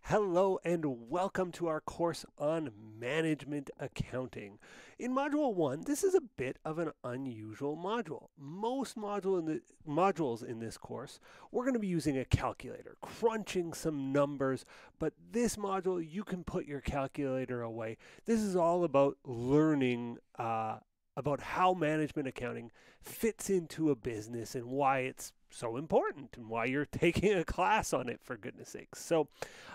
Hello and welcome to our course on management accounting. In Module 1, this is a bit of an unusual module. Most modules in this course, we're going to be using a calculator, crunching some numbers, but this module, you can put your calculator away. This is all about learning about how management accounting fits into a business and why it's so important and why you're taking a class on it, for goodness sakes. So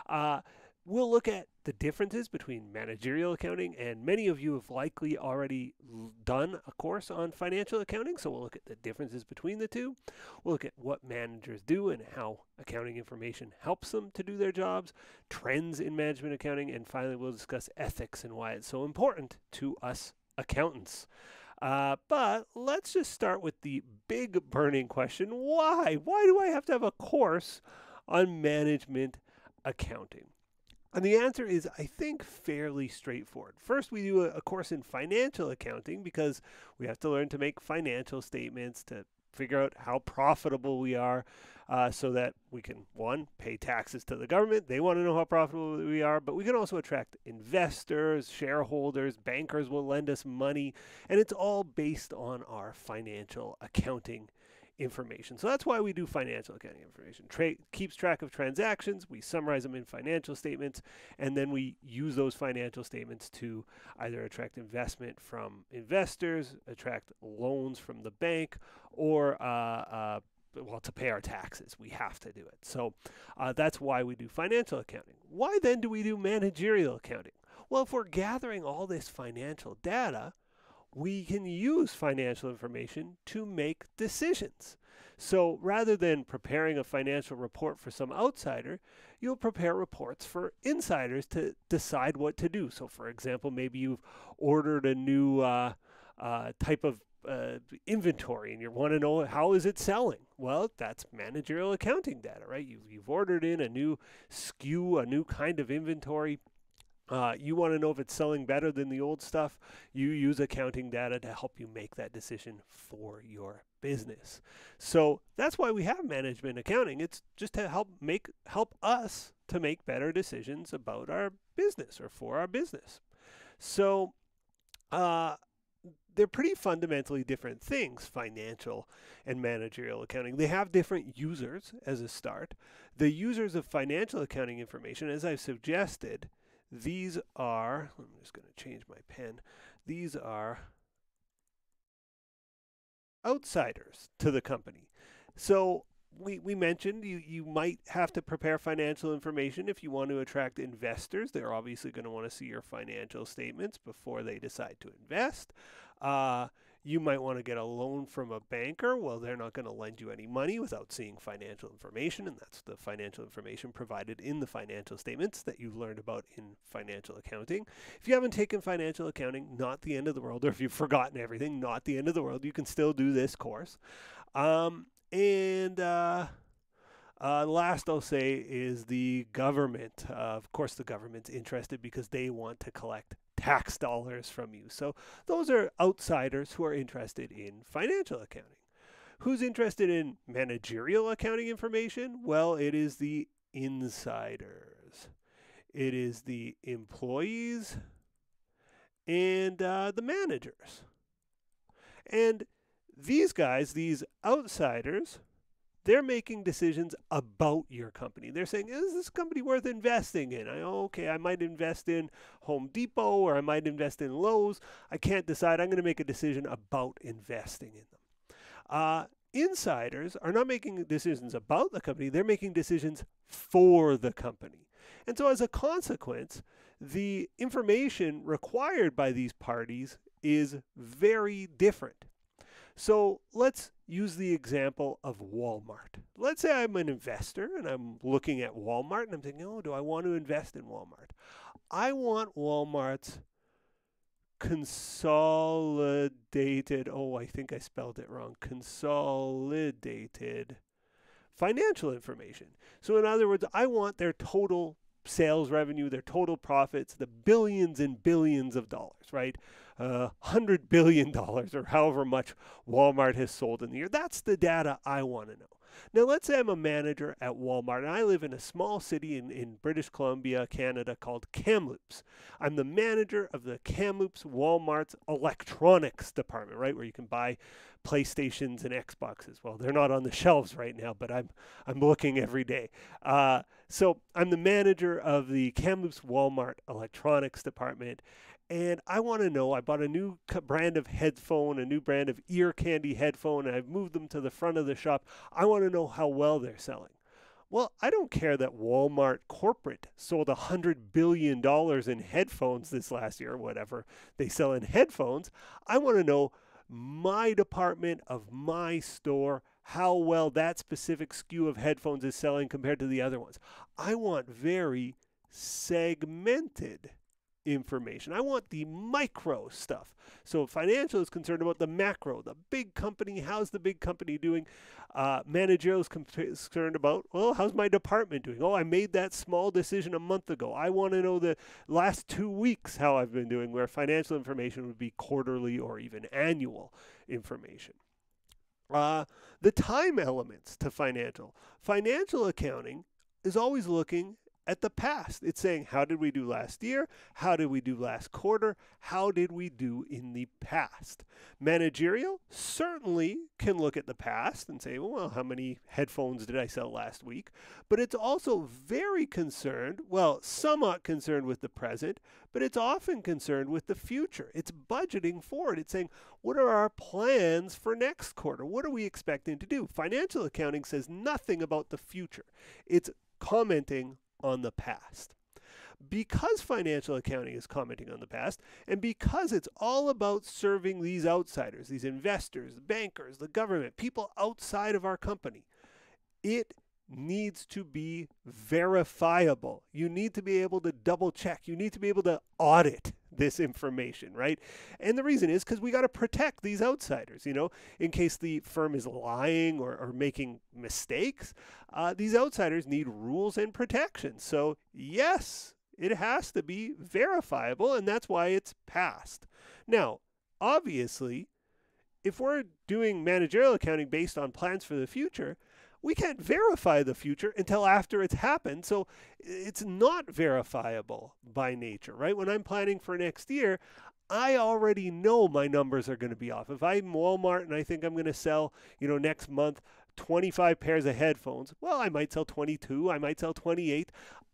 uh, we'll look at the differences between managerial accounting, and many of you have likely already done a course on financial accounting, so we'll look at the differences between the two. We'll look at what managers do and how accounting information helps them to do their jobs, trends in management accounting, and finally we'll discuss ethics and why it's so important to us accountants. But let's just start with the big burning question. Why? Why do I have to have a course on management accounting? And the answer is, I think, fairly straightforward. First, we do a course in financial accounting because we have to learn to make financial statements to figure out how profitable we are so that we can, one, pay taxes to the government. They want to know how profitable we are, but we can also attract investors, shareholders, bankers will lend us money, and it's all based on our financial accounting information. So that's why we do financial accounting information. Keeps track of transactions, we summarize them in financial statements, and then we use those financial statements to either attract investment from investors, attract loans from the bank, or to pay our taxes. We have to do it. So that's why we do financial accounting. Why then do we do managerial accounting? Well, if we're gathering all this financial data, we can use financial information to make decisions. So rather than preparing a financial report for some outsider, you'll prepare reports for insiders to decide what to do. So for example, maybe you've ordered a new type of inventory and you want to know how is it selling. Well, that's managerial accounting data, right? You've ordered in a new SKU, a new kind of inventory. You want to know if it's selling better than the old stuff. You use accounting data to help you make that decision for your business. So that's why we have management accounting. It's just to help us to make better decisions about our business or for our business. So they're pretty fundamentally different things, financial and managerial accounting. They have different users as a start. The users of financial accounting information, as I've suggested, these are, I'm just going to change my pen, these are outsiders to the company. So we mentioned you might have to prepare financial information if you want to attract investors. They're obviously going to want to see your financial statements before they decide to invest. You might want to get a loan from a banker. Well, they're not going to lend you any money without seeing financial information, and that's the financial information provided in the financial statements that you learned about in financial accounting. If you haven't taken financial accounting, not the end of the world, or if you've forgotten everything, not the end of the world. You can still do this course. Last I'll say is the government. Of course, the government's interested because they want to collect tax dollars from you. So those are outsiders who are interested in financial accounting. Who's interested in managerial accounting information? Well, it is the insiders. It is the employees and the managers. And these guys, these outsiders, they're making decisions about your company. They're saying, is this company worth investing in? I might invest in Home Depot or I might invest in Lowe's. I can't decide. I'm going to make a decision about investing in them. Insiders are not making decisions about the company. They're making decisions for the company. And so as a consequence, the information required by these parties is very different. So let's use the example of Walmart. Let's say I'm an investor and I'm looking at Walmart and I'm thinking, oh, do I want to invest in Walmart? I want Walmart's consolidated, I think I spelled it wrong, consolidated financial information. So in other words, I want their total sales revenue, their total profits, the billions and billions of dollars, right? $100 billion or however much Walmart has sold in the year. That's the data I want to know. Now, let's say I'm a manager at Walmart, and I live in a small city in British Columbia, Canada, called Kamloops. I'm the manager of the Kamloops Walmart's electronics department, right, where you can buy PlayStations and Xboxes. Well, they're not on the shelves right now, but I'm looking every day. So I'm the manager of the Kamloops Walmart electronics department, and I want to know, I bought a new brand of headphone, a new brand of ear candy headphone, and I've moved them to the front of the shop. I want to know how well they're selling. Well, I don't care that Walmart corporate sold $100 billion in headphones this last year, or whatever they sell in headphones. I want to know my department of my store, how well that specific SKU of headphones is selling compared to the other ones. I want very segmented information. I want the micro stuff. So financial is concerned about the macro, the big company. How's the big company doing? Managerial is concerned about, well, how's my department doing? Oh, I made that small decision a month ago. I want to know the last 2 weeks how I've been doing, where financial information would be quarterly or even annual information. The time elements to financial. Financial accounting is always looking at the past. It's saying, how did we do last year? How did we do last quarter? How did we do in the past? Managerial certainly can look at the past and say, well, how many headphones did I sell last week? But it's also very concerned, well, somewhat concerned with the present, but it's often concerned with the future. It's budgeting forward. It's saying, what are our plans for next quarter? What are we expecting to do? Financial accounting says nothing about the future. It's commenting on the past. Because financial accounting is commenting on the past, and because it's all about serving these outsiders, these investors, the bankers, the government, people outside of our company, it needs to be verifiable. You need to be able to double check. You need to be able to audit this information, right? And the reason is because we got to protect these outsiders, in case the firm is lying or making mistakes. These outsiders need rules and protections. So yes, it has to be verifiable, and that's why it's passed. Now, obviously, if we're doing managerial accounting based on plans for the future, we can't verify the future until after it's happened. So it's not verifiable by nature, right? When I'm planning for next year, I already know my numbers are going to be off. If I'm Walmart and I think I'm going to sell, next month 25 pairs of headphones, well, I might sell 22, I might sell 28.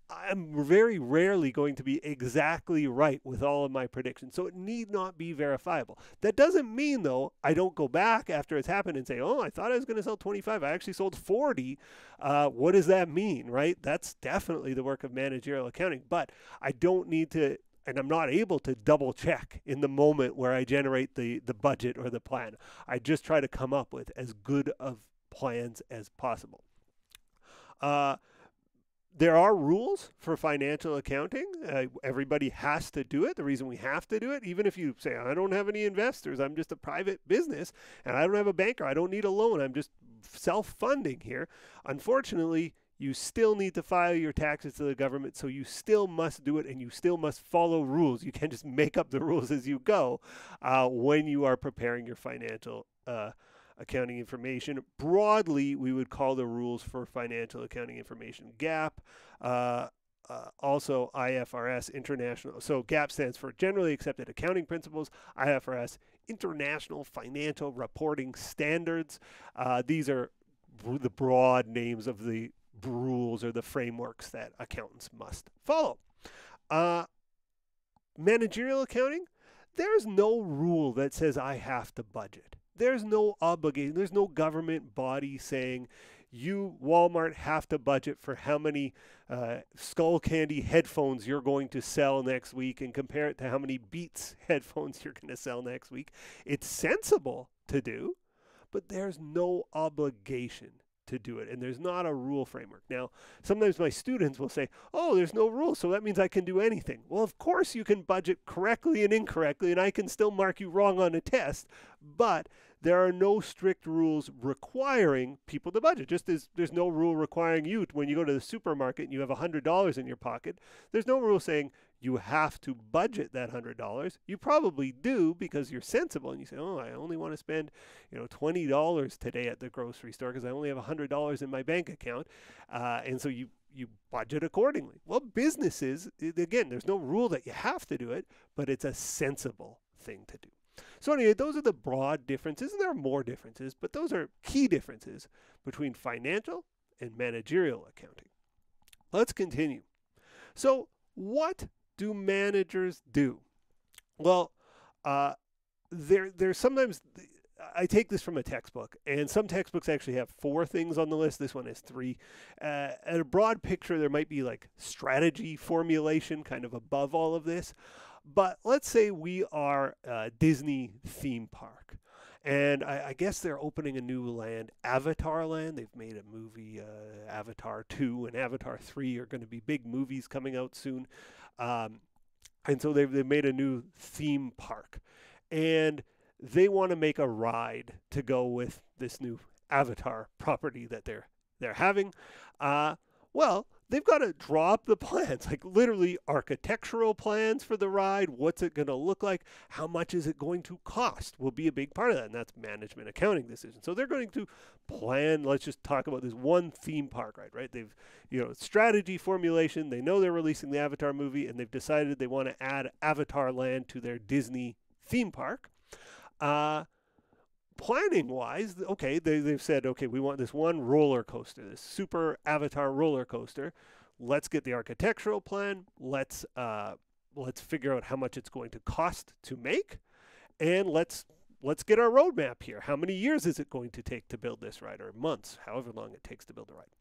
I'm very rarely going to be exactly right with all of my predictions. So it need not be verifiable. That doesn't mean, though, I don't go back after it's happened and say, oh, I thought I was going to sell 25. I actually sold 40. What does that mean, right? That's definitely the work of managerial accounting. But I don't need to, and I'm not able to double check in the moment where I generate the budget or the plan. I just try to come up with as good of plans as possible. There are rules for financial accounting. Everybody has to do it. The reason we have to do it, even if you say, I don't have any investors, I'm just a private business, and I don't have a banker, I don't need a loan, I'm just self-funding here. Unfortunately, you still need to file your taxes to the government, so you still must do it, and you still must follow rules. You can't just make up the rules as you go when you are preparing your financial accounting information. Broadly, we would call the rules for financial accounting information GAAP, also IFRS, International. So GAAP stands for Generally Accepted Accounting Principles, IFRS, International Financial Reporting Standards. These are the broad names of the rules or the frameworks that accountants must follow. Managerial accounting, there's no rule that says I have to budget. There's no obligation. There's no government body saying you, Walmart, have to budget for how many Skull Candy headphones you're going to sell next week and compare it to how many Beats headphones you're going to sell next week. It's sensible to do, but there's no obligation to do it, and there's not a rule framework. Now, sometimes my students will say, oh, there's no rule, so that means I can do anything. Well, of course you can budget correctly and incorrectly, and I can still mark you wrong on a test, but there are no strict rules requiring people to budget. Just as there's no rule requiring you when you go to the supermarket and you have $100 in your pocket, there's no rule saying you have to budget that $100. You probably do because you're sensible and you say, oh, I only want to spend, $20 today at the grocery store because I only have $100 in my bank account. And so you budget accordingly. Well, businesses, again, there's no rule that you have to do it, but it's a sensible thing to do. So anyway, those are the broad differences, and there are more differences, but those are key differences between financial and managerial accounting. Let's continue. So what do managers do? Well, there's sometimes, I take this from a textbook, and some textbooks actually have 4 things on the list. This one has 3. At a broad picture, there might be like strategy formulation kind of above all of this. But let's say we are a Disney theme park, and I guess they're opening a new land, Avatar Land. They've made a movie, Avatar 2 and Avatar 3 are going to be big movies coming out soon. And so they've made a new theme park, and they want to make a ride to go with this new Avatar property that they're having. Well, they've got to draw up the plans, like literally architectural plans for the ride. What's it going to look like? How much is it going to cost will be a big part of that, and that's management accounting decisions. So they're going to plan, let's just talk about this one theme park ride, right? They've, strategy formulation. They know they're releasing the Avatar movie, and they've decided they want to add Avatar Land to their Disney theme park. Planning wise, okay, they've said, okay, we want this one roller coaster, this super Avatar roller coaster. Let's get the architectural plan. Let's figure out how much it's going to cost to make, and let's get our roadmap here. How many years is it going to take to build this ride, or months, however long it takes to build a ride?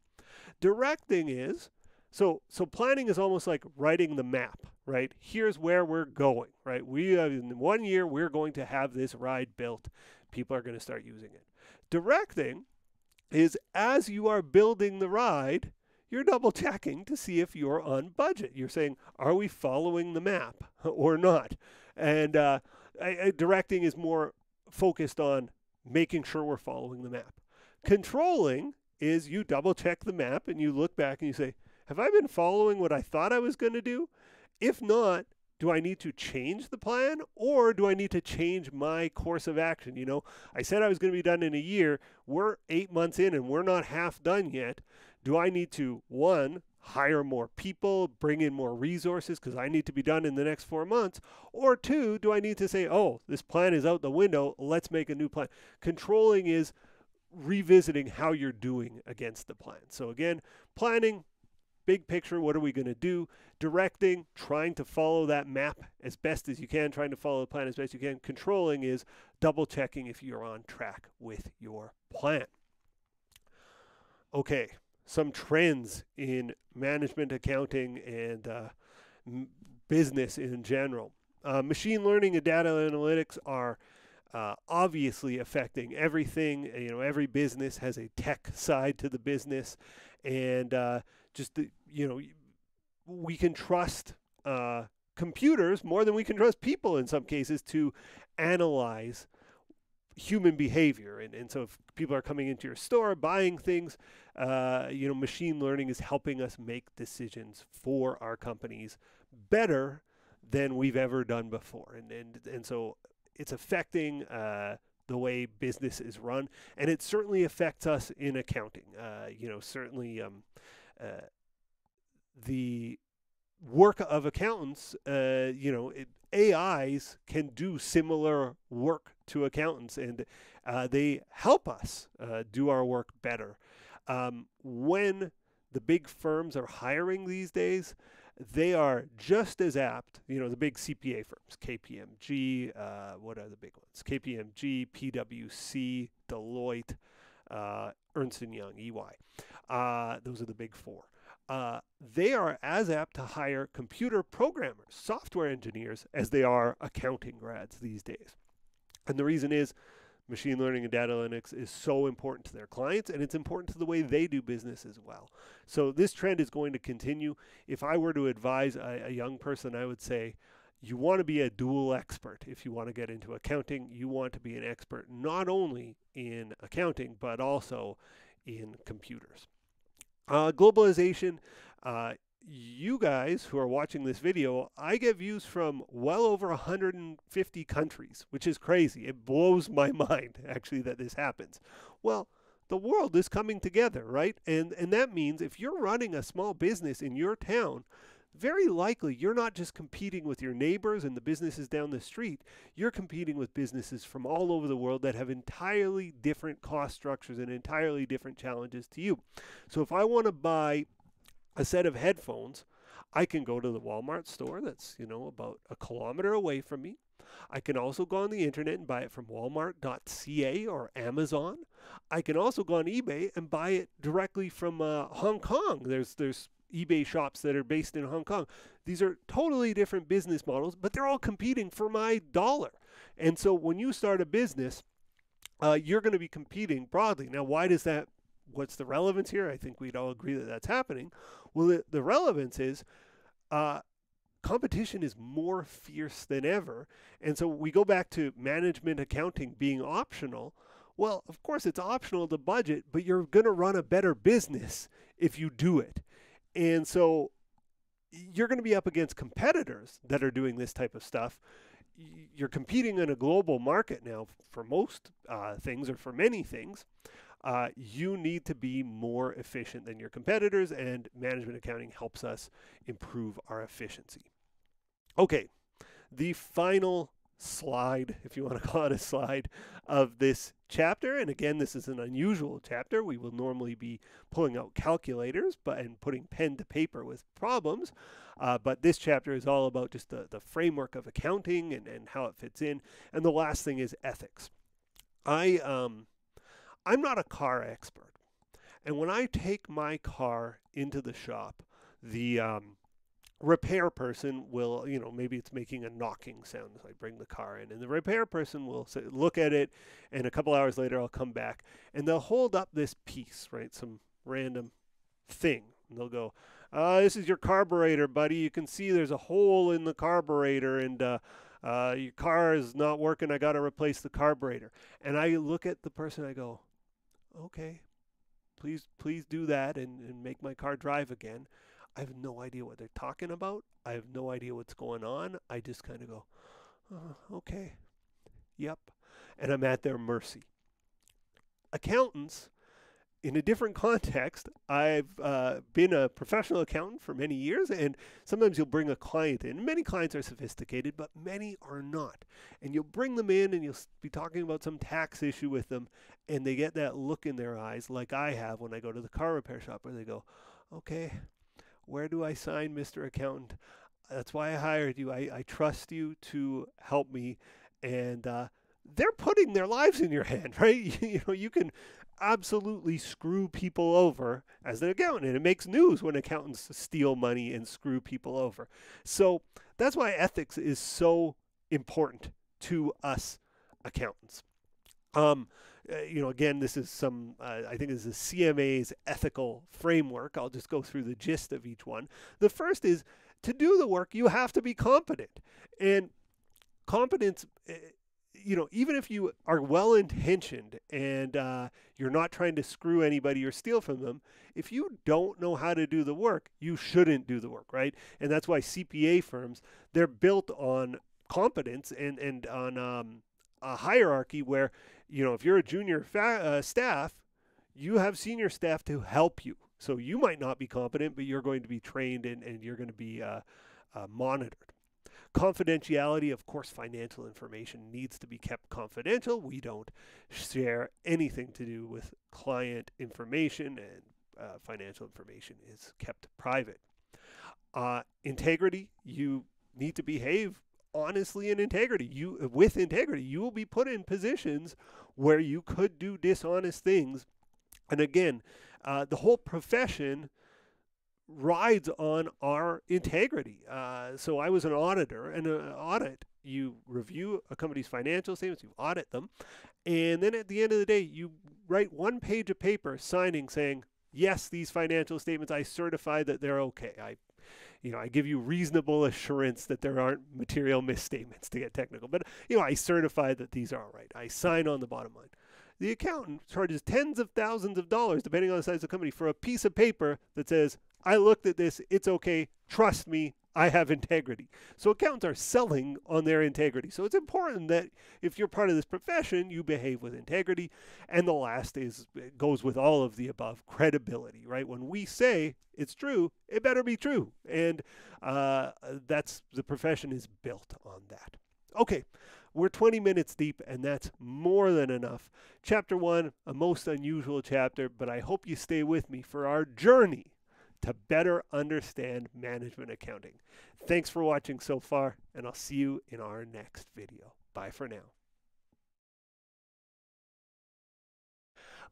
Directing is, so planning is almost like writing the map, right? Here's where we're going, right? In 1 year, we're going to have this ride built. People are going to start using it. Directing is, as you are building the ride, you're double checking to see if you're on budget. You're saying, are we following the map or not? And directing is more focused on making sure we're following the map. Controlling is you double check the map and you look back and you say, have I been following what I thought I was going to do? If not, do I need to change the plan, or do I need to change my course of action? I said I was going to be done in a year. We're 8 months in and we're not half done yet. Do I need to, 1, hire more people, bring in more resources because I need to be done in the next 4 months? Or 2, do I need to say, oh, this plan is out the window, let's make a new plan? Controlling is revisiting how you're doing against the plan. So again, planning, big picture, what are we going to do? Directing, trying to follow that map as best as you can, trying to follow the plan as best you can. Controlling is double checking if you're on track with your plan. Okay, some trends in management accounting and business in general. Machine learning and data analytics are obviously affecting everything. Every business has a tech side to the business, and we can trust computers more than we can trust people in some cases to analyze human behavior. And so if people are coming into your store, buying things, machine learning is helping us make decisions for our companies better than we've ever done before. And so it's affecting the way business is run, and it certainly affects us in accounting. The work of accountants, AIs can do similar work to accountants, and they help us do our work better. When the big firms are hiring these days, they are just as apt, the big CPA firms, KPMG, what are the big ones? KPMG, PwC, Deloitte, Ernst & Young, EY. Those are the big 4. They are as apt to hire computer programmers, software engineers, as they are accounting grads these days. And the reason is machine learning and data analytics is so important to their clients, and it's important to the way they do business as well. So this trend is going to continue. If I were to advise a young person, I would say, you want to be a dual expert. If you want to get into accounting, you want to be an expert not only in accounting, but also in computers. Globalization, you guys who are watching this video, I get views from well over 150 countries, which is crazy. It blows my mind, actually, that this happens. Well, the world is coming together, right? And that means if you're running a small business in your town, very likely you're not just competing with your neighbors and the businesses down the street. You're competing with businesses from all over the world that have entirely different cost structures and entirely different challenges to you. So if I want to buy a set of headphones, I can go to the Walmart store that's, about a kilometer away from me. I can also go on the internet and buy it from walmart.ca or Amazon. I can also go on eBay and buy it directly from Hong Kong. There's eBay shops that are based in Hong Kong. These are totally different business models, but they're all competing for my dollar. And so when you start a business, you're going to be competing broadly. Now, why does that? What's the relevance here? I think we'd all agree that that's happening. Well, the relevance is competition is more fierce than ever. And so we go back to management accounting being optional. Well, of course, it's optional to budget, but you're going to run a better business if you do it. And so you're going to be up against competitors that are doing this type of stuff. You're competing in a global market now for most things, or for many things. You need to be more efficient than your competitors, and management accounting helps us improve our efficiency. Okay, the final slide, if you want to call it a slide, of this chapter. And again, this is an unusual chapter. We will normally be pulling out calculators and putting pen to paper with problems. But this chapter is all about just the framework of accounting and how it fits in. And the last thing is ethics. I'm not a car expert. And when I take my car into the shop, the repair person will, maybe it's making a knocking sound as I bring the car in. And the repair person will look at it, and a couple hours later I'll come back, and they'll hold up this piece, right, some random thing. And they'll go, this is your carburetor, buddy. You can see there's a hole in the carburetor, and your car is not working. I got to replace the carburetor. And I look at the person, I go, okay, please do that and make my car drive again. I have no idea what they're talking about. I have no idea what's going on. I just kind of go, okay, yep. And I'm at their mercy. Accountants, in a different context, I've been a professional accountant for many years, and sometimes you'll bring a client in. Many clients are sophisticated, but many are not. And you'll bring them in, and you'll be talking about some tax issue with them, and they get that look in their eyes like I have when I go to the car repair shop, where they go, okay, where do I sign, Mr. Accountant? That's why I hired you. I trust you to help me. And they're putting their lives in your hand, right? You can absolutely screw people over as an accountant. And it makes news when accountants steal money and screw people over. So that's why ethics is so important to us accountants. Again, this is I think this is CMA's ethical framework. I'll just go through the gist of each one. The first is, to do the work, you have to be competent. And competence, even if you are well-intentioned and you're not trying to screw anybody or steal from them, if you don't know how to do the work, you shouldn't do the work, right? And that's why CPA firms, they're built on competence and on a hierarchy where, if you're a junior staff, you have senior staff to help you. So you might not be competent, but you're going to be trained and you're going to be monitored. Confidentiality, of course, financial information needs to be kept confidential. We don't share anything to do with client information, and financial information is kept private. Integrity, you need to behave honestly and with integrity. You will be put in positions where you could do dishonest things. And again, the whole profession rides on our integrity. So I was an auditor, and an audit, you review a company's financial statements, you audit them, and then at the end of the day, you write one page of paper signing saying, yes, these financial statements, I certify that they're okay. I give you reasonable assurance that there aren't material misstatements, to get technical. But, I certify that these are all right. I sign on the bottom line. The accountant charges tens of thousands of dollars, depending on the size of the company, for a piece of paper that says, I looked at this, it's okay, trust me, I have integrity. So accountants are selling on their integrity. So it's important that if you're part of this profession, you behave with integrity. And the last goes with all of the above, credibility, right? When we say it's true, it better be true. And the profession is built on that. Okay, we're 20 minutes deep, and that's more than enough. Chapter 1, a most unusual chapter, but I hope you stay with me for our journey to better understand management accounting. Thanks for watching so far, and I'll see you in our next video. Bye for now.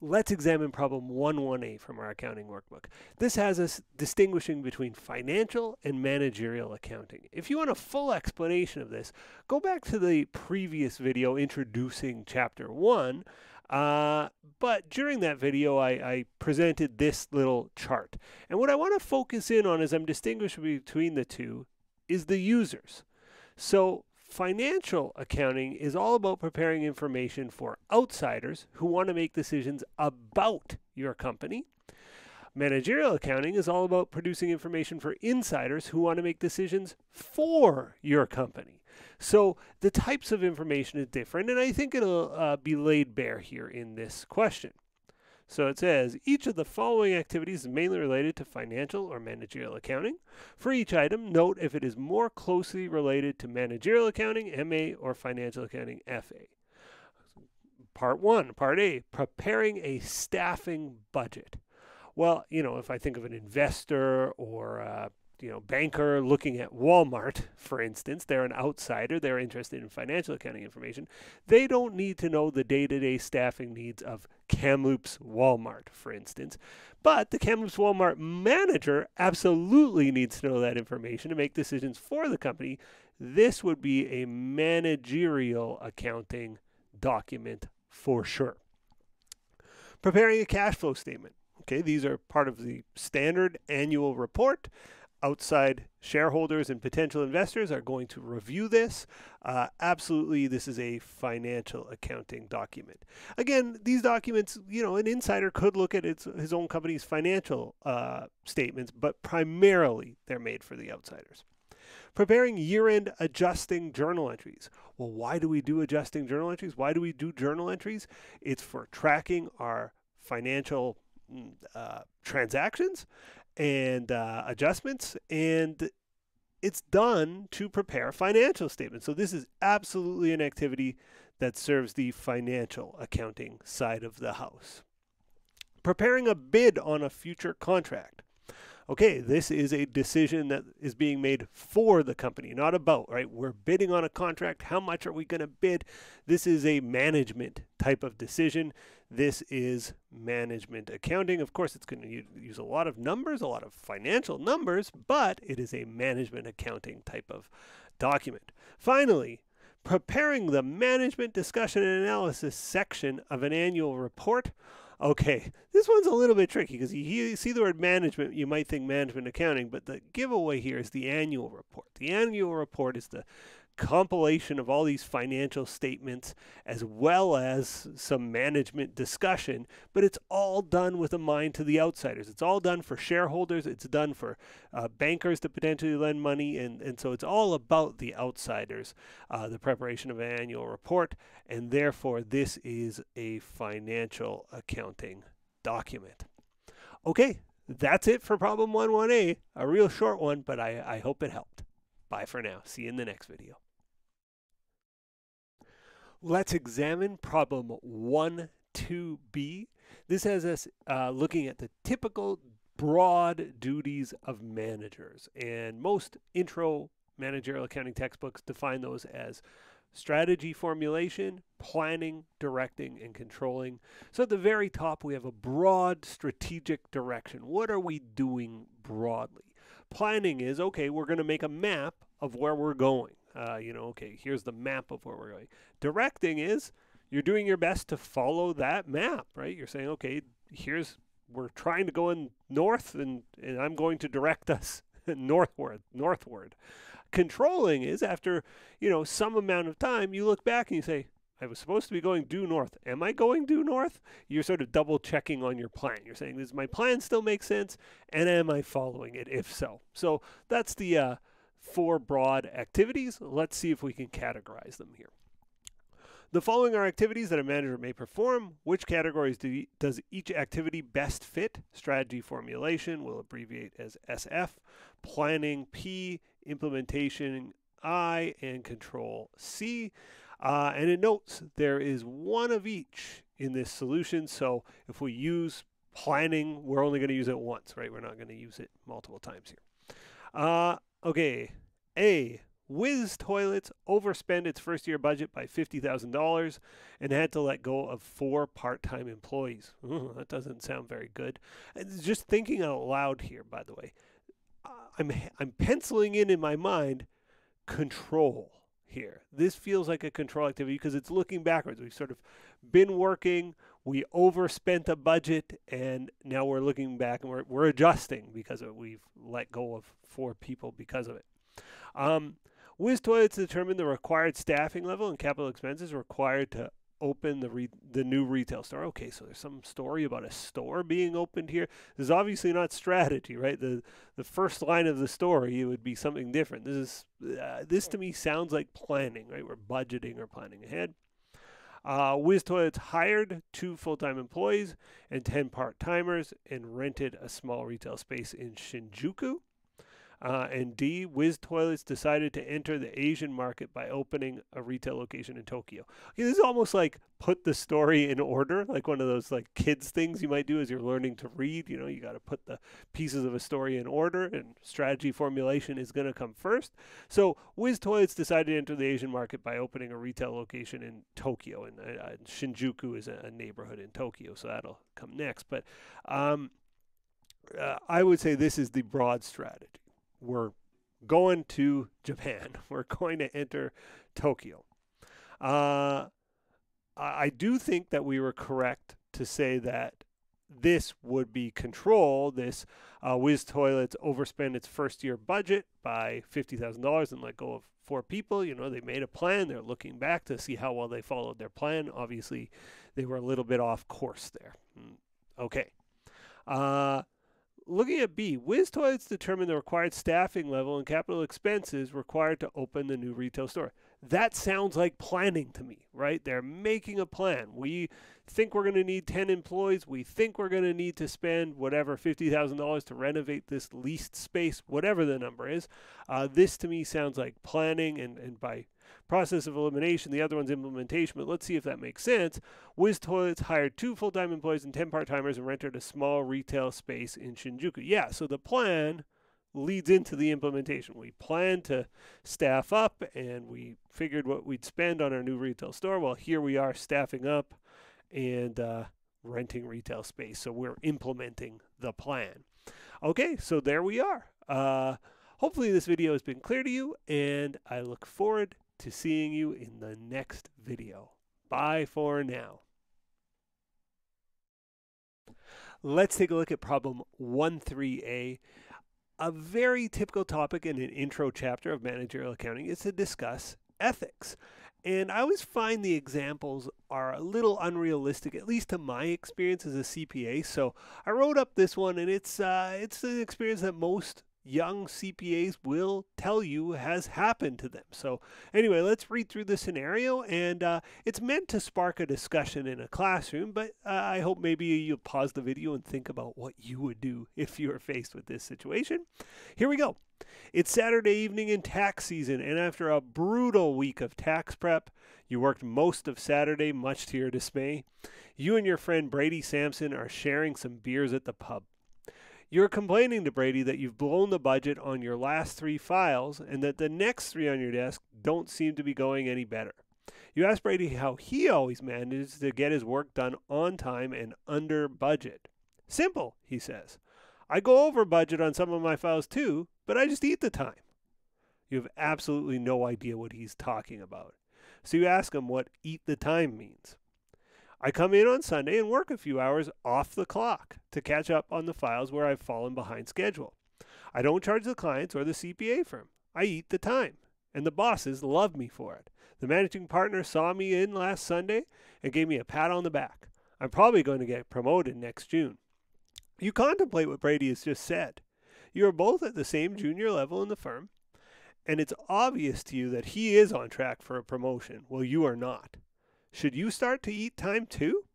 Let's examine problem 11A from our accounting workbook. This has us distinguishing between financial and managerial accounting. If you want a full explanation of this, go back to the previous video introducing chapter 1. But during that video, I presented this little chart. And what I want to focus in on as I'm distinguishing between the two is the users. So financial accounting is all about preparing information for outsiders who want to make decisions about your company. Managerial accounting is all about producing information for insiders who want to make decisions for your company. So the types of information is different, and I think it'll be laid bare here in this question. So it says, each of the following activities is mainly related to financial or managerial accounting. For each item, note if it is more closely related to managerial accounting, MA, or financial accounting, FA. Part 1, Part A, preparing a staffing budget. Well, if I think of an investor or banker looking at Walmart, for instance, they're an outsider, they're interested in financial accounting information. They don't need to know the day-to-day staffing needs of Kamloops Walmart, for instance. But the Kamloops Walmart manager absolutely needs to know that information to make decisions for the company. This would be a managerial accounting document for sure. Preparing a cash flow statement. Okay, these are part of the standard annual report. Outside shareholders and potential investors are going to review this. Absolutely, this is a financial accounting document. Again, these documents, an insider could look at his own company's financial statements, but primarily they're made for the outsiders. Preparing year-end adjusting journal entries. Well, why do we do adjusting journal entries? Why do we do journal entries? It's for tracking our financial transactions and adjustments, and it's done to prepare financial statements. So this is absolutely an activity that serves the financial accounting side of the house. Preparing a bid on a future contract. Okay, this is a decision that is being made for the company, not about, right? We're bidding on a contract. How much are we going to bid? This is a management type of decision. This is management accounting. Of course, it's going to use a lot of numbers, a lot of financial numbers, but it is a management accounting type of document. Finally, preparing the management discussion and analysis section of an annual report. Okay, this one's a little bit tricky because you see the word management, you might think management accounting, but the giveaway here is the annual report. The annual report is the compilation of all these financial statements as well as some management discussion, but it's all done with a mind to the outsiders. It's all done for shareholders. It's done for bankers to potentially lend money, and so it's all about the outsiders, the preparation of an annual report, and therefore this is a financial accounting document. Okay, that's it for problem 11A, a real short one, but I hope it helped. Bye for now. See you in the next video. Let's examine problem 12B. This has us looking at the typical broad duties of managers. And most intro managerial accounting textbooks define those as strategy formulation, planning, directing, and controlling. So at the very top, we have a broad strategic direction. What are we doing broadly? Planning is, okay, we're going to make a map of where we're going. Okay, here's the map of where we're going. Directing is you're doing your best to follow that map, right? You're saying, okay, here's we're trying to go in north, and I'm going to direct us northward. Controlling is after, some amount of time, you look back and you say, I was supposed to be going due north. Am I going due north? You're sort of double checking on your plan. You're saying, does my plan still make sense? And am I following it, if so? So that's the 4 broad activities. Let's see if we can categorize them here. The following are activities that a manager may perform. Which categories does each activity best fit? Strategy formulation, we'll abbreviate as SF. Planning, P. Implementation, I. And control, C. And it notes there is one of each in this solution. So if we use planning, we're only going to use it once, right? We're not going to use it multiple times here. Okay. A. Whiz Toilets overspent its first year budget by $50,000 and had to let go of 4 part-time employees. Ooh, that doesn't sound very good. And just thinking out loud here, by the way, I'm penciling in my mind control here. This feels like a control activity because it's looking backwards. We've sort of been working, we overspent a budget, and now we're looking back and we're adjusting because we've let go of 4 people because of it. Whiz Toilets determined the required staffing level and capital expenses required to open the new retail store. Okay, so there's some story about a store being opened here. This is obviously not strategy, right? The first line of the story, it would be something different. This to me sounds like planning, right? We're budgeting or planning ahead. Whiz Toilets hired 2 full-time employees and 10 part-timers and rented a small retail space in Shinjuku. And D, Whiz Toilets decided to enter the Asian market by opening a retail location in Tokyo. Okay, this is almost like put the story in order, like one of those like kids things you might do as you're learning to read. You got to put the pieces of a story in order, and strategy formulation is going to come first. So Whiz Toilets decided to enter the Asian market by opening a retail location in Tokyo, and Shinjuku is a neighborhood in Tokyo, so that'll come next. But I would say this is the broad strategy. We're going to Japan. We're going to enter Tokyo. I do think that we were correct to say that this would be control. This Whiz Toilets overspent its first year budget by $50,000 and let go of 4 people. They made a plan. They're looking back to see how well they followed their plan. Obviously, they were a little bit off course there. Okay. Looking at B, Whiz Toilets determined the required staffing level and capital expenses required to open the new retail store. That sounds like planning to me, right? They're making a plan. We think we're going to need 10 employees. We think we're going to need to spend whatever, $50,000 to renovate this leased space, whatever the number is. This to me sounds like planning, and by process of elimination, the other one's implementation, but let's see if that makes sense. Whiz Toilets hired 2 full-time employees and 10 part-timers and rented a small retail space in Shinjuku. Yeah, so the plan leads into the implementation. We planned to staff up, and we figured what we'd spend on our new retail store. Well, here we are staffing up and renting retail space. So we're implementing the plan. Okay, so there we are. Hopefully this video has been clear to you, and I look forward to seeing you in the next video. Bye for now. Let's take a look at problem 1.3a. A very typical topic in an intro chapter of managerial accounting is to discuss ethics. And I always find the examples are a little unrealistic, at least to my experience as a CPA. So I wrote up this one, and it's an experience that most young CPAs will tell you has happened to them. So anyway, let's read through the scenario, and it's meant to spark a discussion in a classroom, but I hope maybe you'll pause the video and think about what you would do if you were faced with this situation. Here we go. It's Saturday evening in tax season, and after a brutal week of tax prep, you worked most of Saturday, much to your dismay. You and your friend Brady Sampson are sharing some beers at the pub. You're complaining to Brady that you've blown the budget on your last 3 files and that the next 3 on your desk don't seem to be going any better. You ask Brady how he always manages to get his work done on time and under budget. Simple, he says. I go over budget on some of my files too, but I just eat the time. You have absolutely no idea what he's talking about. So you ask him what eat the time means. I come in on Sunday and work a few hours off the clock to catch up on the files where I've fallen behind schedule. I don't charge the clients or the CPA firm. I eat the time, and the bosses love me for it. The managing partner saw me in last Sunday and gave me a pat on the back. I'm probably going to get promoted next June. You contemplate what Brady has just said. You are both at the same junior level in the firm, and it's obvious to you that he is on track for a promotion, while you are not. Should you start to eat time too?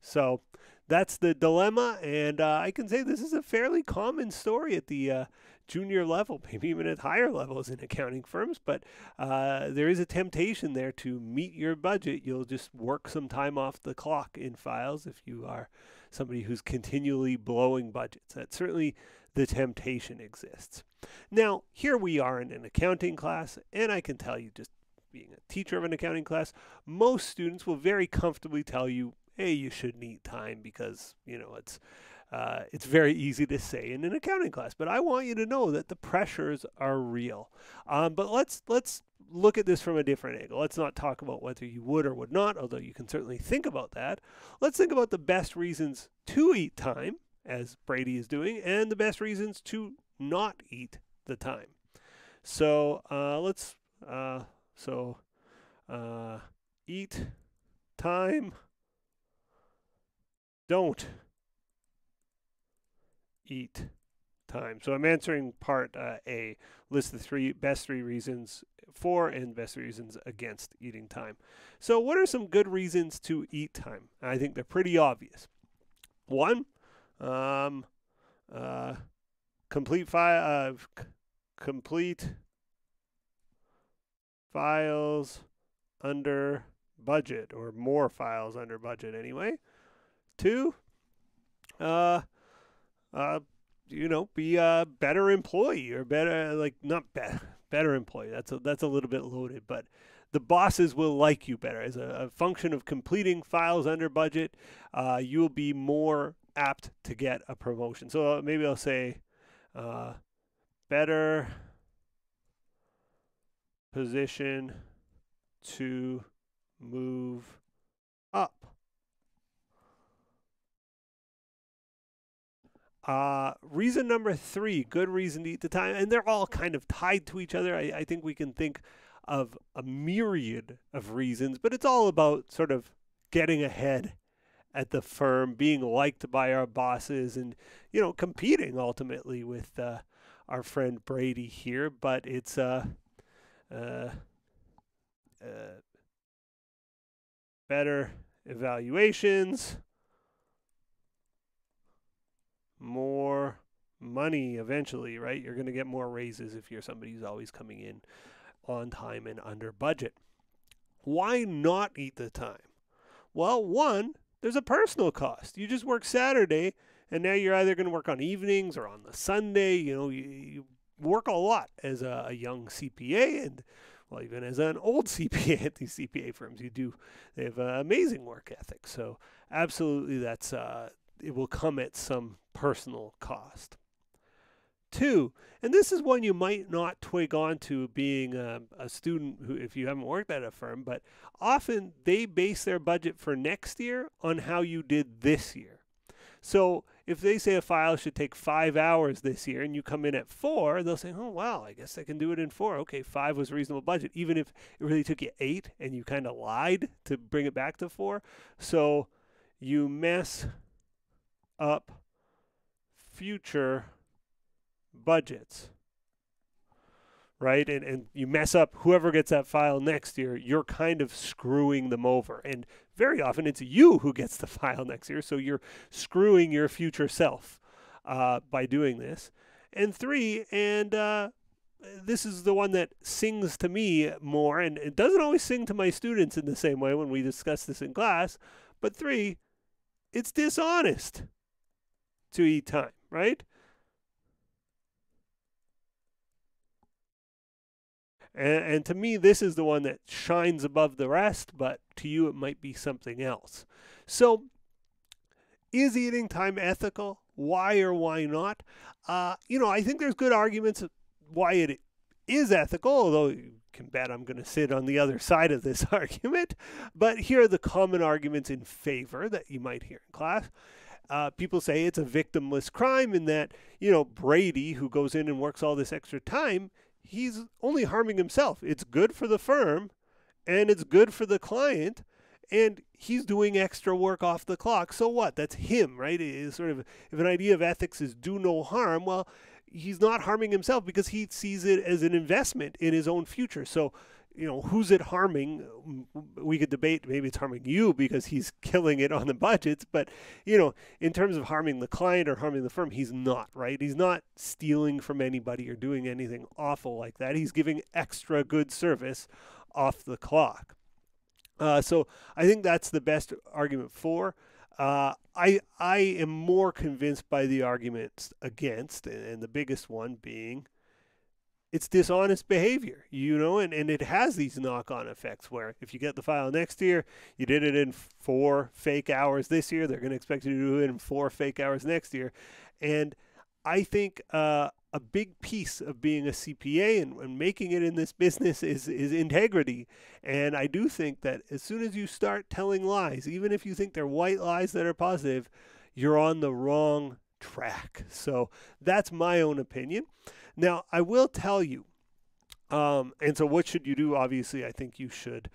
So that's the dilemma, and I can say this is a fairly common story at the junior level, maybe even at higher levels in accounting firms, but there is a temptation there to meet your budget. You'll just work some time off the clock in files if you are somebody who's continually blowing budgets. That's certainly the temptation exists. Now, here we are in an accounting class, and I can tell you, just being a teacher of an accounting class, most students will very comfortably tell you, hey, you shouldn't eat time because, it's very easy to say in an accounting class. But I want you to know that the pressures are real. But let's look at this from a different angle. Let's not talk about whether you would or would not, although you can certainly think about that. Let's think about the best reasons to eat time, as Brady is doing, and the best reasons to not eat the time. So eat time, don't eat time. So I'm answering part A, list the best three reasons for and best reasons against eating time. So what are some good reasons to eat time? I think they're pretty obvious. One, complete files under budget, or more files under budget anyway. Two, be a better employee, or better employee. That's a little bit loaded, but the bosses will like you better. As a function of completing files under budget, you'll be more apt to get a promotion. So maybe I'll say better position to move up. Reason number 3, good reason to eat the time, and they're all kind of tied to each other. I think we can think of a myriad of reasons, but it's all about sort of getting ahead at the firm, being liked by our bosses, and competing ultimately with our friend Brady here. But it's better evaluations, more money eventually, right? You're going to get more raises if you're somebody who's always coming in on time and under budget. Why not eat the time? Well, one, there's a personal cost. You just work Saturday, and now you're either going to work on evenings or on the Sunday. You work a lot as a young CPA, and well, even as an old CPA at these CPA firms, they have an amazing work ethic. So absolutely, it will come at some personal cost. 2, and this is one you might not twig onto being a student who, if you haven't worked at a firm, but often they base their budget for next year on how you did this year. So if they say a file should take 5 hours this year and you come in at 4, they'll say, oh, wow, I guess I can do it in 4. Okay, 5 was reasonable budget, even if it really took you 8 and you kind of lied to bring it back to 4. So you mess up future budgets, right? And you mess up whoever gets that file next year, you're kind of screwing them over. And very often it's you who gets the file next year, so you're screwing your future self by doing this. And 3, and this is the one that sings to me more, and it doesn't always sing to my students in the same way when we discuss this in class, but 3, it's dishonest to eat time, right? And to me, this is the one that shines above the rest, but to you, it might be something else. So, is eating time ethical? Why or why not? I think there's good arguments why it is ethical, although can bet I'm going to sit on the other side of this argument. But here are the common arguments in favor that you might hear in class. People say it's a victimless crime in that, Brady, who goes in and works all this extra time, he's only harming himself. It's good for the firm and it's good for the client, and he's doing extra work off the clock. So what? That's him, right? It is sort of, if an idea of ethics is do no harm, well, he's not harming himself because he sees it as an investment in his own future. So, who's it harming? We could debate, maybe it's harming you because he's killing it on the budgets, but, in terms of harming the client or harming the firm, he's not, right? He's not stealing from anybody or doing anything awful like that. He's giving extra good service off the clock. So I think that's the best argument for. I am more convinced by the arguments against, and the biggest one being it's dishonest behavior, and it has these knock-on effects where if you get the file next year, you did it in 4 fake hours this year, they're going to expect you to do it in 4 fake hours next year. And I think a big piece of being a CPA and making it in this business is integrity. And I do think that as soon as you start telling lies, even if you think they're white lies that are positive, you're on the wrong track. So that's my own opinion. Now, I will tell you, and so what should you do? Obviously, I think you should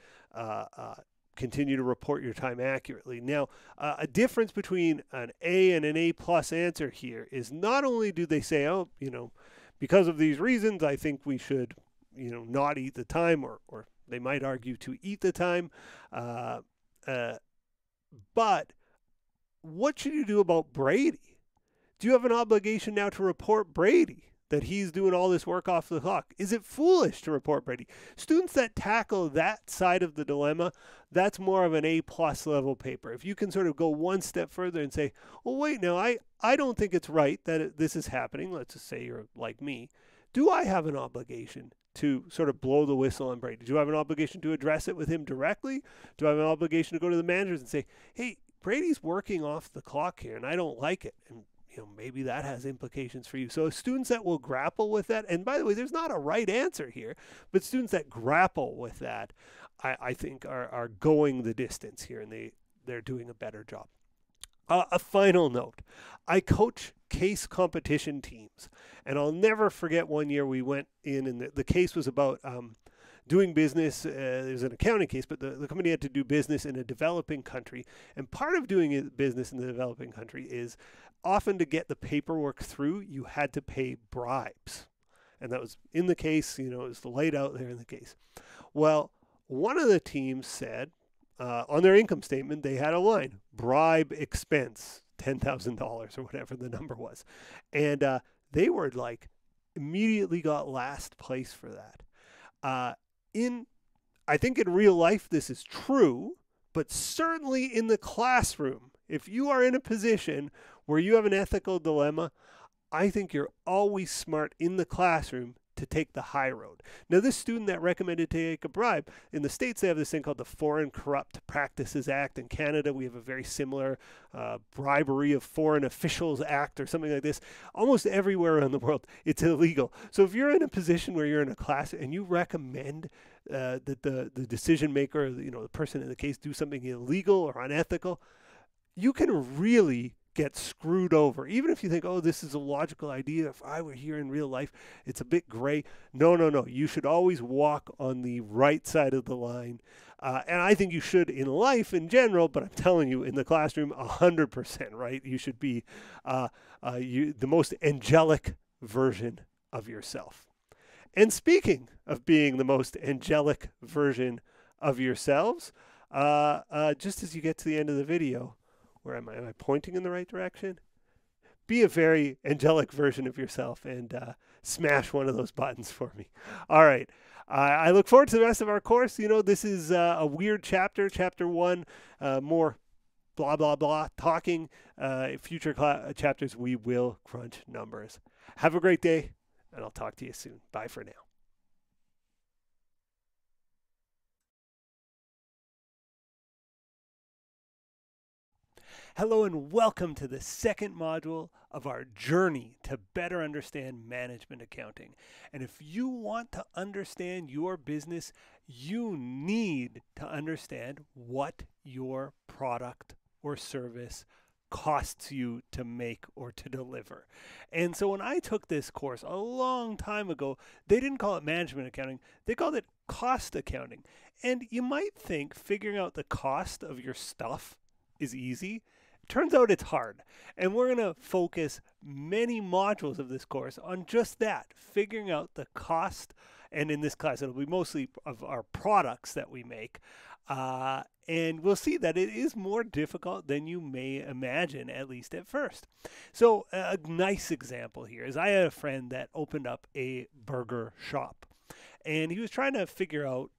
continue to report your time accurately. Now, a difference between an A and an A+ answer here is not only do they say, because of these reasons, I think we should, not eat the time, or they might argue to eat the time. But what should you do about Brady? Do you have an obligation now to report Brady, that he's doing all this work off the clock? Is it foolish to report Brady? Students that tackle that side of the dilemma, that's more of an A+ level paper. If you can sort of go one step further and say, well, wait, now, I don't think it's right that this is happening. Let's just say you're like me. Do I have an obligation to sort of blow the whistle on Brady? Do I have an obligation to address it with him directly? Do I have an obligation to go to the managers and say, hey, Brady's working off the clock here and I don't like it? And maybe that has implications for you. So students that will grapple with that, and by the way, there's not a right answer here, but students that grapple with that, I think are going the distance here, and they're doing a better job. A final note, I coach case competition teams, and I'll never forget one year we went in, and the case was about doing business. It was an accounting case, but the company had to do business in a developing country, and part of doing business in the developing country is often to get the paperwork through, you had to pay bribes. And that was in the case, it was laid out there in the case. Well, one of the teams said on their income statement, they had a line, bribe expense, $10,000 or whatever the number was. And they were immediately got last place for that. I think in real life this is true, but certainly in the classroom, if you are in a position where you have an ethical dilemma, I think you're always smart in the classroom to take the high road. Now, this student that recommended to take a bribe, in the States they have this thing called the Foreign Corrupt Practices Act. In Canada, we have a very similar Bribery of Foreign Officials Act or something like this. Almost everywhere around the world, it's illegal. So if you're in a position where you're in a class and you recommend that the decision maker, the person in the case, do something illegal or unethical, you can really get screwed over. Even if you think, oh, this is a logical idea, if I were here in real life, it's a bit gray. No. You should always walk on the right side of the line. And I think you should in life in general, but I'm telling you, in the classroom, 100%, right? You should be the most angelic version of yourself. And speaking of being the most angelic version of yourselves, just as you get to the end of the video, where am I pointing in the right direction? Be a very angelic version of yourself and smash one of those buttons for me. All right. I look forward to the rest of our course. This is a weird chapter, chapter 1, more blah, blah, blah, talking. Future chapters, we will crunch numbers. Have a great day, and I'll talk to you soon. Bye for now. Hello and welcome to the second module of our journey to better understand management accounting. And if you want to understand your business, you need to understand what your product or service costs you to make or to deliver. And so when I took this course a long time ago, they didn't call it management accounting, they called it cost accounting. And you might think figuring out the cost of your stuff is easy. Turns out it's hard. And we're going to focus many modules of this course on just that, figuring out the cost. And in this class, it'll be mostly of our products that we make. And we'll see that it is more difficult than you may imagine, at least at first. So a nice example here is I had a friend that opened up a burger shop. And he was trying to figure out,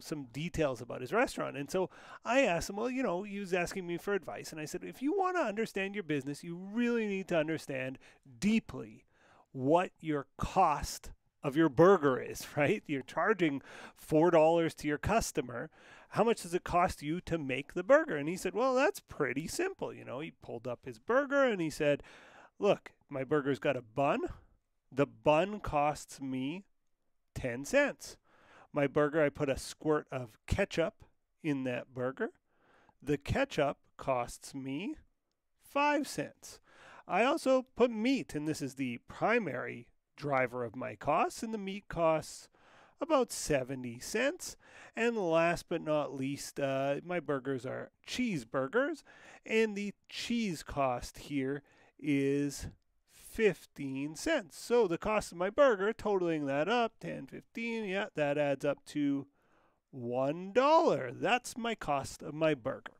some details about his restaurant. And so I asked him, well, he was asking me for advice. And I said, if you want to understand your business, you really need to understand deeply what your cost of your burger is, right? You're charging $4 to your customer. How much does it cost you to make the burger? And he said, well, that's pretty simple. He pulled up his burger and he said, look, my burger's got a bun. The bun costs me 10 cents. My burger, I put a squirt of ketchup in that burger. The ketchup costs me 5 cents. I also put meat, and this is the primary driver of my costs, and the meat costs about 70 cents. And last but not least, my burgers are cheeseburgers, and the cheese cost here is 15 cents. So the cost of my burger, totaling that up, 10, 15, yeah, that adds up to $1. That's my cost of my burger.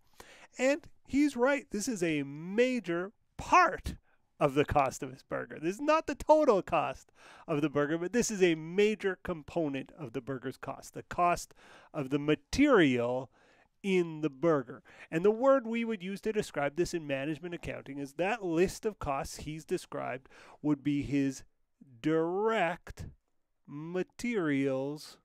And he's right. This is a major part of the cost of his burger. This is not the total cost of the burger, but this is a major component of the burger's cost, the cost of the material in the burger. And the word we would use to describe this in management accounting is that list of costs he's described would be his direct materials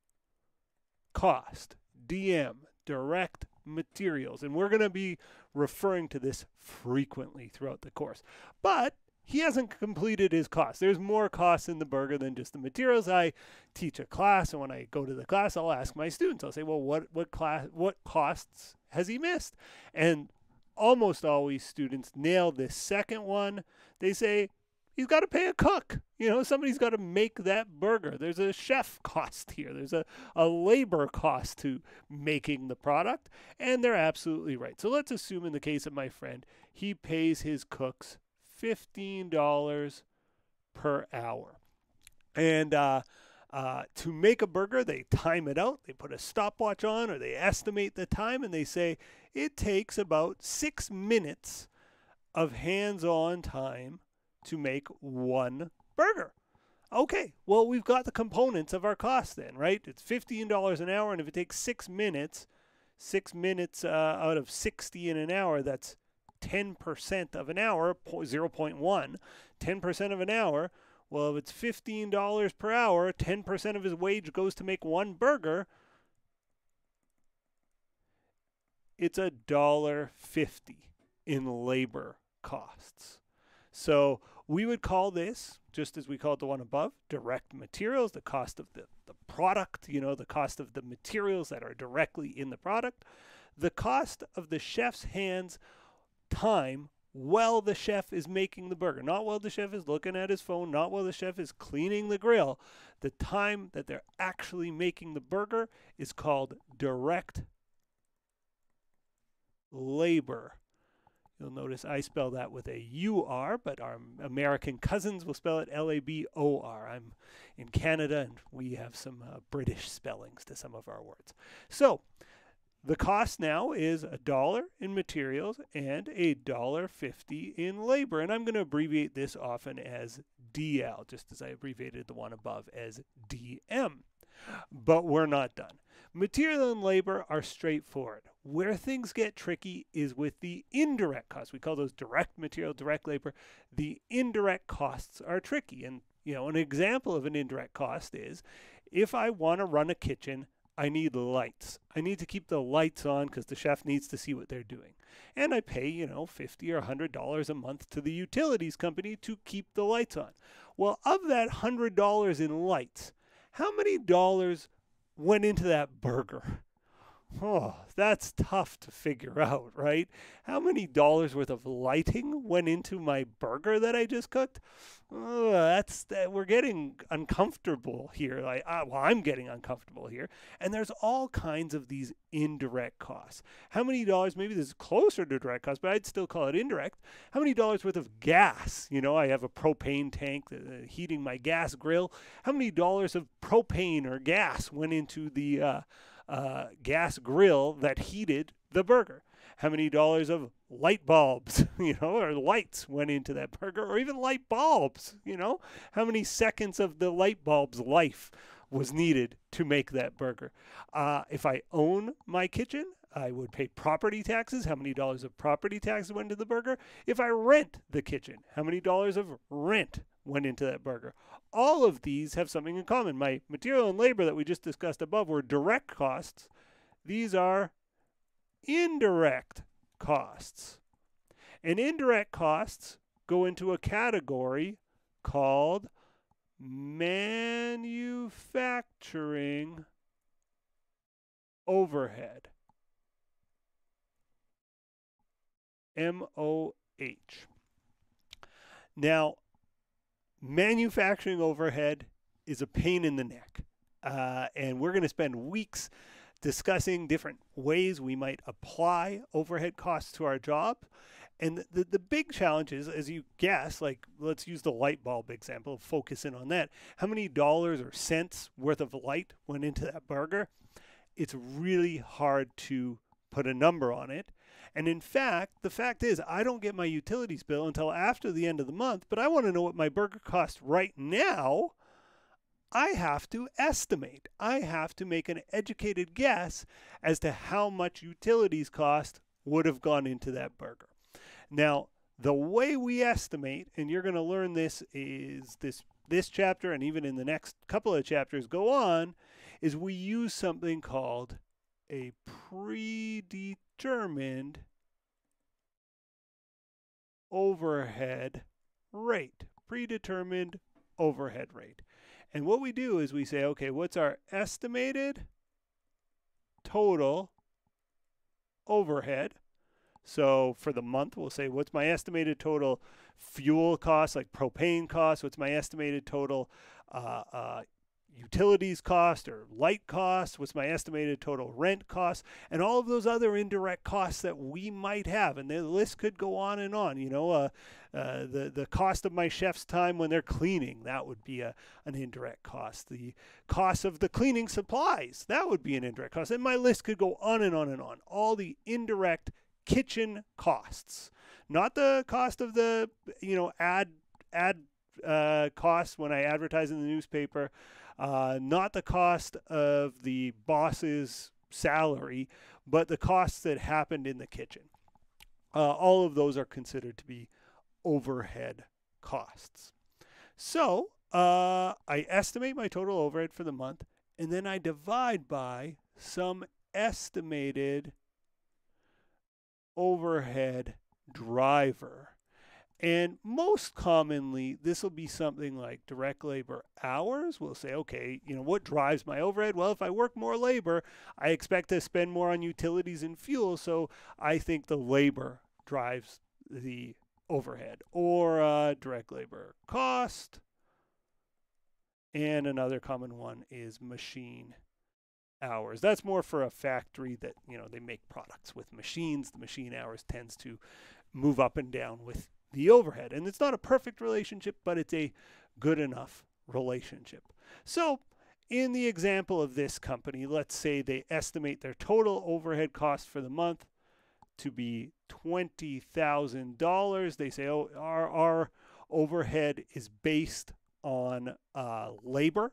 cost, DM, direct materials. And we're going to be referring to this frequently throughout the course. But he hasn't completed his cost. There's more costs in the burger than just the materials. I teach a class, and when I go to the class, I'll ask my students. I'll say, well, what costs has he missed? And almost always students nail this second one. They say, he's got to pay a cook. Somebody's got to make that burger. There's a chef cost here. There's a labor cost to making the product. And they're absolutely right. So let's assume in the case of my friend, he pays his cooks $15 per hour. And to make a burger, they time it out. They put a stopwatch on, or they estimate the time, and they say it takes about 6 minutes of hands-on time to make one burger. Okay, well, we've got the components of our cost then, right? It's $15 an hour, and if it takes 6 minutes, 6 minutes out of 60 in an hour, that's 10% of an hour, 0.1, 10% of an hour. Well, if it's $15 per hour, 10% of his wage goes to make one burger. It's $1.50 in labor costs. So we would call this, just as we called the one above, direct materials, the cost of the product, the cost of the materials that are directly in the product, the cost of the chef's hands time while the chef is making the burger, not while the chef is looking at his phone, not while the chef is cleaning the grill. The time that they're actually making the burger is called direct labor. You'll notice I spell that with a U-R, but our American cousins will spell it L-A-B-O-R. I'm in Canada, and we have some British spellings to some of our words. So the cost now is $1 in materials and $1.50 in labor. And I'm going to abbreviate this often as DL, just as I abbreviated the one above as DM. But we're not done. Material and labor are straightforward. Where things get tricky is with the indirect costs. We call those direct material, direct labor. The indirect costs are tricky. And, an example of an indirect cost is if I want to run a kitchen I need lights. I need to keep the lights on because the chef needs to see what they're doing. And I pay, $50 or $100 a month to the utilities company to keep the lights on. Well, of that $100 in lights, how many dollars went into that burger? Oh, that's tough to figure out, right? How many dollars worth of lighting went into my burger that I just cooked? Oh, we're getting uncomfortable here. I'm getting uncomfortable here. And there's all kinds of these indirect costs. How many dollars? Maybe this is closer to direct costs, but I'd still call it indirect. How many dollars worth of gas? I have a propane tank heating my gas grill. How many dollars of propane or gas went into the gas grill that heated the burger? How many dollars of light bulbs, or lights went into that burger, or even light bulbs, How many seconds of the light bulb's life was needed to make that burger? If I own my kitchen, I would pay property taxes. How many dollars of property taxes went into the burger? If I rent the kitchen, how many dollars of rent went into that burger? All of these have something in common. My material and labor that we just discussed above were direct costs. These are indirect costs. And indirect costs go into a category called manufacturing overhead. MOH. Now, manufacturing overhead is a pain in the neck. And we're going to spend weeks discussing different ways we might apply overhead costs to our job. And the big challenge is, as you guess, let's use the light bulb example, focus in on that. How many dollars or cents worth of light went into that burger? It's really hard to put a number on it. And in fact, the fact is, I don't get my utilities bill until after the end of the month, but I want to know what my burger costs right now. I have to estimate. I have to make an educated guess as to how much utilities cost would have gone into that burger. Now, the way we estimate, and you're going to learn this is this chapter, and even in the next couple of chapters go on, is we use something called a predetermined overhead rate. Predetermined overhead rate. And what we do is we say, okay, what's our estimated total overhead? So for the month, we'll say, what's my estimated total fuel cost, like propane cost? What's my estimated total utilities cost or light cost? What's my estimated total rent cost? And all of those other indirect costs that we might have. And the list could go on and on. The cost of my chef's time when they're cleaning, that would be an indirect cost. The cost of the cleaning supplies, that would be an indirect cost. And my list could go on and on and on. All the indirect kitchen costs, not the cost of the ad costs when I advertise in the newspaper, not the cost of the boss's salary, but the costs that happened in the kitchen. All of those are considered to be overhead costs. So I estimate my total overhead for the month, and then I divide by some estimated overhead driver. And most commonly, this will be something like direct labor hours. We'll say, okay, what drives my overhead? Well, if I work more labor, I expect to spend more on utilities and fuel, so I think the labor drives the overhead. Or direct labor cost. And another common one is machine hours. That's more for a factory that, they make products with machines. The machine hours tends to move up and down with the overhead. And it's not a perfect relationship, but it's a good enough relationship. So in the example of this company, let's say they estimate their total overhead cost for the month to be $20,000. They say, oh, our overhead is based on labor.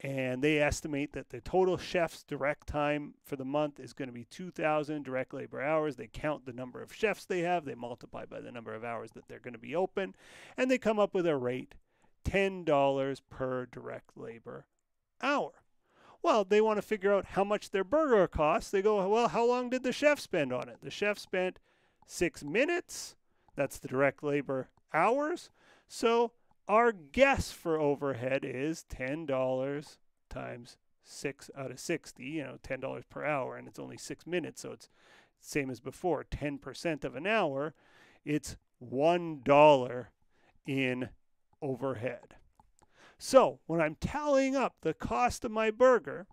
And they estimate that the total chef's direct time for the month is going to be 2,000 direct labor hours. They count the number of chefs they have. They multiply by the number of hours that they're going to be open. And they come up with a rate, $10 per direct labor hour. Well, they want to figure out how much their burger costs. They go, well, how long did the chef spend on it? The chef spent 6 minutes. That's the direct labor hours. So our guess for overhead is $10 times 6 out of 60, $10 per hour, and it's only 6 minutes, so it's same as before, 10% of an hour. It's $1 in overhead. So when I'm tallying up the cost of my burger,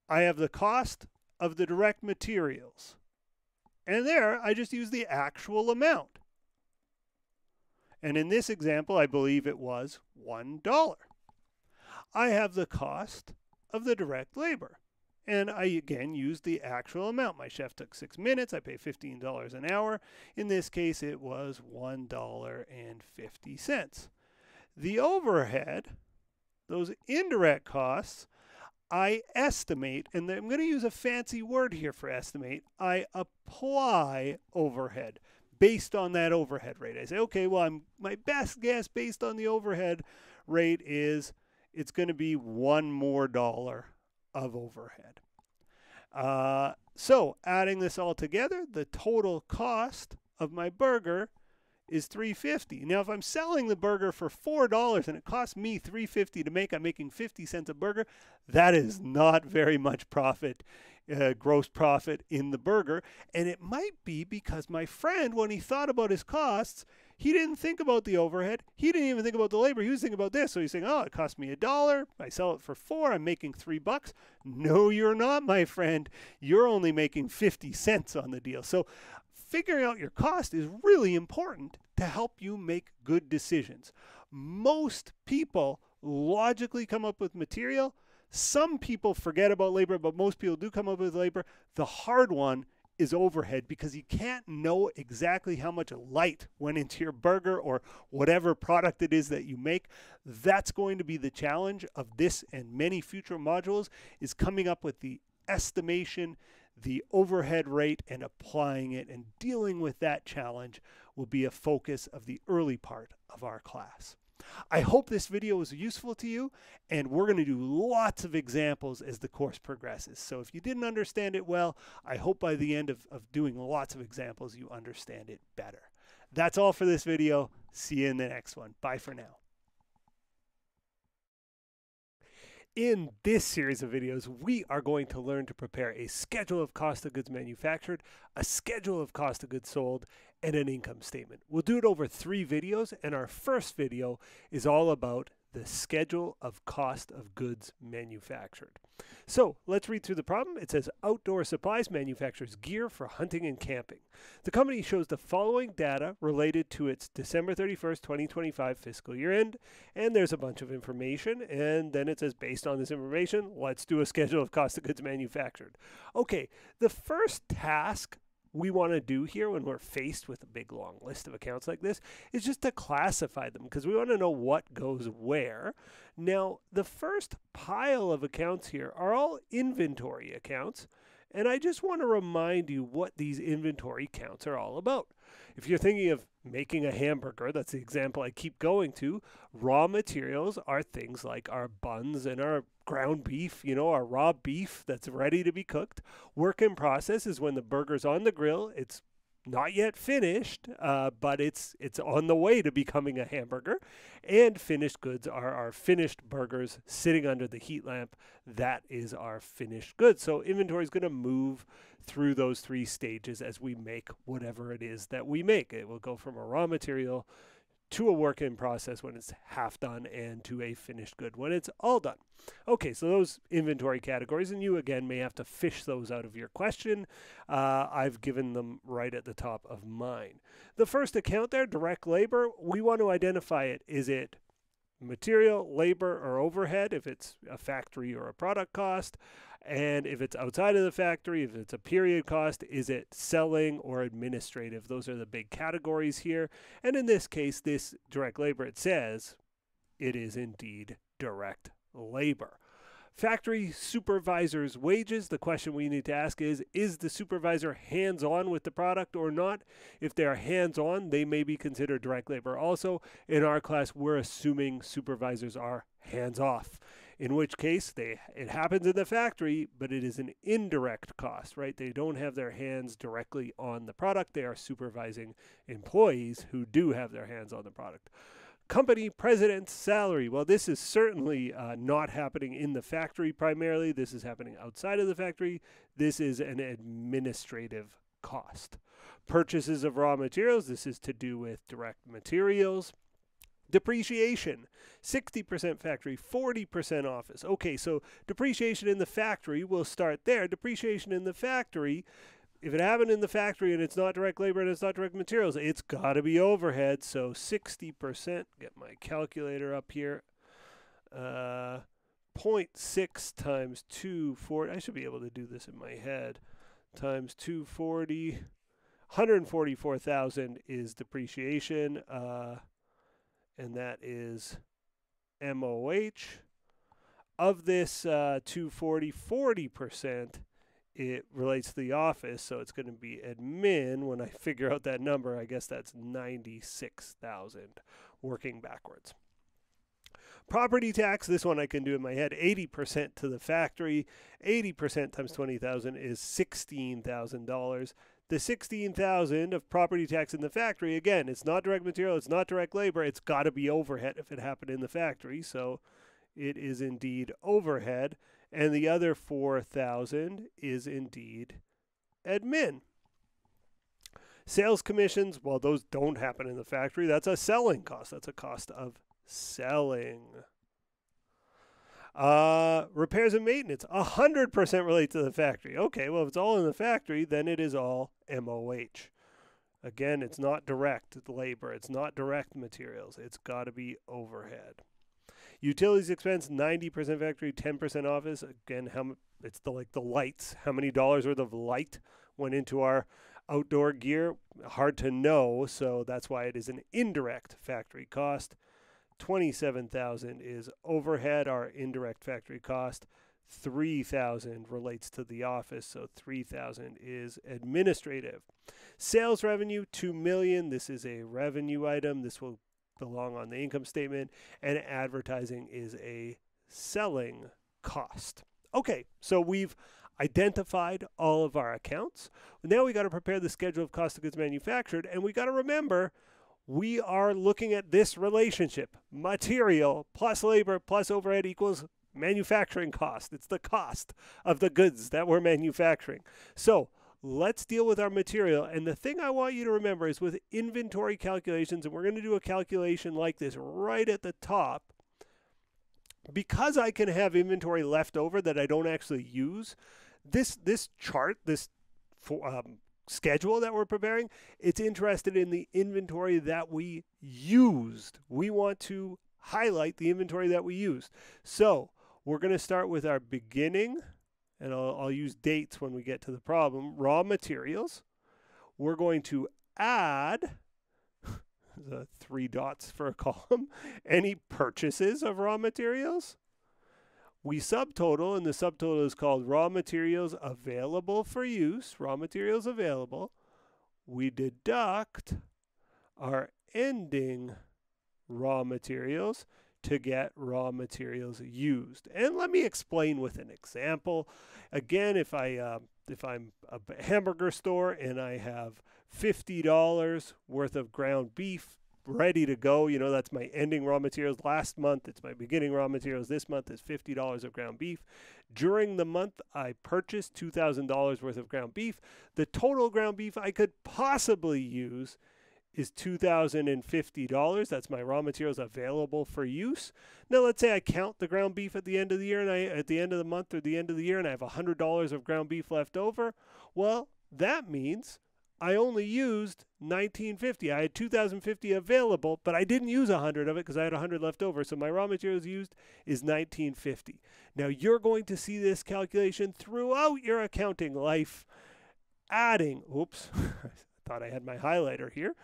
I have the cost of the direct materials. And there, I just use the actual amount. And in this example, I believe it was $1. I have the cost of the direct labor. And I, again, used the actual amount. My chef took 6 minutes. I pay $15 an hour. In this case, it was $1.50. The overhead, those indirect costs, I estimate, and I'm going to use a fancy word here for estimate, I apply overhead based on that overhead rate. I say, okay, well, my best guess based on the overhead rate is it's going to be $1 more of overhead. So adding this all together, the total cost of my burger is $3.50. Now, if I'm selling the burger for $4 and it costs me $3.50 to make, I'm making 50 cents a burger. That is not very much profit, gross profit in the burger. And it might be because my friend, when he thought about his costs, he didn't think about the overhead. He didn't even think about the labor. He was thinking about this. So he's saying, oh, it cost me $1. I sell it for $4. I'm making $3. No, you're not, my friend. You're only making 50 cents on the deal. So figuring out your cost is really important to help you make good decisions. Most people logically come up with material. Some people forget about labor, but most people do come up with labor. The hard one is overhead, because you can't know exactly how much light went into your burger or whatever product it is that you make. That's going to be the challenge of this and many future modules, is coming up with the estimation, the overhead rate, and applying it, and dealing with that challenge will be a focus of the early part of our class. I hope this video was useful to you, and we're going to do lots of examples as the course progresses. So if you didn't understand it well, I hope by the end of doing lots of examples, you understand it better. That's all for this video. See you in the next one. Bye for now. In this series of videos, we are going to learn to prepare a schedule of cost of goods manufactured, a schedule of cost of goods sold, and an income statement. We'll do it over 3 videos, and our first video is all about the schedule of cost of goods manufactured. So let's read through the problem. It says Outdoor Supplies manufactures gear for hunting and camping. The company shows the following data related to its December 31st, 2025 fiscal year end, and there's a bunch of information, and then it says based on this information, let's do a schedule of cost of goods manufactured. Okay, the first task we want to do here when we're faced with a big long list of accounts like this is just to classify them, because we want to know what goes where. Now, the first pile of accounts here are all inventory accounts, and I just want to remind you what these inventory counts are all about. If you're thinking of making a hamburger, that's the example I keep going to, raw materials are things like our buns and our ground beef, our raw beef that's ready to be cooked. Work in process is when the burger's on the grill. It's not yet finished, but it's on the way to becoming a hamburger. And finished goods are our finished burgers sitting under the heat lamp. That is our finished goods. So inventory is going to move through those 3 stages as we make whatever it is that we make. It will go from a raw material to a work in process when it's half done, and to a finished good when it's all done. Okay, so those inventory categories, and you again may have to fish those out of your question. I've given them right at the top of mine. The first account there, direct labor, we want to identify it. Is it material, labor, or overhead, if it's a factory or a product cost? And if it's outside of the factory, if it's a period cost, is it selling or administrative? Those are the big categories here. And in this case, this direct labor, it says it is indeed direct labor. Factory supervisor's wages, the question we need to ask is the supervisor hands-on with the product or not? If they are hands-on, they may be considered direct labor also. In our class, we're assuming supervisors are hands-off. in which case it happens in the factory, but it is an indirect cost, right? They don't have their hands directly on the product. They are supervising employees who do have their hands on the product. Company president's salary. Well, this is certainly not happening in the factory primarily. This is happening outside of the factory. This is an administrative cost. Purchases of raw materials. This is to do with direct materials. Depreciation, 60% factory, 40% office. Okay, so depreciation in the factory, we'll start there. Depreciation in the factory, if it happened in the factory and it's not direct labor and it's not direct materials, it's got to be overhead. So 60%, get my calculator up here, 0.6 times 240, I should be able to do this in my head, times 240, 144,000 is depreciation, and that is MOH. Of this 240, 40%, it relates to the office, so it's going to be admin. When I figure out that number, I guess that's 96,000, working backwards. Property tax, this one I can do in my head, 80% to the factory. 80% times 20,000 is $16,000. The $16,000 of property tax in the factory, again, it's not direct material, it's not direct labor, it's got to be overhead if it happened in the factory, so it is indeed overhead. And the other 4,000 is indeed admin. Sales commissions, well, those don't happen in the factory. That's a selling cost. That's a cost of selling. Repairs and maintenance, 100% relate to the factory. Okay, well, if it's all in the factory, then it is all MOH. Again, it's not direct labor. It's not direct materials. It's got to be overhead. Utilities expense, 90% factory, 10% office. Again, it's the lights. How many dollars worth of light went into our outdoor gear? Hard to know, so that's why it is an indirect factory cost. 27,000 is overhead, our indirect factory cost. 3,000 relates to the office, so 3,000 is administrative. Sales revenue, 2 million. This is a revenue item. This will belong on the income statement. And advertising is a selling cost. Okay, so we've identified all of our accounts. Now we got to prepare the schedule of cost of goods manufactured, and we got to remember we are looking at this relationship. Material plus labor plus overhead equals manufacturing cost. It's the cost of the goods that we're manufacturing. So let's deal with our material. And the thing I want you to remember is with inventory calculations, and we're going to do a calculation like this right at the top, because I can have inventory left over that I don't actually use, this chart, this schedule that we're preparing, it's interested in the inventory that we used. We want to highlight the inventory that we used. So we're going to start with our beginning, and I'll use dates when we get to the problem, raw materials. We're going to add the 3 dots for a column, any purchases of raw materials. We subtotal, and the subtotal is called raw materials available for use, raw materials available. We deduct our ending raw materials to get raw materials used. And let me explain with an example. Again, if I'm a hamburger store and I have $50 worth of ground beef ready to go, that's my ending raw materials. Last month, it's my beginning raw materials. This month is $50 of ground beef. During the month, I purchased $2,000 worth of ground beef. The total ground beef I could possibly use is $2,050. That's my raw materials available for use. Now, let's say I count the ground beef at the end of the year, and at the end of the month or the end of the year, and I have $100 of ground beef left over. Well, that means I only used $1,950. I had $2,050 available, but I didn't use 100 of it because I had 100 left over. So my raw materials used is $1,950. Now you're going to see this calculation throughout your accounting life, adding, oops, I thought I had my highlighter here,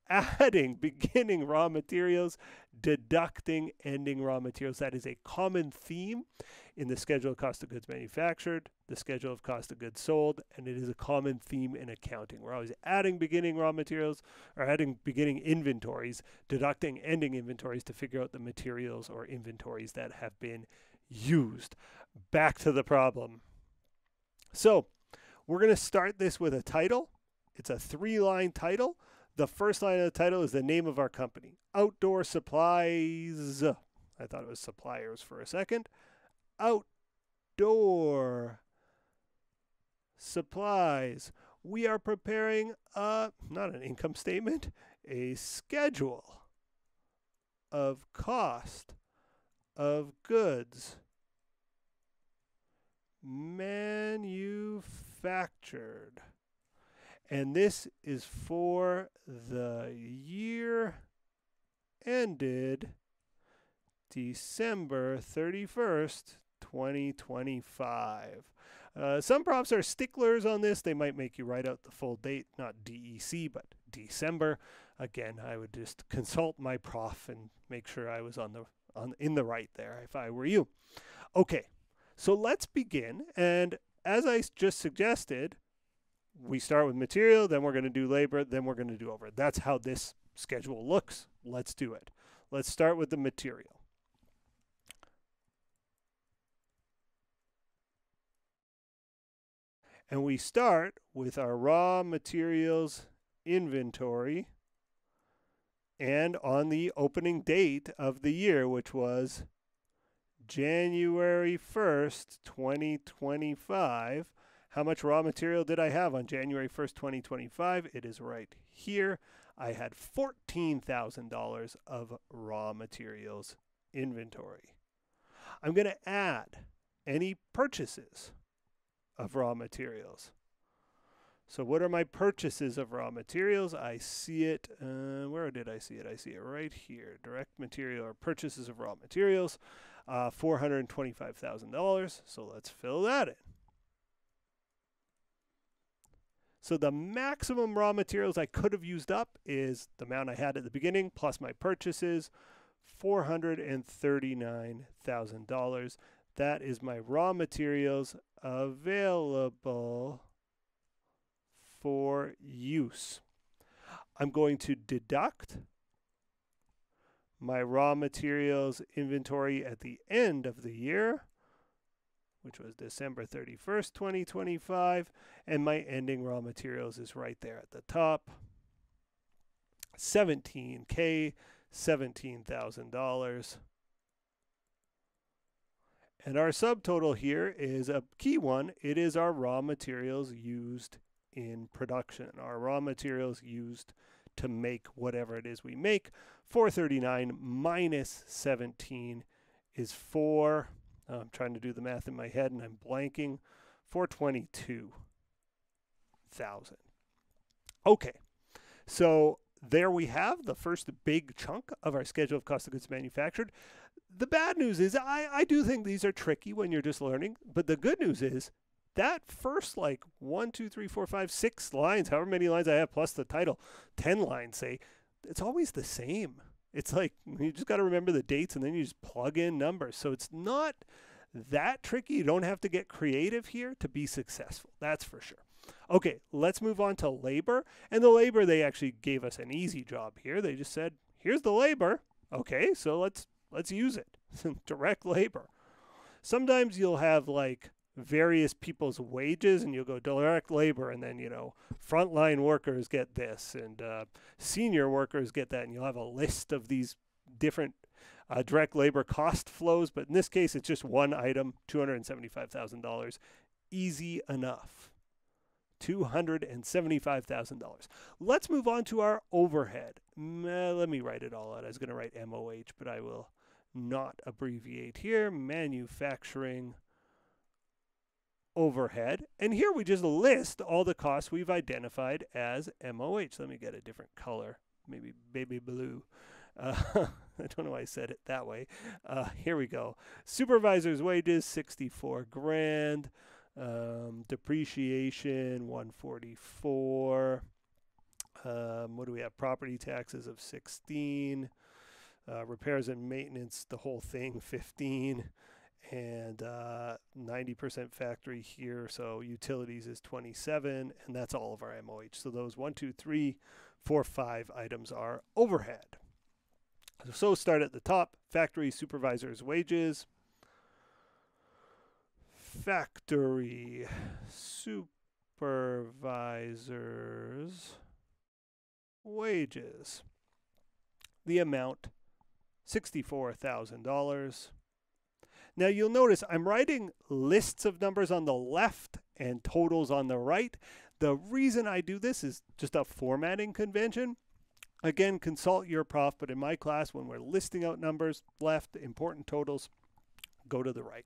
adding beginning raw materials, deducting ending raw materials. That is a common theme in the schedule of cost of goods manufactured, the schedule of cost of goods sold, and it is a common theme in accounting. We're always adding beginning raw materials or adding beginning inventories, deducting ending inventories to figure out the materials or inventories that have been used. Back to the problem. So we're going to start this with a title. It's a 3-line title. The first line of the title is the name of our company. Outdoor Supplies. I thought it was suppliers for a second. Outdoor Supplies. We are preparing not an income statement, a schedule of cost of goods manufactured. And this is for the year ended December 31st, 2025. Some profs are sticklers on this. They might make you write out the full date, not DEC, but December. Again, I would just consult my prof and make sure I was in the right there if I were you. Okay, so let's begin. And as I just suggested, we start with material, then we're going to do labor, then we're going to do overhead. That's how this schedule looks. Let's do it. Let's start with the material. And we start with our raw materials inventory and on the opening date of the year, which was January 1st, 2025. How much raw material did I have on January 1st, 2025? It is right here. I had $14,000 of raw materials inventory. I'm going to add any purchases of raw materials. So what are my purchases of raw materials? I see it, where did I see it? I see it right here. Direct material or purchases of raw materials, $425,000. So let's fill that in. So the maximum raw materials I could have used up is the amount I had at the beginning plus my purchases, $439,000. That is my raw materials available for use. I'm going to deduct my raw materials inventory at the end of the year, which was December 31st, 2025, and my ending raw materials is right there at the top. $17,000, $17,000. And our subtotal here is a key one. It is our raw materials used in production. Our raw materials used to make whatever it is we make. 439 minus 17 is 4. I'm trying to do the math in my head and I'm blanking. 422,000. Okay, so there we have the first big chunk of our schedule of cost of goods manufactured. The bad news is I do think these are tricky when you're just learning, but the good news is that first like 1, 2, 3, 4, 5, 6 lines, however many lines I have plus the title, 10 lines say, it's always the same. It's like you just got to remember the dates and then you just plug in numbers. So it's not that tricky. You don't have to get creative here to be successful. That's for sure. Okay, let's move on to labor. And the labor, they actually gave us an easy job here. They just said, here's the labor. Okay, so let's use it. Direct labor. Sometimes you'll have like various people's wages and you'll go direct labor and then, you know, frontline workers get this and senior workers get that. And you'll have a list of these different direct labor cost flows. But in this case, it's just one item, $275,000. Easy enough. $275,000. Let's move on to our overhead. Let me write it all out. I was going to write MOH, but I will not abbreviate here. Manufacturing overhead. And here we just list all the costs we've identified as MOH. Let me get a different color, maybe baby blue. I don't know why I said it that way. Here we go. Supervisor's wages, 64 grand. Depreciation, 144. What do we have? Property taxes of 16. Repairs and maintenance, the whole thing, 15. And 90% factory here. So utilities is 27. And that's all of our MOH. So those 1, 2, 3, 4, 5 items are overhead. So start at the top. Factory supervisor's wages. factory supervisors wages. The amount, $64,000. Now you'll notice I'm writing lists of numbers on the left and totals on the right. The reason I do this is just a formatting convention. Again, consult your prof, but in my class, when we're listing out numbers, left, important totals, go to the right.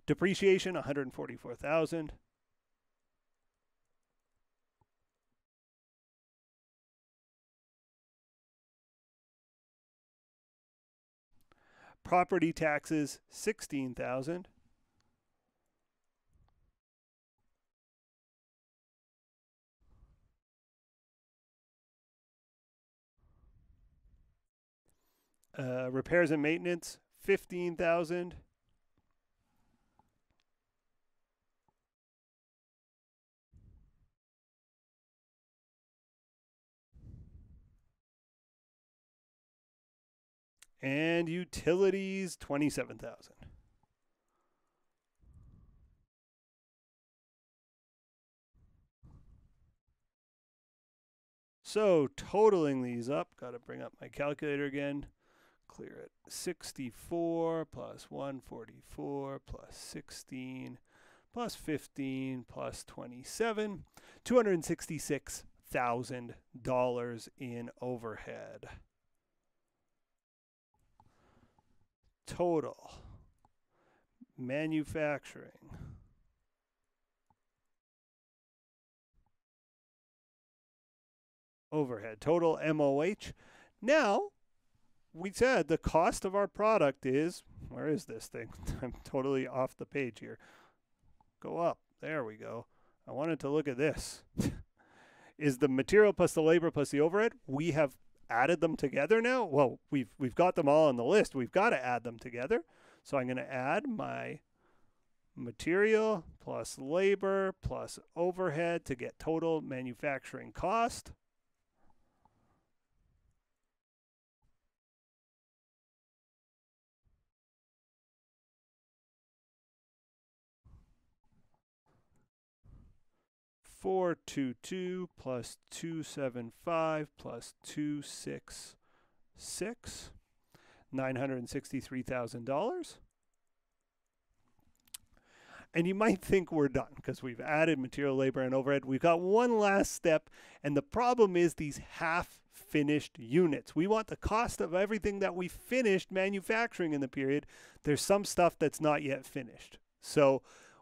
Depreciation, $144,000. Property taxes, $16,000. Repairs and maintenance, $15,000. And utilities, $27,000. So totaling these up, got to bring up my calculator again. Clear it. 64 plus 144 plus 16 plus 15 plus 27, $266,000 in overhead. Total manufacturing overhead, total MOH. Now, we said the cost of our product is, where is this thing? I'm totally off the page here. Go up. There we go. I wanted to look at this. Is the material plus the labor plus the overhead. We have added them together now. Well, we've got them all on the list. We've got to add them together. So I'm going to add my material plus labor plus overhead to get total manufacturing cost. $422 plus 275 plus 266, $963,000. And you might think we're done because we've added material, labor, and overhead. We've got one last step, and the problem is these half-finished units. We want the cost of everything that we finished manufacturing in the period. There's some stuff that's not yet finished. So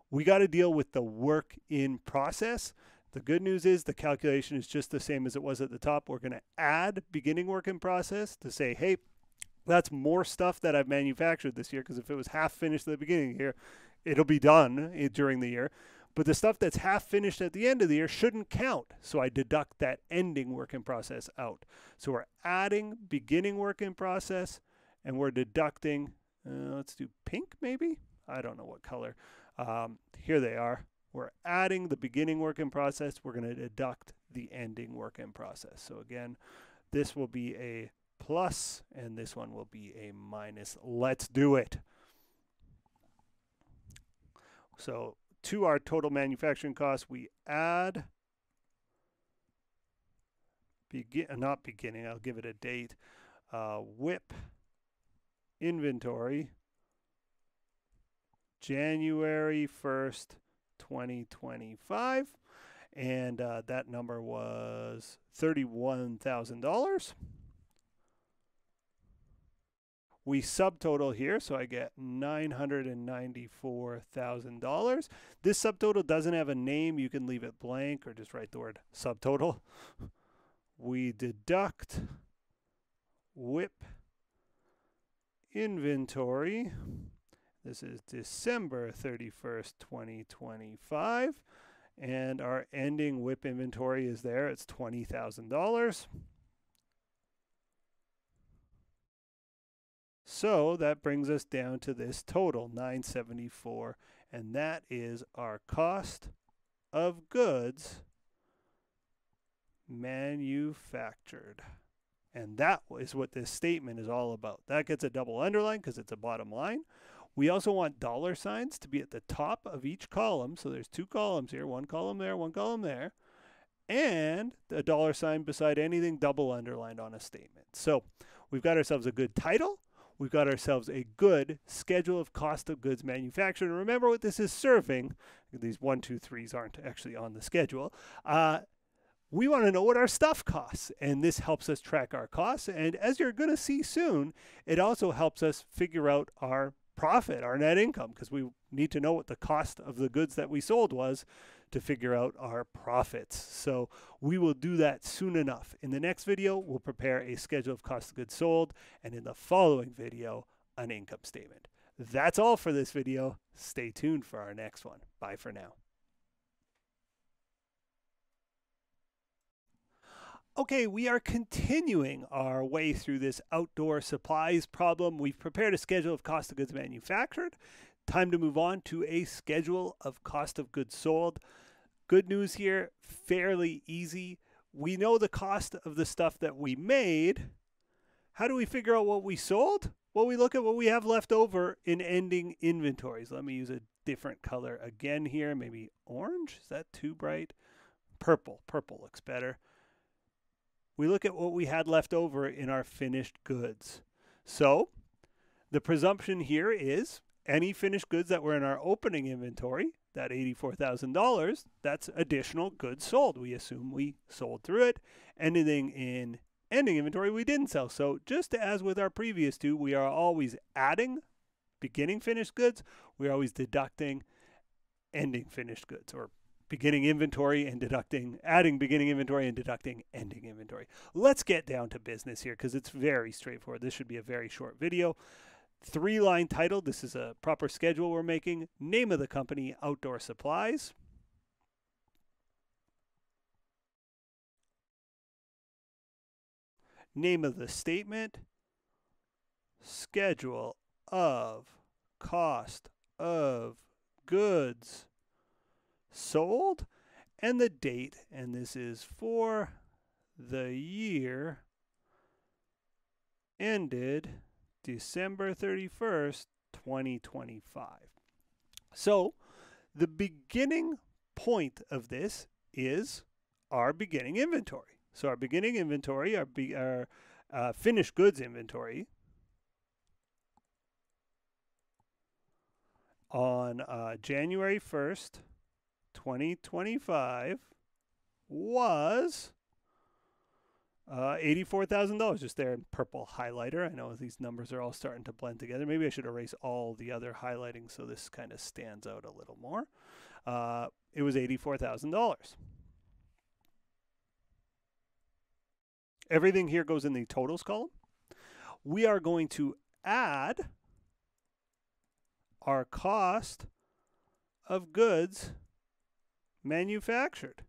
we got to deal with the work in process. The good news is the calculation is just the same as it was at the top. We're going to add beginning work in process to say, hey, that's more stuff that I've manufactured this year, because if it was half finished at the beginning of the year, it'll be done during the year. But the stuff that's half finished at the end of the year shouldn't count. So I deduct that ending work in process out. So we're adding beginning work in process, and we're deducting, let's do pink maybe? I don't know what color. Here they are. We're adding the beginning work in process. We're going to deduct the ending work in process. So again, this will be a plus, and this one will be a minus. Let's do it. So to our total manufacturing costs, we add, not beginning, I'll give it a date, WIP inventory, January 1st, 2025, and that number was $31,000. We subtotal here, so I get $994,000. This subtotal doesn't have a name. You can leave it blank or just write the word subtotal. We deduct WIP inventory. This is December 31st, 2025. And our ending WIP inventory is there. It's $20,000. So that brings us down to this total, $974. And that is our cost of goods manufactured. And that is what this statement is all about. That gets a double underline because it's a bottom line. We also want dollar signs to be at the top of each column. So there's two columns here, one column there, one column there, and a dollar sign beside anything double underlined on a statement. So we've got ourselves a good title. We've got ourselves a good schedule of cost of goods manufactured. And remember what this is serving. These 1, 2, 3s aren't actually on the schedule. We want to know what our stuff costs, and this helps us track our costs. And as you're going to see soon, it also helps us figure out our profit, our net income, because we need to know what the cost of the goods that we sold was to figure out our profits. So we will do that soon enough. In the next video, we'll prepare a schedule of cost of goods sold, and in the following video, an income statement. That's all for this video. Stay tuned for our next one. Bye for now. Okay, we are continuing our way through this outdoor supplies problem. We've prepared a schedule of cost of goods manufactured. Time to move on to a schedule of cost of goods sold. Good news here, fairly easy. We know the cost of the stuff that we made. How do we figure out what we sold? Well, we look at what we have left over in ending inventories. Let me use a different color again here, maybe orange. Is that too bright? Purple. Purple looks better. We look at what we had left over in our finished goods. So the presumption here is any finished goods that were in our opening inventory, that $84,000, that's additional goods sold. We assume we sold through it. Anything in ending inventory we didn't sell. So just as with our previous two, we are always adding beginning finished goods. We are always deducting ending finished goods, or beginning inventory and deducting, adding beginning inventory and deducting ending inventory. Let's get down to business here because it's very straightforward. This should be a very short video. 3-line title. This is a proper schedule we're making. Name of the company, Outdoor Supplies. Name of the statement, schedule of cost of goods sold, and the date, and this is for the year ended December 31st, 2025. So the beginning point of this is our beginning inventory. So our beginning inventory, our finished goods inventory on January 1st, 2025 was $84,000, just there in purple highlighter. I know these numbers are all starting to blend together. Maybe I should erase all the other highlighting so this kind of stands out a little more. It was $84,000. Everything here goes in the totals column. We are going to add our cost of goods manufactured.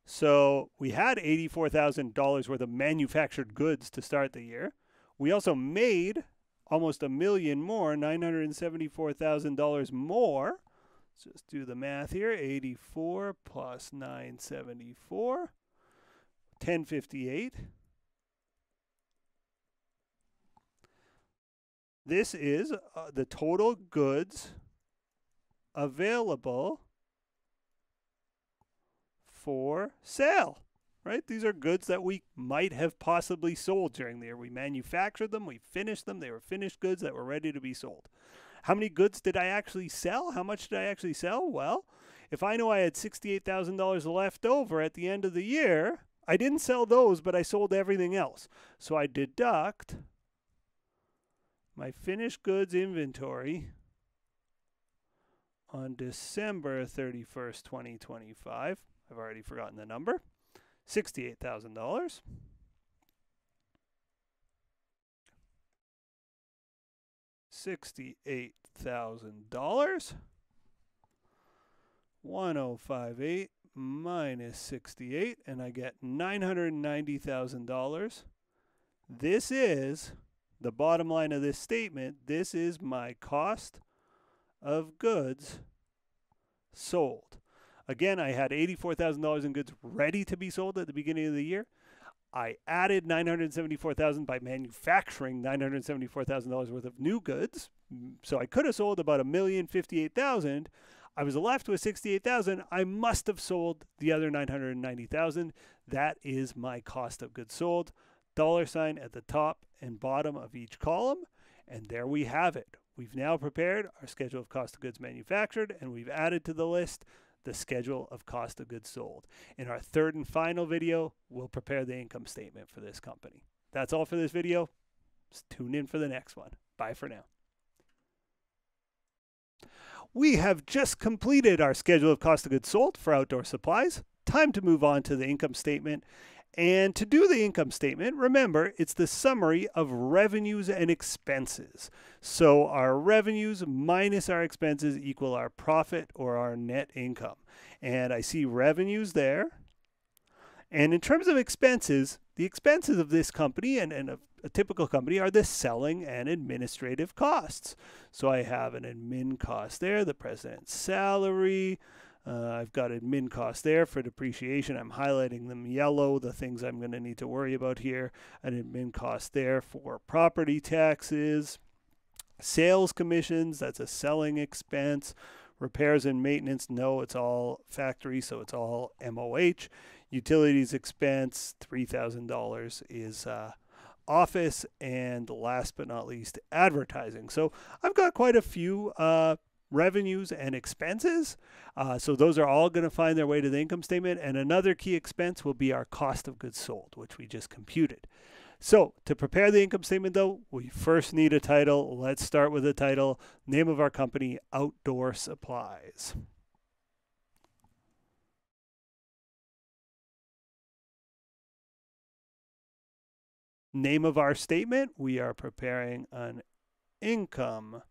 So we had $84,000 worth of manufactured goods to start the year. We also made almost $1 million more, $974,000 more. Let's just do the math here. 84 plus 974, 1058. This is the total goods available for sale, right? These are goods that we might have possibly sold during the year. We manufactured them, we finished them, they were finished goods that were ready to be sold. How many goods did I actually sell? How much did I actually sell? Well, if I know I had $68,000 left over at the end of the year, I didn't sell those, but I sold everything else. So I deduct my finished goods inventory on December 31st, 2025. I've already forgotten the number. $68,000. $68,000. 1058 minus 68, and I get $990,000. This is the bottom line of this statement. This is my cost of goods sold. Again, I had $84,000 in goods ready to be sold at the beginning of the year. I added $974,000 by manufacturing $974,000 worth of new goods. So I could have sold about $1,058,000. I was left with $68,000. I must have sold the other $990,000. That is my cost of goods sold. $sign at the top and bottom of each column. And there we have it. We've now prepared our schedule of cost of goods manufactured, and we've added to the list the schedule of cost of goods sold. In our third and final video, we'll prepare the income statement for this company. That's all for this video. Just tune in for the next one. Bye for now. We have just completed our schedule of cost of goods sold for outdoor supplies. Time to move on to the income statement. And to do the income statement, remember, it's the summary of revenues and expenses. So our revenues minus our expenses equal our profit or our net income. And I see revenues there. And in terms of expenses, the expenses of this company and a typical company are the selling and administrative costs. So I have an admin cost there, the president's salary. I've got admin costs there for depreciation. I'm highlighting them yellow, the things I'm going to need to worry about here. An admin cost there for property taxes. Sales commissions, that's a selling expense. Repairs and maintenance, no, it's all factory, so it's all MOH. Utilities expense, $3,000 is office. And last but not least, advertising. So I've got quite a few revenues and expenses. So those are all going to find their way to the income statement. And another key expense will be our cost of goods sold, which we just computed. So to prepare the income statement, though, we first need a title. Let's start with a title. Name of our company, Outdoor Supplies. Name of our statement, we are preparing an income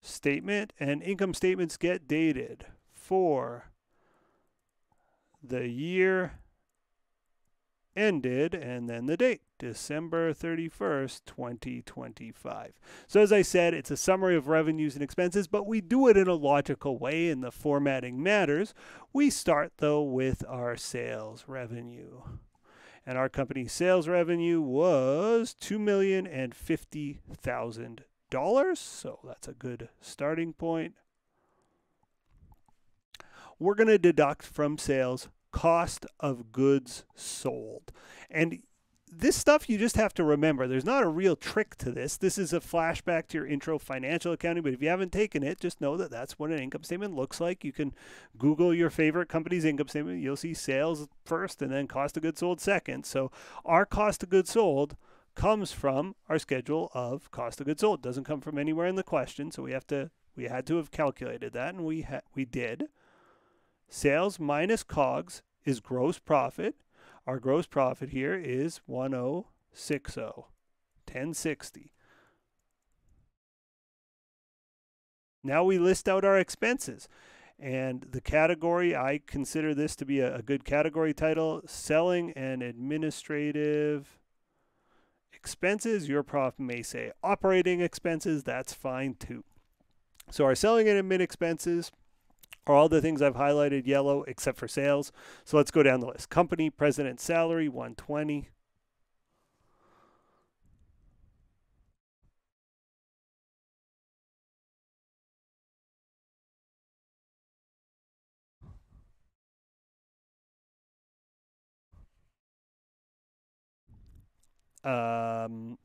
statement, and income statements get dated for the year ended and then the date, December 31st, 2025. So as I said, it's a summary of revenues and expenses, but we do it in a logical way and the formatting matters. We start though with our sales revenue. And our company's sales revenue was $2,050,000. So that's a good starting point. We're going to deduct from sales cost of goods sold. And this stuff you just have to remember. There's not a real trick to this. This is a flashback to your intro financial accounting, but if you haven't taken it, just know that that's what an income statement looks like. You can Google your favorite company's income statement. You'll see sales first and then cost of goods sold second. So our cost of goods sold comes from our schedule of cost of goods sold. It doesn't come from anywhere in the question, so we had to have calculated that, and we did. Sales minus COGS is gross profit. Our gross profit here is 1060. Now we list out our expenses. And the category, I consider this to be a good category title, selling and administrative expenses. Your prof may say operating expenses. That's fine too. So our selling and admin expenses are all the things I've highlighted yellow except for sales. So let's go down the list. Company president salary, $120.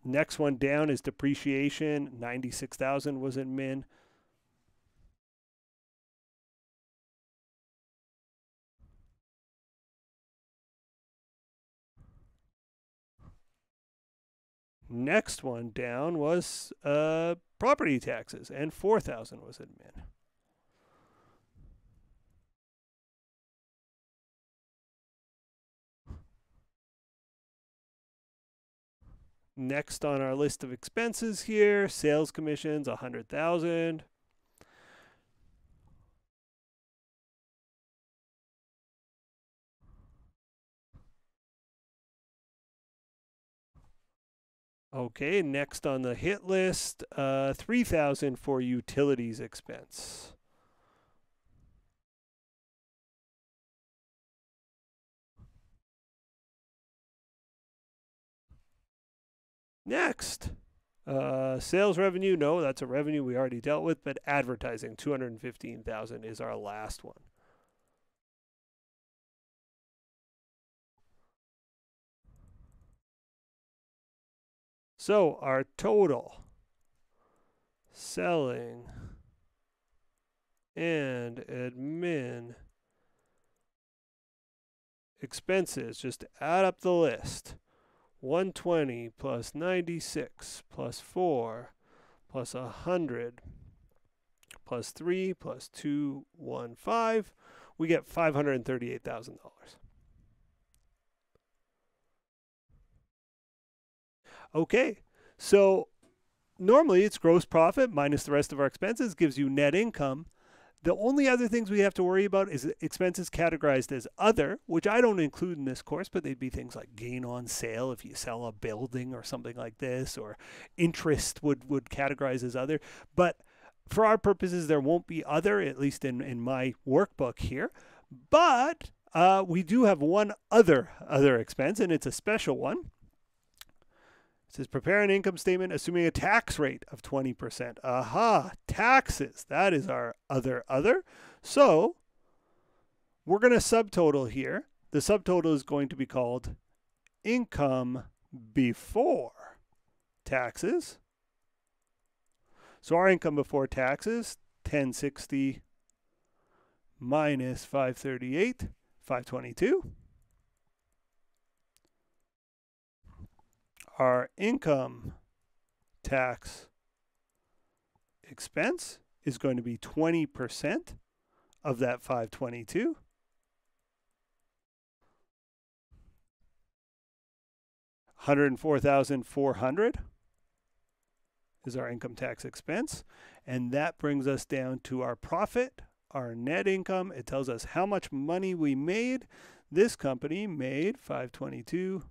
Next one down is depreciation. $96,000 was admin. Next one down was property taxes, and $4,000 was admin. Next on our list of expenses here, sales commissions, $100,000. Okay, next on the hit list, $3,000 for utilities expense. Next, sales revenue. No, that's a revenue we already dealt with, but advertising, 215,000 is our last one. So our total selling and admin expenses, just add up the list. 120 plus 96 plus 4 plus 100 plus 3 plus 215, we get $538,000. Okay, so normally it's gross profit minus the rest of our expenses gives you net income. The only other things we have to worry about is expenses categorized as other, which I don't include in this course, but they'd be things like gain on sale if you sell a building or something like this, or interest would categorize as other. But for our purposes, there won't be other, at least in my workbook here. But we do have one other expense, and it's a special one. It says prepare an income statement assuming a tax rate of 20%. Aha, taxes. That is our other. So we're going to subtotal here. The subtotal is going to be called income before taxes. So our income before taxes, 1060 minus 538, 522. Our income tax expense is going to be 20% of that 522. $104,400 is our income tax expense. And that brings us down to our profit, our net income. It tells us how much money we made. This company made 522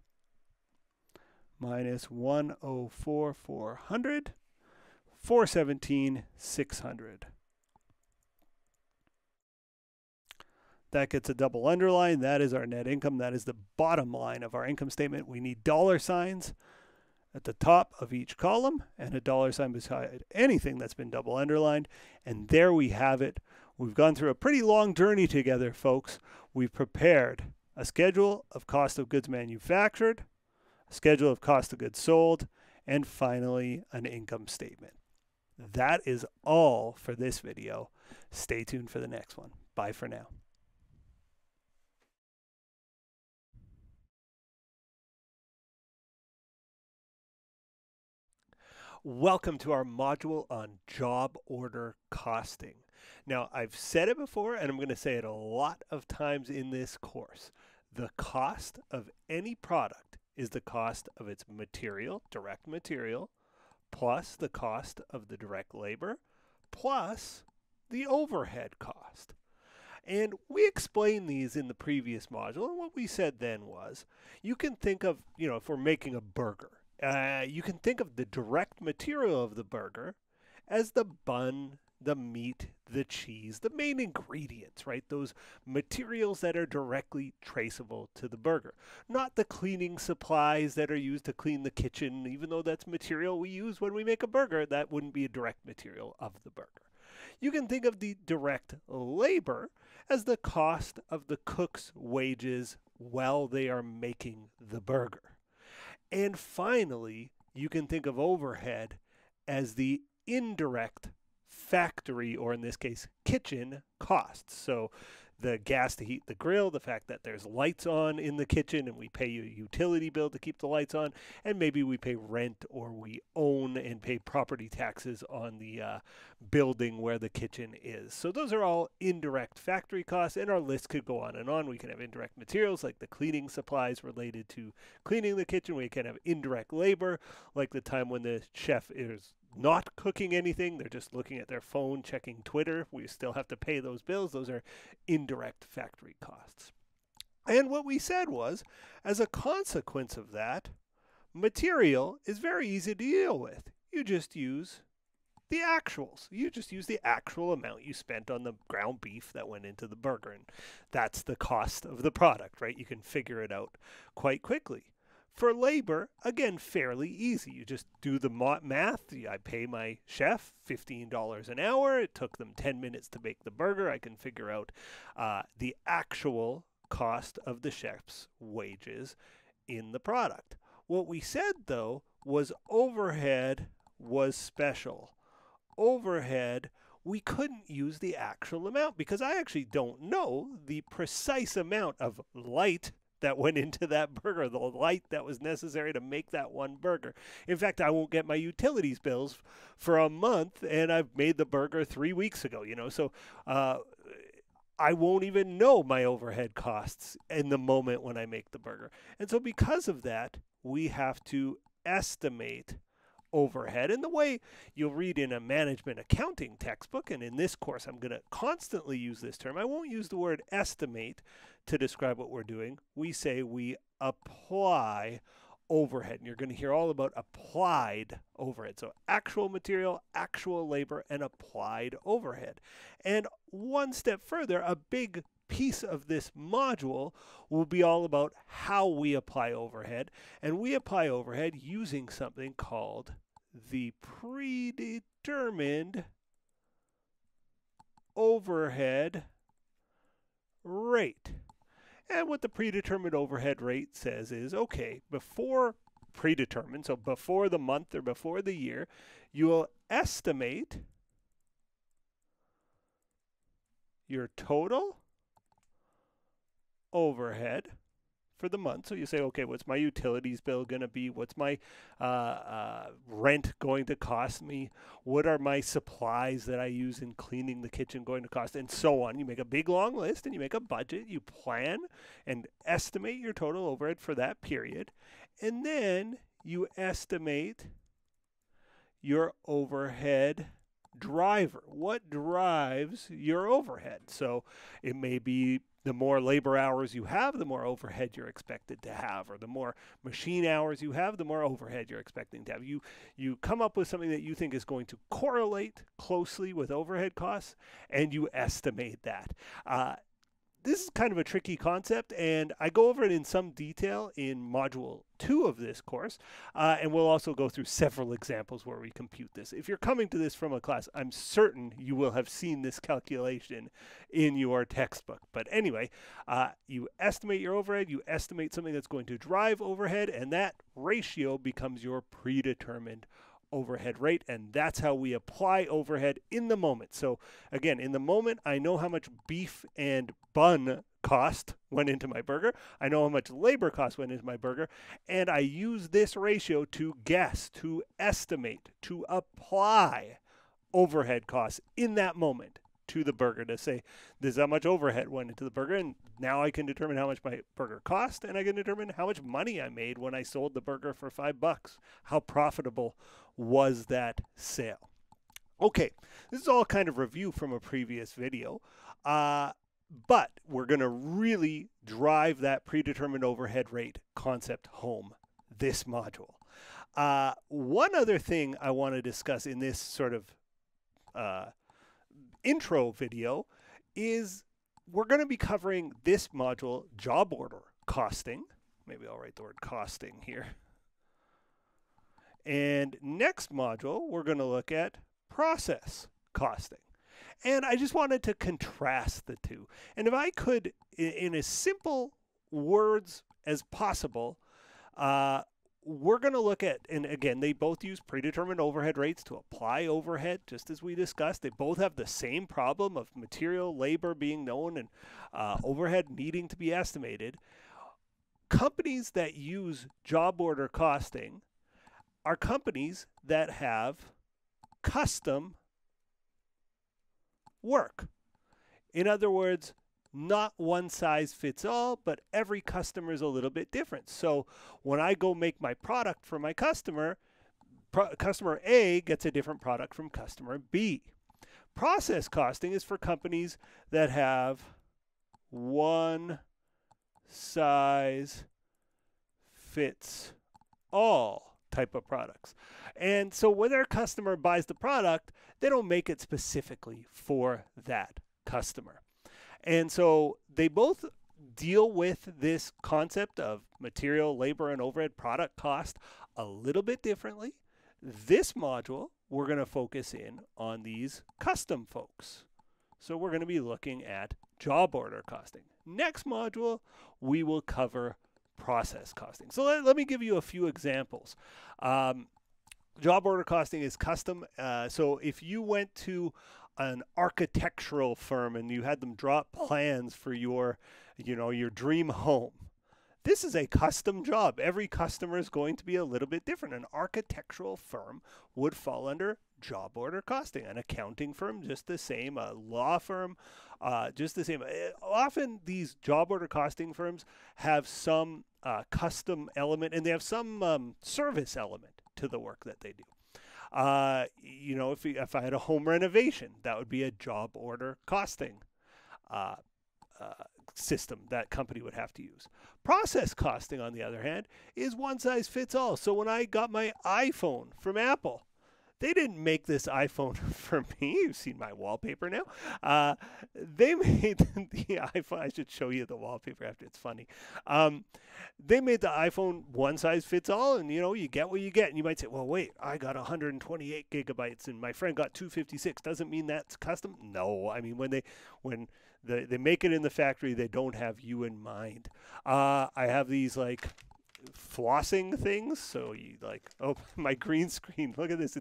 minus 104,400, 417,600. That gets a double underline. That is our net income. That is the bottom line of our income statement. We need dollar signs at the top of each column and a dollar sign beside anything that's been double underlined. And there we have it. We've gone through a pretty long journey together, folks. We've prepared a schedule of cost of goods manufactured, schedule of cost of goods sold, and finally an income statement. That is all for this video. Stay tuned for the next one. Bye for now. Welcome to our module on job order costing. Now, I've said it before, and I'm going to say it a lot of times in this course. The cost of any product is the cost of its material, direct material, plus the cost of the direct labor, plus the overhead cost. And we explained these in the previous module, and what we said then was, you can think of, if we're making a burger, you can think of the direct material of the burger as the bun, the meat, the cheese, the main ingredients, right? Those materials that are directly traceable to the burger. Not the cleaning supplies that are used to clean the kitchen, even though that's material we use when we make a burger, that wouldn't be a direct material of the burger. You can think of the direct labor as the cost of the cook's wages while they are making the burger. And finally, you can think of overhead as the indirect factory, or in this case, kitchen costs. So the gas to heat the grill, the fact that there's lights on in the kitchen and we pay a utility bill to keep the lights on, and maybe we pay rent or we own and pay property taxes on the building where the kitchen is. So those are all indirect factory costs, and our list could go on and on. We can have indirect materials like the cleaning supplies related to cleaning the kitchen. We can have indirect labor like the time when the chef is not cooking anything, they're just looking at their phone, checking Twitter. We still have to pay those bills. Those are indirect factory costs. And what we said was, as a consequence of that, material is very easy to deal with. You just use the actuals. You just use the actual amount you spent on the ground beef that went into the burger, and that's the cost of the product, right? You can figure it out quite quickly. For labor, again, fairly easy. You just do the math. I pay my chef $15 an hour. It took them 10 minutes to make the burger. I can figure out the actual cost of the chef's wages in the product. What we said, though, was overhead was special. Overhead, we couldn't use the actual amount because I actually don't know the precise amount of light that went into that burger, the light that was necessary to make that one burger. In fact, I won't get my utilities bills for a month, and I've made the burger 3 weeks ago, so I won't even know my overhead costs in the moment when I make the burger. And so because of that, we have to estimate overhead. And the way you'll read in a management accounting textbook, and in this course I'm going to constantly use this term, I won't use the word estimate to describe what we're doing. We say we apply overhead. And you're going to hear all about applied overhead. So actual material, actual labor, and applied overhead. And one step further, a big piece of this module will be all about how we apply overhead. And we apply overhead using something called the predetermined overhead rate. And what the predetermined overhead rate says is, okay, before predetermined, so before the month or before the year, you will estimate your total overhead for the month. So you say, okay, what's my utilities bill going to be? What's my rent going to cost me? What are my supplies that I use in cleaning the kitchen going to cost? And so on. You make a big long list and you make a budget. You plan and estimate your total overhead for that period. And then you estimate your overhead driver. What drives your overhead? So it may be the more labor hours you have, the more overhead you're expected to have, or the more machine hours you have, the more overhead you're expecting to have. You come up with something that you think is going to correlate closely with overhead costs, and you estimate that. This is kind of a tricky concept, and I go over it in some detail in Module 2 of this course, and we'll also go through several examples where we compute this. If you're coming to this from a class, I'm certain you will have seen this calculation in your textbook. But anyway, you estimate your overhead, you estimate something that's going to drive overhead, and that ratio becomes your predetermined overhead rate, and that's how we apply overhead in the moment. So again, in the moment, I know how much beef and bun cost went into my burger. I know how much labor cost went into my burger, and I use this ratio to guess, to estimate, to apply overhead costs in that moment to the burger to say, this is how much overhead went into the burger, and now I can determine how much my burger cost, and I can determine how much money I made when I sold the burger for $5. How profitable was that sale? Okay, this is all kind of review from a previous video, but we're going to really drive that predetermined overhead rate concept home this module. One other thing I want to discuss in this sort of intro video is we're going to be covering this module, job order costing. Maybe I'll write the word costing here. And next module, we're going to look at process costing. And I just wanted to contrast the two. And if I could, in as simple words as possible, we're going to look at, and again, they both use predetermined overhead rates to apply overhead, just as we discussed. They both have the same problem of material, labor being known, and overhead needing to be estimated. Companies that use job order costing are companies that have custom work. In other words, not one size fits all, but every customer is a little bit different. So when I go make my product for my customer, customer A gets a different product from customer B. Process costing is for companies that have one size fits all type of products. And so when their customer buys the product, they don't make it specifically for that customer. And so they both deal with this concept of material, labor, and overhead product cost a little bit differently. This module, we're going to focus in on these custom folks. So we're going to be looking at job order costing. Next module, we will cover process costing. So let me give you a few examples. Job order costing is custom. So if you went to an architectural firm and you had them draw up plans for your dream home, this is a custom job. Every customer is going to be a little bit different. An architectural firm would fall under job order costing. An accounting firm, just the same. A law firm, just the same. Often these job order costing firms have some custom element, and they have some service element to the work that they do. If I had a home renovation, that would be a job order costing system that company would have to use. Process costing, on the other hand, is one size fits all. So when I got my iPhone from Apple, they didn't make this iPhone for me. You've seen my wallpaper now. They made the iPhone. I should show you the wallpaper after. It's funny. They made the iPhone one size fits all, and you get what you get. And you might say, well, wait, I got 128 gigabytes, and my friend got 256. Doesn't mean that's custom? No. I mean, when they make it in the factory, they don't have you in mind. I have these like flossing things, so you my green screen, look at this,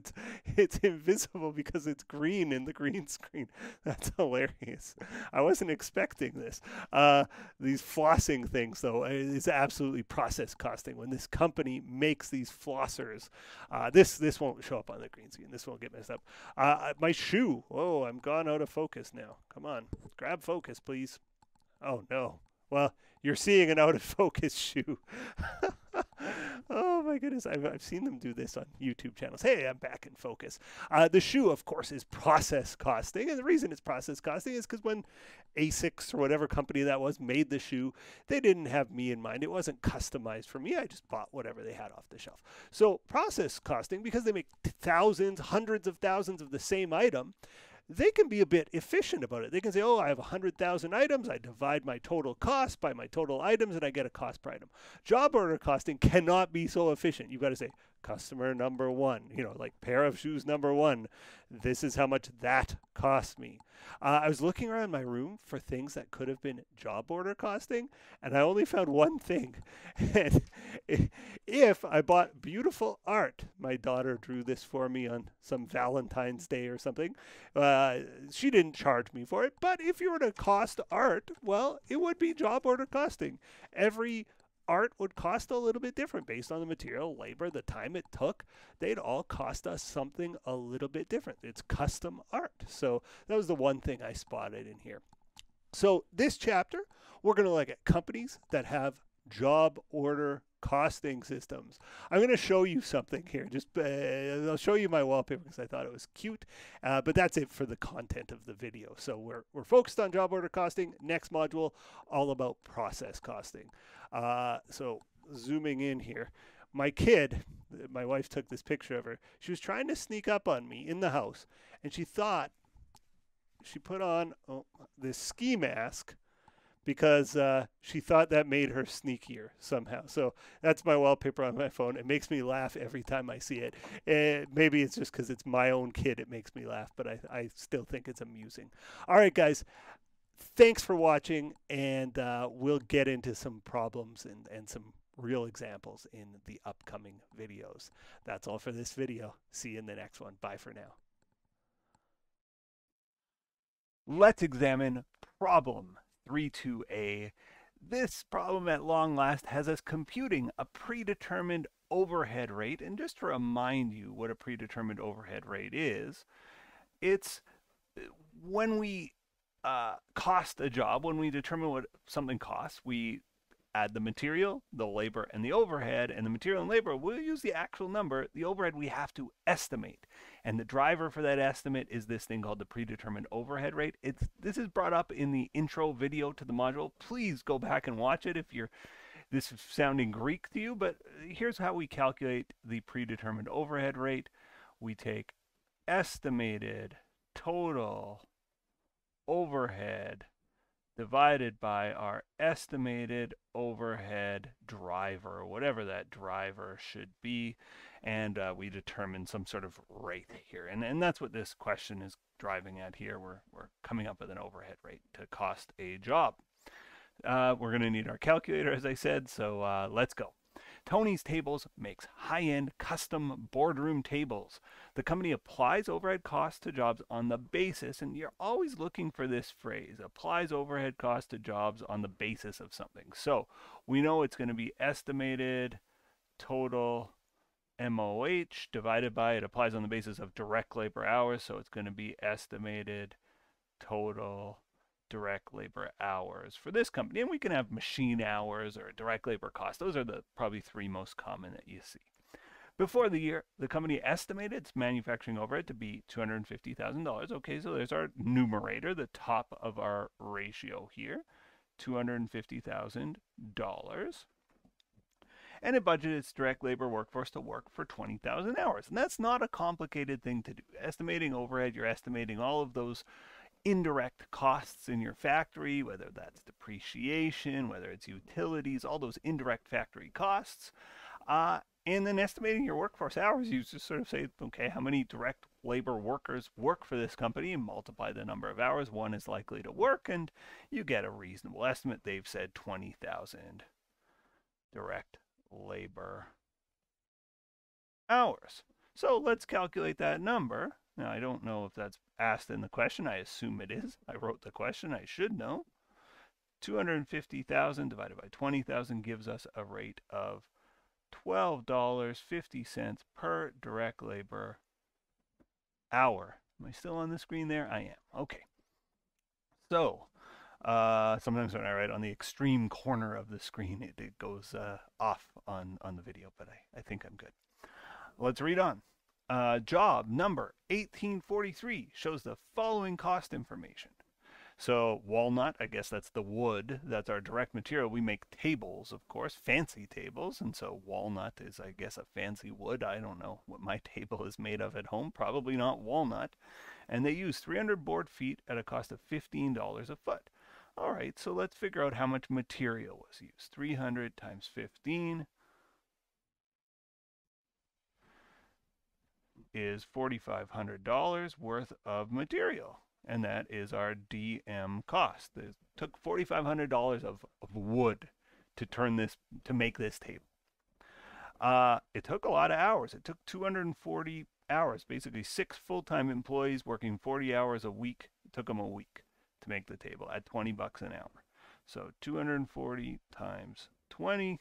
it's invisible because it's green in the green screen. That's hilarious. I wasn't expecting this. These flossing things, though, is absolutely process costing. When this company makes these flossers, this won't show up on the green screen. This won't get messed up. My shoe, I'm gone out of focus now. Come on, grab focus, please. Oh no. Well, you're seeing an out of focus shoe. Oh my goodness, I've seen them do this on YouTube channels. Hey, I'm back in focus. The shoe, of course, is process costing. And the reason it's process costing is because when ASICS or whatever company that was made the shoe, they didn't have me in mind. It wasn't customized for me. I just bought whatever they had off the shelf. So process costing, because they make thousands, hundreds of thousands of the same item, they can be a bit efficient about it. They can say, I have 100,000 items. I divide my total cost by my total items, and I get a cost per item. Job order costing cannot be so efficient. You've got to say, customer number one, like pair of shoes number one. This is how much that cost me. I was looking around my room for things that could have been job order costing, and I only found one thing. And if I bought beautiful art, my daughter drew this for me on some Valentine's Day or something. She didn't charge me for it, but if you were to cost art, well, it would be job order costing. Every art would cost a little bit different based on the material, labor, the time it took. They'd all cost us something a little bit different. It's custom art. So that was the one thing I spotted in here. So this chapter, we're going to look at companies that have job order costing systems. I'm going to show you something here. I'll show you my wallpaper because I thought it was cute, but that's it for the content of the video. So we're focused on job order costing. Next module, all about process costing. So zooming in here, my kid, my wife took this picture of her. She was trying to sneak up on me in the house, and she put on this ski mask because she thought that made her sneakier somehow. So that's my wallpaper on my phone. It makes me laugh every time I see it. Maybe it's just because it's my own kid. It makes me laugh, but I still think it's amusing. All right, guys. Thanks for watching, and we'll get into some problems and some real examples in the upcoming videos. That's all for this video. See you in the next one. Bye for now. Let's examine problem 32A. This problem at long last has us computing a predetermined overhead rate. And just to remind you what a predetermined overhead rate is, it's when we cost a job, when we determine what something costs, we add the material, the labor, and the overhead. And the material and labor, we'll use the actual number. The overhead we have to estimate. And the driver for that estimate is this thing called the predetermined overhead rate. This is brought up in the intro video to the module. Please go back and watch it if this is sounding Greek to you. But here's how we calculate the predetermined overhead rate. We take estimated total overhead divided by our estimated overhead driver, whatever that driver should be. And we determine some sort of rate here. And that's what this question is driving at here. We're coming up with an overhead rate to cost a job. We're going to need our calculator, as I said, so let's go. Tony's Tables makes high-end custom boardroom tables. The company applies overhead costs to jobs on the basis, and you're always looking for this phrase, applies overhead costs to jobs on the basis of something. So we know it's going to be estimated total MOH divided by, it applies on the basis of direct labor hours, so it's going to be estimated total direct labor hours for this company. And we can have machine hours or direct labor costs. Those are the probably three most common that you see. Before the year, the company estimated its manufacturing overhead to be $250,000. Okay, so there's our numerator, the top of our ratio here, $250,000. And it budgeted its direct labor workforce to work for 20,000 hours. And that's not a complicated thing to do. Estimating overhead, you're estimating all of those indirect costs in your factory, whether that's depreciation, whether it's utilities, all those indirect factory costs. And then estimating your workforce hours, you just sort of say, okay, how many direct labor workers work for this company and multiply the number of hours one is likely to work, and you get a reasonable estimate. They've said 20,000 direct labor hours. So let's calculate that number. Now, I don't know if that's asked in the question. I assume it is. I wrote the question. I should know. 250,000 divided by 20,000 gives us a rate of $12.50 per direct labor hour. Am I still on the screen there? I am. Okay. So, sometimes when I write on the extreme corner of the screen, it goes off on the video, but I think I'm good. Let's read on. Job number 1843 shows the following cost information. So walnut, I guess that's the wood, that's our direct material. We make tables, of course, fancy tables, and so walnut is, I guess, a fancy wood. I don't know what my table is made of at home, probably not walnut. And they use 300 board feet at a cost of $15 a foot. All right, so let's figure out how much material was used. 300 times 15 is $4,500 worth of material, and that is our DM cost. It took $4,500 of wood to make this table. It took a lot of hours. It took 240 hours, basically 6 full-time employees working 40 hours a week. It took them a week to make the table at $20 an hour. So 240 times 20,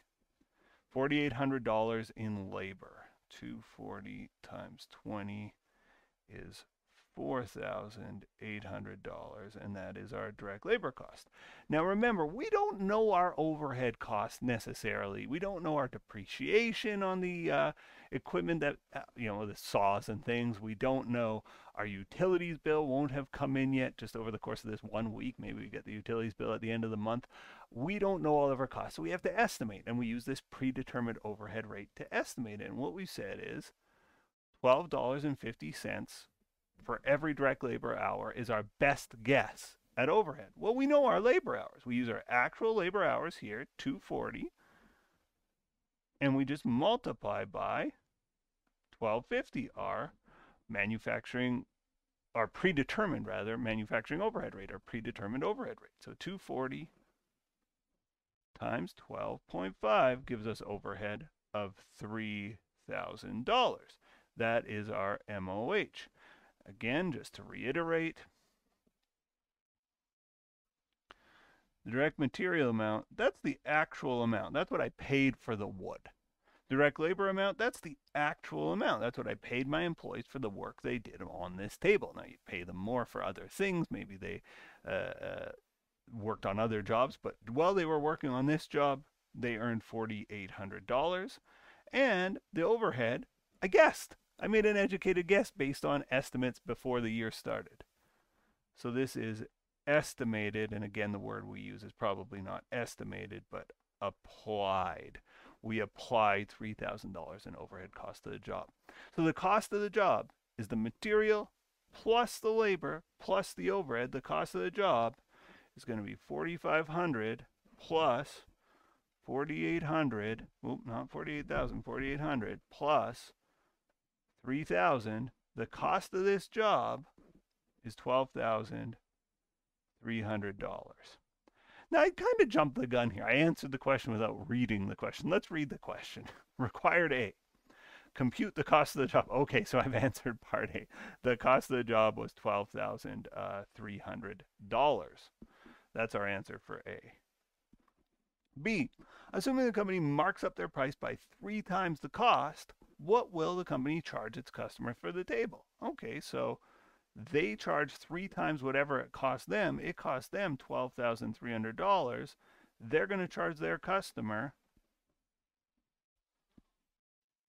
$4,800 in labor. 240 times 20 is $4,800, and that is our direct labor cost. Now remember, we don't know our overhead costs necessarily. We don't know our depreciation on the equipment that, the saws and things. We don't know our utilities bill won't have come in yet just over the course of this 1 week. Maybe we get the utilities bill at the end of the month. We don't know all of our costs, so we have to estimate, and we use this predetermined overhead rate to estimate it. And what we said is $12.50 for every direct labor hour is our best guess at overhead. Well, we know our labor hours. We use our actual labor hours here, 240, and we just multiply by 1250, our predetermined manufacturing overhead rate, our predetermined overhead rate. So 240 times 12.5 gives us overhead of $3,000. That is our MOH. Again, just to reiterate, the direct material amount, that's the actual amount. That's what I paid for the wood. Direct labor amount, that's the actual amount. That's what I paid my employees for the work they did on this table. Now, you pay them more for other things. Maybe they worked on other jobs, but while they were working on this job, they earned $4,800. And the overhead, I guessed. I made an educated guess based on estimates before the year started. So this is estimated, and again, the word we use is probably not estimated, but applied. We applied $3,000 in overhead cost to the job. So the cost of the job is the material plus the labor plus the overhead. The cost of the job is going to be 4,500 plus 4,800. Oop, not 48,000, 4,800 plus 3,000. The cost of this job is $12,300. Now, I kind of jumped the gun here. I answered the question without reading the question. Let's read the question. Required A. Compute the cost of the job. Okay, so I've answered part A. The cost of the job was $12,300. That's our answer for A. B. Assuming the company marks up their price by 3 times the cost, what will the company charge its customer for the table? Okay, so they charge 3 times whatever it costs them. It costs them $12,300. They're going to charge their customer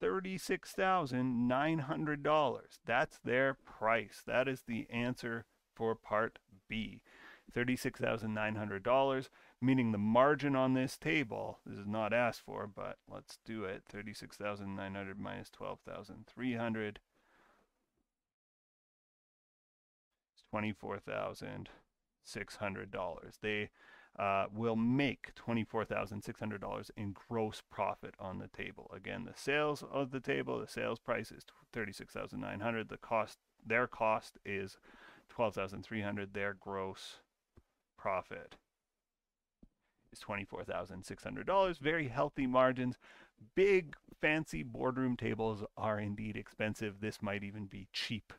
$36,900. That's their price. That is the answer for part B. $36,900, meaning the margin on this table, this is not asked for, but let's do it. 36,900 minus 12,300 is $24,600. They will make $24,600 in gross profit on the table. Again, the sales of the table, the sales price is $36,900. Their cost is $12,300. Their gross profit is $24,600. Very healthy margins. Big fancy boardroom tables are indeed expensive. This might even be cheap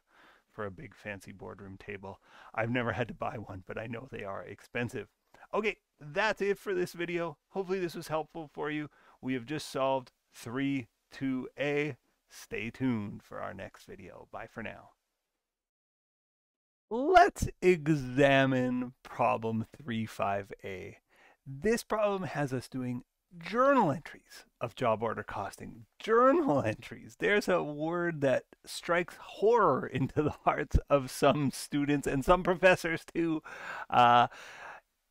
for a big fancy boardroom table. I've never had to buy one, but I know they are expensive. Okay, that's it for this video. Hopefully this was helpful for you. We have just solved 3-2A. Stay tuned for our next video. Bye for now. Let's examine problem 3.5a. This problem has us doing journal entries of job order costing. Journal entries. There's a word that strikes horror into the hearts of some students and some professors too.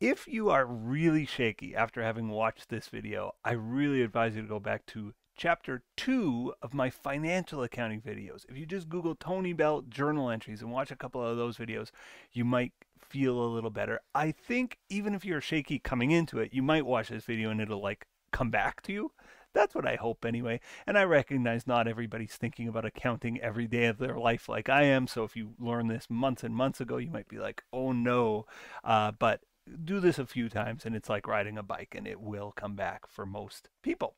If you are really shaky after having watched this video, I really advise you to go back to Chapter 2 of my financial accounting videos. If you just Google Tony Belt journal entries and watch a couple of those videos, you might feel a little better. I think even if you're shaky coming into it, you might watch this video and it'll like come back to you. That's what I hope anyway. And I recognize not everybody's thinking about accounting every day of their life like I am. So if you learned this months and months ago, you might be like, oh no. But do this a few times and it's like riding a bike and it will come back for most people.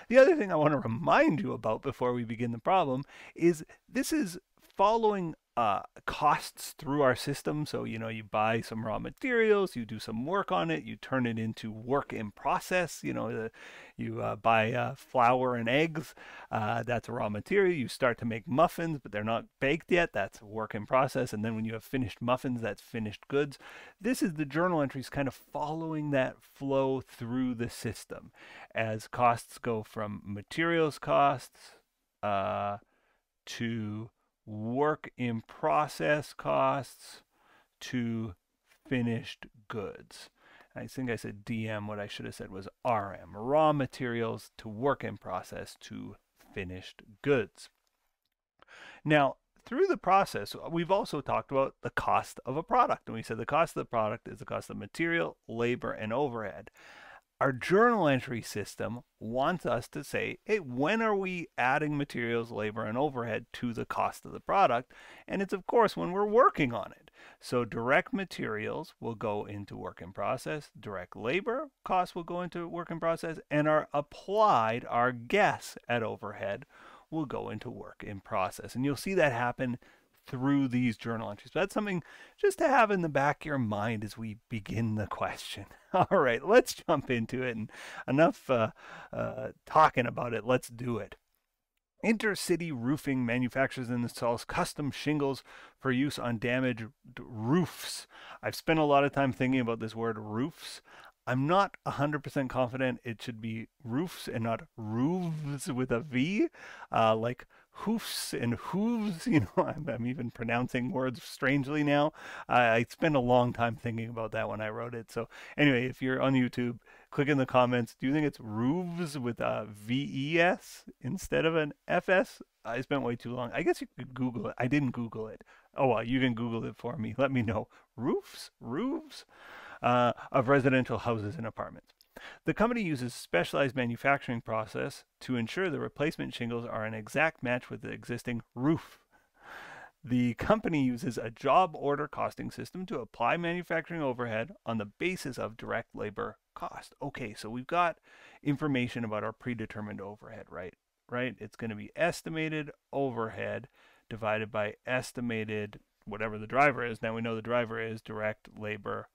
The other thing I want to remind you about before we begin the problem is this is following costs through our system. So, you know, you buy some raw materials, you do some work on it, you turn it into work in process. You know, you buy flour and eggs, that's a raw material. You start to make muffins, but they're not baked yet. That's a work in process. And then when you have finished muffins, that's finished goods. This is the journal entries kind of following that flow through the system as costs go from materials costs to work in process costs to finished goods. I think I said DM. What I should have said was RM, raw materials to work in process to finished goods. Now, through the process, we've also talked about the cost of a product. And we said the cost of the product is the cost of material, labor, and overhead. Our journal entry system wants us to say, hey, when are we adding materials, labor, and overhead to the cost of the product? And it's, of course, when we're working on it. So direct materials will go into work in process, direct labor costs will go into work in process, and our applied, our guess at overhead, will go into work in process. And you'll see that happen through these journal entries. But that's something just to have in the back of your mind as we begin the question. All right, let's jump into it. And enough talking about it, let's do it. Intercity Roofing manufactures and installs custom shingles for use on damaged roofs. I've spent a lot of time thinking about this word roofs. I'm not 100% confident it should be roofs and not roofs with a V, like hoofs and hooves. You know, I'm even pronouncing words strangely now. I spent a long time thinking about that when I wrote it. So anyway, if you're on YouTube, click in the comments. Do you think it's roofs with a VES instead of an FS? I spent way too long. I guess you could Google it. I didn't Google it. Oh, well, you can Google it for me. Let me know. Roofs? Roofs? of residential houses and apartments. The company uses a specialized manufacturing process to ensure the replacement shingles are an exact match with the existing roof. The company uses a job order costing system to apply manufacturing overhead on the basis of direct labor cost. Okay, so we've got information about our predetermined overhead, right? It's going to be estimated overhead divided by estimated whatever the driver is. Now we know the driver is direct labor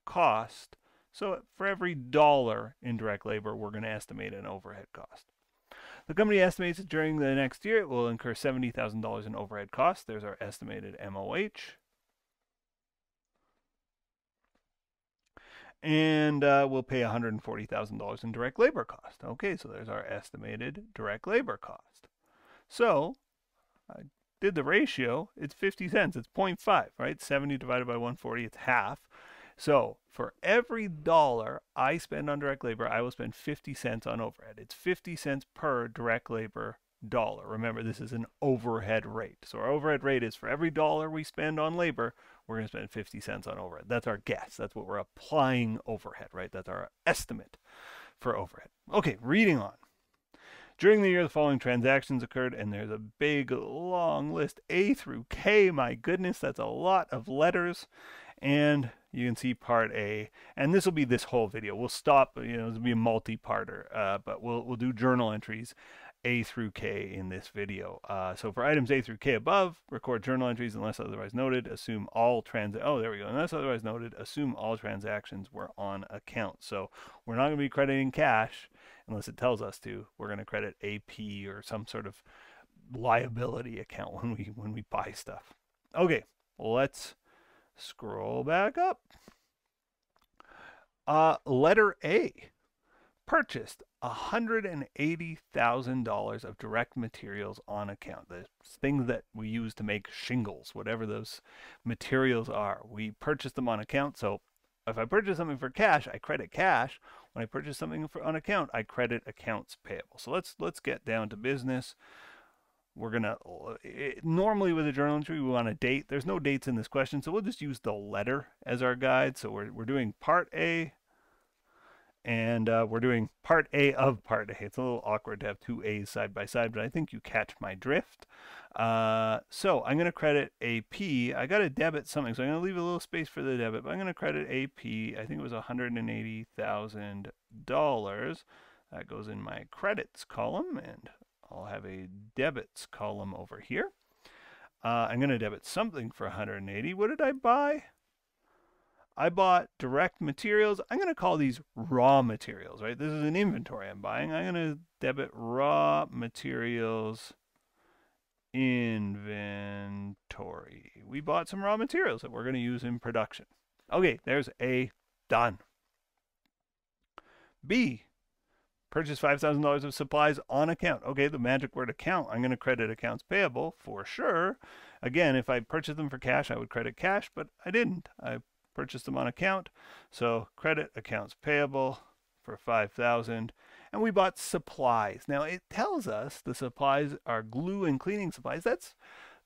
cost. So for every dollar in direct labor, we're going to estimate an overhead cost. The company estimates that during the next year it will incur $70,000 in overhead costs. There's our estimated MOH. And we'll pay $140,000 in direct labor cost. Okay, so there's our estimated direct labor cost. So I did the ratio. It's 50 cents. It's 0.5, right? 70 divided by 140, it's half. So for every dollar I spend on direct labor, I will spend 50 cents on overhead. It's 50 cents per direct labor dollar. Remember, this is an overhead rate. So our overhead rate is for every dollar we spend on labor, we're going to spend 50 cents on overhead. That's our guess. That's what we're applying overhead, right? That's our estimate for overhead. Okay, reading on. During the year, the following transactions occurred, and there's a big, long list, A through K. My goodness, that's a lot of letters. And you can see part A, and this will be this whole video. We'll stop, this will be a multi-parter, but we'll do journal entries A through K in this video. So for items A through K above, record journal entries unless otherwise noted. Assume all unless otherwise noted, assume all transactions were on account. So we're not going to be crediting cash unless it tells us to. We're going to credit AP or some sort of liability account when we buy stuff. Okay, let's scroll back up. Letter A. Purchased $180,000 of direct materials on account. The things that we use to make shingles, whatever those materials are. We purchased them on account. So if I purchase something for cash, I credit cash. When I purchase something on account, I credit accounts payable. So let's get down to business. We're going to, normally with a journal entry, we want a date. There's no dates in this question, so we'll just use the letter as our guide. So we're doing part A, and we're doing part A of part A. It's a little awkward to have two A's side by side, but I think you catch my drift. So I'm going to credit AP. I got to debit something, so I'm going to leave a little space for the debit, but I'm going to credit AP. I think it was $180,000. That goes in my credits column, and I'll have a debits column over here. I'm going to debit something for 180. What did I buy? I bought direct materials. I'm going to call these raw materials, right? This is an inventory I'm buying. I'm going to debit raw materials inventory. We bought some raw materials that we're going to use in production. Okay, there's A, done. B, purchase $5,000 of supplies on account. Okay, the magic word account. I'm going to credit accounts payable for sure. Again, if I purchased them for cash, I would credit cash, but I didn't. I purchased them on account. So credit accounts payable for $5,000. And we bought supplies. Now it tells us the supplies are glue and cleaning supplies. That's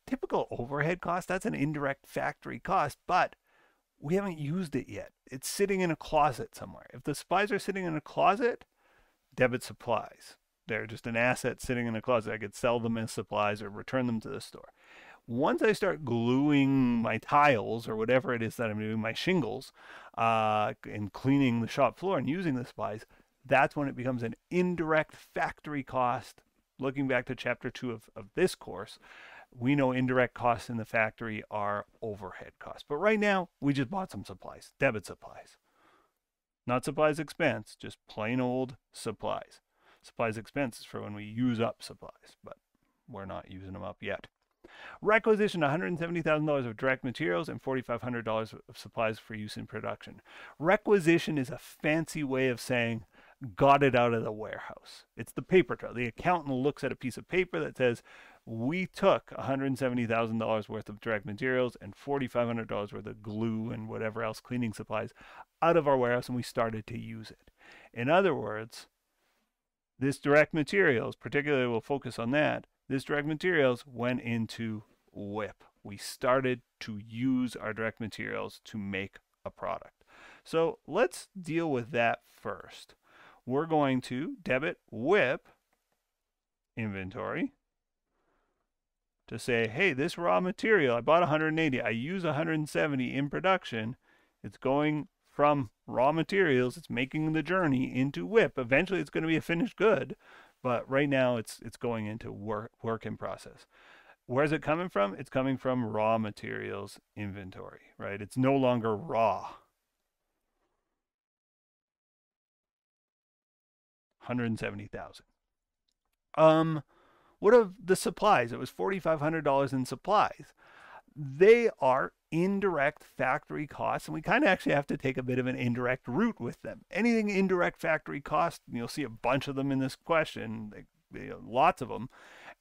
typical overhead cost. That's an indirect factory cost, but we haven't used it yet. It's sitting in a closet somewhere. If the supplies are sitting in a closet, debit supplies. They're just an asset sitting in a closet. I could sell them as supplies or return them to the store. Once I start gluing my tiles or whatever it is that I'm doing, my shingles, and cleaning the shop floor and using the supplies, that's when it becomes an indirect factory cost. Looking back to chapter 2 of this course, we know indirect costs in the factory are overhead costs. But right now, we just bought some supplies, debit supplies. Not supplies expense, just plain old supplies. Supplies expense is for when we use up supplies, but we're not using them up yet. Requisition $170,000 of direct materials and $4,500 of supplies for use in production. Requisition is a fancy way of saying got it out of the warehouse. It's the paper trail. The accountant looks at a piece of paper that says we took $170,000 worth of direct materials and $4,500 worth of glue and whatever else cleaning supplies out of our warehouse, and we started to use it. In other words, this direct materials, particularly we'll focus on that, this direct materials went into WIP. We started to use our direct materials to make a product. So let's deal with that first. We're going to debit WIP inventory to say, hey, this raw material, I bought 180, I use 170 in production. It's going from raw materials, it's making the journey into WIP. Eventually it's going to be a finished good, but right now it's going into work in process. Where's it coming from? It's coming from raw materials inventory, right? It's no longer raw. 170,000. What of the supplies? It was $4,500 in supplies. They are indirect factory costs, and we kind of actually have to take a bit of an indirect route with them. Anything indirect factory cost, you'll see a bunch of them in this question, lots of them.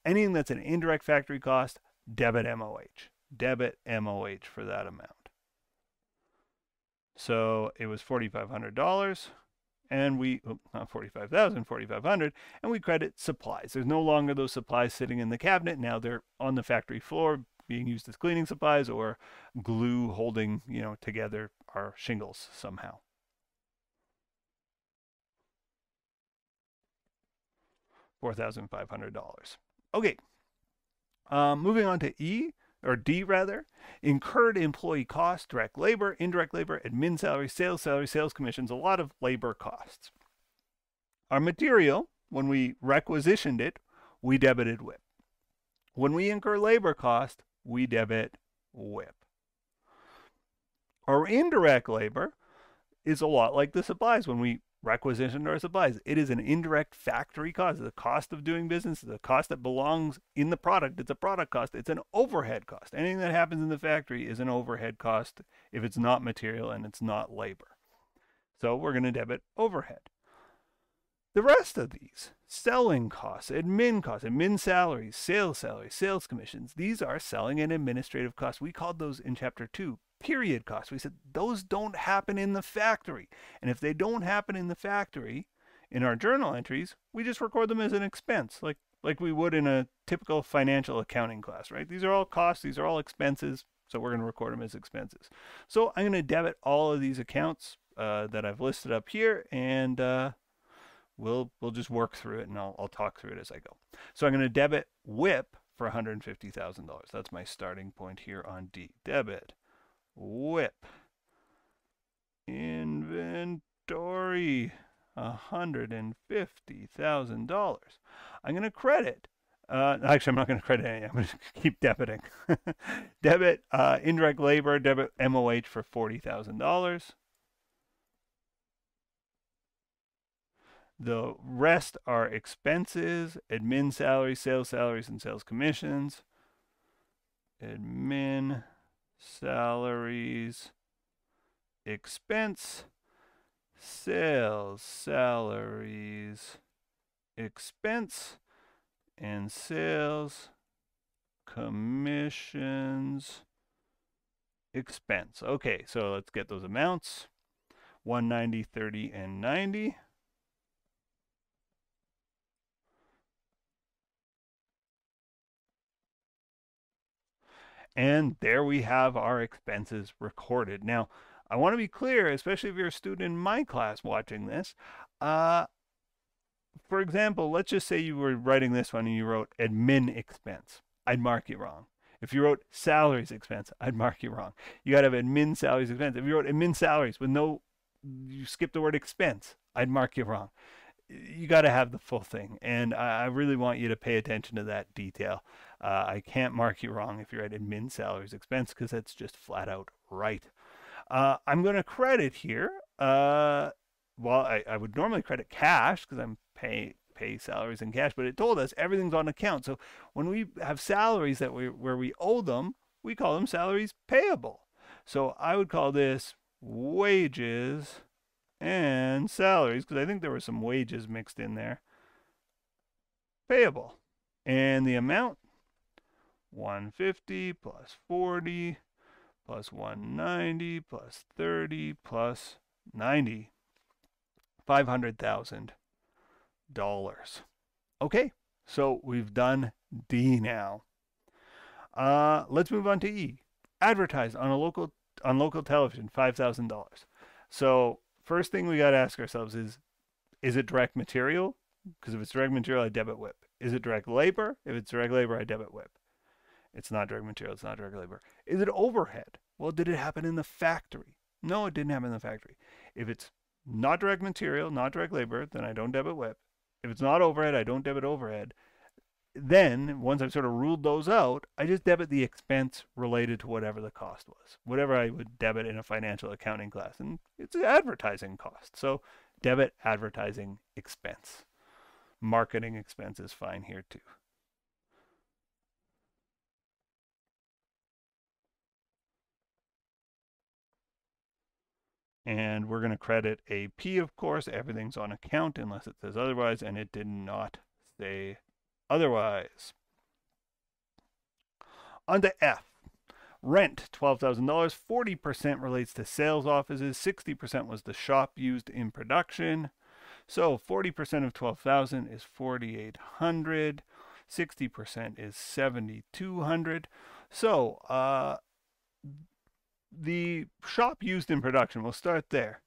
Anything that's an indirect factory cost, debit MOH. Debit MOH for that amount. So it was $4,500. And we, not 45,000, 4,500, and we credit supplies. There's no longer those supplies sitting in the cabinet. Now they're on the factory floor being used as cleaning supplies or glue holding, together our shingles somehow. $4,500. Okay. Moving on to D rather, incurred employee costs, direct labor, indirect labor, admin salary, sales commissions, a lot of labor costs. Our material, when we requisitioned it, we debited WIP. When we incur labor cost, we debit WIP. Our indirect labor is a lot like the supplies. When we requisitioned our supplies, it is an indirect factory cost. The cost of doing business, the cost that belongs in the product. It's a product cost. It's an overhead cost. Anything that happens in the factory is an overhead cost if it's not material and it's not labor. So we're going to debit overhead. The rest of these, selling costs, admin salaries, sales commissions, these are selling and administrative costs. We called those in chapter 2 period costs. We said those don't happen in the factory. And if they don't happen in the factory, in our journal entries, we just record them as an expense, like we would in a typical financial accounting class, right? These are all costs, these are all expenses, so we're going to record them as expenses. So I'm going to debit all of these accounts that I've listed up here, and we'll just work through it, and I'll talk through it as I go. So I'm going to debit WIP for $150,000. That's my starting point here on D. Debit WIP inventory $150,000. I'm going to credit. Actually, I'm not going to credit any. I'm going to keep debiting. Debit indirect labor, debit MOH for $40,000. The rest are expenses, admin salaries, and sales commissions. Admin salaries, expense, sales salaries, expense, and sales commissions, expense. Okay, so let's get those amounts. 190, 30, and 90. And there we have our expenses recorded. Now, I want to be clear, especially if you're a student in my class watching this. For example, let's just say you were writing this one and you wrote admin expense. I'd mark you wrong. If you wrote salaries expense, I'd mark you wrong. You got to have admin salaries expense. If you wrote admin salaries with you skip the word expense, I'd mark you wrong. You got to have the full thing. And I really want you to pay attention to that detail. I can't mark you wrong if you're at admin salaries expense because that's just flat out right. I'm going to credit here. I would normally credit cash because I'm pay salaries in cash, but it told us everything's on account. So when we have salaries where we owe them, we call them salaries payable. So I would call this wages and salaries, because I think there were some wages mixed in there, payable. And the amount, 150 plus 40 plus 190 plus 30 plus 90, $500,000. Okay, so we've done D now. Let's move on to E. Advertised on local television, $5,000. So first thing we got to ask ourselves is it direct material? Because if it's direct material, I debit WIP. Is it direct labor? If it's direct labor, I debit WIP. It's not direct material, it's not direct labor. Is it overhead? Well, did it happen in the factory? No, it didn't happen in the factory. If it's not direct material, not direct labor, then I don't debit WIP. If it's not overhead, I don't debit overhead. Then, once I've sort of ruled those out, I just debit the expense related to whatever the cost was, whatever I would debit in a financial accounting class. And it's an advertising cost. So, debit advertising expense. Marketing expense is fine here too. And we're going to credit AP, of course. Everything's on account unless it says otherwise, and it did not say otherwise. On to F. Rent, $12,000. 40% relates to sales offices. 60% was the shop used in production. So 40% of 12,000 is 4,800. 60% is 7,200. So the shop used in production, we'll start there.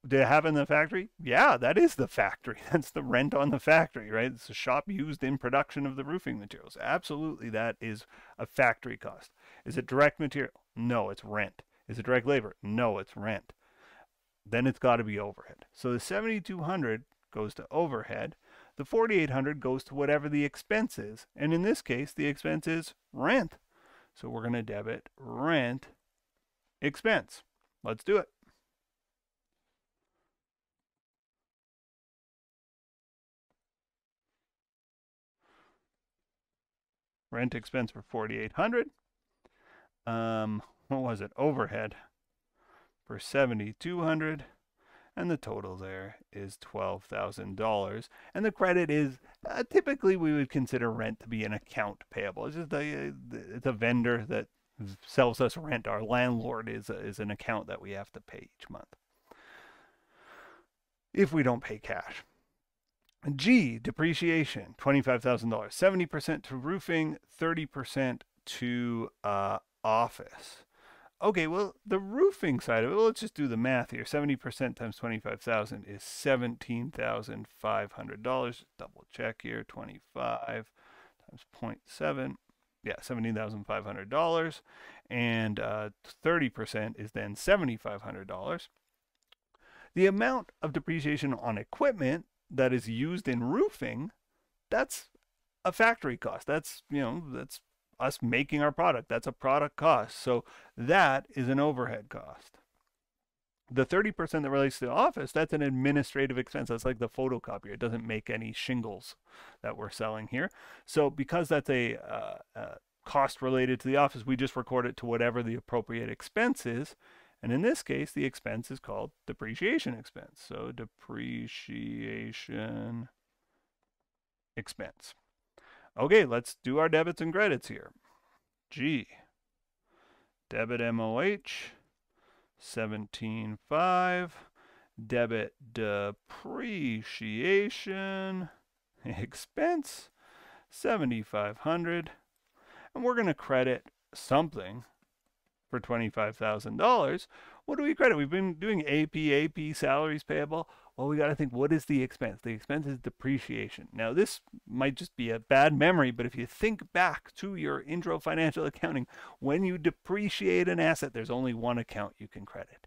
Did it happen in the factory? Yeah, that is the factory. That's the rent on the factory, right? It's a shop used in production of the roofing materials. Absolutely, that is a factory cost. Is it direct material? No, it's rent. Is it direct labor? No, it's rent. Then it's got to be overhead. So the 7,200 goes to overhead. The 4,800 goes to whatever the expense is. And in this case, the expense is rent. So we're going to debit rent expense. Let's do it. Rent expense for 4,800. What was it? Overhead for 7,200. And the total there is $12,000. And the credit is, typically we would consider rent to be an account payable. It's just it's a vendor that sells us rent. Our landlord is an account that we have to pay each month if we don't pay cash. G, depreciation, $25,000. 70% to roofing, 30% to office. Okay, well, the roofing side of it, well, let's just do the math here. 70% times 25,000 is $17,500. Just double check here. 25 times 0.7. Yeah, $17,500. And 30% is then $7,500. The amount of depreciation on equipment that is used in roofing, that's a factory cost. That's, that's us making our product. That's a product cost. So that is an overhead cost. The 30% that relates to the office, that's an administrative expense. That's like the photocopier. It doesn't make any shingles that we're selling here. So because that's a cost related to the office, we just record it to whatever the appropriate expense is. And in this case, the expense is called depreciation expense. So depreciation expense. Okay, let's do our debits and credits here. G, debit MOH, 17.5, debit depreciation expense, 7,500, and we're going to credit something for $25,000. What do we credit? We've been doing AP, salaries payable. Well, we got to think, what is the expense? The expense is depreciation. Now, this might just be a bad memory, but if you think back to your intro financial accounting, when you depreciate an asset, there's only one account you can credit.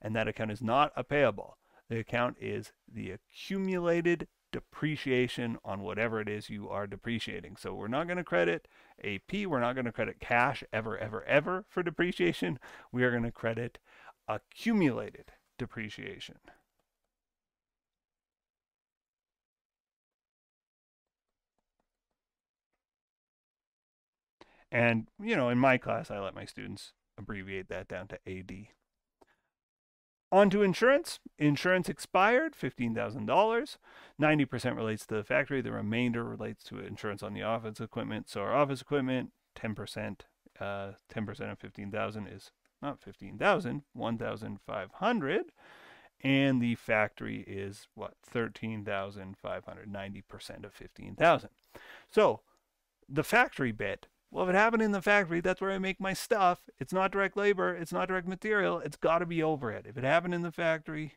And that account is not a payable. The account is the accumulated depreciation on whatever it is you are depreciating. So we're not going to credit AP. We're not going to credit cash ever for depreciation. We are going to credit accumulated depreciation. And, in my class, I let my students abbreviate that down to AD. On to insurance. Insurance expired, $15,000. 90% relates to the factory. The remainder relates to insurance on the office equipment. So our office equipment, 10%. 10% of 15,000 is not 15,000, 1,500. And the factory is, 13,500, 90% of 15,000. So the factory bit Well, if it happened in the factory, that's where I make my stuff. It's not direct labor. It's not direct material. It's got to be overhead. If it happened in the factory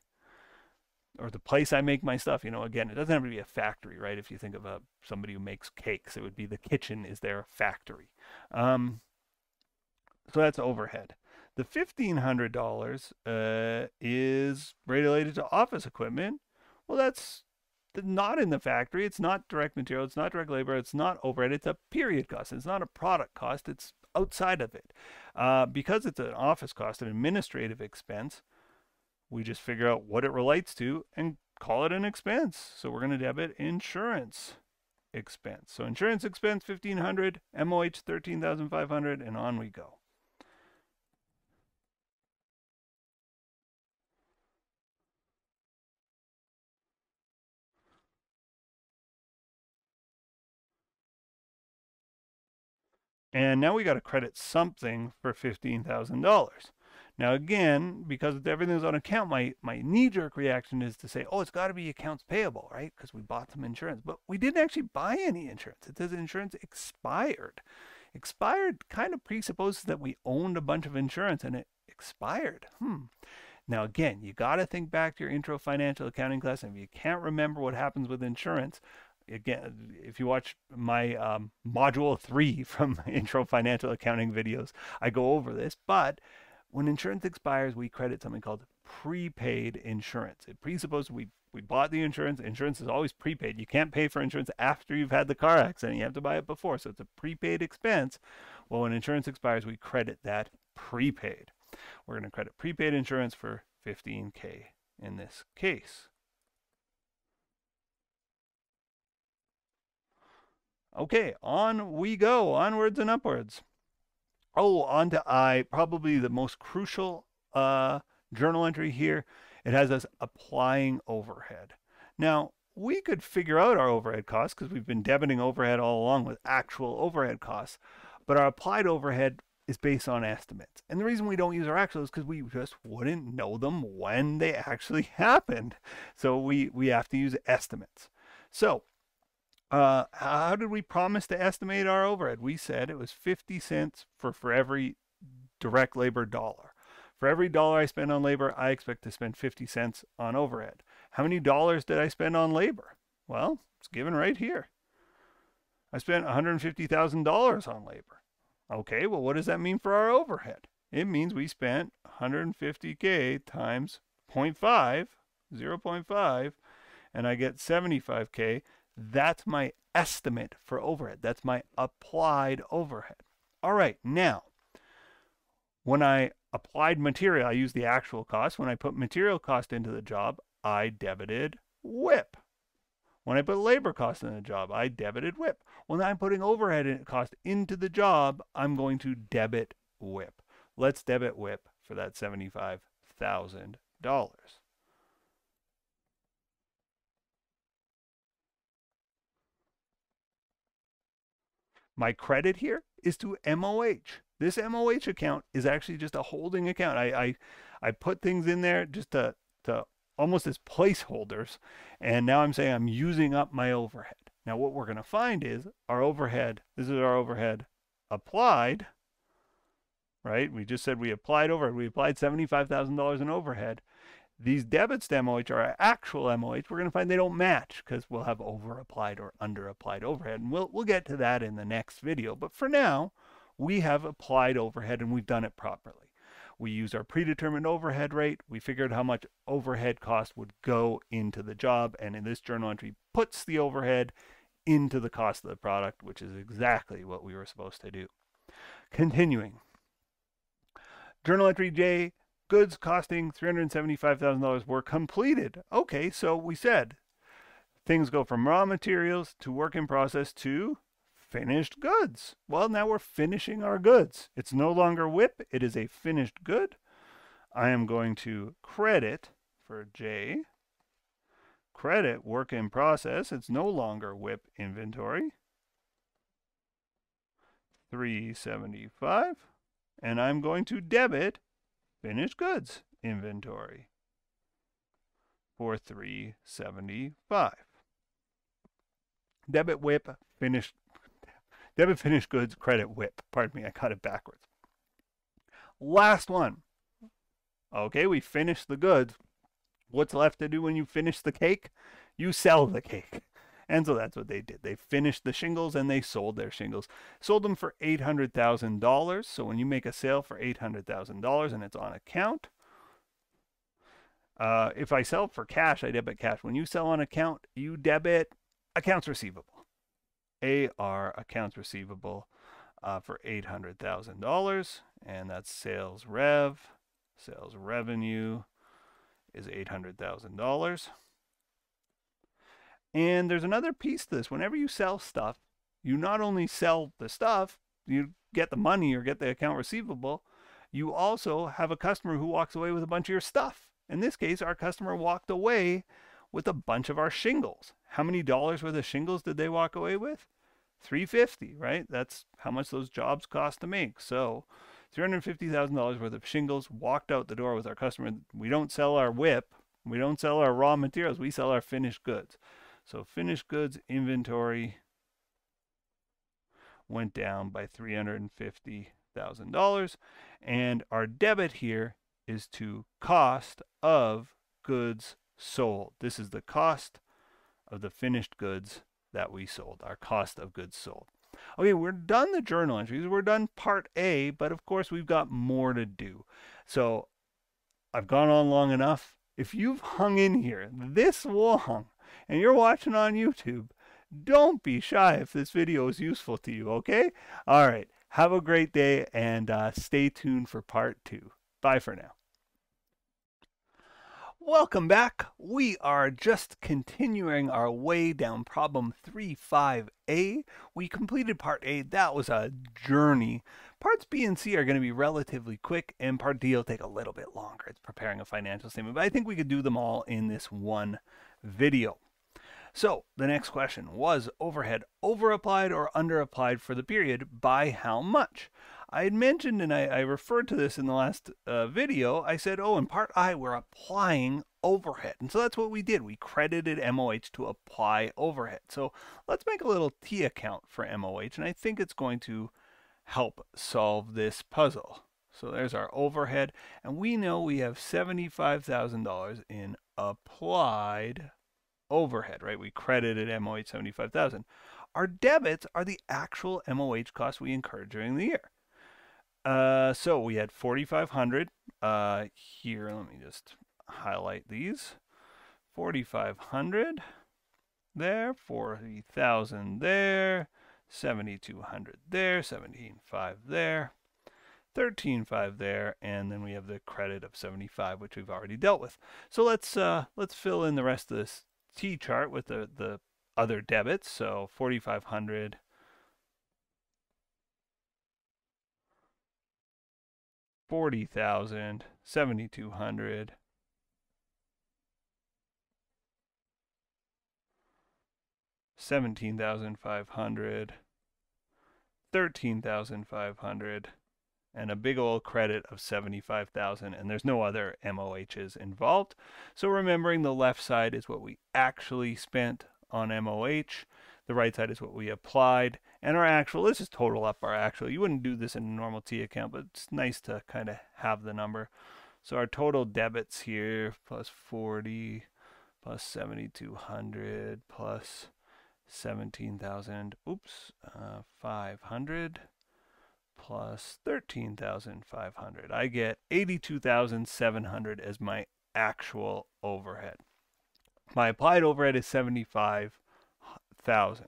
or the place I make my stuff, again, it doesn't have to be a factory, right? If you think of somebody who makes cakes, it would be the kitchen is their factory. So that's overhead. The $1,500 is related to office equipment. Well, that's not in the factory. It's not direct material. It's not direct labor. It's not overhead. It's a period cost. It's not a product cost. It's outside of it. Because it's an office cost, an administrative expense, we just figure out what it relates to and call it an expense. So we're going to debit insurance expense. So insurance expense $1,500, MOH $13,500, and on we go. And now we got to credit something for $15,000. Now again, because everything's on account, my knee-jerk reaction is to say, oh, it's got to be accounts payable, right? Because we bought some insurance. But we didn't actually buy any insurance. It says insurance expired. Expired kind of presupposes that we owned a bunch of insurance and it expired. Now again, you got to think back to your intro financial accounting class. And if you can't remember what happens with insurance, again, if you watch my module 3 from intro financial accounting videos, I go over this. But when insurance expires, we credit something called prepaid insurance. It presupposes we bought the insurance. Insurance is always prepaid. You can't pay for insurance after you've had the car accident. You have to buy it before. So it's a prepaid expense. Well, when insurance expires, we credit that prepaid. We're going to credit prepaid insurance for $15K in this case. Okay, on we go, onwards and upwards. Oh, on to I, probably the most crucial journal entry here. It has us applying overhead. Now, we could figure out our overhead costs because we've been debiting overhead all along with actual overhead costs, but our applied overhead is based on estimates. And the reason we don't use our actual is because we just wouldn't know them when they actually happened. So we have to use estimates. So how did we promise to estimate our overhead? We said it was 50 cents for every direct labor dollar. For every dollar I spend on labor, I expect to spend 50 cents on overhead. How many dollars did I spend on labor? Well, it's given right here. I spent $150,000 on labor. Okay, well, what does that mean for our overhead? It means we spent 150K times 0.5, 0.5, and I get 75K. That's my estimate for overhead. That's my applied overhead. All right, now, when I applied material, I used the actual cost. When I put material cost into the job, I debited WIP. When I put labor cost in the job, I debited WIP. When I'm putting overhead cost into the job, I'm going to debit WIP. Let's debit WIP for that $75,000. My credit here is to MOH. This MOH account is actually just a holding account. I put things in there just to almost as placeholders, and now I'm saying I'm using up my overhead. Now what we're going to find is our overhead, this is our overhead applied, right? We just said we applied overhead. We applied $75,000 in overhead. These debits to MOH are our actual MOH. We're going to find they don't match because we'll have over-applied or under-applied overhead. And we'll get to that in the next video. But for now, we have applied overhead and we've done it properly. We used our predetermined overhead rate. We figured how much overhead cost would go into the job. And in this journal entry, puts the overhead into the cost of the product, which is exactly what we were supposed to do. Continuing. Journal entry J. Goods costing $375,000 were completed. Okay, so we said things go from raw materials to work in process to finished goods. Well, now we're finishing our goods. It's no longer WIP, it is a finished good. I am going to credit for J, credit work in process. It's no longer WIP inventory. 375, and I'm going to debit finished goods inventory for 375. Debit WIP, finished, Debit finished goods, credit WIP. Pardon me, I got it backwards. Last one. Okay, we finished the goods. What's left to do when you finish the cake? You sell the cake. And so that's what they did. They finished the shingles and they sold their shingles. Sold them for $800,000. So when you make a sale for $800,000 and it's on account, if I sell for cash, I debit cash. When you sell on account, you debit accounts receivable. AR, accounts receivable, for $800,000. And that's sales rev. Sales revenue is $800,000. And there's another piece to this. Whenever you sell stuff, you not only sell the stuff, you get the money or get the account receivable, you also have a customer who walks away with a bunch of your stuff. In this case, our customer walked away with a bunch of our shingles. How many dollars worth of shingles did they walk away with? $350, right? That's how much those jobs cost to make. So $350,000 worth of shingles walked out the door with our customer. We don't sell our WIP. We don't sell our raw materials. We sell our finished goods. So finished goods inventory went down by $350,000. And our debit here is to cost of goods sold. This is the cost of the finished goods that we sold, our cost of goods sold. Okay, we're done the journal entries. We're done part A, but of course we've got more to do. So I've gone on long enough. If you've hung in here this long and you're watching on YouTube, don't be shy if this video is useful to you, okay? All right, have a great day and stay tuned for part 2. Bye for now. Welcome back. We are just continuing our way down problem 3.5a. We completed part A. That was a journey. Parts B and C are going to be relatively quick, and part D will take a little bit longer. It's preparing a financial statement, but I think we could do them all in this one video. So the next question was overhead over-applied or under-applied for the period, by how much? I had mentioned, and I referred to this in the last video, I said, oh, in part I, we're applying overhead. And so that's what we did. We credited MOH to apply overhead. So let's make a little T account for MOH, and I think it's going to help solve this puzzle. So there's our overhead, and we know we have $75,000 in applied overhead, right? We credited MOH $75,000. Our debits are the actual MOH costs we incurred during the year. So we had 4,500 here. Let me just highlight these. 4,500 there, 40,000 there, 7,200 there, 17,500 there, 13,500 there, and then we have the credit of 75, which we've already dealt with. So let's fill in the rest of this T chart with the other debits. So 4,500. 40,000, 7,200, 17,500, 13,500, and a big old credit of 75,000, and there's no other MOHs involved. So remembering the left side is what we actually spent on MOH. The right side is what we applied, and our actual, let's just total up our actual. You wouldn't do this in a normal T account, but it's nice to kind of have the number. So our total debits here, plus 40, plus 7,200, plus 17,000, 500, plus 13,500. I get 82,700 as my actual overhead. My applied overhead is 75,000.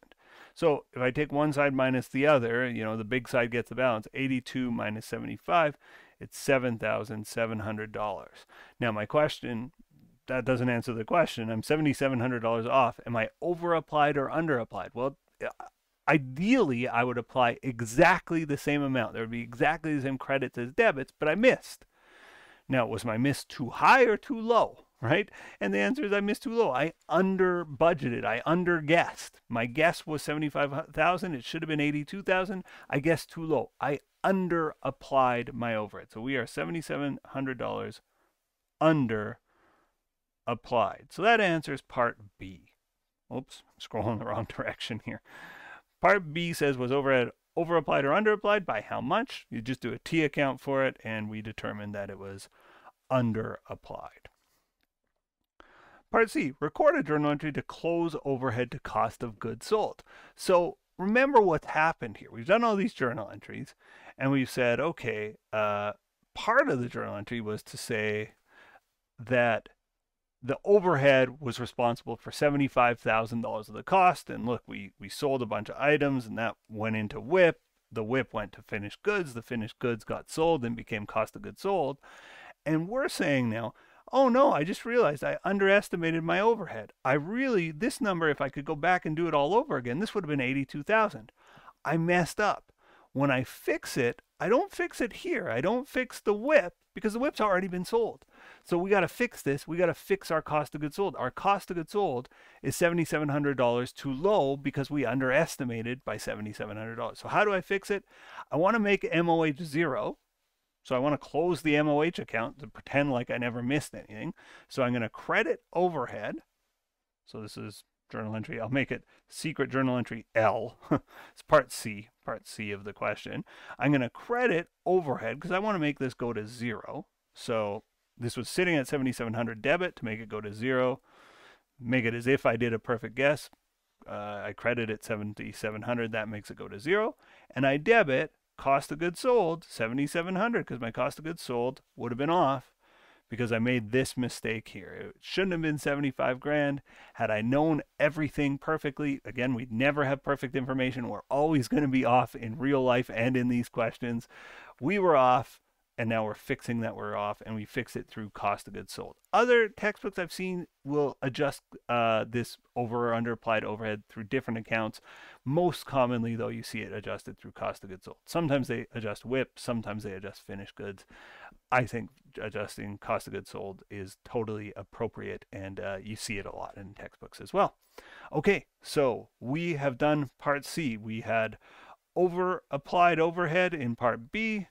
So if I take one side minus the other, you know, the big side gets the balance. 82 minus 75, it's $7,700. Now my question, that doesn't answer the question. I'm $7,700 off. Am I over applied or under applied? Well, ideally I would apply exactly the same amount. There would be exactly the same credits as debits, but I missed. Now, was my miss too high or too low? Right? And the answer is I missed too low. I under budgeted. I under guessed. My guess was 75,000. It should have been 82,000. I guessed too low. I under applied my overhead. So we are $7,700 under applied. So that answers part B. Oops, I'm scrolling the wrong direction here. Part B says, was overhead over-applied or under-applied? By how much? You just do a T account for it, and we determined that it was under-applied. Part C, record a journal entry to close overhead to cost of goods sold. So remember what's happened here. We've done all these journal entries, and we've said, okay, part of the journal entry was to say that the overhead was responsible for $75,000 of the cost. And look, we sold a bunch of items, and that went into WIP. The WIP went to finished goods. The finished goods got sold and became cost of goods sold. And we're saying now, oh no, I just realized I underestimated my overhead. This number, if I could go back and do it all over again, this would have been 82,000. I messed up. When I fix it, I don't fix it here. I don't fix the WIP because the WIP's already been sold. So we got to fix this. We got to fix our cost of goods sold. Our cost of goods sold is $7,700 too low because we underestimated by $7,700. So how do I fix it? I want to make MOH 0. So I want to close the MOH account to pretend like I never missed anything. So I'm going to credit overhead. So this is journal entry. I'll make it secret journal entry L. It's part C of the question. I'm going to credit overhead because I want to make this go to 0. So this was sitting at 7,700 debit. To make it go to 0, make it as if I did a perfect guess. I credit it 7,700. That makes it go to 0. And I debit cost of goods sold 7,700 because my cost of goods sold would have been off because I made this mistake here. It shouldn't have been 75 grand. Had I known everything perfectly, again, we'd never have perfect information. We're always going to be off in real life and in these questions. We were off, and now we're fixing that we're off, and we fix it through cost of goods sold. Other textbooks I've seen will adjust this over or under applied overhead through different accounts. Most commonly, though, you see it adjusted through cost of goods sold. Sometimes they adjust WIP, sometimes they adjust finished goods. I think adjusting cost of goods sold is totally appropriate, and you see it a lot in textbooks as well. Okay, so we have done part C. We had over applied overhead in part B.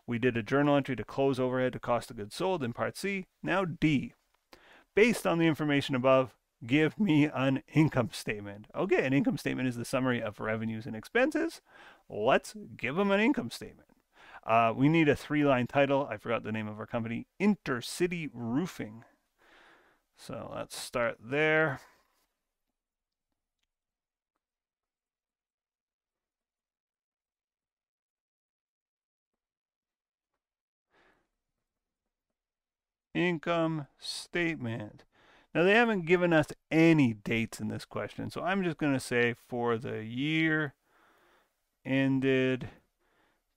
We did a journal entry to close overhead to cost of goods sold in part C. Now D. Based on the information above, give me an income statement. Okay, an income statement is the summary of revenues and expenses. Let's give them an income statement. We need a 3-line title. I forgot the name of our company. Intercity Roofing. So let's start there. Income statement. Now they haven't given us any dates in this question, so I'm just going to say for the year ended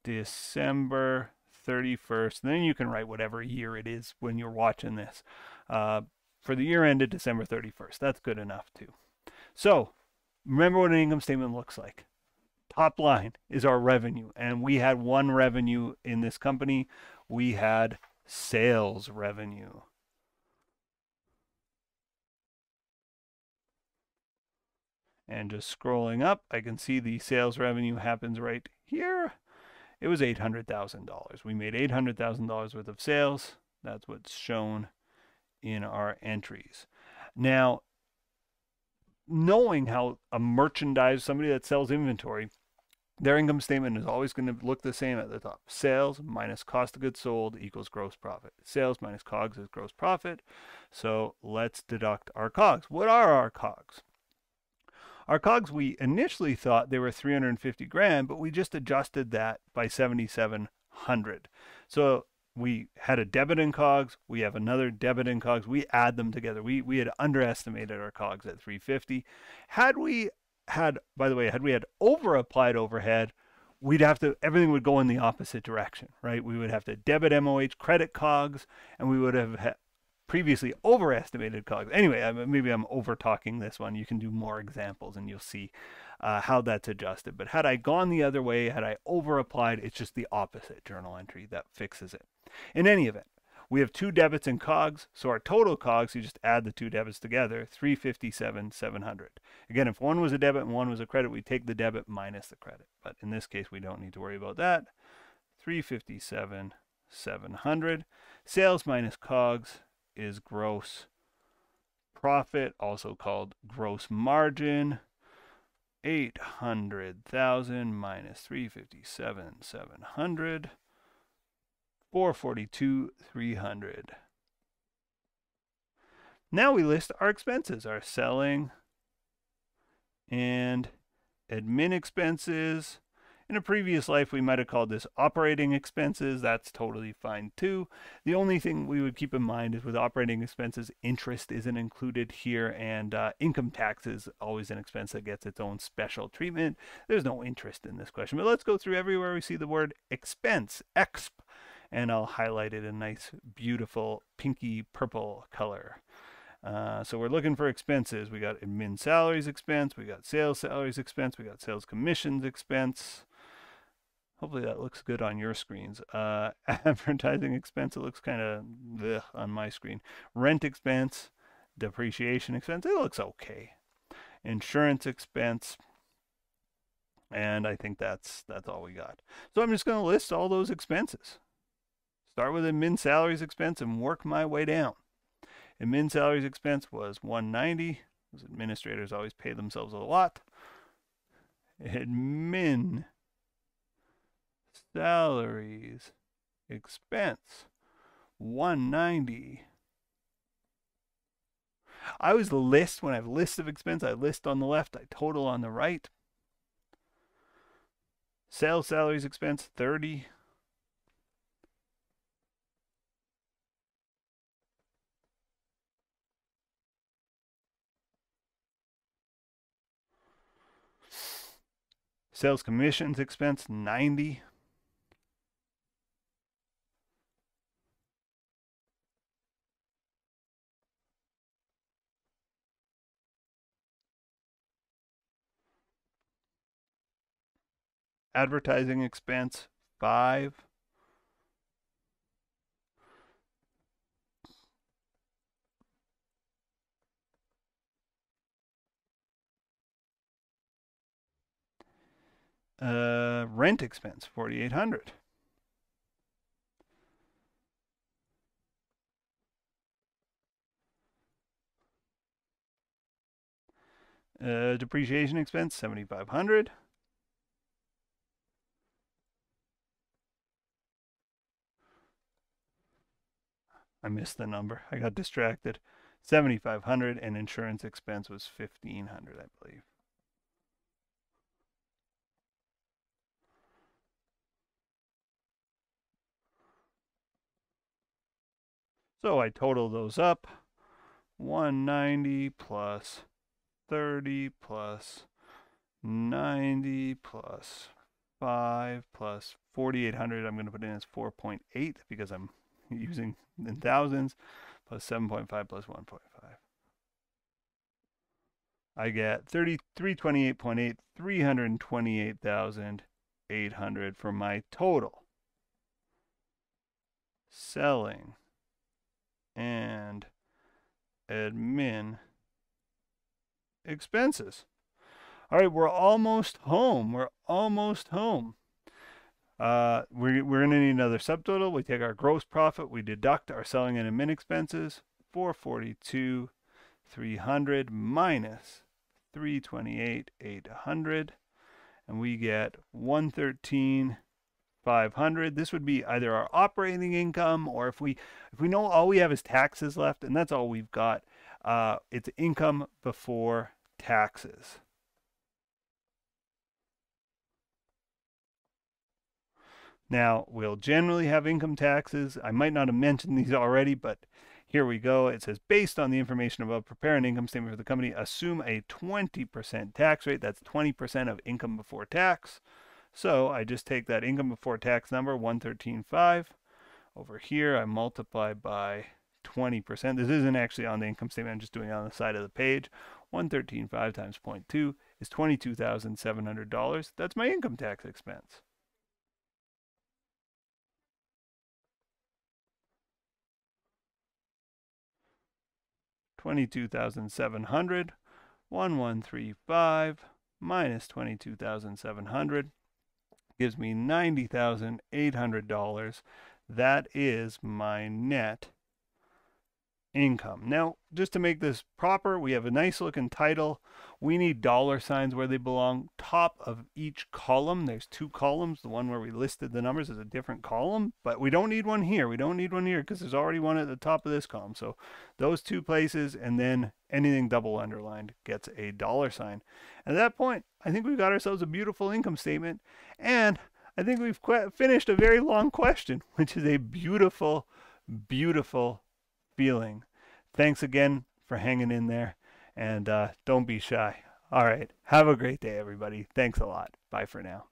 December 31st. Then you can write whatever year it is when you're watching this. For the year ended December 31st. That's good enough too. So remember what an income statement looks like. Top line is our revenue, and we had one revenue in this company. We had sales revenue. And just scrolling up, I can see the sales revenue happens right here. It was $800,000. We made $800,000 worth of sales. That's what's shown in our entries. Now, knowing how a merchandise, somebody that sells inventory, their income statement is always going to look the same at the top. Sales minus cost of goods sold equals gross profit. Sales minus COGS is gross profit. So let's deduct our COGS. What are our COGS? Our COGS, we initially thought they were 350 grand, but we just adjusted that by 7,700. So we had a debit in COGS. We have another debit in COGS. We add them together. We had underestimated our COGS at 350. Had we had over applied overhead, everything would go in the opposite direction, right? We would have to debit MOH, credit COGS, and we would have previously overestimated COGS. Anyway, maybe I'm over talking this one. You can do more examples and you'll see how that's adjusted. But had I gone the other way, had I over applied, it's just the opposite journal entry that fixes it. In any event, we have 2 debits in COGS, so our total COGS, you just add the 2 debits together, 357,700. Again, if one was a debit and one was a credit, we take the debit minus the credit. But in this case, we don't need to worry about that. 357,700. Sales minus COGS is gross profit, also called gross margin. 800,000 minus 357,700, 442,300. Now we list our expenses, our selling and admin expenses. In a previous life, we might have called this operating expenses. That's totally fine too. The only thing we would keep in mind is with operating expenses, interest isn't included here, and income tax is always an expense that gets its own special treatment. There's no interest in this question, but let's go through everywhere we see the word expense, exp, and I'll highlight it in a nice, beautiful, pinky purple color. So we're looking for expenses. We got admin salaries expense, we got sales salaries expense, we got sales commissions expense. Hopefully that looks good on your screens. Advertising expense, it looks kind of on my screen. Rent expense, depreciation expense, it looks okay. Insurance expense, and I think that's all we got. So I'm just going to list all those expenses. Start with admin salaries expense and work my way down. Admin salaries expense was $190. Those administrators always pay themselves a lot. Admin salaries expense $190. I always list, when I have a list of expense, I list on the left, I total on the right. Sales salaries expense $30. Sales commissions expense $90. Advertising expense $5. Rent expense $4,800. Depreciation expense $7,500. I missed the number. I got distracted. $7,500, and insurance expense was $1,500, I believe. So I total those up. 190 plus 30 plus 90 plus 5 plus 4,800. I'm going to put in as 4.8 because I'm using in thousands, plus 7.5 plus 1.5. I get 328.8, 328,800 for my total selling and admin expenses. All right, we're almost home. We're almost home. We're going to need another subtotal. We take our gross profit. We deduct our selling and admin expenses. 442,300 minus 328,800, and we get 113,500. This would be either our operating income, or if we know all we have is taxes left, and that's all we've got, it's income before taxes. Now, we'll generally have income taxes. I might not have mentioned these already, but here we go. It says, based on the information above, prepare an income statement for the company. Assume a 20% tax rate. That's 20% of income before tax. So I just take that income before tax number, 113,500. Over here, I multiply by 20%. This isn't actually on the income statement. I'm just doing it on the side of the page. 113,500 times 0.2 is $22,700. That's my income tax expense. $22,700, 1,135 minus $22,700 gives me $90,800. That is my net income. Now, just to make this proper, we have a nice looking title. We need dollar signs where they belong. Top of each column, there's 2 columns. The one where we listed the numbers is a different column, but we don't need one here. We don't need one here because there's already one at the top of this column. So those 2 places, and then anything double underlined gets a dollar sign. At that point, I think we've got ourselves a beautiful income statement, and I think we've finished a very long question, which is a beautiful, beautiful feeling. Thanks again for hanging in there, and don't be shy. All right, have a great day, everybody. Thanks a lot. Bye for now.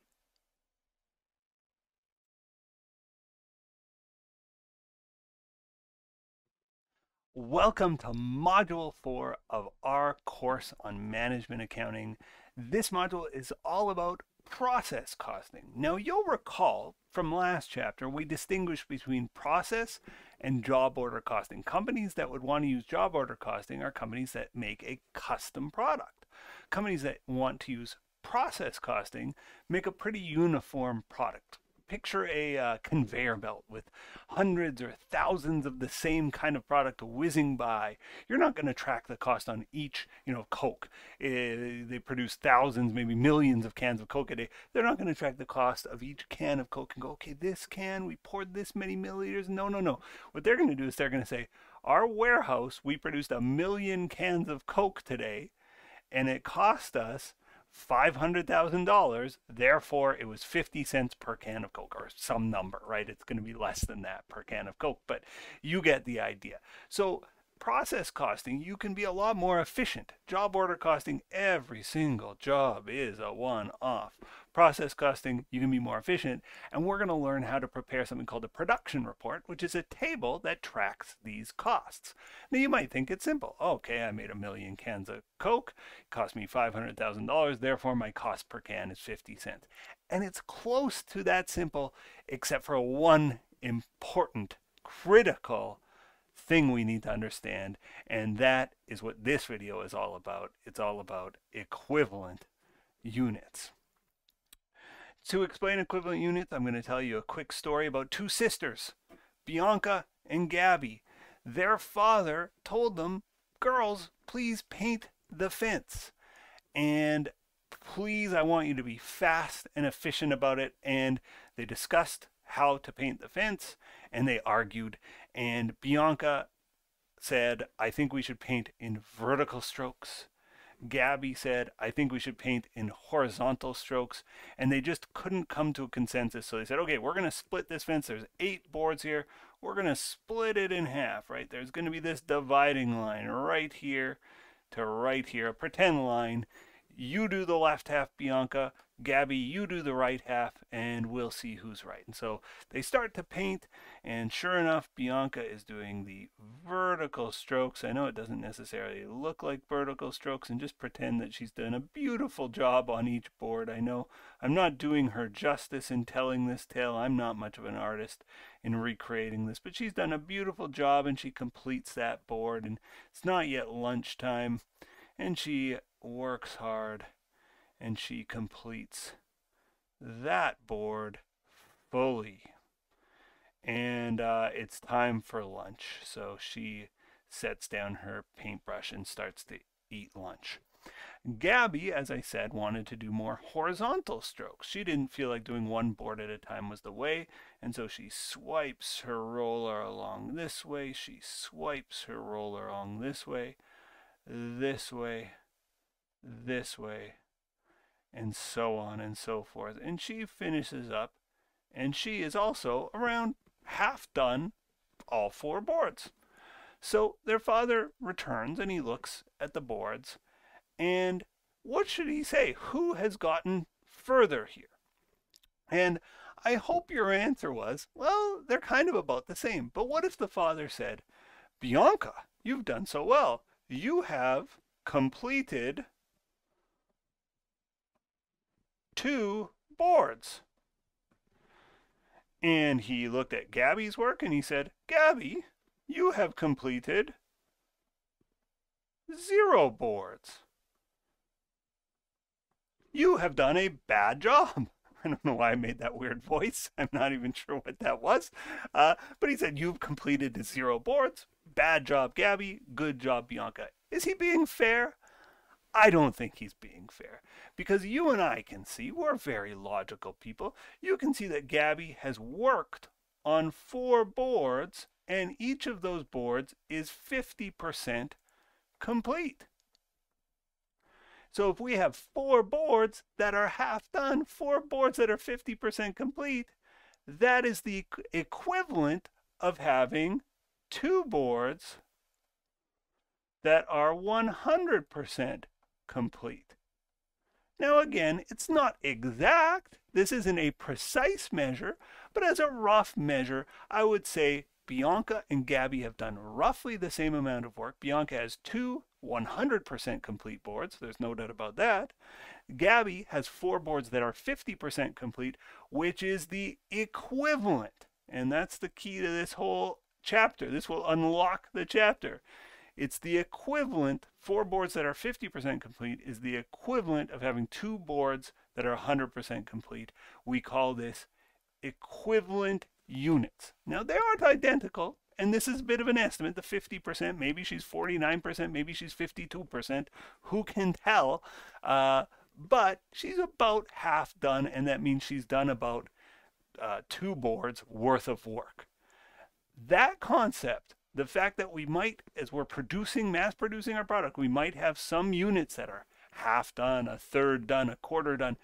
Welcome to Module 4 of our course on management accounting. This module is all about process costing. Now, you'll recall from last chapter, we distinguished between process and job order costing. Companies that would want to use job order costing are companies that make a custom product. Companies that want to use process costing make a pretty uniform product. Picture a conveyor belt with hundreds or thousands of the same kind of product whizzing by. You're not going to track the cost on each, Coke. They produce thousands, maybe millions of cans of Coke a day. They're not going to track the cost of each can of Coke and go, okay, this can, we poured this many milliliters. No, no, no. What they're going to do is they're going to say, our warehouse, we produced 1 million cans of Coke today, and it cost us $500,000, therefore it was 50 cents per can of Coke, or some number, right? It's going to be less than that per can of Coke, but you get the idea. So process costing, you can be a lot more efficient. Job order costing, every single job is a one-off. Process costing, you can be more efficient, and we're going to learn how to prepare something called a production report, which is a table that tracks these costs. Now you might think it's simple. Okay, I made 1 million cans of Coke, it cost me $500,000, therefore my cost per can is 50 cents. And it's close to that simple, except for one important, critical thing we need to understand, and that is what this video is all about. It's all about equivalent units. To explain equivalent units, I'm going to tell you a quick story about 2 sisters, Bianca and Gabby. Their father told them, girls, please paint the fence. And please, I want you to be fast and efficient about it. And they discussed how to paint the fence, and they argued. And Bianca said, I think we should paint in vertical strokes. Gabby said, I think we should paint in horizontal strokes, and they just couldn't come to a consensus. So they said, okay, we're going to split this fence. There's 8 boards here. We're going to split it in half, right? There's going to be this dividing line right here to right here, a pretend line. You do the left half, Bianca. Gabby, you do the right half, and we'll see who's right. And so they start to paint, and sure enough, Bianca is doing the vertical strokes. I know it doesn't necessarily look like vertical strokes, and just pretend that she's done a beautiful job on each board. I know I'm not doing her justice in telling this tale. I'm not much of an artist in recreating this, but she's done a beautiful job, and she completes that board, and it's not yet lunchtime, and she works hard, and she completes that board fully. And it's time for lunch. So she sets down her paintbrush and starts to eat lunch. Gabby, as I said, wanted to do more horizontal strokes. She didn't feel like doing one board at a time was the way, and so she swipes her roller along this way. She swipes her roller along this way, this way, this way, and so on and so forth. And she finishes up, and she is also around half done all 4 boards. So their father returns, and he looks at the boards, and what should he say? Who has gotten further here? And I hope your answer was, well, they're kind of about the same. But what if the father said, Bianca, you've done so well. You have completed 2 boards. And he looked at Gabby's work and he said, Gabby, you have completed 0 boards. You have done a bad job. I don't know why I made that weird voice. I'm not even sure what that was. But he said, you've completed 0 boards. Bad job, Gabby. Good job, Bianca. Is he being fair? I don't think he's being fair, because you and I can see, we're very logical people. You can see that Gabby has worked on 4 boards, and each of those boards is 50% complete. So if we have 4 boards that are half done, 4 boards that are 50% complete, that is the equivalent of having 2 boards that are 100% complete. Now again, it's not exact. This isn't a precise measure, but as a rough measure, I would say Bianca and Gabby have done roughly the same amount of work. Bianca has 2 100% complete boards. There's no doubt about that. Gabby has 4 boards that are 50% complete, which is the equivalent. And that's the key to this whole chapter. This will unlock the chapter. It's the equivalent. 4 boards that are 50% complete is the equivalent of having 2 boards that are 100% complete. We call this equivalent units. Now, they aren't identical, and this is a bit of an estimate, the 50%. Maybe she's 49%, maybe she's 52%. Who can tell? But she's about half done, and that means she's done about 2 boards worth of work. That concept, the fact that we might, as we're mass producing our product, we might have some units that are half done, a third done, a quarter done,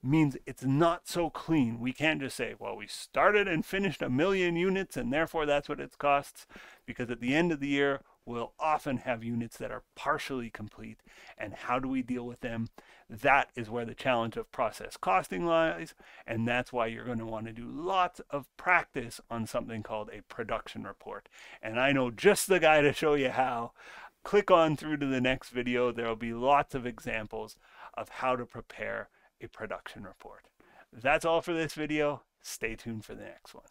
means it's not so clean. We can't just say, well, we started and finished 1 million units and therefore that's what it costs, because at the end of the year, we'll often have units that are partially complete. And how do we deal with them? That is where the challenge of process costing lies, and that's why you're going to want to do lots of practice on something called a production report. And I know just the guy to show you how. Click on through to the next video. There will be lots of examples of how to prepare a production report. That's all for this video. Stay tuned for the next one.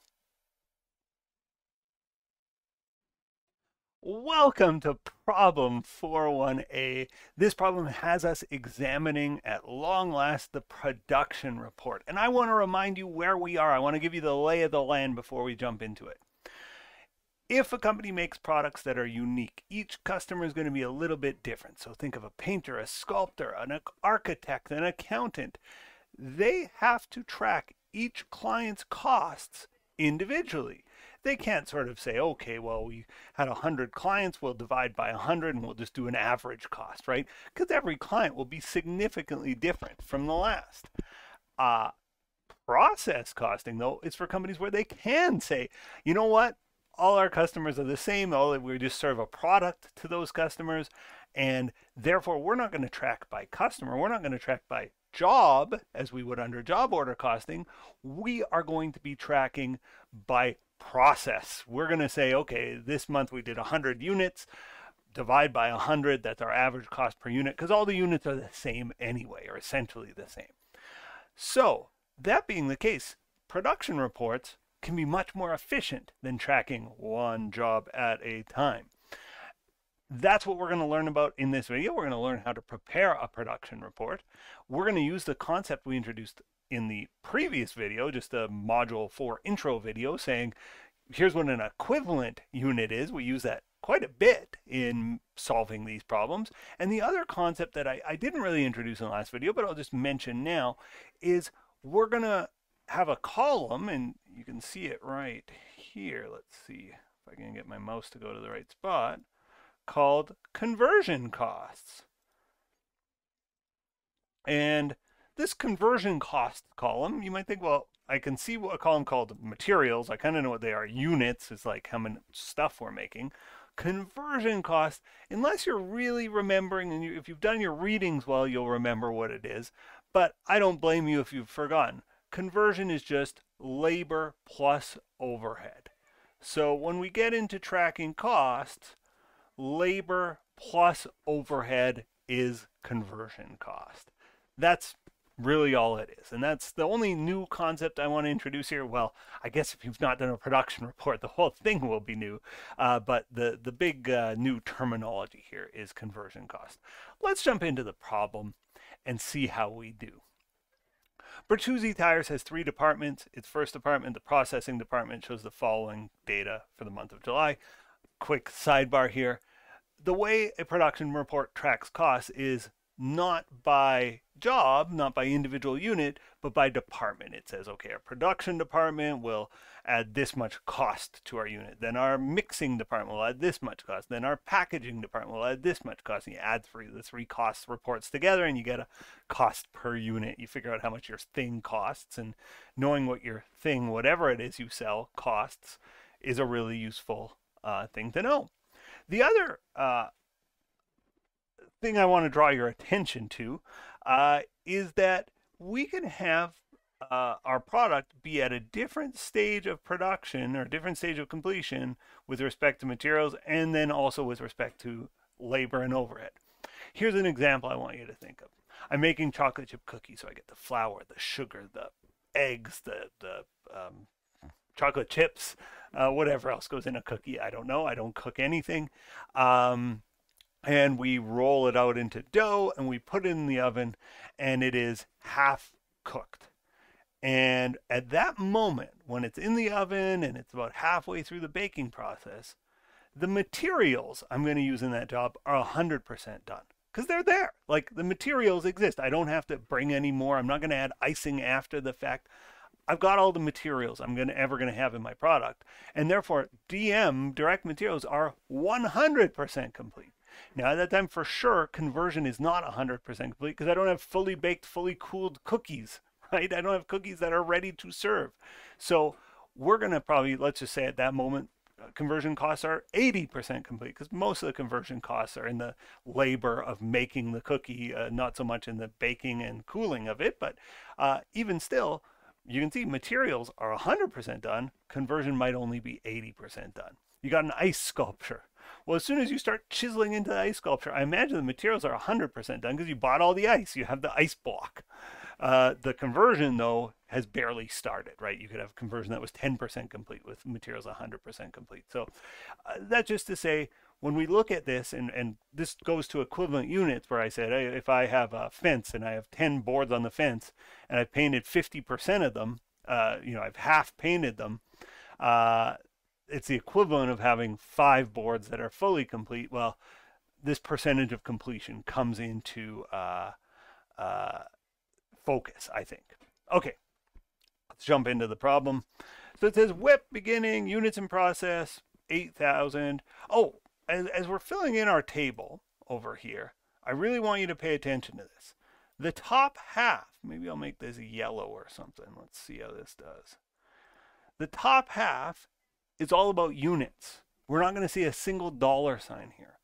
Welcome to problem 4.1a. This problem has us examining at long last the production report. And I want to remind you where we are. I want to give you the lay of the land before we jump into it. If a company makes products that are unique, each customer is going to be a little bit different. So think of a painter, a sculptor, an architect, an accountant. They have to track each client's costs individually. They can't sort of say, okay, well, we had 100 clients, we'll divide by 100 and we'll just do an average cost, right? Because every client will be significantly different from the last. Process costing, though, is for companies where they can say, you know what? All our customers are the same. We just serve a product to those customers, and therefore we're not going to track by customer. We're not going to track by job as we would under job order costing. We are going to be tracking by process. We're going to say, okay, this month we did 100 units, divide by 100, that's our average cost per unit, because all the units are the same anyway, or essentially the same. So that being the case, production reports can be much more efficient than tracking one job at a time. That's what we're going to learn about in this video. We're going to learn how to prepare a production report. We're going to use the concept we introduced in the previous video, just a module 4 intro video, saying here's what an equivalent unit is. We use that quite a bit in solving these problems. And the other concept that I didn't really introduce in the last video, but I'll just mention now, is we're going to have a column, and you can see it right here. Let's see if I can get my mouse to go to the right spot, called conversion costs. And this conversion cost column, you might think, well, I can see a column called materials. I kind of know what they are. Units is like how much stuff we're making. Conversion cost, unless you're really remembering, and if you've done your readings well, you'll remember what it is. But I don't blame you if you've forgotten. Conversion is just labor plus overhead. So when we get into tracking costs, labor plus overhead is conversion cost. That's really all it is. And that's the only new concept I want to introduce here. Well, I guess if you've not done a production report, the whole thing will be new. But the big new terminology here is conversion cost. Let's jump into the problem and see how we do. Bertuzzi Tires has 3 departments. Its first department, the processing department, shows the following data for the month of July. Quick sidebar here. The way a production report tracks costs is not by job, not by individual unit, but by department. It says, okay, our production department will add this much cost to our unit. Then our mixing department will add this much cost. Then our packaging department will add this much cost. And you add the three cost reports together and you get a cost per unit. You figure out how much your thing costs, and knowing what your thing, whatever it is you sell, costs is a really useful thing to know. The other thing I want to draw your attention to is that we can have our product be at a different stage of production or different stage of completion with respect to materials, and then also with respect to labor and overhead. Here's an example I want you to think of. I'm making chocolate chip cookies, so I get the flour, the sugar, the eggs, the chocolate chips, whatever else goes in a cookie. I don't know. I don't cook anything. And we roll it out into dough and we put it in the oven, and it is half cooked. And at that moment, when it's in the oven and it's about halfway through the baking process, the materials I'm going to use in that job are 100% done because they're there. Like, the materials exist. I don't have to bring any more. I'm not going to add icing after the fact. I've got all the materials I'm ever going to have in my product. And therefore, DM, direct materials, are 100% complete. Now, at that time, for sure, conversion is not 100% complete because I don't have fully baked, fully cooled cookies, right? I don't have cookies that are ready to serve. So we're going to probably, let's just say at that moment, conversion costs are 80% complete because most of the conversion costs are in the labor of making the cookie, not so much in the baking and cooling of it. But even still, you can see materials are 100% done. Conversion might only be 80% done. You got an ice sculpture. Well, as soon as you start chiseling into the ice sculpture, I imagine the materials are 100% done because you bought all the ice. You have the ice block. The conversion, though, has barely started, right? You could have a conversion that was 10% complete with materials 100% complete. So that's just to say, when we look at this, and this goes to equivalent units where I said, hey, if I have a fence and I have 10 boards on the fence and I've painted 50% of them, I've half painted them, it's the equivalent of having 5 boards that are fully complete. Well, this percentage of completion comes into focus, I think. Okay, let's jump into the problem. So it says WIP beginning, units in process, 8,000. Oh, as we're filling in our table over here, I really want you to pay attention to this. The top half, maybe I'll make this yellow or something. Let's see how this does. The top half is all about units. We're not going to see a single dollar sign here.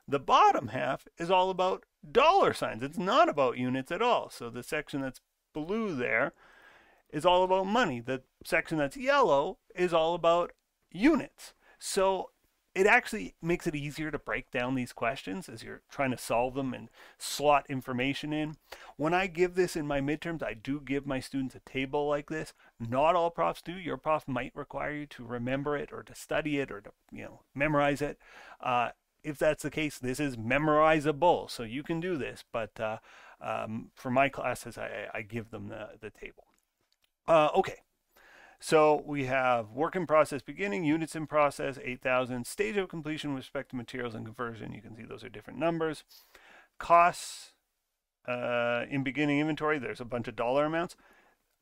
The bottom half is all about dollar signs. It's not about units at all. So the section that's blue there is all about money. The section that's yellow is all about units. So it actually makes it easier to break down these questions as you're trying to solve them and slot information in. When I give this in my midterms, I do give my students a table like this. Not all profs do. Your prof might require you to remember it or to study it or to memorize it. If that's the case, this is memorizable, so you can do this. But for my classes, I give them the table. Okay. So we have work in process beginning, units in process, 8,000. Stage of completion with respect to materials and conversion. You can see those are different numbers. Costs in beginning inventory, there's a bunch of dollar amounts.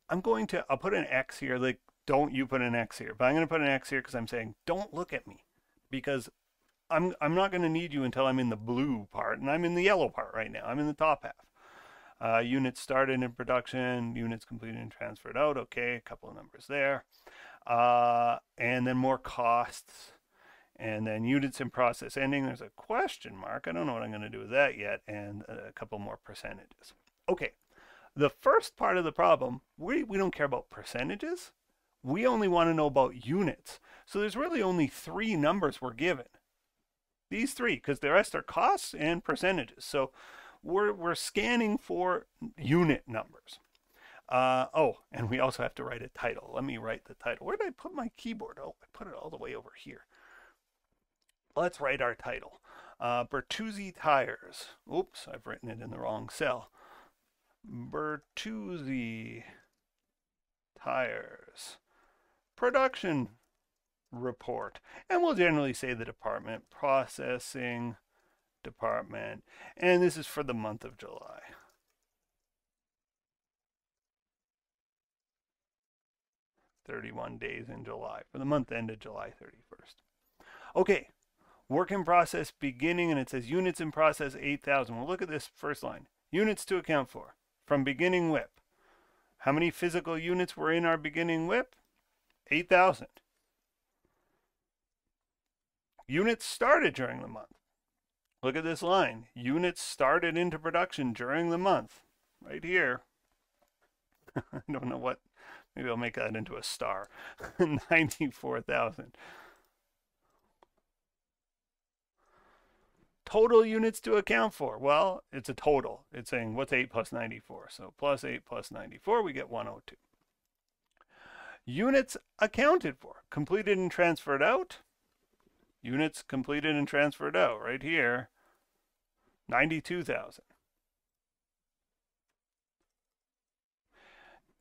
I'll put an X here. Like, don't you put an X here. But I'm going to put an X here because I'm saying, don't look at me. Because I'm not going to need you until I'm in the blue part. And I'm in the yellow part right now. I'm in the top half. Units started in production, units completed and transferred out. Okay, a couple of numbers there. And then more costs. And then units in process ending. There's a question mark. I don't know what I'm going to do with that yet. And a couple more percentages. Okay, the first part of the problem, we don't care about percentages. We only want to know about units. So there's really only 3 numbers we're given. These 3, because the rest are costs and percentages. So we're scanning for unit numbers. And we also have to write a title. Let me write the title. Where did I put my keyboard? Oh, I put it all the way over here. Let's write our title. Bertuzzi Tires. Oops, I've written it in the wrong cell. Bertuzzi Tires. Production report. And we'll generally say the department processing department. And this is for the month of July. "31 days in July," for the month ended July 31st. Okay, work in process beginning, and it says units in process 8,000. Well, look at this first line. Units to account for from beginning WIP. How many physical units were in our beginning WIP? 8,000. Units started during the month. Look at this line. Units started into production during the month. Right here. I don't know what. Maybe I'll make that into a star. 94,000. Total units to account for. Well, it's a total. It's saying what's 8 plus 94. So plus 8 plus 94, we get 102. Units accounted for. Completed and transferred out. Units completed and transferred out. Right here. 92,000.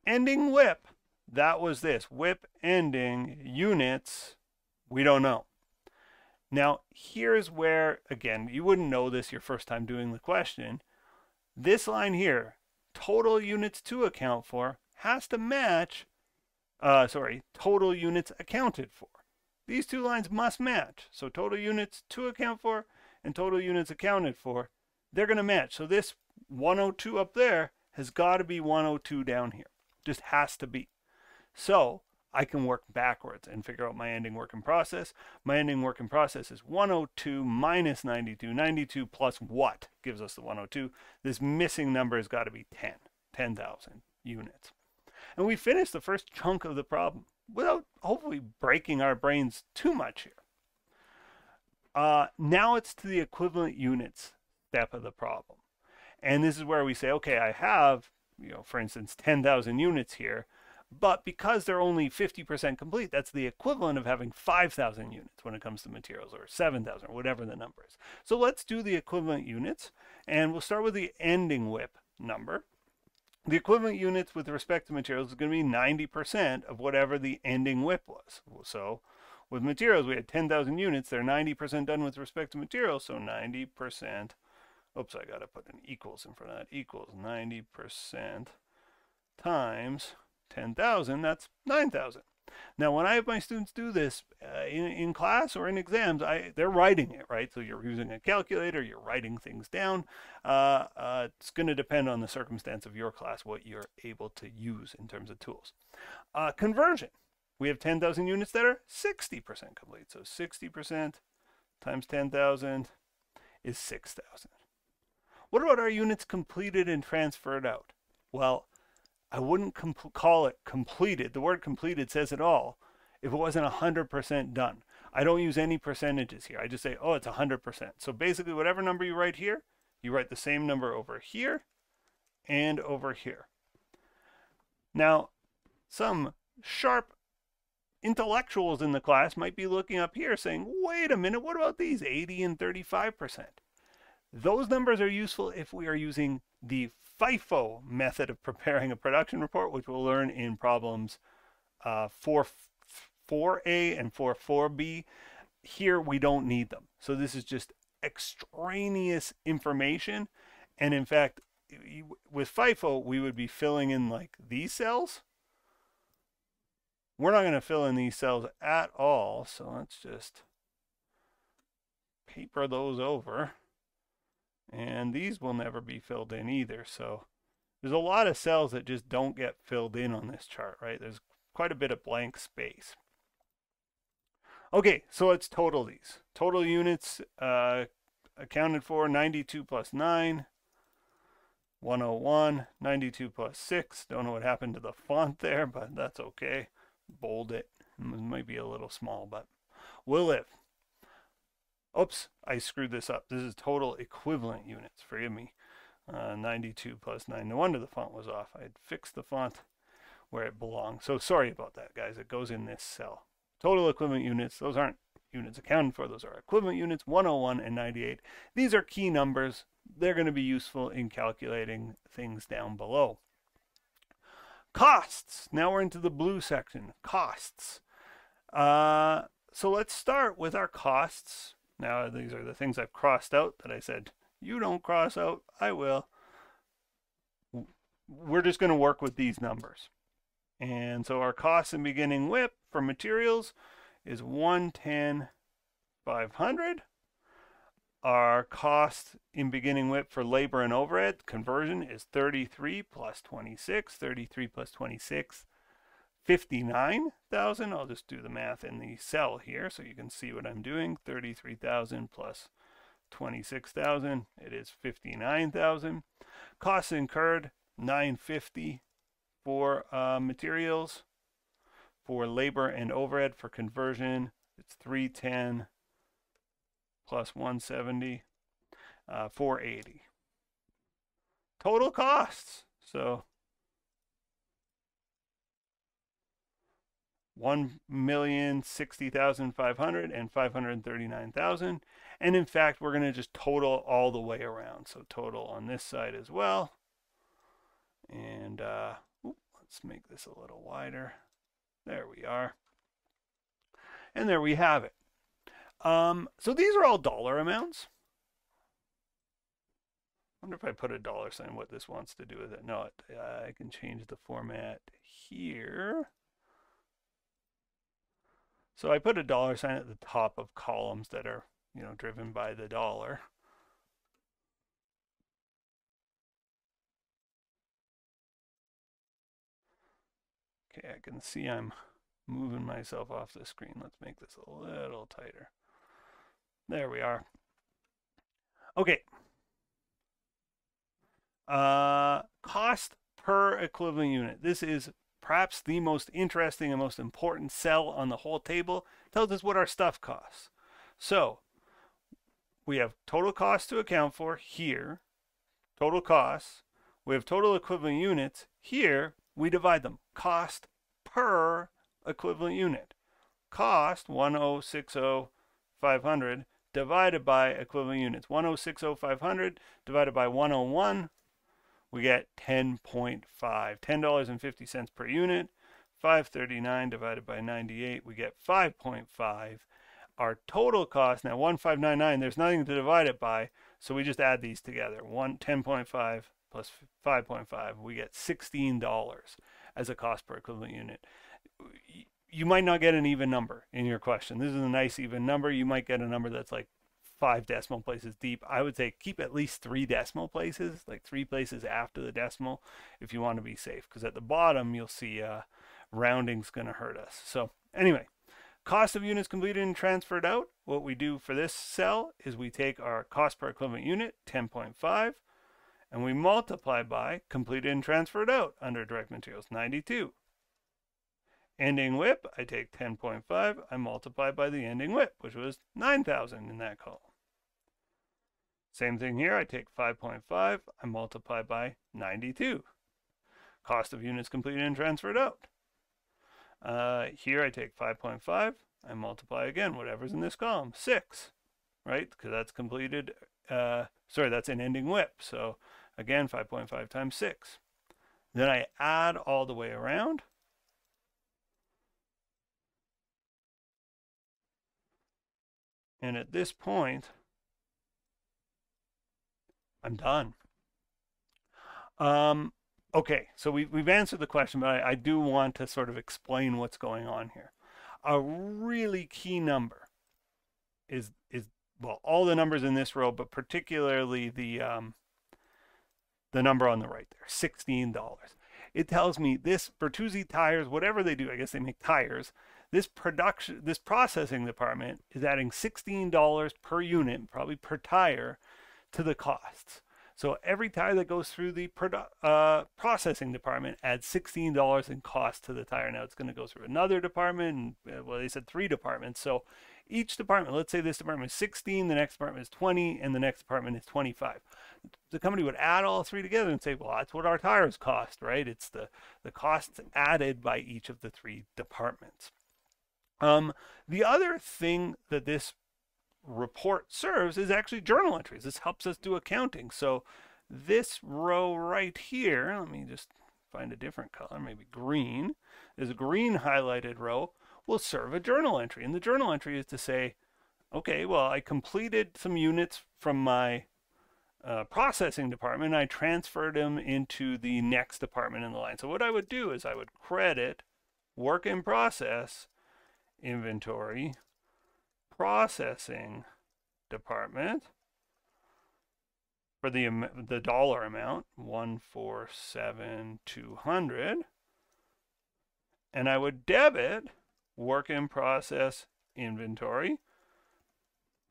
Ending WIP. That was this. WIP ending units. We don't know. Now, here's where, again, you wouldn't know this your first time doing the question. This line here, total units to account for, has to match, total units accounted for. These two lines must match. So total units to account for and total units accounted for, they're going to match. So this 102 up there has got to be 102 down here. Just has to be. So I can work backwards and figure out my ending work in process. My ending work in process is 102 minus 92. 92 plus what gives us the 102? This missing number has got to be 10,000 units. And we finished the first chunk of the problem without hopefully breaking our brains too much here. Now it's to the equivalent units step of the problem. And this is where we say, okay, I have, for instance, 10,000 units here. But because they're only 50% complete, that's the equivalent of having 5,000 units when it comes to materials, or 7,000, or whatever the number is. So let's do the equivalent units, and we'll start with the ending WIP number. The equivalent units with respect to materials is going to be 90% of whatever the ending WIP was. So with materials, we had 10,000 units. They're 90% done with respect to materials, so 90%. Oops, I got to put an equals in front of that. Equals 90% times 10,000, that's 9,000. Now, when I have my students do this in class or in exams, they're writing it, right? So you're using a calculator, you're writing things down. It's going to depend on the circumstance of your class, what you're able to use in terms of tools. Conversion. We have 10,000 units that are 60% complete. So 60% times 10,000 is 6,000. What about our units completed and transferred out? Well, I wouldn't call it completed. The word completed says it all if it wasn't 100% done. I don't use any percentages here. I just say, oh, it's 100%. So basically, whatever number you write here, you write the same number over here and over here. Now, some sharp intellectuals in the class might be looking up here saying, wait a minute, what about these 80 and 35%? Those numbers are useful if we are using the FIFO method of preparing a production report, which we'll learn in problems 4.4a and 4.4b. Here we don't need them. So this is just extraneous information. And in fact, with FIFO, we would be filling in like these cells. We're not going to fill in these cells at all. So let's just paper those over. And these will never be filled in either. So there's a lot of cells that just don't get filled in on this chart, right? There's quite a bit of blank space. Okay, so let's total these. Total units accounted for 92 plus 9, 101, 92 plus 6. Don't know what happened to the font there, but that's okay. Bold it. It might be a little small, but we'll live. Oops, I screwed this up. This is total equivalent units. Forgive me. 92 plus 9. No wonder the font was off. I had fixed the font where it belongs. So sorry about that, guys. It goes in this cell. Total equivalent units. Those aren't units accounted for. Those are equivalent units, 101 and 98. These are key numbers. They're going to be useful in calculating things down below. Costs. Now we're into the blue section. Costs. So let's start with our costs Now these are the things I've crossed out that I said, you don't cross out, I will. We're just going to work with these numbers. And so our cost in beginning WIP for materials is 110,500. Our cost in beginning WIP for labor and overhead conversion is 33 plus 26. 33 plus 26, 59,000. I'll just do the math in the cell here so you can see what I'm doing. 33,000 plus 26,000. It is 59,000. Costs incurred 950 for materials. For labor and overhead for conversion, it's 310 plus 170, 480. Total costs. So 1,060,500 and 539,000. And in fact, we're going to just total all the way around. So total on this side as well. And let's make this a little wider. There we are. And there we have it. So these are all dollar amounts. I wonder if I put a dollar sign, what this wants to do with it. No, I can change the format here. So I put a dollar sign at the top of columns that are, driven by the dollar. Okay, I can see I'm moving myself off the screen. Let's make this a little tighter. There we are. Okay. Cost per equivalent unit. This is perhaps the most interesting and most important cell on the whole table. It tells us what our stuff costs. So we have total cost to account for here, total costs. We have total equivalent units here. We divide them. Cost per equivalent unit. Cost 1,060,500 divided by equivalent units. 1,060,500 divided by 101. We get 10.5, $10.50 per unit. 539 divided by 98, we get 5.5. Our total cost, now 1,599, there's nothing to divide it by, so we just add these together. 10.5 plus 5.5, we get $16 as a cost per equivalent unit. You might not get an even number in your question. This is a nice even number. You might get a number that's like 5 decimal places deep. I would say keep at least 3 decimal places, like 3 places after the decimal if you want to be safe, because at the bottom you'll see rounding's going to hurt us. So anyway, cost of units completed and transferred out. What we do for this cell is we take our cost per equivalent unit, 10.5, and we multiply by completed and transferred out under direct materials, 92. Ending WIP, I take 10.5, I multiply by the ending WIP, which was 9,000 in that column. Same thing here, I take 5.5, I multiply by 92. Cost of units completed and transferred out. Here I take 5.5, I multiply again, whatever's in this column, 6, right? Because that's completed, that's an ending WIP. So again, 5.5 times 6. Then I add all the way around. And at this point, I'm done. Okay, so we've answered the question, but I do want to sort of explain what's going on here. A really key number is well, all the numbers in this row, but particularly the number on the right there, $16. It tells me this Bertuzzi tires, whatever they do, I guess they make tires. This processing department is adding $16 per unit, probably per tire, to the costs. So every tire that goes through the processing department adds $16 in cost to the tire. Now it's going to go through another department, and, well, they said 3 departments. So each department, let's say this department is 16, the next department is 20, and the next department is 25. The company would add all 3 together and say, well, that's what our tires cost, right? It's the costs added by each of the 3 departments. The other thing that this report serves is actually journal entries. This helps us do accounting. So this row right here, let me just find a different color, maybe green. There's a green highlighted row, will serve a journal entry. And the journal entry is to say, Okay, well, I completed some units from my processing department. I transferred them into the next department in the line. So what I would do is I would credit work in process inventory processing department for the dollar amount 147,200, and I would debit work in process inventory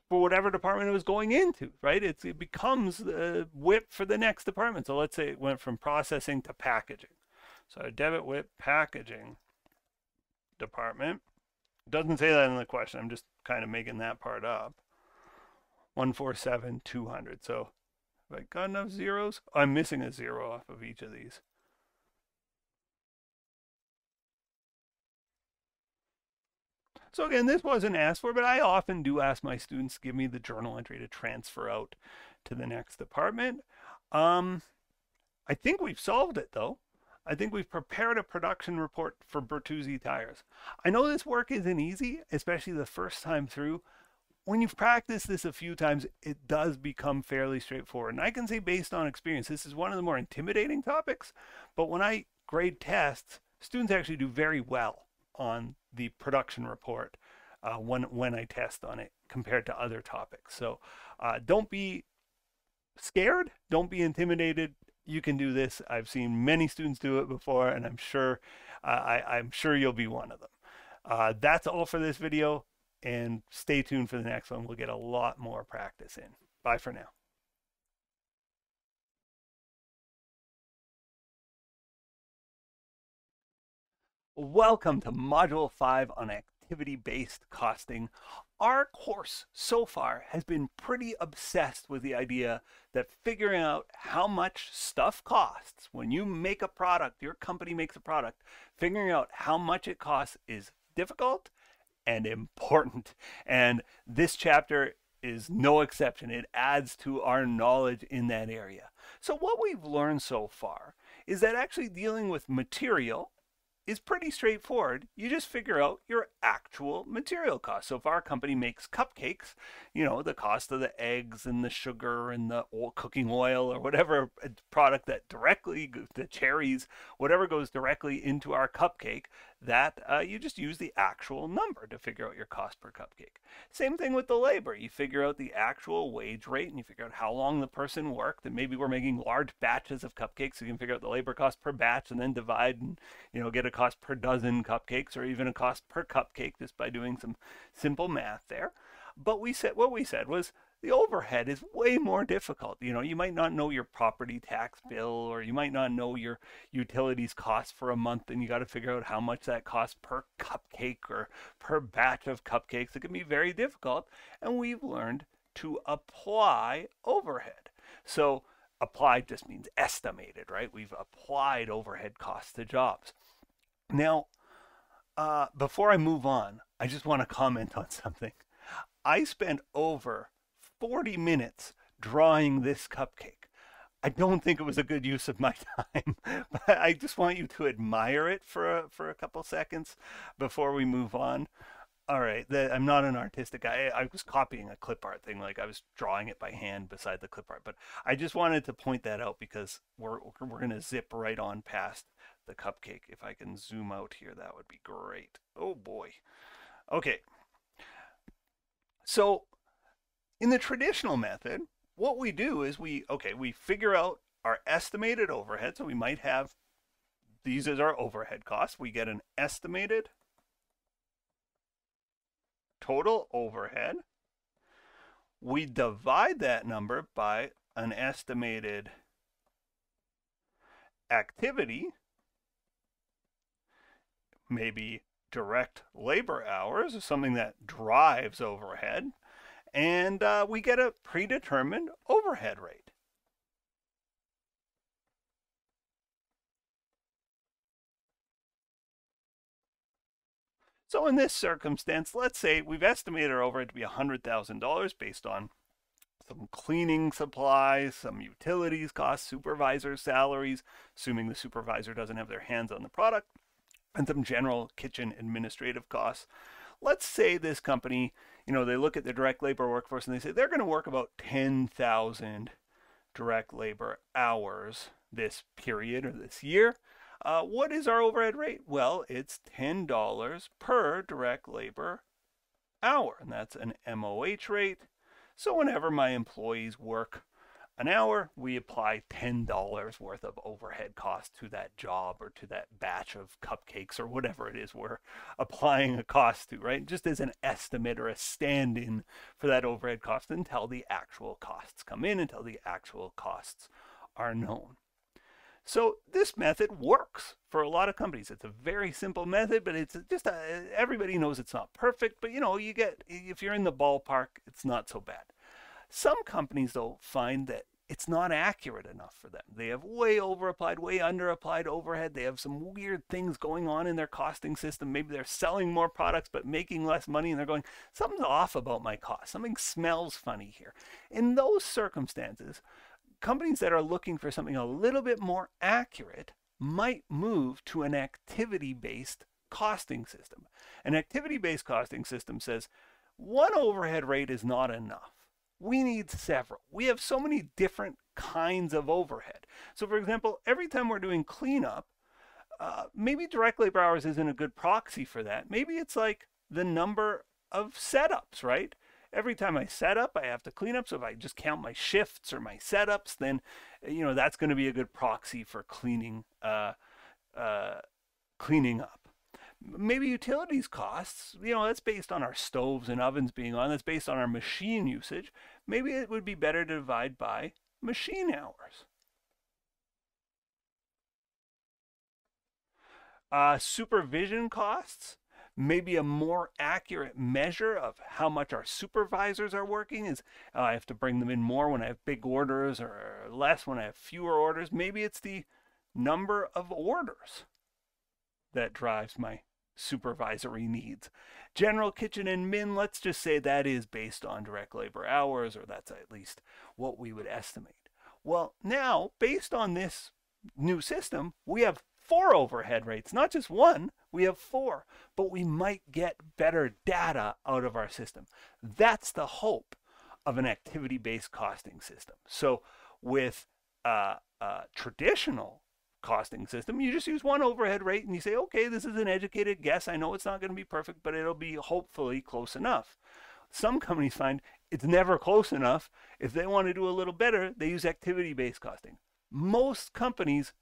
for whatever department it was going into, right? It becomes the WIP for the next department. So let's say it went from processing to packaging. So I debit WIP packaging department. It doesn't say that in the question. I'm just kind of making that part up. 147,200. So have I got enough zeros? Oh, I'm missing a zero off of each of these. So again, this wasn't asked for, but I often do ask my students to give me the journal entry to transfer out to the next department. I think we've solved it though. I think we've prepared a production report for Bertuzzi tires. I know this work isn't easy, especially the first time through. When you've practiced this a few times, it does become fairly straightforward. And I can say based on experience, this is one of the more intimidating topics, but when I grade tests, students actually do very well on the production report when I test on it compared to other topics. So don't be scared, don't be intimidated. You can do this. I've seen many students do it before, and I'm sure you'll be one of them. That's all for this video, and stay tuned for the next one. We'll get a lot more practice in. Bye for now. Welcome to Module 5 on activity-based costing. Our course so far has been pretty obsessed with the idea that figuring out how much stuff costs when you make a product, your company makes a product, figuring out how much it costs is difficult and important. And this chapter is no exception. It adds to our knowledge in that area. So what we've learned so far is that actually dealing with material is pretty straightforward. You just figure out your actual material cost. So if our company makes cupcakes, you know, the cost of the eggs and the sugar and the cooking oil or whatever product that directly, the cherries, whatever goes directly into our cupcake, that you just use the actual number to figure out your cost per cupcake. Same thing with the labor. You figure out the actual wage rate and you figure out how long the person worked, and maybe we're making large batches of cupcakes, so you can figure out the labor cost per batch and then divide and, you know, get a cost per dozen cupcakes or even a cost per cupcake just by doing some simple math there. But what we said was the overhead is way more difficult. You know, you might not know your property tax bill, or you might not know your utilities cost for a month, and you got to figure out how much that costs per cupcake or per batch of cupcakes. It can be very difficult, and we've learned to apply overhead. So applied just means estimated, right? We've applied overhead costs to jobs. Now, before I move on, I just want to comment on something. I spent over 40 minutes drawing this cupcake. I don't think it was a good use of my time, but I just want you to admire it for a couple seconds before we move on. All right, I'm not an artistic guy. I was copying a clip art thing, like I was drawing it by hand beside the clip art. But I just wanted to point that out because we're going to zip right on past the cupcake. If I can zoom out here, that would be great. Oh boy. Okay. So in the traditional method, what we do is we figure out our estimated overhead. So we might have these as our overhead costs. We get an estimated total overhead. We divide that number by an estimated activity, maybe direct labor hours, something that drives overhead, and we get a predetermined overhead rate. So in this circumstance, let's say we've estimated our overhead to be $100,000 based on some cleaning supplies, some utilities costs, supervisor salaries, assuming the supervisor doesn't have their hands on the product, and some general kitchen administrative costs. let's say this company, they look at the direct labor workforce and they say they're going to work about 10,000 direct labor hours this period or this year. What is our overhead rate? Well, it's $10 per direct labor hour, and that's an MOH rate. So whenever my employees work an hour, we apply $10 worth of overhead cost to that job or to that batch of cupcakes or whatever it is we're applying a cost to, right? Just as an estimate or a stand-in for that overhead cost until the actual costs come in, until the actual costs are known. So this method works for a lot of companies. It's a very simple method, but it's just everybody knows it's not perfect, but you get, if you're in the ballpark, it's not so bad. Some companies, though, find that it's not accurate enough for them. They have way over-applied, way under-applied overhead. They have some weird things going on in their costing system. Maybe they're selling more products but making less money, and they're going, something's off about my cost. Something smells funny here. In those circumstances, companies that are looking for something a little bit more accurate might move to an activity-based costing system. An activity-based costing system says one overhead rate is not enough. We need several. We have so many different kinds of overhead. So for example, every time we're doing cleanup, maybe direct labor hours isn't a good proxy for that. Maybe it's like the number of setups, right? Every time I set up, I have to clean up. So if I just count my shifts or my setups, then that's going to be a good proxy for cleaning up. Maybe utilities costs, that's based on our stoves and ovens being on, that's based on our machine usage. Maybe it would be better to divide by machine hours. Supervision costs, maybe a more accurate measure of how much our supervisors are working is I have to bring them in more when I have big orders or less when I have fewer orders. Maybe it's the number of orders that drives my supervisory needs. General kitchen and min, let's just say that is based on direct labor hours, or that's at least what we would estimate. Well, now, based on this new system, we have 4 overhead rates, not just 1, we have 4, but we might get better data out of our system. That's the hope of an activity-based costing system. So with a traditional costing system, you just use 1 overhead rate and you say, okay, this is an educated guess. I know it's not going to be perfect, but it'll be hopefully close enough. Some companies find it's never close enough. If they want to do a little better, they use activity-based costing. Most companies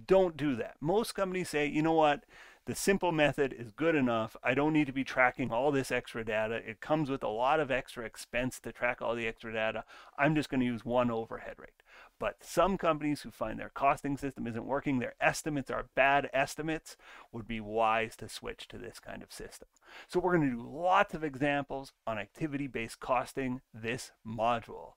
don't do that. Most companies say, you know what, the simple method is good enough. I don't need to be tracking all this extra data. It comes with a lot of extra expense to track all the extra data. I'm just going to use 1 overhead rate. But some companies who find their costing system isn't working, their estimates are bad estimates, would be wise to switch to this kind of system. So we're going to do lots of examples on activity-based costing this module.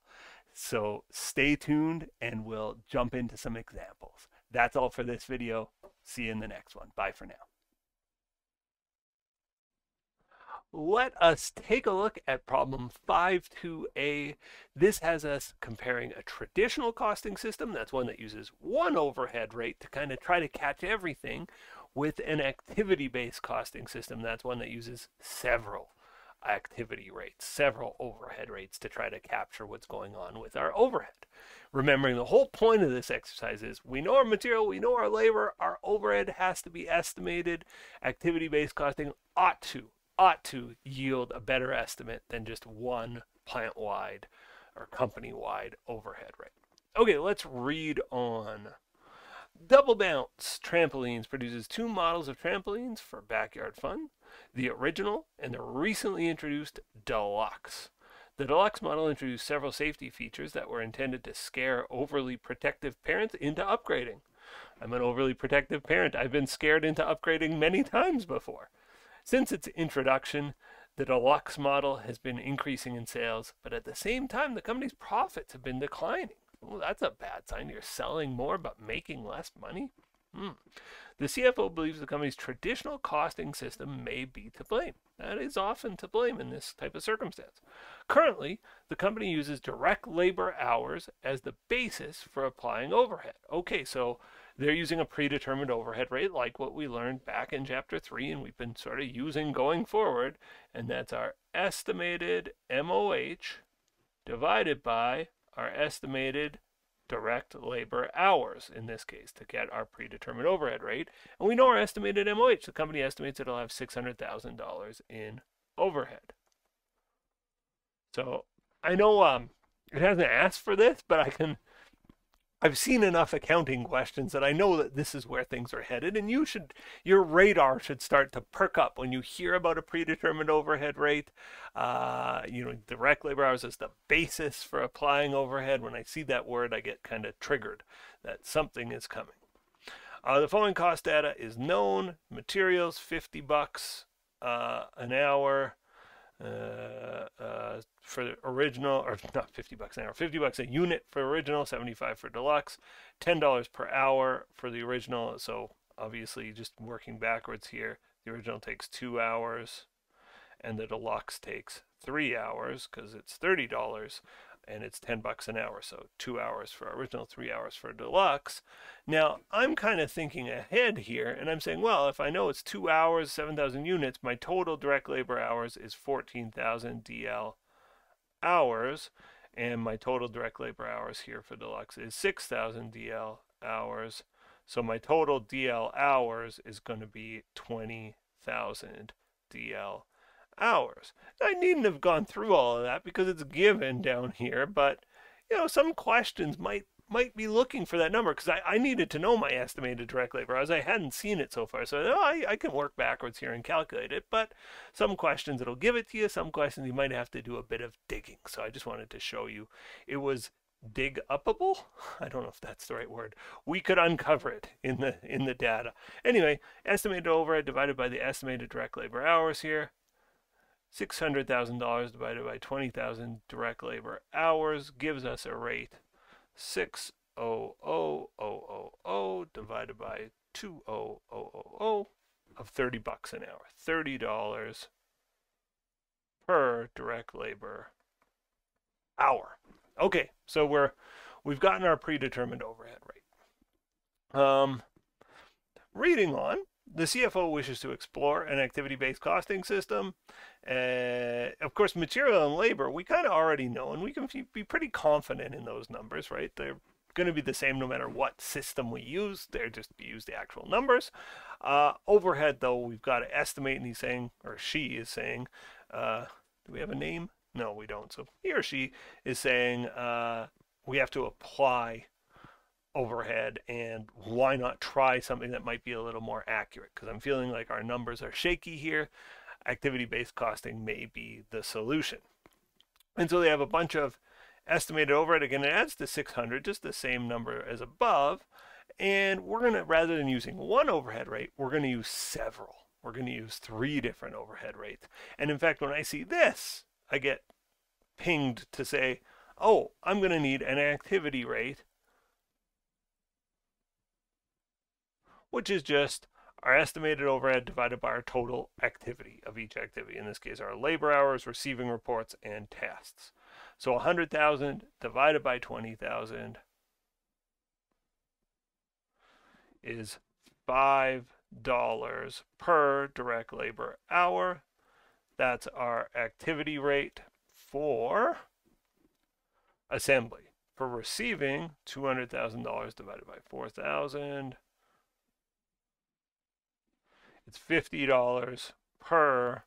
So stay tuned and we'll jump into some examples. That's all for this video. See you in the next one. Bye for now. Let us take a look at problem 5.2a. This has us comparing a traditional costing system, that's one that uses 1 overhead rate to kind of try to catch everything, with an activity-based costing system, that's one that uses several activity rates, several overhead rates to try to capture what's going on with our overhead. Remembering the whole point of this exercise is we know our material, we know our labor, our overhead has to be estimated. Activity-based costing ought to yield a better estimate than just 1 plant-wide or company-wide overhead rate. Okay, let's read on. Double Bounce Trampolines produces 2 models of trampolines for backyard fun, the original and the recently introduced Deluxe. The Deluxe model introduced several safety features that were intended to scare overly protective parents into upgrading. I'm an overly protective parent. I've been scared into upgrading many times before. Since its introduction, the Deluxe model has been increasing in sales, but at the same time, the company's profits have been declining. Well, that's a bad sign. You're selling more but making less money. The CFO believes the company's traditional costing system may be to blame. That is often to blame in this type of circumstance. Currently, the company uses direct labor hours as the basis for applying overhead. Okay, so they're using a predetermined overhead rate like what we learned back in chapter 3 and we've been sort of using going forward, and that's our estimated MOH divided by our estimated direct labor hours in this case to get our predetermined overhead rate. And we know our estimated MOH. The company estimates it'll have $600,000 in overhead. So I know it hasn't asked for this, but I've seen enough accounting questions that I know that this is where things are headed, and your radar should start to perk up when you hear about a predetermined overhead rate. Direct labor hours is the basis for applying overhead. When I see that word, I get kind of triggered that something is coming. The following cost data is known. Materials, $50 an hour. For the original, or not $50 an hour, $50 a unit for original, $75 for deluxe, $10 per hour for the original. So obviously just working backwards here, the original takes 2 hours and the deluxe takes 3 hours because it's $30 and it's $10 an hour. So 2 hours for original, 3 hours for deluxe. Now I'm kind of thinking ahead here and I'm saying, well, if I know it's 2 hours, 7,000 units, my total direct labor hours is 14,000 DL hours, and my total direct labor hours here for deluxe is 6,000 DL hours. So my total DL hours is going to be 20,000 DL hours. I needn't have gone through all of that because it's given down here, but some questions might be looking for that number because I needed to know my estimated direct labor hours. I hadn't seen it so far, so I can work backwards here and calculate it, but some questions it'll give it to you, some questions you might have to do a bit of digging. So I just wanted to show you it was dig upable. I don't know if that's the right word. We could uncover it in the data. Anyway, estimated overhead divided by the estimated direct labor hours here. $600,000 divided by 20,000 direct labor hours gives us a rate 600,000 divided by 200,000 of $30 an hour. $30 per direct labor hour. Okay, so we've gotten our predetermined overhead rate. Reading on, the CFO wishes to explore an activity-based costing system. Of course, material and labor, we kind of already know, and we can be pretty confident in those numbers, right? They're going to be the same no matter what system we use. They're just use the actual numbers. Overhead, though, we've got to estimate, and he's saying, or she is saying, do we have a name? No, we don't. So he or she is saying we have to apply overhead, and why not try something that might be a little more accurate? Because I'm feeling like our numbers are shaky here. Activity-based costing may be the solution. And so they have a bunch of estimated overhead. Again, it adds to 600, just the same number as above. And we're going to, rather than using one overhead rate, we're going to use several. We're going to use 3 different overhead rates. And in fact, when I see this, I get pinged to say, oh, I'm going to need an activity rate, which is just our estimated overhead divided by our total activity of each activity. In this case, our labor hours, receiving reports, and tests. So 100,000 divided by 20,000 is $5 per direct labor hour. That's our activity rate for assembly. For receiving, $200,000 divided by 4,000. It's $50 per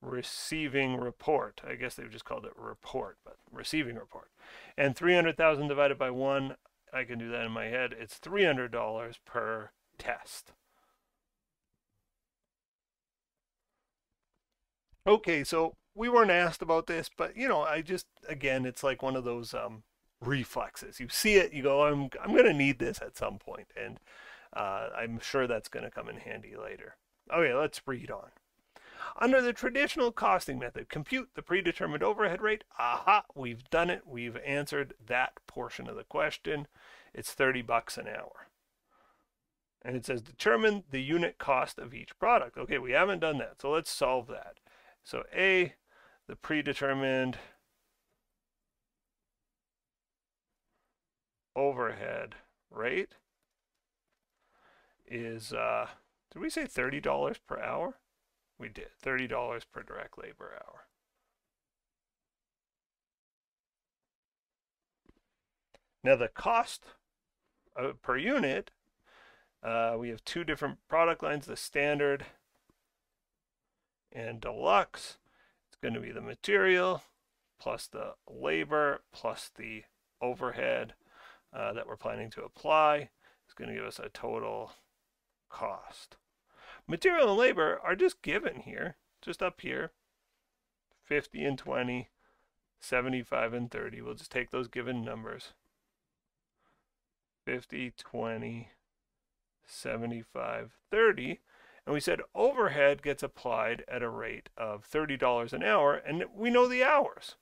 receiving report. I guess they've just called it report, but receiving report. And 300,000 divided by 1, I can do that in my head. It's $300 per test. Okay, so we weren't asked about this, but I just, again, it's like one of those reflexes. You see it, you go, I'm going to need this at some point, and I'm sure that's going to come in handy later. Okay, let's read on. Under the traditional costing method, compute the predetermined overhead rate. Aha, we've done it. We've answered that portion of the question. It's $30 an hour. And it says determine the unit cost of each product. Okay, we haven't done that, so let's solve that. So A, the predetermined overhead rate is, did we say $30 per hour? We did, $30 per direct labor hour. Now the cost per unit, we have two different product lines, the standard and deluxe. It's going to be the material plus the labor plus the overhead that we're planning to apply. It's going to give us a total cost. Material and labor are just given here, just up here, 50 and 20, 75 and 30. We'll just take those given numbers. 50, 20, 75, 30. And we said overhead gets applied at a rate of $30 an hour, and we know the hours.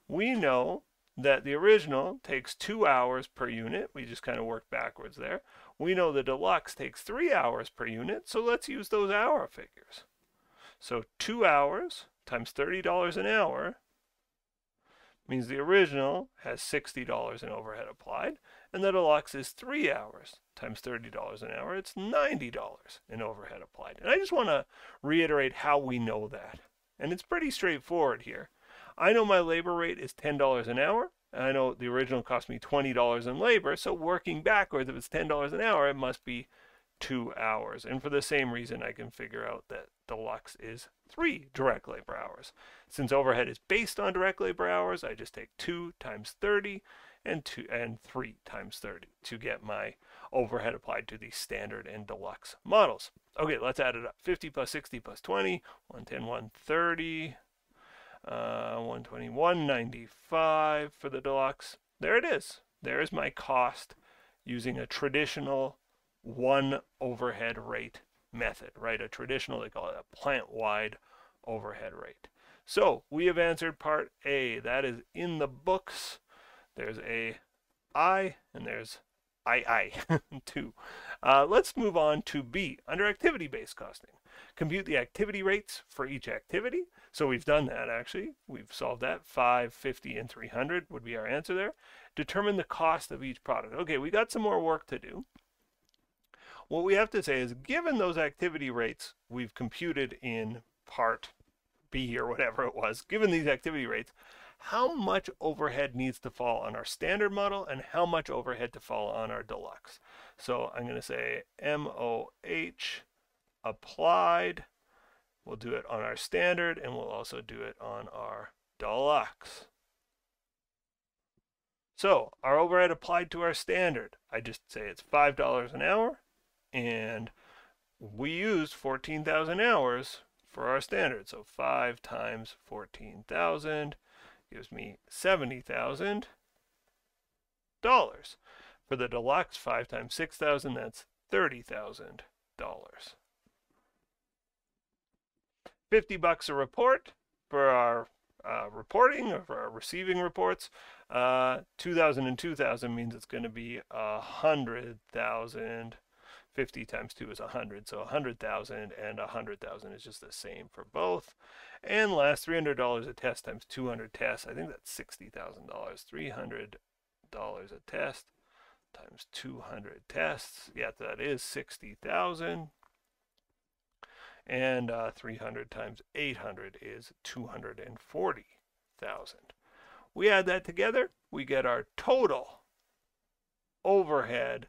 We know that the original takes 2 hours per unit. We just kind of work backwards there. We know the deluxe takes 3 hours per unit, so let's use those hour figures. So 2 hours times $30 an hour means the original has $60 in overhead applied, and the deluxe is 3 hours times $30 an hour. It's $90 in overhead applied. And I just want to reiterate how we know that. And it's pretty straightforward here. I know my labor rate is $10 an hour. And I know the original cost me $20 in labor. So working backwards, if it's $10 an hour, it must be 2 hours. And for the same reason, I can figure out that deluxe is 3 direct labor hours. Since overhead is based on direct labor hours, I just take 2 times 30 and 3 times 30 to get my overhead applied to the standard and deluxe models. Okay, let's add it up. 50 plus 60 plus 20, 110, 130, 120, 195 for the deluxe. There it is. There's my cost using a traditional one overhead rate method, right? A traditional, they call it a plant-wide overhead rate. So we have answered part A. That is in the books. There's a I and there's II, 2. Let's move on to B, under activity-based costing. Compute the activity rates for each activity. So we've done that, actually. We've solved that. 5, 50, and 300 would be our answer there. Determine the cost of each product. Okay, we got some more work to do. What we have to say is, given those activity rates we've computed in part B or whatever it was, given these activity rates, how much overhead needs to fall on our standard model and how much overhead to fall on our deluxe. So I'm going to say MOH applied. We'll do it on our standard and we'll also do it on our deluxe. So our overhead applied to our standard, I just say it's $5 an hour, and we used 14,000 hours for our standard. So 5 times 14,000 gives me $70,000. For the deluxe, 5 times 6,000, that's $30,000. $50 a report for our reporting, or for our receiving reports. 2,000 and 2,000 means it's going to be 100,000. 50 times 2 is 100, so 100,000 and 100,000 is just the same for both. And last, $300 a test times 200 tests. I think that's $60,000. $300 a test times 200 tests. Yeah, that is 60,000. And 300 times 800 is 240,000. We add that together, we get our total overhead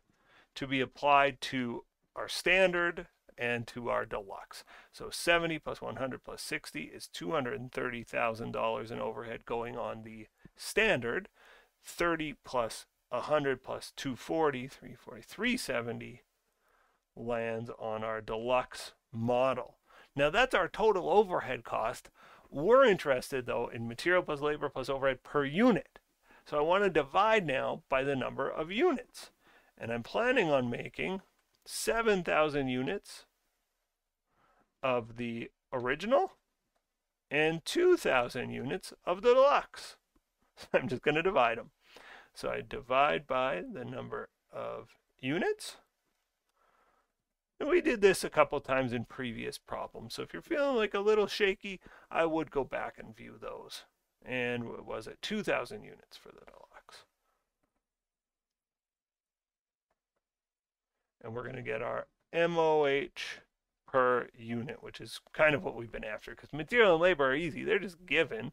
to be applied to our standard and to our deluxe. So 70 plus 100 plus 60 is $230,000 in overhead going on the standard. 30 plus 100 plus 240, 340, 370 lands on our deluxe model. Now that's our total overhead cost. We're interested though in material plus labor plus overhead per unit. So I want to divide now by the number of units. And I'm planning on making 7,000 units of the original and 2,000 units of the deluxe. So I'm just going to divide them. So I divide by the number of units. And we did this a couple times in previous problems. So if you're feeling like a little shaky, I would go back and view those. And what was it? 2,000 units for the deluxe. And we're going to get our MOH per unit, which is kind of what we've been after, because material and labor are easy. They're just given.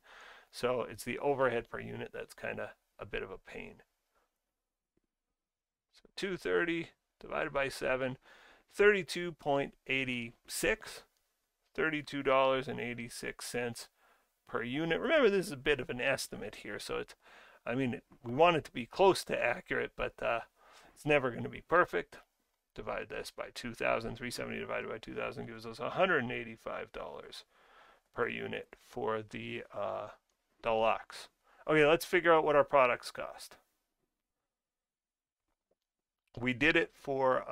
So it's the overhead per unit that's kind of a bit of a pain. So 230 divided by 7, 32.86, $32.86 per unit. Remember, this is a bit of an estimate here, so it's, I mean, we want it to be close to accurate, but it's never going to be perfect. Divide this by 2,000. 370 divided by 2,000 gives us $185 per unit for the deluxe. Okay, let's figure out what our products cost. We did it for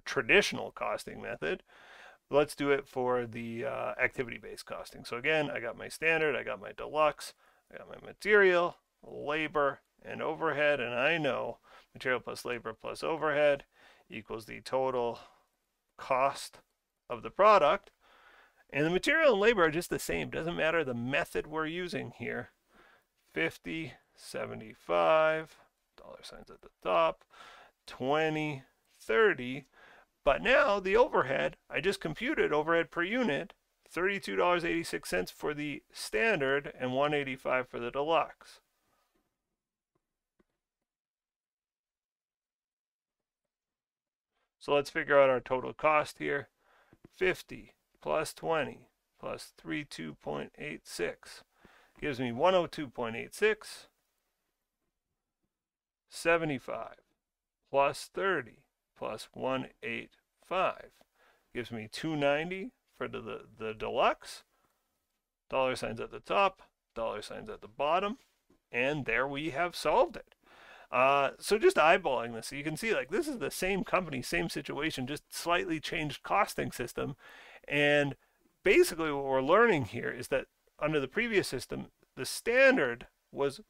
traditional costing method. Let's do it for the activity-based costing. So again, I got my standard, I got my deluxe, I got my material, labor, and overhead, and I know material plus labor plus overhead equals the total cost of the product. And the material and labor are just the same. Doesn't matter the method we're using here. 50, 75, dollar signs at the top, 20, 30. But now the overhead, I just computed overhead per unit, $32.86 for the standard and $185 for the deluxe. So let's figure out our total cost here. 50 plus 20 plus 32.86 gives me 102.86. 75 plus 30 plus 185 gives me 290 for the deluxe. Dollar signs at the top, dollar signs at the bottom, and there we have solved it. So just eyeballing this, so you can see like this is the same company, same situation, just slightly changed costing system. And basically what we're learning here is that under the previous system, the standard was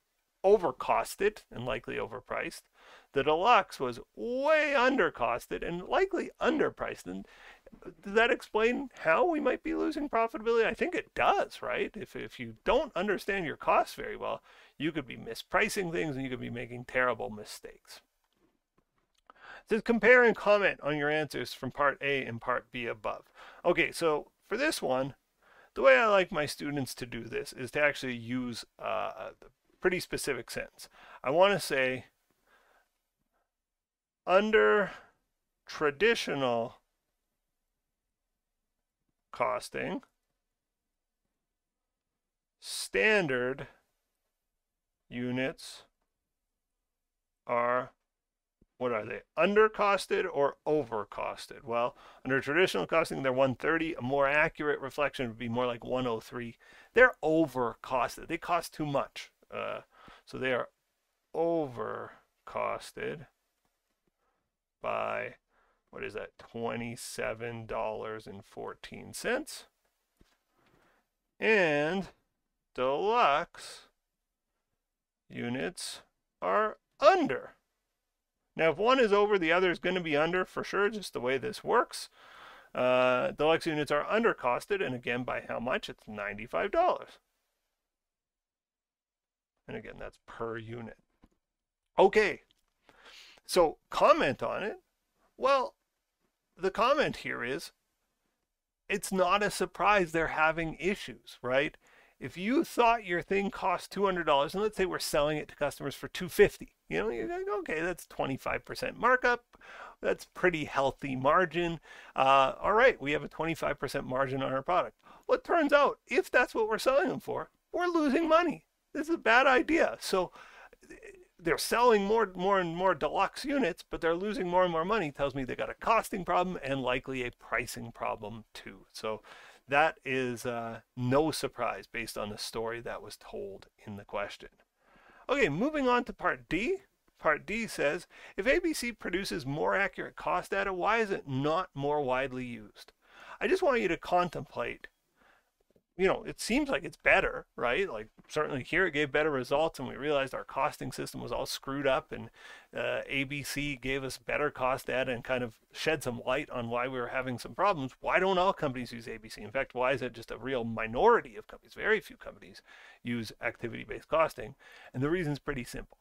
overcosted and likely overpriced. The deluxe was way undercosted and likely underpriced. And does that explain how we might be losing profitability? I think it does, right? If you don't understand your costs very well, you could be mispricing things and you could be making terrible mistakes. It says compare and comment on your answers from part A and part B above. Okay, so for this one, the way I like my students to do this is to actually use a pretty specific sentence. I want to say, under traditional costing, standard units are, what are they, undercosted or overcosted? Well, under traditional costing, they're 130. A more accurate reflection would be more like 103. They're overcosted. They cost too much. So they are overcosted by, what is that, $27.14. And deluxe units are under. Now, if one is over, the other is going to be under for sure, just the way this works. Deluxe units are undercosted, and again, by how much? It's $95. And again, that's per unit. Okay, so comment on it. Well, the comment here is, it's not a surprise they're having issues, right? If you thought your thing cost $200, and let's say we're selling it to customers for $250, you know, you're like, okay, that's 25% markup. That's pretty healthy margin. All right, we have a 25% margin on our product. Well, it turns out, if that's what we're selling them for, we're losing money. This is a bad idea. So they're selling more and more deluxe units, but they're losing more and more money. Tells me they got a costing problem and likely a pricing problem too. So that is no surprise based on the story that was told in the question. Okay, moving on to part D. Part D says, if ABC produces more accurate cost data, why is it not more widely used? I just want you to contemplate, you know, it seems like it's better, right? Like certainly here it gave better results, and we realized our costing system was all screwed up, and ABC gave us better cost data and kind of shed some light on why we were having some problems. Why don't all companies use ABC? In fact, why is it just a real minority of companies? Very few companies use activity-based costing, and the reason is pretty simple.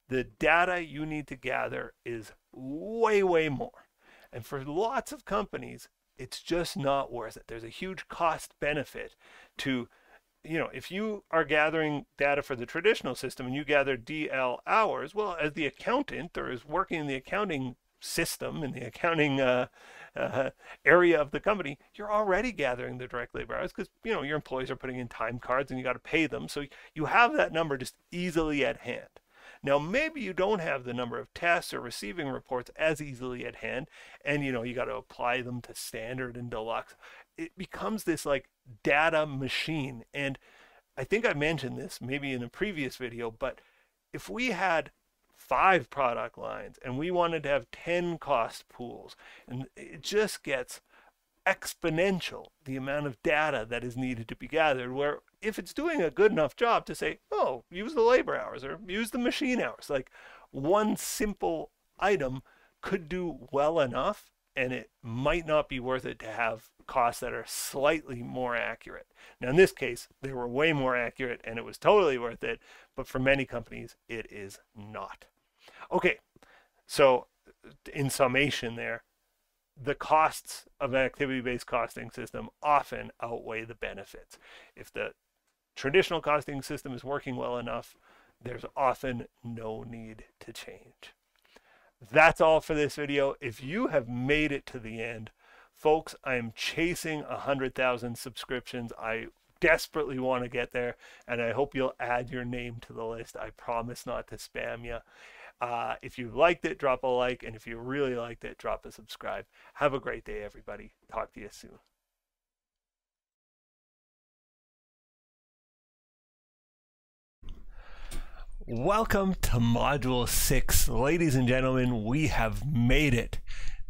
The data you need to gather is way, way more. And for lots of companies, it's just not worth it. There's a huge cost benefit to, if you are gathering data for the traditional system and you gather DL hours, well, as the accountant or as working in the accounting system, in the accounting area of the company, you're already gathering the direct labor hours because, your employees are putting in time cards and you got to pay them. So you have that number just easily at hand. Now, maybe you don't have the number of tests or receiving reports as easily at hand, and you got to apply them to standard and deluxe. It becomes this like data machine. And I think I mentioned this maybe in a previous video, but if we had 5 product lines and we wanted to have 10 cost pools, and it just gets exponential, the amount of data that is needed to be gathered, where if it's doing a good enough job to say, oh, use the labor hours or use the machine hours, like one simple item could do well enough, and it might not be worth it to have costs that are slightly more accurate. Now, in this case, they were way more accurate and it was totally worth it, but for many companies, it is not. Okay, so in summation there, the costs of an activity-based costing system often outweigh the benefits. If the traditional costing system is working well enough, there's often no need to change. That's all for this video. If you have made it to the end, folks, I am chasing 100,000 subscriptions. I desperately want to get there, and I hope you'll add your name to the list. I promise not to spam you. If you liked it, drop a like, and if you really liked it, drop a subscribe. Have a great day, everybody. Talk to you soon. Welcome to Module 6. Ladies and gentlemen, we have made it.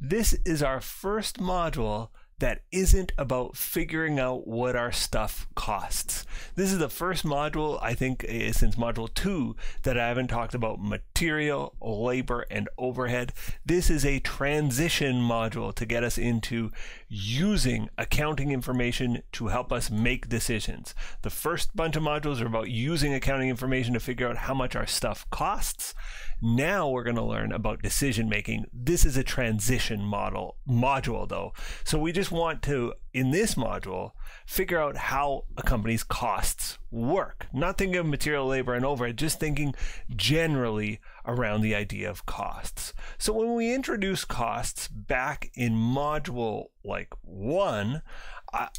This is our first module that isn't about figuring out what our stuff costs. This is the first module, I think, since Module 2 that I haven't talked about material, labor, and overhead. This is a transition module to get us into using accounting information to help us make decisions. The first bunch of modules are about using accounting information to figure out how much our stuff costs. Now we're going to learn about decision making. This is a transition module though. So we just want to, in this module, figure out how a company's costs work. Not thinking of material, labor, and overhead, just thinking generally around the idea of costs. So when we introduce costs back in module 1,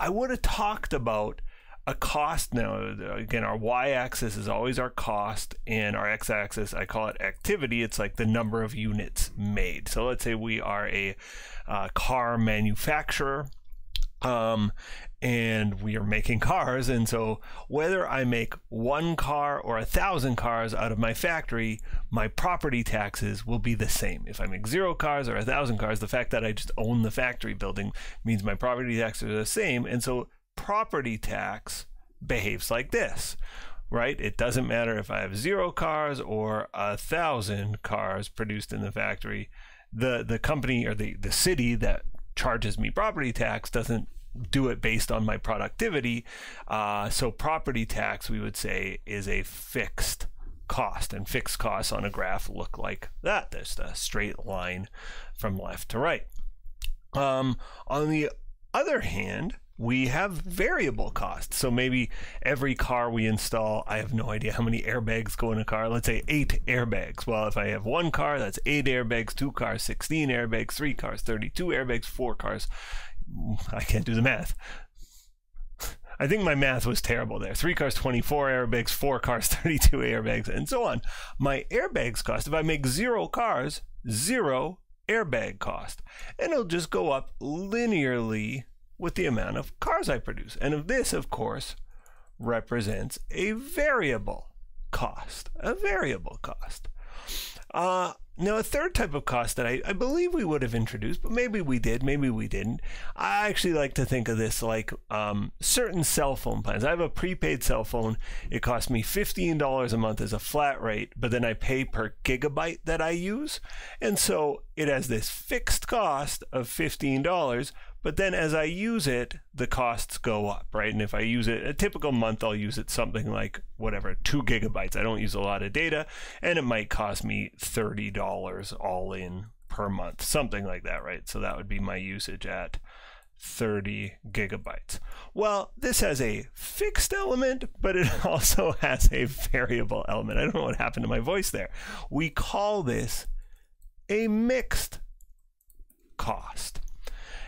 I would have talked about a cost. Now, again, our y-axis is always our cost, and our x-axis, I call it activity. It's like the number of units made. So let's say we are a car manufacturer, and we are making cars, and so whether I make 1 car or 1,000 cars out of my factory, my property taxes will be the same. If I make 0 cars or 1,000 cars, the fact that I just own the factory building means my property taxes are the same. And so property tax behaves like this, right? It doesn't matter if I have 0 cars or 1,000 cars produced in the factory. The company or the city that charges me property tax doesn't do it based on my productivity. So property tax, we would say, is a fixed cost, and fixed costs on a graph look like that. There's a straight line from left to right. On the other hand, we have variable costs. So maybe every car we install, I have no idea how many airbags go in a car. Let's say 8 airbags. Well, if I have 1 car, that's 8 airbags, 2 cars, 16 airbags, 3 cars, 32 airbags, 4 cars. I can't do the math. I think my math was terrible there. 3 cars, 24 airbags, 4 cars, 32 airbags, and so on. My airbags cost, if I make 0 cars, 0 airbag cost. And it'll just go up linearly with the amount of cars I produce. And of this, of course, represents a variable cost. A variable cost. Now, a third type of cost that I believe we would have introduced, but maybe we did, maybe we didn't. I actually like to think of this like certain cell phone plans. I have a prepaid cell phone. It costs me $15 a month as a flat rate, but then I pay per gigabyte that I use. And so it has this fixed cost of $15, but then as I use it, the costs go up, right? And if I use it, a typical month, I'll use it something like, whatever, 2 gigabytes. I don't use a lot of data, and it might cost me $30 all in per month, something like that, right? So that would be my usage at 30 gigabytes. Well, this has a fixed element, but it also has a variable element. I don't know what happened to my voice there. We call this a mixed cost.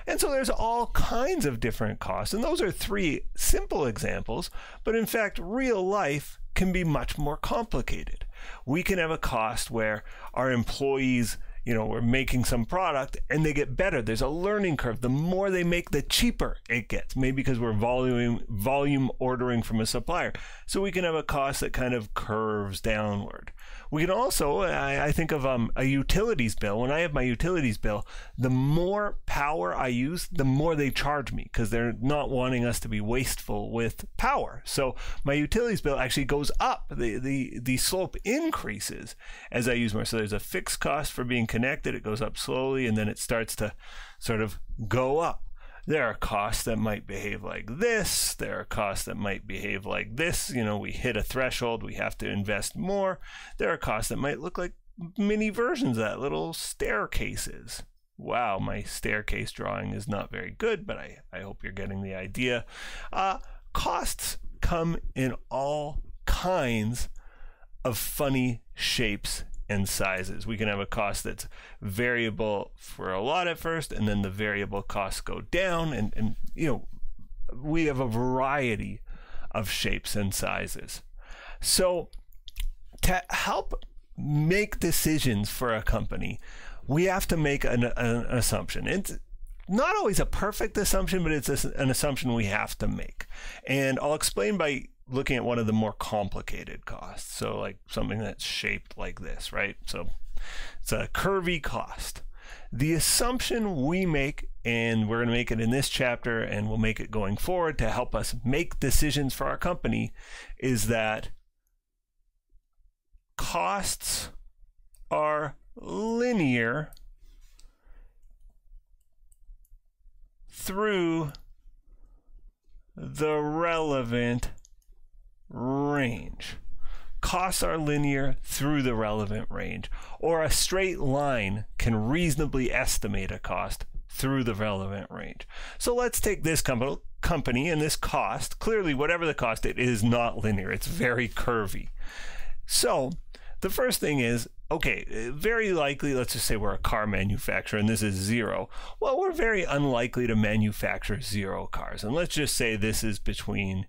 And so there's all kinds of different costs, and those are 3 simple examples, but in fact, real life can be much more complicated. We can have a cost where our employees, we're making some product and they get better. There's a learning curve. The more they make, the cheaper it gets, maybe because we're volume ordering from a supplier. So we can have a cost that kind of curves downward. We can also, I think of a utilities bill. When I have my utilities bill, the more power I use, the more they charge me because they're not wanting us to be wasteful with power. So my utilities bill actually goes up. The slope increases as I use more. So there's a fixed cost for being connected. It goes up slowly and then it starts to sort of go up. There are costs that might behave like this. There are costs that might behave like this. We hit a threshold, we have to invest more. There are costs that might look like mini versions of that, little staircases. Wow, my staircase drawing is not very good, but I hope you're getting the idea. Costs come in all kinds of funny shapes and sizes. We can have a cost that's variable for a lot at first, and then the variable costs go down, and we have a variety of shapes and sizes. So to help make decisions for a company, we have to make an assumption. It's not always a perfect assumption, but it's an assumption we have to make. And I'll explain by looking at one of the more complicated costs. So like something that's shaped like this, right? So it's a curvy cost. The assumption we make, and we're going to make it in this chapter and we'll make it going forward to help us make decisions for our company, is that costs are linear through the relevant range. Costs are linear through the relevant range, or a straight line can reasonably estimate a cost through the relevant range. So let's take this company and this cost. Clearly, whatever the cost, it is not linear. It's very curvy. So the first thing is, okay, very likely, let's just say we're a car manufacturer and this is 0. Well, we're very unlikely to manufacture 0 cars. And let's just say this is between,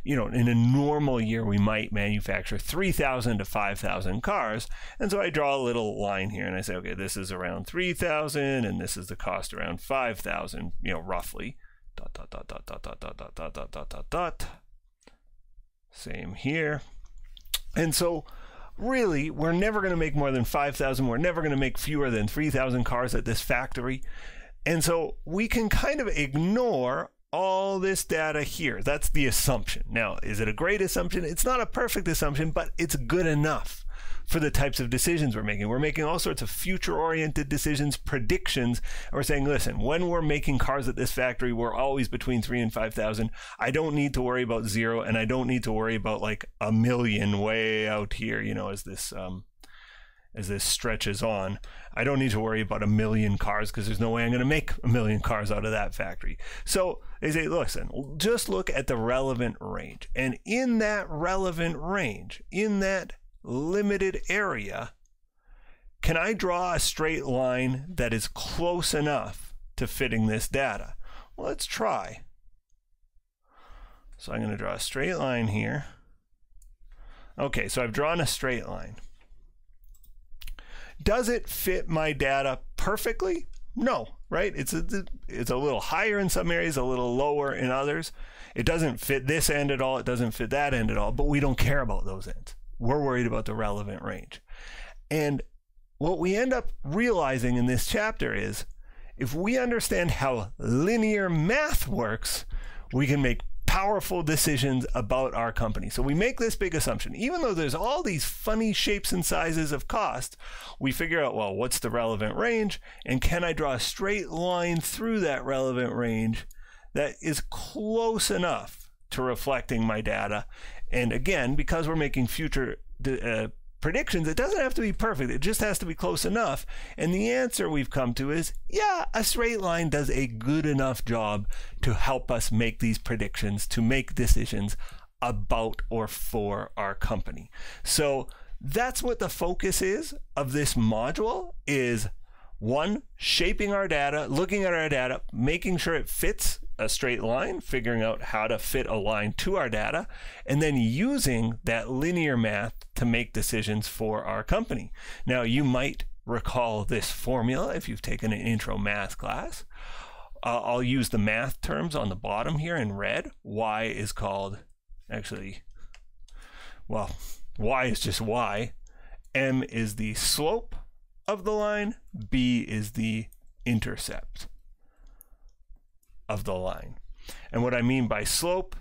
in a normal year, we might manufacture 3,000 to 5,000 cars. And so I draw a little line here and I say, okay, this is around 3,000 and this is the cost around 5,000, roughly. ... Same here. And so really, we're never going to make more than 5,000. We're never going to make fewer than 3,000 cars at this factory. And so we can kind of ignore all this data here. That's the assumption. Now, is it a great assumption? It's not a perfect assumption, but it's good enough for the types of decisions we're making. We're making all sorts of future-oriented decisions, predictions. And we're saying, listen, when we're making cars at this factory, we're always between 3,000 and 5,000. I don't need to worry about 0, and I don't need to worry about like 1 million way out here, as this stretches on. I don't need to worry about 1 million cars because there's no way I'm going to make 1 million cars out of that factory. So they say, listen, just look at the relevant range. And in that relevant range, in that limited area, can I draw a straight line that is close enough to fitting this data? Well, let's try. So I'm going to draw a straight line here. Okay, so I've drawn a straight line. Does it fit my data perfectly? No, right? It's a little higher in some areas, a little lower in others. It doesn't fit this end at all. It doesn't fit that end at all, but we don't care about those ends. We're worried about the relevant range. And what we end up realizing in this chapter is if we understand how linear math works, we can make powerful decisions about our company. So we make this big assumption. Even though there's all these funny shapes and sizes of cost, we figure out, well, what's the relevant range? And can I draw a straight line through that relevant range that is close enough to reflecting my data? And again, because we're making future predictions, it doesn't have to be perfect. It just has to be close enough. And the answer we've come to is, yeah, a straight line does a good enough job to help us make these predictions, to make decisions about or for our company. So that's what the focus is of this module is, one, shaping our data, looking at our data, making sure it fits a straight line, figuring out how to fit a line to our data, and then using that linear math to make decisions for our company. Now, you might recall this formula if you've taken an intro math class. I'll use the math terms on the bottom here in red. Y is called, actually, well, Y is just Y. M is the slope of the line. B is the intercept of the line. And what I mean by slope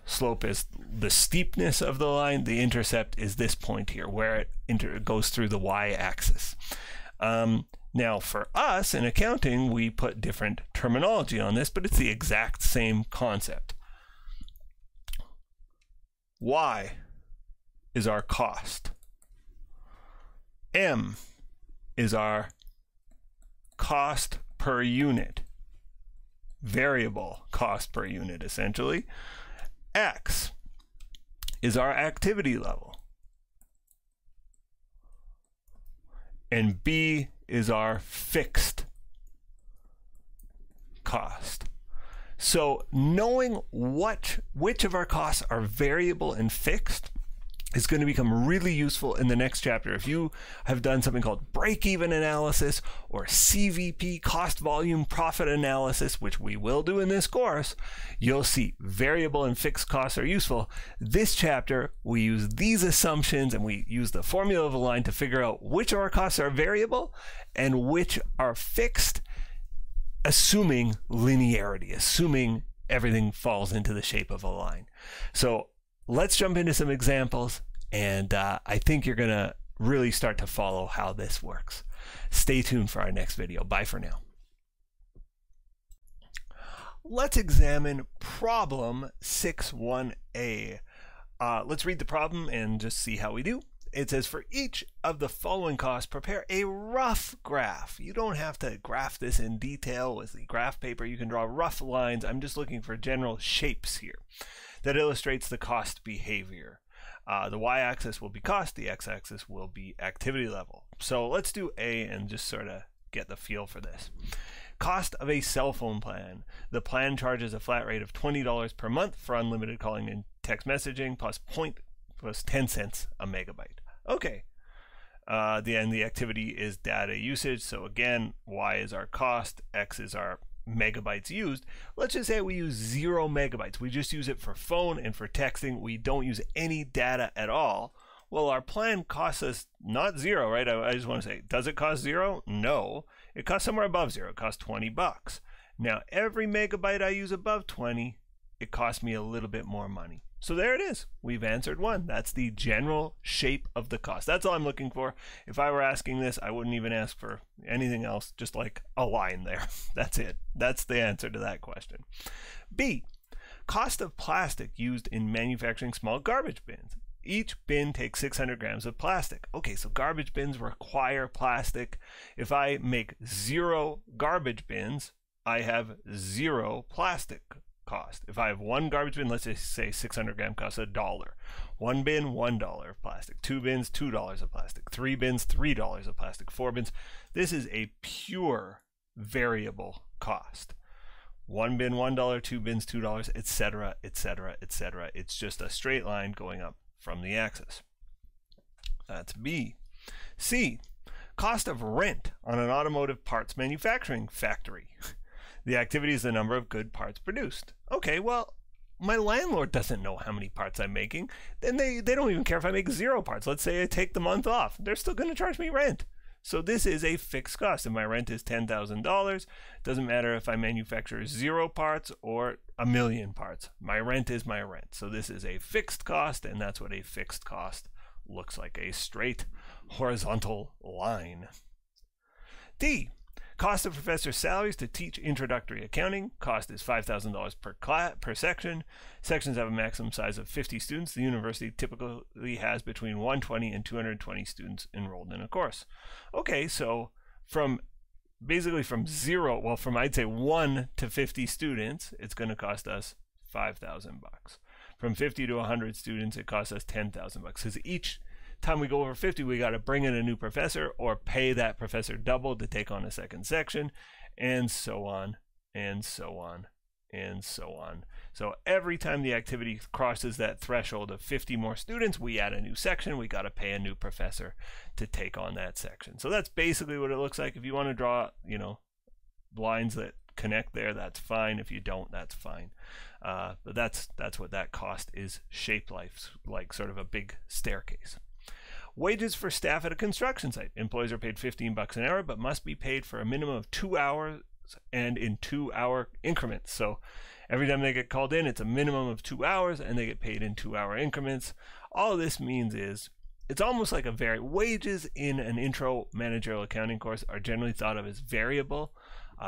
is the steepness of the line. The intercept is this point here where it goes through the y-axis. Now for us in accounting, we put different terminology on this, but it's the exact same concept. Y is our cost. M is our cost per unit. Variable cost per unit, essentially. X is our activity level. And B is our fixed cost. So knowing which of our costs are variable and fixed is going to become really useful in the next chapter. If you have done something called break-even analysis or CVP, cost volume profit analysis, which we will do in this course, you'll see variable and fixed costs are useful. This chapter, we use these assumptions and we use the formula of a line to figure out which of our costs are variable and which are fixed, assuming linearity, assuming everything falls into the shape of a line. So let's jump into some examples, and I think you're going to really start to follow how this works. Stay tuned for our next video. Bye for now. Let's examine problem 6.1a. Let's read the problem and just see how we do. It says, for each of the following costs, prepare a rough graph. You don't have to graph this in detail with the graph paper. You can draw rough lines. I'm just looking for general shapes here that illustrates the cost behavior. The y-axis will be cost, the x-axis will be activity level. So let's do A and just sort of get the feel for this. Cost of a cell phone plan. The plan charges a flat rate of $20 per month for unlimited calling and text messaging plus 10 cents a megabyte. Okay. The activity is data usage. So again, y is our cost, x is our megabytes used. Let's just say we use 0 megabytes. We just use it for phone and for texting. We don't use any data at all. Well, our plan costs us not 0, right? I just want to say, does it cost 0? No. It costs somewhere above 0. It costs $20. Now, every megabyte I use above 20, it costs me a little bit more money. So there it is. We've answered one. That's the general shape of the cost. That's all I'm looking for. If I were asking this, I wouldn't even ask for anything else, just like a line there. That's it. That's the answer to that question. B, cost of plastic used in manufacturing small garbage bins. Each bin takes 600 grams of plastic. Okay, so garbage bins require plastic. If I make 0 garbage bins, I have 0 plastic cost. If I have one garbage bin, let's just say 600 gram costs $1. One bin, $1 of plastic. 2 bins, $2 of plastic. 3 bins, $3 of plastic. 4 bins. This is a pure variable cost. 1 bin, $1, 2 bins, $2, etc., etc., etc. It's just a straight line going up from the axis. That's B. C, cost of rent on an automotive parts manufacturing factory. The activity is the number of good parts produced. Okay, well, my landlord doesn't know how many parts I'm making. Then they don't even care if I make 0 parts. Let's say I take the month off. They're still going to charge me rent. So this is a fixed cost. If my rent is $10,000, it doesn't matter if I manufacture 0 parts or 1,000,000 parts. My rent is my rent. So this is a fixed cost, and that's what a fixed cost looks like, a straight horizontal line. D, Cost of professor salaries to teach introductory accounting. Cost is $5,000 per section. Sections have a maximum size of 50 students. The university typically has between 120 and 220 students enrolled in a course. Okay, so basically from zero, well, from I'd say 1 to 50 students, it's going to cost us $5,000. From 50 to 100 students, it costs us $10,000 because each time we go over 50, we got to bring in a new professor or pay that professor double to take on a second section, and so on, and so on, and so on. So every time the activity crosses that threshold of 50 more students, we add a new section. We got to pay a new professor to take on that section. So that's basically what it looks like. If you want to draw, lines that connect there, that's fine. If you don't, that's fine. But that's what that cost is shaped like sort of a big staircase. Wages for staff at a construction site. Employees are paid $15 an hour, but must be paid for a minimum of 2 hours and in 2-hour increments. So every time they get called in, it's a minimum of 2 hours, and they get paid in 2-hour increments. All this means is it's almost like wages in an intro managerial accounting course are generally thought of as variable.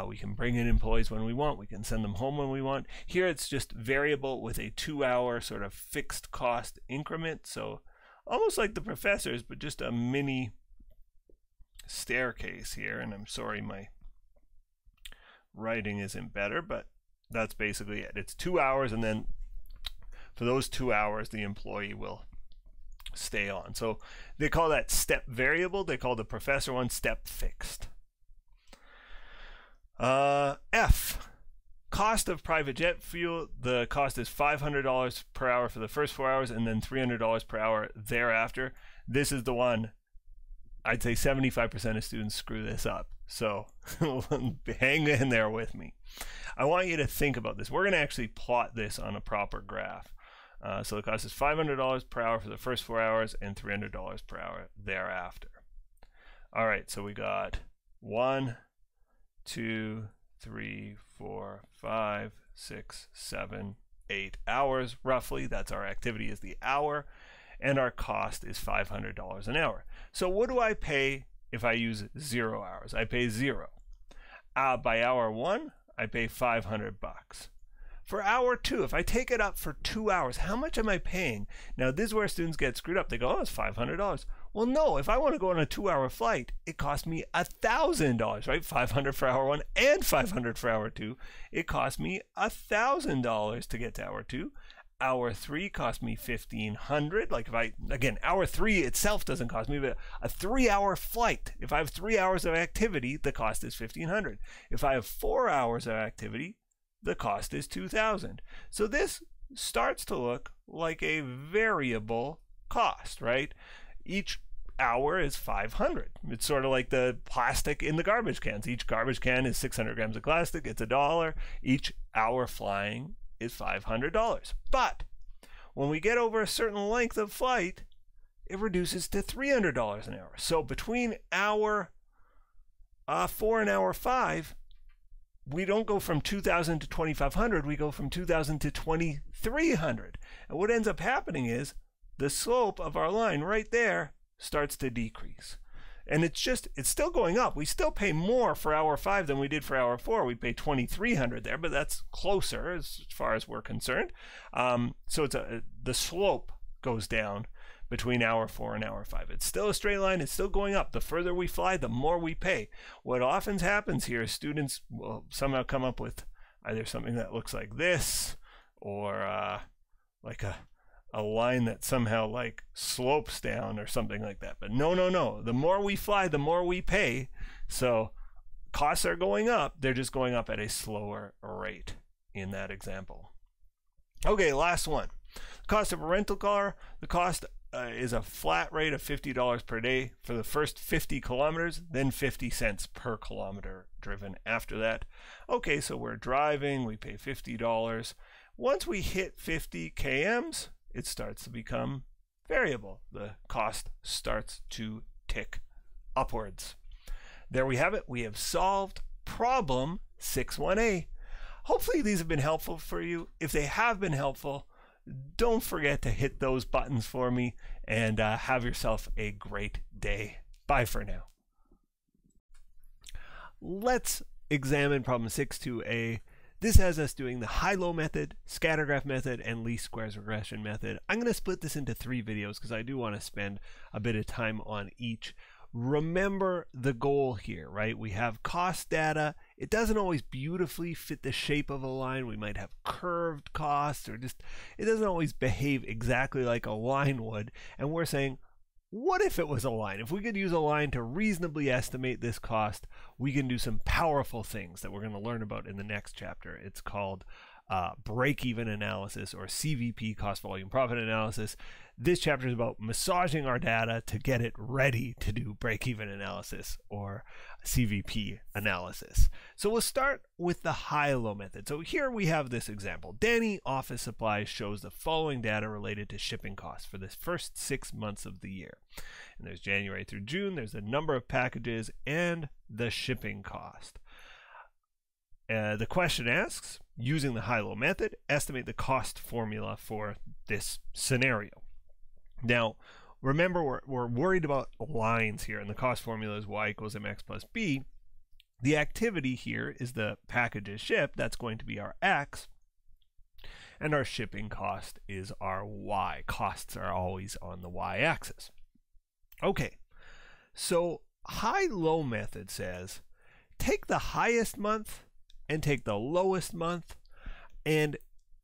We can bring in employees when we want. We can send them home when we want. Here it's just variable with a 2-hour sort of fixed cost increment. So almost like the professors, but just a mini staircase here. And I'm sorry my writing isn't better, but that's basically it. It's 2 hours, and then for those 2 hours, the employee will stay on. So they call that step variable. They call the professor one step fixed. F, cost of private jet fuel. The cost is $500 per hour for the first 4 hours, and then $300 per hour thereafter. This is the one I'd say 75% of students screw this up. So hang in there with me. I want you to think about this. We're going to actually plot this on a proper graph. So the cost is $500 per hour for the first 4 hours and $300 per hour thereafter. All right, so we got 1, 2, 3, 4, 5, 6, 7, 8 hours roughly. That's our activity is the hour, and our cost is $500 an hour. So what do I pay if I use 0 hours? I pay 0. By hour 1, I pay $500. For hour 2, if I take it up for 2 hours, how much am I paying? Now this is where students get screwed up. They go, oh, it's $500. Well, no, if I want to go on a 2-hour flight, it costs me $1,000, right? $500 for hour 1 and $500 for hour 2. It costs me $1,000 to get to hour 2. Hour 3 cost me $1,500. Like again, hour 3 itself doesn't cost me, but a 3-hour flight, if I have 3 hours of activity, the cost is $1,500. If I have 4 hours of activity, the cost is $2,000. So this starts to look like a variable cost, right? Each hour is $500. It's sort of like the plastic in the garbage cans. Each garbage can is 600 grams of plastic. It's $1. Each hour flying is $500. But when we get over a certain length of flight, it reduces to $300 an hour. So between hour 4 and hour 5, we don't go from 2,000 to 2,500. We go from 2,000 to 2,300. And what ends up happening is the slope of our line right there starts to decrease. And it's still going up. We still pay more for hour 5 than we did for hour 4. We pay 2,300 there, but that's closer as far as we're concerned. So the slope goes down between hour 4 and hour 5. It's still a straight line. It's still going up. The further we fly, the more we pay. What often happens here is students will somehow come up with either something that looks like this or like a line that somehow like slopes down or something like that. But no. The more we fly, the more we pay. So costs are going up. They're just going up at a slower rate in that example. Okay, last one. Cost of a rental car. The cost is a flat rate of $50 per day for the first 50 kilometers, then 50 cents per kilometer driven after that. Okay, so we're driving, we pay $50. Once we hit 50 kms, it starts to become variable. The cost starts to tick upwards. There we have it. We have solved problem 6-1A. Hopefully these have been helpful for you. If they have been helpful, don't forget to hit those buttons for me and have yourself a great day. Bye for now. let's examine problem 6.2a. This has us doing the high-low method, scatter graph method, and least squares regression method. I'm going to split this into 3 videos because I do want to spend a bit of time on each. Remember the goal here, right? We have cost data. It doesn't always beautifully fit the shape of a line. We might have curved costs, or just it doesn't always behave exactly like a line would. And we're saying, what if it was a line? If we could use a line to reasonably estimate this cost, we can do some powerful things that we're going to learn about in the next chapter. It's called break-even analysis, or CVP, cost volume profit analysis. This chapter is about massaging our data to get it ready to do break-even analysis, or CVP analysis. So we'll start with the high-low method. So here we have this example. Danny Office Supplies shows the following data related to shipping costs for the first 6 months of the year. And there's January through June, there's the number of packages, and the shipping cost. The question asks, using the high-low method, estimate the cost formula for this scenario. Now, remember, we're worried about lines here, and the cost formula is y equals mx plus b. The activity here is the packages shipped. That's going to be our x. And our shipping cost is our y. Costs are always on the y-axis. Okay, so high-low method says, take the highest month and take the lowest month and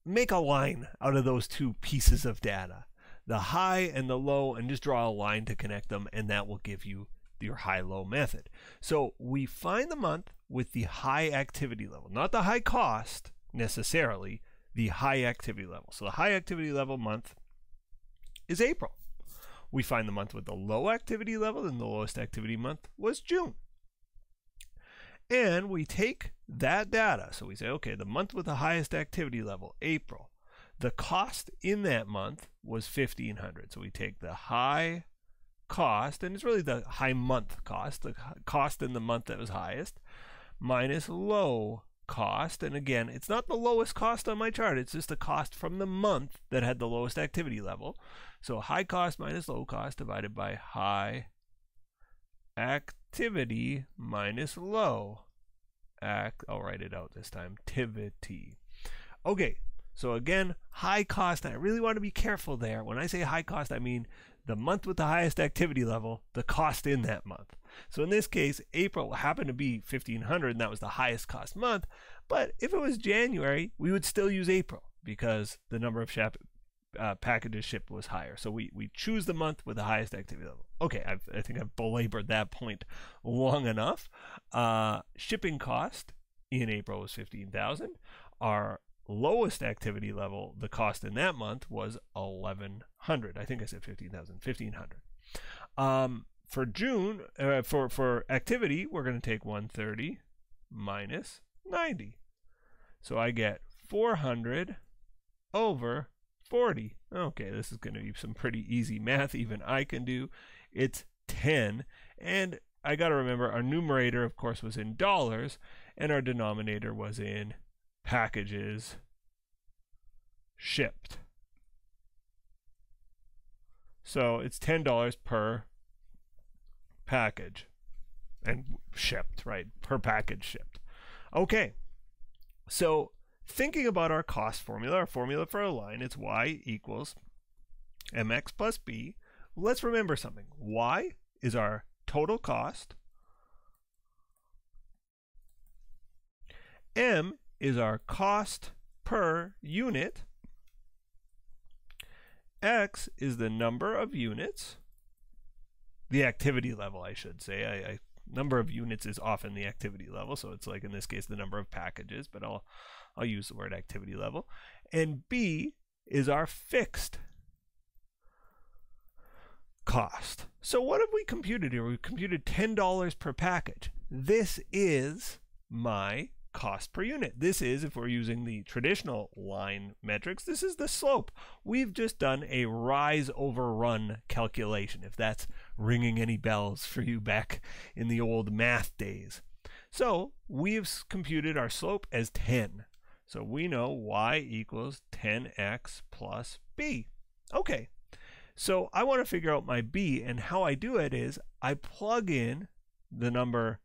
make a line out of those two pieces of data, the high and the low, and just draw a line to connect them, and that will give you your high-low method. So we find the month with the high activity level, not the high cost necessarily, the high activity level. So the high activity level month is April. We find the month with the low activity level, and the lowest activity month was June. And we take that data. So we say, okay, the month with the highest activity level, April. The cost in that month was $1,500. So we take the high cost, and it's really the high month cost, the cost in the month that was highest, minus low cost. And again, it's not the lowest cost on my chart. It's just the cost from the month that had the lowest activity level. So high cost minus low cost divided by high activity minus low I'll write it out this time, activity. Okay, so again, high cost, and I really want to be careful there. When I say high cost, I mean the month with the highest activity level, the cost in that month. So in this case, April happened to be $1,500, and that was the highest cost month. But if it was January, we would still use April because the number of packages shipped was higher. So we choose the month with the highest activity level. Okay, I think I've belabored that point long enough. Shipping cost in April was $15,000. Our lowest activity level, the cost in that month was $1,100. I think I said $15,000, $1,500. For June, for activity, we're going to take 130 minus 90. So I get 400 over 40. Okay, this is going to be some pretty easy math even I can do. It's 10. And I got to remember our numerator, of course, was in dollars, and our denominator was in packages shipped. So it's $10 per package and shipped, right? Per package shipped. Okay, so thinking about our cost formula, our formula for a line, it's y equals mx plus b. Let's remember something. Y is our total cost. M is our cost per unit. X is the number of units. The activity level, I should say. Number of units is often the activity level, so it's like in this case the number of packages, but I'll use the word activity level. And B is our fixed cost. So what have we computed here? We've computed $10 per package. This is my cost per unit. This is, if we're using the traditional line metrics, this is the slope. We've just done a rise over run calculation, if that's ringing any bells for you back in the old math days. So we've computed our slope as 10. So we know y equals 10x plus b. Okay, so I want to figure out my b, and how I do it is I plug in the number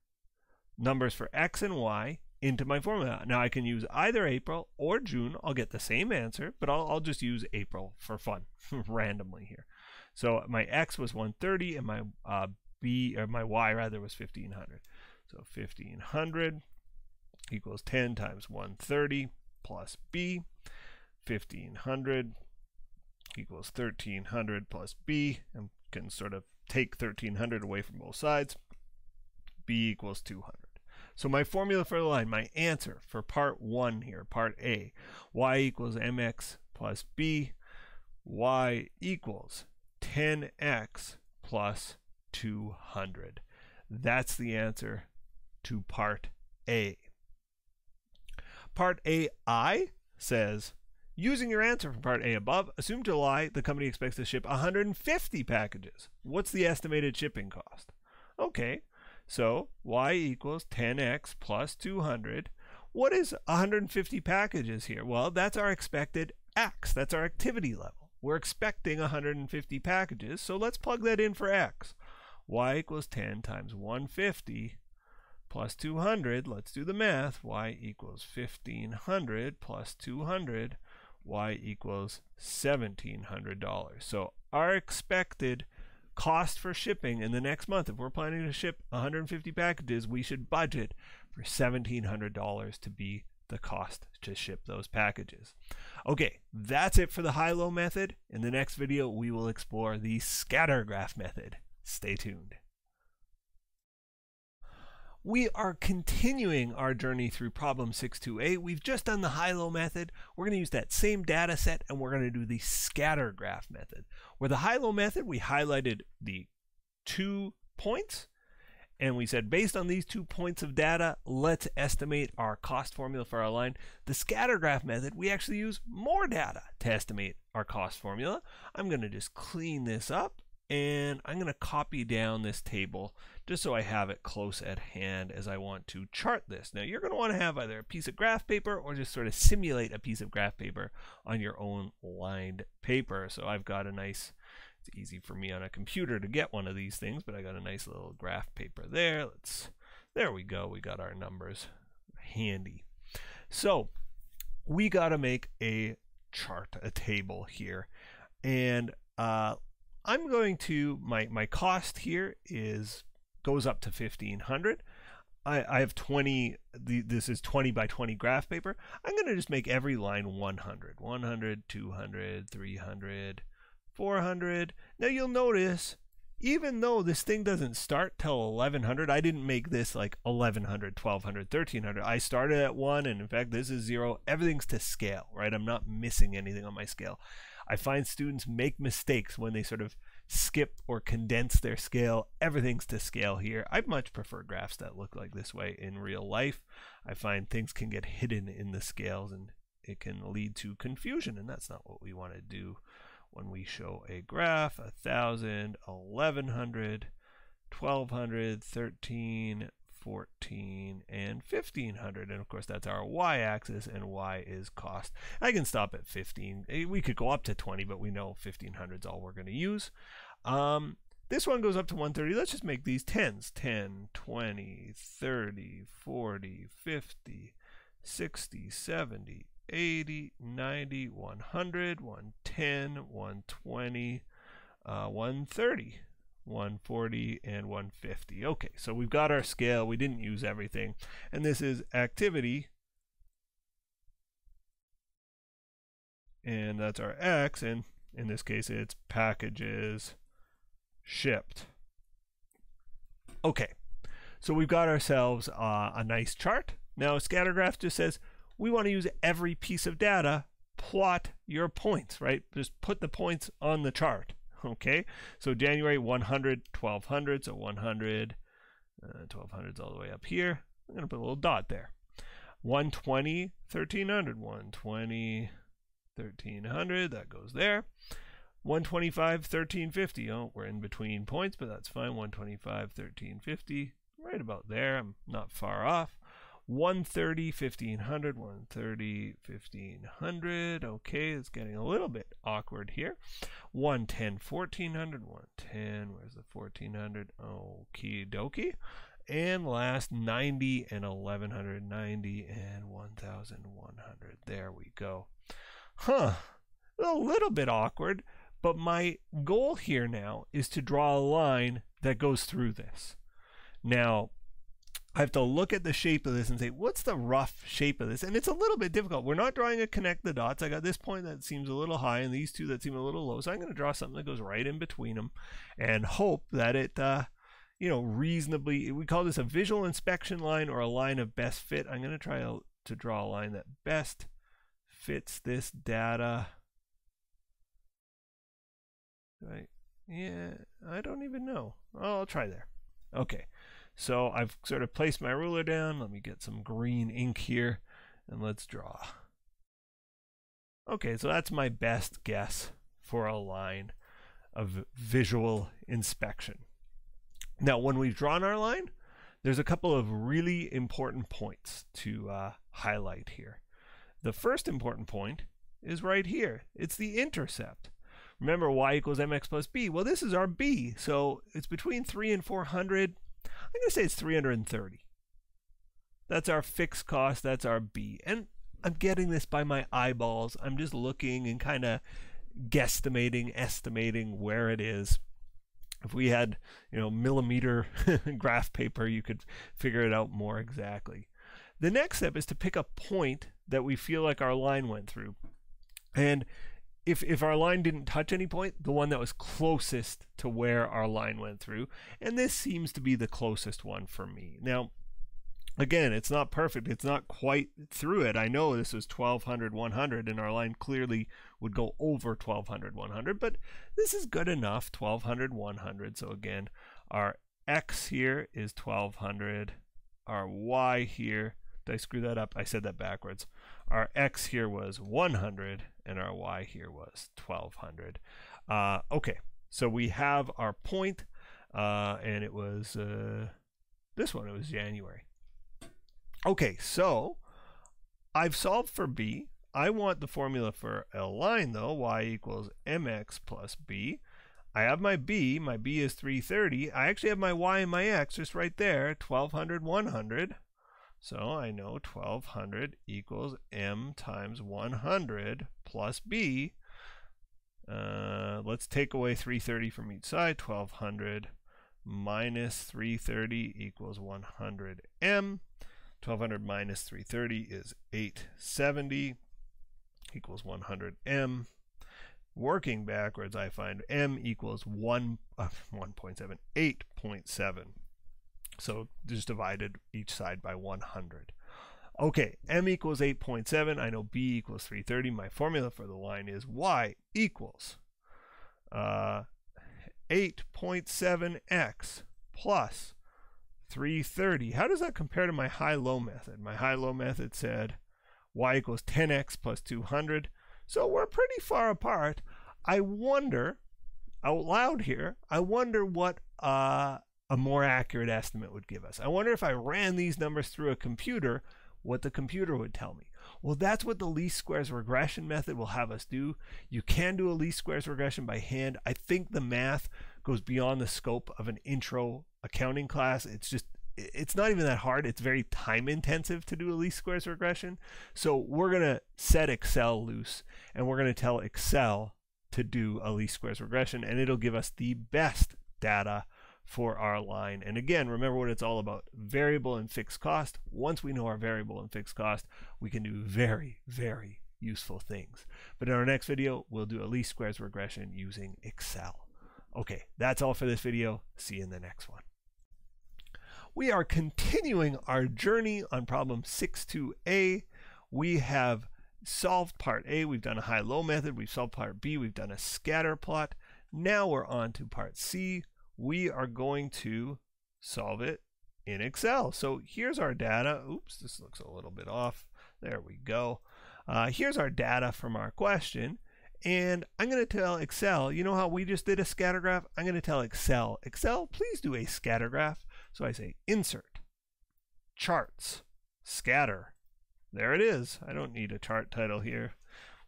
numbers for X and Y into my formula. Now I can use either April or June. I'll get the same answer, but I'll just use April for fun randomly here. So my X was 130 and my my Y rather was 1500. So 1500 equals 10 times 130 plus B. 1500 equals 1300 plus B, and can sort of take 1300 away from both sides. B equals 200. So my formula for the line, my answer for part 1 here, part A, y equals mx plus b, y equals 10x plus 200. That's the answer to part A. Part AI says, using your answer from part A above, assume July the company expects to ship 150 packages. What's the estimated shipping cost? Okay, so y equals 10x plus 200. What is 150 packages here? Well, that's our expected X. That's our activity level. We're expecting 150 packages, so let's plug that in for X. Y equals 10 times 150 plus 200. Let's do the math. Y equals 1500 plus 200. Y equals $1,700. So our expected cost for shipping in the next month, if we're planning to ship 150 packages, we should budget for $1,700 to be the cost to ship those packages. Okay, that's it for the high-low method. In the next video, we will explore the scatter graph method. Stay tuned. We are continuing our journey through problem 628. We've just done the high-low method. We're going to use that same data set, and we're going to do the scatter graph method. Where the high-low method, we highlighted the 2 points, and we said based on these 2 points of data, let's estimate our cost formula for our line. The scatter graph method, we actually use more data to estimate our cost formula. I'm going to just clean this up, and I'm going to copy down this table just so I have it close at hand as I want to chart this. Now you're going to want to have either a piece of graph paper or just sort of simulate a piece of graph paper on your own lined paper. So I've got a nice, it's easy for me on a computer to get one of these things, but I got a nice little graph paper there. There we go. We got our numbers handy. So we got to make a chart, a table here. And I'm going to, my cost here goes up to 1500. I have 20, this is 20 by 20 graph paper. I'm going to just make every line 100, 100, 200, 300, 400. Now you'll notice, even though this thing doesn't start till 1100, I didn't make this like 1100, 1200, 1300. I started at 1, and in fact this is 0. Everything's to scale, right? I'm not missing anything on my scale. I find students make mistakes when they sort of skip or condense their scale. Everything's to scale here. I much prefer graphs that look like this way in real life. I find things can get hidden in the scales and it can lead to confusion, and that's not what we want to do when we show a graph. 1000, 1100, 1200, 13, 14, and 1500, and of course that's our y-axis, and y is cost. I can stop at 15. We could go up to 20, but we know 1500 is all we're going to use. This one goes up to 130. Let's just make these 10s. 10, 20, 30, 40, 50, 60, 70, 80, 90, 100, 110, 120, 130. 140 and 150. Okay, so we've got our scale. We didn't use everything. And this is activity. And that's our X. And in this case, it's packages shipped. Okay, so we've got ourselves a nice chart. Now, a scatter graph just says we want to use every piece of data, plot your points, right? Just put the points on the chart. Okay, so January 100, 1200, so 100, 1200's all the way up here. I'm going to put a little dot there. 120, 1300, 120, 1300, that goes there. 125, 1350, oh, we're in between points, but that's fine. 125, 1350, right about there. I'm not far off. 130, 1500, 130, 1500. Okay, it's getting a little bit awkward here. 110, 1400, 110, where's the 1400? Okie dokie. And last, 90 and 1100, 90 and 1100. There we go. A little bit awkward, but my goal here now is to draw a line that goes through this. Now, I have to look at the shape of this and say, what's the rough shape of this? And it's a little bit difficult. We're not drawing a connect the dots. I got this point that seems a little high and these two that seem a little low. So I'm going to draw something that goes right in between them and hope that it, reasonably, we call this a visual inspection line or a line of best fit. I'm going to try to draw a line that best fits this data. Right? Yeah, I don't even know. Oh, I'll try there. Okay. So I've sort of placed my ruler down. Let me get some green ink here and let's draw. Okay, so that's my best guess for a line of visual inspection. Now, when we've drawn our line, there's a couple of really important points to highlight here. The first important point is right here. It's the intercept. Remember, y equals mx plus b. Well, this is our b, so it's between 3 and 400. I'm going to say it's 330. That's our fixed cost. That's our B. And I'm getting this by my eyeballs. I'm just looking and kind of guesstimating, estimating where it is. If we had, millimeter graph paper, you could figure it out more exactly. The next step is to pick a point that we feel like our line went through. And if our line didn't touch any point, the one that was closest to where our line went through. And this seems to be the closest one for me. Now, again, it's not perfect. It's not quite through it. I know this was 1200, 100, and our line clearly would go over 1200, 100, but this is good enough, 1200, 100. So again, our X here is 1200. Our Y here, did I screw that up? I said that backwards. Our X here was 100 and our Y here was 1200. Okay, so we have our point, and it was this one, it was January. Okay, so I've solved for B. I want the formula for a line though, y equals mx plus b. I have my b is 330. I actually have my y and my x just right there, 1200, 100. So I know 1200 equals m times 100 plus b. Let's take away 330 from each side. 1200 minus 330 equals 100m. 1200 minus 330 is 870 equals 100m. Working backwards, I find m equals 1.7, 8.7. So just divided each side by 100. Okay, m equals 8.7. I know b equals 330. My formula for the line is y equals 8.7x plus 330. How does that compare to my high-low method? My high-low method said y equals 10x plus 200. So we're pretty far apart. I wonder, out loud here, I wonder what a more accurate estimate would give us. I wonder if I ran these numbers through a computer, what the computer would tell me. Well, that's what the least squares regression method will have us do. You can do a least squares regression by hand. I think the math goes beyond the scope of an intro accounting class. It's not even that hard. It's very time intensive to do a least squares regression. So we're going to set Excel loose and we're going to tell Excel to do a least squares regression, and it'll give us the best data for our line. And again, remember what it's all about, variable and fixed cost. Once we know our variable and fixed cost, we can do very, very useful things. But in our next video, we'll do a least squares regression using Excel. Okay, that's all for this video. See you in the next one. We are continuing our journey on problem 6.2a. We have solved part A. We've done a high-low method. We've solved part B. We've done a scatter plot. Now we're on to part C. We are going to solve it in Excel. So here's our data. Oops, this looks a little bit off. There we go. Here's our data from our question. And I'm going to tell Excel, you know how we just did a scatter graph? I'm going to tell Excel, please do a scatter graph. So I say insert, charts, scatter. There it is. I don't need a chart title here.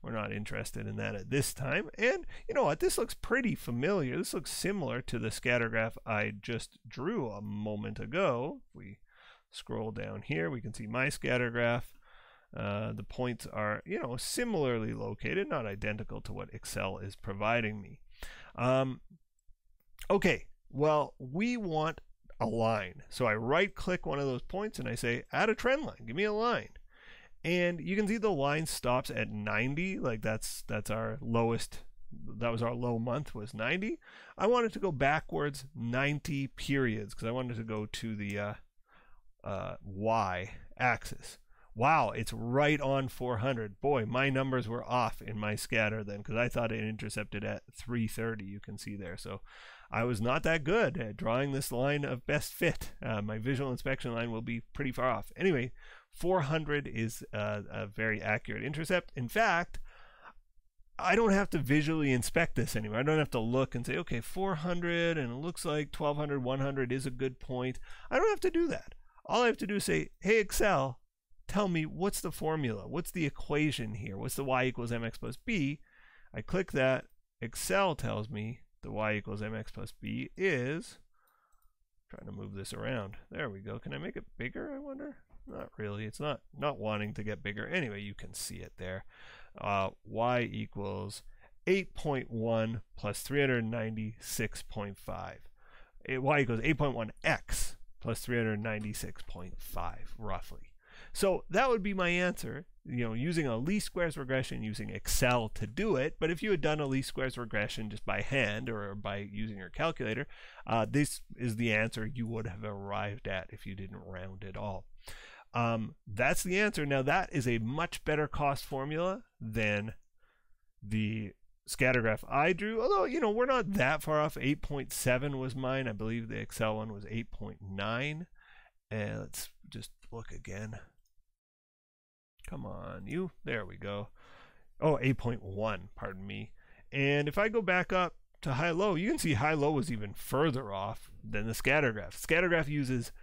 We're not interested in that at this time. And you know what? This looks pretty familiar. This looks similar to the scatter graph I just drew a moment ago. If we scroll down here, we can see my scatter graph. The points are, you know, similarly located, not identical to what Excel is providing me. Okay, well, we want a line. So I right-click one of those points and I say, add a trend line. Give me a line. And you can see the line stops at 90. Like that's our lowest. That was our low month, was 90. I wanted to go backwards 90 periods because I wanted to go to the y-axis. Wow, it's right on 400. Boy, my numbers were off in my scatter then because I thought it intercepted at 330, you can see there. So I was not that good at drawing this line of best fit. My visual inspection line will be pretty far off. Anyway, 400 is a very accurate intercept. In fact, I don't have to visually inspect this anymore. I don't have to look and say, okay, 400 and it looks like 1200, 100 is a good point. I don't have to do that. All I have to do is say, hey, Excel, tell me what's the formula? What's the equation here? What's the y equals mx plus b? I click that. Excel tells me the y equals mx plus b is, trying to move this around. There we go. Can I make it bigger, I wonder? Not really. It's not wanting to get bigger. Anyway, you can see it there. Y equals 8.1 plus 396.5. Y equals 8.1x plus 396.5, roughly. So that would be my answer, you know, using a least squares regression, using Excel to do it. But if you had done a least squares regression just by hand or by using your calculator, this is the answer you would have arrived at if you didn't round at all. That's the answer. Now that is a much better cost formula than the scatter graph I drew, although, you know, we're not that far off. 8.7 was mine. I believe the Excel one was 8.9. And let's just look again. Come on, you. There we go. Oh, 8.1, pardon me. And if I go back up to high-low, you can see high-low was even further off than the scatter graph. Scatter graph uses,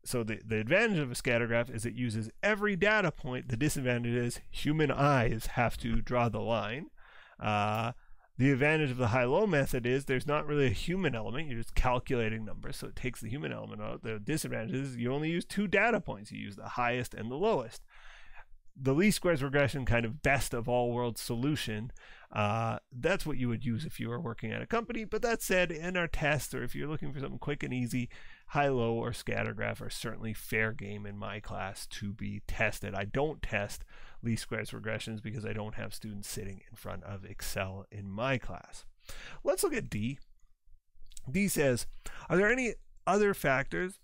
so the advantage of a scatter graph is it uses every data point. The disadvantage is human eyes have to draw the line. The advantage of the high-low method is there's not really a human element. You're just calculating numbers, so it takes the human element out. The disadvantage is you only use 2 data points. You use the highest and the lowest. The least squares regression kind of best of all worlds solution, that's what you would use if you were working at a company. But that said, in our test, or if you're looking for something quick and easy, high-low or scatter graph are certainly fair game in my class to be tested. I don't test least squares regressions because I don't have students sitting in front of Excel in my class. Let's look at D. D says, are there any other factors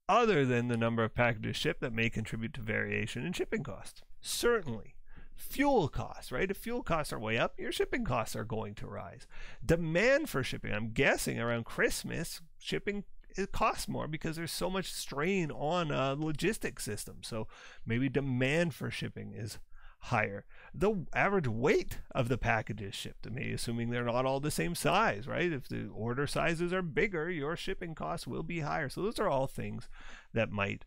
other than the number of packages shipped that may contribute to variation in shipping costs? Certainly. Fuel costs, right? If fuel costs are way up, your shipping costs are going to rise. Demand for shipping, I'm guessing around Christmas, shipping it costs more because there's so much strain on logistics systems. So maybe demand for shipping is higher. The average weight of the packages shipped, maybe assuming they're not all the same size, right? If the order sizes are bigger, your shipping costs will be higher. So those are all things that might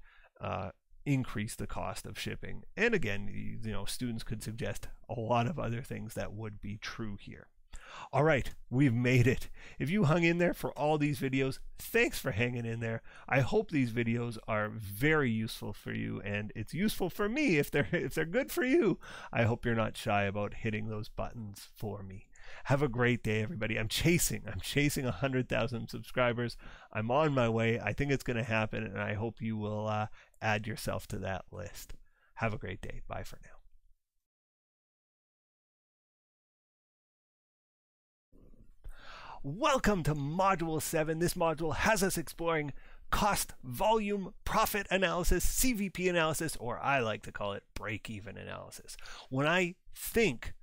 increase the cost of shipping. And again, you know, students could suggest a lot of other things that would be true here. All right, we've made it. If you hung in there for all these videos, thanks for hanging in there. I hope these videos are very useful for you, and it's useful for me if they're good for you. I hope you're not shy about hitting those buttons for me. Have a great day, everybody. I'm chasing 100,000 subscribers. I'm on my way. I think it's going to happen, and I hope you will add yourself to that list. Have a great day. Bye for now. Welcome to Module 7. This module has us exploring cost, volume, profit analysis, CVP analysis, or I like to call it break-even analysis. When I think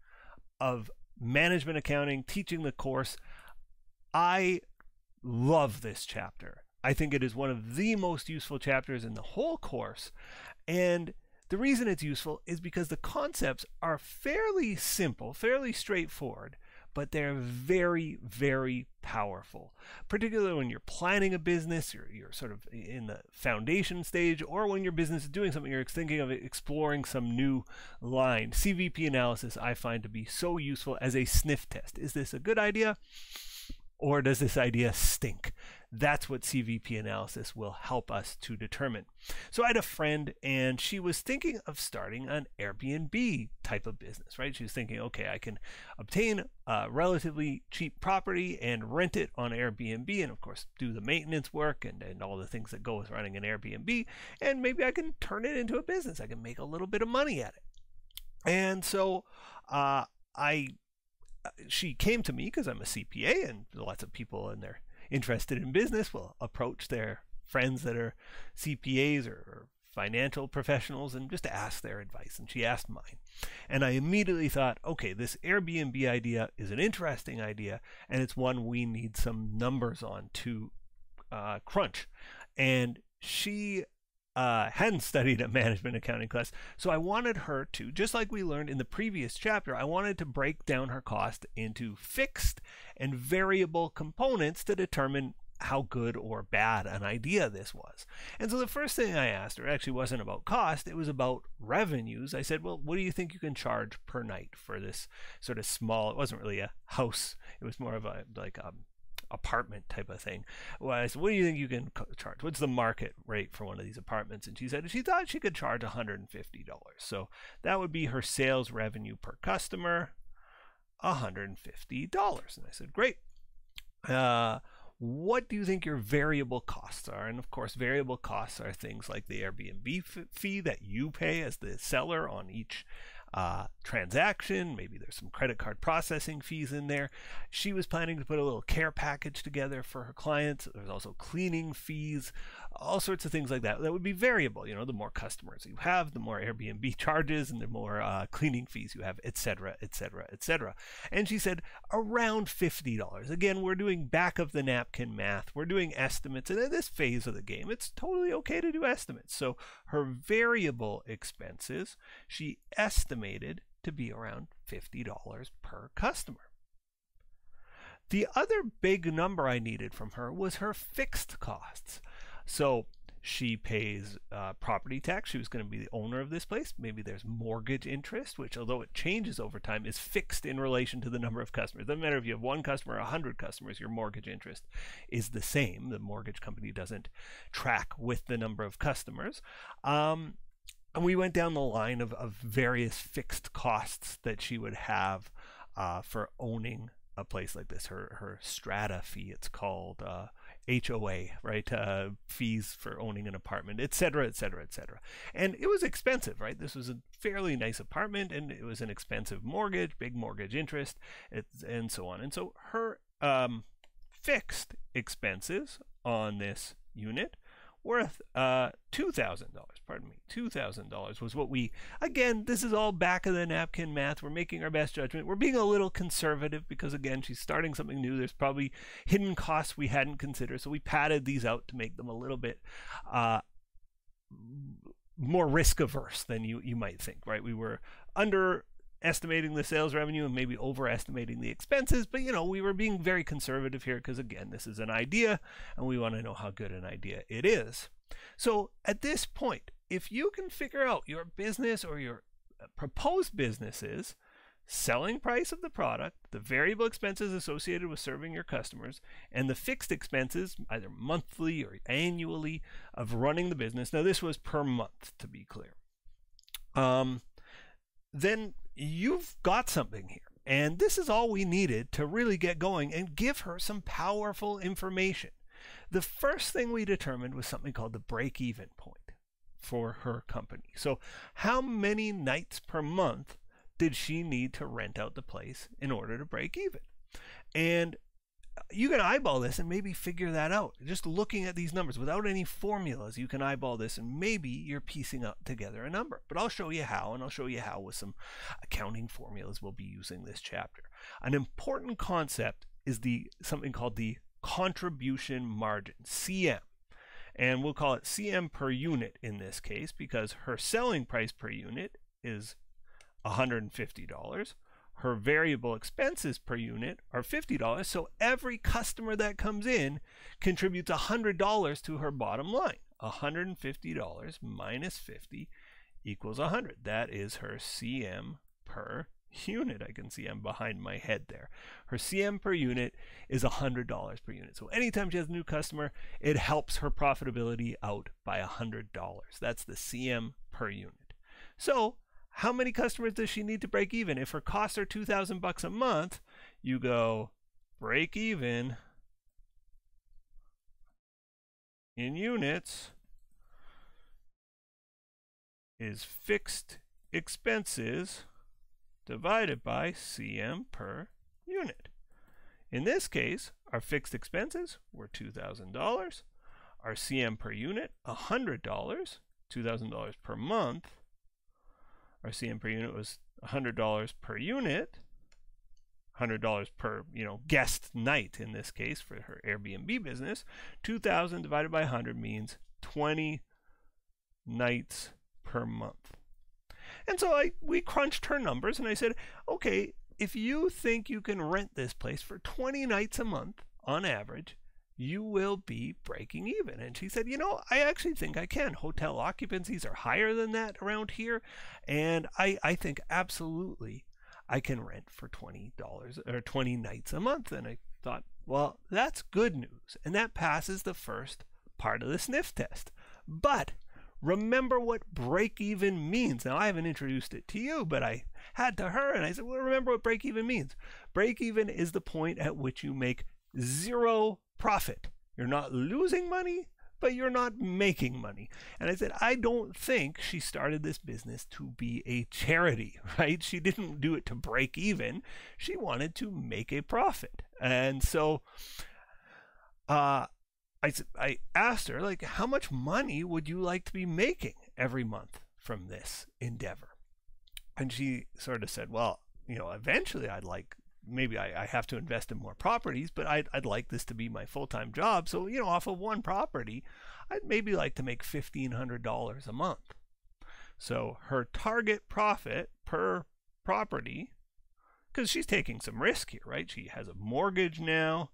of management accounting, teaching the course, I love this chapter. I think it is one of the most useful chapters in the whole course. And the reason it's useful is because the concepts are fairly simple, fairly straightforward, but they're very, very powerful, particularly when you're planning a business, you're sort of in the foundation stage, or when your business is doing something, you're thinking of exploring some new line. CVP analysis I find to be so useful as a sniff test. Is this a good idea? Or does this idea stink? That's what CVP analysis will help us to determine. So I had a friend, and she was thinking of starting an Airbnb type of business, right? She was thinking, okay, I can obtain a relatively cheap property and rent it on Airbnb, and of course do the maintenance work and all the things that go with running an Airbnb, and maybe I can turn it into a business. I can make a little bit of money at it. And so she came to me because I'm a CPA, and lots of people and they're interested in business will approach their friends that are CPAs or financial professionals and just ask their advice. And she asked mine. And I immediately thought, okay, this Airbnb idea is an interesting idea, and it's one we need some numbers on to crunch. And she hadn't studied a management accounting class, so I wanted her to, just like we learned in the previous chapter, I wanted to break down her cost into fixed and variable components to determine how good or bad an idea this was. And so the first thing I asked her actually wasn't about cost, it was about revenues. I said, well, what do you think you can charge per night for this sort of small, it wasn't really a house, it was more of a apartment type of thing. Well, I said, what do you think you can charge? What's the market rate for one of these apartments? And she said she thought she could charge $150. So that would be her sales revenue per customer, $150. And I said, great. What do you think your variable costs are? And of course, variable costs are things like the Airbnb fee that you pay as the seller on each transaction. Maybe there's some credit card processing fees in there. She was planning to put a little care package together for her clients. There's also cleaning fees, all sorts of things like that. That would be variable. You know, the more customers you have, the more Airbnb charges and the more cleaning fees you have, etc., etc., etc. And she said around $50. Again, we're doing back of the napkin math. We're doing estimates. And in this phase of the game, it's totally okay to do estimates. So her variable expenses, she estimated to be around $50 per customer. The other big number I needed from her was her fixed costs. So she pays property tax. She was going to be the owner of this place. Maybe there's mortgage interest, which, although it changes over time, is fixed in relation to the number of customers. It doesn't matter if you have 1 customer or 100 customers, your mortgage interest is the same. The mortgage company doesn't track with the number of customers. And we went down the line of various fixed costs that she would have for owning a place like this. Her strata fee, it's called, HOA, right? Fees for owning an apartment, etc., etc., etc. And it was expensive, right? This was a fairly nice apartment, and it was an expensive mortgage, big mortgage interest, and so on. And so her fixed expenses on this unit worth $2,000. Pardon me, $2,000 was what we, again, this is all back of the napkin math. We're making our best judgment. We're being a little conservative because, again, she's starting something new. There's probably hidden costs we hadn't considered, so we padded these out to make them a little bit more risk averse than you might think, right? We were underestimating the sales revenue and maybe overestimating the expenses, but we were being very conservative here because, again, this is an idea and we want to know how good an idea it is. So at this point, if you can figure out your business or your proposed business's selling price of the product, the variable expenses associated with serving your customers, and the fixed expenses, either monthly or annually, of running the business. Now, this was per month, to be clear. Then you've got something here. And this is all we needed to really get going and give her some powerful information. The first thing we determined was something called the break-even point for her company. So how many nights per month did she need to rent out the place in order to break even? And you can eyeball this and maybe figure that out. Just looking at these numbers without any formulas, you can eyeball this and maybe you're piecing up together a number. But I'll show you how, and I'll show you how with some accounting formulas we'll be using this chapter. An important concept is something called the contribution margin, CM. And we'll call it CM per unit in this case because her selling price per unit is $150. her variable expenses per unit are $50, so every customer that comes in contributes $100 to her bottom line. $150 minus 50 equals 100. That is her CM per unit. I can see I'm behind my head there. Her CM per unit is $100 per unit. So anytime she has a new customer, it helps her profitability out by $100. That's the CM per unit. So how many customers does she need to break even? If her costs are $2,000 a month, you go break even in units is fixed expenses divided by CM per unit. In this case, our fixed expenses were $2,000. Our CM per unit, $100, $2,000 per month. Our CM per unit was $100 per unit, $100 per guest night in this case for her Airbnb business. 2,000 divided by 100 means 20 nights per month. And so we crunched her numbers and I said, okay, if you think you can rent this place for 20 nights a month on average, you will be breaking even. And she said, I actually think I can. Hotel occupancies are higher than that around here. And I think absolutely I can rent for $20 or 20 nights a month. And I thought, well, that's good news. And that passes the first part of the sniff test. But remember what break even means. Now, I haven't introduced it to you, but I had to her. And I said, well, remember what break even means. Break even is the point at which you make zero profit. You're not losing money, but you're not making money. And I said, I don't think she started this business to be a charity, right? She didn't do it to break even. She wanted to make a profit. And so I asked her, like, how much money would you like to be making every month from this endeavor? And she sort of said, well, eventually maybe I have to invest in more properties, but I'd like this to be my full-time job. So, off of one property, I'd maybe like to make $1,500 a month. So her target profit per property, because she's taking some risk here, right? She has a mortgage now.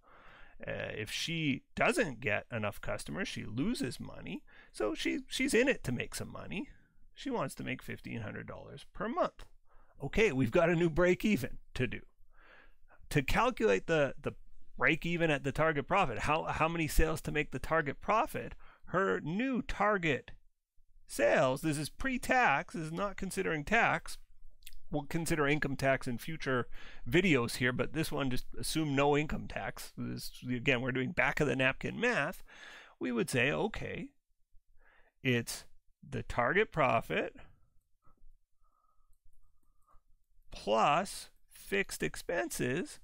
If she doesn't get enough customers, she loses money. So she's in it to make some money. She wants to make $1,500 per month. Okay, we've got a new break even to do. To calculate the break even at the target profit, how many sales to make the target profit, her new target sales, this is pre-tax, this is not considering tax. We'll consider income tax in future videos here, but this one just assume no income tax. Again, we're doing back of the napkin math. We would say, okay, it's the target profit plus fixed expenses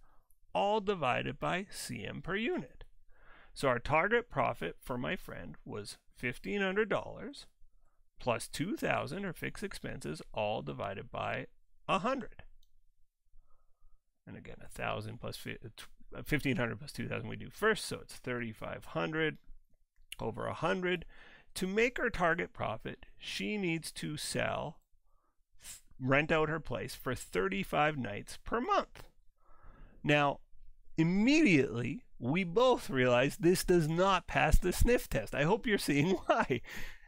all divided by CM per unit. So our target profit for my friend was $1,500 plus 2,000 or fixed expenses all divided by 100. And again, 1,000 plus 1,500 plus 2,000 we do first, so it's 3,500 over 100. To make her target profit, she needs to rent out her place for 35 nights per month. Now, immediately, we both realize this does not pass the sniff test. I hope you're seeing why.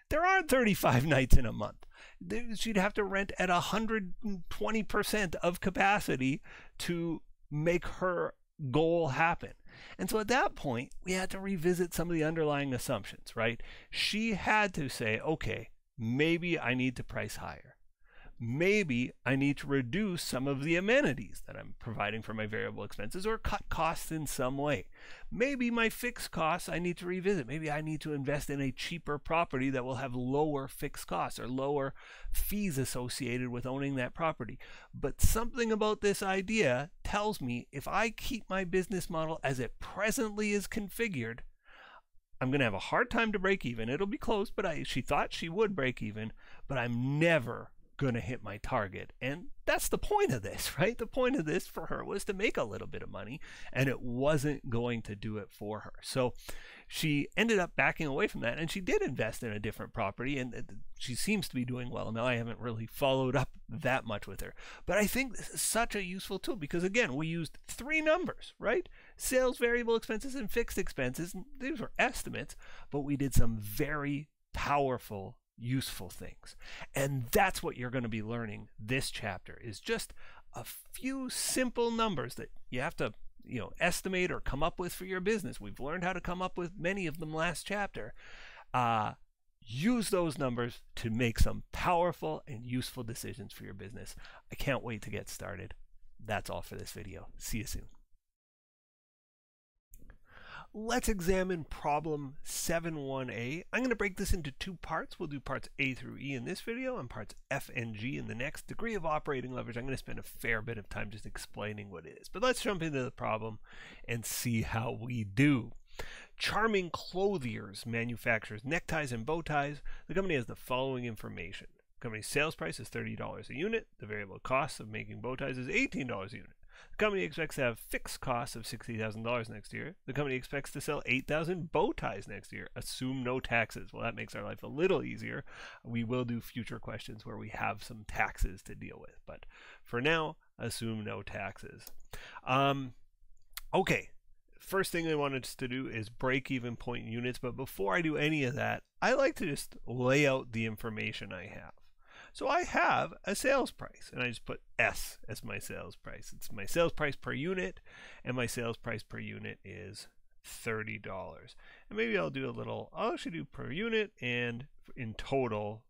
There aren't 35 nights in a month. She'd have to rent at 120% of capacity to make her goal happen. And so at that point, we had to revisit some of the underlying assumptions, right? She had to say, okay, maybe I need to price higher. Maybe I need to reduce some of the amenities that I'm providing for my variable expenses or cut costs in some way. Maybe my fixed costs I need to revisit. Maybe I need to invest in a cheaper property that will have lower fixed costs or lower fees associated with owning that property. But something about this idea tells me if I keep my business model as it presently is configured, I'm going to have a hard time to break even. It'll be close, but she thought she would break even, but I'm never going to hit my target. And that's the point of this, right? The point of this for her was to make a little bit of money, and it wasn't going to do it for her. So she ended up backing away from that, and she did invest in a different property, and she seems to be doing well. Now, I haven't really followed up that much with her, but I think this is such a useful tool because, again, we used 3 numbers, right? Sales, variable expenses, and fixed expenses. These were estimates, but we did some very powerful, useful things. And that's what you're going to be learning this chapter, is just a few simple numbers that you have to estimate or come up with for your business. We've learned how to come up with many of them last chapter. Use those numbers to make some powerful and useful decisions for your business. I can't wait to get started. That's all for this video. See you soon. Let's examine problem 7.1a. I'm going to break this into 2 parts. We'll do parts A through E in this video and parts F and G in the next. Degree of operating leverage, I'm going to spend a fair bit of time just explaining what it is. But let's jump into the problem and see how we do. Charming Clothiers manufactures neckties and bow ties. The company has the following information. The company's sales price is $30 a unit. The variable cost of making bow ties is $18 a unit. The company expects to have fixed costs of $60,000 next year. The company expects to sell 8,000 bow ties next year. Assume no taxes. Well, that makes our life a little easier. We will do future questions where we have some taxes to deal with. But for now, assume no taxes. Okay. First thing I wanted us to do is break-even point units. But before I do any of that, I like to just lay out the information I have. So I have a sales price, and I just put S as my sales price. It's my sales price per unit, and my sales price per unit is $30. And maybe I'll actually do per unit and in total,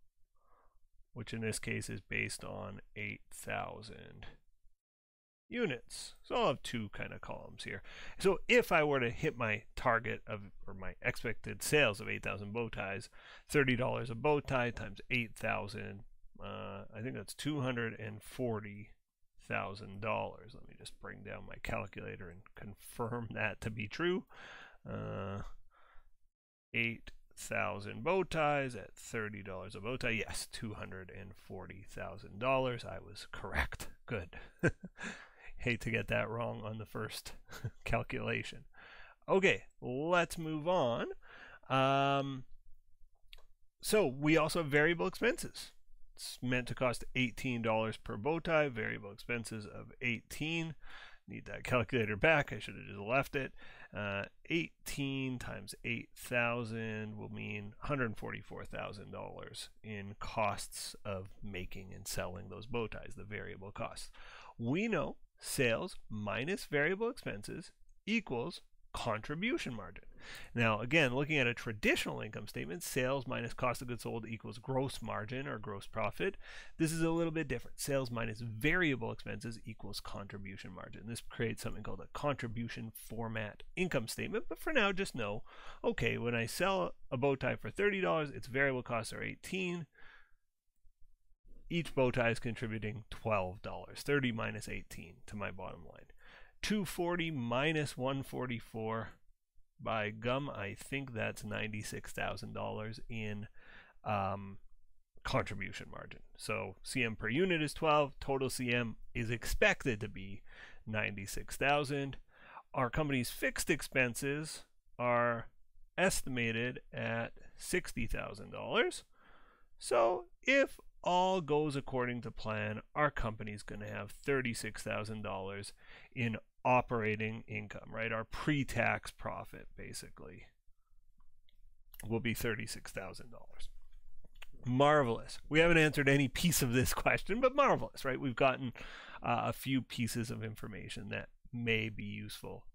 which in this case is based on 8,000 units. So I'll have 2 kind of columns here. So if I were to hit my target or my expected sales of 8,000 bow ties, $30 a bow tie times 8,000, I think that's $240,000. Let me just bring down my calculator and confirm that to be true. 8,000 bow ties at $30 a bow tie. Yes, $240,000. I was correct. Good. Hate to get that wrong on the first calculation. Okay, let's move on. So we also have variable expenses. It's meant to cost $18 per bow tie, variable expenses of 18. Need that calculator back. I should have just left it. 18 times 8,000 will mean $144,000 in costs of making and selling those bow ties, the variable costs. We know sales minus variable expenses equals contribution margin. Now, again, looking at a traditional income statement, sales minus cost of goods sold equals gross margin or gross profit. This is a little bit different. Sales minus variable expenses equals contribution margin. This creates something called a contribution format income statement. But for now, just know, okay, when I sell a bow tie for $30, its variable costs are 18. Each bow tie is contributing $12. 30 minus 18 to my bottom line. 240 minus 144, by gum, I think that's $96,000 in contribution margin. So CM per unit is 12, total CM is expected to be 96,000. Our company's fixed expenses are estimated at $60,000. So if all goes according to plan, our company's going to have $36,000 in operating income, right? Our pre-tax profit basically will be $36,000. Marvelous. We haven't answered any piece of this question, but marvelous, right? We've gotten a few pieces of information that may be useful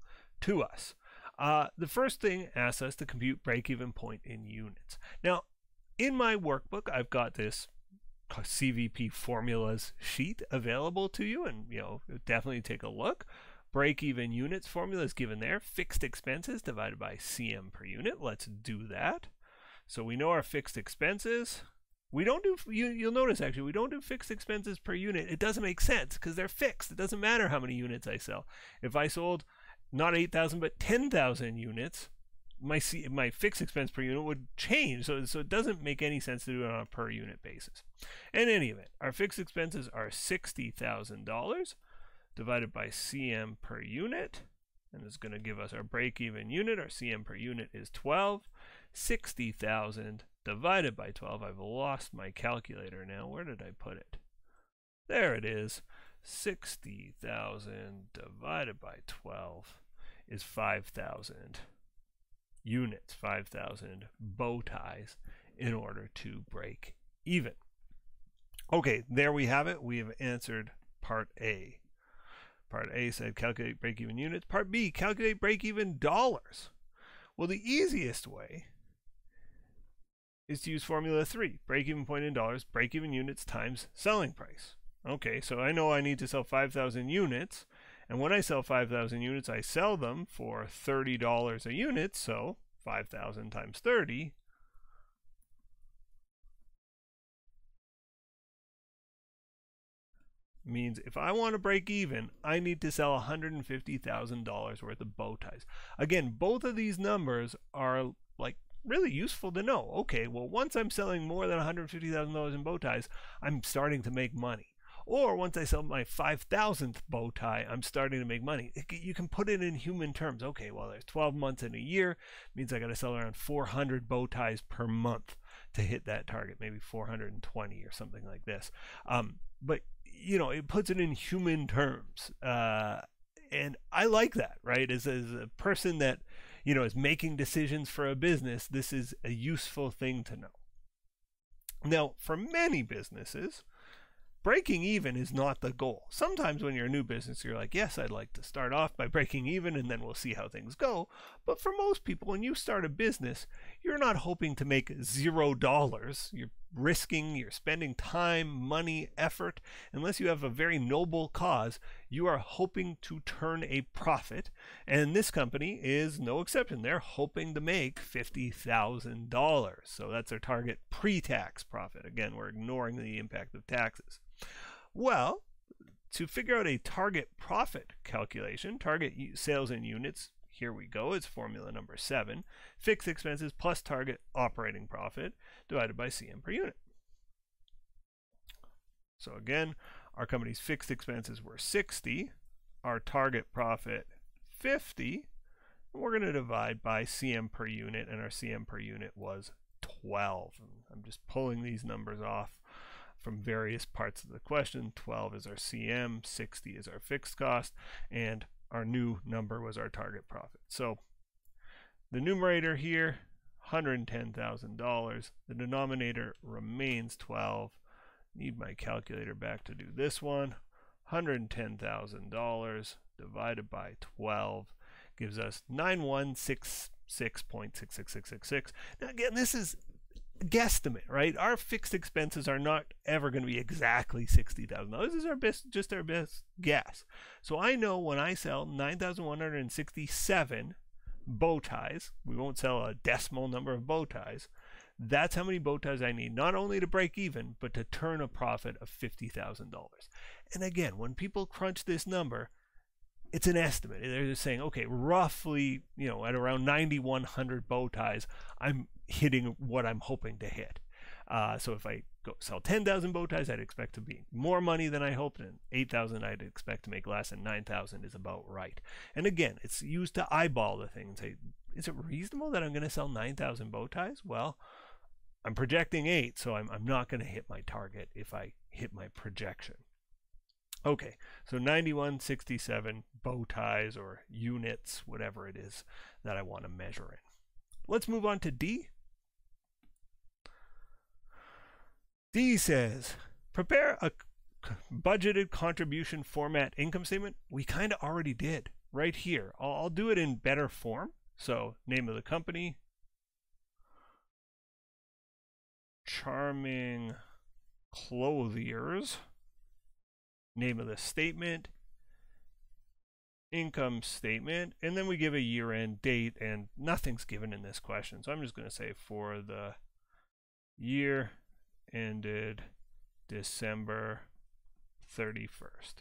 to us. The first thing asks us to compute break-even point in units. Now, in my workbook, I've got this CVP formulas sheet available to you, and definitely take a look. Break-even units formula is given there. Fixed expenses divided by CM per unit. Let's do that. So we know our fixed expenses. We don't do, you'll notice actually, we don't do fixed expenses per unit. It doesn't make sense because they're fixed. It doesn't matter how many units I sell. If I sold not 8,000 but 10,000 units, my fixed expense per unit would change. So it doesn't make any sense to do it on a per unit basis. In any event, our fixed expenses are $60,000 divided by CM per unit, and it's going to give us our break-even unit. Our CM per unit is 12. 60,000 divided by 12. I've lost my calculator now. Where did I put it? There it is. 60,000 divided by 12 is 5,000 units, 5,000 bow ties in order to break even. Okay, there we have it. We have answered part A. Part A said calculate break-even units. Part B, calculate break-even dollars. Well, the easiest way is to use formula 3, break-even point in dollars, break-even units times selling price. Okay, so I know I need to sell 5,000 units, and when I sell 5,000 units, I sell them for $30 a unit, so 5,000 times 30 means if I want to break even, I need to sell $150,000 worth of bow ties. Again, both of these numbers are like really useful to know. Okay, well, once I'm selling more than $150,000 in bow ties, I'm starting to make money. Or once I sell my 5,000th bow tie, I'm starting to make money. You can put it in human terms. Okay, well, there's 12 months in a year. Means I got to sell around 400 bow ties per month to hit that target, maybe 420 or something like this. But, you know, it puts it in human terms. And I like that, right? As a person that, you know, is making decisions for a business, this is a useful thing to know. Now, for many businesses, breaking even is not the goal. Sometimes when you're a new business, you're like, yes, I'd like to start off by breaking even and then we'll see how things go. But for most people, when you start a business, you're not hoping to make $0. You're risking, you're spending time, money, effort. Unless you have a very noble cause, you are hoping to turn a profit. And this company is no exception. They're hoping to make $50,000. So that's their target pre-tax profit. Again, we're ignoring the impact of taxes. Well, to figure out a target profit calculation, target sales in units, here we go, it's formula number 7, fixed expenses plus target operating profit divided by CM per unit. So again, our company's fixed expenses were 60, our target profit 50, and we're going to divide by CM per unit, and our CM per unit was 12. I'm just pulling these numbers off from various parts of the question. 12 is our CM, 60 is our fixed cost, and our new number was our target profit. So the numerator here, $110,000. The denominator remains 12. Need my calculator back to do this one. $110,000 divided by 12 gives us 9166.66666. Now again, this is guesstimate, right? Our fixed expenses are not ever going to be exactly $60,000. This is just our best guess. So I know when I sell 9,167 bow ties, we won't sell a decimal number of bow ties. That's how many bow ties I need, not only to break even, but to turn a profit of $50,000. And again, when people crunch this number, it's an estimate. They're just saying, okay, roughly, you know, at around 9,100 bow ties, I'm hitting what I'm hoping to hit. So if I go sell 10,000 bow ties, I'd expect to be more money than I hoped, and 8,000 I'd expect to make less, and 9,000 is about right. And again, it's used to eyeball the thing and say, is it reasonable that I'm going to sell 9,000 bow ties? Well, I'm projecting 8, so I'm not going to hit my target if I hit my projection. Okay, so 9167 bow ties or units, whatever it is that I want to measure in. Let's move on to D. D says, prepare a budgeted contribution format income statement. We kind of already did right here. I'll do it in better form. So name of the company, Charming Clothiers. Name of the statement, income statement, and then we give a year-end date, and nothing's given in this question. So I'm just going to say for the year ended December 31st.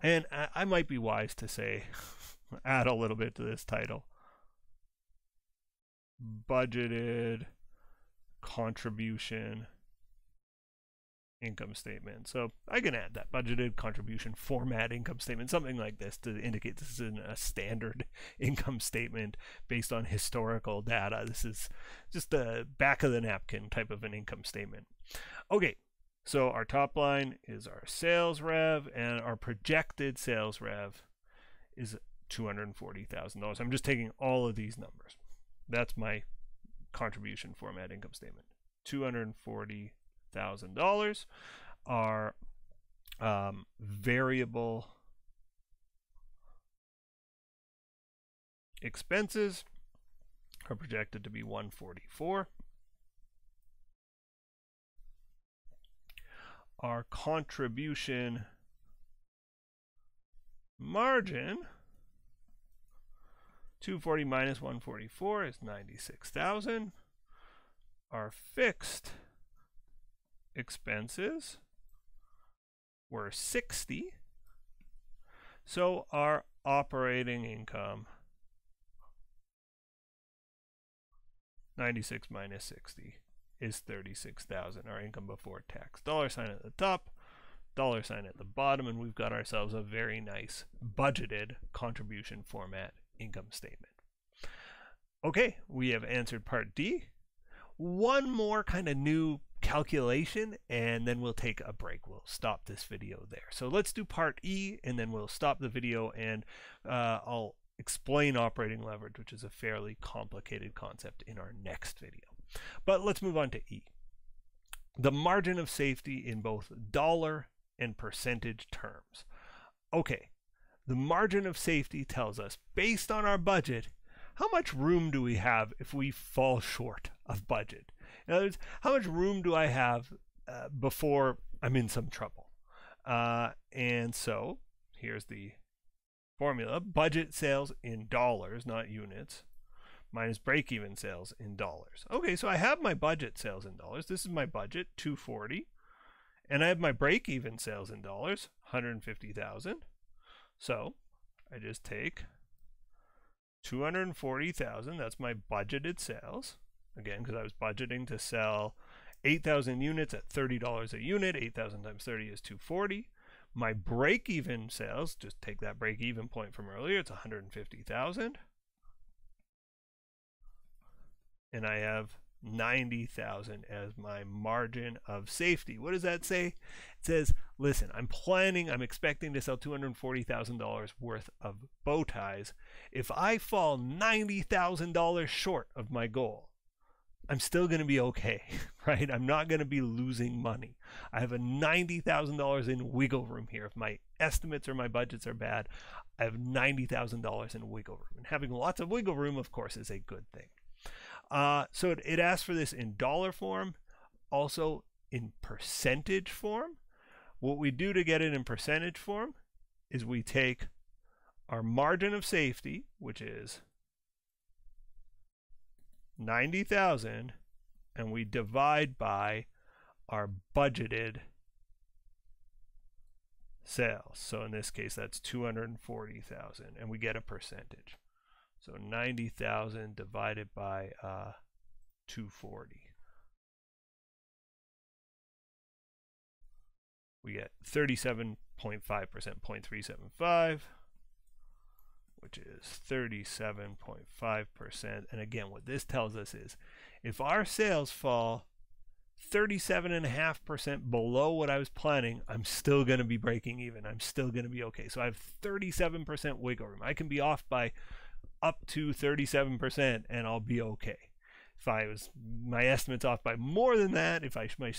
And I might be wise to say, add a little bit to this title. budgeted contribution income statement. So I can add that budgeted contribution format income statement, something like this, to indicate this isn't a standard income statement based on historical data. This is just a back of the napkin type of an income statement. Okay, so our top line is our sales rev, and our projected sales rev is $240,000. I'm just taking all of these numbers. That's my contribution format income statement. $240,000. Our variable expenses are projected to be $144,000. Our contribution margin, 240 minus 144 is 96,000. Our fixed expenses were 60. So our operating income, 96 minus 60, is 36,000. Our income before tax. $ sign at the top, $ sign at the bottom, and we've got ourselves a very nice budgeted contribution format income statement. Okay, we have answered part D. One more kind of new calculation, and then we'll take a break. We'll stop this video there. So let's do part E, and then we'll stop the video, and I'll explain operating leverage, which is a fairly complicated concept, in our next video. But let's move on to E. The margin of safety in both dollar and percentage terms. Okay, the margin of safety tells us, based on our budget, how much room do we have if we fall short of budget? In other words, how much room do I have before I'm in some trouble? And so here's the formula. Budget sales in dollars, not units, minus break-even sales in dollars. Okay, so I have my budget sales in dollars. This is my budget, $240. And I have my break-even sales in dollars, $150,000. So I just take $240,000. That's my budgeted sales. Again, because I was budgeting to sell 8,000 units at $30 a unit. 8,000 times 30 is 240. My break-even sales, just take that break-even point from earlier, it's 150,000. And I have 90,000 as my margin of safety. What does that say? It says, listen, I'm expecting to sell $240,000 worth of bow ties. If I fall $90,000 short of my goal, I'm still going to be okay, right? I'm not going to be losing money. I have a $90,000 in wiggle room here. If my estimates or my budgets are bad, I have $90,000 in wiggle room. And having lots of wiggle room, of course, is a good thing. So it asks for this in dollar form, also in percentage form. What we do to get it in percentage form is we take our margin of safety, which is 90,000, and we divide by our budgeted sales. So in this case, that's 240,000, and we get a percentage. So 90,000 divided by 240. We get 37.5%, 0.375, which is 37.5%. And again, what this tells us is if our sales fall 37.5% below what I was planning, I'm still going to be breaking even. I'm still going to be okay. So I have 37% wiggle room. I can be off by up to 37% and I'll be okay. If my estimate's off by more than that, if my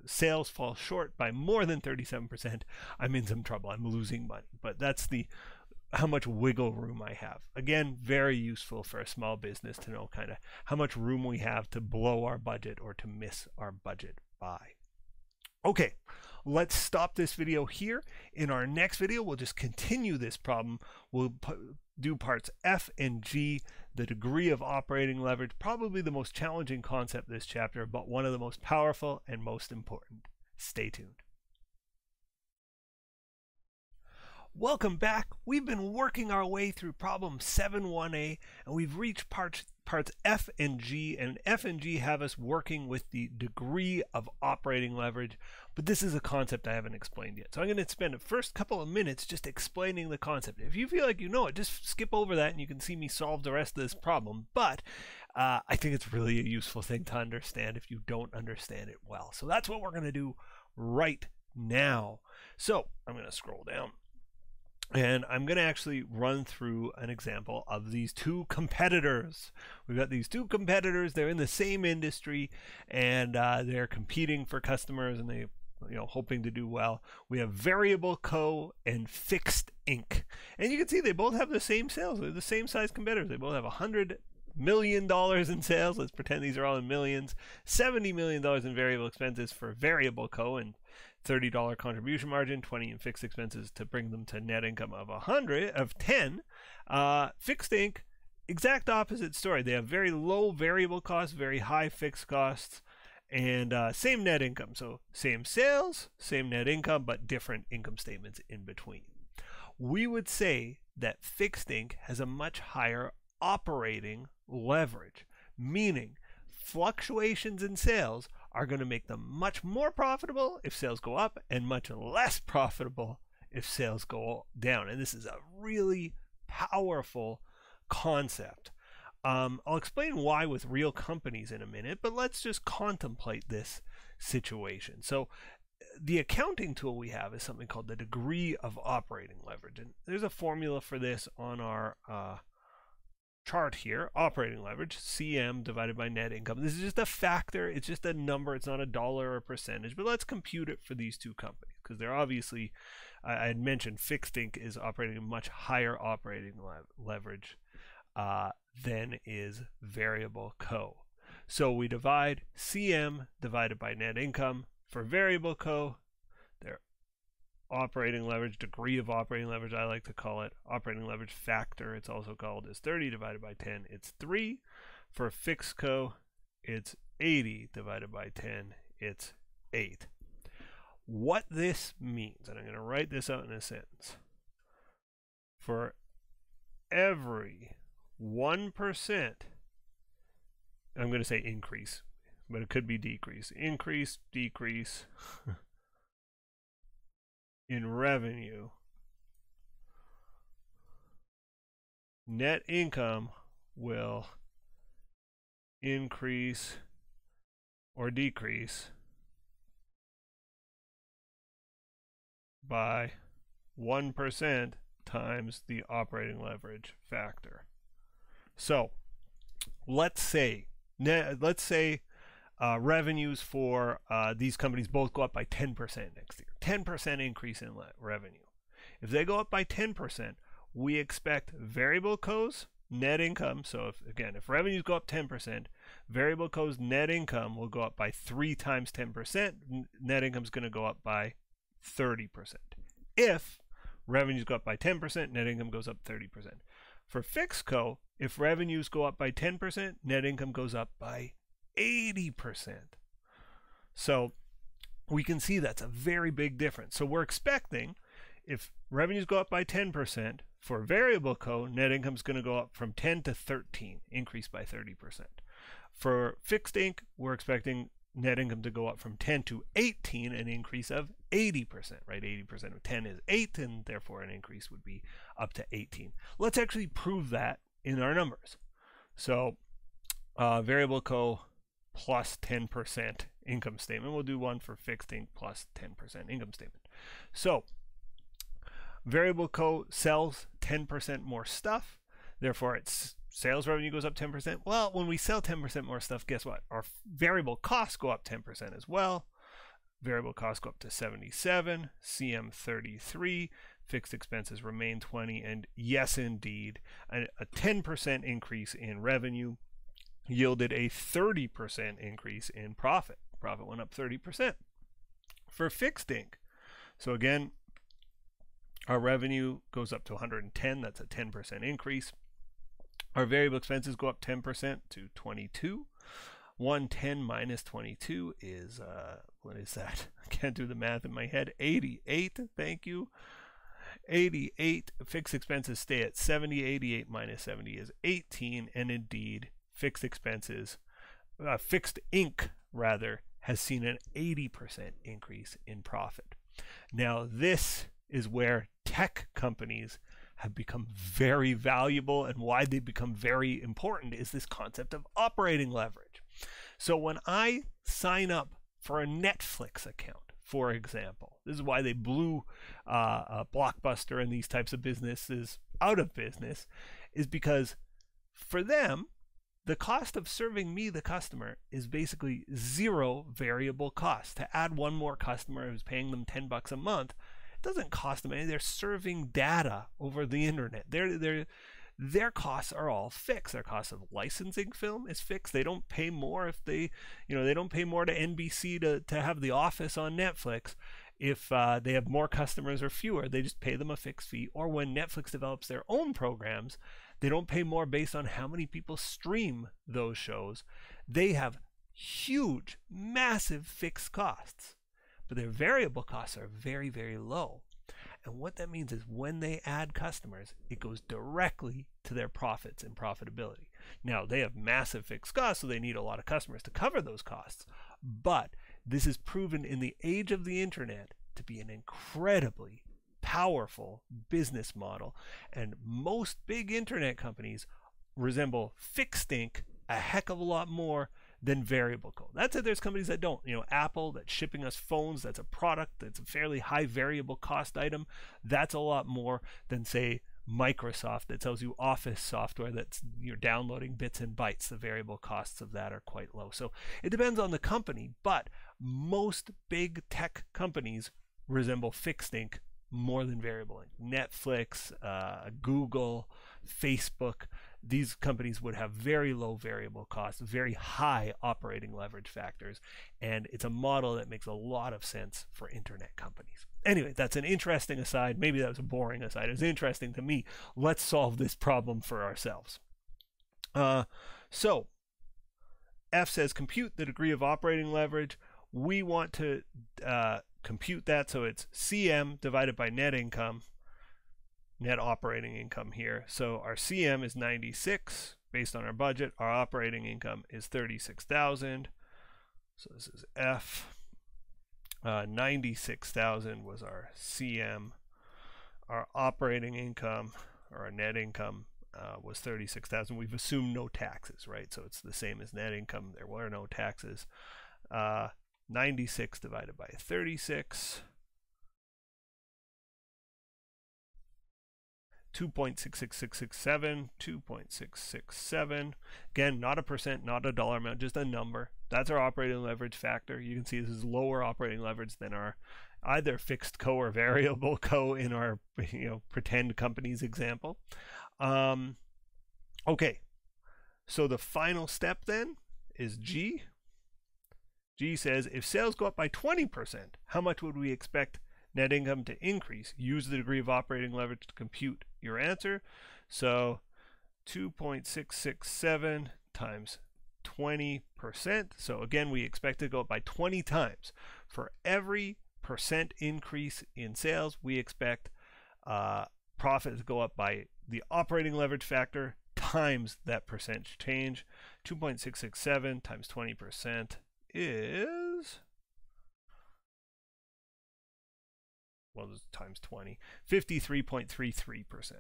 sales fall short by more than 37%, I'm in some trouble. I'm losing money. But that's how much wiggle room I have. Again, very useful for a small business to know kind of how much room we have to blow our budget or to miss our budget by. Okay, let's stop this video here. In our next video, we'll just continue this problem. We'll do parts F and G, the degree of operating leverage, probably the most challenging concept this chapter, but one of the most powerful and most important. Stay tuned. Welcome back. We've been working our way through problem 7.1a, and we've reached part parts F and G, and F and G have us working with the degree of operating leverage, but this is a concept I haven't explained yet. So I'm going to spend the first couple of minutes just explaining the concept. If you feel like you know it, just skip over that and you can see me solve the rest of this problem, but I think it's really a useful thing to understand if you don't understand it well. So that's what we're going to do right now. So I'm going to scroll down. And I'm going to actually run through an example of these two competitors. We've got these two competitors. They're in the same industry, and they're competing for customers, and they, hoping to do well. We have Variable Co. and Fixed Inc. And you can see they both have the same sales. They're the same size competitors. They both have $100 million in sales. Let's pretend these are all in millions. $70 million in variable expenses for Variable Co. and $30 contribution margin, 20 in fixed expenses to bring them to net income of 10. Fixed Inc., exact opposite story. They have very low variable costs, very high fixed costs, and same net income. So same sales, same net income, but different income statements in between. We would say that Fixed Inc. has a much higher operating leverage, meaning fluctuations in sales are going to make them much more profitable if sales go up and much less profitable if sales go down. And this is a really powerful concept. I'll explain why with real companies in a minute, but let's just contemplate this situation. So the accounting tool we have is something called the degree of operating leverage. And there's a formula for this on our chart here. Operating leverage, CM divided by net income. This is just a factor. It's just a number. It's not a dollar or a percentage, but let's compute it for these two companies because they're obviously, I had mentioned Fixed Inc. is operating a much higher operating leverage than is Variable Co. So we divide CM divided by net income for Variable Co. Their operating leverage, degree of operating leverage, I like to call it. Operating leverage factor, it's also called, is 30 divided by 10. It's 3. For Fixed Co, it's 80 divided by 10. It's 8. What this means, and I'm going to write this out in a sentence. For every 1%, I'm going to say increase, but it could be decrease. Increase, decrease in revenue, net income will increase or decrease by 1% times the operating leverage factor. So let's say revenues for these companies both go up by 10% next year. 10% increase in revenue. If they go up by 10%, we expect Variable Co's net income. So if revenues go up 10%, Variable Co's net income will go up by 3 times 10%. Net income is going to go up by 30%. If revenues go up by 10%, net income goes up 30%. For Fixed Co, if revenues go up by 10%, net income goes up by 80%. So we can see that's a very big difference. So we're expecting if revenues go up by 10%, for Variable Co, net income is going to go up from 10 to 13, increase by 30%. For Fixed Inc, we're expecting net income to go up from 10 to 18, an increase of 80%, right? 80% of 10 is 8, and therefore an increase would be up to 18. Let's actually prove that in our numbers. So Variable Co plus 10% income statement. We'll do one for Fixed Inc plus 10% income statement. So Variable Co sells 10% more stuff. Therefore, its sales revenue goes up 10%. Well, when we sell 10% more stuff, guess what? Our variable costs go up 10% as well. Variable costs go up to 77, CM 33, fixed expenses remain 20, and yes, indeed, a 10% increase in revenue yielded a 30% increase in profit. Profit went up 30%. For Fixed Inc, so again, our revenue goes up to 110. That's a 10% increase. Our variable expenses go up 10% to 22. 110 minus 22 is, what is that? I can't do the math in my head. 88, thank you. 88, fixed expenses stay at 70. 88 minus 70 is 18, and indeed, fixed expenses, fixed ink rather, has seen an 80% increase in profit. Now, this is where tech companies have become very valuable, and why they become very important is this concept of operating leverage. So when I sign up for a Netflix account, for example, this is why they blew Blockbuster and these types of businesses out of business, is because for them, the cost of serving me, the customer, is basically zero variable cost. To add one more customer who's paying them $10 a month, it doesn't cost them anything. They're serving data over the internet. Their costs are all fixed. Their cost of licensing film is fixed. They don't pay more if they don't pay more to NBC to have The Office on Netflix if they have more customers or fewer. They just pay them a fixed fee. Or when Netflix develops their own programs, they don't pay more based on how many people stream those shows. They have huge, massive fixed costs, but their variable costs are very, very low. And what that means is when they add customers, it goes directly to their profits and profitability. Now, they have massive fixed costs, so they need a lot of customers to cover those costs. But this is proven in the age of the internet to be an incredibly powerful business model. And most big internet companies resemble fixed ink a heck of a lot more than variable code. That's it. There's companies that don't. Apple, that's shipping us phones, that's a product that's a fairly high variable cost item. That's a lot more than, say, Microsoft, that sells you Office software that's you're downloading bits and bytes. The variable costs of that are quite low. So it depends on the company, but most big tech companies resemble fixed ink more than variable ink. Netflix, Google, Facebook, these companies would have very low variable costs, very high operating leverage factors, and it's a model that makes a lot of sense for internet companies. Anyway, that's an interesting aside. Maybe that was a boring aside. It was interesting to me. Let's solve this problem for ourselves. So F says compute the degree of operating leverage. We want to compute that, so it's CM divided by net income, net operating income here. So our CM is 96 based on our budget. Our operating income is 36,000. So this is F. 96,000 was our CM. Our operating income, or our net income, was 36,000. We've assumed no taxes, right? So it's the same as net income. There were no taxes. 96 divided by 36. 2.66667, 2.667. Again, not a percent, not a dollar amount, just a number. That's our operating leverage factor. You can see this is lower operating leverage than our either fixed co or variable co in our pretend companies example. Okay, so the final step then is G. G says if sales go up by 20%, how much would we expect net income to increase? Use the degree of operating leverage to compute your answer. So 2.667 times 20%. So again, we expect to go up by 20 times. For every percent increase in sales, we expect profit to go up by the operating leverage factor times that percentage change. 2.667 times 20% is, well, times 20, 53.33%.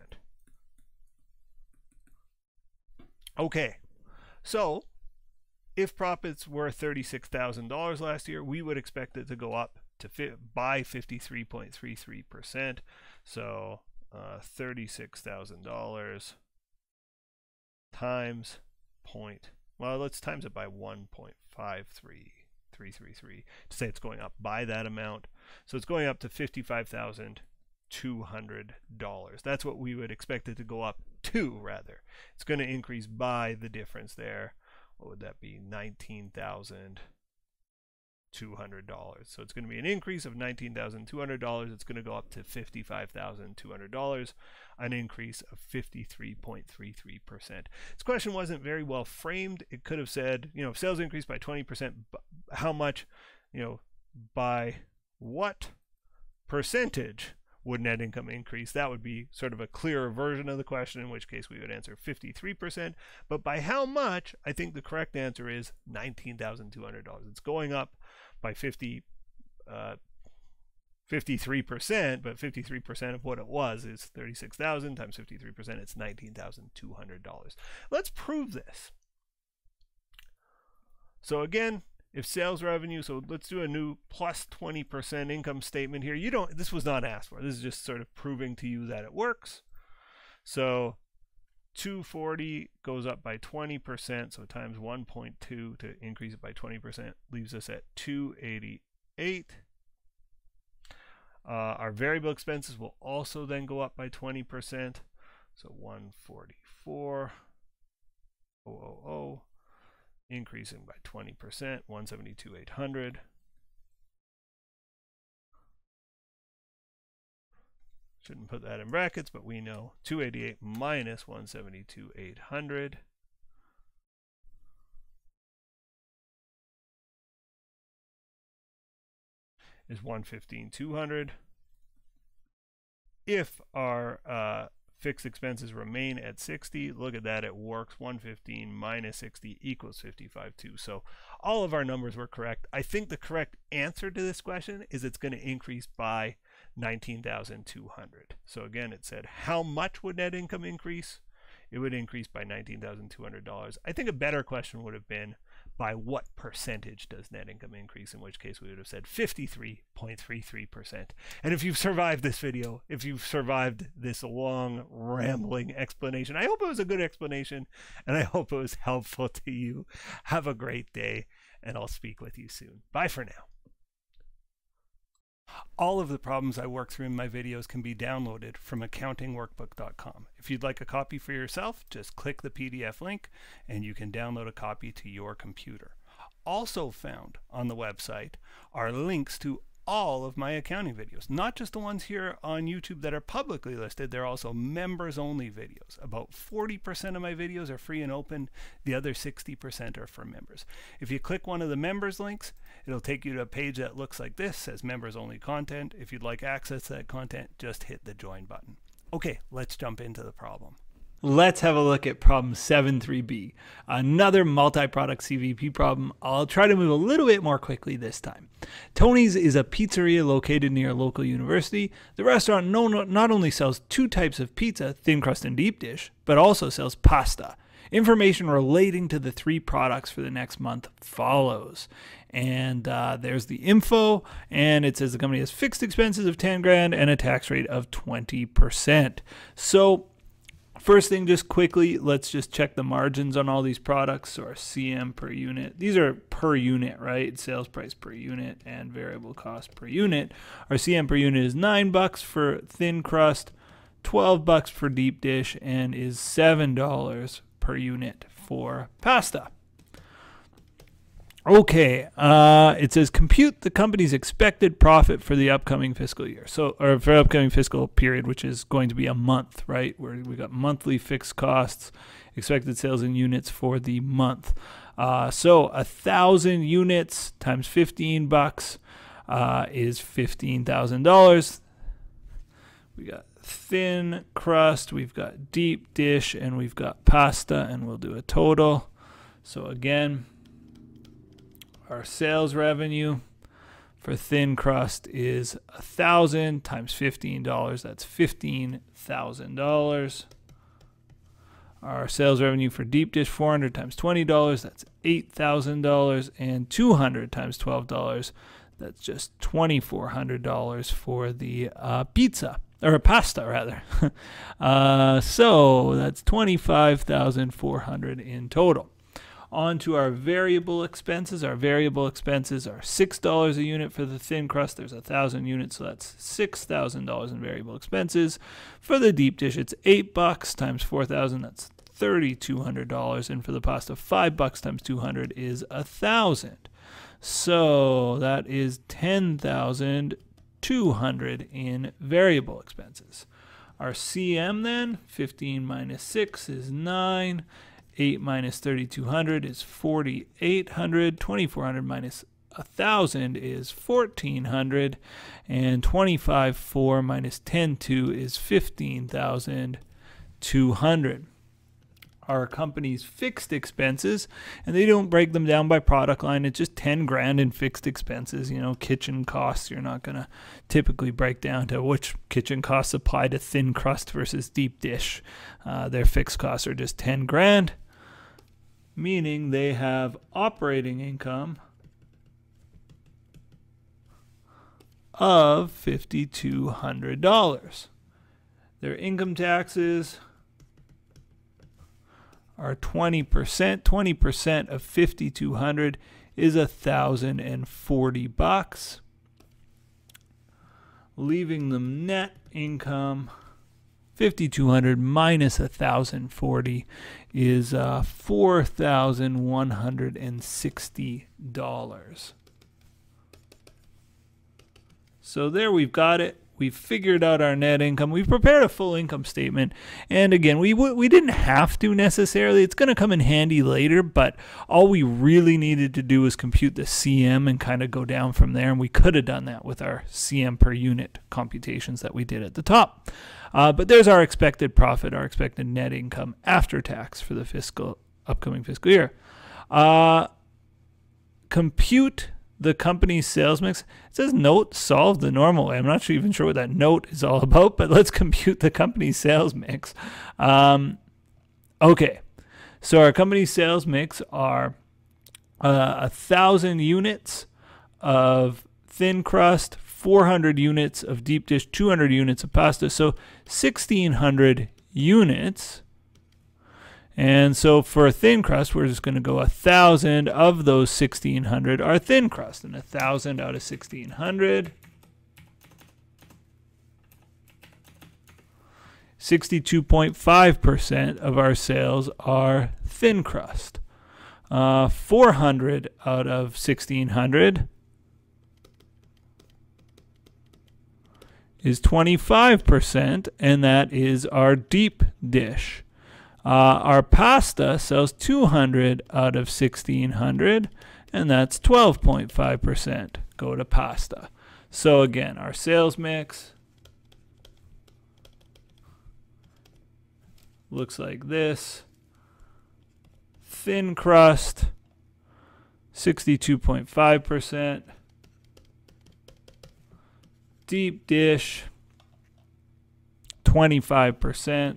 Okay, so if profits were $36,000 last year, we would expect it to go up to by 53.33%. So $36,000 times let's times it by 1.53333 to say it's going up by that amount. So it's going up to $55,200. That's what we would expect it to go up to, rather. It's going to increase by the difference there. What would that be? $19,200. So it's going to be an increase of $19,200. It's going to go up to $55,200, an increase of 53.33%. This question wasn't very well framed. It could have said, if sales increase by 20%, how much, by what percentage would net income increase? That would be sort of a clearer version of the question, in which case we would answer 53%. But by how much? I think the correct answer is $19,200. It's going up by 53%, but 53% of what it was is 36,000 times 53%. It's $19,200. Let's prove this. So again, if sales revenue, so let's do a new plus 20% income statement here. This was not asked for. This is just sort of proving to you that it works. So 240 goes up by 20%, so times 1.2 to increase it by 20% leaves us at 288. Our variable expenses will also then go up by 20%, so 144,000, increasing by 20%, 172,800. Shouldn't put that in brackets, but we know 288 minus 172,800 is 115,200. If our fixed expenses remain at 60, look at that, it works. 115 minus 60 equals 55.2. So all of our numbers were correct. I think the correct answer to this question is it's going to increase by 19,200. So again, it said how much would net income increase? It would increase by $19,200. I think a better question would have been, by what percentage does net income increase? In which case we would have said 53.33%. And if you've survived this video, if you've survived this long rambling explanation, I hope it was a good explanation and I hope it was helpful to you. Have a great day and I'll speak with you soon. Bye for now. All of the problems I work through in my videos can be downloaded from accountingworkbook.com. If you'd like a copy for yourself, just click the PDF link and you can download a copy to your computer. Also found on the website are links to all of my accounting videos, not just the ones here on YouTube that are publicly listed. They're also members only videos. About 40% of my videos are free and open. The other 60% are for members. If you click one of the members links, it'll take you to a page that looks like this, says members only content. If you'd like access to that content, just hit the join button. Okay, let's jump into the problem. Let's have a look at problem 7.3b, another multi-product CVP problem. I'll try to move a little bit more quickly this time. Tony's is a pizzeria located near a local university. The restaurant not only sells two types of pizza, thin crust and deep dish, but also sells pasta. Information relating to the three products for the next month follows. And there's the info, and it says the company has fixed expenses of 10 grand and a tax rate of 20%. So first thing, just quickly, let's just check the margins on all these products. So our CM per unit, these are per unit, right? Sales price per unit and variable cost per unit. Our CM per unit is $9 for thin crust, $12 for deep dish, and is $7 per unit for pasta. Okay, it says compute the company's expected profit for the upcoming fiscal year. So, or for upcoming fiscal period, which is going to be a month, right? Where we got monthly fixed costs, expected sales in units for the month. So 1,000 units times $15 is $15,000. We got thin crust, we've got deep dish, and we've got pasta, and we'll do a total. So again, our sales revenue for thin crust is 1,000 times $15. That's $15,000. Our sales revenue for deep dish, 400 times $20. That's $8,000. And 200 times $12. That's just $2,400 for the pizza, or pasta rather. So that's $25,400 in total. On to our variable expenses. Our variable expenses are $6 a unit for the thin crust. There's 1,000 units, so that's $6,000 in variable expenses. For the deep dish, it's $8 times 4,000. That's $3,200. And for the pasta, $5 times 200 is 1,000. So that is $10,200 in variable expenses. Our CM then, 15 minus 6 is 9. 8 minus 3,200 is 4,800. 2,400 minus 1,000 is 1,400, and 25,400 minus 10,200 is 15,200. Our company's fixed expenses, and they don't break them down by product line. It's just 10 grand in fixed expenses. You know, kitchen costs, you're not going to typically break down to which kitchen costs apply to thin crust versus deep dish. Their fixed costs are just 10 grand, meaning they have operating income of $5,200. Their income taxes are 20%. 20% of 5,200 is $1,040, leaving them net income 5,200 minus 1,040 is $4,160. So there we've got it. We've figured out our net income. We've prepared a full income statement. And again, we didn't have to necessarily. It's going to come in handy later, but all we really needed to do was compute the CM and kind of go down from there. And we could have done that with our CM per unit computations that we did at the top. But there's our expected profit, our expected net income after tax for the upcoming fiscal year. Compute the company's sales mix. It says note solve the normal way. I'm not even sure what that note is all about, but let's compute the company's sales mix. Okay, so our company's sales mix are 1,000 units of thin crust, 400 units of deep dish, 200 units of pasta, so 1,600 units. And so for a thin crust, we're just going to go 1,000 of those 1,600 are thin crust, and 1,000 out of 1,600. 62.5% of our sales are thin crust. 400 out of 1,600 is 25%, and that is our deep dish. Our pasta sells 200 out of 1,600, and that's 12.5% go to pasta. So again, our sales mix looks like this. Thin crust, 62.5%. Deep dish, 25%.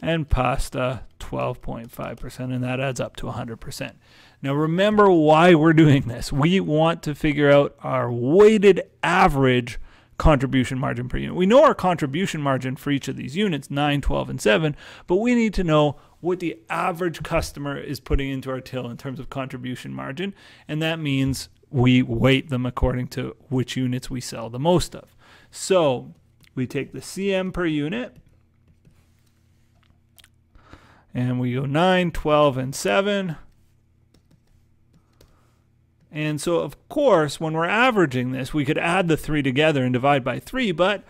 And pasta, 12.5%, and that adds up to 100%. Now remember why we're doing this. We want to figure out our weighted average contribution margin per unit. We know our contribution margin for each of these units, 9, 12, and 7, but we need to know what the average customer is putting into our till in terms of contribution margin, and that means we weight them according to which units we sell the most of. So we take the CM per unit, and we go 9, 12, and 7. And so, of course, when we're averaging this, we could add the 3 together and divide by 3, but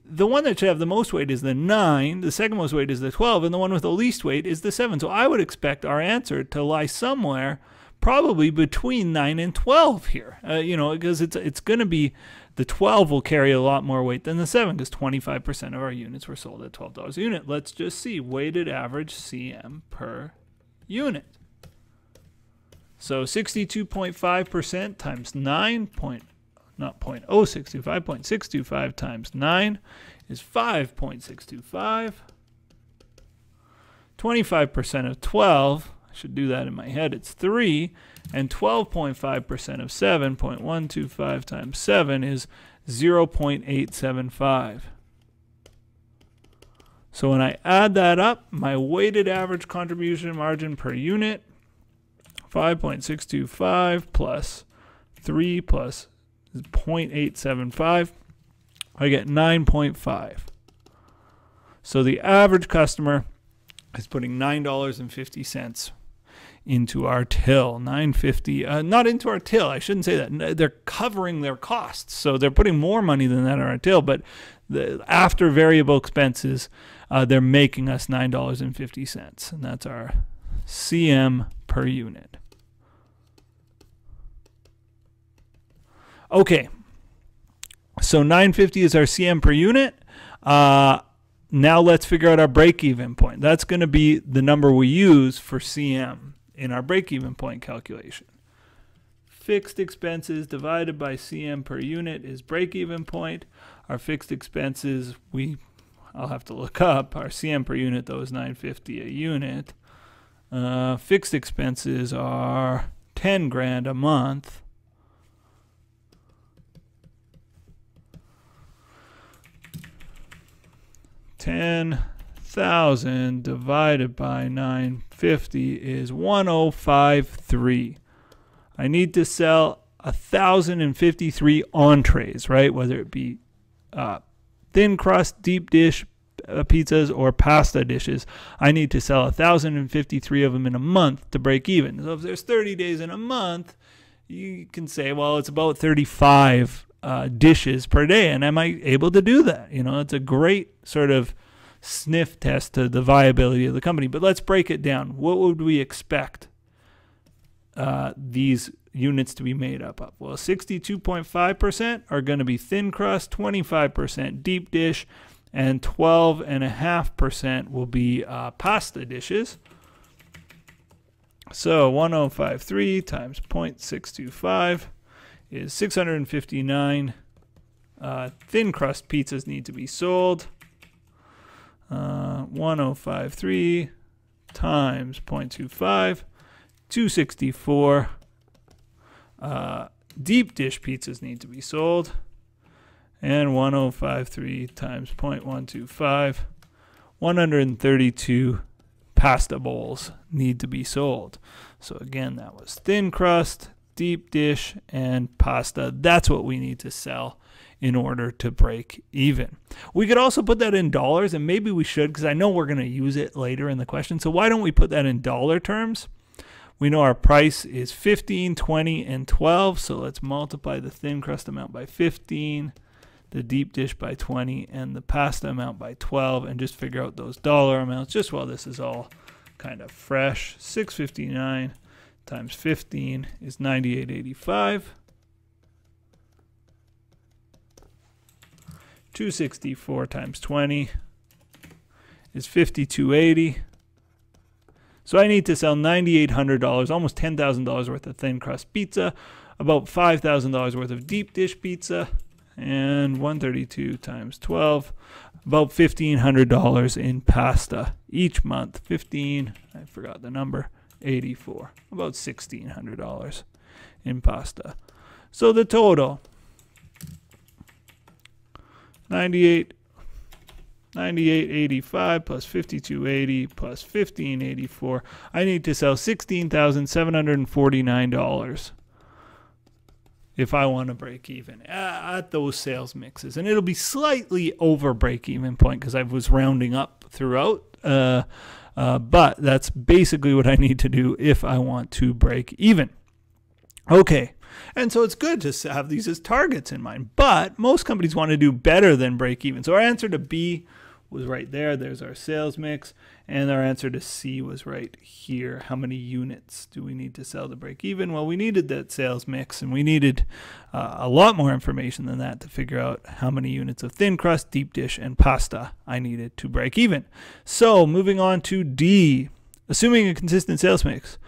the one that should have the most weight is the 9, the second most weight is the 12, and the one with the least weight is the 7. So I would expect our answer to lie somewhere probably between 9 and 12 here, because it's going to be, the 12 will carry a lot more weight than the 7 because 25% of our units were sold at $12 a unit. Let's just see weighted average CM per unit. So 62.5% times 9, not 0.0625, 0.625 times 9 is 5.625. 25% of 12, I should do that in my head, it's 3. And 12.5% of 7, 0.125 times 7 is 0.875. So when I add that up, my weighted average contribution margin per unit, 5.625 plus 3 plus 0.875, I get 9.5. So the average customer is putting $9.50 into our till. $9.50, not into our till, I shouldn't say that. They're covering their costs, so they're putting more money than that in our till, but after variable expenses, they're making us $9.50, and that's our CM per unit. Okay, so 950 is our CM per unit. Now let's figure out our break-even point. That's going to be the number we use for CM in our break-even point calculation. Fixed expenses divided by CM per unit is break-even point. Our fixed expenses, I'll have to look up. Our CM per unit, though, is $9.50 a unit. Fixed expenses are $10,000 a month. $10,000 divided by $9.50 is $1,053. I need to sell 1,053 entrees, right? Whether it be thin crust, deep dish pizzas, or pasta dishes. I need to sell 1,053 of them in a month to break even. So if there's 30 days in a month, you can say, well, it's about 35 dishes per day. And am I able to do that? You know, it's a great sort of sniff test to the viability of the company. But let's break it down. What would we expect these units to be made up of? Well, 62.5% are going to be thin crust, 25% deep dish, and 12.5% will be pasta dishes. So 1053 times 0.625 is 659 thin crust pizzas need to be sold. 1053 times 0.25, 264 deep dish pizzas need to be sold. And 1053 times 0.125, 132 pasta bowls need to be sold. So again, that was thin crust, deep dish, and pasta. That's what we need to sell in order to break even. We could also put that in dollars, and maybe we should, because I know we're going to use it later in the question. So why don't we put that in dollar terms? We know our price is 15, 20, and 12. So let's multiply the thin crust amount by 15, the deep dish by 20, and the pasta amount by 12, and just figure out those dollar amounts just while this is all kind of fresh. 659 times 15 is 98.85. 264 times 20 is 52.80. So I need to sell $9,800, almost $10,000 worth of thin crust pizza, about $5,000 worth of deep dish pizza, and 132 times 12, about $1,500 in pasta each month. I forgot the number, 84, about $1,600 in pasta. So the total, 98.85 plus 52.80 plus 15.84. I need to sell $16,749 if I want to break even at those sales mixes. And it'll be slightly over break even point because I was rounding up throughout. But that's basically what I need to do if I want to break even. Okay. And so it's good to have these as targets in mind. But most companies want to do better than break even. So our answer to B was right there. There's our sales mix. And our answer to C was right here. How many units do we need to sell to break even? Well, we needed that sales mix, and we needed a lot more information than that to figure out how many units of thin crust, deep dish, and pasta I needed to break even. So moving on to D, assuming a consistent sales mix.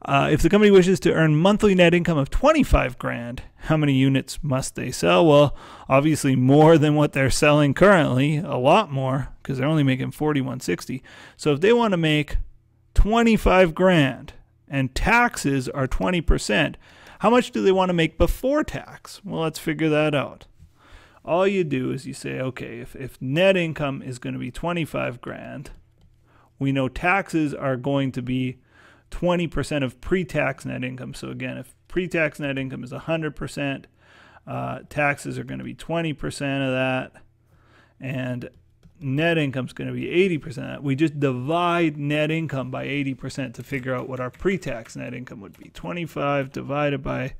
If the company wishes to earn monthly net income of $25,000, how many units must they sell? Well, obviously more than what they're selling currently, a lot more, because they're only making $41.60. So if they want to make $25,000 and taxes are 20%, how much do they want to make before tax? Well, let's figure that out. All you do is you say, okay, if net income is going to be $25,000, we know taxes are going to be 20% of pre-tax net income. So again, if pre-tax net income is 100%, taxes are going to be 20% of that, and net income is going to be 80% of that. We just divide net income by 80% to figure out what our pre-tax net income would be. 25 divided by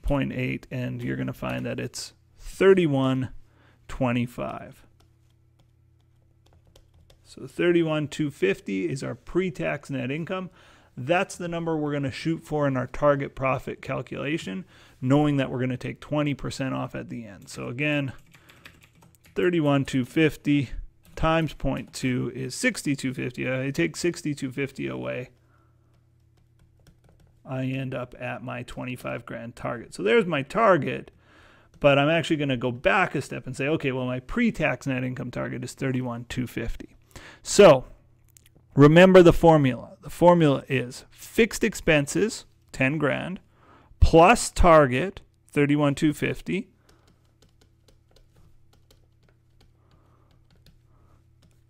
0.8, and you're going to find that it's 31.25. So 31,250 is our pre-tax net income. That's the number we're going to shoot for in our target profit calculation, knowing that we're going to take 20% off at the end. So again, 31,250 times 0.2 is 6,250. I take 6,250 away. I end up at my 25 grand target. So there's my target, but I'm actually going to go back a step and say, okay, well, my pre-tax net income target is 31,250. So remember the formula. The formula is fixed expenses, 10 grand, plus target, 31,250,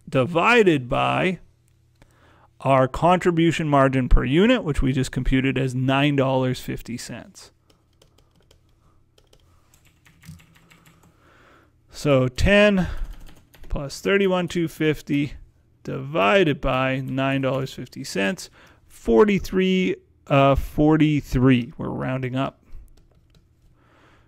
divided by our contribution margin per unit, which we just computed as $9.50. So 10 plus 31,250 divided by $9.50, 43.43. We're rounding up.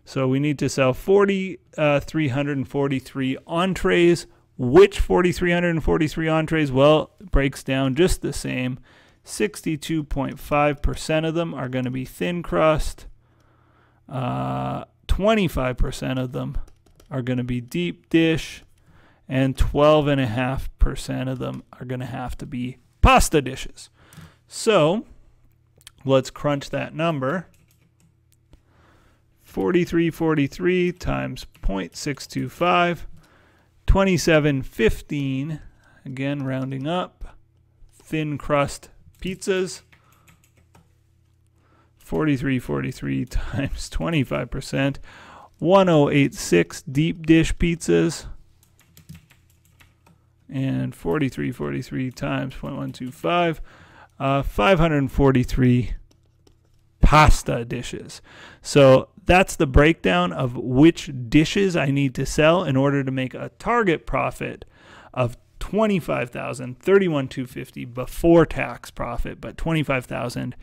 So we need to sell 4,343 entrees. Which 4,343 entrees? Well, it breaks down just the same. 62.5% of them are going to be thin crust. 25% of them are going to be deep dish. And 12.5% of them are going to have to be pasta dishes. So let's crunch that number. 43.43 times 0.625. 27.15, again rounding up, thin crust pizzas. 43.43 times 25%, 1086 deep dish pizzas, and 43.43 times 0.125, 543 pasta dishes. So that's the breakdown of which dishes I need to sell in order to make a target profit of $25,000, $31,250 before tax profit, but $25,000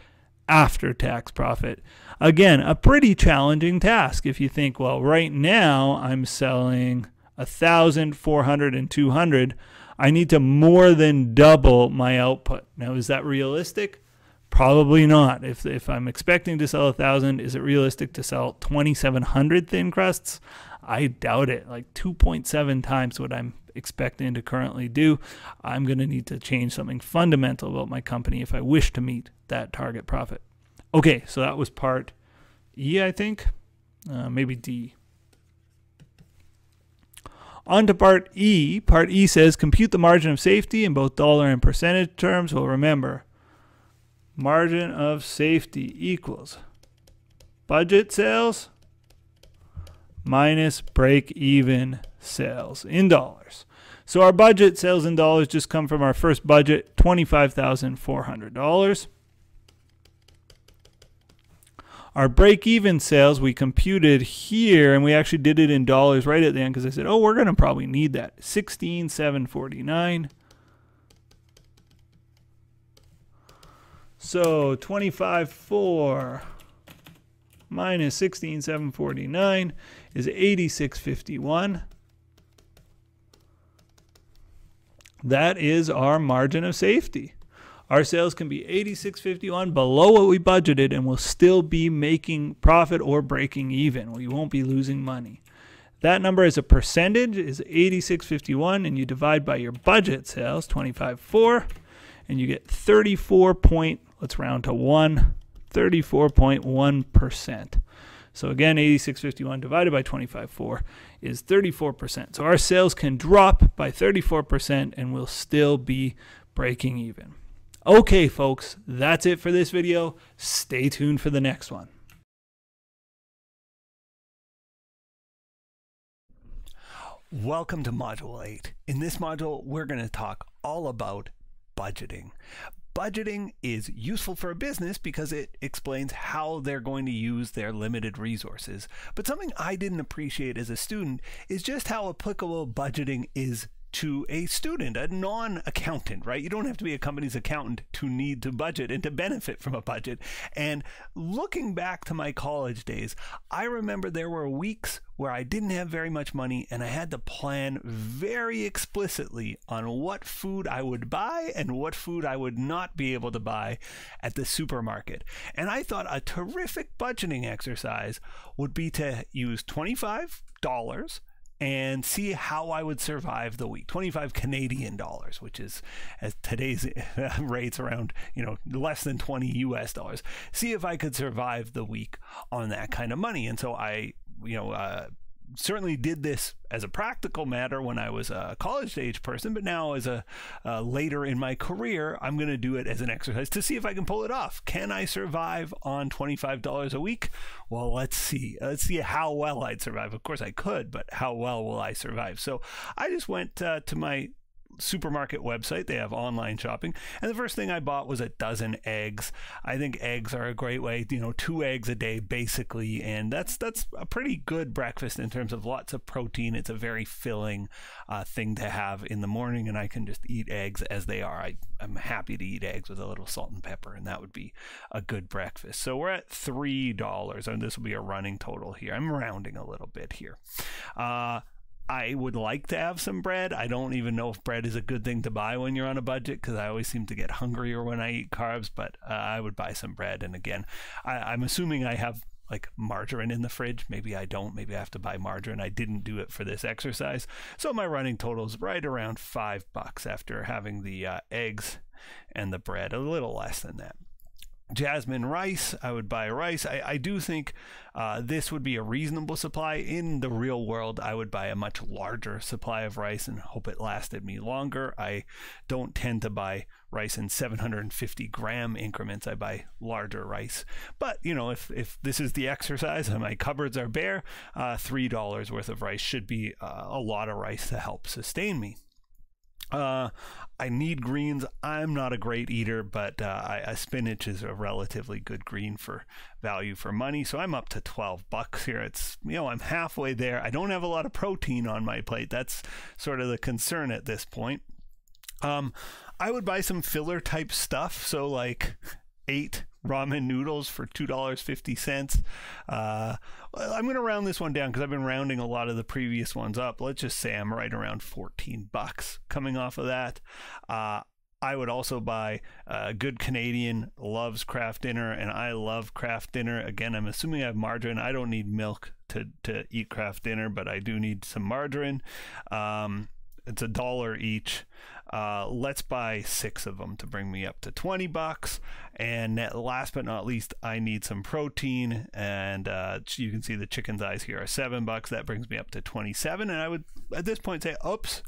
after tax profit. Again, a pretty challenging task if you think, well, right now I'm selling 1,000, 400, and 200. I need to more than double my output. Now, is that realistic? Probably not. If I'm expecting to sell 1,000, is it realistic to sell 2,700 thin crusts? I doubt it. Like 2.7 times what I'm expecting to currently do. I'm going to need to change something fundamental about my company if I wish to meet that target profit. Okay, so that was part E, I think. Maybe D. On to part E. Part E says compute the margin of safety in both dollar and percentage terms. Well, remember, margin of safety equals budget sales minus break-even sales in dollars. So our budget sales in dollars just come from our first budget, $25,400. Our break-even sales we computed here, and we actually did it in dollars right at the end because I said, oh, we're going to probably need that. $16,749. So 25.4 minus 16,749 is 86.51. That is our margin of safety. Our sales can be 86.51 below what we budgeted, and we'll still be making profit or breaking even. We won't be losing money. That number as a percentage is 86.51, and you divide by your budget sales, 25.4, and you get 34 point, let's round to 1, 34.1%. So again, 86.51 divided by 25.4 is 34%. So our sales can drop by 34% and we'll still be breaking even. Okay, folks, that's it for this video. Stay tuned for the next one. Welcome to Module 8. In this module, we're going to talk all about budgeting. Budgeting is useful for a business because it explains how they're going to use their limited resources. But something I didn't appreciate as a student is just how applicable budgeting is to a student, a non-accountant, right? You don't have to be a company's accountant to need to budget and to benefit from a budget. And looking back to my college days, I remember there were weeks where I didn't have very much money and I had to plan very explicitly on what food I would buy and what food I would not be able to buy at the supermarket. And I thought a terrific budgeting exercise would be to use $25 and see how I would survive the week. 25 Canadian dollars, which is, at today's rates, around, less than 20 US dollars. See if I could survive the week on that kind of money. And so I, certainly did this as a practical matter when I was a college age person, but now as a later in my career, I'm going to do it as an exercise to see if I can pull it off. Can I survive on $25 a week? Well, let's see. Let's see how well I'd survive. Of course I could, but how well will I survive? So I just went to my supermarket website. They have online shopping, and the first thing I bought was a dozen eggs. I think eggs are a great way, 2 eggs a day basically, and that's a pretty good breakfast in terms of lots of protein. It's a very filling thing to have in the morning, and I can just eat eggs as they are. I'm happy to eat eggs with a little salt and pepper, and that would be a good breakfast. So we're at $3, and this will be a running total here. I'm rounding a little bit here. I would like to have some bread. I don't even know if bread is a good thing to buy when you're on a budget, because I always seem to get hungrier when I eat carbs, but I would buy some bread. And again, I'm assuming I have like margarine in the fridge. Maybe I don't. Maybe I have to buy margarine. I didn't do it for this exercise. So my running total is right around $5 after having the eggs and the bread, a little less than that. Jasmine rice, I would buy rice. I do think this would be a reasonable supply. In the real world, I would buy a much larger supply of rice and hope it lasted me longer. I don't tend to buy rice in 750 gram increments. I buy larger rice. But, if this is the exercise and my cupboards are bare, $3 worth of rice should be a lot of rice to help sustain me. I need greens. I'm not a great eater, but spinach is a relatively good green for value for money. So I'm up to $12 here. It's, I'm halfway there. I don't have a lot of protein on my plate. That's sort of the concern at this point. I would buy some filler type stuff. So like 8 ramen noodles for $2.50. I'm going to round this one down because I've been rounding a lot of the previous ones up. Let's just say I'm right around $14 coming off of that. I would also buy Good Canadian loves Kraft Dinner, and I love Kraft Dinner. Again, I'm assuming I have margarine. I don't need milk to eat Kraft Dinner, but I do need some margarine. It's $1 each. Let's buy 6 of them to bring me up to $20. And last but not least, I need some protein. And you can see the chicken thighs here are $7. That brings me up to 27. And I would at this point say, oops,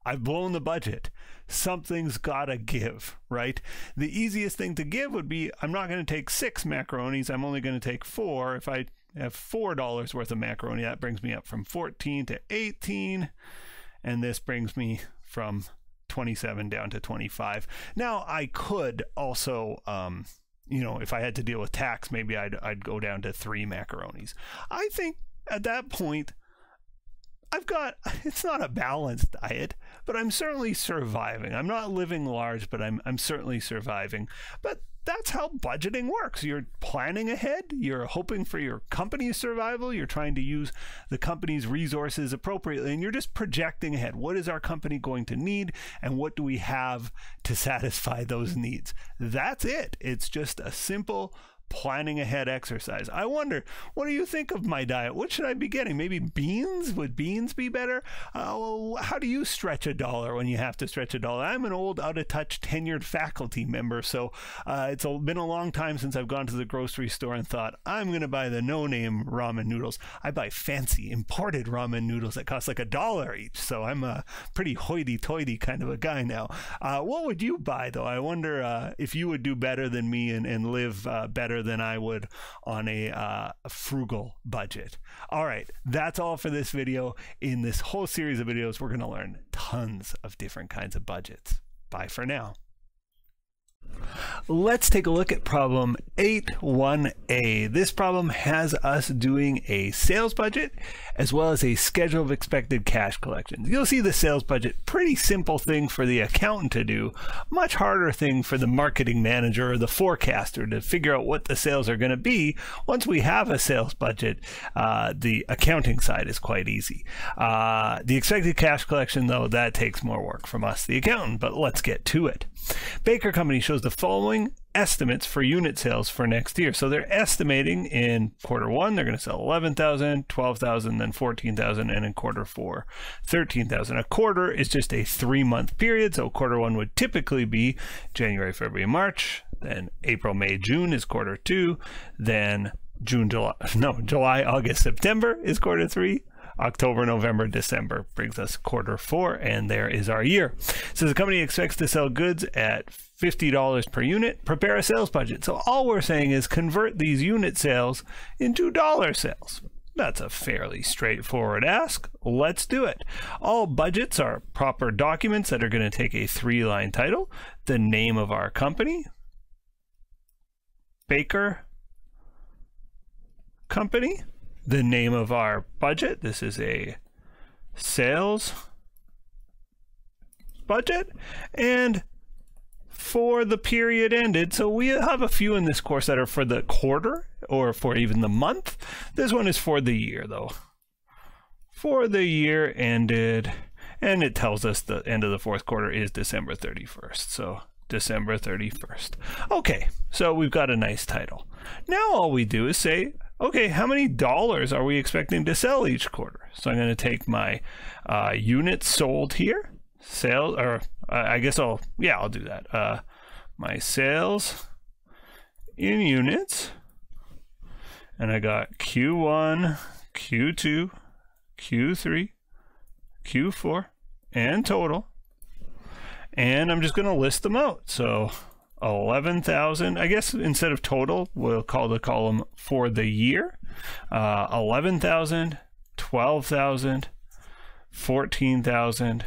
I've blown the budget. Something's gotta give, right? The easiest thing to give would be, I'm not going to take 6 macaronis. I'm only going to take 4. If I have $4 worth of macaroni, that brings me up from 14 to 18. And this brings me from 27 down to 25. Now, I could also, if I had to deal with tax, maybe I'd go down to 3 macaronis. I think at that point, it's not a balanced diet, but I'm certainly surviving. I'm not living large, but I'm certainly surviving. But that's how budgeting works. You're planning ahead. You're hoping for your company's survival. You're trying to use the company's resources appropriately, and you're just projecting ahead. What is our company going to need, and what do we have to satisfy those needs? That's it. It's just a simple planning ahead exercise. I wonder, what do you think of my diet? What should I be getting? Maybe beans? Would beans be better? How do you stretch $1 when you have to stretch $1? I'm an old, out-of-touch, tenured faculty member, so it's been a long time since I've gone to the grocery store and thought, I'm going to buy the no-name ramen noodles. I buy fancy, imported ramen noodles that cost like $1 each, so I'm a pretty hoity-toity kind of a guy now. What would you buy, though? I wonder if you would do better than me and live better than I would on a frugal budget. All right, that's all for this video. In this whole series of videos, we're going to learn tons of different kinds of budgets. Bye for now. Let's take a look at problem 8.1a. This problem has us doing a sales budget as well as a schedule of expected cash collections. You'll see the sales budget, pretty simple thing for the accountant to do, much harder thing for the marketing manager or the forecaster to figure out what the sales are going to be. Once we have a sales budget, the accounting side is quite easy. The expected cash collection, though, that takes more work from us, the accountant, but let's get to it. Baker Company shows the following estimates for unit sales for next year. So they're estimating in quarter one, they're going to sell 11,000, 12,000, then 14,000, and in quarter four, 13,000. A quarter is just a 3-month period. So quarter one would typically be January, February, March, then April, May, June is quarter two, then July, August, September is quarter three. October, November, December brings us quarter four, and there is our year. So the company expects to sell goods at $50 per unit. Prepare a sales budget. So all we're saying is convert these unit sales into dollar sales. That's a fairly straightforward ask. Let's do it. All budgets are proper documents that are going to take a 3-line title, the name of our company, Baker Company, the name of our budget. This is a sales budget, and for the period ended. So we have a few in this course that are for the quarter or for even the month. This one is for the year, though. For the year ended, and it tells us the end of the fourth quarter is December 31st. So December 31st. Okay, so we've got a nice title. Now all we do is say, okay, how many dollars are we expecting to sell each quarter? So I'm going to take my units sold here, sales, or I guess I'll do that. My sales in units, and I got Q1, Q2, Q3, Q4, and total. And I'm just going to list them out. So 11,000, I guess instead of total, we'll call the column for the year. 11,000, 12,000, 14,000,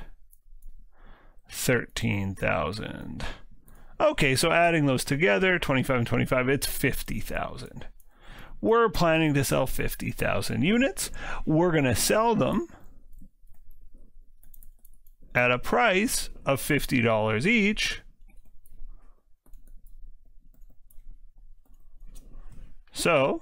13,000. Okay, so adding those together, 25 and 25, it's 50,000. We're planning to sell 50,000 units. We're going to sell them at a price of $50 each. So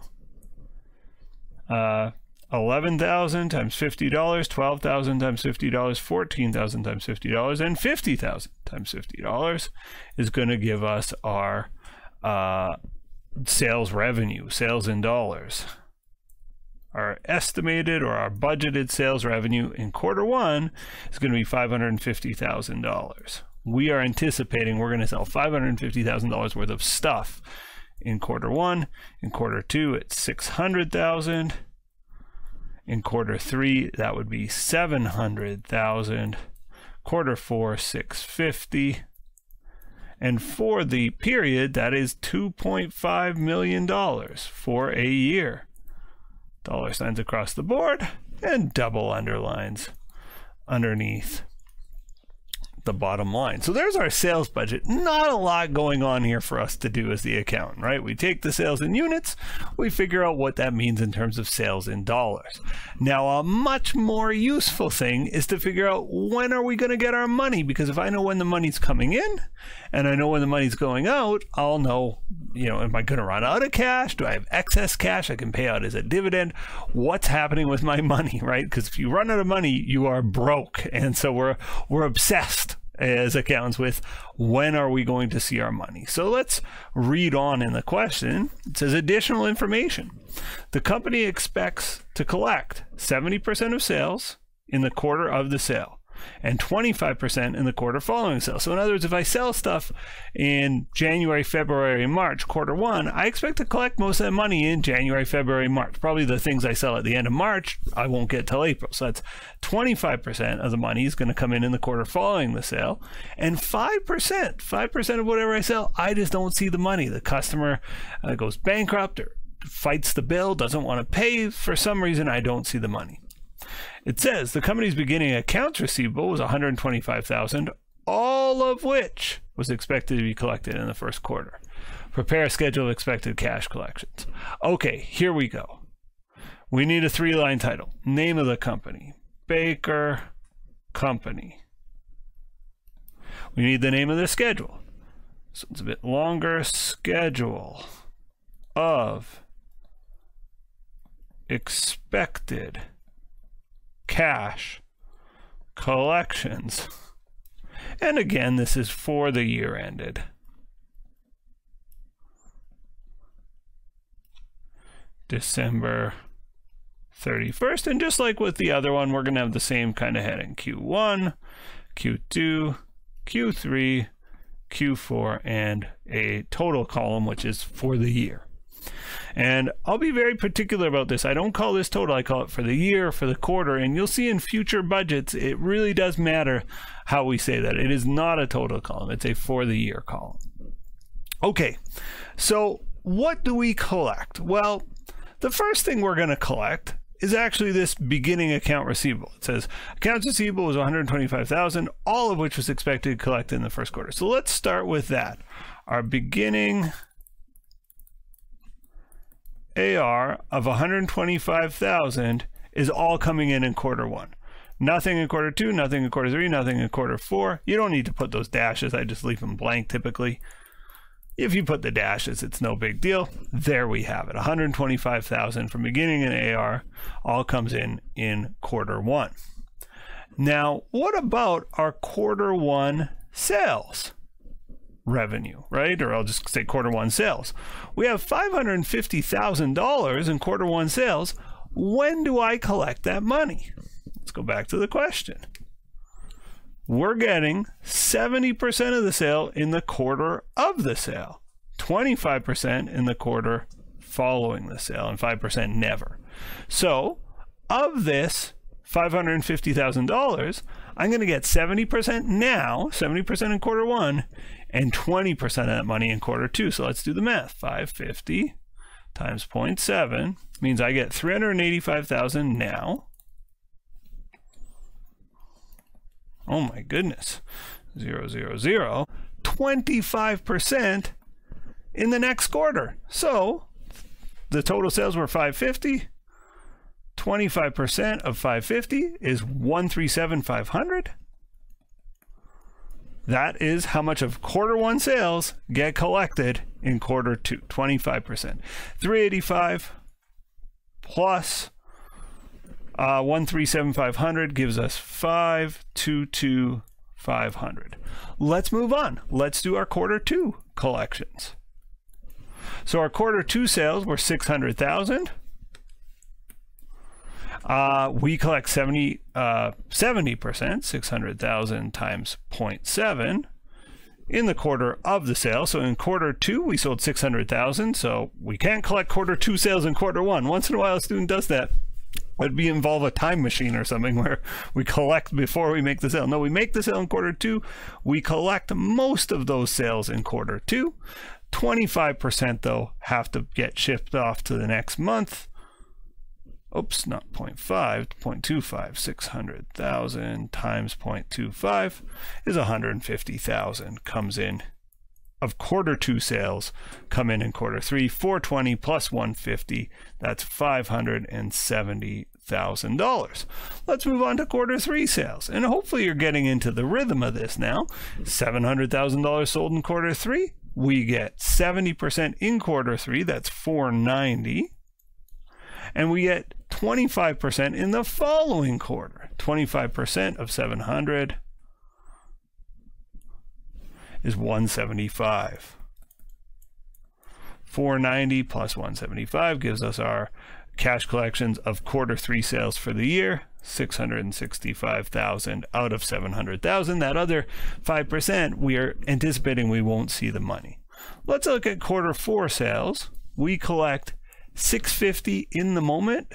11,000 times $50, 12,000 times $50, 14,000 times $50, and 50,000 times $50 is going to give us our sales revenue, sales in dollars. Our estimated or our budgeted sales revenue in quarter one is going to be $550,000. We are anticipating we're going to sell $550,000 worth of stuff in quarter one. In quarter two, it's 600,000. In quarter three, that would be 700,000. Quarter four, 650. And for the period, that is $2.5 million for a year. Dollar signs across the board and double underlines underneath the bottom line. So there's our sales budget. Not a lot going on here for us to do as the accountant, right? We take the sales in units, we figure out what that means in terms of sales in dollars. Now, a much more useful thing is to figure out when are we going to get our money, because if I know when the money's coming in and I know when the money's going out, I'll know, am I going to run out of cash? Do I have excess cash I can pay out as a dividend? What's happening with my money, right? Because if you run out of money, you are broke. And so we're obsessed as accountants with when are we going to see our money. So let's read on in the question. It says additional information. The company expects to collect 70% of sales in the quarter of the sale and 25% in the quarter following sale. So in other words, if I sell stuff in January, February, March, quarter one, I expect to collect most of that money in January, February, March. Probably the things I sell at the end of March, I won't get till April. So that's 25% of the money is going to come in the quarter following the sale. And 5% of whatever I sell, I just don't see the money. The customer goes bankrupt or fights the bill, doesn't want to pay. For some reason, I don't see the money. It says the company's beginning accounts receivable was $125,000, all of which was expected to be collected in the first quarter. Prepare a schedule of expected cash collections. Okay, here we go. We need a 3-line title. Name of the company, Baker Company. We need the name of the schedule. So it's a bit longer. Schedule of expected cash collections. And again, this is for the year ended. December 31st. And just like with the other one, we're going to have the same kind of heading. Q1, Q2, Q3, Q4, and a total column, which is for the year. And I'll be very particular about this. I don't call this total. I call it for the year, for the quarter. And you'll see in future budgets, it really does matter how we say that. It is not a total column. It's a for the year column. Okay, so what do we collect? Well, the first thing we're going to collect is actually this beginning account receivable. It says accounts receivable was $125,000, all of which was expected to collect in the first quarter. So let's start with that. Our beginning AR of $125,000 is all coming in quarter one. Nothing in quarter two, nothing in quarter three, nothing in quarter four. You don't need to put those dashes. I just leave them blank typically. If you put the dashes, it's no big deal. There we have it. $125,000 from beginning in AR all comes in quarter one. Now, what about our quarter one sales revenue, right? Or I'll just say quarter one sales. We have $550,000 in quarter one sales. When do I collect that money? Let's go back to the question. We're getting 70% of the sale in the quarter of the sale, 25% in the quarter following the sale, and 5% never. So of this $550,000, I'm going to get 70% now, 70% in quarter one, and 20% of that money in quarter two. So let's do the math. 550 times 0.7 means I get $385,000 now. Oh my goodness, 0, 0, 0, 25% in the next quarter. So the total sales were 550. 25% of 550 is 137,500. That is how much of quarter one sales get collected in quarter two, 25%. 385 plus 137,500 gives us 522,500. Let's move on. Let's do our quarter two collections. So our quarter two sales were 600,000. We collect 70%, 600,000 times 0.7 in the quarter of the sale. So in quarter two, we sold 600,000. So we can't collect quarter two sales in quarter one. Once in a while, a student does that. It'd involve a time machine or something where we collect before we make the sale. No, we make the sale in quarter two. We collect most of those sales in quarter two. 25% though have to get shipped off to the next month. Oops, not 0.5, 0.25. 600,000 times 0.25 is 150,000 comes in of quarter two sales come in quarter three. 420 plus 150, that's $570,000. Let's move on to quarter three sales, and hopefully you're getting into the rhythm of this now. $700,000 sold in quarter three. We get 70% in quarter three, that's 490, and we get 25% in the following quarter. 25% of 700 is 175. 490 plus 175 gives us our cash collections of quarter three sales for the year, 665,000 out of 700,000. That other 5%, we are anticipating we won't see the money. Let's look at quarter four sales. We collect 650 in the moment.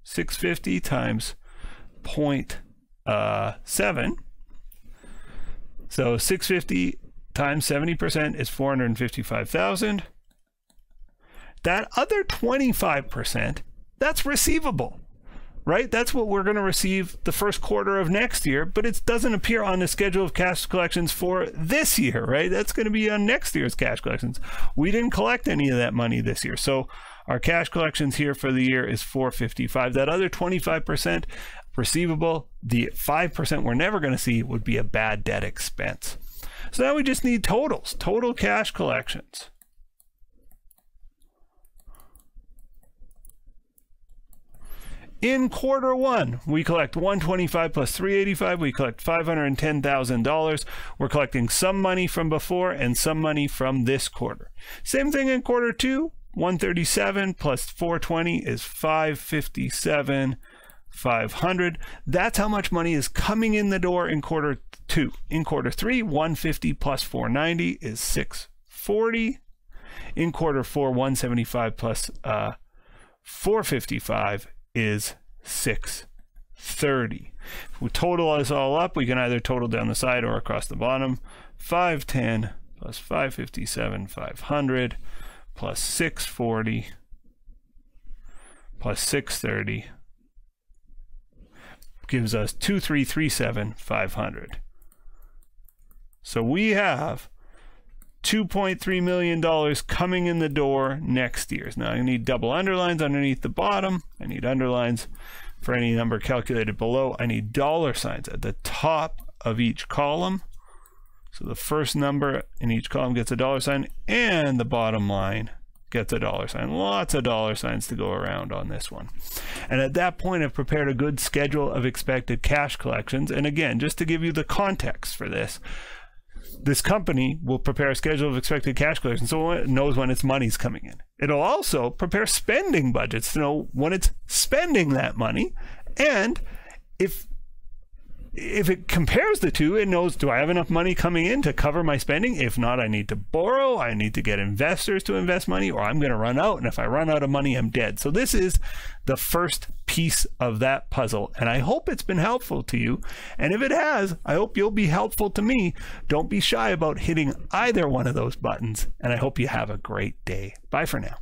650 times 0.7. So 650 times 70% is 455,000. That other 25%, that's receivable. right? That's what we're going to receive the first quarter of next year, but it doesn't appear on the schedule of cash collections for this year, right? That's going to be on next year's cash collections. We didn't collect any of that money this year. So our cash collections here for the year is $455. That other 25% receivable, the 5% we're never going to see, would be a bad debt expense. So now we just need totals, total cash collections. In quarter one, we collect $125 plus $385. We collect $510,000. We're collecting some money from before and some money from this quarter. Same thing in quarter two. $137 plus $420 is $557. $500. That's how much money is coming in the door in quarter two. In quarter three, $150 plus $490 is $640. In quarter four, $175 plus $455 is $630. If we total this all up, we can either total down the side or across the bottom. $510 plus $557, $500 plus $640 plus $630 gives us $2,337, $500. So we have $2.3 million coming in the door next year. Now I need double underlines underneath the bottom. I need underlines for any number calculated below. I need dollar signs at the top of each column. So the first number in each column gets a dollar sign, and the bottom line gets a dollar sign. Lots of dollar signs to go around on this one. And at that point, I've prepared a good schedule of expected cash collections. And again, just to give you the context for this, this company will prepare a schedule of expected cash collections so it knows when its money's coming in. It'll also prepare spending budgets to know when it's spending that money. And if it compares the two, it knows, do I have enough money coming in to cover my spending? If not, I need to borrow, I need to get investors to invest money, or I'm going to run out. And if I run out of money, I'm dead. So this is the first piece of that puzzle. And I hope it's been helpful to you. And if it has, I hope you'll be helpful to me. Don't be shy about hitting either one of those buttons. And I hope you have a great day. Bye for now.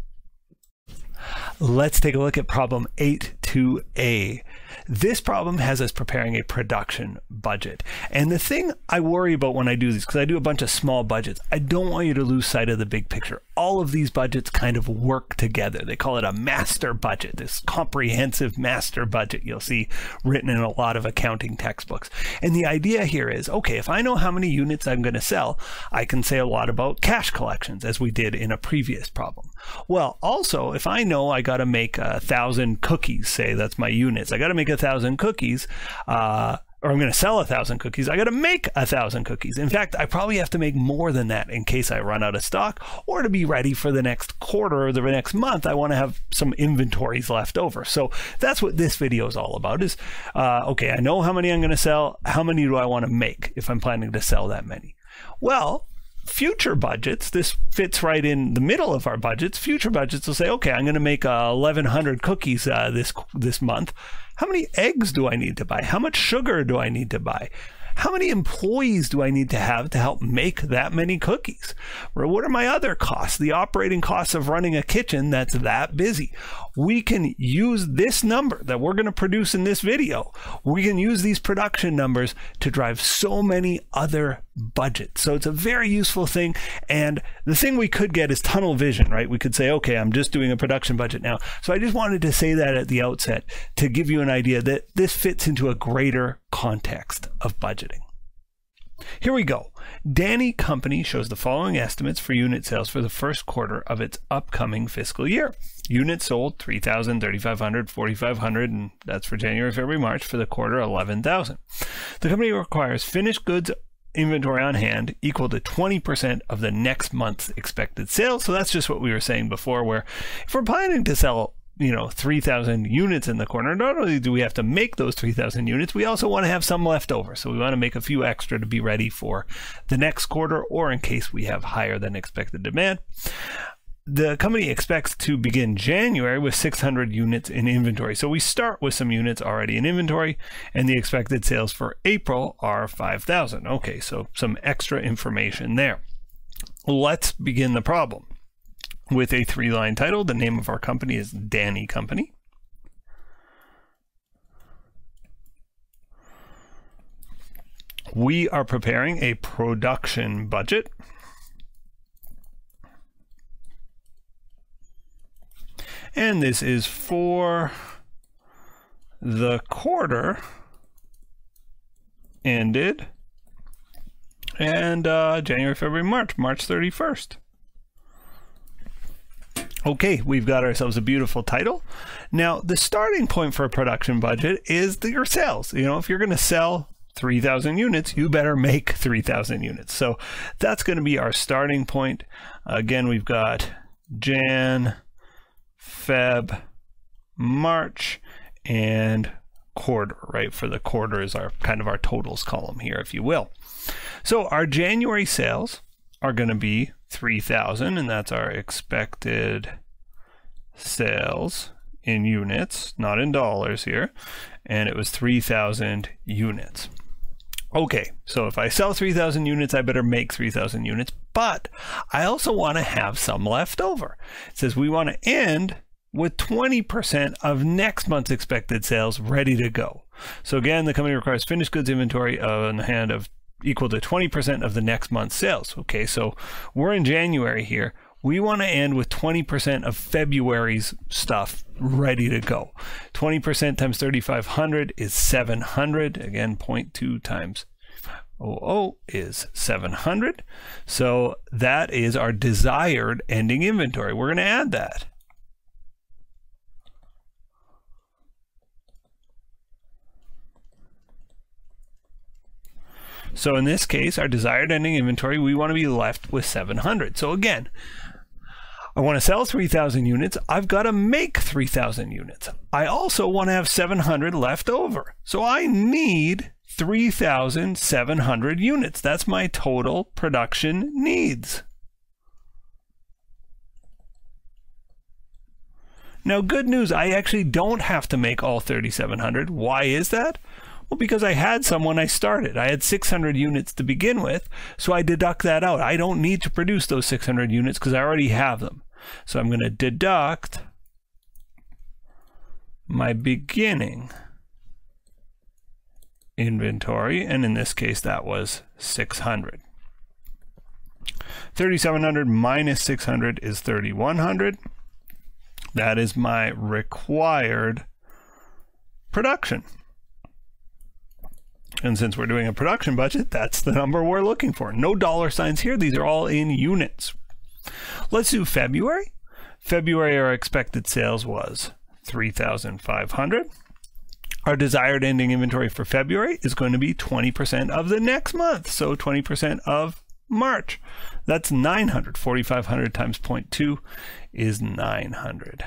Let's take a look at problem 8.2a. This problem has us preparing a production budget. And the thing I worry about when I do this, because I do a bunch of small budgets, I don't want you to lose sight of the big picture. All of these budgets kind of work together. They call it a master budget, this comprehensive master budget you'll see written in a lot of accounting textbooks. And the idea here is, okay, if I know how many units I'm going to sell, I can say a lot about cash collections, as we did in a previous problem. Well, also, if I know I got to make 1,000 cookies, say that's my units, I got to make 1,000 cookies, or I'm going to sell 1,000 cookies, I got to make 1,000 cookies. In fact, I probably have to make more than that in case I run out of stock, or to be ready for the next quarter or the next month, I want to have some inventories left over. So that's what this video is all about is, okay, I know how many I'm going to sell. How many do I want to make if I'm planning to sell that many? Well, future budgets, this fits right in the middle of our budgets. Future budgets will say, okay, I'm going to make 1,100 cookies this month. How many eggs do I need to buy? How much sugar do I need to buy? How many employees do I need to have to help make that many cookies? Or what are my other costs? The operating costs of running a kitchen that's that busy. We can use this number that we're going to produce in this video. We can use these production numbers to drive so many other budgets. So it's a very useful thing. And the thing we could get is tunnel vision, right? We could say, okay, I'm just doing a production budget now. So I just wanted to say that at the outset to give you an idea that this fits into a greater context of budgeting. Here we go. Danny Company shows the following estimates for unit sales for the first quarter of its upcoming fiscal year. Units sold 3,000, 3,500, 4,500, and that's for January, February, March. For the quarter, 11,000. The company requires finished goods inventory on hand equal to 20% of the next month's expected sales. So that's just what we were saying before, where if we're planning to sell 3,000 units in the quarter, not only do we have to make those 3,000 units, we also want to have some left over. So we want to make a few extra to be ready for the next quarter, or in case we have higher than expected demand. The company expects to begin January with 600 units in inventory. So we start with some units already in inventory, and the expected sales for April are 5,000. Okay, so some extra information there. Let's begin the problem with a 3-line title. The name of our company is Danny Company. we are preparing a production budget. And this is for the quarter ended and January, February, March 31st. Okay, we've got ourselves a beautiful title. Now, the starting point for a production budget is your sales. You know, if you're going to sell 3,000 units, you better make 3,000 units. So that's going to be our starting point. Again, we've got Jan, Feb, March, and quarter, right? For the quarter is our kind of our totals column here, if you will. So our January sales are going to be 3,000, and that's our expected sales in units, not in dollars here, and it was 3,000 units. Okay, so if I sell 3,000 units, I better make 3,000 units, but I also want to have some left over. It says we want to end with 20% of next month's expected sales ready to go. So again, the company requires finished goods inventory on hand of equal to 20% of the next month's sales. Okay, so we're in January here. We want to end with 20% of February's stuff ready to go. 20% times 3,500 is 700. Again, 0.2 times 0.00 is 700. So that is our desired ending inventory. We're going to add that. So in this case, our desired ending inventory, we want to be left with 700. So again, I want to sell 3,000 units. I've got to make 3,000 units. I also want to have 700 left over. So I need 3,700 units. That's my total production needs. Now, good news, I actually don't have to make all 3,700. Why is that? Well, because I had some when I started. I had 600 units to begin with, so I deduct that out. I don't need to produce those 600 units because I already have them. So I'm going to deduct my beginning inventory, and in this case that was 600. 3,700 minus 600 is 3,100. That is my required production. And since we're doing a production budget, that's the number we're looking for. No dollar signs here. These are all in units. Let's do February. February, our expected sales was 3,500. Our desired ending inventory for February is going to be 20% of the next month. So 20% of March. That's 900. 4,500 times 0.2 is 900.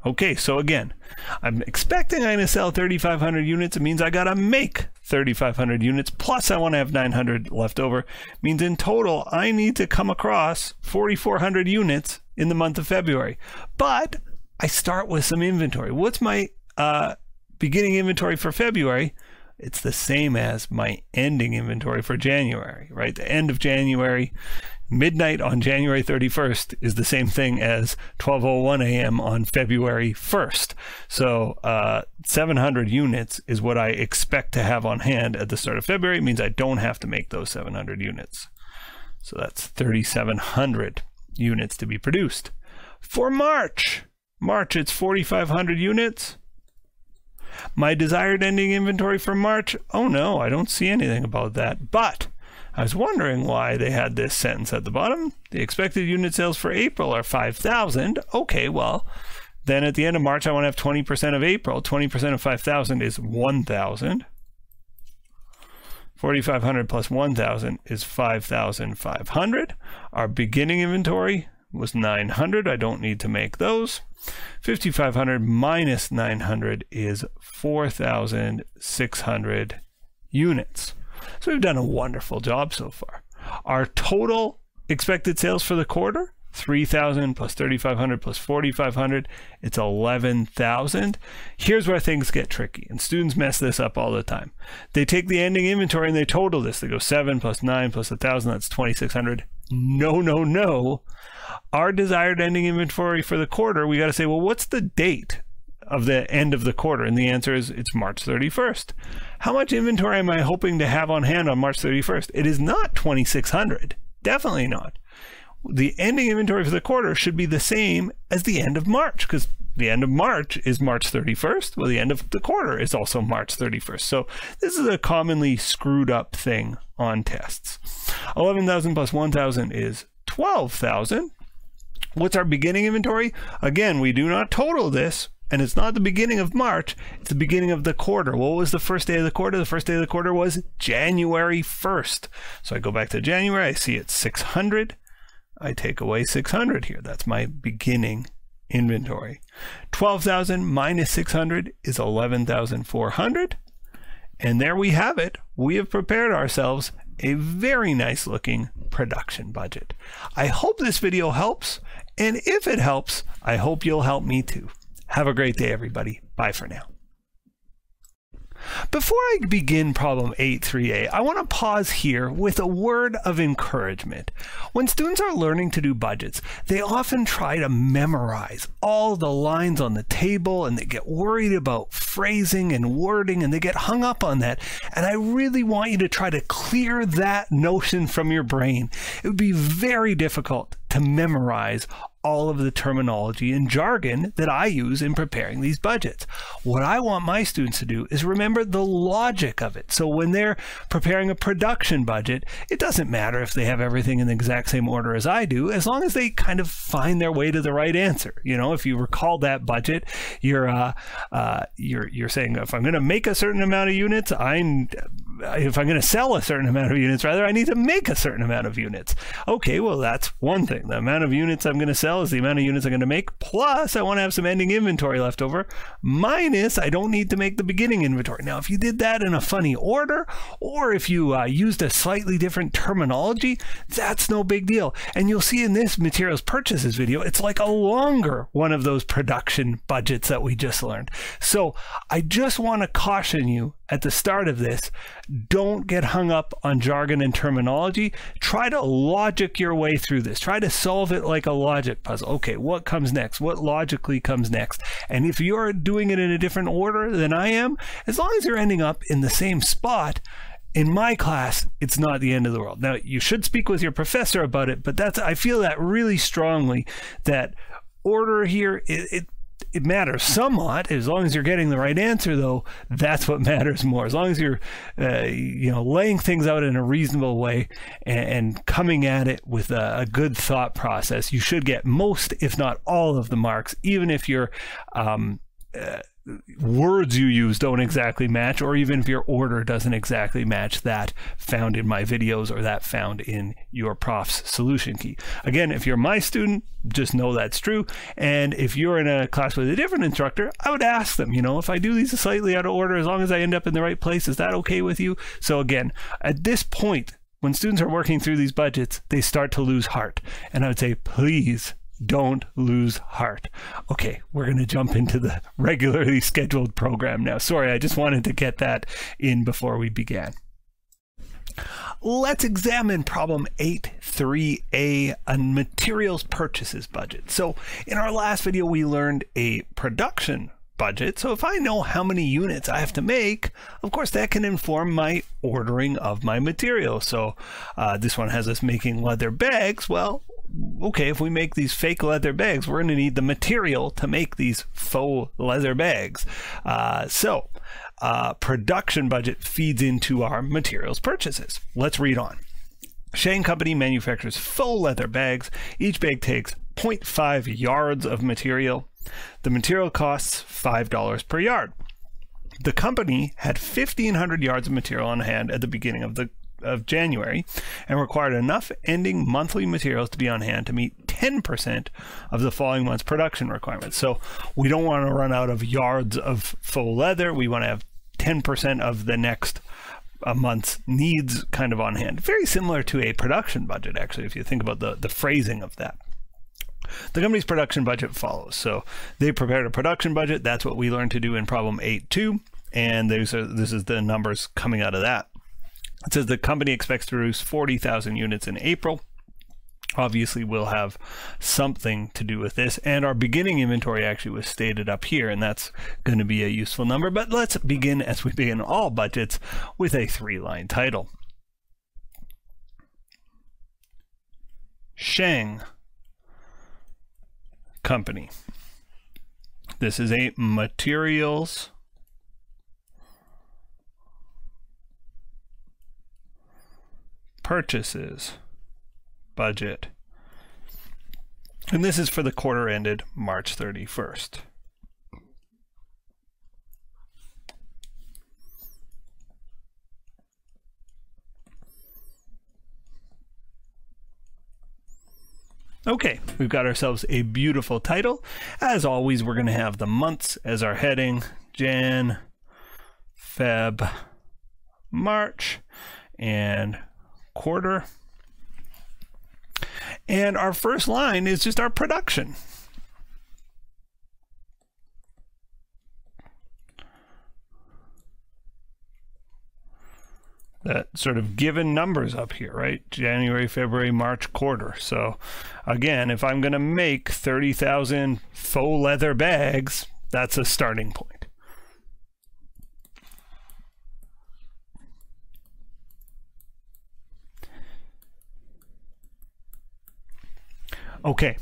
Okay, so again, I'm expecting I'm going to sell 3,500 units. It means I got to make 3,500 units, plus I want to have 900 left over. It means in total, I need to come across 4,400 units in the month of February. But I start with some inventory. What's my beginning inventory for February? It's the same as my ending inventory for January, right? The end of January, midnight on January 31st is the same thing as 12:01 a.m. on February 1st. So 700 units is what I expect to have on hand at the start of February. It means I don't have to make those 700 units. So that's 3,700 units to be produced. For March, it's 4,500 units. My desired ending inventory for March, oh no, I don't see anything about that. But I was wondering why they had this sentence at the bottom. The expected unit sales for April are 5,000. Okay, well, then at the end of March, I want to have 20% of April. 20% of 5,000 is 1,000. 4,500 plus 1,000 is 5,500. Our beginning inventory was 900. I don't need to make those. 5,500 minus 900 is 4,600 units. So we've done a wonderful job so far. Our total expected sales for the quarter, 3,000 plus 3,500 plus 4,500, it's 11,000. Here's where things get tricky, and students mess this up all the time. They take the ending inventory and they total this. They go 7 plus 9 plus 1,000, that's 2,600. No, no, no. Our desired ending inventory for the quarter, we got to say, well, what's the date of the end of the quarter? And the answer is it's March 31st. How much inventory am I hoping to have on hand on March 31st? It is not 2,600. Definitely not. The ending inventory for the quarter should be the same as the end of March, because the end of March is March 31st. Well, the end of the quarter is also March 31st. So this is a commonly screwed up thing on tests. 11,000 plus 1,000 is 12,000. What's our beginning inventory? Again, we do not total this, and it's not the beginning of March, it's the beginning of the quarter. What was the first day of the quarter? The first day of the quarter was January 1st. So I go back to January, I see it's 600. I take away 600 here. That's my beginning inventory. 12,000 minus 600 is 11,400. And there we have it. We have prepared ourselves a very nice looking production budget. I hope this video helps. And if it helps, I hope you'll help me too. Have a great day, everybody. Bye for now. Before I begin problem 8.3a, I want to pause here with a word of encouragement. When students are learning to do budgets, they often try to memorize all the lines on the table, and they get worried about phrasing and wording, and they get hung up on that. And I really want you to try to clear that notion from your brain. It would be very difficult to memorize all of the terminology and jargon that I use in preparing these budgets. What I want my students to do is remember the logic of it. So when they're preparing a production budget, it doesn't matter if they have everything in the exact same order as I do, as long as they kind of find their way to the right answer. You know, if you recall that budget, you're saying, if I'm going to make a certain amount of units, if I'm going to sell a certain amount of units, rather, I need to make a certain amount of units. Okay, well, that's one thing. The amount of units I'm going to sell is the amount of units I'm going to make, plus I want to have some ending inventory left over, minus I don't need to make the beginning inventory. Now, if you did that in a funny order, or if you used a slightly different terminology, that's no big deal. And you'll see in this materials purchases video, it's like a longer one of those production budgets that we just learned. So I just want to caution you at the start of this, don't get hung up on jargon and terminology. Try to logic your way through this. Try to solve it like a logic puzzle. Okay, what comes next? What logically comes next? And if you're doing it in a different order than I am, as long as you're ending up in the same spot, in my class, it's not the end of the world. Now, you should speak with your professor about it, but I feel that really strongly, that order here, it matters somewhat. As long as you're getting the right answer, though, that's what matters more. As long as you're laying things out in a reasonable way and coming at it with a good thought process, you should get most, if not all, of the marks, even if your words you use don't exactly match, or even if your order doesn't exactly match that found in my videos or that found in your prof's solution key. Again, if you're my student, just know that's true. And if you're in a class with a different instructor, I would ask them, if I do these slightly out of order, as long as I end up in the right place, is that okay with you? So again, at this point, when students are working through these budgets, they start to lose heart. And I would say, please don't lose heart. Okay, we're going to jump into the regularly scheduled program now. Sorry, I just wanted to get that in before we began. Let's examine problem 8.3a, a materials purchases budget. So in our last video, we learned a production budget. So if I know how many units I have to make, of course, that can inform my ordering of my material. So this one has us making leather bags. Well, okay, if we make these fake leather bags, we're going to need the material to make these faux leather bags. Production budget feeds into our materials purchases. Let's read on. Shane Company manufactures faux leather bags. Each bag takes 0.5 yards of material. The material costs $5 per yard. The company had 1,500 yards of material on hand at the beginning of January and required enough ending monthly materials to be on hand to meet 10% of the following month's production requirements. So we don't want to run out of yards of faux leather. We want to have 10% of the next month's needs kind of on hand. Very similar to a production budget, actually, if you think about the phrasing of that. The company's production budget follows. So they prepared a production budget. That's what we learned to do in problem 8.2. And this is the numbers coming out of that. It says the company expects to produce 40,000 units in April. obviously will have something to do with this. And our beginning inventory actually was stated up here, and that's going to be a useful number. But let's begin, as we begin all budgets, with a 3-line title. Sheng Company. This is a materials purchases budget. And this is for the quarter ended March 31st. Okay, we've got ourselves a beautiful title. As always, we're going to have the months as our heading: Jan, Feb, March, and quarter. And our first line is just our production. That sort of given numbers up here, right? January, February, March quarter. So again, if I'm going to make 30,000 faux leather bags, that's a starting point. Okay,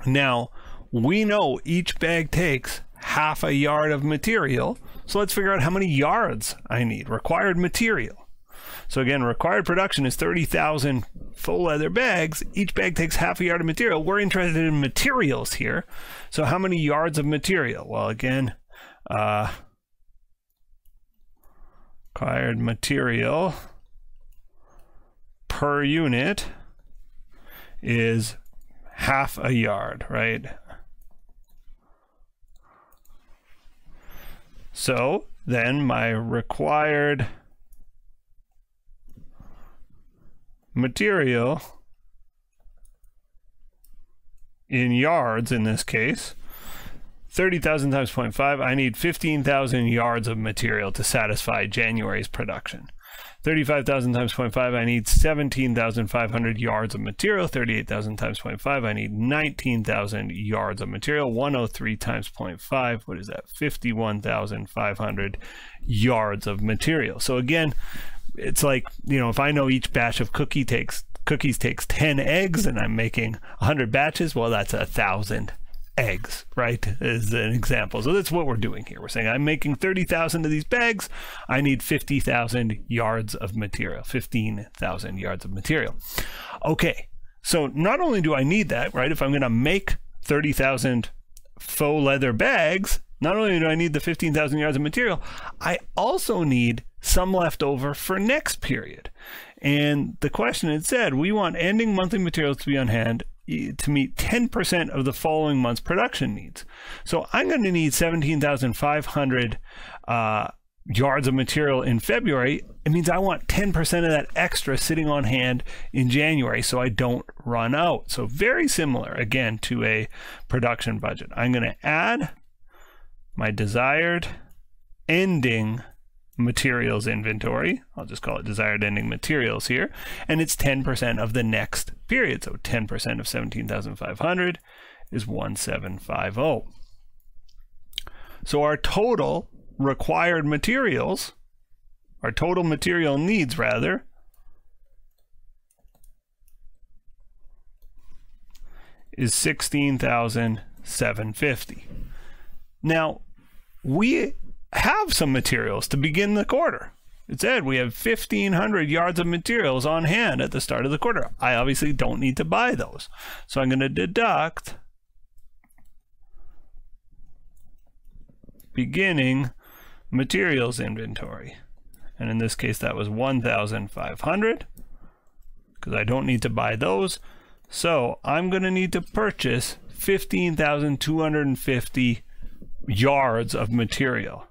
now we know each bag takes half a yard of material, so let's figure out how many yards I need, required material. So again, required production is 30,000 full leather bags. Each bag takes half a yard of material. We're interested in materials here. So how many yards of material? Well, again, required material per unit is half a yard, right? So then my required material in yards, in this case, 30,000 times 0.5, I need 15,000 yards of material to satisfy January's production. 35,000 times 0.5, I need 17,500 yards of material. 38,000 times 0.5, I need 19,000 yards of material. 103 times 0.5, what is that? 51,500 yards of material. So again, it's like, you know, if I know each batch of cookies takes 10 eggs and I'm making 100 batches, well, that's 1,000 eggs, right, is an example. So that's what we're doing here. We're saying I'm making 30,000 of these bags. I need 50,000 yards of material, 15,000 yards of material. Okay, so not only do I need that, right, if I'm going to make 30,000 faux leather bags, not only do I need the 15,000 yards of material, I also need some left over for next period. And the question had said, we want ending monthly materials to be on hand to meet 10% of the following month's production needs. So I'm going to need 17,500 yards of material in February. It means I want 10% of that extra sitting on hand in January so I don't run out. So very similar, again, to a production budget. I'm going to add my desired ending materials inventory. I'll just call it desired ending materials here. And it's 10% of the next period. So 10% of 17,500 is 1,750. So our total required materials, our total material needs rather, is 16,750. Now, we have some materials to begin the quarter. It said we have 1,500 yards of materials on hand at the start of the quarter. I obviously don't need to buy those. So I'm going to deduct beginning materials inventory. And in this case, that was 1,500 because I don't need to buy those. So I'm going to need to purchase 15,250 yards of material.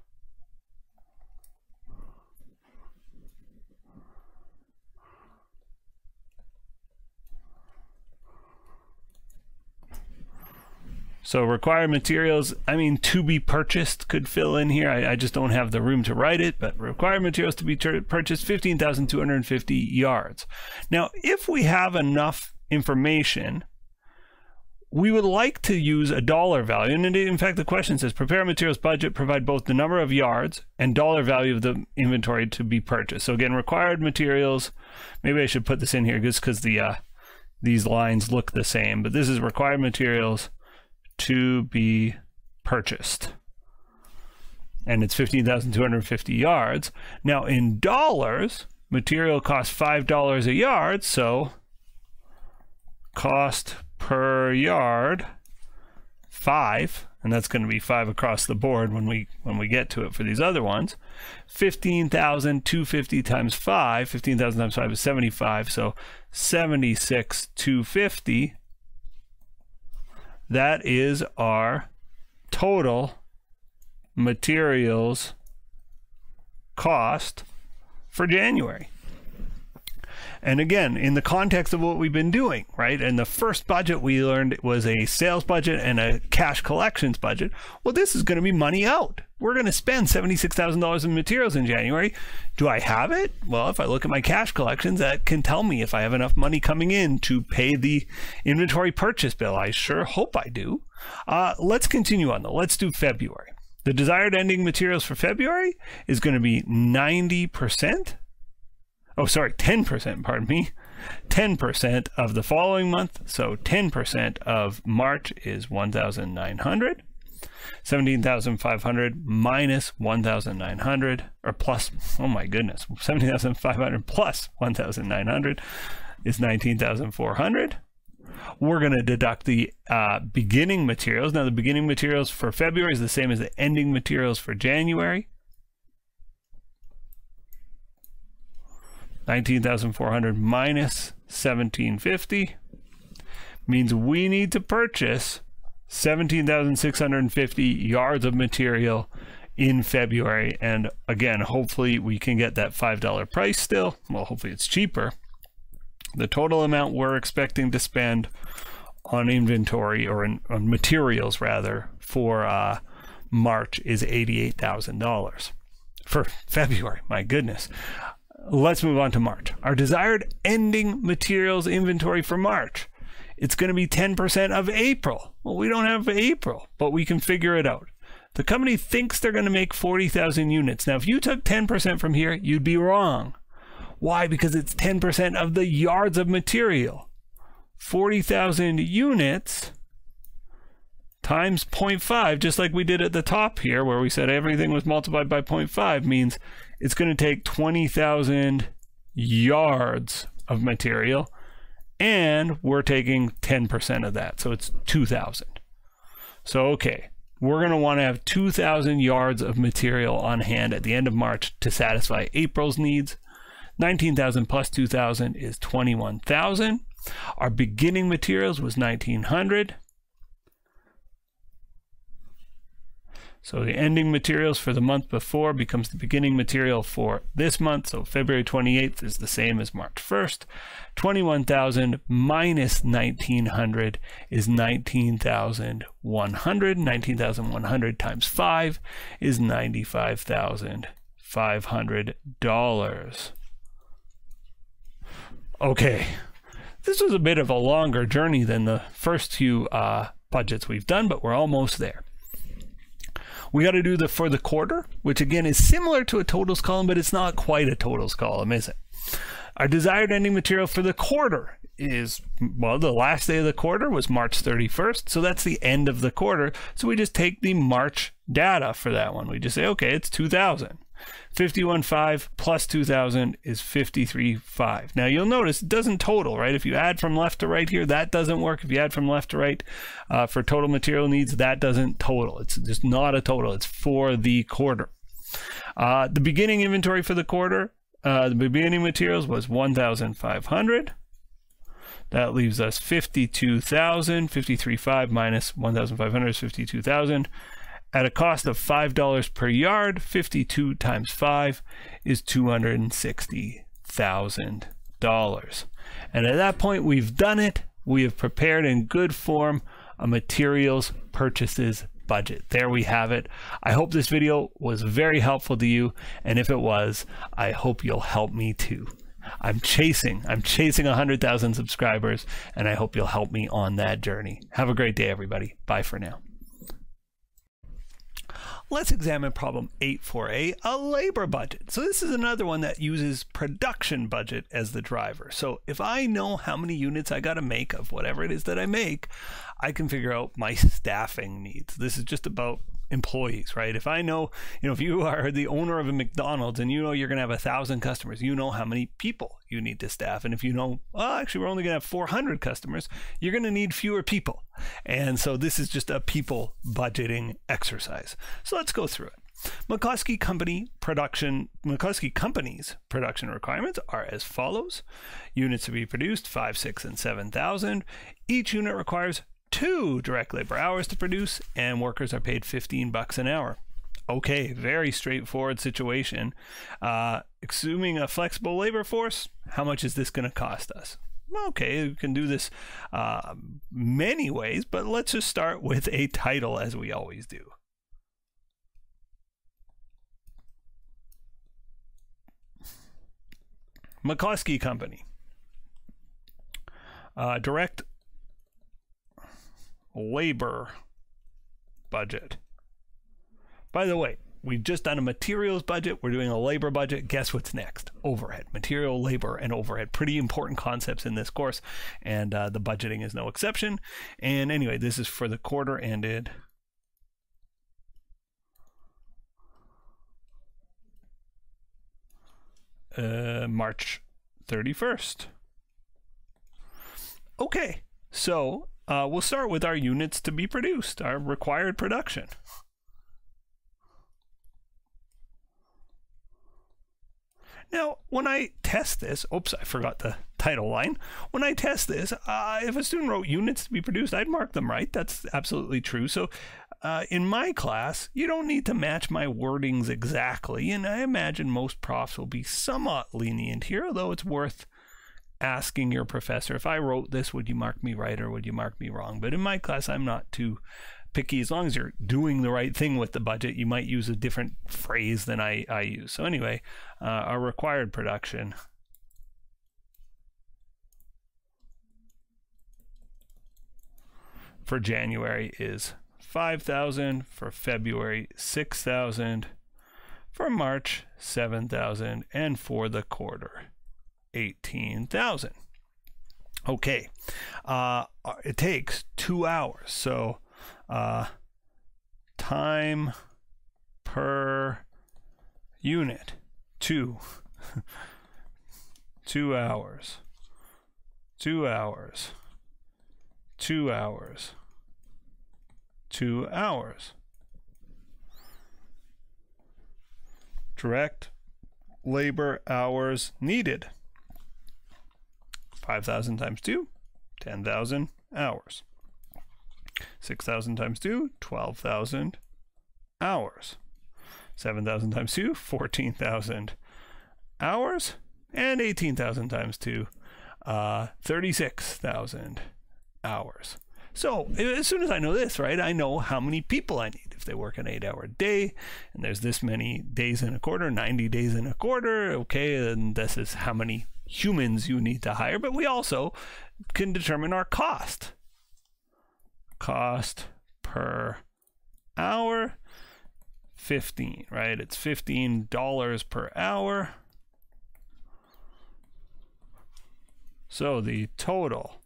So required materials, I mean, to be purchased could fill in here. I just don't have the room to write it, but required materials to be purchased, 15,250 yards. Now, if we have enough information, we would like to use a dollar value. And in fact, the question says, prepare a materials budget, provide both the number of yards and dollar value of the inventory to be purchased. So again, required materials, maybe I should put this in here just because these lines look the same, but this is required materials to be purchased. And it's 15,250 yards. Now in dollars, material costs $5 a yard, so cost per yard 5, and that's going to be 5 across the board when we get to it for these other ones. 15,250 times 5, 15,000 times 5 is 75, so 76,250. That is our total materials cost for January. And again, in the context of what we've been doing, right? And the first budget we learned was a sales budget and a cash collections budget. Well, this is going to be money out. We're going to spend $76,000 in materials in January. Do I have it? Well, if I look at my cash collections, that can tell me if I have enough money coming in to pay the inventory purchase bill. I sure hope I do. Let's continue on though. Let's do February. The desired ending materials for February is going to be 90%. Oh, sorry, 10%, pardon me. 10% of the following month. So 10% of March is 1,900. 17,500 minus 1,900, or plus, oh my goodness, 17,500 plus 1,900 is 19,400. We're going to deduct the beginning materials. Now, the beginning materials for February is the same as the ending materials for January. 19,400 minus 1,750 means we need to purchase 17,650 yards of material in February. And again, hopefully we can get that $5 price still. Well, hopefully it's cheaper. The total amount we're expecting to spend on inventory, or on materials rather, for March is $88,000 for February. My goodness. Let's move on to March. Our desired ending materials inventory for March. It's going to be 10% of April. Well, we don't have April, but we can figure it out. The company thinks they're going to make 40,000 units. Now, if you took 10% from here, you'd be wrong. Why? Because it's 10% of the yards of material. 40,000 units times 0.5, just like we did at the top here, where we said everything was multiplied by 0.5, means it's going to take 20,000 yards of material, and we're taking 10% of that, so it's 2,000. So, okay, we're going to want to have 2,000 yards of material on hand at the end of March to satisfy April's needs. 19,000 plus 2,000 is 21,000. Our beginning materials was 1,900. So the ending materials for the month before becomes the beginning material for this month. So February 28th is the same as March 1st. 21,000 minus 1,900 is 19,100. 19,100 times 5 is $95,500. Okay, this was a bit of a longer journey than the first few budgets we've done, but we're almost there. We got to do the for the quarter, which again is similar to a totals column, but it's not quite a totals column, is it? Our desired ending material for the quarter is, well, the last day of the quarter was March 31st, so that's the end of the quarter. So we just take the March data for that one. We just say, okay, it's 2,000. 51.5 plus 2,000 is 53.5. Now you'll notice it doesn't total, right? If you add from left to right here, that doesn't work. If you add from left to right for total material needs, that doesn't total. It's just not a total. It's for the quarter. The beginning inventory for the quarter, the beginning materials was 1,500. That leaves us 52,000. 53.5 minus 1,500 is 52,000. At a cost of $5 per yard, 52 times 5 is $260,000. And at that point, we've done it. We have prepared in good form a materials purchases budget. There we have it. I hope this video was very helpful to you. And if it was, I hope you'll help me too. I'm chasing 100,000 subscribers, and I hope you'll help me on that journey. Have a great day, everybody. Bye for now. Let's examine problem 8.4a, a labor budget. So this is another one that uses production budget as the driver. So if I know how many units I got to make of whatever it is that I make, I can figure out my staffing needs. This is just about employees, right? If I know, if you are the owner of a McDonald's and you know you're going to have 1,000 customers, you know how many people you need to staff. And if you know, actually we're only going to have 400 customers, you're going to need fewer people. And so this is just a people budgeting exercise. So let's go through it. McCloskey Company's production requirements are as follows. Units to be produced, 5, 6, and 7,000. Each unit requires 2 direct labor hours to produce, and workers are paid $15 an hour. Okay, very straightforward situation. Assuming a flexible labor force, how much is this going to cost us? Okay, we can do this many ways, but let's just start with a title as we always do. McCloskey Company. Direct labor budget. By the way, we've just done a materials budget. We're doing a labor budget. Guess what's next? Overhead. Material, labor, and overhead. Pretty important concepts in this course, and the budgeting is no exception. And anyway, this is for the quarter ended March 31st. Okay, so we'll start with our units to be produced, our required production. Now, when I test this, oops, I forgot the title line. When I test this, if a student wrote units to be produced, I'd mark them right. That's absolutely true. So in my class, you don't need to match my wordings exactly. And I imagine most profs will be somewhat lenient here, although it's worth asking your professor, if I wrote this, would you mark me right or would you mark me wrong? But in my class, I'm not too picky. As long as you're doing the right thing with the budget, you might use a different phrase than I use. So anyway, our required production for January is 5,000, for February 6,000, for March 7,000, and for the quarter 18,000. Okay, it takes 2 hours. So time per unit, 2 hours, 2 hours, 2 hours, 2 hours. Direct labor hours needed. 5,000 times 2, 10,000 hours. 6,000 times 2, 12,000 hours. 7,000 times 2, 14,000 hours. And 18,000 times 2, 36,000 hours. So as soon as I know this, right, I know how many people I need. If they work an 8-hour day and there's this many days in a quarter, 90 days in a quarter, okay, then this is how many humans you need to hire. But we also can determine our cost. Cost per hour, 15, right? It's $15 per hour. So the total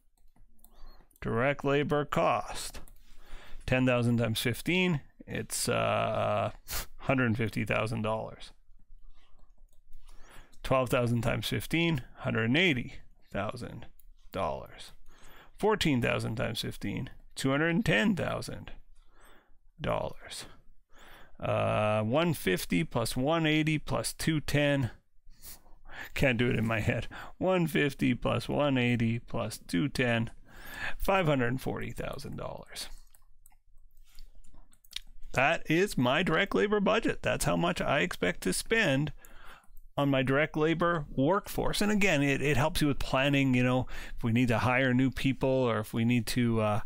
direct labor cost, 10,000 times 15, it's $150,000. 12,000 times 15, $180,000. 14,000 times 15, $210,000. 150 plus 180 plus 210. Can't do it in my head. 150 plus 180 plus 210. $540,000. That is my direct labor budget. That's how much I expect to spend on my direct labor workforce. And again, it helps you with planning, if we need to hire new people or if we need to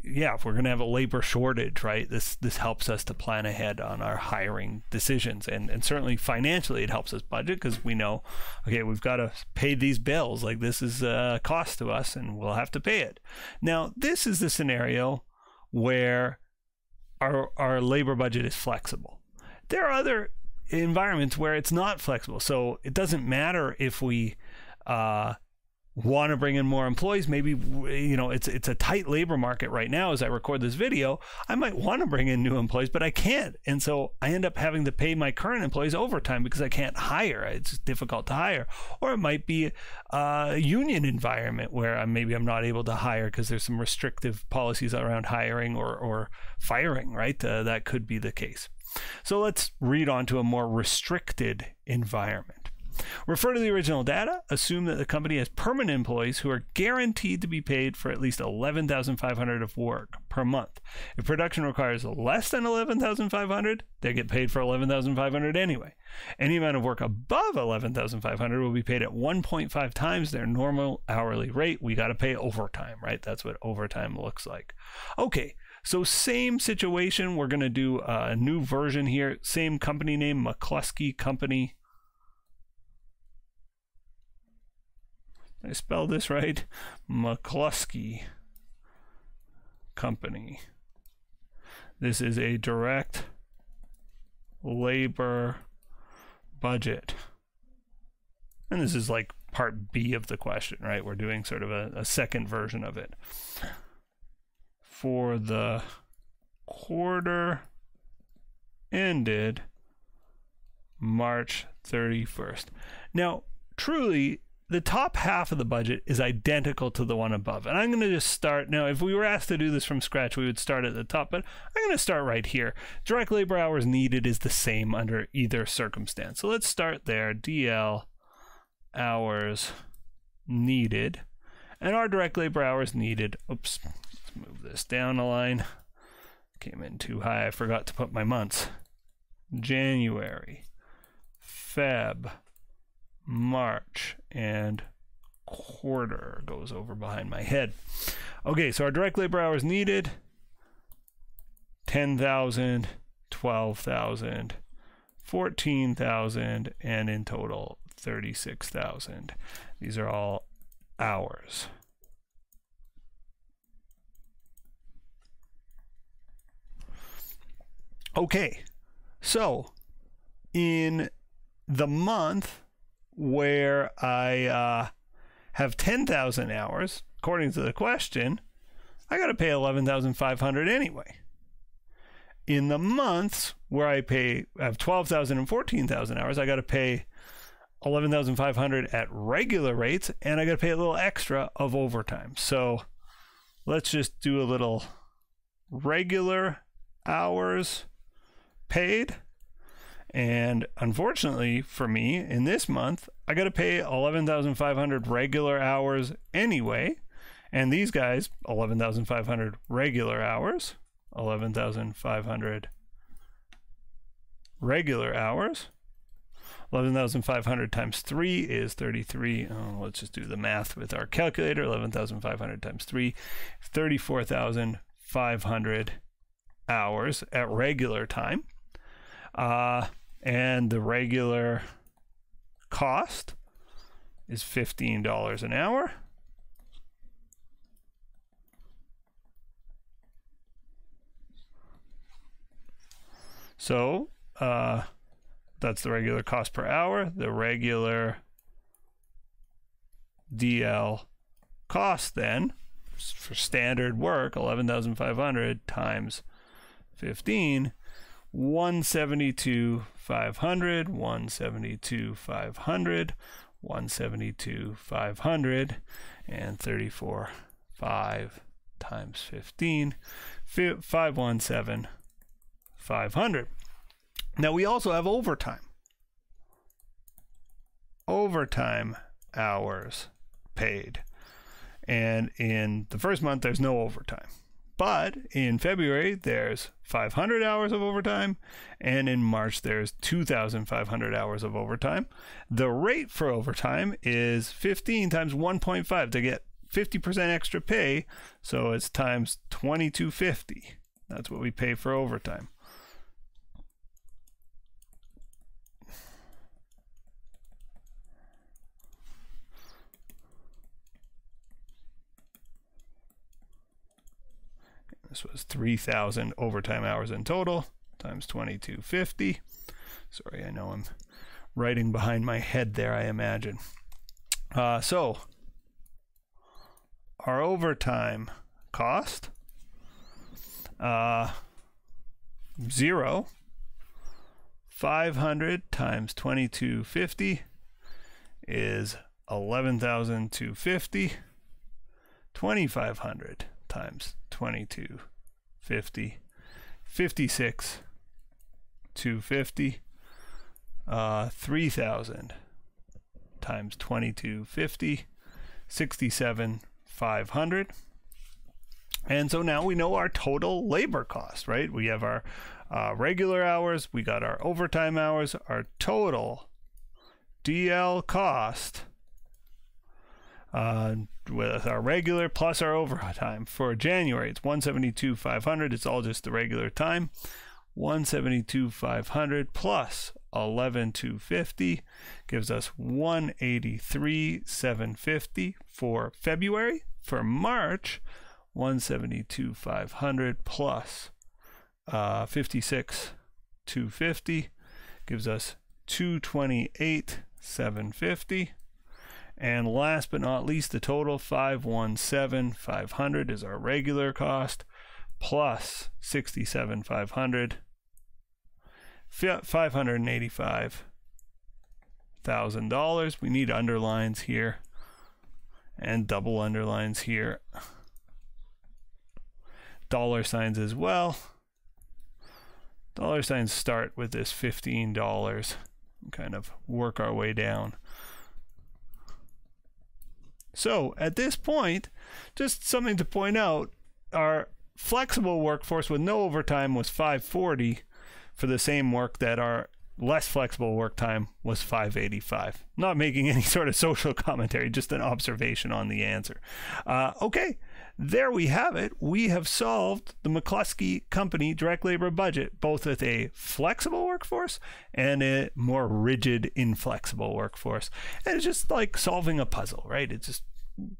yeah, if we're going to have a labor shortage, right, this helps us to plan ahead on our hiring decisions. And certainly financially, it helps us budget because we know, okay, we've got to pay these bills. Like, this is a cost to us and we'll have to pay it. Now, this is the scenario where our labor budget is flexible. There are other environments where it's not flexible. So it doesn't matter if we want to bring in more employees. Maybe, you know, it's a tight labor market right now as I record this video. I might want to bring in new employees, but I can't. And so I end up having to pay my current employees overtime because I can't hire. It's difficult to hire. Or it might be a union environment where maybe I'm not able to hire because there's some restrictive policies around hiring or firing, right? That could be the case. So let's read on to a more restricted environment. Refer to the original data. Assume that the company has permanent employees who are guaranteed to be paid for at least $11,500 of work per month. If production requires less than $11,500, they get paid for $11,500 anyway. Any amount of work above $11,500 will be paid at 1.5 times their normal hourly rate. We got to pay overtime, right? That's what overtime looks like. Okay. So same situation. We're going to do a new version here. Same company name, McCluskey Company. Did I spell this right? McCluskey Company. This is a direct labor budget. And this is like part B of the question, right? We're doing sort of a second version of it. For the quarter ended March 31st. Now, truly, the top half of the budget is identical to the one above. And I'm going to just start. Now, if we were asked to do this from scratch, we would start at the top, but I'm going to start right here. Direct labor hours needed is the same under either circumstance. So let's start there. DL hours needed. And our direct labor hours needed, oops, let's move this down a line. Came in too high. I forgot to put my months. January, Feb, March, and quarter goes over behind my head. Okay, so our direct labor hours needed, 10,000, 12,000, 14,000, and in total 36,000. These are all hours. Okay, so in the month where I have 10,000 hours, according to the question, I got to pay 11,500 anyway. In the months where I have 12,000 and 14,000 hours, I got to pay 11,500 at regular rates, and I got to pay a little extra of overtime. So let's just do a little regular hours paid. And unfortunately for me, in this month, I got to pay 11,500 regular hours anyway. And these guys, 11,500 regular hours, 11,500 regular hours. 11,500 times 3 is 33. Oh, let's just do the math with our calculator. 11,500 times 3, 34,500 hours at regular time. And the regular cost is $15 an hour. So that's the regular cost per hour. The regular DL cost then for standard work, 11,500 times 15, 172,500, 172,500, 172,500, and 34,500 times 15, 517,500. Now we also have overtime. Overtime hours paid. And in the first month, there's no overtime. But in February, there's 500 hours of overtime. And in March, there's 2,500 hours of overtime. The rate for overtime is 15 times 1.5 to get 50% extra pay, so it's times 2250. That's what we pay for overtime. This was 3,000 overtime hours in total, times 2250. Sorry, I know I'm writing behind my head there, I imagine. So, our overtime cost, 0. 500 times 2250 is 11,250. 2,500 times 2250, 56,250. 3,000 times 2250, 67,500. And so now we know our total labor cost, right? We have our regular hours, we got our overtime hours, our total DL cost with our regular plus our overtime. For January, it's 172,500. It's all just the regular time. 172,500 plus 11,250 gives us 183,750 for February. For March, 172,500 plus 56,250 gives us 228,750. And last but not least, the total 517,500 is our regular cost plus 67,500, $585,000. We need underlines here and double underlines here. Dollar signs as well. Dollar signs start with this $15 and kind of work our way down. So at this point, just something to point out, our flexible workforce with no overtime was 540 for the same work that our less flexible work time was 585. Not making any sort of social commentary, just an observation on the answer. Okay, there we have it. We have solved the McCluskey Company direct labor budget, both with a flexible workforce and a more rigid, inflexible workforce. And it's just like solving a puzzle, right? It's just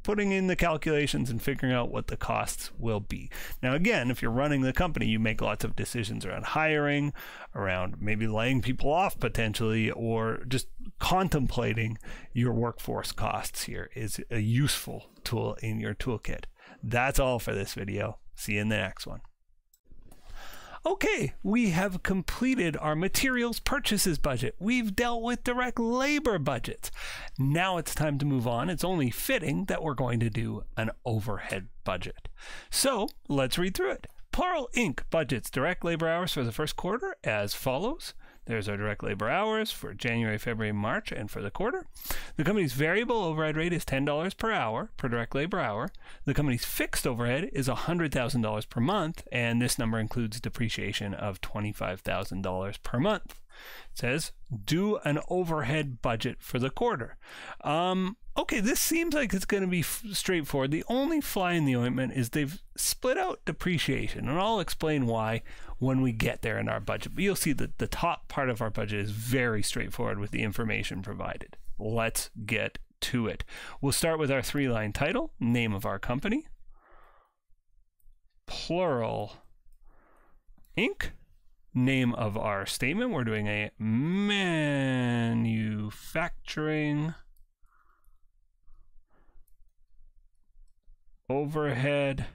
putting in the calculations and figuring out what the costs will be. Now, again, if you're running the company, you make lots of decisions around hiring, around maybe laying people off potentially, or just contemplating your workforce costs here is a useful tool in your toolkit. That's all for this video. See you in the next one. Okay, we have completed our materials purchases budget. We've dealt with direct labor budgets. Now it's time to move on. It's only fitting that we're going to do an overhead budget. So let's read through it. Plural Inc. budgets direct labor hours for the first quarter as follows. There's our direct labor hours for January, February, March, and for the quarter. The company's variable overhead rate is $10 per hour per direct labor hour. The company's fixed overhead is $100,000 per month, and this number includes depreciation of $25,000 per month. It says, do an overhead budget for the quarter. Okay, this seems like it's going to be straightforward. The only fly in the ointment is they've split out depreciation, and I'll explain why when we get there in our budget. But you'll see that the top part of our budget is very straightforward with the information provided. Let's get to it. We'll start with our three-line title, name of our company, Plural Inc., name of our statement. We're doing a manufacturing overhead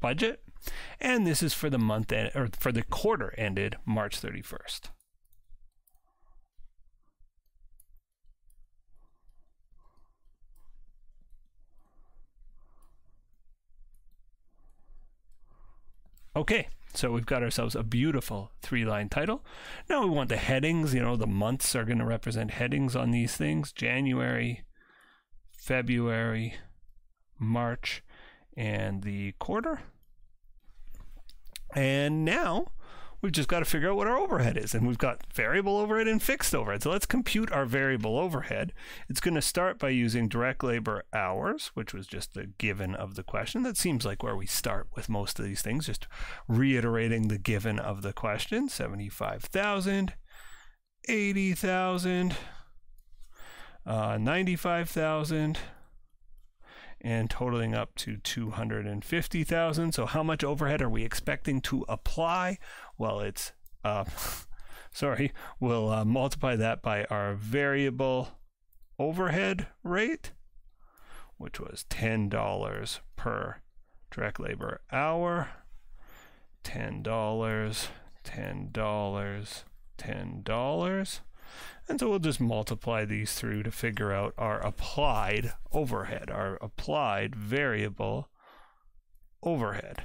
budget, and this is for the month or for the quarter ended March 31st. Okay, so we've got ourselves a beautiful three-line title. Now we want the headings. You know, the months are going to represent headings on these things. January, February, March, and the quarter. And now we've just got to figure out what our overhead is. And we've got variable overhead and fixed overhead. So let's compute our variable overhead. It's going to start by using direct labor hours, which was just the given of the question. That seems like where we start with most of these things, just reiterating the given of the question. 75,000, 80,000, 95,000, and totaling up to 250,000. So how much overhead are we expecting to apply? Well, it's, we'll multiply that by our variable overhead rate, which was $10 per direct labor hour. $10, $10, $10. And so we'll just multiply these through to figure out our applied overhead, our applied variable overhead.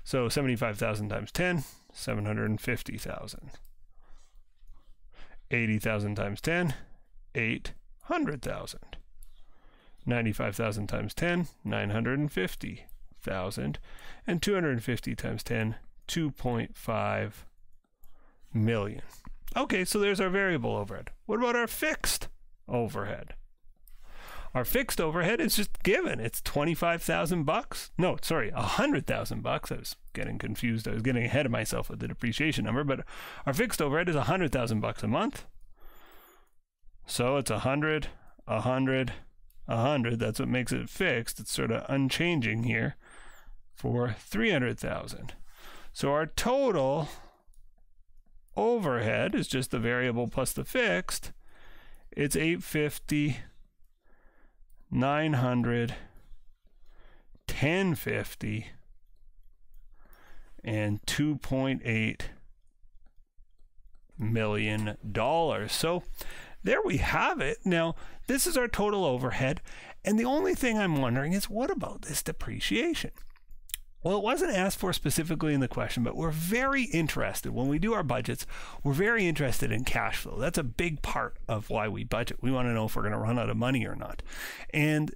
So 75,000 times 10, 750,000. 80,000 times 10, 800,000. 95,000 times 10, 950,000. And 250 times 10, 2.5 million. Okay, so there's our variable overhead. What about our fixed overhead? Our fixed overhead is just given. It's $25,000. No, sorry, $100,000. I was getting confused. I was getting ahead of myself with the depreciation number, but our fixed overhead is $100,000 a month. So it's 100, 100, 100. That's what makes it fixed. It's sort of unchanging here for 300,000. So our total overhead is just the variable plus the fixed. It's 850, 900, 1050, and $2.8 million. So there we have it. Now, this is our total overhead, and the only thing I'm wondering is, what about this depreciation? Well, it wasn't asked for specifically in the question, but we're very interested. When we do our budgets, we're very interested in cash flow. That's a big part of why we budget. We want to know if we're going to run out of money or not. And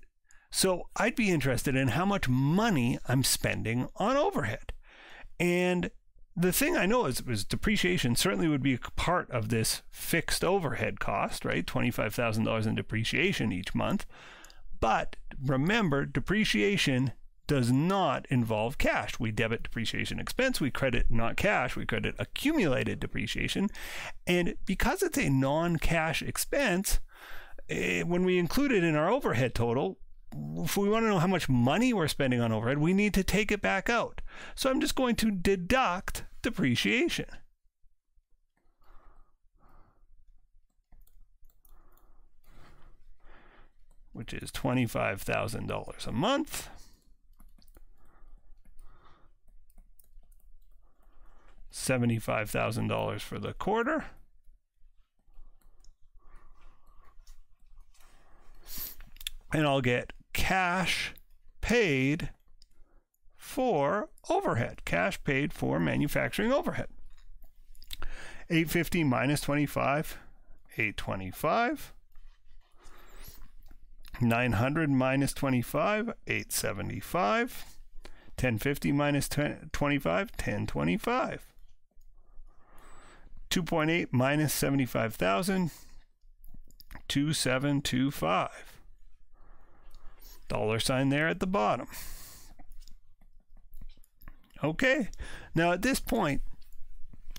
so I'd be interested in how much money I'm spending on overhead. And the thing I know is depreciation certainly would be a part of this fixed overhead cost, right? $25,000 in depreciation each month. But remember, depreciation does not involve cash. We debit depreciation expense, we credit not cash, we credit accumulated depreciation. And because it's a non-cash expense, when we include it in our overhead total, if we want to know how much money we're spending on overhead, we need to take it back out. So I'm just going to deduct depreciation. Which is $25,000 a month. $75,000 for the quarter. And I'll get cash paid for overhead, cash paid for manufacturing overhead. 850 minus 25, 825. 900 minus 25, 875. 1050 minus 25, 1025. 2.8 minus 75,000, 2725. Dollar sign there at the bottom. Okay, now at this point,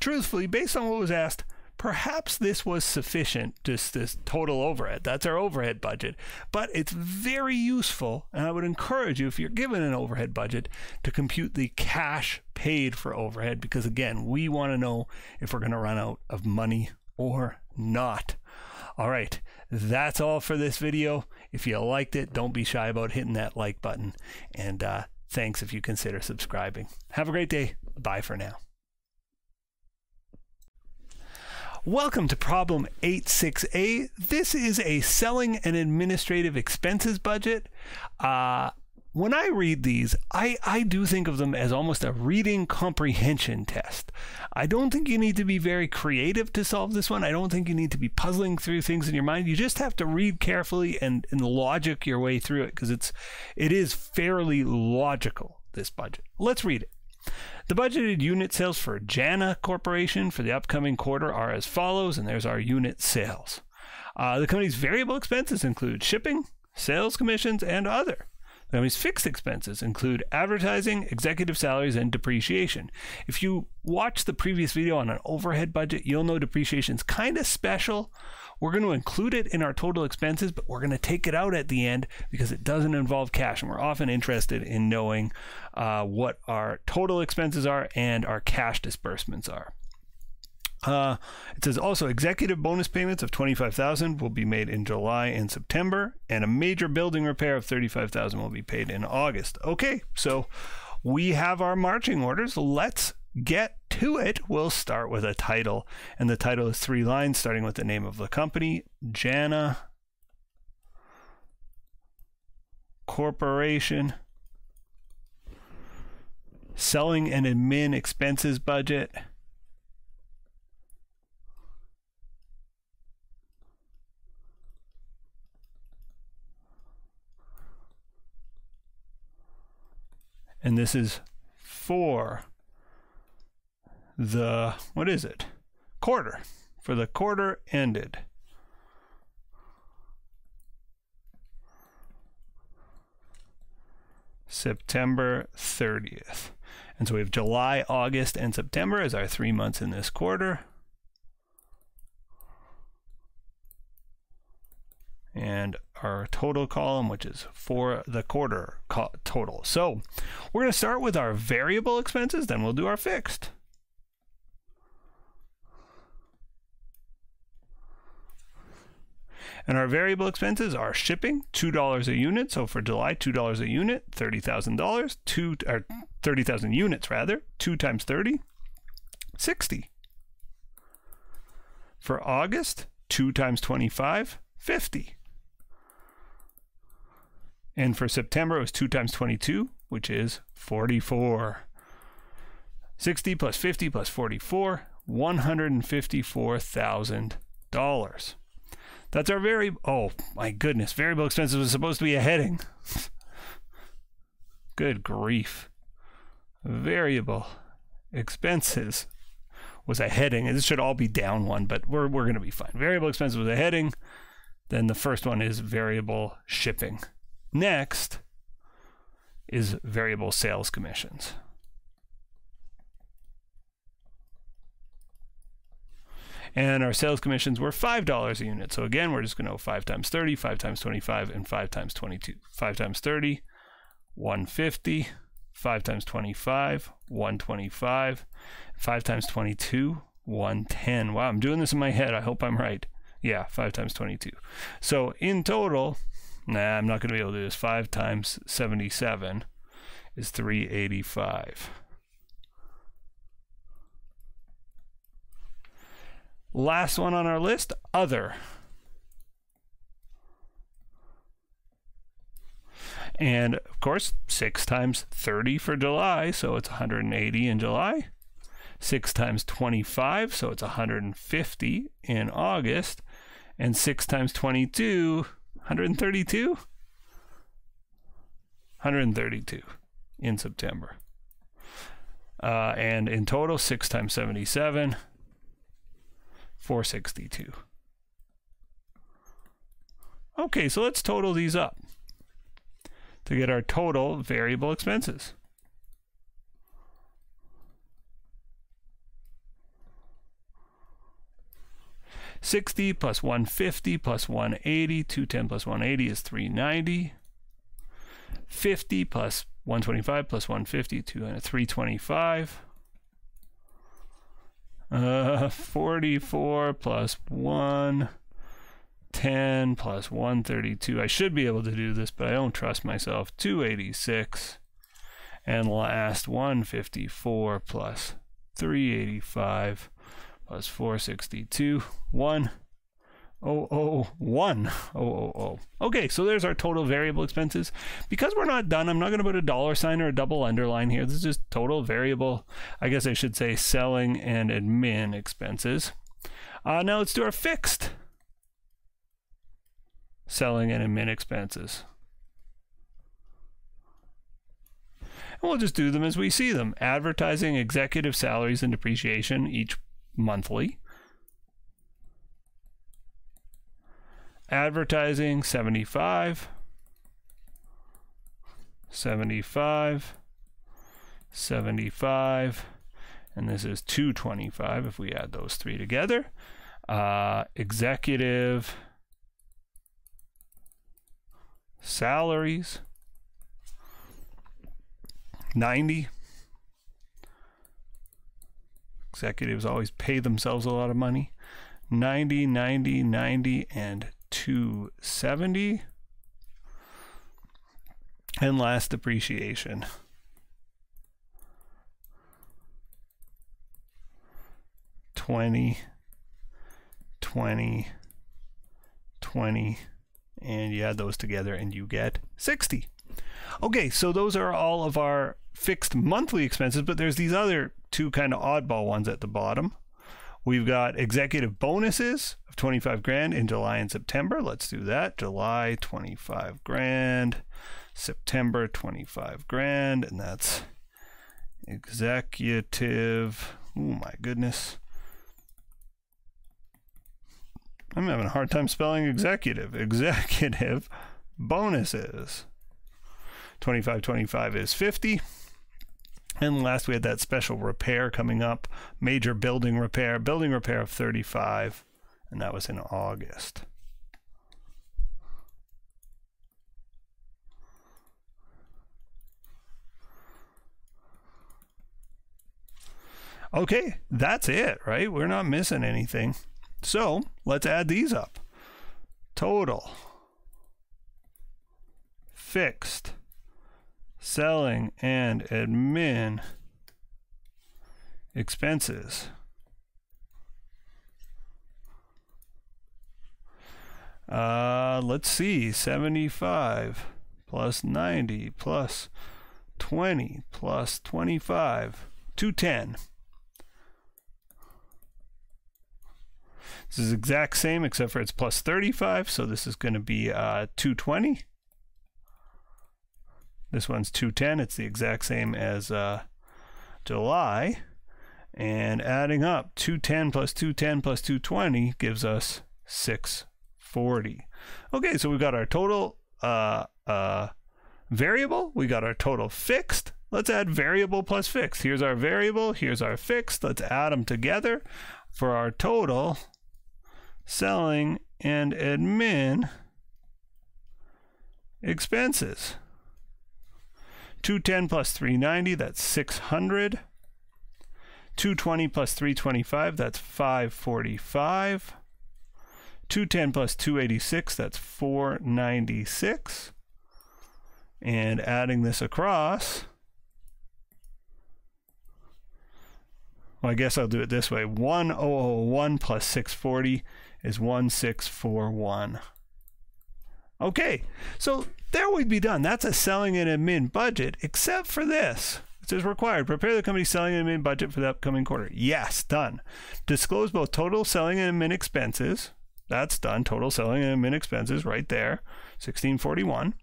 truthfully, based on what was asked, perhaps this was sufficient, just this total overhead. That's our overhead budget. But it's very useful, and I would encourage you, if you're given an overhead budget, to compute the cash paid for overhead, because again, we want to know if we're going to run out of money or not. All right, that's all for this video. If you liked it, don't be shy about hitting that like button. And thanks if you consider subscribing. Have a great day. Bye for now. Welcome to problem 86A. This is a selling and administrative expenses budget. When I read these, I do think of them as almost a reading comprehension test. I don't think you need to be very creative to solve this one. I don't think you need to be puzzling through things in your mind. You just have to read carefully and logic your way through it, because it is fairly logical, this budget. Let's read it. The budgeted unit sales for JANA Corporation for the upcoming quarter are as follows, and there's our unit sales. The company's variable expenses include shipping, sales commissions, and other. The company's fixed expenses include advertising, executive salaries, and depreciation. If you watch the previous video on an overhead budget, you'll know depreciation's kind of special. We're going to include it in our total expenses, but we're going to take it out at the end because it doesn't involve cash, and we're often interested in knowing what our total expenses are and our cash disbursements are. It says also executive bonus payments of $25,000 will be made in July and September, and a major building repair of $35,000 will be paid in August. Okay, so we have our marching orders. Let's get to it. We'll start with a title, and the title is 3 lines starting with the name of the company, JANA Corporation, selling and admin expenses budget, and this is for the, what is it? Quarter. For the quarter ended September 30th. And so we have July, August, and September as our 3 months in this quarter. And our total column, which is for the quarter total. So we're going to start with our variable expenses, then we'll do our fixed. And our variable expenses are shipping, $2 a unit. So for July, $2 a unit, $30,000, 30,000 units rather, 2 times 30, 60. For August, 2 times 25, 50. And for September, it was 2 times 22, which is 44. 60 plus 50 plus 44, $154,000. That's our oh my goodness, variable expenses was supposed to be a heading. Good grief. Variable expenses was a heading. This should all be down one, but we're going to be fine. Variable expenses was a heading. Then the first one is variable shipping. Next is variable sales commissions. And our sales commissions were $5 a unit. So again, we're just going to go 5 times 30, 5 times 25, and 5 times 22. 5 times 30, 150. 5 times 25, 125. 5 times 22, 110. Wow, I'm doing this in my head. I hope I'm right. Yeah, 5 times 22. So in total, I'm not going to be able to do this. 5 times 77 is 385. Last one on our list, other. And of course, 6 times 30 for July, so it's 180 in July. 6 times 25, so it's 150 in August. And 6 times 22, 132? 132 in September. And in total, 6 times 77, 462. Okay, so let's total these up to get our total variable expenses. $60 plus $150 plus $180, $210 plus $180 is $390. $50 plus $125 plus $150, $325. 44 plus 110 plus 132. I should be able to do this, but I don't trust myself. 286. And last, 154 plus 385 plus 462. 1,001,000. Okay, so there's our total variable expenses. Because we're not done, I'm not going to put a dollar sign or a double underline here. This is just total variable, I guess I should say selling and admin expenses. Now let's do our fixed selling and admin expenses. And we'll just do them as we see them. Advertising, executive salaries, and depreciation, each monthly. Advertising, 75, 75, 75, and this is 225 if we add those three together. Executive salaries, 90. Executives always pay themselves a lot of money. 90, 90, 90, and 270. And last, depreciation. 20, 20, 20, and you add those together and you get 60. Okay, so those are all of our fixed monthly expenses, but there's these other two kind of oddball ones at the bottom. We've got executive bonuses of 25 grand in July and September. Let's do that. July, 25 grand. September, 25 grand. And that's executive. Oh my goodness. I'm having a hard time spelling executive. Executive bonuses. 25, 25 is 50. And last we had that special repair coming up, major building repair of 35, and that was in August. Okay, that's it, right? We're not missing anything. So let's add these up. Total, fixed, selling and admin expenses. Let's see, 75 plus 90 plus 20 plus 25, 210. This is exact same except for it's plus 35, so this is going to be 220. This one's 210. It's the exact same as July. And adding up 210 plus 210 plus 220 gives us 640. Okay, so we've got our total variable. We got our total fixed. Let's add variable plus fixed. Here's our variable. Here's our fixed. Let's add them together for our total selling and admin expenses. 210 plus 390, that's 600. 220 plus 325, that's 545. 210 plus 286, that's 496. And adding this across, well, I guess I'll do it this way. 1001 plus 640 is 1641. Okay, so there we'd be done. That's a selling and admin budget, except for this. It says required. Prepare the company's selling and admin budget for the upcoming quarter. Yes, done. Disclose both total selling and admin expenses. That's done. Total selling and admin expenses right there, 1641.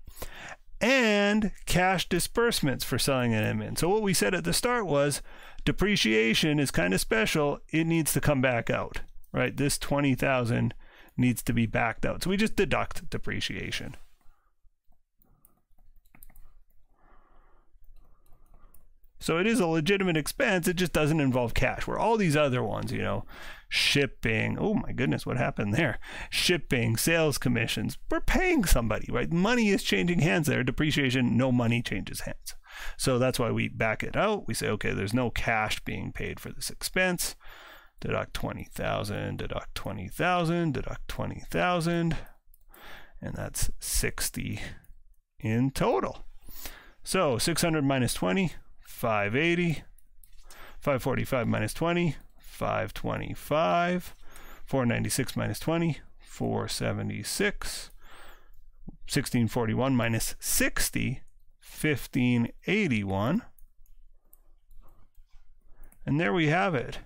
And cash disbursements for selling and admin. So what we said at the start was depreciation is kind of special. It needs to come back out, right? This 20,000 needs to be backed out. So we just deduct depreciation. So it is a legitimate expense. It just doesn't involve cash. Where all these other ones, you know, shipping, oh my goodness, what happened there? Shipping, sales commissions, we're paying somebody, right? Money is changing hands there. Depreciation, no money changes hands. So that's why we back it out. We say, okay, there's no cash being paid for this expense. Deduct 20,000, deduct 20,000, deduct 20,000, and that's 60 in total. So 600 minus 20, 580, 545 minus 20, 525, 496 minus 20, 476, 1641 minus 60, 1581, and there we have it.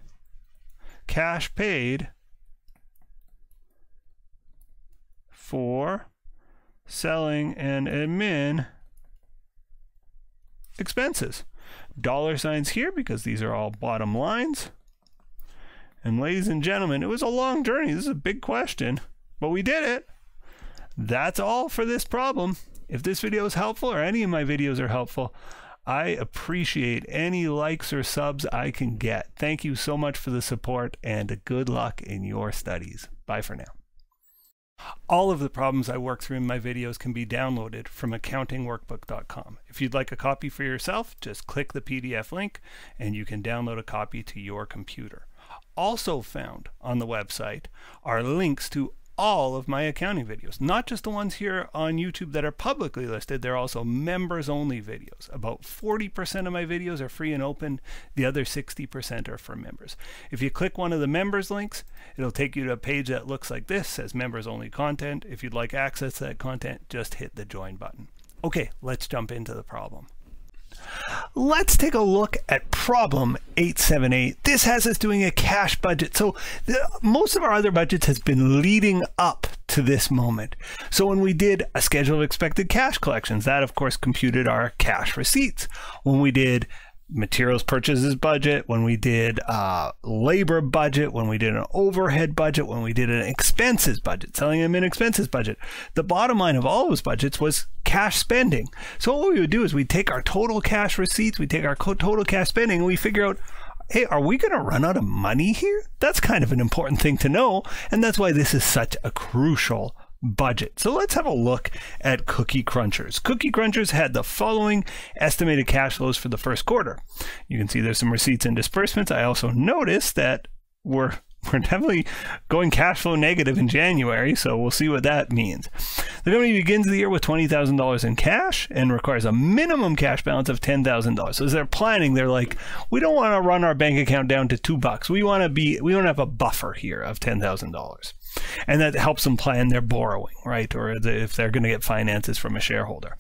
Cash paid for selling and admin expenses. Dollar signs here because these are all bottom lines. And ladies and gentlemen, it was a long journey. This is a big question, but we did it. That's all for this problem. If this video is helpful, or any of my videos are helpful, I appreciate any likes or subs I can get. Thank you so much for the support, and good luck in your studies. Bye for now. All of the problems I work through in my videos can be downloaded from accountingworkbook.com. If you'd like a copy for yourself, just click the PDF link and you can download a copy to your computer. Also found on the website are links to all of my accounting videos, not just the ones here on YouTube that are publicly listed. They're also members only videos. About 40% of my videos are free and open. The other 60% are for members. If you click one of the members links, it'll take you to a page that looks like this, says members only content. If you'd like access to that content, just hit the join button. Okay, let's jump into the problem. Let's take a look at problem 878. This has us doing a cash budget. So most of our other budgets has been leading up to this moment. So when we did a schedule of expected cash collections, that of course computed our cash receipts. When we did materials purchases budget, when we did labor budget, when we did an overhead budget, when we did an expenses budget, selling them in expenses budget, the bottom line of all those budgets was cash spending. So what we would do is we'd take our total cash receipts, we take our total cash spending, and we figure out, hey, are we going to run out of money here? That's kind of an important thing to know, and that's why this is such a crucial budget. So let's have a look at Cookie Crunchers. Cookie Crunchers had the following estimated cash flows for the first quarter. You can see there's some receipts and disbursements. I also noticed that we're definitely going cash flow negative in January, so we'll see what that means. The company begins the year with $20,000 in cash and requires a minimum cash balance of $10,000. So as they're planning, they're like, we don't want to run our bank account down to $2. We want to have a buffer here of $10,000. And that helps them plan their borrowing, right? Or if they're going to get finances from a shareholder.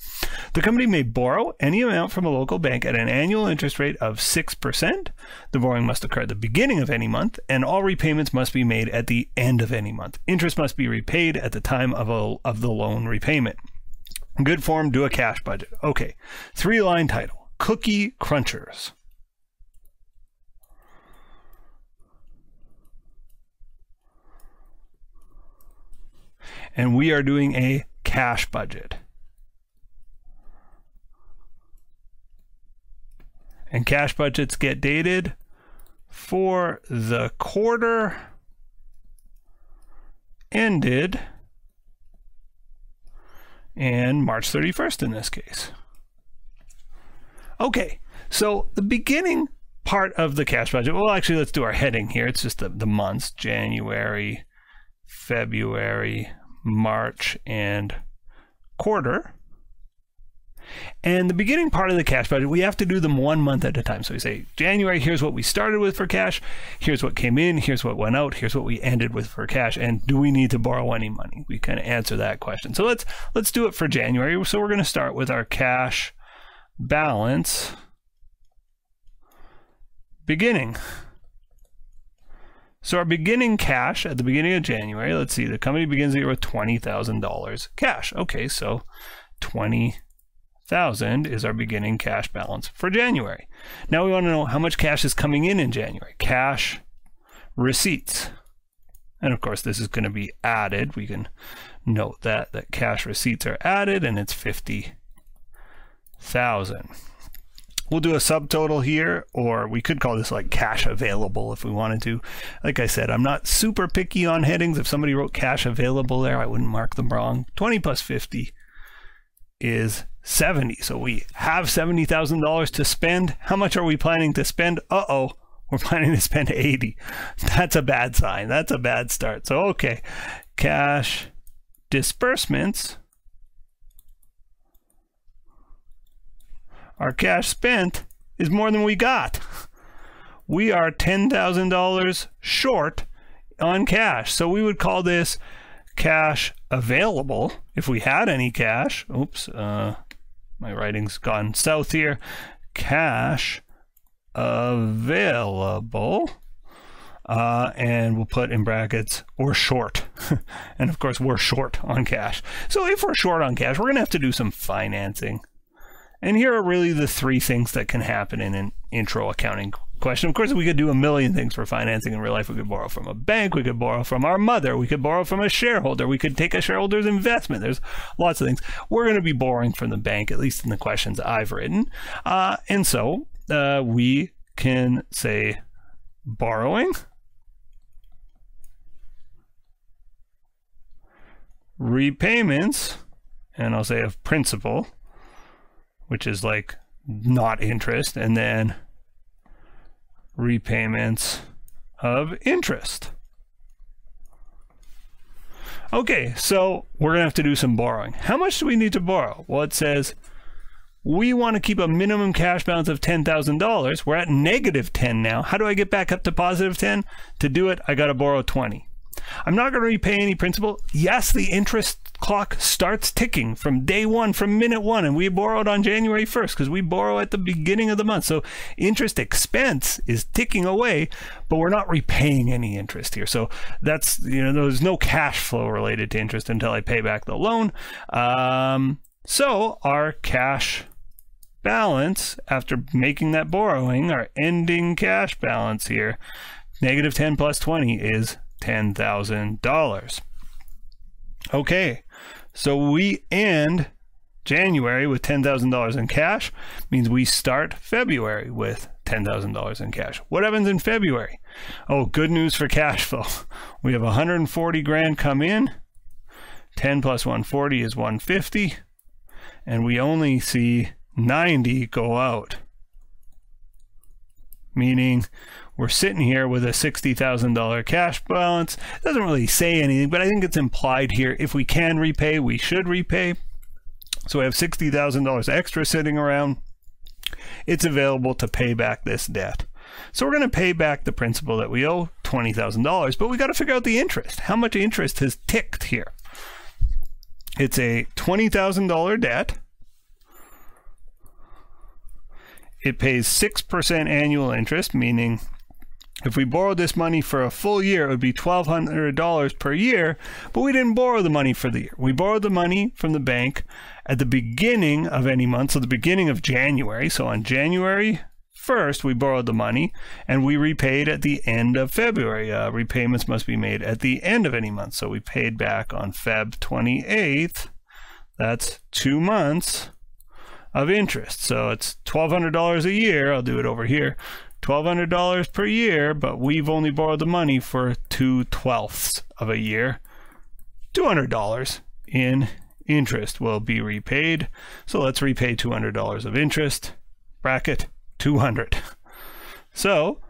The company may borrow any amount from a local bank at an annual interest rate of 6%. The borrowing must occur at the beginning of any month, and all repayments must be made at the end of any month. Interest must be repaid at the time of the loan repayment. Good form, do a cash budget. Okay, 3-line title, Cookie Crunchers. And we are doing a cash budget. And cash budgets get dated for the quarter ended and March 31st in this case. Okay, so the beginning part of the cash budget, well, actually, let's do our heading here. It's just the months, January, February, March, and quarter. And the beginning part of the cash budget, we have to do them 1 month at a time. So we say, January, here's what we started with for cash. Here's what came in. Here's what went out. Here's what we ended with for cash. And do we need to borrow any money? We kind of answer that question. So let's do it for January. So we're going to start with our cash balance beginning. So our beginning cash at the beginning of January, let's see, the company begins the year with $20,000 cash. Okay, so $20,000 is our beginning cash balance for January. Now we want to know how much cash is coming in January. Cash receipts. And of course, this is going to be added. We can note that cash receipts are added, and it's $50,000. We'll do a subtotal here, or we could call this like cash available if we wanted to. Like I said, I'm not super picky on headings. If somebody wrote cash available there, I wouldn't mark them wrong. 20 plus 50 is 70. So we have $70,000 to spend. How much are we planning to spend? Uh-oh, we're planning to spend 80. That's a bad sign. That's a bad start. So, okay, cash disbursements. Our cash spent is more than we got. We are $10,000 short on cash. So we would call this cash available if we had any cash. Oops, my writing's gone south here. Cash available. And we'll put in brackets, or short. And of course, we're short on cash. So if we're short on cash, we're going to have to do some financing And here are really the three things that can happen in an intro accounting question. Of course, we could do a million things for financing in real life. We could borrow from a bank. We could borrow from our mother. We could borrow from a shareholder. We could take a shareholder's investment. There's lots of things. We're going to be borrowing from the bank, at least in the questions I've written. And so we can say borrowing, repayments, and I'll say of principal, which is like not interest, and then repayments of interest. Okay, so we're gonna have to do some borrowing. How much do we need to borrow? Well, it says we want to keep a minimum cash balance of $10,000. We're at -10 now. How do I get back up to +10? To do it, I gotta borrow 20. I'm not going to repay any principal. Yes, the interest clock starts ticking from day one, from minute one, and we borrowed on January 1st because we borrow at the beginning of the month. So interest expense is ticking away, but we're not repaying any interest here. So that's, there's no cash flow related to interest until I pay back the loan. So our cash balance after making that borrowing, our ending cash balance here, -10 plus 20 is $10,000. Okay, so we end January with $10,000 in cash. Means we start February with $10,000 in cash. What happens in February? Oh, good news for cash flow. We have 140 grand come in. 10 plus 140 is 150, and we only see 90 go out. Meaning we're sitting here with a $60,000 cash balance. It doesn't really say anything, but I think it's implied here. If we can repay, we should repay. So we have $60,000 extra sitting around. It's available to pay back this debt. So we're going to pay back the principal that we owe, $20,000, but we got to figure out the interest. How much interest has ticked here? It's a $20,000 debt. It pays 6% annual interest, meaning if we borrowed this money for a full year, it would be $1,200 per year, but we didn't borrow the money for the year. We borrowed the money from the bank at the beginning of any month, so the beginning of January. So on January 1st, we borrowed the money, and we repaid at the end of February. Repayments must be made at the end of any month, so we paid back on Feb 28th. That's 2 months of interest. So it's $1,200 a year. I'll do it over here. $1,200 per year, but we've only borrowed the money for 2/12 of a year. $200 in interest will be repaid. So let's repay $200 of interest. Bracket 200. So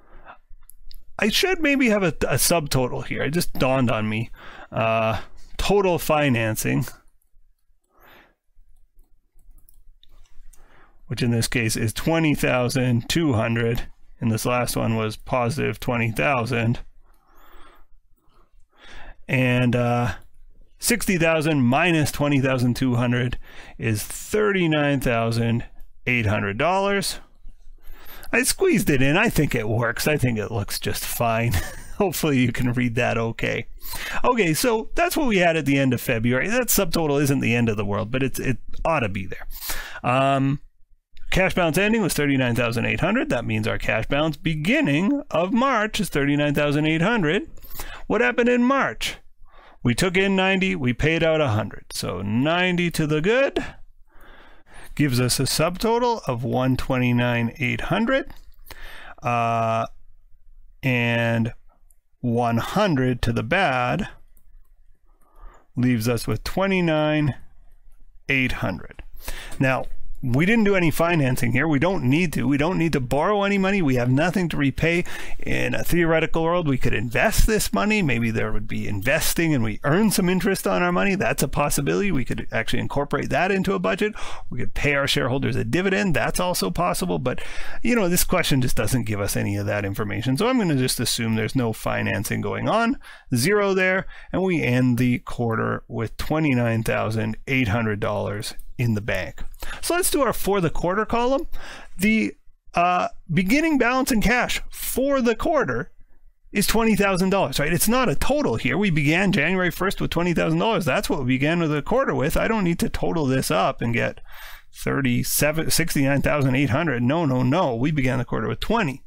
I should maybe have a subtotal here. It just dawned on me. Total financing, which in this case is 20,200, and this last one was positive 20,000. And 60,000 minus 20,200 is $39,800. I squeezed it in. I think it works. I think it looks just fine. Hopefully you can read that okay. Okay, so that's what we had at the end of February. That subtotal isn't the end of the world, but it ought to be there. Cash balance ending was $39,800. That means our cash balance beginning of March is $39,800. What happened in March? We took in 90, we paid out 100. So 90 to the good gives us a subtotal of $129,800. And 100 to the bad leaves us with $29,800. Now, we didn't do any financing here. We don't need to. We don't need to borrow any money. We have nothing to repay. In a theoretical world, we could invest this money. Maybe there would be investing and we earn some interest on our money. That's a possibility. We could actually incorporate that into a budget. We could pay our shareholders a dividend. That's also possible. But, this question just doesn't give us any of that information. So I'm going to just assume there's no financing going on. 0 there. And we end the quarter with $29,800 in the bank. So let's do our for the quarter column. The beginning balance in cash for the quarter is $20,000, right? It's not a total here. We began January 1st with $20,000. That's what we began with the quarter with. I don't need to total this up and get 69,800. No. We began the quarter with 20.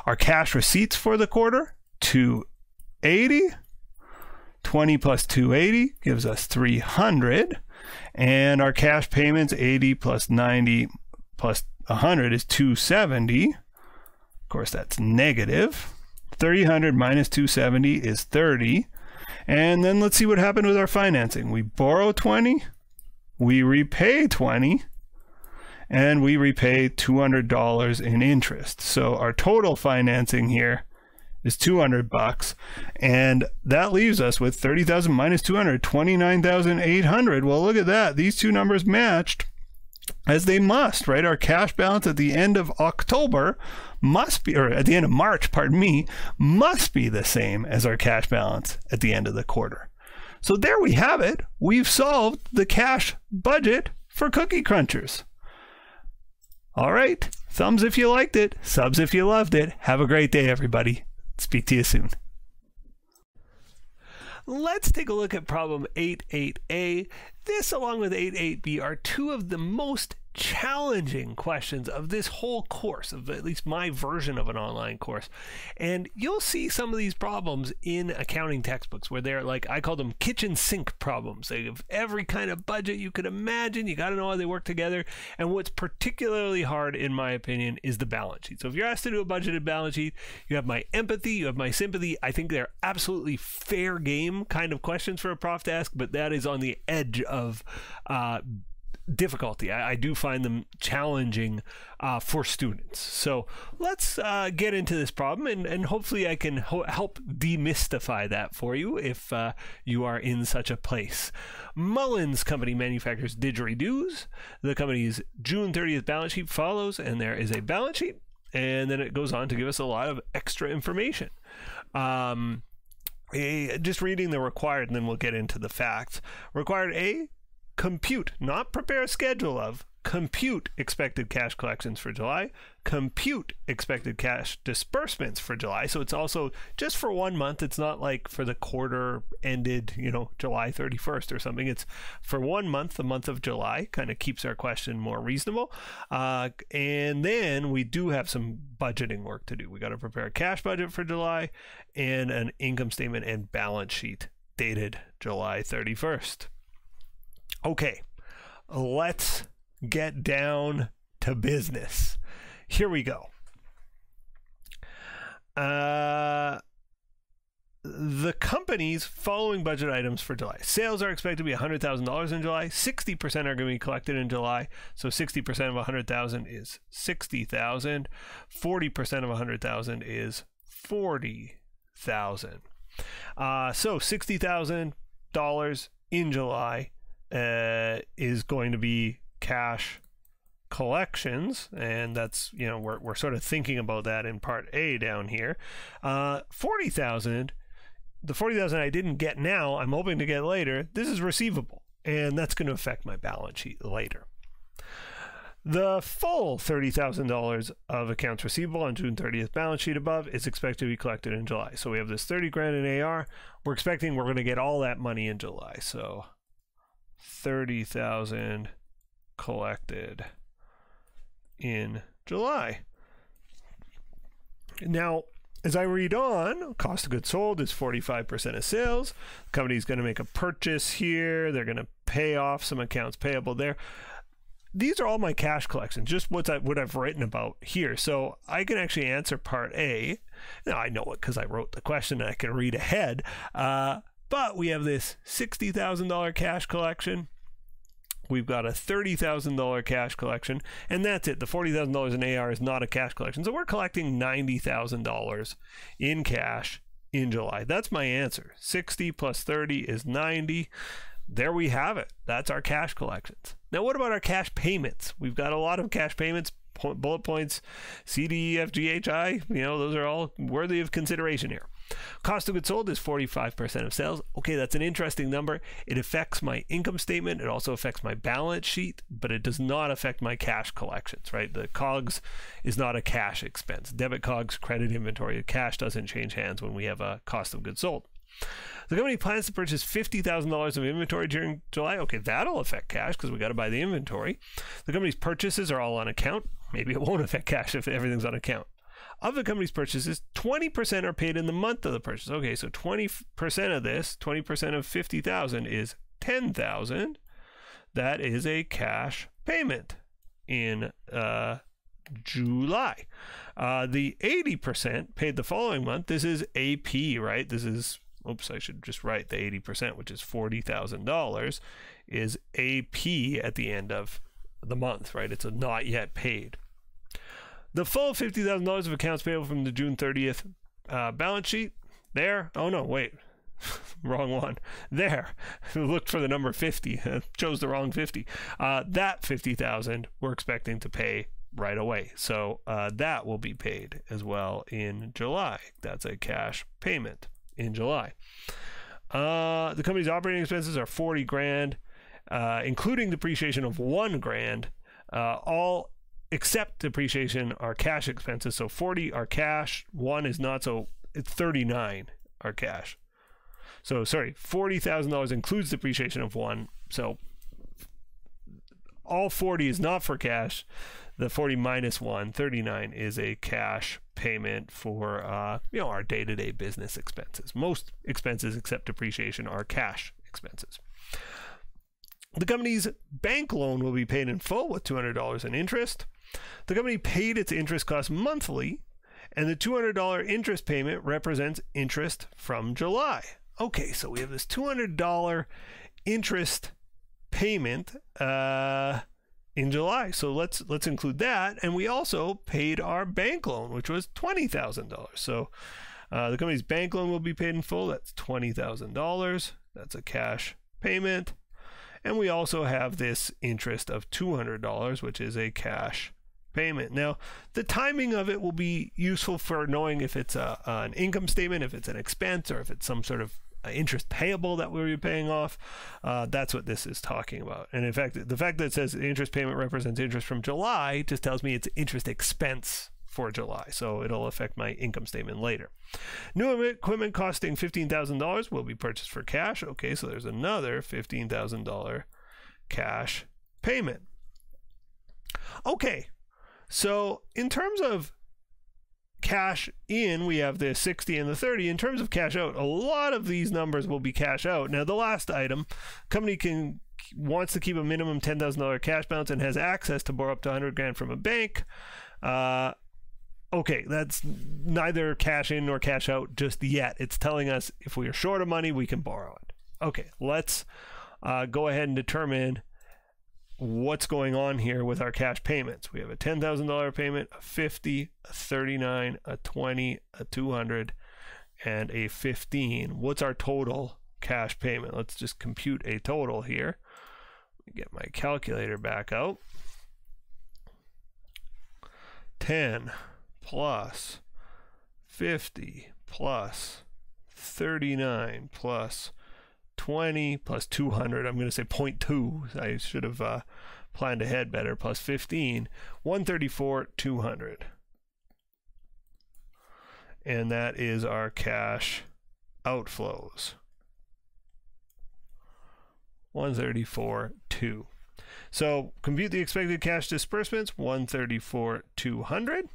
Our cash receipts for the quarter, 280. 20 plus 280 gives us 300. And our cash payments, 80 plus 90 plus 100 is 270. Of course, that's negative. 300 minus 270 is 30. And then let's see what happened with our financing. We borrow 20, we repay 20, and we repay $200 in interest. So our total financing here is $200, and that leaves us with 30,000 minus 200, 29,800. Well, look at that. These two numbers matched, as they must, right? Our cash balance at the end of October must be, or at the end of March, pardon me, must be the same as our cash balance at the end of the quarter. So there we have it. We've solved the cash budget for Cookie Crunchers. All right. Thumbs if you liked it. Subs if you loved it. Have a great day, everybody. Speak to you soon. Let's take a look at problem 88A. This, along with 88B, are two of the most challenging questions of this whole course, of at least my version of an online course. And you'll see some of these problems in accounting textbooks where they're like, I call them kitchen sink problems. They have every kind of budget you could imagine. You got to know how they work together. And what's particularly hard, in my opinion, is the balance sheet. So if you're asked to do a budgeted balance sheet, you have my empathy, you have my sympathy. I think they're absolutely fair game kind of questions for a prof to ask, but that is on the edge of difficulty. I do find them challenging for students. So let's get into this problem, and hopefully I can help demystify that for you if you are in such a place. Mullins Company manufactures didgeridoos. The company's June 30th balance sheet follows, and there is a balance sheet, and then it goes on to give us a lot of extra information. Just reading the required, and then we'll get into the facts. Required A, compute, not prepare a schedule of, compute expected cash collections for July, compute expected cash disbursements for July. So it's also just for 1 month. It's not like for the quarter ended, July 31st or something. It's for 1 month, the month of July. Kind of keeps our question more reasonable. And then we do have some budgeting work to do. We got to prepare a cash budget for July and an income statement and balance sheet dated July 31st. Okay, let's get down to business. Here we go. The company's following budget items for July. Sales are expected to be $100,000 in July. 60% are going to be collected in July. So 60% of 100,000 is 60,000. 40% of 100,000 is 40,000. So $60,000 in July is going to be cash collections, and that's, we're sort of thinking about that in part A down here. 40,000, the 40,000 I didn't get now, I'm hoping to get later. This is receivable, and that's going to affect my balance sheet later. The full $30,000 of accounts receivable on June 30th balance sheet above is expected to be collected in July. So we have this 30 grand in AR. We're expecting we're going to get all that money in July. So 30,000 collected in July. Now, as I read on, cost of goods sold is 45% of sales. The company's going to make a purchase here. They're going to pay off some accounts payable there. These are all my cash collections, just what I've written about here. So I can actually answer part A. Now I know it because I wrote the question and I can read ahead. But we have this $60,000 cash collection. We've got a $30,000 cash collection, and that's it. The $40,000 in AR is not a cash collection. So we're collecting $90,000 in cash in July. That's my answer. 60 plus 30 is 90. There we have it. That's our cash collections. Now, what about our cash payments? We've got a lot of cash payments, bullet points, C, D, E, F, G, H, I. Those are all worthy of consideration here. Cost of goods sold is 45% of sales. Okay, that's an interesting number. It affects my income statement. It also affects my balance sheet, but it does not affect my cash collections, right? The COGS is not a cash expense. Debit COGS, credit inventory. Cash doesn't change hands when we have a cost of goods sold. The company plans to purchase $50,000 of inventory during July. Okay, that'll affect cash because we got to buy the inventory. The company's purchases are all on account. Maybe it won't affect cash if everything's on account. Of the company's purchases, 20% are paid in the month of the purchase. Okay, so 20% of this, 20% of 50,000 is 10,000. That is a cash payment in July. The 80% paid the following month. This is AP, right? This is, oops, I should just write the 80%, which is $40,000, is AP at the end of the month, right? It's a not yet paid. The full $50,000 of accounts payable from the June 30th balance sheet, there. Oh no, wait. Wrong one. There. Looked for the number 50. Chose the wrong 50. That 50,000 we're expecting to pay right away. So that will be paid as well in July. That's a cash payment in July. The company's operating expenses are $40,000, including depreciation of $1,000. All except depreciation are cash expenses. So 40 are cash, 1 is not. So it's 39 are cash. So sorry, $40,000 includes depreciation of 1. So all 40 is not for cash. The 40 minus 1, 39 is a cash payment for our day-to-day business expenses. Most expenses except depreciation are cash expenses. The company's bank loan will be paid in full with $200 in interest. The company paid its interest costs monthly, and the $200 interest payment represents interest from July. Okay, so we have this $200 interest payment in July. So let's include that, and we also paid our bank loan, which was $20,000. So the company's bank loan will be paid in full. That's $20,000. That's a cash payment. And we also have this interest of $200, which is a cash payment. Now, the timing of it will be useful for knowing if it's an income statement, if it's an expense, or if it's some sort of interest payable that we'll be paying off. That's what this is talking about. And in fact, the fact that it says interest payment represents interest from July just tells me it's interest expense for July. So it'll affect my income statement later. New equipment costing $15,000 will be purchased for cash. Okay, so there's another $15,000 cash payment. Okay, so in terms of cash in, we have the 60 and the 30. In terms of cash out, a lot of these numbers will be cash out. Now, the last item, company wants to keep a minimum $10,000 cash balance and has access to borrow up to $100,000 from a bank. Okay, that's neither cash in nor cash out just yet. It's telling us if we are short of money, we can borrow it. Okay, let's go ahead and determine what's going on here with our cash payments. We have a $10,000 payment, a $50, a $39, a $20, a $200, and a $15. What's our total cash payment? Let's just compute a total here. Let me get my calculator back out. 10 plus 50 plus 39 plus 20 plus 200. I'm going to say 0.2. I should have planned ahead better. Plus 15, 134, 200. And that is our cash outflows. 134, 2. So compute the expected cash disbursements, 134, 200.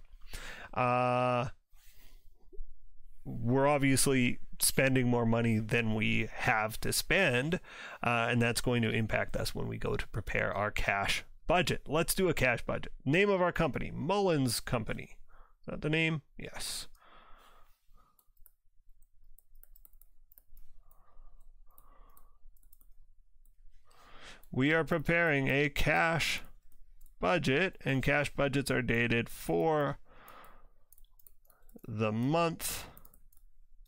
We're obviously spending more money than we have to spend, and that's going to impact us when we go to prepare our cash budget. Let's do a cash budget. Name of our company, Mullins Company. Is that the name? Yes. We are preparing a cash budget, and cash budgets are dated for the month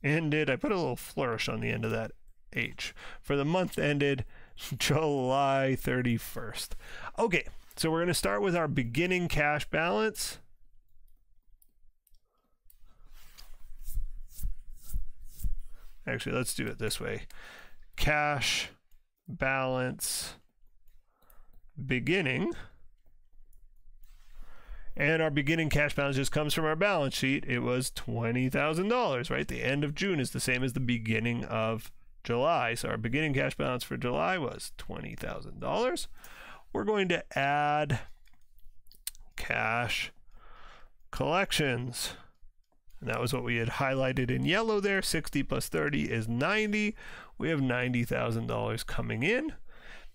ended. I put a little flourish on the end of that H. For the month ended July 31st. Okay, so we're going to start with our beginning cash balance. Actually, let's do it this way. Cash balance beginning And our beginning cash balance just comes from our balance sheet. It was $20,000, right? The end of June is the same as the beginning of July. So our beginning cash balance for July was $20,000. We're going to add cash collections. And that was what we had highlighted in yellow there. 60 plus 30 is 90. We have $90,000 coming in,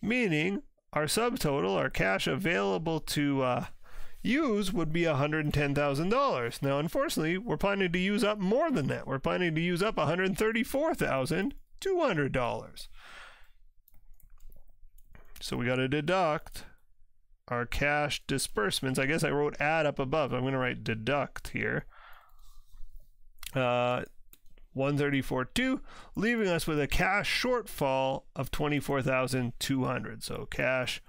meaning our subtotal, our cash available to use, would be $110,000. Now, unfortunately, we're planning to use up more than that. We're planning to use up $134,200. So we got to deduct our cash disbursements. I guess I wrote add up above. I'm going to write deduct here. 134,200, leaving us with a cash shortfall of 24,200. So cash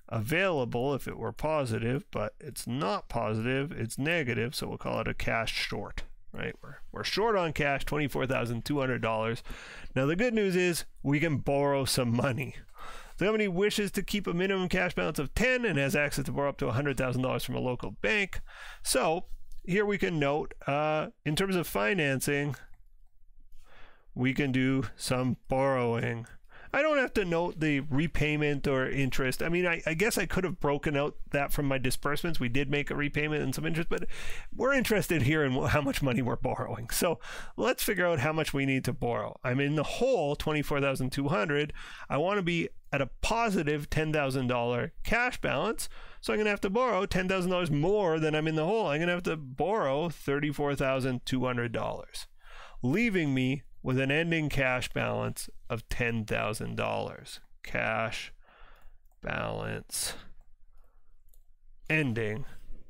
available if it were positive, but it's not positive, it's negative, so we'll call it a cash short, right? We're short on cash, $24,200. Now the good news is we can borrow some money. The company wishes to keep a minimum cash balance of 10 and has access to borrow up to $100,000 from a local bank. So here we can note, in terms of financing, we can do some borrowing. I don't have to note the repayment or interest. I mean, I guess I could have broken out that from my disbursements. We did make a repayment and some interest, but we're interested here in how much money we're borrowing. So let's figure out how much we need to borrow. I'm in the hole, $24,200. I want to be at a positive $10,000 cash balance. So I'm going to have to borrow $10,000 more than I'm in the hole. I'm going to have to borrow $34,200, leaving me with an ending cash balance of $10,000. Cash balance ending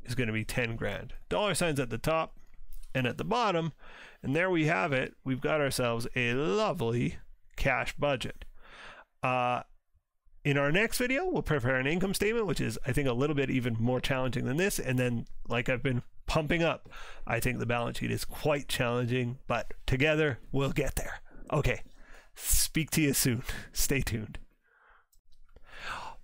is going to be 10 grand. Dollar signs at the top and at the bottom, and there we have it. We've got ourselves a lovely cash budget. In our next video, we'll prepare an income statement, which is, I think, a little bit even more challenging than this. And then, like I've been pumping up, I think the balance sheet is quite challenging, but together we'll get there. Okay, speak to you soon. Stay tuned.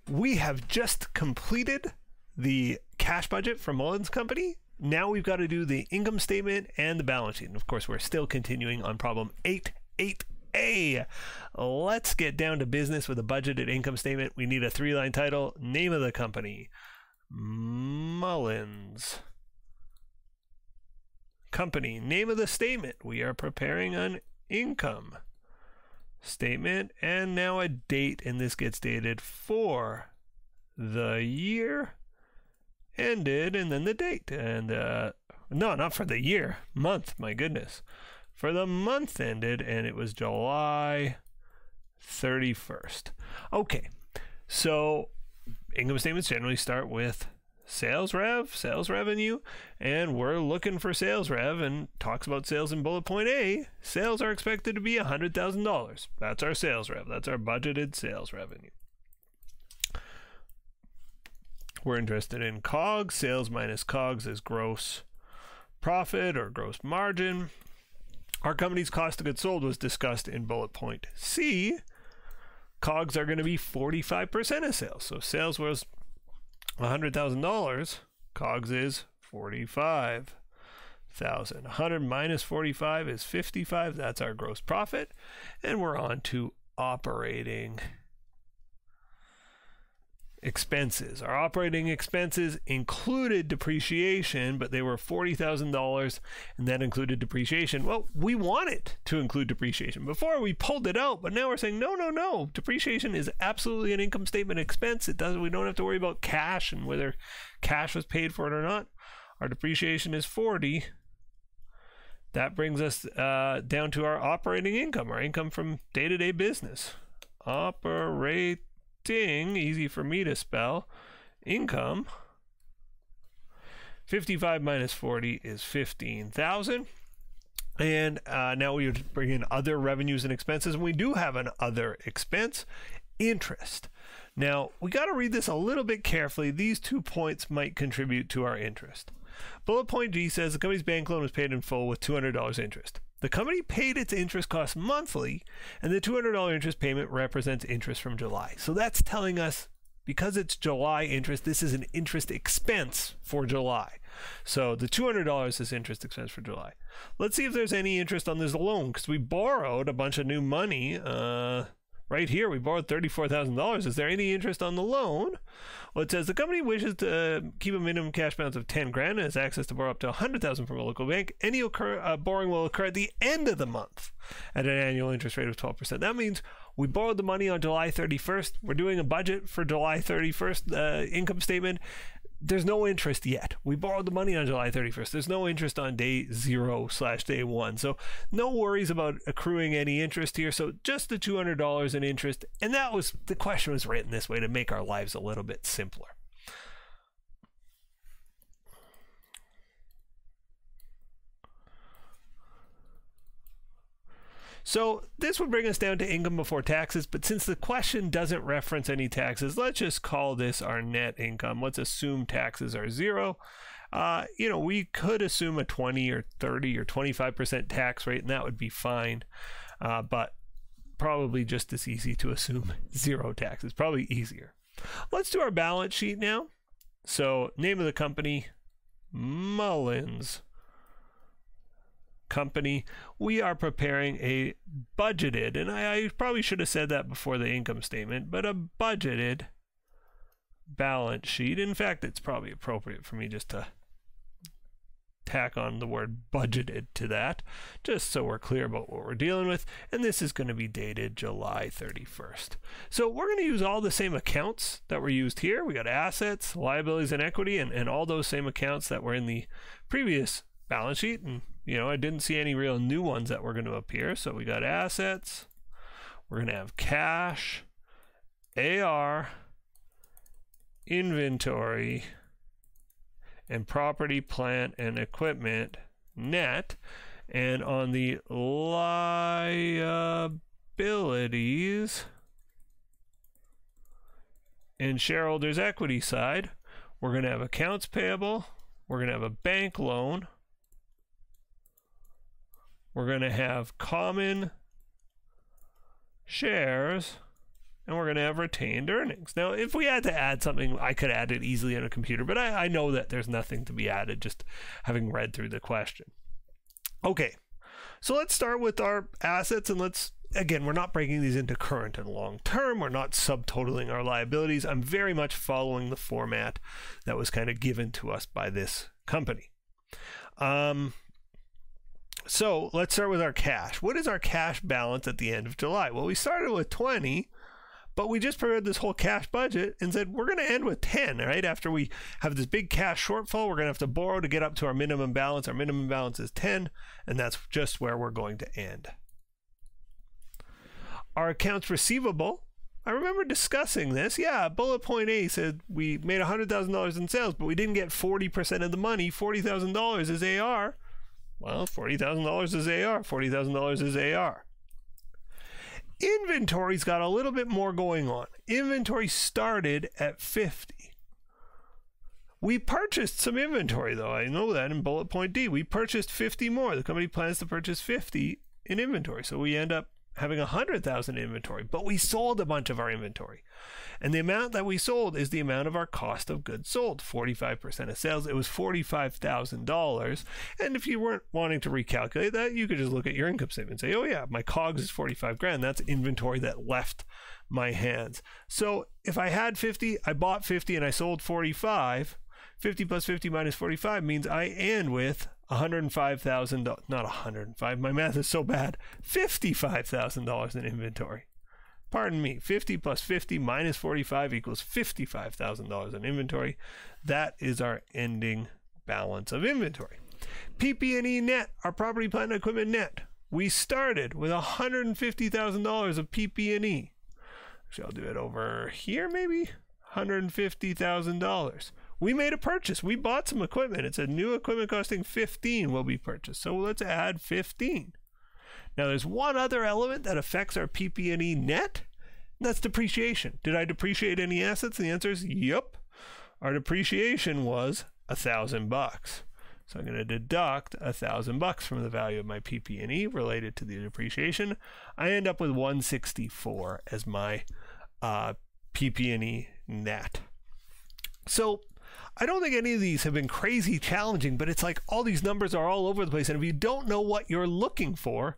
We have just completed the cash budget for Mullins Company. Now we've got to do the income statement and the balance sheet. And of course, we're still continuing on problem 8.8a. Let's get down to business with a budgeted income statement. We need a 3-line title. Name of the company: Mullins Company. Name of the statement: we are preparing an income statement, and now a date, and this gets dated for the year ended, and then the date, and no, not for the year, month, my goodness, for the month ended, and it was July 31st. Okay, so income statements generally start with sales revenue, and we're looking for sales rev, and talks about sales in bullet point A. Sales are expected to be $100,000. That's our sales rev. That's our budgeted sales revenue. We're interested in COGS. Sales minus COGS is gross profit or gross margin. Our company's cost of goods sold was discussed in bullet point C. COGS are going to be 45% of sales. So sales was $100,000. COGS is $45,000. 100 minus 45 is 55. That's our gross profit. And we're on to operating expenses. Our operating expenses included depreciation, but they were $40,000, and that included depreciation. Well, we wanted to include depreciation. Before we pulled it out, but now we're saying no. Depreciation is absolutely an income statement expense. We don't have to worry about cash and whether cash was paid for it or not. Our depreciation is 40. That brings us down to our operating income, our income from day-to-day business. Operating, easy for me to spell, income. 55 minus 40 is 15,000. And now we bring in other revenues and expenses. And we do have an other expense, interest. Now, we got to read this a little bit carefully. These 2 points might contribute to our interest. Bullet point G says the company's bank loan was paid in full with $200 interest. The company paid its interest costs monthly, and the $200 interest payment represents interest from July. So that's telling us because it's July interest, this is an interest expense for July. So the $200 is interest expense for July. Let's see if there's any interest on this loan, because we borrowed a bunch of new money. Right here, we borrowed $34,000. Is there any interest on the loan? Well, it says the company wishes to keep a minimum cash balance of $10,000 and has access to borrow up to $100,000 from a local bank. Any borrowing will occur at the end of the month at an annual interest rate of 12%. That means we borrowed the money on July 31st. We're doing a budget for July 31st income statement. There's no interest yet. We borrowed the money on July 31st. There's no interest on day 0/day 1. So no worries about accruing any interest here. So just the $200 in interest. And that was, the question was written this way to make our lives a little bit simpler. So this would bring us down to income before taxes, but since the question doesn't reference any taxes, let's just call this our net income. Let's assume taxes are 0. We could assume a 20 or 30 or 25% tax rate, and that would be fine. But probably just as easy to assume 0 taxes, probably easier. Let's do our balance sheet now. So name of the company, Mullins Company. We are preparing a budgeted, and I probably should have said that before the income statement, but a budgeted balance sheet. In fact, it's probably appropriate for me just to tack on the word budgeted to that, just so we're clear about what we're dealing with. And this is going to be dated July 31st. So we're going to use all the same accounts that were used here. We got assets, liabilities, and equity, and all those same accounts that were in the previous balance sheet. And I didn't see any real new ones that were going to appear. So we got assets, we're going to have cash, AR, inventory, and property, plant, and equipment net. And on the liabilities and shareholders' equity side, we're going to have accounts payable, we're going to have a bank loan, we're going to have common shares, and we're going to have retained earnings. Now, if we had to add something, I could add it easily on a computer, but I know that there's nothing to be added just having read through the question. Okay, so let's start with our assets, and again, we're not breaking these into current and long term. We're not subtotaling our liabilities. I'm very much following the format that was kind of given to us by this company. So let's start with our cash. What is our cash balance at the end of July? Well, we started with 20, but we just prepared this whole cash budget and said we're going to end with 10, right? After we have this big cash shortfall, we're going to have to borrow to get up to our minimum balance. Our minimum balance is 10, and that's just where we're going to end. Our accounts receivable, I remember discussing this. Yeah, bullet point A said we made $100,000 in sales, but we didn't get 40% of the money. $40,000 is AR. Well, $40,000 is AR. $40,000 is AR. Inventory's got a little bit more going on. Inventory started at 50. We purchased some inventory, though. I know that in bullet point D. We purchased 50 more. The company plans to purchase 50 in inventory. So we end up having 100,000 inventory, but we sold a bunch of our inventory. And the amount that we sold is the amount of our cost of goods sold, 45% of sales. It was $45,000. And if you weren't wanting to recalculate that, you could just look at your income statement and say, oh yeah, my COGS is 45 grand. That's inventory that left my hands. So if I had 50, I bought 50 and I sold 45, 50 plus 50 minus 45 means I end with $105,000, not 105, my math is so bad, $55,000 in inventory. Pardon me, 50 plus 50 minus 45 equals $55,000 in inventory. That is our ending balance of inventory. PP&E net, our property, plant, and equipment net. We started with $150,000 of PP&E. Actually, I'll do it over here maybe, $150,000. We made a purchase. We bought some equipment. It said new equipment costing 15 will be purchased. So let's add 15. Now there's one other element that affects our PP&E net. And that's depreciation. Did I depreciate any assets? And the answer is yep. Our depreciation was $1,000. So I'm going to deduct $1,000 from the value of my PP&E related to the depreciation. I end up with 164 as my PP&E net. So I don't think any of these have been crazy challenging, but it's like all these numbers are all over the place. And if you don't know what you're looking for,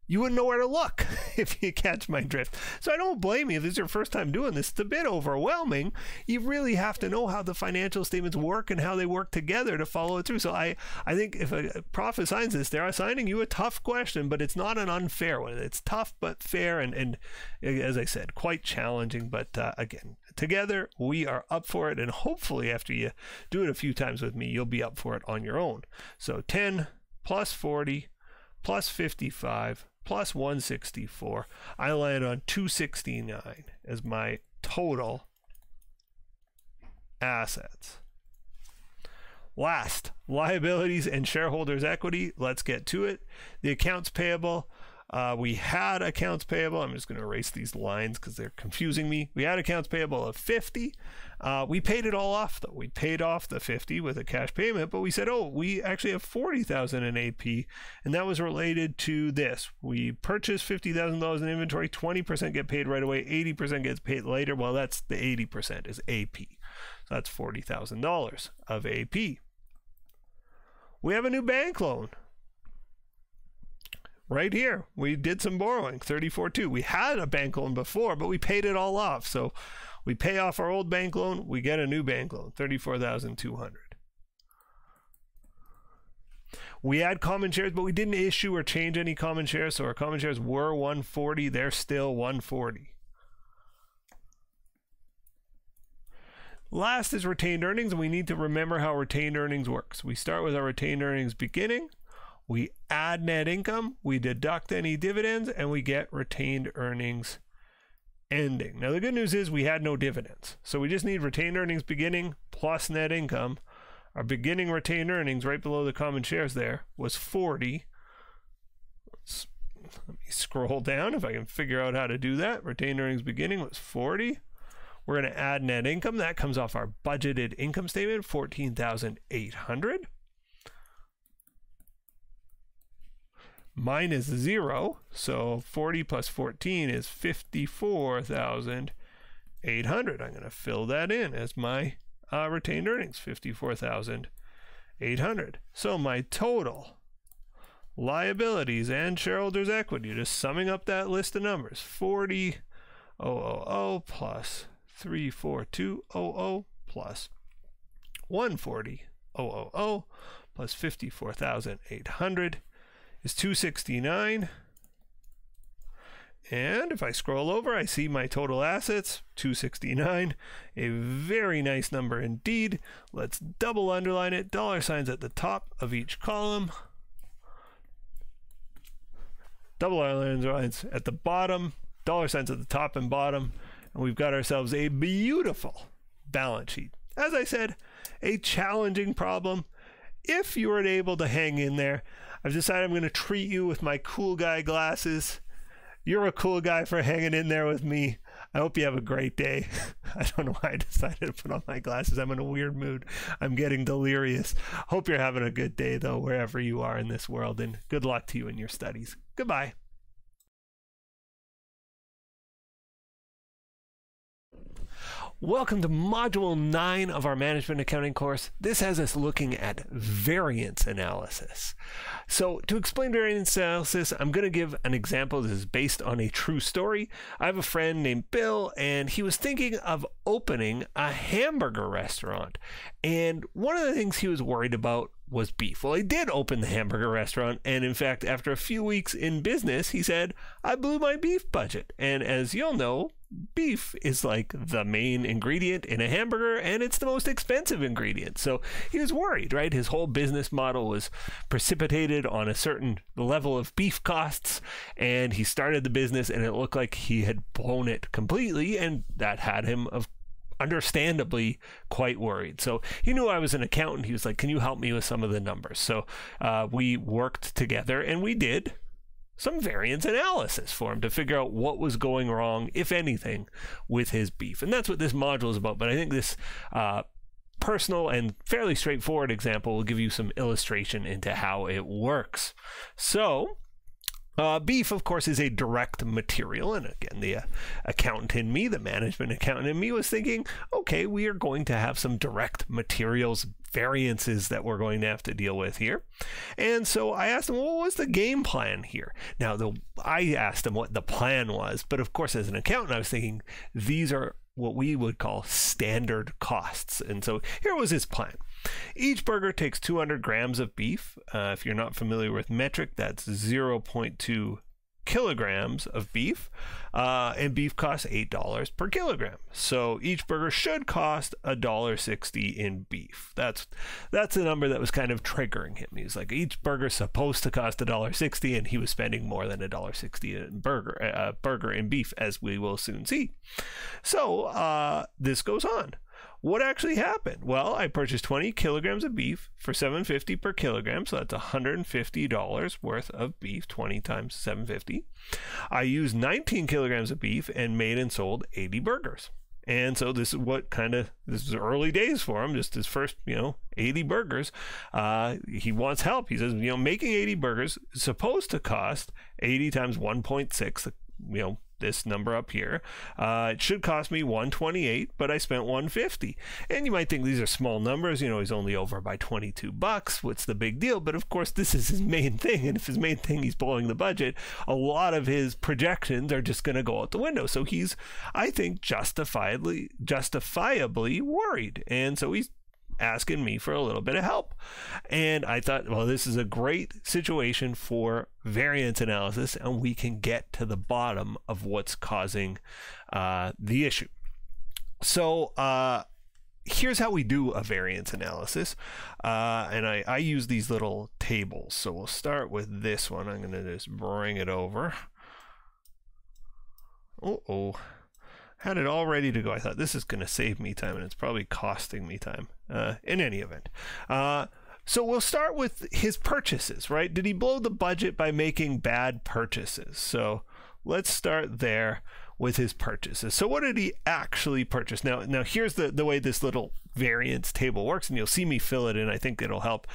you wouldn't know where to look, if you catch my drift. So I don't blame you if this is your first time doing this. It's a bit overwhelming. You really have to know how the financial statements work and how they work together to follow it through. So I think if a prof assigns this, they're assigning you a tough question, but it's not an unfair one. It's tough but fair and as I said, quite challenging. But again, together we are up for it. And hopefully after you do it a few times with me, you'll be up for it on your own. So 10 plus 40 plus 55 plus 164, I land on 269 as my total assets. Last, liabilities and shareholders' equity. Let's get to it. The accounts payable. We had accounts payable. I'm just going to erase these lines because they're confusing me. We had accounts payable of 50. We paid it all off, though. We paid off the 50 with a cash payment, but we said, oh, we actually have 40,000 in AP, and that was related to this. We purchased $50,000 in inventory. 20% get paid right away. 80% gets paid later. Well, that's the 80% is AP. So that's $40,000 of AP. We have a new bank loan. Right here, we did some borrowing, 34.2. We had a bank loan before, but we paid it all off. So we pay off our old bank loan, we get a new bank loan, 34,200. We had common shares, but we didn't issue or change any common shares. So our common shares were 140. They're still 140. Last is retained earnings, and we need to remember how retained earnings works. We start with our retained earnings beginning. We add net income, we deduct any dividends, and we get retained earnings ending. Now, the good news is we had no dividends. So we just need retained earnings beginning plus net income. Our beginning retained earnings right below the common shares there was 40. Let me scroll down if I can figure out how to do that. Retained earnings beginning was 40. We're going to add net income. That comes off our budgeted income statement, 14,800. Minus 0, so 40 plus 14 is 54,800. I'm going to fill that in as my retained earnings, 54,800. So my total liabilities and shareholders' equity, just summing up that list of numbers, 40,000 plus 342,000 plus 140,000 plus 54,800 is 269. And if I scroll over, I see my total assets, 269, a very nice number indeed. Let's double underline it, dollar signs at the top of each column, double underlines at the bottom, dollar signs at the top and bottom, and we've got ourselves a beautiful balance sheet. As I said, a challenging problem. If you were able to hang in there, I've decided I'm going to treat you with my cool guy glasses. You're a cool guy for hanging in there with me. I hope you have a great day. I don't know why I decided to put on my glasses. I'm in a weird mood. I'm getting delirious. Hope you're having a good day, though, wherever you are in this world, and good luck to you in your studies. Goodbye. Welcome to Module 9 of our Management Accounting course. This has us looking at variance analysis. So to explain variance analysis, I'm going to give an example. This is based on a true story. I have a friend named Bill, and he was thinking of opening a hamburger restaurant. And one of the things he was worried about was beef. Well, he did open the hamburger restaurant, and in fact, after a few weeks in business, he said, I blew my beef budget. And as you'll know, beef is like the main ingredient in a hamburger, and it's the most expensive ingredient. So he was worried, right? His whole business model was precipitated on a certain level of beef costs, and he started the business, and it looked like he had blown it completely, and that had him, understandably, quite worried. So he knew I was an accountant. He was like, can you help me with some of the numbers? So we worked together, and we did some variance analysis for him to figure out what was going wrong, if anything, with his beef. And that's what this module is about. But I think this personal and fairly straightforward example will give you some illustration into how it works. So Beef, of course, is a direct material, and again, the accountant in me, the management accountant in me, was thinking, okay, we are going to have some direct materials variances that we're going to have to deal with here. And so I asked him, well, what was the game plan here? Now, I asked him what the plan was, but of course, as an accountant, I was thinking these are what we would call standard costs. And so here was his plan. Each burger takes 200 grams of beef. If you're not familiar with metric, that's 0.2 kilograms of beef, and beef costs $8 per kilogram. So each burger should cost $1.60 in beef. That's the number that was kind of triggering him. He was like, each burger's supposed to cost $1.60, and he was spending more than $1.60 in burger in beef, as we will soon see. So this goes on. What actually happened? Well, I purchased 20 kilograms of beef for $7.50 per kilogram, so that's $150 worth of beef, 20 times $7.50. I used 19 kilograms of beef and made and sold 80 burgers. And so this is early days for him, just his first, 80 burgers. He wants help. He says, making 80 burgers is supposed to cost 80 times 1.6, this number up here. It should cost me $128, but I spent $150. And you might think these are small numbers. He's only over by $22. What's the big deal? But of course, this is his main thing. And if his main thing, he's blowing the budget, a lot of his projections are just going to go out the window. So he's, I think, justifiably worried. And so he's asking me for a little bit of help. And I thought, well, this is a great situation for variance analysis, and we can get to the bottom of what's causing the issue. So here's how we do a variance analysis. And I use these little tables. So we'll start with this one. I'm going to just bring it over. Had it all ready to go. I thought this is going to save me time, and it's probably costing me time in any event. So we'll start with his purchases, right? Did he blow the budget by making bad purchases? So let's start there with his purchases. So what did he actually purchase? Now here's the way this little variance table works, and you'll see me fill it in. I think it'll help.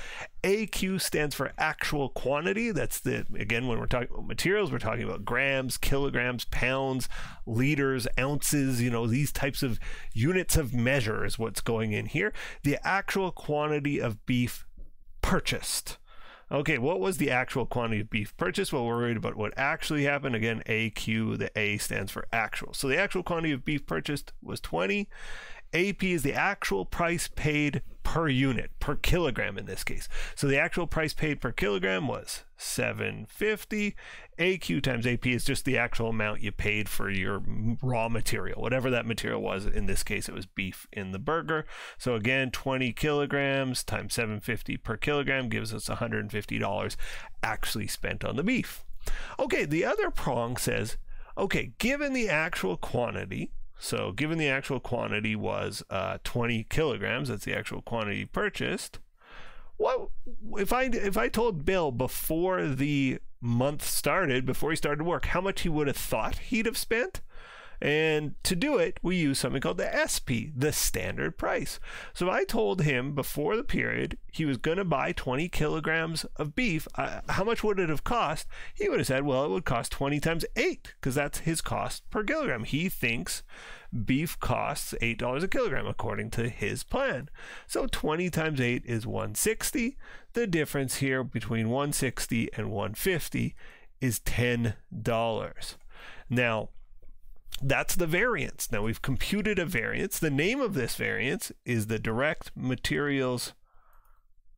AQ stands for actual quantity. That's again, when we're talking about materials, we're talking about grams, kilograms, pounds, liters, ounces, these types of units of measure is what's going in here. The actual quantity of beef purchased. Okay, what was the actual quantity of beef purchased? Well, we're worried about what actually happened. Again, AQ, the A stands for actual. So the actual quantity of beef purchased was 20. AP is the actual price paid per unit, per kilogram in this case. So the actual price paid per kilogram was $7.50. AQ times AP is just the actual amount you paid for your raw material, whatever that material was. In this case, it was beef in the burger. So again, 20 kilograms times $7.50 per kilogram gives us $150 actually spent on the beef. Okay, the other prong says, okay, given the actual quantity, so given the actual quantity was 20 kilograms, that's the actual quantity purchased. What if I told Bill before the month started, before he started work, how much he would have thought he'd have spent? And to do it, we use something called the SP, the standard price. So if I told him before the period he was going to buy 20 kilograms of beef, how much would it have cost? He would have said, well, it would cost 20 times 8, because that's his cost per kilogram. He thinks beef costs $8 a kilogram according to his plan. So 20 times 8 is 160. The difference here between 160 and 150 is $10. Now, that's the variance. Now we've computed a variance. The name of this variance is the direct materials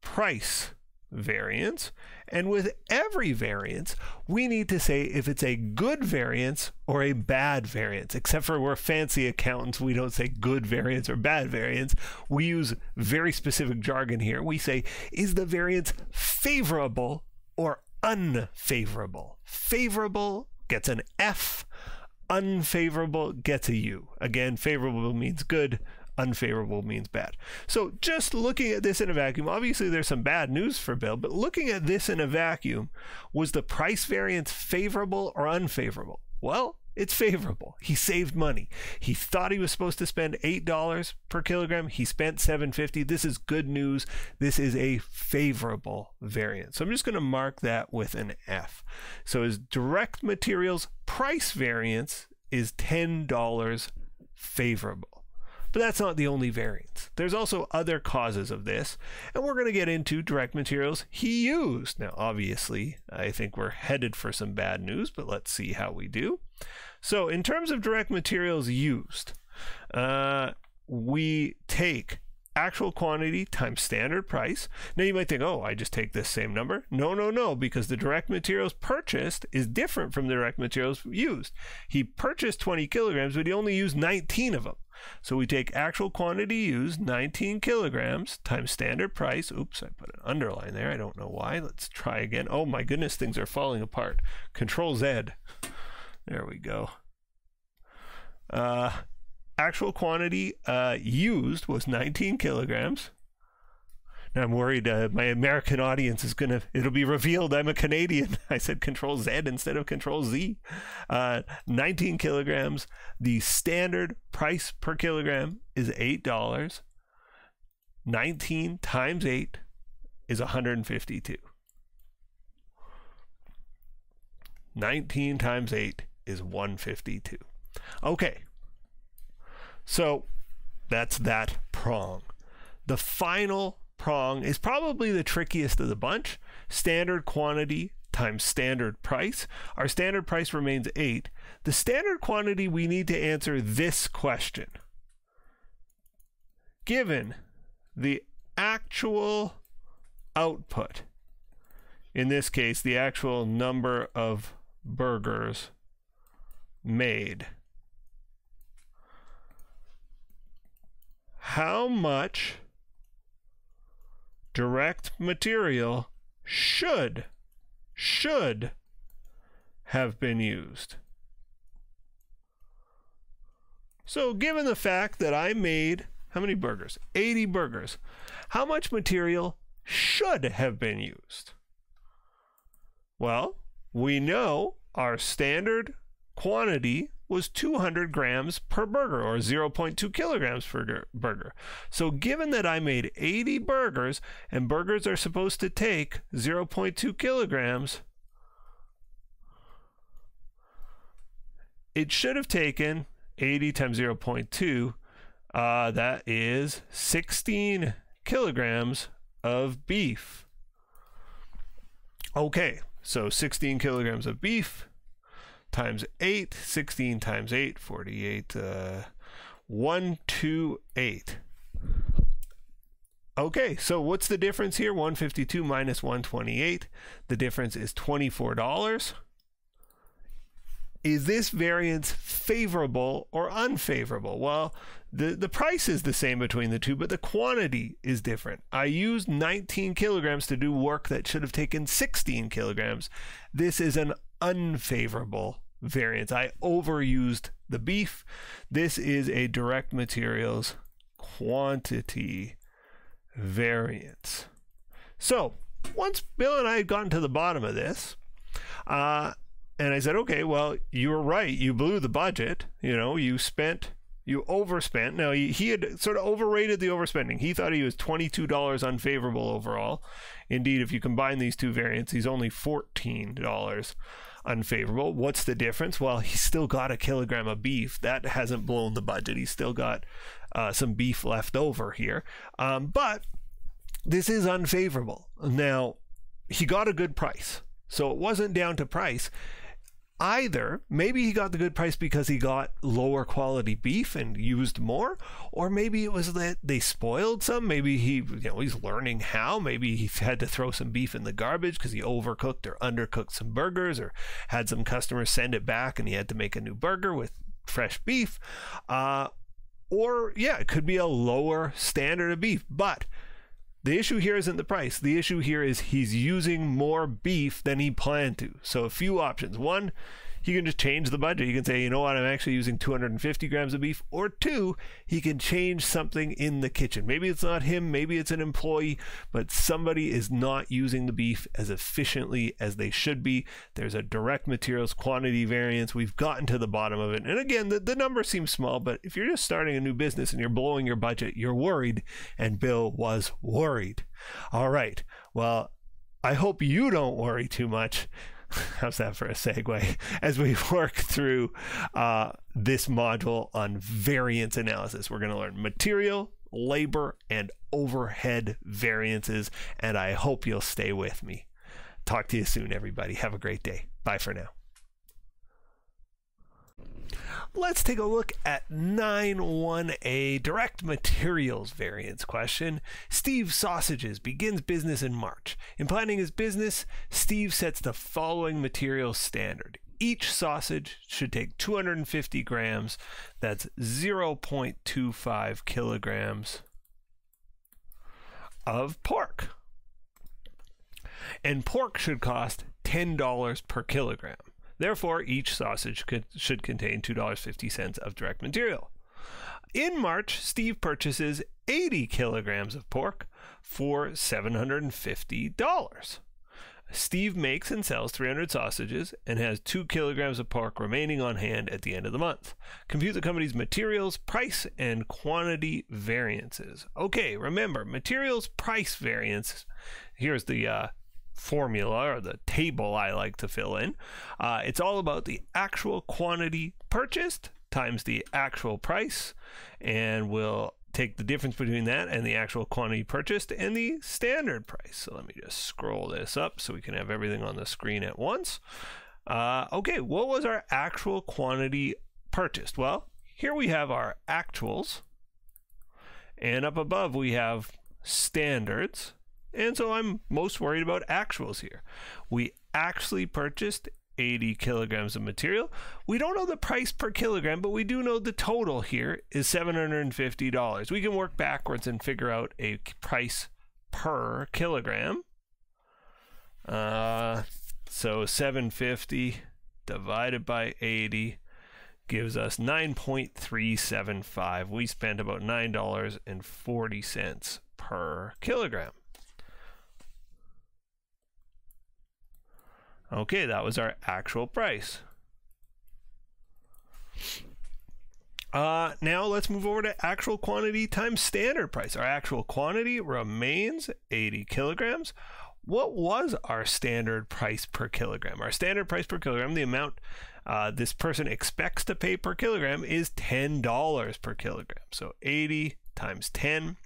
price variance. And with every variance, we need to say if it's a good variance or a bad variance. Except for we're fancy accountants, we don't say good variance or bad variance. We use very specific jargon here. We say, is the variance favorable or unfavorable? Favorable gets an F. Unfavorable gets a U. Again, favorable means good, unfavorable means bad. So just looking at this in a vacuum, obviously there's some bad news for Bill, but looking at this in a vacuum, was the price variance favorable or unfavorable? Well, It's favorable. He saved money. He thought he was supposed to spend $8 per kilogram. He spent $7.50. This is good news. This is a favorable variance. So I'm just going to mark that with an F. So his direct materials price variance is $10 favorable. But that's not the only variance. There's also other causes of this, and we're going to get into direct materials he used. Now, obviously, I think we're headed for some bad news, but let's see how we do. So in terms of direct materials used, we take actual quantity times standard price. Now you might think, oh, I just take this same number. No, because the direct materials purchased is different from the direct materials used. He purchased 20 kilograms, but he only used 19 of them. So we take actual quantity used, 19 kilograms, times standard price. Oops, I put an underline there. I don't know why. Let's try again. Oh my goodness, things are falling apart. Control Z. There we go. Actual quantity used was 19 kilograms. Now I'm worried my American audience is it'll be revealed I'm a Canadian. I said Control Z instead of Control Z. 19 kilograms. The standard price per kilogram is $8. 19 times 8 is 152. 19 times 8 is 152. Okay. So that's that prong. The final prong is probably the trickiest of the bunch. Standard quantity times standard price. Our standard price remains 8. The standard quantity, we need to answer this question. Given the actual output, in this case, the actual number of burgers made, how much direct material should have been used? So given the fact that I made how many burgers? 80 burgers. How much material should have been used? Well, we know our standard quantity was 200 grams per burger, or 0.2 kilograms per burger. So given that I made 80 burgers, and burgers are supposed to take 0.2 kilograms, it should have taken 80 times 0.2, that is 16 kilograms of beef. Okay, so 16 kilograms of beef times 8, 16 times 8, 48, 128. Okay, so what's the difference here? 152 minus 128. The difference is $24. Is this variance favorable or unfavorable? Well, the price is the same between the two, but the quantity is different. I used 19 kilograms to do work that should have taken 16 kilograms. This is an unfavorable variance. I overused the beef. This is a direct materials quantity variance. So once Bill and I had gotten to the bottom of this, and I said, okay, well, you were right. You blew the budget. You know, you overspent. Now, he had sort of overrated the overspending. He thought he was $22 unfavorable overall. Indeed, if you combine these two variants, he's only $14 unfavorable. What's the difference? Well, he's still got a kilogram of beef. That hasn't blown the budget. He's still got some beef left over here. But this is unfavorable. Now, he got a good price. So it wasn't down to price. Either maybe he got the good price because he got lower quality beef and used more, or maybe it was that they spoiled some. Maybe he's learning how. Maybe he had to throw some beef in the garbage because he overcooked or undercooked some burgers, or had some customers send it back and he had to make a new burger with fresh beef. Or yeah, it could be a lower standard of beef. But the issue here isn't the price. The issue here is he's using more beef than he planned to. So a few options. One, he can just change the budget. He can say, you know what, I'm actually using 250 grams of beef. Or 2, he can change something in the kitchen. Maybe it's not him, maybe it's an employee, but somebody is not using the beef as efficiently as they should be. There's a direct materials quantity variance. We've gotten to the bottom of it. And again, the number seems small, but if you're just starting a new business and you're blowing your budget, you're worried, and Bill was worried. All right, well, I hope you don't worry too much. How's that for a segue? As we work through this module on variance analysis, we're going to learn material, labor, and overhead variances, and I hope you'll stay with me. Talk to you soon, everybody. Have a great day. Bye for now. Let's take a look at 9.1a, direct materials variance question. Steve Sausages begins business in March. In planning his business, Steve sets the following material standard. Each sausage should take 250 grams, that's 0.25 kilograms of pork. And pork should cost $10 per kilogram. Therefore, each sausage should contain $2.50 of direct material. In March, Steve purchases 80 kilograms of pork for $750. Steve makes and sells 300 sausages and has 2 kilograms of pork remaining on hand at the end of the month. Compute the company's materials, price, and quantity variances. Okay, remember, materials price variance. Here's the formula, or the table I like to fill in. It's all about the actual quantity purchased times the actual price, and we'll take the difference between that and the actual quantity purchased and the standard price. So let me just scroll this up so we can have everything on the screen at once. Okay, what was our actual quantity purchased? Well, here we have our actuals, and up above we have standards. And so I'm most worried about actuals here. We actually purchased 80 kilograms of material. We don't know the price per kilogram, but we do know the total here is $750. We can work backwards and figure out a price per kilogram. So 750 divided by 80 gives us 9.375. We spent about $9.40 per kilogram. Okay, that was our actual price. Now let's move over to actual quantity times standard price. Our actual quantity remains 80 kilograms. What was our standard price per kilogram? Our standard price per kilogram, the amount this person expects to pay per kilogram, is $10 per kilogram. So 80 times 10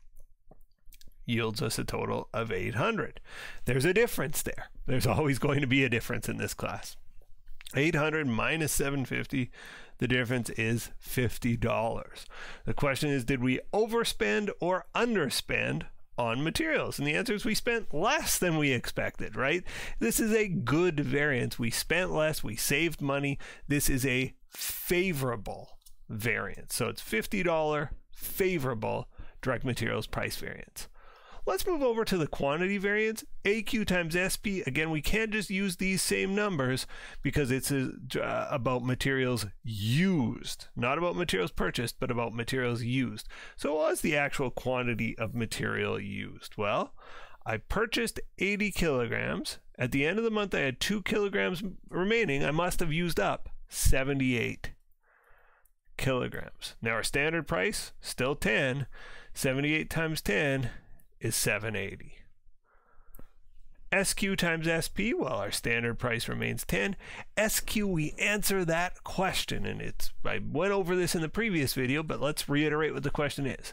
yields us a total of 800. There's a difference there. There's always going to be a difference in this class. 800 minus 750, the difference is $50. The question is, did we overspend or underspend on materials? And the answer is we spent less than we expected, right? This is a good variance. We spent less, we saved money. This is a favorable variance. So it's $50 favorable direct materials price variance. Let's move over to the quantity variance. AQ times SP. Again, we can't just use these same numbers because it's about materials used, not about materials purchased, but about materials used. So what was the actual quantity of material used? Well, I purchased 80 kilograms. At the end of the month, I had 2 kilograms remaining. I must have used up 78 kilograms. Now our standard price, still 10. 78 times 10 is 780. SQ times SP, well, our standard price remains 10. SQ, we answer that question, and I went over this in the previous video, but let's reiterate what the question is.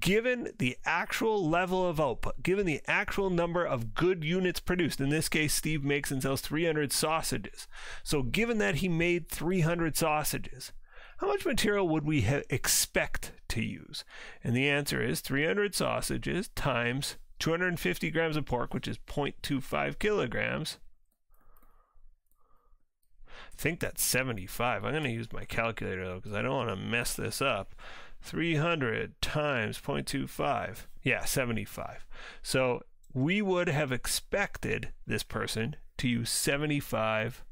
Given the actual level of output, given the actual number of good units produced, in this case, Steve makes and sells 300 sausages. So given that he made 300 sausages, how much material would we expect to use? And the answer is 300 sausages times 250 grams of pork, which is 0.25 kilograms. I think that's 75. I'm going to use my calculator, though, because I don't want to mess this up. 300 times 0.25. Yeah, 75. So we would have expected this person to use 75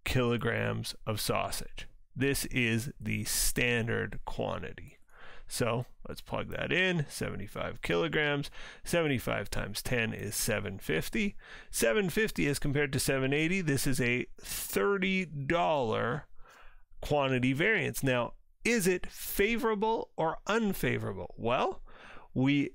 kilograms of sausage. This is the standard quantity. So let's plug that in. 75 kilograms. 75 times 10 is 750. 750 as compared to 780. This is a $30 quantity variance. Now, is it favorable or unfavorable? Well, we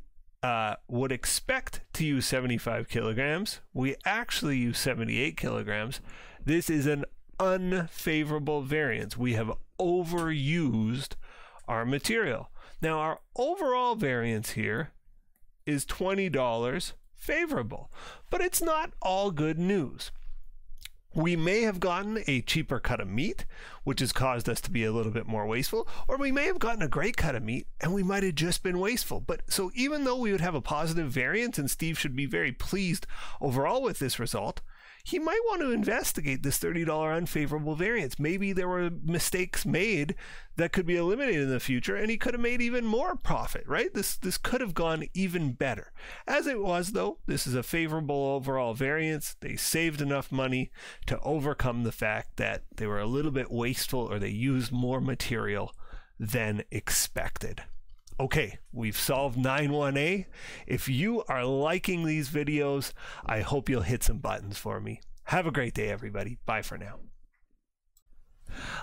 would expect to use 75 kilograms. We actually use 78 kilograms. This is an unfavorable variance. We have overused our material. Now, our overall variance here is $20 favorable, but it's not all good news. We may have gotten a cheaper cut of meat, which has caused us to be a little bit more wasteful, or we may have gotten a great cut of meat and we might have just been wasteful. But so even though we would have a positive variance, and Steve should be very pleased overall with this result, he might want to investigate this $30 unfavorable variance. Maybe there were mistakes made that could be eliminated in the future, and he could have made even more profit, right? This could have gone even better. As it was, though, this is a favorable overall variance. They saved enough money to overcome the fact that they were a little bit wasteful or they used more material than expected. Okay, we've solved 9-1A. If you are liking these videos, I hope you'll hit some buttons for me. Have a great day, everybody. Bye for now.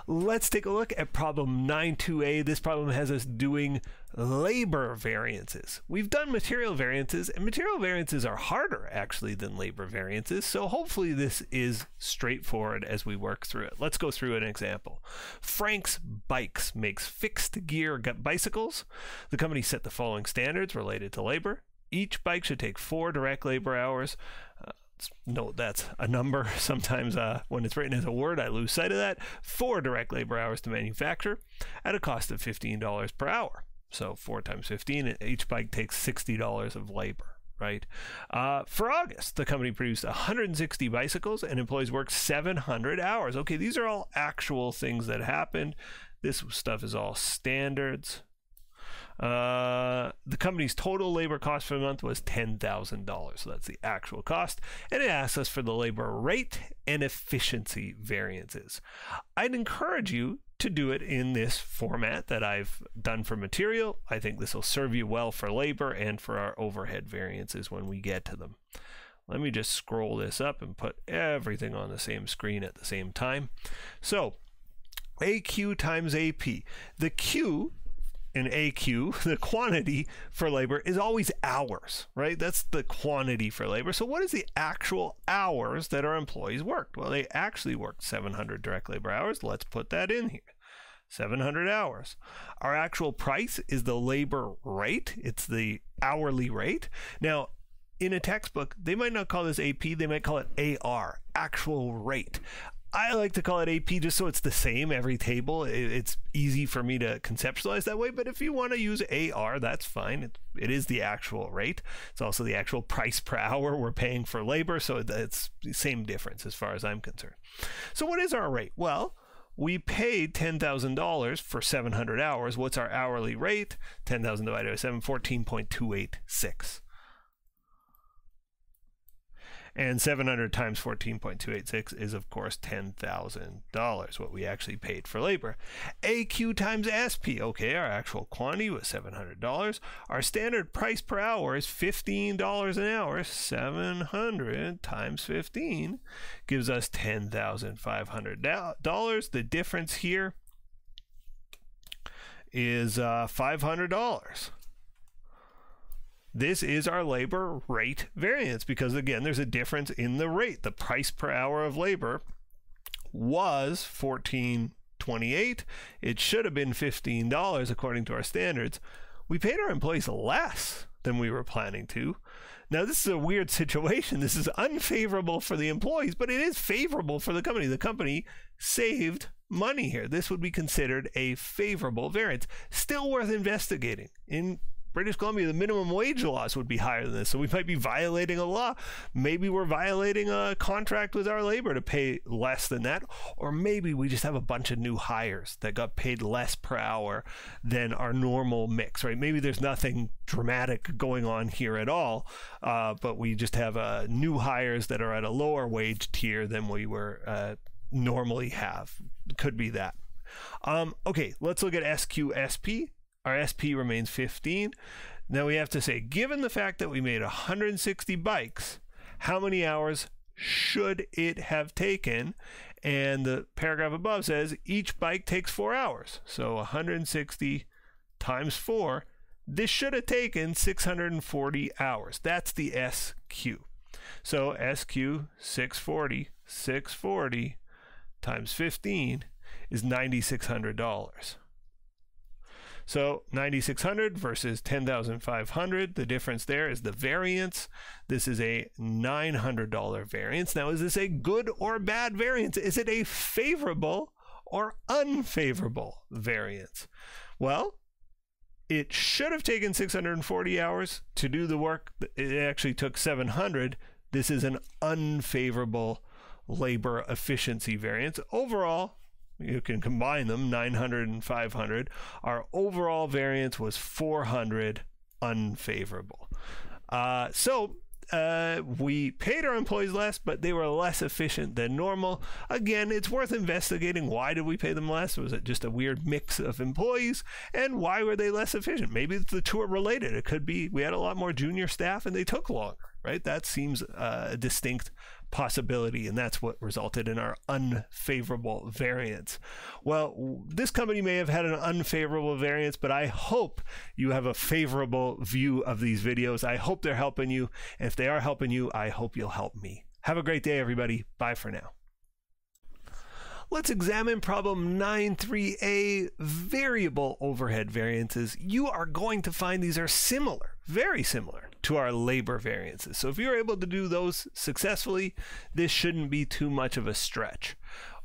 Let's take a look at problem 9-2A. This problem has us doing labor variances. We've done material variances, and material variances are harder actually than labor variances, so hopefully this is straightforward as we work through it. Let's go through an example. Frank's Bikes makes fixed gear bicycles. The company set the following standards related to labor. Each bike should take 4 direct labor hours. Note that's a number. Sometimes when it's written as a word, I lose sight of that. 4 direct labor hours to manufacture at a cost of $15 per hour. So 4 times 15, each bike takes $60 of labor, right? For August, the company produced 160 bicycles and employees worked 700 hours. Okay, these are all actual things that happened. This stuff is all standards. The company's total labor cost for the month was $10,000. So that's the actual cost. And it asks us for the labor rate and efficiency variances. I'd encourage you to do it in this format that I've done for material. I think this will serve you well for labor and for our overhead variances when we get to them. Let me just scroll this up and put everything on the same screen at the same time. So AQ times AP. The Q in AQ, the quantity for labor, is always hours, right? That's the quantity for labor. So what is the actual hours that our employees worked? Well, they actually worked 700 direct labor hours. Let's put that in here. 700 hours. Our actual price is the labor rate. It's the hourly rate. Now, in a textbook, they might not call this AP. They might call it AR, actual rate. I like to call it AP just so it's the same every table. It's easy for me to conceptualize that way, but if you want to use AR, that's fine. It is the actual rate. It's also the actual price per hour we're paying for labor, so it's the same difference as far as I'm concerned. So what is our rate? Well, we paid $10,000 for 700 hours. What's our hourly rate? 10,000 divided by 7, 14.286. And 700 times 14.286 is, of course, $10,000, what we actually paid for labor. AQ times SP. Okay, our actual quantity was $700. Our standard price per hour is $15 an hour. 700 times 15 gives us $10,500. The difference here is $500. This is our labor rate variance because, again, there's a difference in the rate. The price per hour of labor was $14.28. It should have been $15 according to our standards. We paid our employees less than we were planning to. Now, this is a weird situation. This is unfavorable for the employees, but it is favorable for the company. The company saved money here. This would be considered a favorable variance. Still worth investigating. In British Columbia, the minimum wage laws would be higher than this, so we might be violating a law. Maybe we're violating a contract with our labor to pay less than that, or maybe we just have a bunch of new hires that got paid less per hour than our normal mix, right? Maybe there's nothing dramatic going on here at all, but we just have new hires that are at a lower wage tier than we were normally have. Could be that. Okay, let's look at SQSP. Our SP remains 15. Now we have to say, given the fact that we made 160 bikes, how many hours should it have taken? And the paragraph above says each bike takes 4 hours. So 160 times 4, this should have taken 640 hours. That's the SQ. So SQ 640 times 15 is $9,600. So 9,600 versus 10,500. The difference there is the variance. This is a $900 variance. Now, is this a good or bad variance? Is it a favorable or unfavorable variance? Well, it should have taken 640 hours to do the work. It actually took 700. This is an unfavorable labor efficiency variance. Overall, you can combine them, 900 and 500. Our overall variance was 400, unfavorable. We paid our employees less, but they were less efficient than normal. Again, it's worth investigating. Why did we pay them less? Was it just a weird mix of employees? And why were they less efficient? Maybe the two are related. It could be we had a lot more junior staff and they took longer, right? That seems a distinct possibility, and that's what resulted in our unfavorable variance. Well, this company may have had an unfavorable variance, but I hope you have a favorable view of these videos. I hope they're helping you, and if they are helping you, I hope you'll help me. Have a great day, everybody. Bye for now. Let's examine problem 9.3a, variable overhead variances. You are going to find these are similar, very similar to our labor variances. So if you're able to do those successfully, this shouldn't be too much of a stretch.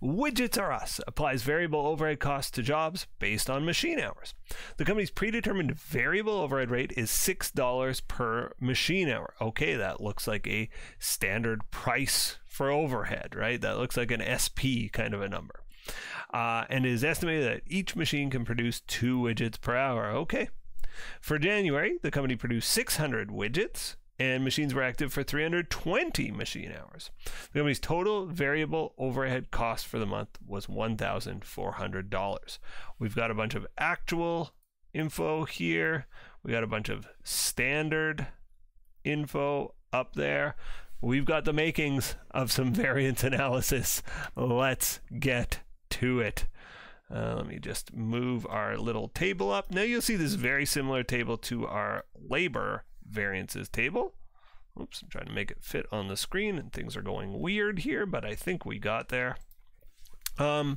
Widgets are us applies variable overhead costs to jobs based on machine hours. The company's predetermined variable overhead rate is $6 per machine hour. Okay, that looks like a standard price for overhead, right? That looks like an SP kind of a number. And it is estimated that each machine can produce 2 widgets per hour. Okay. For January, the company produced 600 widgets, and machines were active for 320 machine hours. The company's total variable overhead cost for the month was $1,400. We've got a bunch of actual info here. We got a bunch of standard info up there. We've got the makings of some variance analysis. Let's get to it. Let me just move our little table up. Now you'll see this very similar table to our labor variances table. Oops, I'm trying to make it fit on the screen and things are going weird here, but I think we got there. So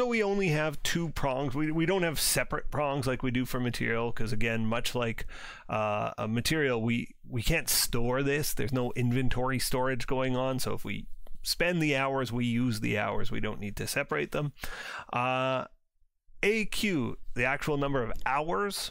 we only have 2 prongs. We don't have separate prongs like we do for material, because again, much like a material, we can't store this. There's no inventory storage going on. So if we spend the hours, we use the hours. We don't need to separate them. AQ, the actual number of hours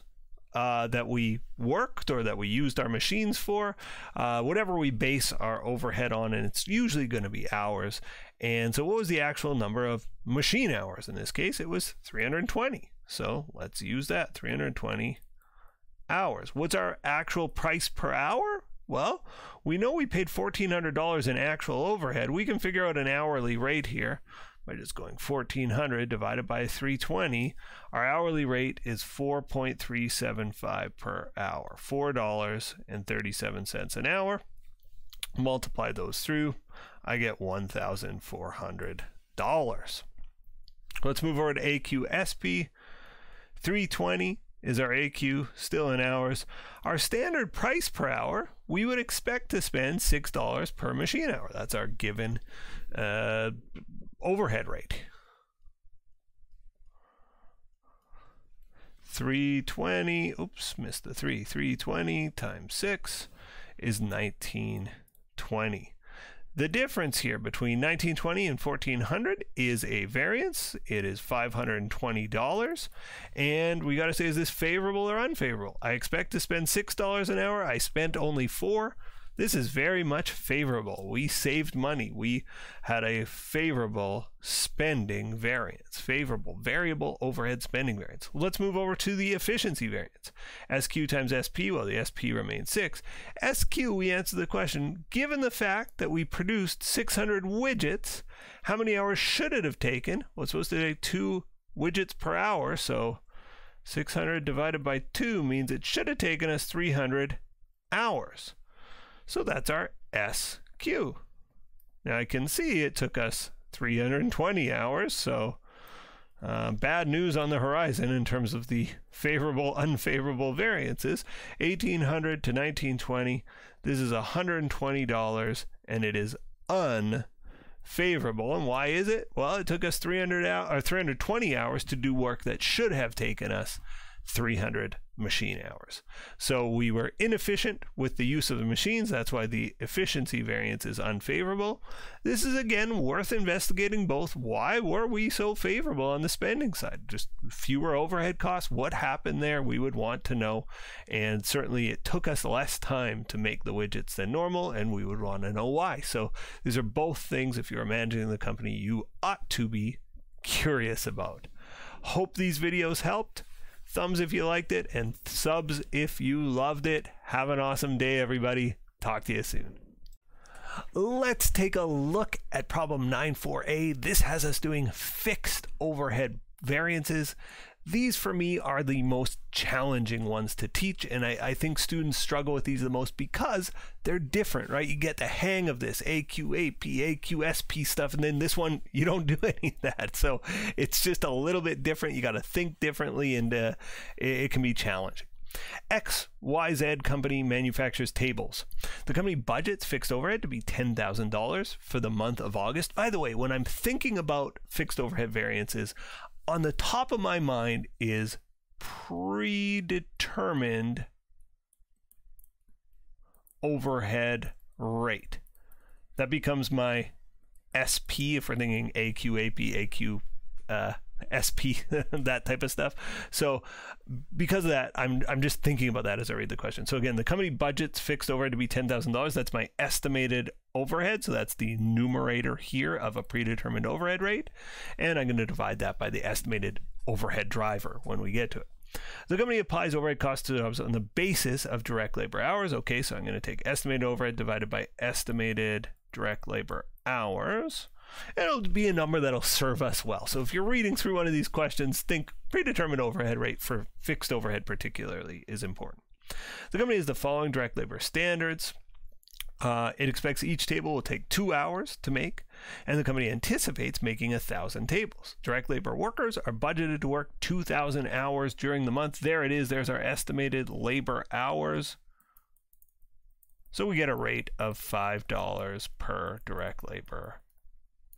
that we worked or that we used our machines for, whatever we base our overhead on, and it's usually going to be hours. And so what was the actual number of machine hours? In this case, it was 320. So let's use that, 320 hours. What's our actual price per hour? Well, we know we paid $1,400 in actual overhead. We can figure out an hourly rate here by just going 1,400 divided by 320. Our hourly rate is 4.375 per hour, $4.37 an hour. Multiply those through, I get $1,400. Let's move over to AQSP. 320 is our AQ, still in hours. Our standard price per hour, we would expect to spend $6 per machine hour. That's our given overhead rate. 320, oops, missed the 3. 320 times 6 is 1920. The difference here between 1920 and 1400 is a variance. It is $520. And we got to say, is this favorable or unfavorable? I expect to spend $6 an hour. I spent only $4. This is very much favorable. We saved money. We had a favorable spending variance, favorable variable overhead spending variance. Let's move over to the efficiency variance. SQ times SP, well, the SP remains 6. SQ, we answer the question, given the fact that we produced 600 widgets, how many hours should it have taken? Well, it's supposed to take 2 widgets per hour, so 600 divided by 2 means it should have taken us 300 hours. So that's our SQ. Now I can see it took us 320 hours, so bad news on the horizon in terms of the favorable, unfavorable variances. 1800 to 1920, this is $120, and it is unfavorable. And why is it? Well, it took us 320 hours to do work that should have taken us 300 machine hours. So we were inefficient with the use of the machines. That's why the efficiency variance is unfavorable. This is again worth investigating both. Why were we so favorable on the spending side? Just fewer overhead costs. What happened there? We would want to know. And certainly it took us less time to make the widgets than normal, and we would want to know why. So these are both things, if you're managing the company, you ought to be curious about. Hope these videos helped. Thumbs if you liked it, and subs if you loved it. Have an awesome day, everybody. Talk to you soon. Let's take a look at problem 9.4a. This has us doing fixed overhead variances. These, for me, are the most challenging ones to teach, and I think students struggle with these the most because they're different, right? You get the hang of this AQ, AP, AQ, SP stuff, and then this one, you don't do any of that. So it's just a little bit different. You got to think differently, and it can be challenging. XYZ company manufactures tables. The company budgets fixed overhead to be $10,000 for the month of August. By the way, when I'm thinking about fixed overhead variances, on the top of my mind is predetermined overhead rate. That becomes my SP if we're thinking AQ, AP, AQ, SP, that type of stuff. So because of that, I'm just thinking about that as I read the question. So again, the company budgets fixed overhead to be $10,000. That's my estimated overhead. So that's the numerator here of a predetermined overhead rate. And I'm going to divide that by the estimated overhead driver when we get to it. The company applies overhead costs to jobs on the basis of direct labor hours. Okay, so I'm going to take estimated overhead divided by estimated direct labor hours. And it'll be a number that'll serve us well. So if you're reading through one of these questions, think predetermined overhead rate for fixed overhead particularly is important. The company has the following direct labor standards. It expects each table will take 2 hours to make, and the company anticipates making 1,000 tables. Direct labor workers are budgeted to work 2,000 hours during the month. There it is. There's our estimated labor hours. So we get a rate of $5 per direct labor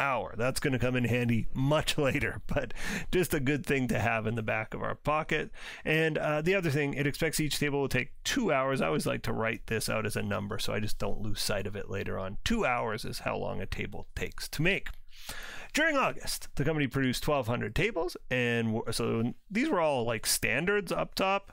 hour. That's going to come in handy much later, but just a good thing to have in the back of our pocket. And the other thing, it expects each table will take 2 hours. I always like to write this out as a number so I just don't lose sight of it later on. 2 hours is how long a table takes to make. During August, the company produced 1,200 tables, and so these were all like standards up top.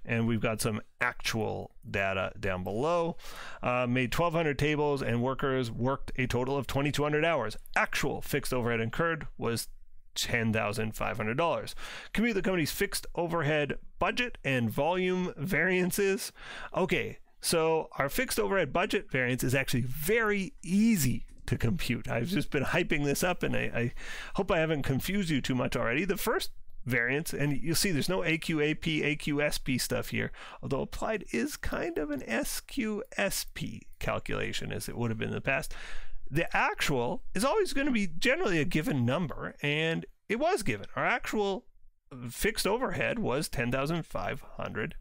And we've got some actual data down below. Made 1,200 tables, and workers worked a total of 2,200 hours. Actual fixed overhead incurred was $10,500. Compute the company's fixed overhead budget and volume variances. Okay, so our fixed overhead budget variance is actually very easy to compute. I've just been hyping this up, and I hope I haven't confused you too much already. The first variance, and you'll see there's no AQ, AP, AQ, SP stuff here, although applied is kind of an SQ, SP calculation as it would have been in the past. The actual is always going to be generally a given number, and it was given. Our actual fixed overhead was $10,500.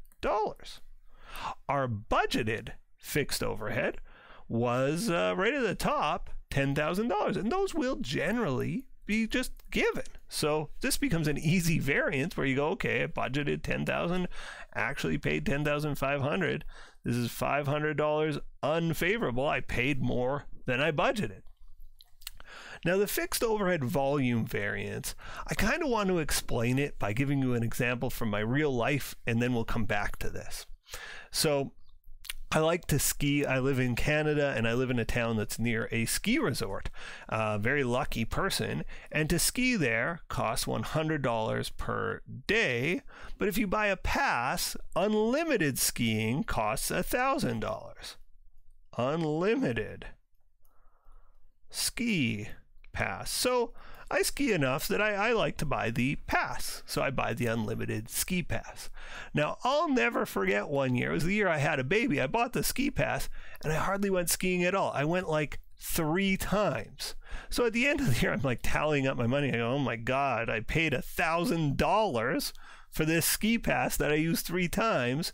Our budgeted fixed overhead was right at the top, $10,000, and those will generally be just given. So this becomes an easy variance where you go, okay, I budgeted $10,000, actually paid $10,500. This is $500 unfavorable. I paid more than I budgeted. Now the fixed overhead volume variance, I kind of want to explain it by giving you an example from my real life, and then we'll come back to this. So I like to ski. I live in Canada and I live in a town that's near a ski resort. Very lucky person. And to ski there costs $100 per day. But if you buy a pass, unlimited skiing costs $1,000. Unlimited ski pass. So I ski enough that I like to buy the pass. So I buy the unlimited ski pass. Now, I'll never forget one year. It was the year I had a baby. I bought the ski pass and I hardly went skiing at all. I went like 3 times. So at the end of the year, I'm like tallying up my money. I go, oh my God, I paid $1,000 for this ski pass that I used 3 times.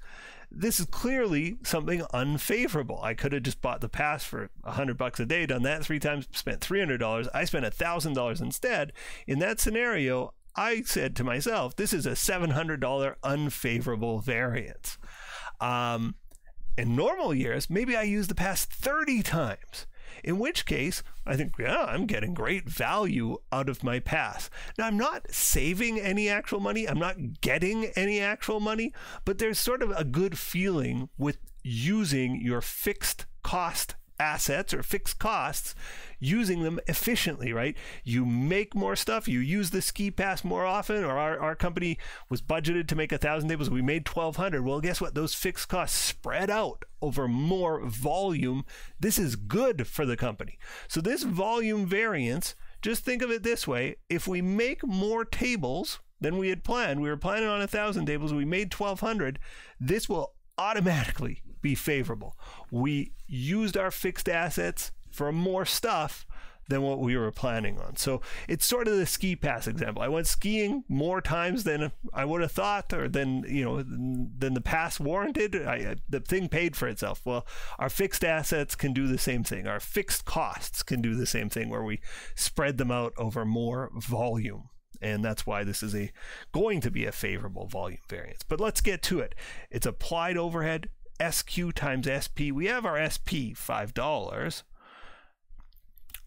This is clearly something unfavorable. I could have just bought the pass for $100 a day, done that 3 times, spent $300. I spent $1,000 instead. In that scenario, I said to myself, this is a $700 unfavorable variance. In normal years, maybe I use the pass 30 times. In which case, I think, yeah, I'm getting great value out of my pass. Now, I'm not saving any actual money. I'm not getting any actual money, but there's sort of a good feeling with using your fixed cost assets or fixed costs, using them efficiently, right? You make more stuff, you use the ski pass more often, or our company was budgeted to make 1,000 tables, we made 1,200. Well, guess what? Those fixed costs spread out over more volume. This is good for the company. So this volume variance, just think of it this way. If we make more tables than we had planned, we were planning on 1,000 tables, we made 1,200, this will automatically be favorable. We used our fixed assets for more stuff than what we were planning on. So it's sort of the ski pass example. I went skiing more times than I would have thought, or than the pass warranted. The thing paid for itself. Well, our fixed assets can do the same thing. Our fixed costs can do the same thing, where we spread them out over more volume. And that's why this is going to be a favorable volume variance. But let's get to it. It's applied overhead, SQ times SP. We have our SP, $5.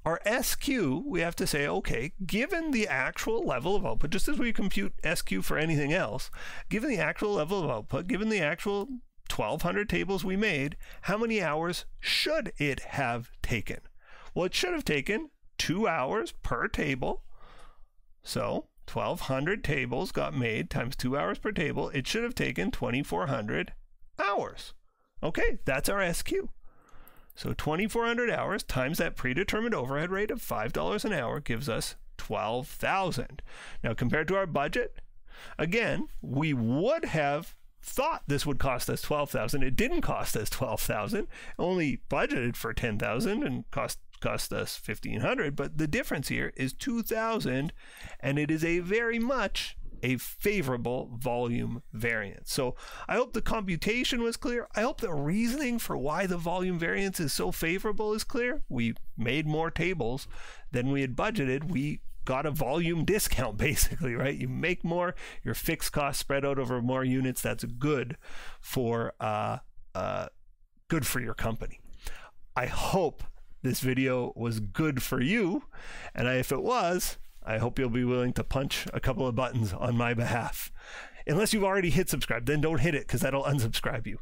Our SQ, we have to say, okay, given the actual level of output, just as we compute SQ for anything else, given the actual level of output, given the actual 1,200 tables we made, how many hours should it have taken? Well, it should have taken 2 hours per table. So 1,200 tables got made times 2 hours per table. It should have taken 2,400 hours. Okay, that's our SQ. So 2,400 hours times that predetermined overhead rate of $5 an hour gives us 12,000. Now, compared to our budget, again, we would have thought this would cost us 12,000. It didn't cost us 12,000. Only budgeted for 10,000 and cost us 1,500. But the difference here is 2,000, and it is a very much a favorable volume variance. So I hope the computation was clear. I hope the reasoning for why the volume variance is so favorable is clear. We made more tables than we had budgeted. We got a volume discount, basically, right? You make more, your fixed costs spread out over more units. That's good for your company. I hope this video was good for you, and if it was, I hope you'll be willing to punch a couple of buttons on my behalf. Unless you've already hit subscribe, then don't hit it, because that'll unsubscribe you.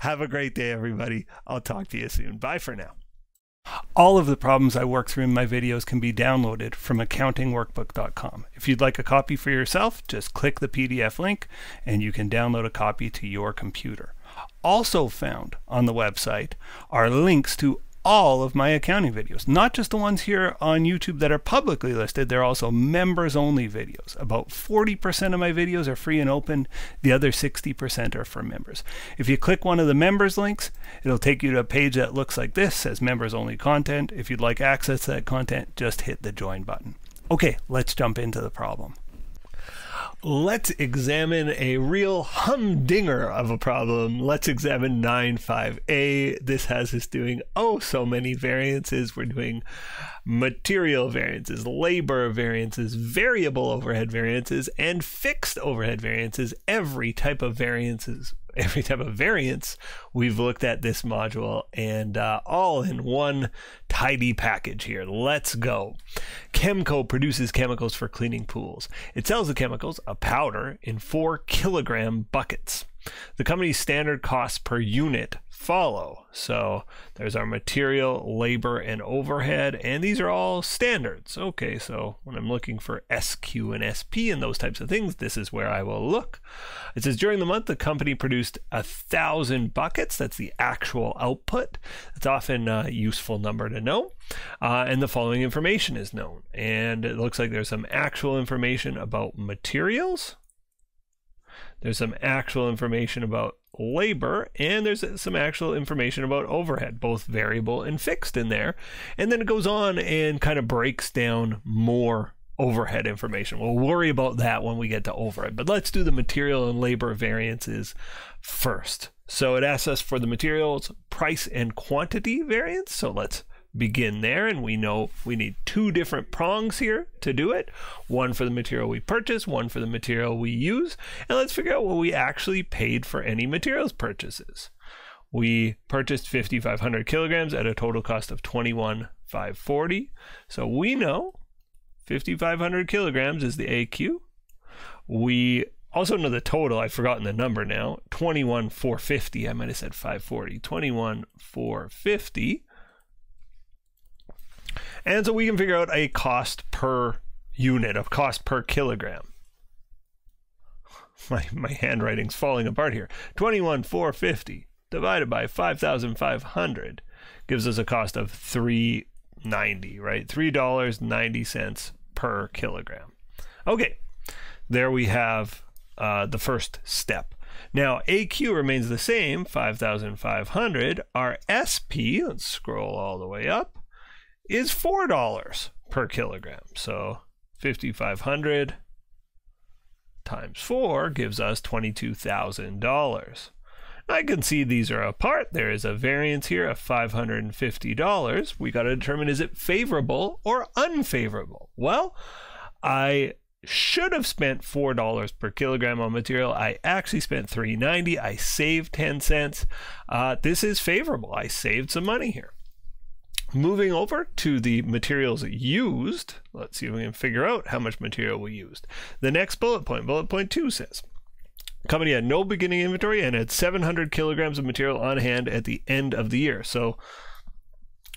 Have a great day, everybody. I'll talk to you soon. Bye for now. All of the problems I work through in my videos can be downloaded from accountingworkbook.com. If you'd like a copy for yourself, just click the PDF link and you can download a copy to your computer. Also found on the website are links to all of my accounting videos, not just the ones here on YouTube that are publicly listed. They're also members only videos. About 40% of my videos are free and open. The other 60% are for members. If you click one of the members links, it'll take you to a page that looks like this, says members only content. If you'd like access to that content, just hit the join button. Okay, let's jump into the problem. Let's examine a real humdinger of a problem. Let's examine 9.5a. This has us doing so many variances. We're doing material variances, labor variances, variable overhead variances, and fixed overhead variances. Every type of variance we've looked at this module, and all in one tidy package here. Let's go. Chemco produces chemicals for cleaning pools. It sells the chemicals, a powder, in 4 kilogram buckets. The company's standard costs per unit follow. So there's our material, labor, and overhead, and these are all standards. Okay, so when I'm looking for SQ and SP and those types of things, this is where I will look. It says during the month, the company produced 1,000 buckets. That's the actual output. It's often a useful number to know. And the following information is known. And it looks like there's some actual information about materials. There's some actual information about labor, and there's some actual information about overhead, both variable and fixed in there. And then it goes on and kind of breaks down more overhead information. We'll worry about that when we get to overhead, but let's do the material and labor variances first. So it asks us for the materials price and quantity variance. So let's begin there, and we know we need two different prongs here to do it. One for the material we purchase, one for the material we use, and let's figure out what we actually paid for any materials purchases. We purchased 5,500 kilograms at a total cost of $21,540. So we know 5,500 kilograms is the AQ. We also know the total. I've forgotten the number now. 21,450. I might have said 540. 21,450. And so we can figure out a cost per unit, a cost per kilogram. My handwriting's falling apart here. 21,450 divided by 5,500 gives us a cost of $3.90, right? $3.90 per kilogram. Okay, there we have the first step. Now, AQ remains the same, 5,500. Our SP, let's scroll all the way up, is $4 per kilogram. So 5,500 times 4 gives us $22,000. I can see these are apart. There is a variance here of $550. We got to determine, is it favorable or unfavorable? Well, I should have spent $4 per kilogram on material. I actually spent $3.90. I saved 10 cents. This is favorable. I saved some money here. Moving over to the materials used, let's see if we can figure out how much material we used. The next bullet point 2 says, the company had no beginning inventory and had 700 kilograms of material on hand at the end of the year. So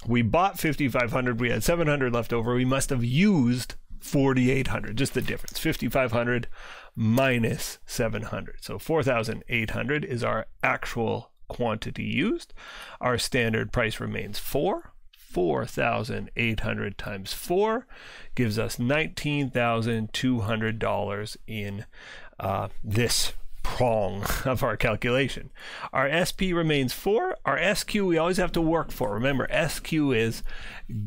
we bought 5,500, we had 700 left over. We must have used 4,800, just the difference. 5,500 minus 700. So 4,800 is our actual quantity used. Our standard price remains 4. 4,800 times 4 gives us $19,200 in this prong of our calculation. Our SP remains 4. Our SQ we always have to work for. Remember, SQ is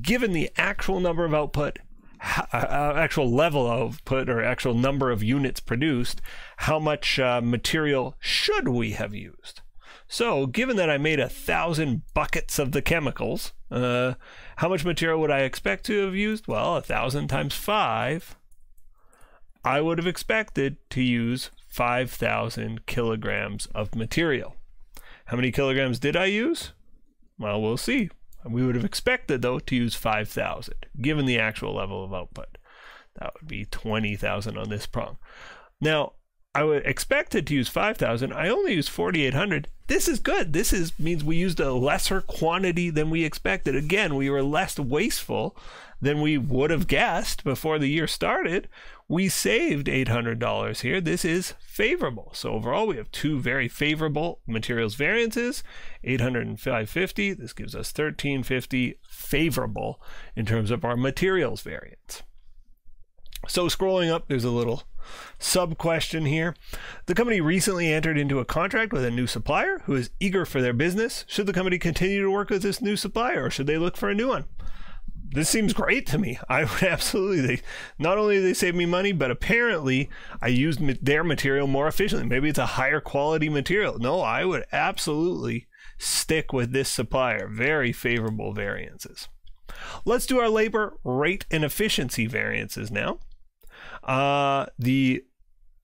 given the actual number of output, actual level of output, or actual number of units produced, how much material should we have used? So given that I made 1,000 buckets of the chemicals, how much material would I expect to have used? Well, 1,000 times 5, I would have expected to use 5,000 kilograms of material. How many kilograms did I use? Well, we'll see. We would have expected, though, to use 5,000, given the actual level of output. That would be 20,000 on this prong. Now, I would expected to use 5,000. I only used 4,800. This is good. This means we used a lesser quantity than we expected. Again, we were less wasteful than we would have guessed before the year started. We saved $800 here. This is favorable. So overall, we have two very favorable materials variances, 800 and 550. This gives us 1,350 favorable in terms of our materials variance. So scrolling up, there's a little sub question here. The company recently entered into a contract with a new supplier who is eager for their business. Should the company continue to work with this new supplier, or should they look for a new one? This seems great to me. I would absolutely, not only do they save me money, but apparently I used their material more efficiently. Maybe it's a higher quality material. No, I would absolutely stick with this supplier. Very favorable variances. Let's do our labor, rate, and efficiency variances now. The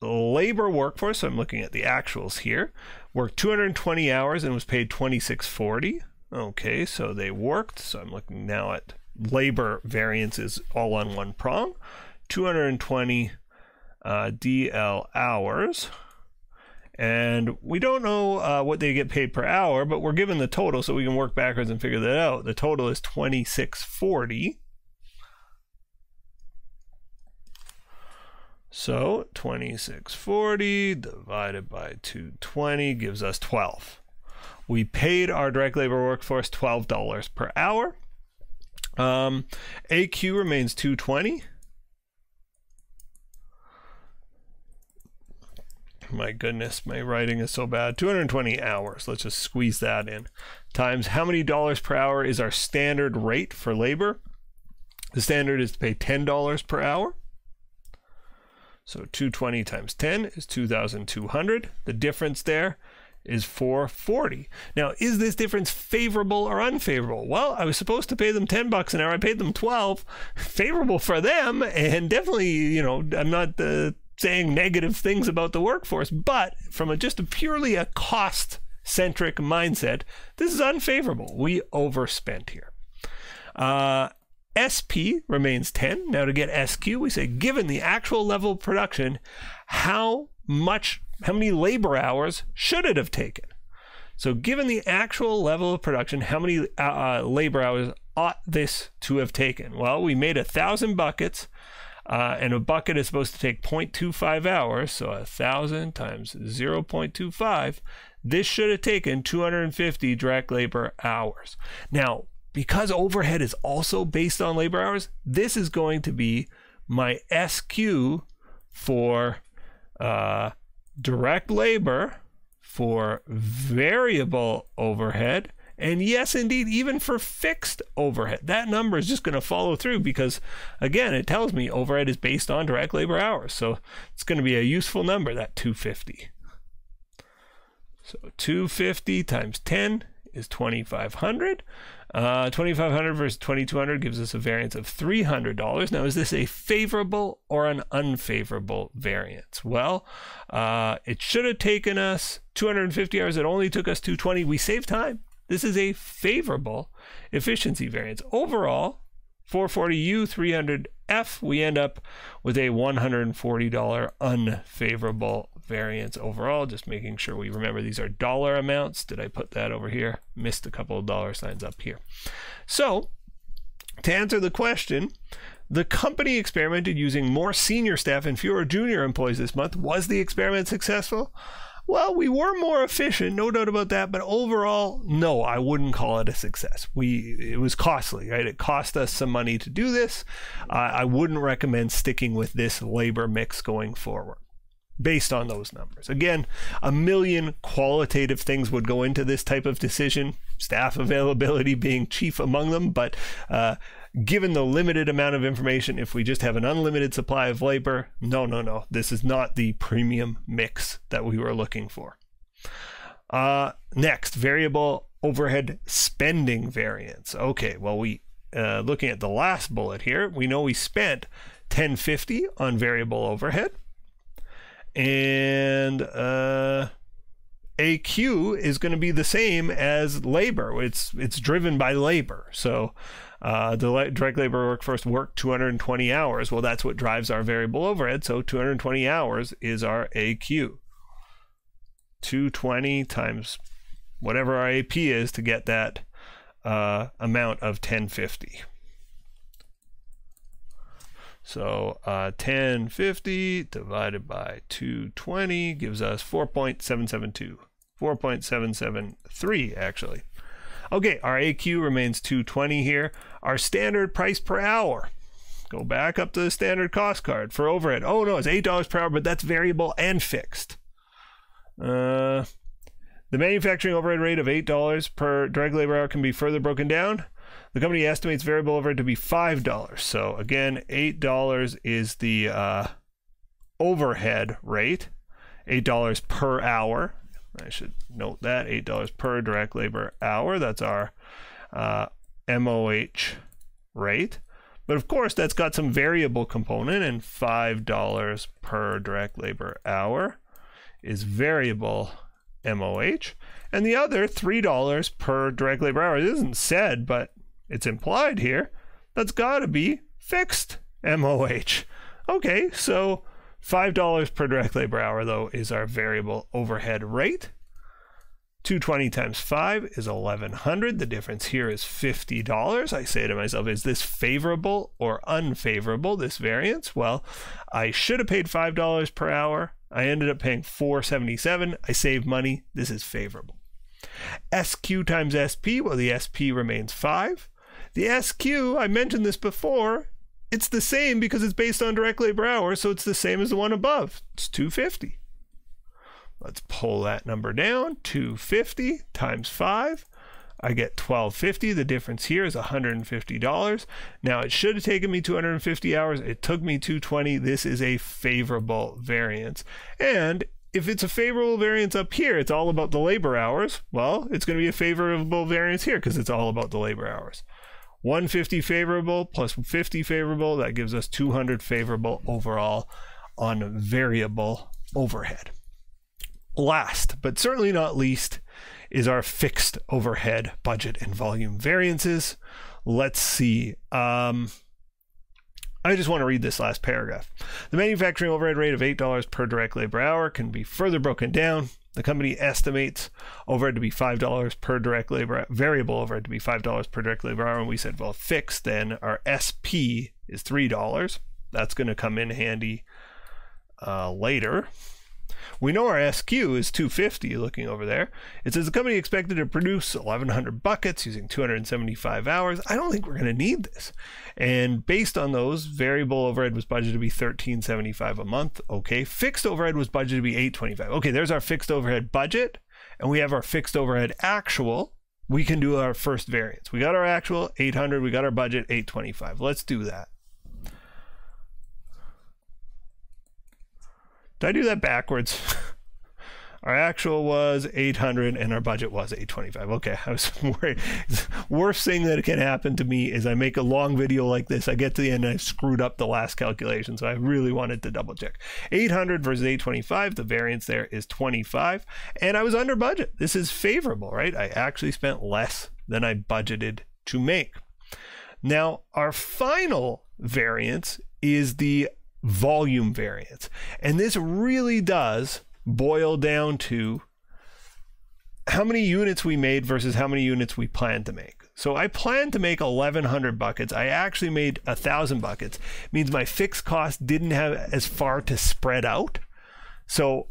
labor workforce, so I'm looking at the actuals here, worked 220 hours and was paid $26.40. Okay, so they worked. So I'm looking now at labor variances all on one prong. 220 DL hours, And we don't know what they get paid per hour, but we're given the total, so we can work backwards and figure that out. The total is $26.40. So $26.40 divided by 220 gives us 12. We paid our direct labor workforce $12 per hour. AQ remains $220. My goodness, my writing is so bad. 220 hours. Let's just squeeze that in. Times how many dollars per hour is our standard rate for labor? The standard is to pay $10 per hour. So 220 times 10 is 2,200. The difference there is $440. Now, is this difference favorable or unfavorable? Well, I was supposed to pay them $10 an hour. I paid them 12. Favorable for them, and definitely, you know, I'm not saying negative things about the workforce, but from just a purely a cost-centric mindset, this is unfavorable. We overspent here. SP remains 10. Now to get SQ, we say, given the actual level of production, how many labor hours should it have taken? So given the actual level of production, how many labor hours ought this to have taken? Well, we made 1,000 buckets, and a bucket is supposed to take 0.25 hours, so 1,000 times 0.25. This should have taken 250 direct labor hours. Now, because overhead is also based on labor hours, this is going to be my SQ for direct labor, for variable overhead, and yes, indeed, even for fixed overhead. That number is just going to follow through because, again, it tells me overhead is based on direct labor hours. So it's going to be a useful number, that 250. So 250 times 10 is 2,500. 2,500 versus 2,200 gives us a variance of $300. Now, is this a favorable or an unfavorable variance? Well, it should have taken us 250 hours. It only took us 220. We saved time. This is a favorable efficiency variance. Overall, 440U, 300F, we end up with a $140 unfavorable variance overall. Just making sure we remember these are dollar amounts. Did I put that over here? Missed a couple of dollar signs up here. So, to answer the question, the company experimented using more senior staff and fewer junior employees this month. Was the experiment successful? Well, we were more efficient, no doubt about that, but overall, no, I wouldn't call it a success. It was costly, right? It cost us some money to do this. I wouldn't recommend sticking with this labor mix going forward based on those numbers. Again, a million qualitative things would go into this type of decision, staff availability being chief among them, but given the limited amount of information, if we just have an unlimited supply of labor, no, this is not the premium mix that we were looking for. Next, variable overhead spending variance. Okay, well, looking at the last bullet here, we know we spent $10.50 on variable overhead, and AQ is going to be the same as labor. It's driven by labor. So the direct labor workforce worked 220 hours. Well, that's what drives our variable overhead. So 220 hours is our AQ. 220 times whatever our AP is to get that amount of 1050. So 1050 divided by 220 gives us 4.772. 4.773 actually. Okay, our AQ remains 220 here. Our standard price per hour. Go back up to the standard cost card for overhead. Oh no, it's $8 per hour, but that's variable and fixed. The manufacturing overhead rate of $8 per direct labor hour can be further broken down. The company estimates variable overhead to be $5. So again, $8 is the overhead rate. $8 per hour. I should note that, $8 per direct labor hour. That's our MOH rate. But of course, that's got some variable component, and $5 per direct labor hour is variable MOH. And the other $3 per direct labor hour, it isn't said, but it's implied here, that's got to be fixed MOH. Okay, so $5 per direct labor hour, though, is our variable overhead rate. 220 times 5 is 1,100. The difference here is $50. I say to myself, is this favorable or unfavorable, this variance? Well, I should have paid $5 per hour. I ended up paying $4.77. I saved money. This is favorable. SQ times SP, well, the SP remains 5. The SQ, I mentioned this before, it's the same because it's based on direct labor hours, so it's the same as the one above. It's 250. Let's pull that number down. 250 times 5. I get 1,250. The difference here is $150. Now, it should have taken me 250 hours. It took me 220. This is a favorable variance. And if it's a favorable variance up here, it's all about the labor hours. Well, it's going to be a favorable variance here because it's all about the labor hours. 150 favorable plus 50 favorable. That gives us 200 favorable overall on variable overhead. Last, but certainly not least, is our fixed overhead budget and volume variances. Let's see. I just want to read this last paragraph. The manufacturing overhead rate of $8 per direct labor hour can be further broken down. The company estimates overhead to be $5 per direct labor, variable overhead to be $5 per direct labor hour. And we said, well, fixed, then our SP is $3. That's going to come in handy later. We know our SQ is 250, looking over there. It says the company expected to produce 1,100 buckets using 275 hours. I don't think we're going to need this. And based on those, variable overhead was budgeted to be $1,375 a month. Okay, fixed overhead was budgeted to be $825. Okay, there's our fixed overhead budget, and we have our fixed overhead actual. We can do our first variance. We got our actual, 800. We got our budget, 825. Let's do that. Did I do that backwards? Our actual was 800 and our budget was 825. Okay, I was worried. Worst thing that can happen to me is I make a long video like this. I get to the end and I've screwed up the last calculation. So I really wanted to double check. 800 versus 825. The variance there is 25. And I was under budget. This is favorable, right? I actually spent less than I budgeted to make. Now, our final variance is the volume variance. And this really does boil down to how many units we made versus how many units we planned to make. So I planned to make 1,100 buckets. I actually made 1,000 buckets. It means my fixed cost didn't have as far to spread out. So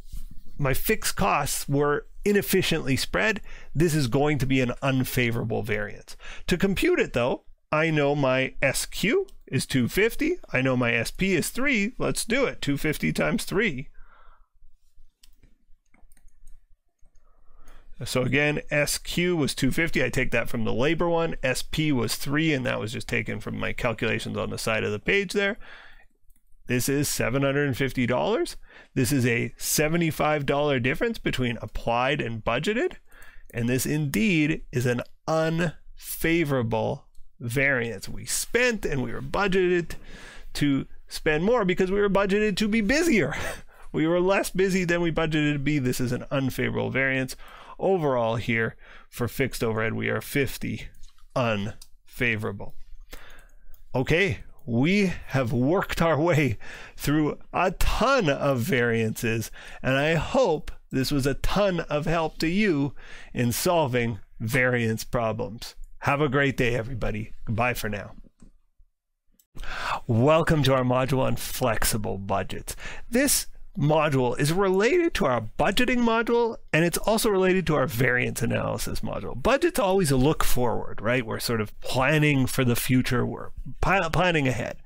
my fixed costs were inefficiently spread. This is going to be an unfavorable variance. To compute it though, I know my SQ is 250. I know my SP is 3. Let's do it. 250 times 3. So again, SQ was 250. I take that from the labor one. SP was 3, and that was just taken from my calculations on the side of the page there. This is $750. This is a $75 difference between applied and budgeted. And this indeed is an unfavorable variance. We spent and we were budgeted to spend more because we were budgeted to be busier. We were less busy than we budgeted to be. This is an unfavorable variance. Overall here for fixed overhead, we are 50 unfavorable. Okay, we have worked our way through a ton of variances, and I hope this was a ton of help to you in solving variance problems. Have a great day, everybody. Goodbye for now. Welcome to our module on flexible budgets. This module is related to our budgeting module, and it's also related to our variance analysis module. Budgets always a look forward, right? We're sort of planning for the future. We're planning ahead.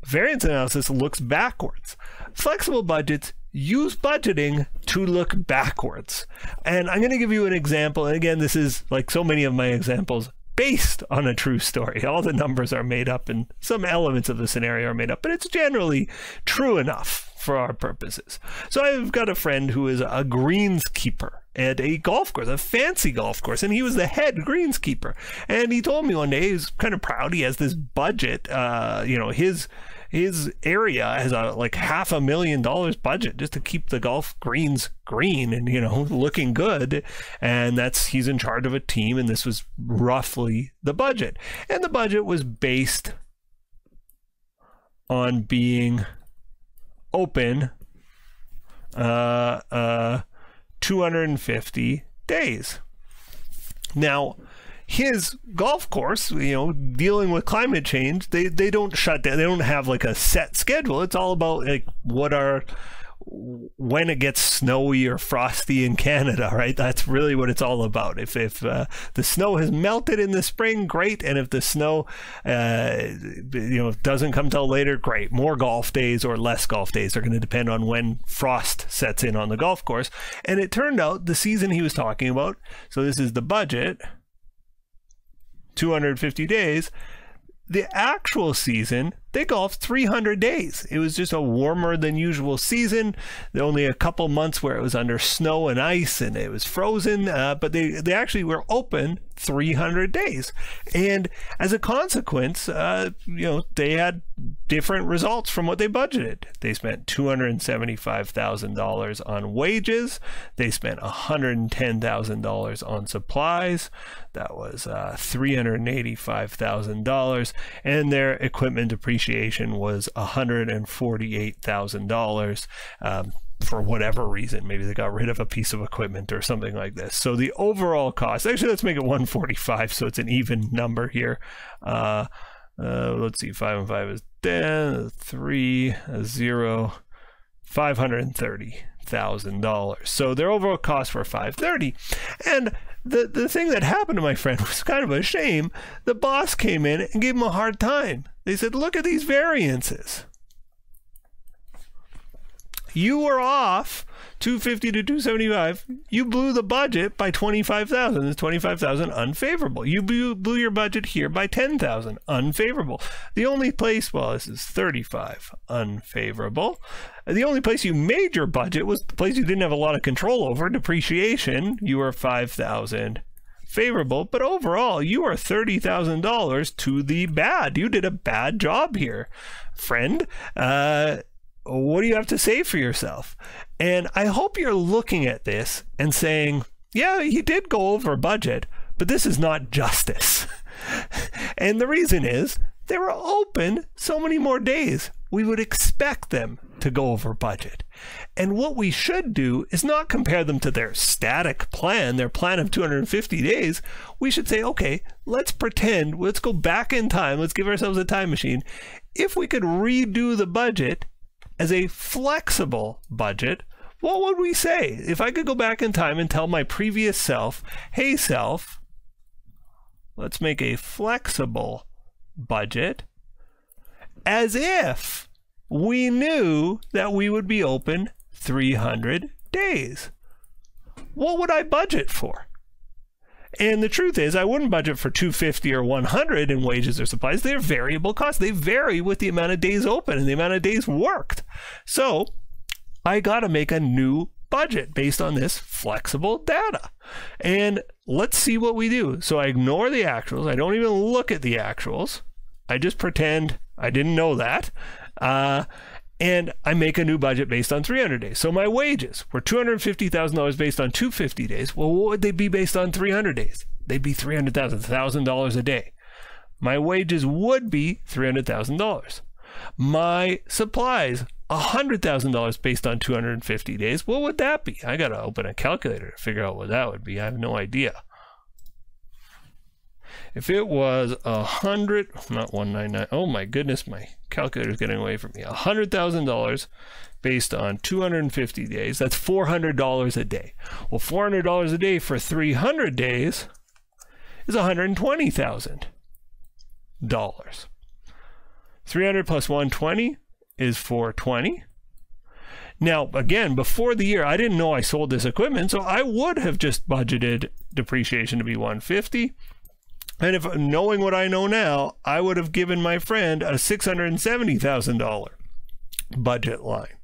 Variance analysis looks backwards. Flexible budgets use budgeting to look backwards. And I'm going to give you an example. And again, this is like so many of my examples based on a true story. All the numbers are made up and some elements of the scenario are made up, but it's generally true enough for our purposes. So I've got a friend who is a greenskeeper at a golf course, a fancy golf course, and he was the head greenskeeper. And he told me one day, he's kind of proud, he has this budget, his area has a like $500,000 budget just to keep the golf greens green and, looking good. And he's in charge of a team, and this was roughly the budget. And the budget was based on being open 250 days. Now, his golf course, dealing with climate change, they don't shut down. They don't have like a set schedule. It's all about like when it gets snowy or frosty in Canada, right? That's really what it's all about. If the snow has melted in the spring, great. And if the snow, doesn't come till later, great. More golf days or less golf days are going to depend on when frost sets in on the golf course. And it turned out the season he was talking about, so this is the budget, 250 days. The actual season, they golfed 300 days. It was just a warmer than usual season. There were only a couple months where it was under snow and ice and it was frozen, but they actually were open 300 days. And as a consequence, they had different results from what they budgeted. They spent $275,000 on wages. They spent $110,000 on supplies. That was $385,000. And their equipment depreciation was $148,000. For whatever reason, maybe they got rid of a piece of equipment or something like this. So the overall cost, actually, let's make it 145 so it's an even number here. Let's see, 5 and 5 is 10, 3, 0, $530,000. So their overall cost were $530. And the thing that happened to my friend was kind of a shame. The boss came in and gave him a hard time. They said, look at these variances. You were off 250 to 275. You blew the budget by 25,000. It's 25,000 unfavorable. You blew your budget here by 10,000 unfavorable. The only place, well, this is 35 unfavorable. The only place you made your budget was the place you didn't have a lot of control over, depreciation. You were 5,000 favorable, but overall you are $30,000 to the bad. You did a bad job here, friend. What do you have to say for yourself? And I hope you're looking at this and saying, yeah, he did go over budget, but this is not justice. And the reason is they were open so many more days. We would expect them to go over budget. And what we should do is not compare them to their static plan, their plan of 250 days. We should say, okay, let's pretend, let's go back in time. Let's give ourselves a time machine. If we could redo the budget as a flexible budget, what would we say? If I could go back in time and tell my previous self, hey self, let's make a flexible budget, as if we knew that we would be open 300 days. What would I budget for? And the truth is, I wouldn't budget for 250 or 100 in wages or supplies. They're variable costs. They vary with the amount of days open and the amount of days worked. So I got to make a new budget based on this flexible data. And let's see what we do. So I ignore the actuals. I don't even look at the actuals. I just pretend I didn't know that. And I make a new budget based on 300 days. So my wages were $250,000 based on 250 days. Well, what would they be based on 300 days? They'd be $300,000 a day. My wages would be $300,000. My supplies, $100,000 based on 250 days. What would that be? I got to open a calculator to figure out what that would be. I have no idea. If it was 100, not 199, oh my goodness, my calculator's getting away from me. $100,000 based on 250 days, that's $400 a day. Well, $400 a day for 300 days is $120,000. 300 plus 120 is 420. Now, again, before the year, I didn't know I sold this equipment, so I would have just budgeted depreciation to be 150. And if knowing what I know now, I would have given my friend a $670,000 budget line.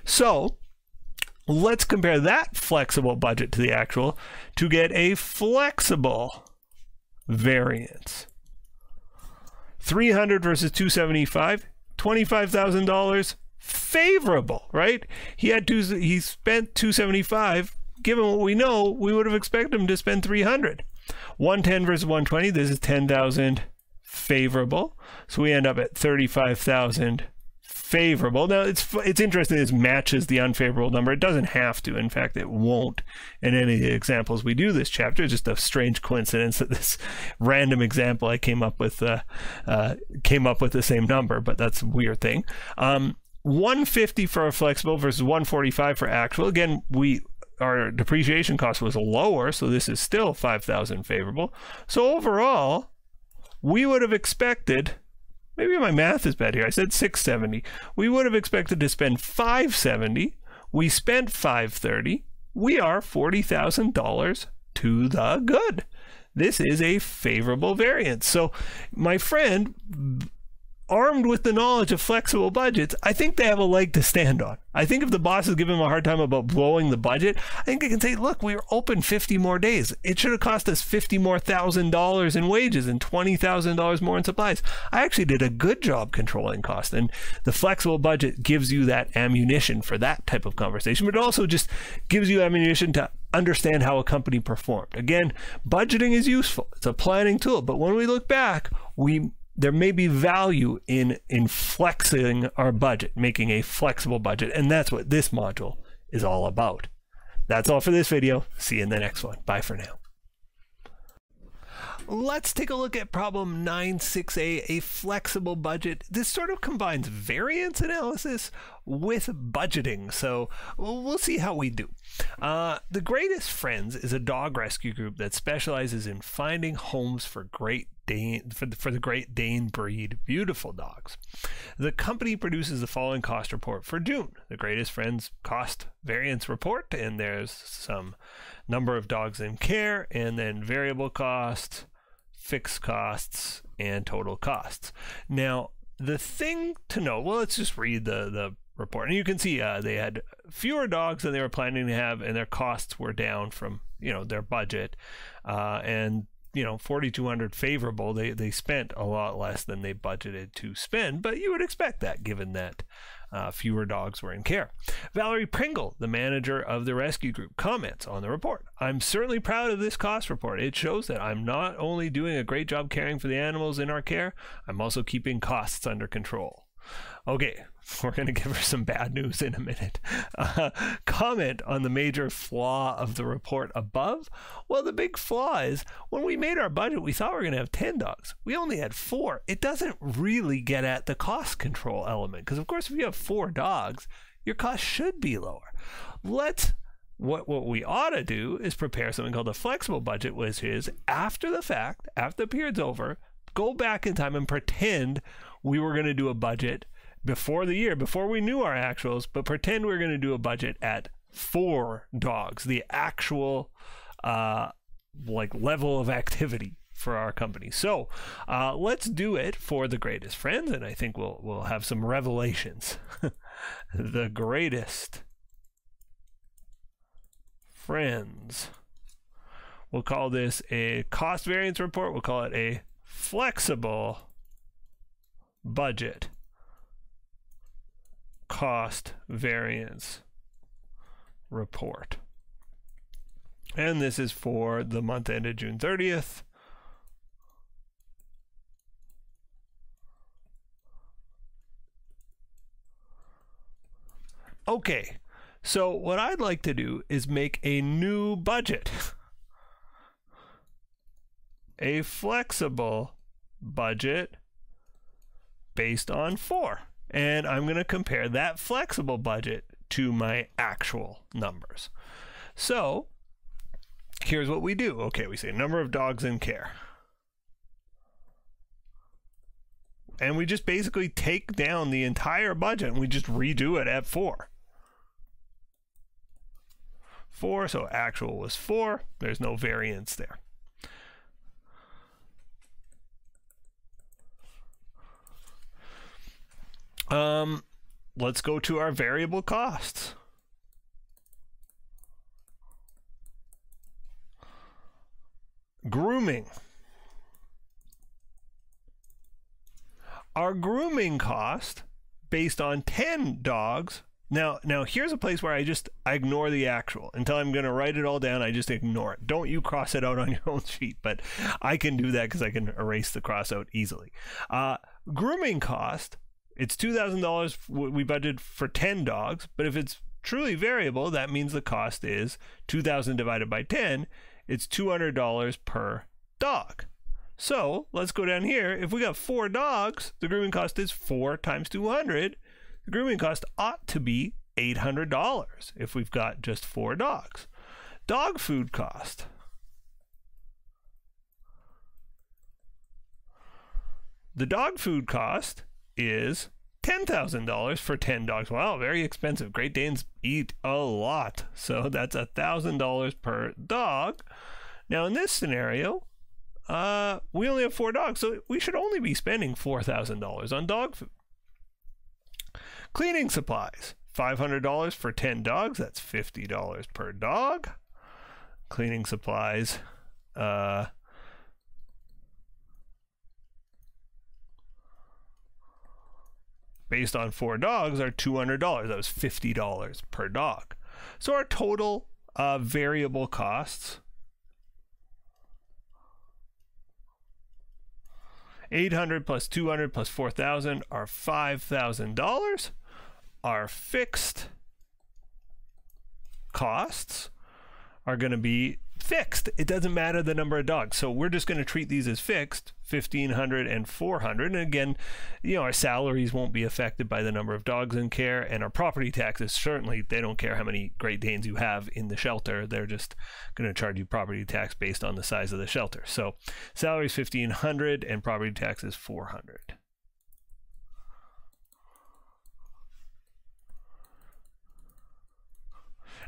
So let's compare that flexible budget to the actual to get a flexible variance. 300 versus 275, $25,000 favorable, right? He spent 275. Given what we know, we would have expected him to spend 300. 110 versus 120, this is 10,000 favorable. So we end up at 35,000 favorable. Now, it's interesting. This matches the unfavorable number. It doesn't have to. In fact, it won't in any of the examples we do this chapter. It's just a strange coincidence that this random example I came up with the same number, but that's a weird thing. 150 for a flexible versus 145 for actual. Again, our depreciation cost was lower, so this is still 5,000 favorable. So overall, we would have expected, maybe my math is bad here, I said 670. We would have expected to spend 570. We spent 530. We are $40,000 to the good. This is a favorable variance. So my friend, armed with the knowledge of flexible budgets, I think they have a leg to stand on. I think if the boss is giving him a hard time about blowing the budget, I think they can say, look, we were open 50 more days. It should have cost us $50,000 in wages and $20,000 more in supplies. I actually did a good job controlling cost, and the flexible budget gives you that ammunition for that type of conversation, but it also just gives you ammunition to understand how a company performed. Again, budgeting is useful. It's a planning tool, but when we look back, there may be value in flexing our budget, making a flexible budget, and that's what this module is all about. That's all for this video. See you in the next one. Bye for now. Let's take a look at problem 9.6a, a flexible budget. This sort of combines variance analysis with budgeting, so we'll see how we do. The Greatest Friends is a dog rescue group that specializes in finding homes for the Great Dane breed beautiful dogs. The company produces the following cost report for June. The Greatest Friends cost variance report, and there's some number of dogs in care, and then variable costs, fixed costs, and total costs. Now, the thing to know, well, let's just read the report. And you can see they had fewer dogs than they were planning to have, and their costs were down from, their budget. And 4,200 favorable. They spent a lot less than they budgeted to spend, but you would expect that given that fewer dogs were in care. Valerie Pringle, the manager of the rescue group, comments on the report. I'm certainly proud of this cost report. It shows that I'm not only doing a great job caring for the animals in our care, I'm also keeping costs under control. Okay, we're going to give her some bad news in a minute. Comment on the major flaw of the report above. Well, the big flaw is when we made our budget, we thought we were going to have 10 dogs. We only had 4. It doesn't really get at the cost control element, because of course, if you have 4 dogs, your cost should be lower. What we ought to do is prepare something called a flexible budget, which is after the fact, after the period's over, go back in time and pretend we were going to do a budget before the year, before we knew our actuals, but pretend we were going to do a budget at 4 dogs, the actual level of activity for our company. So let's do it for the Greatest Friends, and I think we'll have some revelations. The Greatest Friends. We'll call this a cost variance report. We'll call it a flexible budget cost variance report. And this is for the month ended June 30th. Okay, so what I'd like to do is make a new budget. A flexible budget based on 4. And I'm going to compare that flexible budget to my actual numbers. So here's what we do. Okay, we say number of dogs in care. And we just basically take down the entire budget and we just redo it at 4. 4, so actual was 4. There's no variance there. Let's go to our variable costs. Grooming. Our grooming cost based on 10 dogs. Now here's a place where I ignore the actual. Until I'm going to write it all down, I just ignore it. Don't you cross it out on your own sheet, but I can do that because I can erase the cross out easily. Grooming cost it's $2,000 we budgeted for 10 dogs, but if it's truly variable, that means the cost is 2,000 divided by 10. It's $200 per dog. So let's go down here. If we got 4 dogs, the grooming cost is 4 times 200. The grooming cost ought to be $800 if we've got just 4 dogs. Dog food cost. The dog food cost is $10,000 for 10 dogs. Wow, very expensive. Great Danes eat a lot. So that's $1,000 per dog. Now in this scenario, we only have 4 dogs, so we should only be spending $4,000 on dog food. Cleaning supplies, $500 for 10 dogs. That's $50 per dog. Cleaning supplies, based on 4 dogs are $200. That was $50 per dog. So our total variable costs, $800 plus $200 plus $4,000 are $5,000. Our fixed costs are going to be fixed. It doesn't matter the number of dogs. So we're just going to treat these as fixed, $1,500 and $400. And again, our salaries won't be affected by the number of dogs in care, and our property taxes, certainly they don't care how many Great Danes you have in the shelter. They're just going to charge you property tax based on the size of the shelter. So salary is $1,500 and property tax is $400.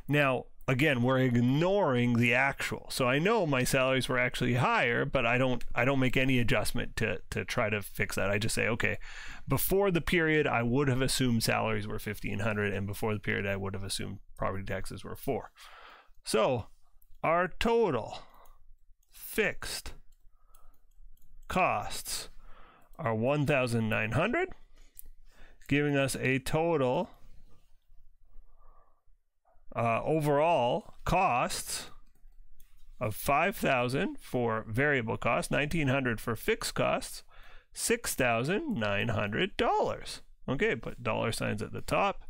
Now, again, we're ignoring the actual. So I know my salaries were actually higher, but I don't make any adjustment to try to fix that. I just say, okay, before the period, I would have assumed salaries were $1,500, and before the period, I would have assumed property taxes were $4,000. So our total fixed costs are $1,900, giving us a total overall costs of $5,000 for variable costs, $1,900 for fixed costs, $6,900. Okay, put dollar signs at the top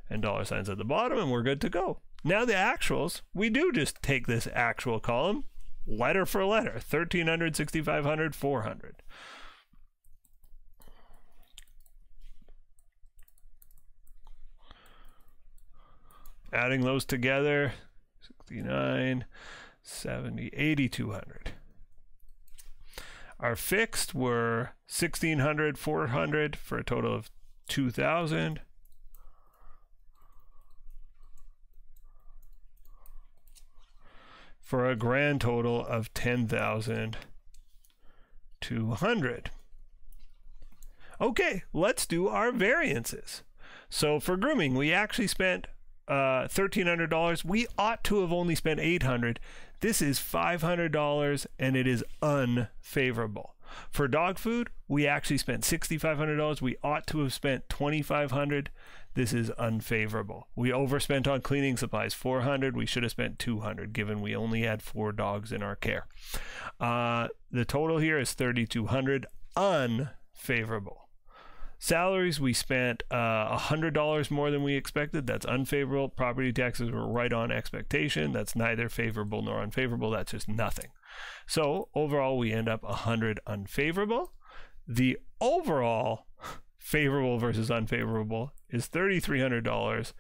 and dollar signs at the bottom, and we're good to go. Now the actuals, we do just take this actual column, letter for letter, $1,300, $6,500, $400. Adding those together, 69, 70, 8,200. Our fixed were 1,600, 400 for a total of 2,000. For a grand total of 10,200. Okay, let's do our variances. So for grooming, we actually spent $1,300. We ought to have only spent $800. This is $500 and it is unfavorable. For dog food, we actually spent $6,500. We ought to have spent $2,500. This is unfavorable. We overspent on cleaning supplies, $400. We should have spent $200, given we only had 4 dogs in our care. The total here is $3,200, unfavorable. Salaries, we spent $100 more than we expected. That's unfavorable. Property taxes were right on expectation. That's neither favorable nor unfavorable. That's just nothing. So overall, we end up $100 unfavorable. The overall favorable versus unfavorable is $3,300,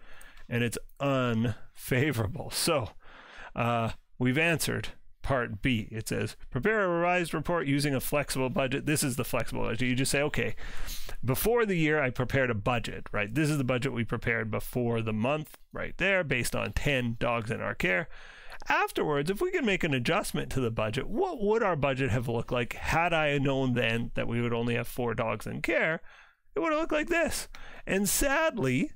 and it's unfavorable. So we've answered Part B. It says, prepare a revised report using a flexible budget. This is the flexible budget. You just say, okay, before the year, I prepared a budget, right? This is the budget we prepared before the month, right there, based on 10 dogs in our care. Afterwards, if we can make an adjustment to the budget, what would our budget have looked like had I known then that we would only have 4 dogs in care? It would have looked like this. And sadly,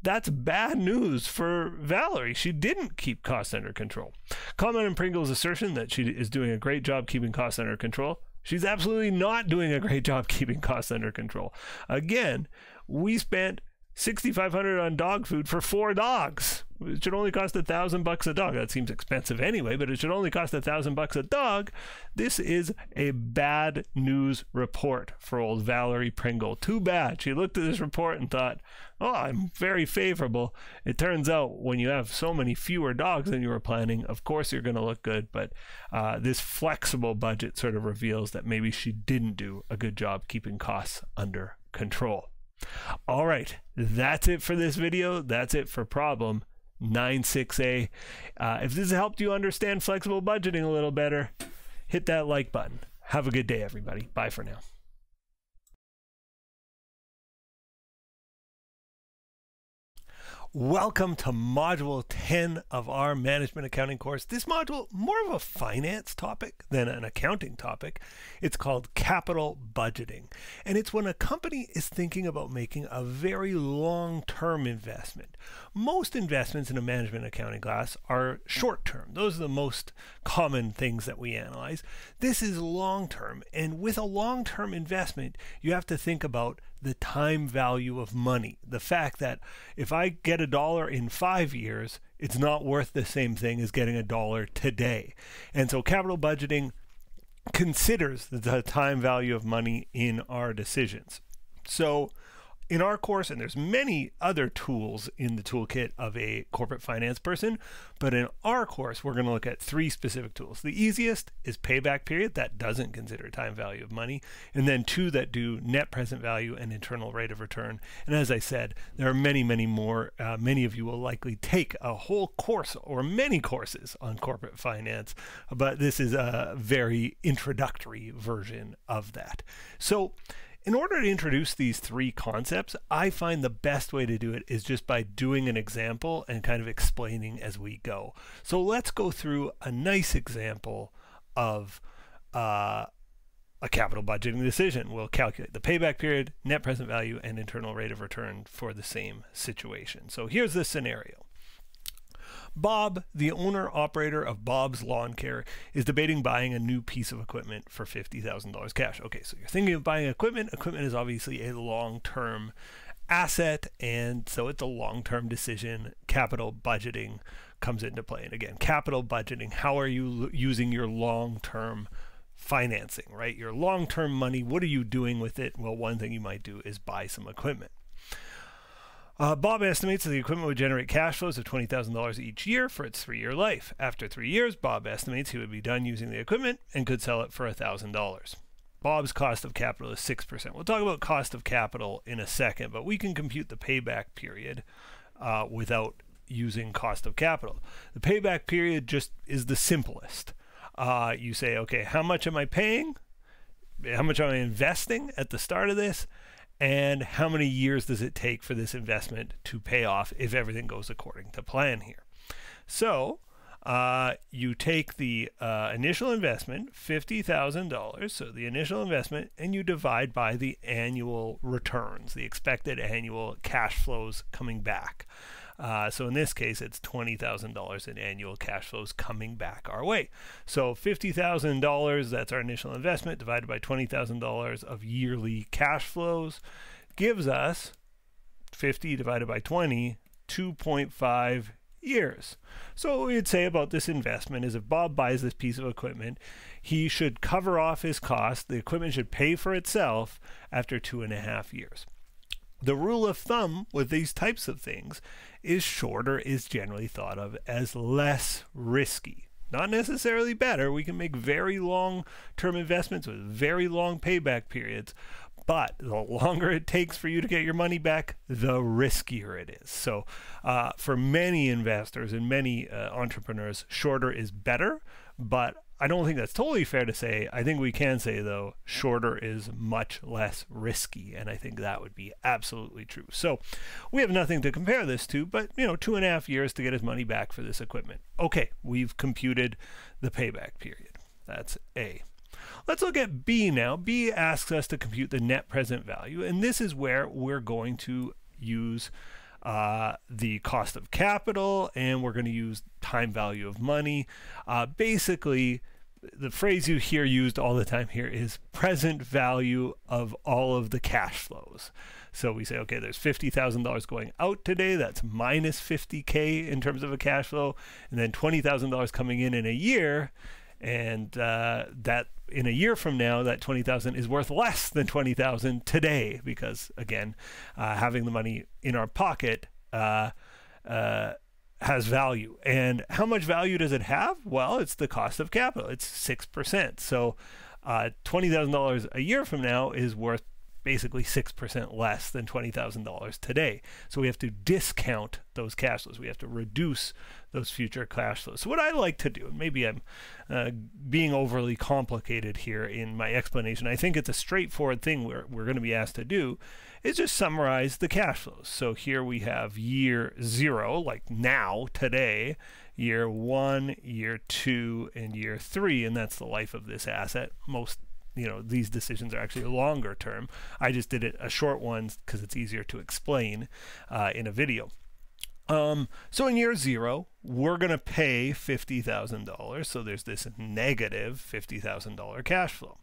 that's bad news for Valerie. She didn't keep costs under control. Comment on Pringle's assertion that she is doing a great job keeping costs under control. She's absolutely not doing a great job keeping costs under control. Again, we spent $6,500 on dog food for 4 dogs. it should only cost $1,000 a dog. That seems expensive anyway, but it should only cost $1,000 a dog. This is a bad news report for old Valerie Pringle. Too bad. She looked at this report and thought, oh, I'm very favorable. It turns out when you have so many fewer dogs than you were planning, of course you're going to look good, but this flexible budget sort of reveals that maybe she didn't do a good job keeping costs under control. All right, that's it for this video. That's it for problem 96A. If this has helped you understand flexible budgeting a little better, hit that like button. Have a good day, everybody. Bye for now. Welcome to Module 10 of our Management Accounting course. This module, more of a finance topic than an accounting topic. It's called capital budgeting. And it's when a company is thinking about making a very long-term investment. Most investments in a management accounting class are short-term. Those are the most common things that we analyze. This is long-term. And with a long-term investment, you have to think about the time value of money. The fact that if I get $1 in 5 years, it's not worth the same thing as getting $1 today. And so capital budgeting considers the time value of money in our decisions. So in our course, and there's many other tools in the toolkit of a corporate finance person, but in our course, we're going to look at 3 specific tools. The easiest is payback period. That doesn't consider time value of money. And then 2 that do net present value and internal rate of return. And as I said, there are many, many more. Many of you will likely take a whole course or many courses on corporate finance, but this is a very introductory version of that. So in order to introduce these 3 concepts, I find the best way to do it is just by doing an example and kind of explaining as we go. So let's go through a nice example of a capital budgeting decision. We'll calculate the payback period, net present value, and internal rate of return for the same situation. So here's the scenario. Bob, the owner-operator of Bob's Lawn Care, is debating buying a new piece of equipment for $50,000 cash. Okay, so you're thinking of buying equipment. Equipment is obviously a long-term asset, and so it's a long-term decision. Capital budgeting comes into play. And again, capital budgeting, how are you using your long-term financing, right? Your long-term money, what are you doing with it? Well, one thing you might do is buy some equipment. Bob estimates that the equipment would generate cash flows of $20,000 each year for its 3-year life. After 3 years, Bob estimates he would be done using the equipment and could sell it for $1,000. Bob's cost of capital is 6%. We'll talk about cost of capital in a second, but we can compute the payback period without using cost of capital. The payback period just is the simplest. You say, okay, how much am I paying? How much am I investing at the start of this? And how many years does it take for this investment to pay off if everything goes according to plan here? So you take the initial investment, $50,000, so the initial investment, and you divide by the annual returns, the expected annual cash flows coming back. So in this case, it's $20,000 in annual cash flows coming back our way. So $50,000, that's our initial investment, divided by $20,000 of yearly cash flows, gives us 50 divided by 20, 2.5 years. So what we'd say about this investment is if Bob buys this piece of equipment, he should cover off his cost. The equipment should pay for itself after 2.5 years. The rule of thumb with these types of things is shorter is generally thought of as less risky. Not necessarily better. We can make very long-term investments with very long payback periods, but the longer it takes for you to get your money back, the riskier it is. So for many investors and many entrepreneurs, shorter is better, but I don't think that's totally fair to say. I think we can say, though, shorter is much less risky, and I think that would be absolutely true. So we have nothing to compare this to, but 2.5 years to get his money back for this equipment. Okay, we've computed the payback period. That's A. Let's look at B now. B asks us to compute the net present value, and this is where we're going to use the cost of capital, and we're going to use time value of money. Basically, the phrase you hear used all the time here is present value of all of the cash flows. So we say, okay, there's $50,000 going out today. That's minus 50K in terms of a cash flow, and then $20,000 coming in a year. And that in a year from now, that 20,000 is worth less than 20,000 today, because again, having the money in our pocket has value. And how much value does it have? Well, it's the cost of capital. It's 6%. So $20,000 a year from now is worth basically 6% less than $20,000 today. So we have to discount those cash flows. We have to reduce those future cash flows. So what I like to do, and maybe I'm being overly complicated here in my explanation, I think it's a straightforward thing we're going to be asked to do, is just summarize the cash flows. So here we have year 0, like now, today, year 1, year 2, and year 3, and that's the life of this asset. Most these decisions are actually longer term. I just did it a short one because it's easier to explain in a video. So in year 0, we're going to pay $50,000. So there's this negative $50,000 cash flow.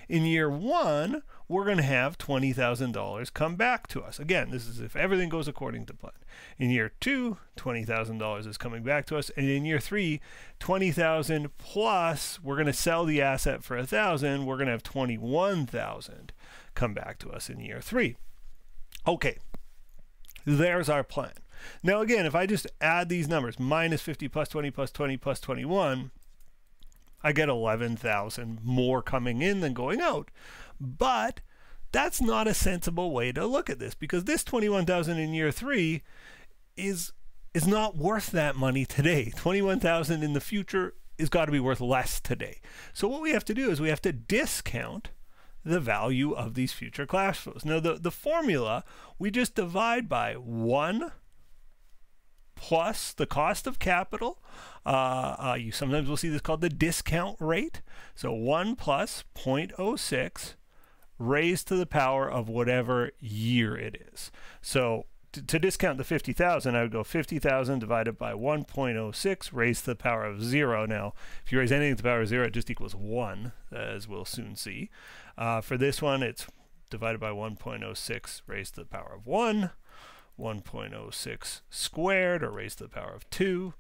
In year 1, we're going to have $20,000 come back to us. Again, this is if everything goes according to plan. In year 2, $20,000 is coming back to us. And in year 3, $20,000 plus, we're going to sell the asset for $1,000. We're going to have $21,000 come back to us in year 3. Okay, there's our plan. Now again, if I just add these numbers, minus 50 plus 20 plus 20 plus 21, I get 11,000 more coming in than going out. But that's not a sensible way to look at this, because this 21,000 in year 3 is not worth that money today. 21,000 in the future is got to be worth less today. So what we have to do is we have to discount the value of these future cash flows. Now the formula, we just divide by 1 plus the cost of capital. You sometimes will see this called the discount rate. So 1 plus 0.06 raised to the power of whatever year it is. So to discount the 50,000, I would go 50,000 divided by 1.06 raised to the power of 0. Now, if you raise anything to the power of 0, it just equals 1, as we'll soon see. For this one, it's divided by 1.06 raised to the power of 1. 1.06 squared, or raised to the power of 2,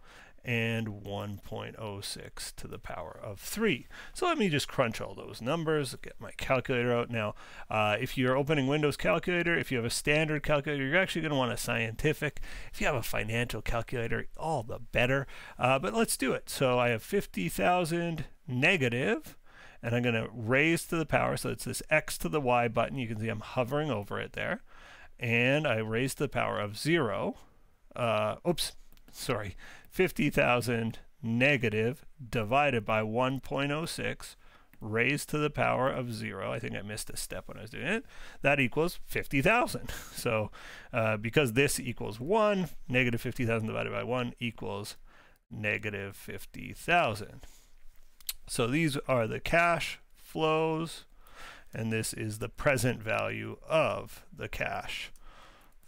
and 1.06 to the power of 3. So let me just crunch all those numbers, get my calculator out. Now, if you're opening Windows Calculator, if you have a standard calculator, you're actually going to want a scientific. If you have a financial calculator, all the better. But let's do it. So I have 50,000 negative, and I'm going to raise to the power. So it's this X to the Y button. You can see I'm hovering over it there. And I raise to the power of 0. 50,000 negative divided by 1.06 raised to the power of 0. I think I missed a step when I was doing it. That equals 50,000. So because this equals 1, negative 50,000 divided by 1 equals negative 50,000. So these are the cash flows, and this is the present value of the cash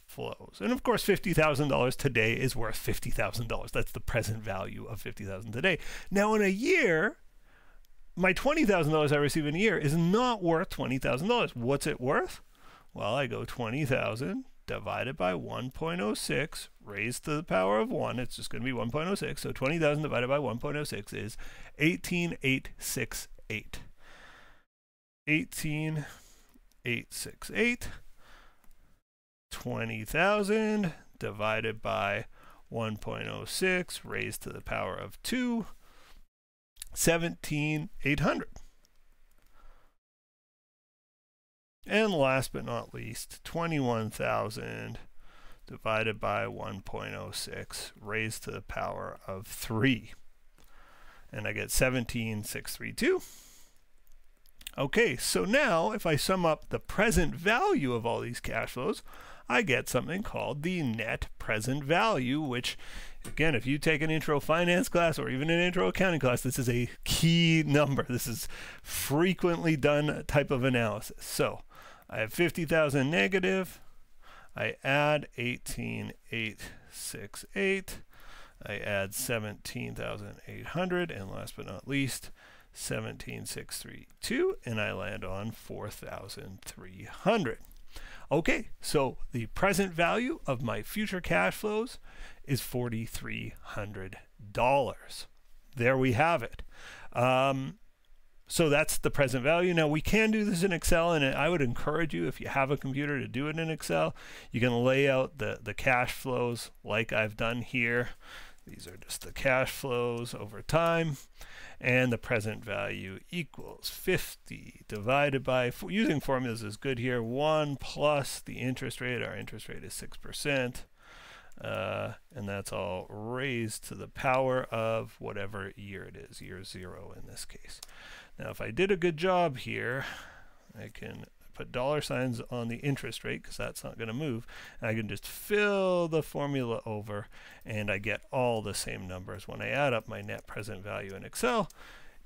flows. And of course, $50,000 today is worth $50,000. That's the present value of $50,000 today. Now in a year, my $20,000 I receive in a year is not worth $20,000. What's it worth? Well, I go 20,000 divided by 1.06 raised to the power of 1. It's just going to be 1.06. So 20,000 divided by 1.06 is 18,868. 18,868. 20,000 divided by 1.06 raised to the power of 2, 17,800. And last but not least, 21,000 divided by 1.06 raised to the power of 3. And I get 17,632. Okay, so now if I sum up the present value of all these cash flows, I get something called the net present value, which, again, if you take an intro finance class or even an intro accounting class, this is a key number. This is frequently done type of analysis. So I have 50,000 negative. I add 18,868. I add 17,800. And last but not least, 17,632, and I land on 4,300. Okay, so the present value of my future cash flows is $4,300. There we have it. So that's the present value. Now we can do this in Excel, and I would encourage you, if you have a computer, to do it in Excel. You can lay out the cash flows like I've done here. These are just the cash flows over time, and the present value equals 50 divided by, using formulas is good here, 1 plus the interest rate. Our interest rate is 6%. And that's all raised to the power of whatever year it is, year 0 in this case. Now if I did a good job here, I can put dollar signs on the interest rate because that's not going to move, and I can just fill the formula over, and I get all the same numbers. When I add up my net present value in Excel,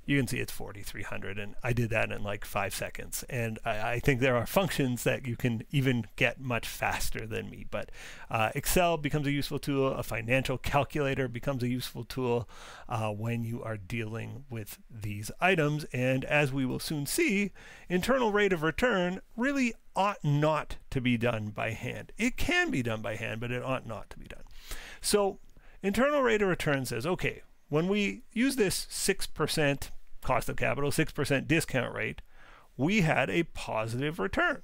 you can see it's 4,300, and I did that in like 5 seconds. And I think there are functions that you can even get much faster than me. But Excel becomes a useful tool. A financial calculator becomes a useful tool when you are dealing with these items. And as we will soon see, internal rate of return really ought not to be done by hand. It can be done by hand, but it ought not to be done. So internal rate of return says, okay, when we use this 6% cost of capital, 6% discount rate, we had a positive return,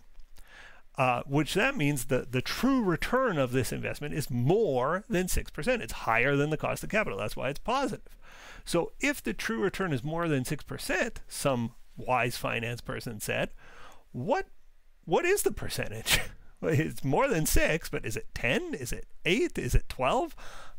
which that means the true return of this investment is more than 6%. It's higher than the cost of capital. That's why it's positive. So if the true return is more than 6%, some wise finance person said, what is the percentage? It's more than 6, but is it 10? Is it 8? Is it 12?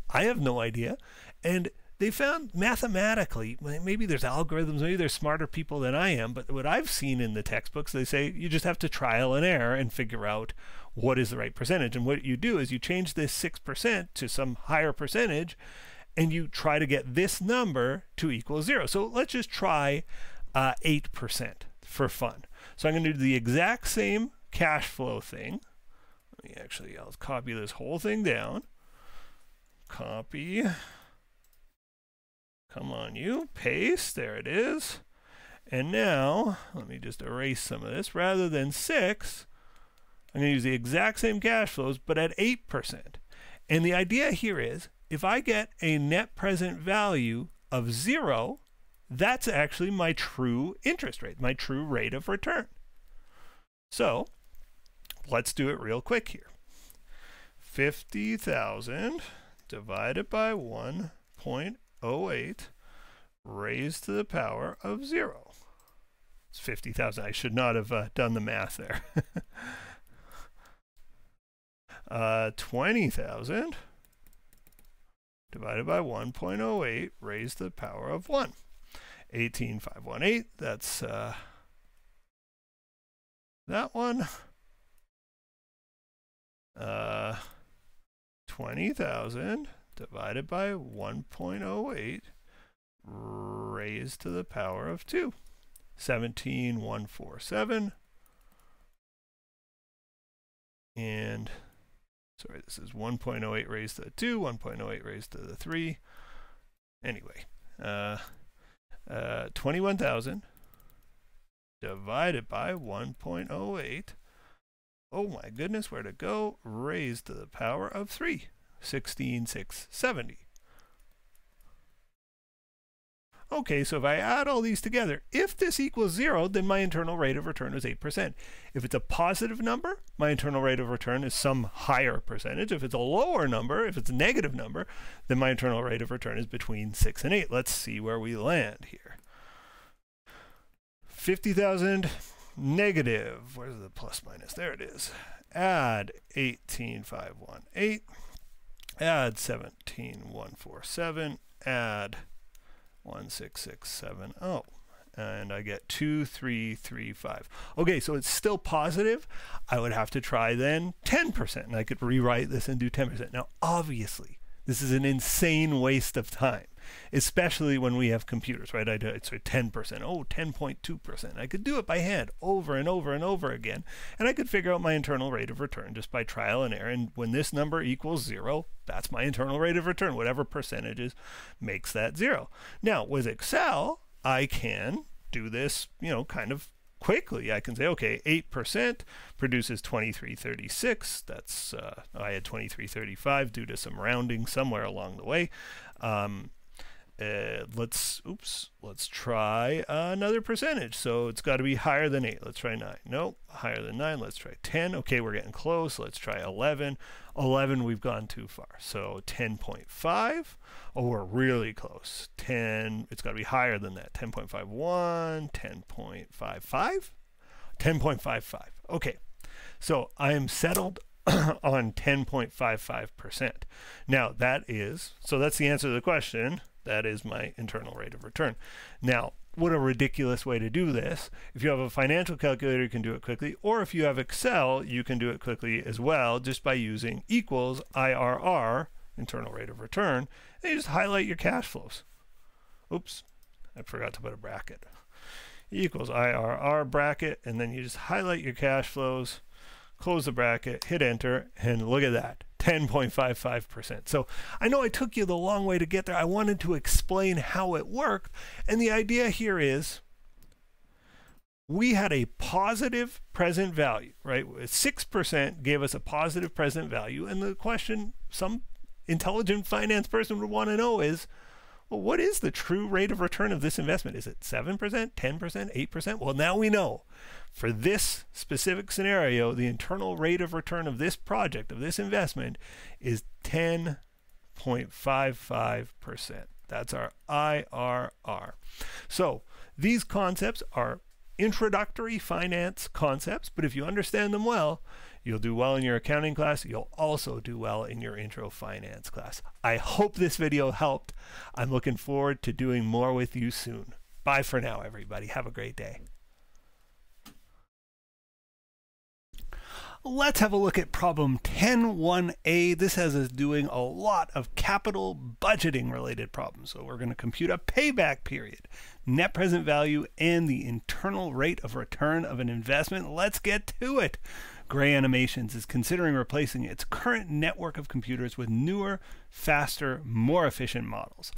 I have no idea. And they found mathematically, maybe there's algorithms, maybe there's smarter people than I am, but what I've seen in the textbooks, they say you just have to trial and error and figure out what is the right percentage. And what you do is you change this 6% to some higher percentage, and you try to get this number to equal 0. So let's just try 8% for fun. So I'm going to do the exact same cash flow thing. I'll copy this whole thing down. Copy. Come on, you. Paste. There it is. And now, let me just erase some of this. Rather than 6, I'm going to use the exact same cash flows, but at 8%. And the idea here is, if I get a net present value of 0, that's actually my true interest rate, my true rate of return. So, let's do it real quick here. 50,000 divided by 1.08 raised to the power of 0. It's 50,000. I should not have done the math there. 20,000 divided by 1.08 raised to the power of 1. 18,518. That's that one. 20,000 divided by 1.08 raised to the power of 2. 17,147. And, sorry, this is 1.08 raised to the 2, 1.08 raised to the 3. Anyway, 21,000 divided by 1.08. Oh my goodness, where to go? Raised to the power of 3. 16,670. Okay, so if I add all these together, if this equals 0, then my internal rate of return is 8%. If it's a positive number, my internal rate of return is some higher percentage. If it's a lower number, if it's a negative number, then my internal rate of return is between 6 and 8. Let's see where we land here. 50,000 negative. Where's the plus minus? There it is. Add 18,518. Add 17,147. Add 16670, and I get 2335. Okay, so it's still positive. I would have to try then 10%, and I could rewrite this and do 10%. Now, obviously, this is an insane waste of time, especially when we have computers, right? I'd say 10%, oh, 10.2%. I could do it by hand over and over and over again, and I could figure out my internal rate of return just by trial and error. And when this number equals 0, that's my internal rate of return. Whatever percentages makes that 0. Now, with Excel, I can do this, kind of quickly. I can say, okay, 8% produces 2336. That's I had 2335 due to some rounding somewhere along the way. Let's try another percentage. So it's got to be higher than 8. Let's try 9. Nope, higher than 9. Let's try 10. Okay, we're getting close. Let's try 11. 11, we've gone too far. So 10.5. Oh, we're really close. 10, it's got to be higher than that. 10.51, 10.55, 10.55. Okay, so I am settled on 10.55%. Now that's the answer to the question. That is my internal rate of return. Now, what a ridiculous way to do this. If you have a financial calculator, you can do it quickly, or if you have Excel, you can do it quickly as well, just by using equals IRR, internal rate of return, and you just highlight your cash flows. Oops, I forgot to put a bracket. Equals IRR bracket, and then you just highlight your cash flows, close the bracket, hit enter, and look at that, 10.55%. So I know I took you the long way to get there. I wanted to explain how it worked, and the idea here is we had a positive present value, right? 6% gave us a positive present value, and the question some intelligent finance person would want to know is, well, what is the true rate of return of this investment? Is it 7%, 10%, 8%? Well, now we know. For this specific scenario, the internal rate of return of this project, of this investment, is 10.55%. That's our IRR. So these concepts are introductory finance concepts, but if you understand them well, you'll do well in your accounting class. You'll also do well in your intro finance class. I hope this video helped. I'm looking forward to doing more with you soon. Bye for now, everybody. Have a great day. Let's have a look at problem 10.1a. This has us doing a lot of capital budgeting related problems. So we're going to compute a payback period, net present value, and the internal rate of return of an investment. Let's get to it. Gray Animations is considering replacing its current network of computers with newer, faster, more efficient models.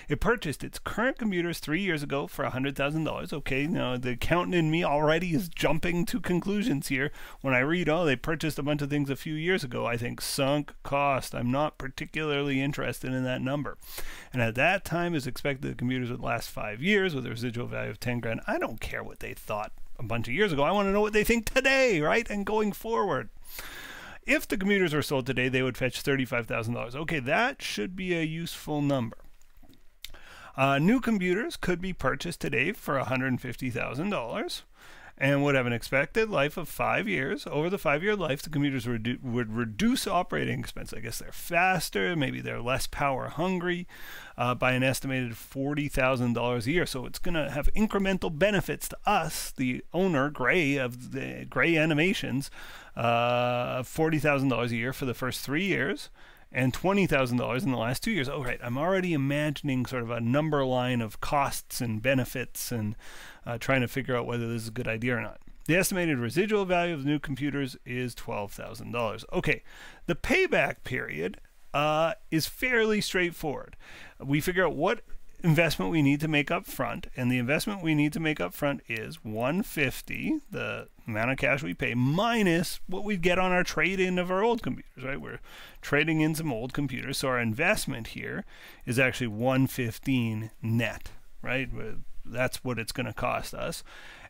It purchased its current computers 3 years ago for $100,000. Okay, now the accountant in me already is jumping to conclusions here. When I read, oh, they purchased a bunch of things a few years ago, I think sunk cost. I'm not particularly interested in that number. And at that time, it's expected the computers would last 5 years with a residual value of 10 grand. I don't care what they thought a bunch of years ago. I want to know what they think today, right? And going forward. If the computers are sold today, they would fetch $35,000. Okay, that should be a useful number. New computers could be purchased today for $150,000 and would have an expected life of 5 years. Over the 5-year life, the computers would reduce operating expense. I guess they're faster, maybe they're less power hungry, by an estimated $40,000 a year. So it's going to have incremental benefits to us, the owner, Gray, of the Gray Animations, $40,000 a year for the first 3 years and $20,000 in the last 2 years. Oh, right. I'm already imagining sort of a number line of costs and benefits and trying to figure out whether this is a good idea or not. The estimated residual value of the new computers is $12,000. Okay, the payback period is fairly straightforward. We figure out what investment we need to make up front, and the investment we need to make up front is $150, the amount of cash we pay, minus what we get on our trade-in of our old computers, right? We're trading in some old computers, so our investment here is actually $115 net, right? That's what it's going to cost us.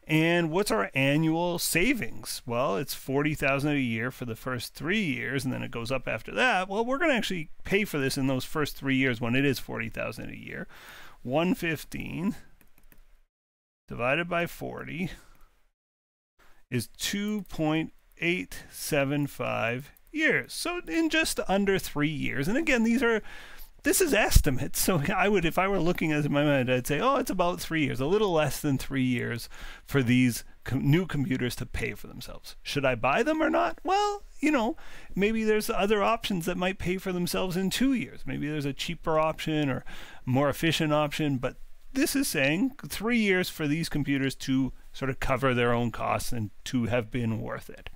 And what's our annual savings? Well, it's $40,000 a year for the first 3 years, and then it goes up after that. Well, we're going to actually pay for this in those first 3 years when it is $40,000 a year. 115 divided by 40 is 2.875 years. So in just under 3 years. And again, this is estimates. So I would, if I were looking at it in my mind, I'd say, oh, it's about 3 years, a little less than 3 years for these new computers to pay for themselves. Should I buy them or not? Well, maybe there's other options that might pay for themselves in 2 years. Maybe there's a cheaper option or more efficient option, but this is saying 3 years for these computers to sort of cover their own costs and to have been worth it.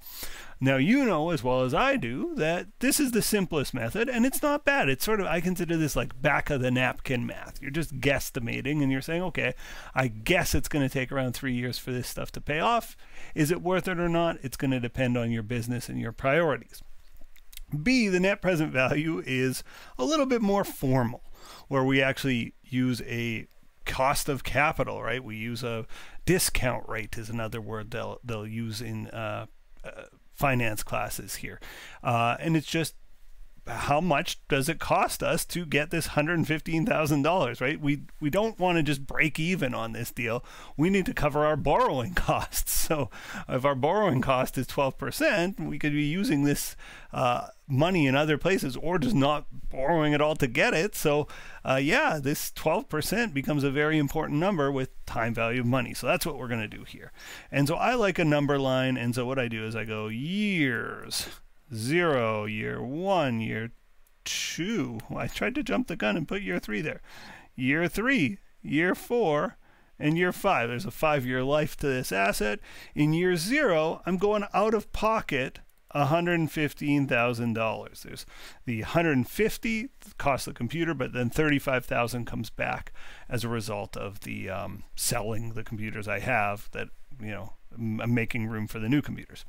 Now, you know as well as I do that this is the simplest method, and it's not bad. It's sort of, I consider this like back of the napkin math. You're just guesstimating, and you're saying, okay, I guess it's going to take around 3 years for this stuff to pay off. Is it worth it or not? It's going to depend on your business and your priorities. B, the net present value is a little bit more formal, where we actually use a cost of capital, right? We use a discount rate is another word they'll use in finance classes here. And it's just, how much does it cost us to get this $115,000, right? We don't want to just break even on this deal. We need to cover our borrowing costs. So if our borrowing cost is 12%, we could be using this money in other places, or just not borrowing it all to get it. So yeah, this 12% becomes a very important number with time value of money. So that's what we're going to do here. And so I like a number line. And so what I do is I go years. 0, year 1, year 2. I tried to jump the gun and put year 3 there. Year 3, year 4, and year 5. There's a 5-year life to this asset. In year 0, I'm going out of pocket $115,000. There's the $150 cost of the computer, but then $35,000 comes back as a result of the selling the computers I have that, you know, I'm making room for the new computers.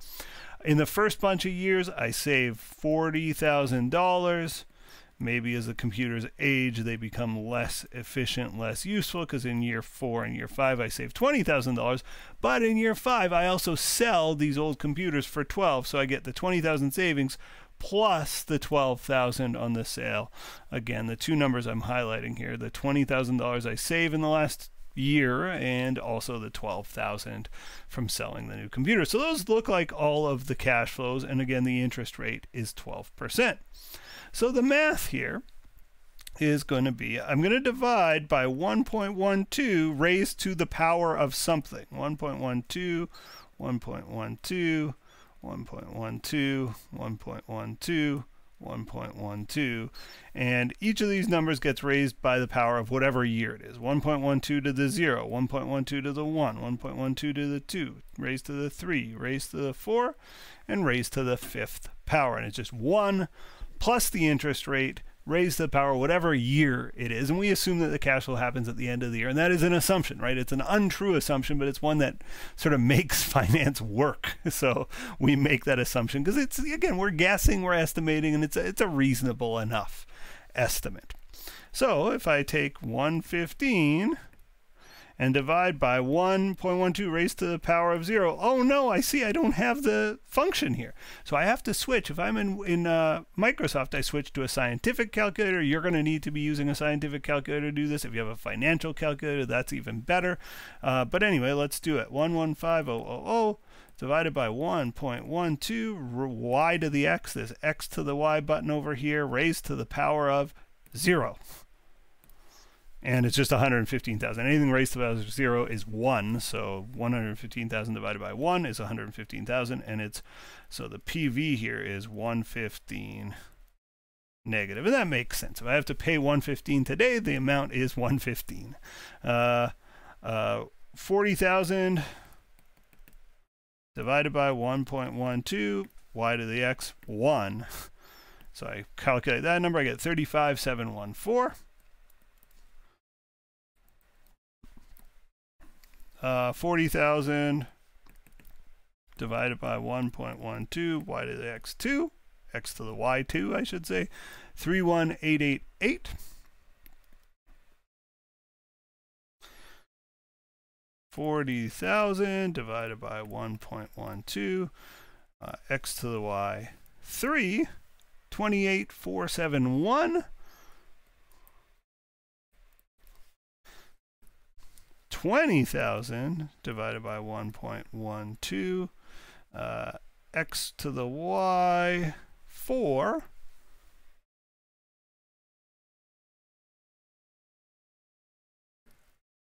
In the first bunch of years, I save $40,000. Maybe as the computers age, they become less efficient, less useful, because in year 4 and year 5, I save $20,000. But in year 5, I also sell these old computers for $12,000, so I get the $20,000 savings plus the $12,000 on the sale. Again, the two numbers I'm highlighting here, the $20,000 I save in the last year, and also the $12,000 from selling the new computer. So those look like all of the cash flows, and again, the interest rate is 12%. So the math here is going to be, I'm going to divide by 1.12 raised to the power of something. 1.12, 1.12, 1.12, 1.12, 1.12, and each of these numbers gets raised by the power of whatever year it is. 1.12 to the 0, 1.12 to the 1, 1.12 to the 2, raised to the 3, raised to the 4, and raised to the 5th power. And it's just 1 plus the interest rate raised to the power whatever year it is. And we assume that the cash flow happens at the end of the year. And that is an assumption, right? It's an untrue assumption, but it's one that sort of makes finance work. So we make that assumption because it's, again, we're guessing, we're estimating, and it's a reasonable enough estimate. So if I take 115 and divide by 1.12 raised to the power of 0. Oh no, I see I don't have the function here. So I have to switch. If I'm in Microsoft, I switch to a scientific calculator. You're going to need to be using a scientific calculator to do this. If you have a financial calculator, that's even better. But anyway, let's do it. 115000 divided by 1.12 y to the x. There's x to the y button over here, raised to the power of 0. And it's just 115,000. Anything raised to the power of 0 is 1. So 115,000 divided by 1 is 115,000. And it's, so the PV here is 115 negative. And that makes sense. If I have to pay 115 today, the amount is 115. 40,000 divided by 1.12, y to the x, 1. So I calculate that number, I get 35,714. 40,000 divided by 1.12, y to the x 2, x to the y 2, I should say, 31888. 40,000 divided by 1.12, x to the y 3, 28,471. 20,000 divided by 1.12, x to the y 4.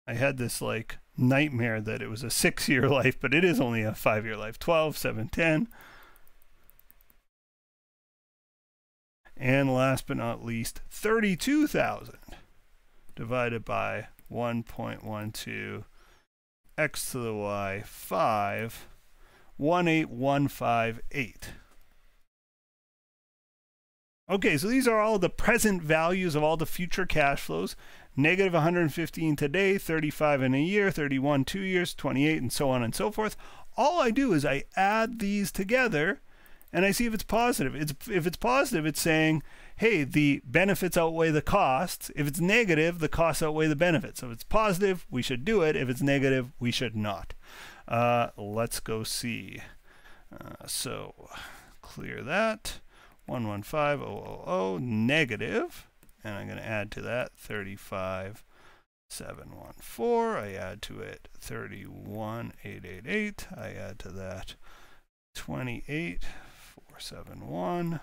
I had this like nightmare that it was a 6-year life, but it is only a 5-year life. 12, 7, 10. And last but not least, 32,000 divided by 1.12, x to the y 5, 18158. Okay, so these are all the present values of all the future cash flows. Negative 115 today, 35 in a year, 31 2 years, 28, and so on and so forth. All I do is I add these together and I see if it's positive. If it's positive, it's saying, hey, the benefits outweigh the costs. If it's negative, the costs outweigh the benefits. So if it's positive, we should do it. If it's negative, we should not. Let's go see. So clear that. 115,000 negative, and I'm going to add to that 35,714. I add to it 31,888. I add to that 28,471,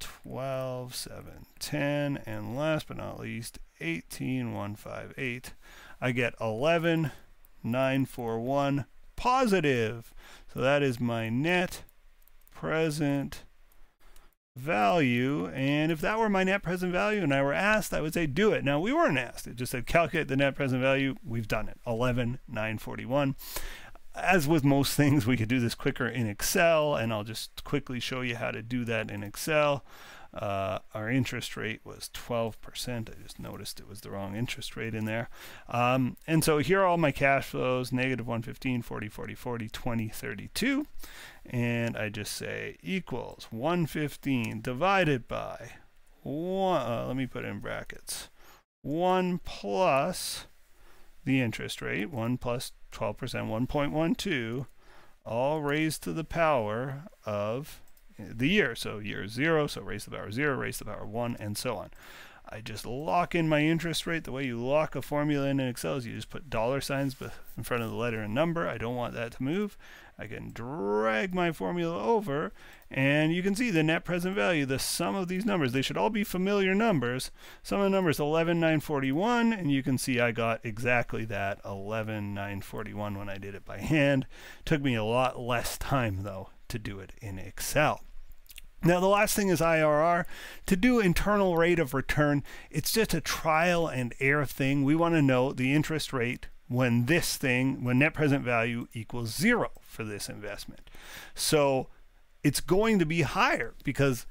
12,710, and last but not least 18,158. I get 11,941 positive. So that is my net present value, and if that were my net present value and I were asked, I would say do it. Now we weren't asked. It just said calculate the net present value. We've done it. 11,941. As with most things, we could do this quicker in Excel, and I'll just quickly show you how to do that in Excel. Our interest rate was 12%. I just noticed it was the wrong interest rate in there. And so here are all my cash flows: negative 115, 40, 40, 40, 20, 32. And I just say equals 115 divided by 1, let me put it in brackets, 1 plus the interest rate, 1 plus 12%, 1.12, all raised to the power of the year. So year 0, so raised to the power 0, raised to the power 1, and so on. I just lock in my interest rate. The way you lock a formula in Excel is you just put $ signs in front of the letter and number. I don't want that to move. I can drag my formula over, and you can see the net present value, the sum of these numbers. They should all be familiar numbers. Sum of the numbers 11,941, and you can see I got exactly that, 11,941, when I did it by hand. Took me a lot less time, though, to do it in Excel. Now, the last thing is IRR. To do internal rate of return, it's just a trial and error thing. We want to know the interest rate when net present value equals 0 for this investment. So it's going to be higher because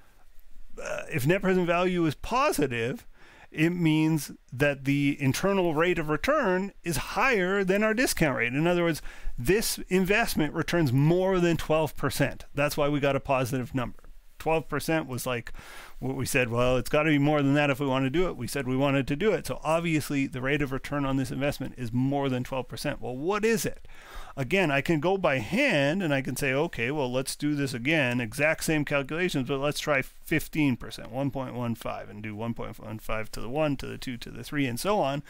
if net present value is positive, it means that the internal rate of return is higher than our discount rate. In other words, this investment returns more than 12%. That's why we got a positive number. 12% was like what we said, well, it's got to be more than that if we want to do it. We said we wanted to do it. So obviously the rate of return on this investment is more than 12%. Well, what is it? Again, I can go by hand and I can say, okay, well, let's do this again. Exact same calculations, but let's try 15%, 1.15, and do 1.15 to the 1, to the 2, to the 3, and so on.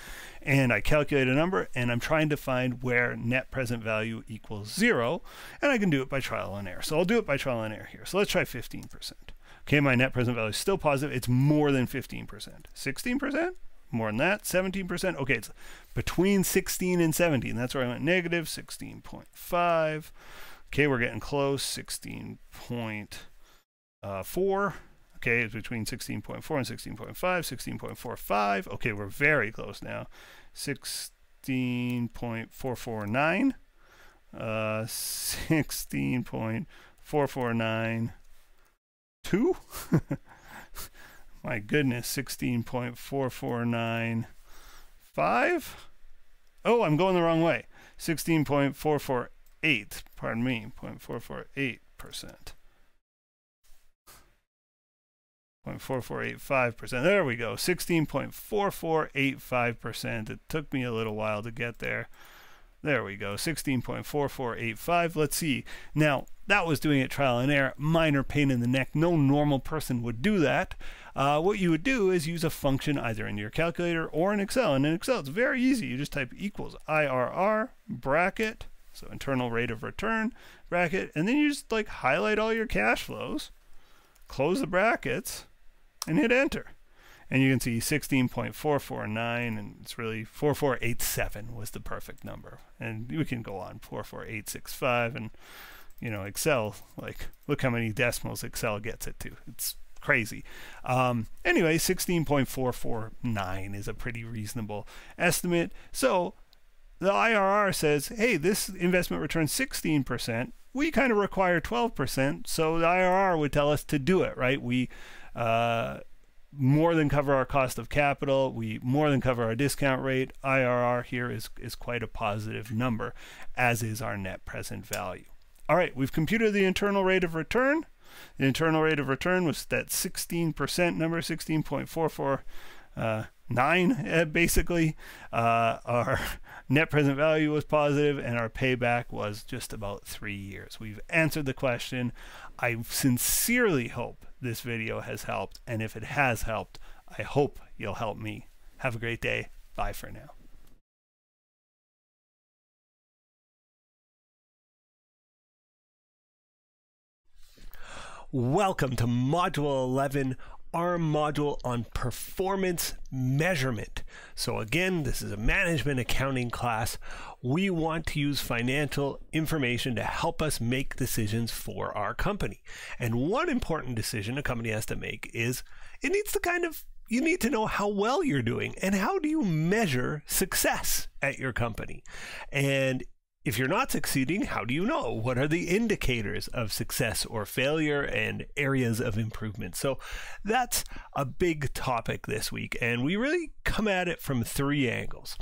And I calculate a number, and I'm trying to find where net present value equals 0, and I can do it by trial and error. So I'll do it by trial and error here. So let's try 15%. Okay, my net present value is still positive. It's more than 15%. 16%? More than that, 17%. Okay, it's between 16 and 17. That's where I went negative, 16.5. Okay, we're getting close, 16.4. Okay, it's between 16.4 and 16.5, 16.45. Okay, we're very close now. 16.449. 16.4492. My goodness, 16.4495. Oh, I'm going the wrong way. 16.448, pardon me, 0.448%. 0.4485%. There we go, 16.4485%. It took me a little while to get there. There we go, 16.4485. Let's see. Now, that was doing it trial and error, minor pain in the neck. No normal person would do that. What you would do is use a function either in your calculator or in Excel. And in Excel, it's very easy. You just type equals IRR, bracket, so internal rate of return, bracket, and then you just like highlight all your cash flows, close the brackets, and hit enter. And you can see 16.449, and it's really 4487 was the perfect number. And we can go on 44865, and you know, Excel, like, look how many decimals Excel gets it to. It's crazy. Anyway, 16.449 is a pretty reasonable estimate. So the IRR says, hey, this investment returns 16%. We kind of require 12%, so the IRR would tell us to do it, right? We more than cover our cost of capital. We more than cover our discount rate. IRR here is quite a positive number, as is our net present value. All right, we've computed the internal rate of return. The internal rate of return was that 16% number, 16.449 basically. Our net present value was positive, and our payback was just about 3 years. We've answered the question. I sincerely hope this video has helped, and if it has helped, I hope you'll help me. Have a great day. Bye for now. Welcome to Module 11, our module on performance measurement. So again, this is a management accounting class. We want to use financial information to help us make decisions for our company. And one important decision a company has to make is you need to know how well you're doing and how do you measure success at your company. And if you're not succeeding, how do you know? What are the indicators of success or failure and areas of improvement? So that's a big topic this week, and we really come at it from 3 angles.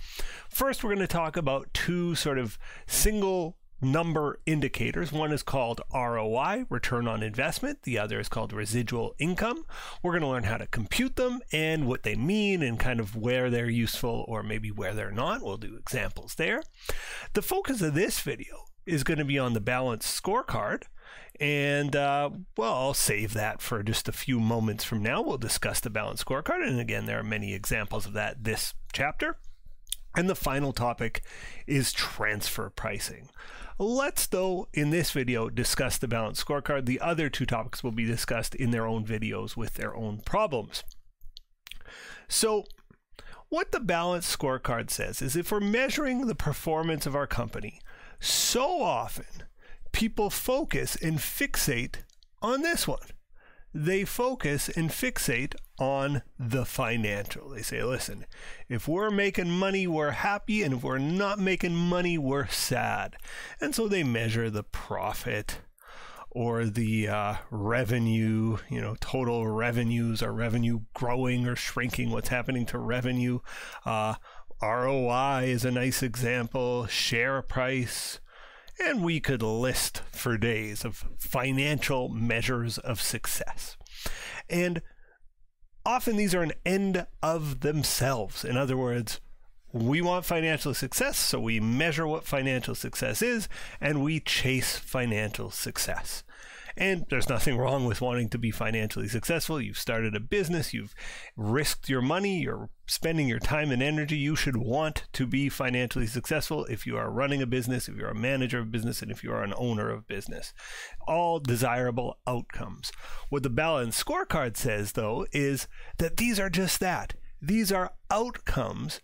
First, we're going to talk about 2 sort of single number indicators. One is called ROI, return on investment. The other is called residual income. We're going to learn how to compute them and what they mean and kind of where they're useful or maybe where they're not. We'll do examples there. The focus of this video is going to be on the balanced scorecard. And, well, I'll save that for just a few moments from now. We'll discuss the balanced scorecard. And again, there are many examples of that this chapter. And the final topic is transfer pricing. Let's, though, in this video, discuss the balanced scorecard. The other 2 topics will be discussed in their own videos with their own problems. So what the balanced scorecard says is if we're measuring the performance of our company, so often people focus and fixate on this one. They focus and fixate on the financial. They say, listen, if we're making money, we're happy, and if we're not making money, we're sad. And so they measure the profit or the revenue, total revenues. Are revenue growing or shrinking? What's happening to revenue? ROI is a nice example, share price. And we could list for days of financial measures of success. And often these are an end of themselves. In other words, we want financial success, so we measure what financial success is, and we chase financial success. And there's nothing wrong with wanting to be financially successful. You've started a business, you've risked your money, you're spending your time and energy. You should want to be financially successful if you are running a business, if you're a manager of business, and if you are an owner of business. All desirable outcomes. What the balanced scorecard says, though, is that these are just that. These are outcomes,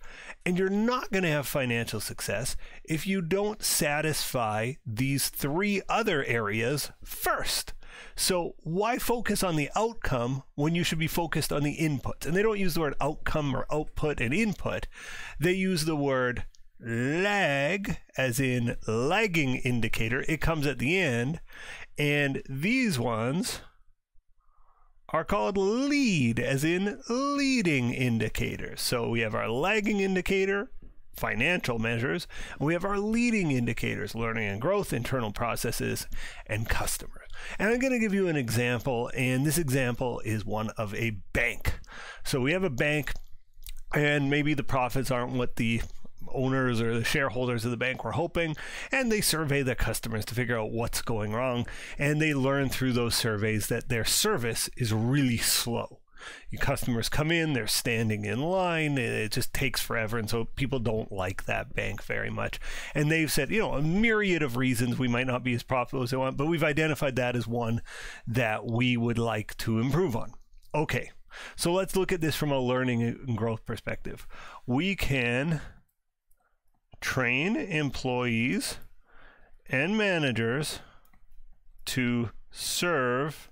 and you're not going to have financial success if you don't satisfy these 3 other areas first. So why focus on the outcome when you should be focused on the inputs? And they don't use the word outcome or output and input. They use the word lag, as in lagging indicator. It comes at the end, and these ones are called lead, as in leading indicators. So we have our lagging indicator, financial measures, and we have our leading indicators, learning and growth, internal processes, and customers. And I'm going to give you an example, and this example is one of a bank. So we have a bank, and maybe the profits aren't what the owners or the shareholders of the bank were hoping, and they survey their customers to figure out what's going wrong, and they learn through those surveys that their service is really slow. Your customers come in, they're standing in line, it just takes forever, and so people don't like that bank very much. And they've said, a myriad of reasons we might not be as profitable as they want, but we've identified that as one that we would like to improve on. Okay, so let's look at this from a learning and growth perspective. We can train employees and managers to serve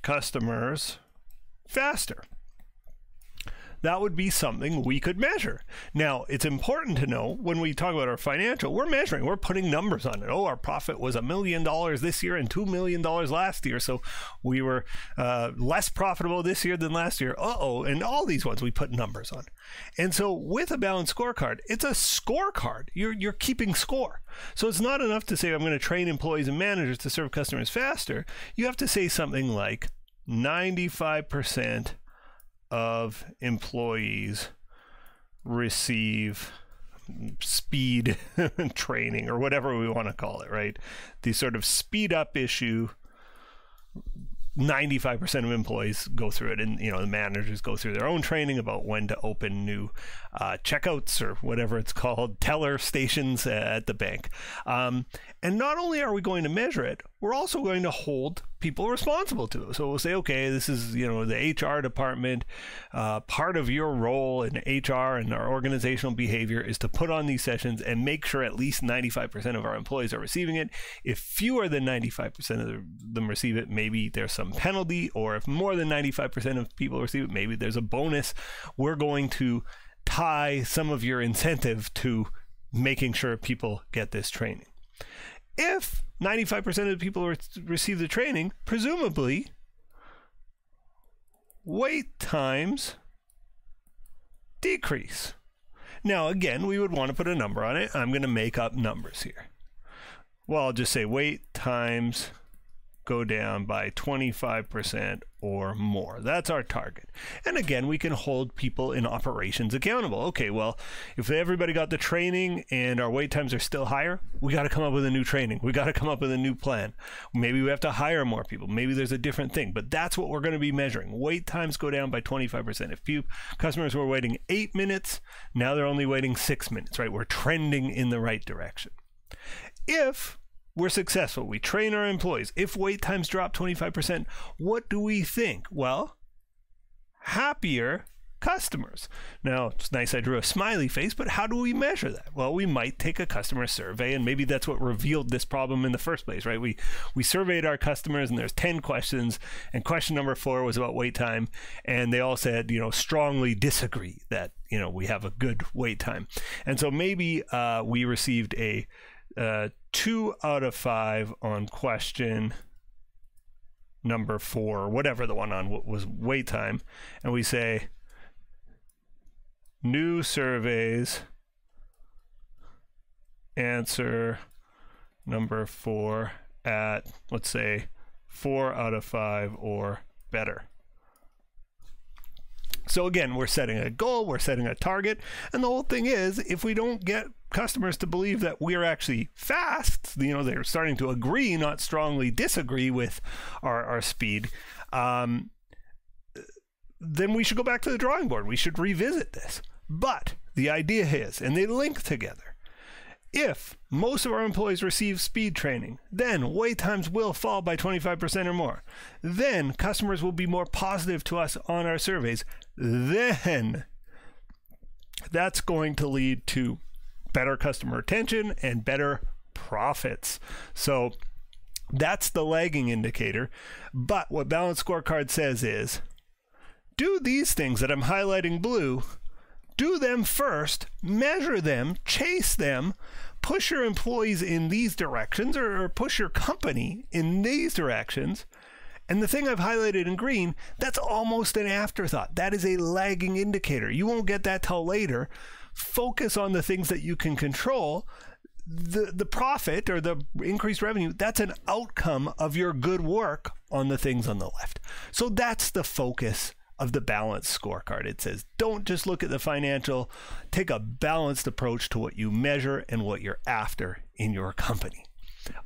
customers faster. that would be something we could measure. Now, it's important to know when we talk about our financial, we're measuring, we're putting numbers on it. Oh, our profit was $1 million this year and $2 million last year. So we were less profitable this year than last year. And all these ones we put numbers on. And so with a balanced scorecard, it's a scorecard. You're keeping score. So it's not enough to say I'm going to train employees and managers to serve customers faster. You have to say something like 95% of employees receive speed training, or whatever we want to call it, right? The sort of speed up issue, 95% of employees go through it, and the managers go through their own training about when to open new checkouts, or whatever it's called, teller stations at the bank. And not only are we going to measure it, we're also going to hold people responsible to it. So we'll say, okay, this is the HR department. Part of your role in HR and our organizational behavior is to put on these sessions and make sure at least 95% of our employees are receiving it. If fewer than 95% of them receive it, maybe there's some penalty, or if more than 95% of people receive it, maybe there's a bonus. We're going to tie some of your incentive to making sure people get this training. If 95% of the people receive the training, presumably wait times decrease. Now, again, we would want to put a number on it. I'm going to make up numbers here. Well, I'll just say wait times go down by 25% or more. That's our target. And again, we can hold people in operations accountable. Okay, well, if everybody got the training and our wait times are still higher, we got to come up with a new training. We got to come up with a new plan. Maybe we have to hire more people. Maybe there's a different thing, but that's what we're going to be measuring. Wait times go down by 25%. If customers were waiting 8 minutes, now they're only waiting 6 minutes, right? We're trending in the right direction. If we're successful, we train our employees, if wait times drop 25%, what do we think? Well, happier customers. Now, it's nice I drew a smiley face, but how do we measure that? Well, we might take a customer survey, and maybe that's what revealed this problem in the first place, right? We surveyed our customers, and there's 10 questions, and question number 4 was about wait time, and they all said, strongly disagree that, we have a good wait time. And so maybe we received a 2 out of 5 on question number 4, or whatever the one on was wait time, and we say new surveys answer number 4 at, let's say, 4 out of 5 or better. So again, we're setting a goal, we're setting a target, and the whole thing is, if we don't get customers to believe that we're actually fast, they're starting to agree, not strongly disagree with our speed, then we should go back to the drawing board. We should revisit this. But the idea is, and they link together, if most of our employees receive speed training, then wait times will fall by 25% or more. Then customers will be more positive to us on our surveys. Then that's going to lead to better customer retention and better profits. So that's the lagging indicator. But what Balanced Scorecard says is, do these things that I'm highlighting blue, do them first, measure them, chase them, push your employees in these directions, or push your company in these directions. And the thing I've highlighted in green, that's almost an afterthought. That is a lagging indicator. You won't get that till later. Focus on the things that you can control. The profit or the increased revenue, that's an outcome of your good work on the things on the left. So that's the focus of the Balanced Scorecard. It says, don't just look at the financial, take a balanced approach to what you measure and what you're after in your company.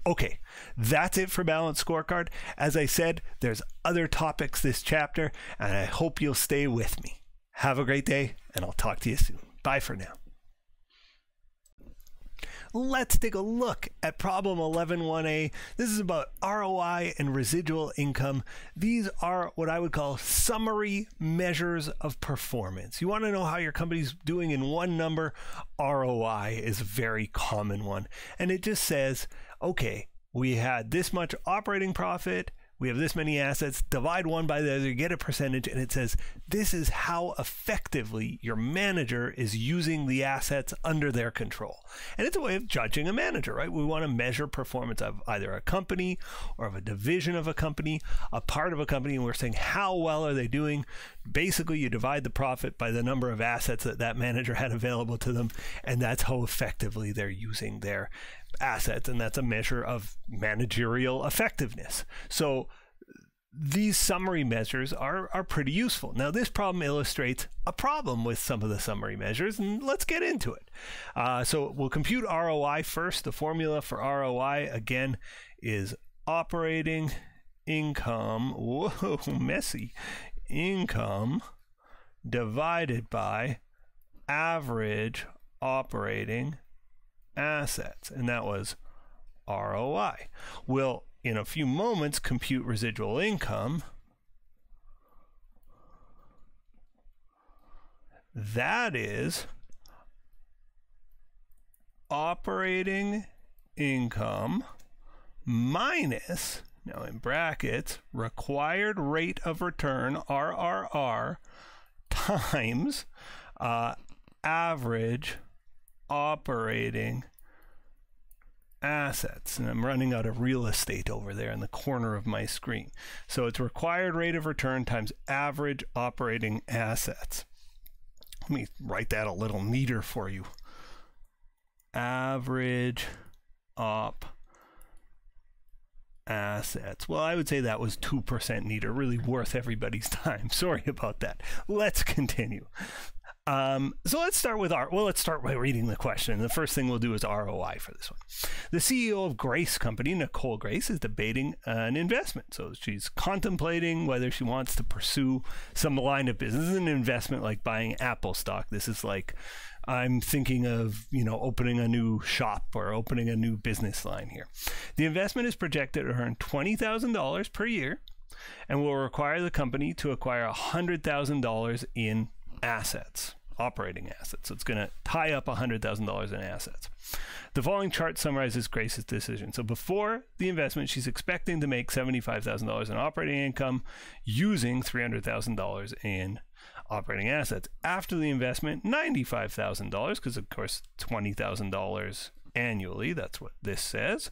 Okay, that's it for Balanced Scorecard. As I said, there's other topics this chapter, and I hope you'll stay with me. Have a great day, and I'll talk to you soon. Bye for now. Let's take a look at problem 11.1a. This is about ROI and residual income. These are what I would call summary measures of performance. You want to know how your company's doing in one number? ROI is a very common one. And it just says, okay, we had this much operating profit, we have this many assets, divide one by the other, get a percentage, and it says this is how effectively your manager is using the assets under their control. And it's a way of judging a manager, right? We want to measure performance of either a company or of a division of a company, a part of a company, and we're saying how well are they doing. Basically, you divide the profit by the number of assets that manager had available to them, and that's how effectively they're using their assets, and that's a measure of managerial effectiveness. So these summary measures are pretty useful. Now, this problem illustrates a problem with some of the summary measures, and let's get into it. So we'll compute ROI first. The formula for ROI, again, is operating income, whoa, messy, income divided by average operating assets, and that was ROI. We'll, in a few moments, compute residual income. That is operating income minus, now in brackets, required rate of return, RRR, times average operating assets. And I'm running out of real estate over there in the corner of my screen. So it's required rate of return times average operating assets. Let me write that a little neater for you. Average op assets. Well, I would say that was 2% neater. Really worth everybody's time. Sorry about that. Let's continue. So let's start with let's start by reading the question. The first thing we'll do is ROI for this one. The CEO of Grace Company, Nicole Grace, is debating an investment. So she's contemplating whether she wants to pursue some line of business. This is an investment like buying Apple stock. This is like, I'm thinking of, opening a new shop or opening a new business line here. The investment is projected to earn $20,000 per year and will require the company to acquire $100,000 in assets, operating assets. So it's going to tie up $100,000 in assets. The following chart summarizes Grace's decision. So before the investment, she's expecting to make $75,000 in operating income using $300,000 in operating assets. After the investment, $95,000, because of course $20,000 annually, that's what this says.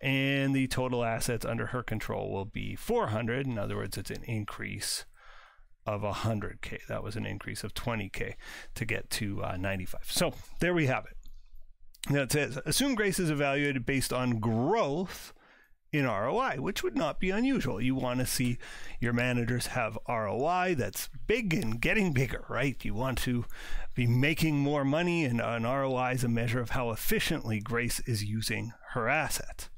And the total assets under her control will be 400. In other words, it's an increase of 100K. That was an increase of 20K to get to 95. So there we have it. Now it says, assume Grace is evaluated based on growth in ROI, which would not be unusual. You want to see your managers have ROI that's big and getting bigger, right? You want to be making more money, and an ROI is a measure of how efficiently Grace is using her assets.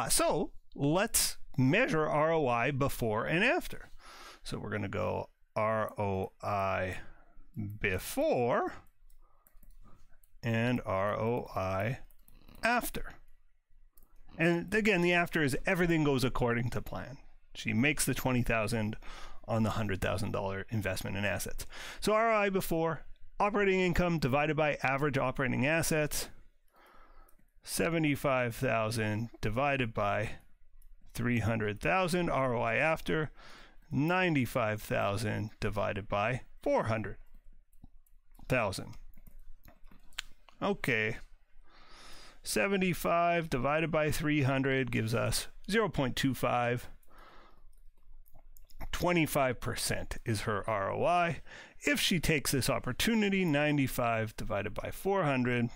So let's measure ROI before and after. So we're going to go ROI before and ROI after. And again, the after is everything goes according to plan. She makes the $20,000 on the $100,000 investment in assets. So ROI before, operating income divided by average operating assets, 75,000 divided by 300,000. ROI after, 95,000 divided by 400,000. Okay. 75 divided by 300 gives us 0.25. 25% is her ROI. If she takes this opportunity, 95 divided by 400,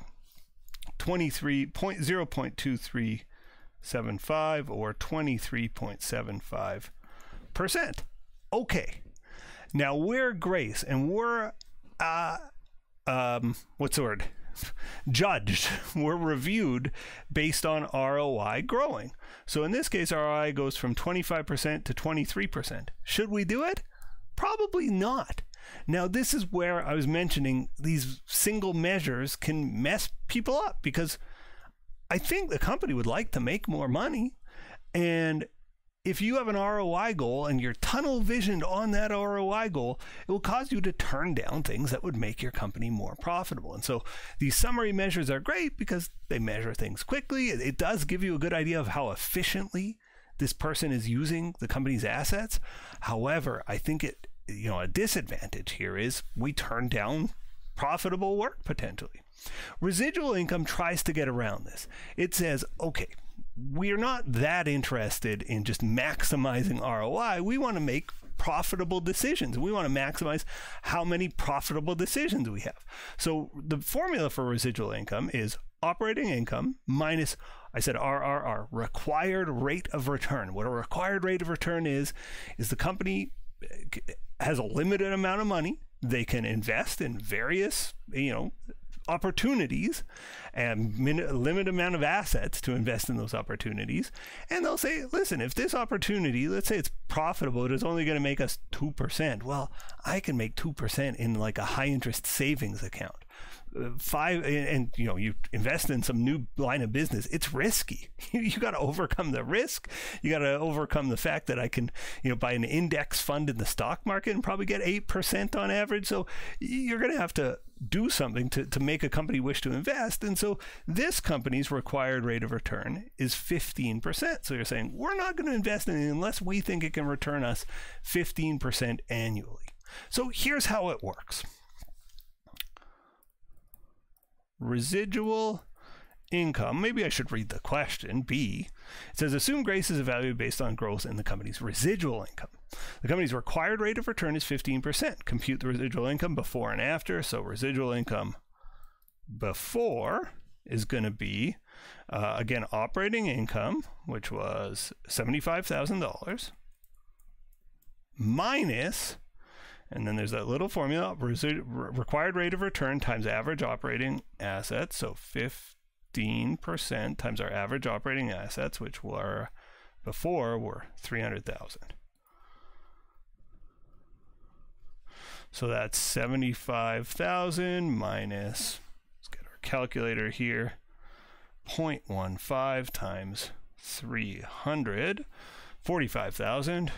0.2375 or 23.75%. Okay. Now we're Grace, and we're what's the word? Judged. We're reviewed based on ROI growing. So in this case, ROI goes from 25% to 23%. Should we do it? Probably not. Now, this is where I was mentioning these single measures can mess people up, because I think the company would like to make more money. And if you have an ROI goal and you're tunnel visioned on that ROI goal, it will cause you to turn down things that would make your company more profitable. And so these summary measures are great because they measure things quickly. It does give you a good idea of how efficiently this person is using the company's assets. However, I think a disadvantage here is we turn down profitable work potentially. Residual income tries to get around this. It says, okay, we're not that interested in just maximizing ROI. We want to make profitable decisions. We want to maximize how many profitable decisions we have. So the formula for residual income is operating income minus, I said RRR, required rate of return. What a required rate of return is the company has a limited amount of money. They can invest in various, opportunities and limited amount of assets to invest in those opportunities. And they'll say, listen, if this opportunity, let's say it's profitable, it is only going to make us 2%. Well, I can make 2% in like a high interest savings account. You invest in some new line of business. It's risky. You got to overcome the risk. You got to overcome the fact that I can, buy an index fund in the stock market and probably get 8% on average. So you're going to have to do something to make a company wish to invest. And so this company's required rate of return is 15%. So you're saying we're not going to invest in it unless we think it can return us 15% annually. So here's how it works. Residual income. Maybe I should read the question. B. It says, assume Grace is evaluated based on growth in the company's residual income. The company's required rate of return is 15%. Compute the residual income before and after. So residual income before is going to be, again, operating income, which was $75,000, minus, and then there's that little formula, required rate of return times average operating assets. So 15% times our average operating assets, which were before were 300,000. So that's 75,000 minus, let's get our calculator here, 0.15 times 300, 45,000.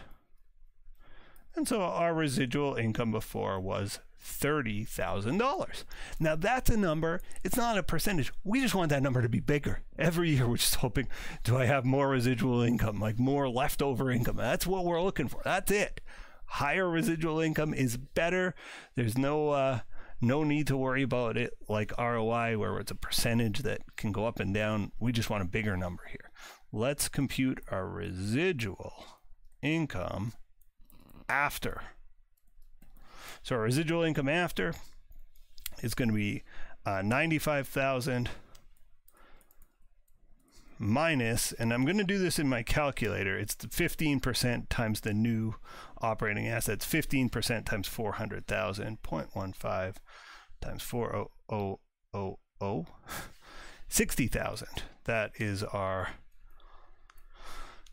And so our residual income before was $30,000. Now that's a number, it's not a percentage. We just want that number to be bigger. Every year we're just hoping, do I have more residual income, like more leftover income? That's what we're looking for. That's it. Higher residual income is better. There's no need to worry about it like ROI, where it's a percentage that can go up and down. We just want a bigger number here. Let's compute our residual income after. So our residual income after is going to be 95,000 minus, and I'm going to do this in my calculator, it's the 15% times the new operating assets, 15% times 400,000, 0.15 times 40000, 60,000. That is our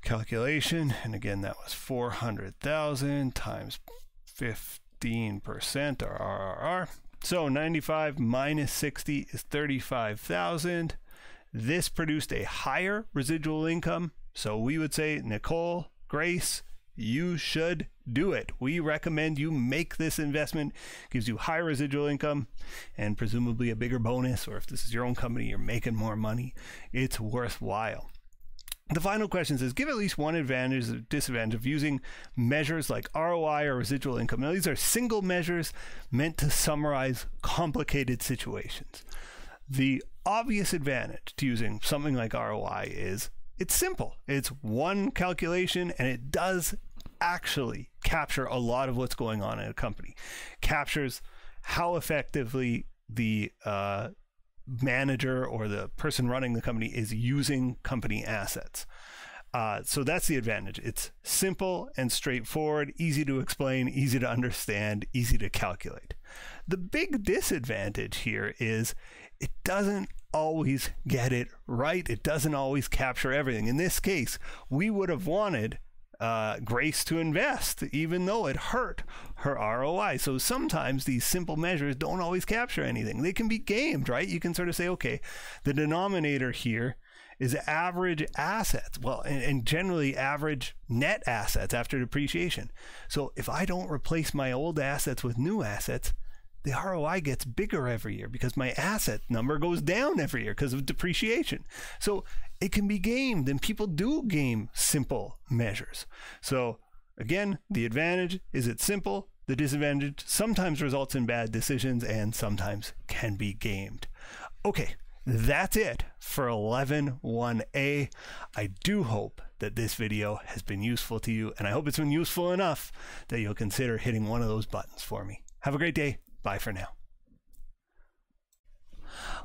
calculation, and again that was 400,000 times 15%, our RRR. So 95 minus 60 is 35,000. This produced a higher residual income. So we would say, Nicole, Grace, you should do it. We recommend you make this investment. Gives you higher residual income and presumably a bigger bonus, or if this is your own company, you're making more money, it's worthwhile. The final question says, give at least one advantage or disadvantage of using measures like ROI or residual income. Now, these are single measures meant to summarize complicated situations. The obvious advantage to using something like ROI is it's simple. It's one calculation, and it does actually capture a lot of what's going on in a company. Captures how effectively the manager or the person running the company is using company assets. So that's the advantage. It's simple and straightforward, easy to explain, easy to understand, easy to calculate. The big disadvantage here is it doesn't always get it right. It doesn't always capture everything. In this case, we would have wanted Grace to invest, even though it hurt her ROI. So sometimes these simple measures don't always capture anything. They can be gamed, right? You can sort of say, okay, the denominator here is average assets. Well, and generally average net assets after depreciation. So if I don't replace my old assets with new assets, the ROI gets bigger every year because my asset number goes down every year because of depreciation. So it can be gamed, and people do game simple measures. So again, the advantage is it's simple. The disadvantage sometimes results in bad decisions and sometimes can be gamed. Okay, that's it for 11.1a. I do hope that this video has been useful to you, and I hope it's been useful enough that you'll consider hitting one of those buttons for me. Have a great day. Bye for now.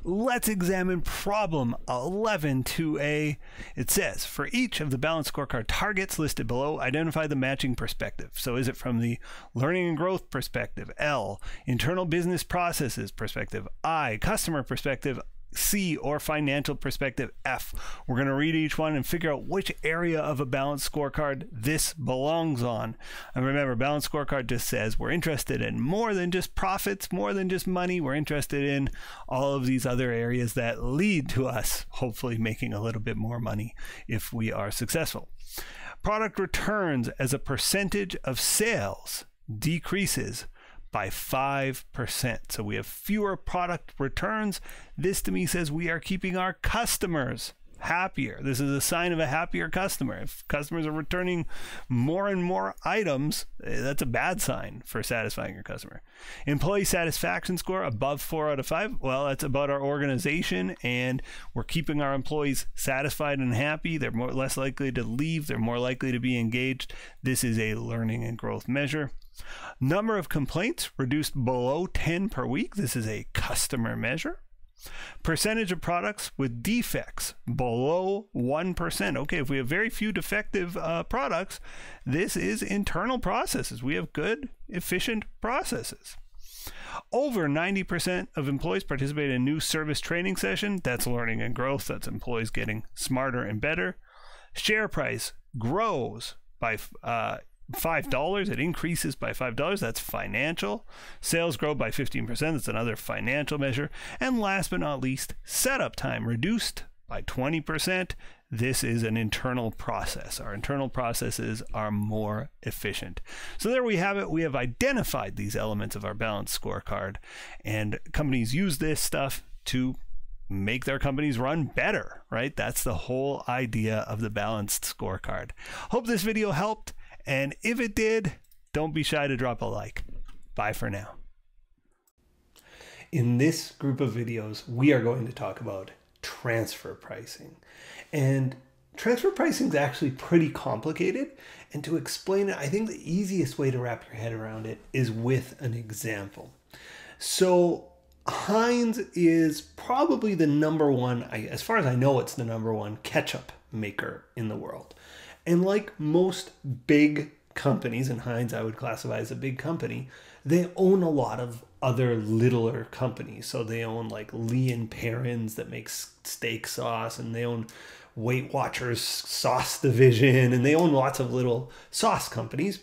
Let's examine problem 11.2a. It says, for each of the balanced scorecard targets listed below, identify the matching perspective. So is it from the learning and growth perspective? L, internal business processes perspective. I, customer perspective. C, or financial perspective. F. We're going to read each one and figure out which area of a balanced scorecard this belongs on. And remember, balanced scorecard just says we're interested in more than just profits, more than just money. We're interested in all of these other areas that lead to us hopefully making a little bit more money if we are successful. Product returns as a percentage of sales decreases by 5%. So we have fewer product returns. This to me says we are keeping our customers happier. This is a sign of a happier customer. If customers are returning more and more items, that's a bad sign for satisfying your customer. Employee satisfaction score above 4 out of 5. Well, that's about our organization, and we're keeping our employees satisfied and happy. They're less likely to leave. They're more likely to be engaged. This is a learning and growth measure. Number of complaints reduced below 10 per week. This is a customer measure. Percentage of products with defects below 1%. Okay, if we have very few defective products, this is internal processes. We have good, efficient processes. Over 90% of employees participate in a new service training session. That's learning and growth. That's employees getting smarter and better. Share price grows by $5. It increases by $5. That's financial. Sales grow by 15%. That's another financial measure. And last but not least, setup time reduced by 20%. This is an internal process. Our internal processes are more efficient. So there we have it. We have identified these elements of our balanced scorecard, and companies use this stuff to make their companies run better, right? That's the whole idea of the balanced scorecard. Hope this video helped. And if it did, don't be shy to drop a like. Bye for now. In this group of videos, we are going to talk about transfer pricing. And transfer pricing is actually pretty complicated. And to explain it, I think the easiest way to wrap your head around it is with an example. So Heinz is probably the number one, as far as I know, it's the number one ketchup maker in the world. And like most big companies, and Heinz I would classify as a big company, they own a lot of other littler companies. So they own like Lee & Perrins that makes steak sauce, and they own Weight Watchers sauce division, and they own lots of little sauce companies.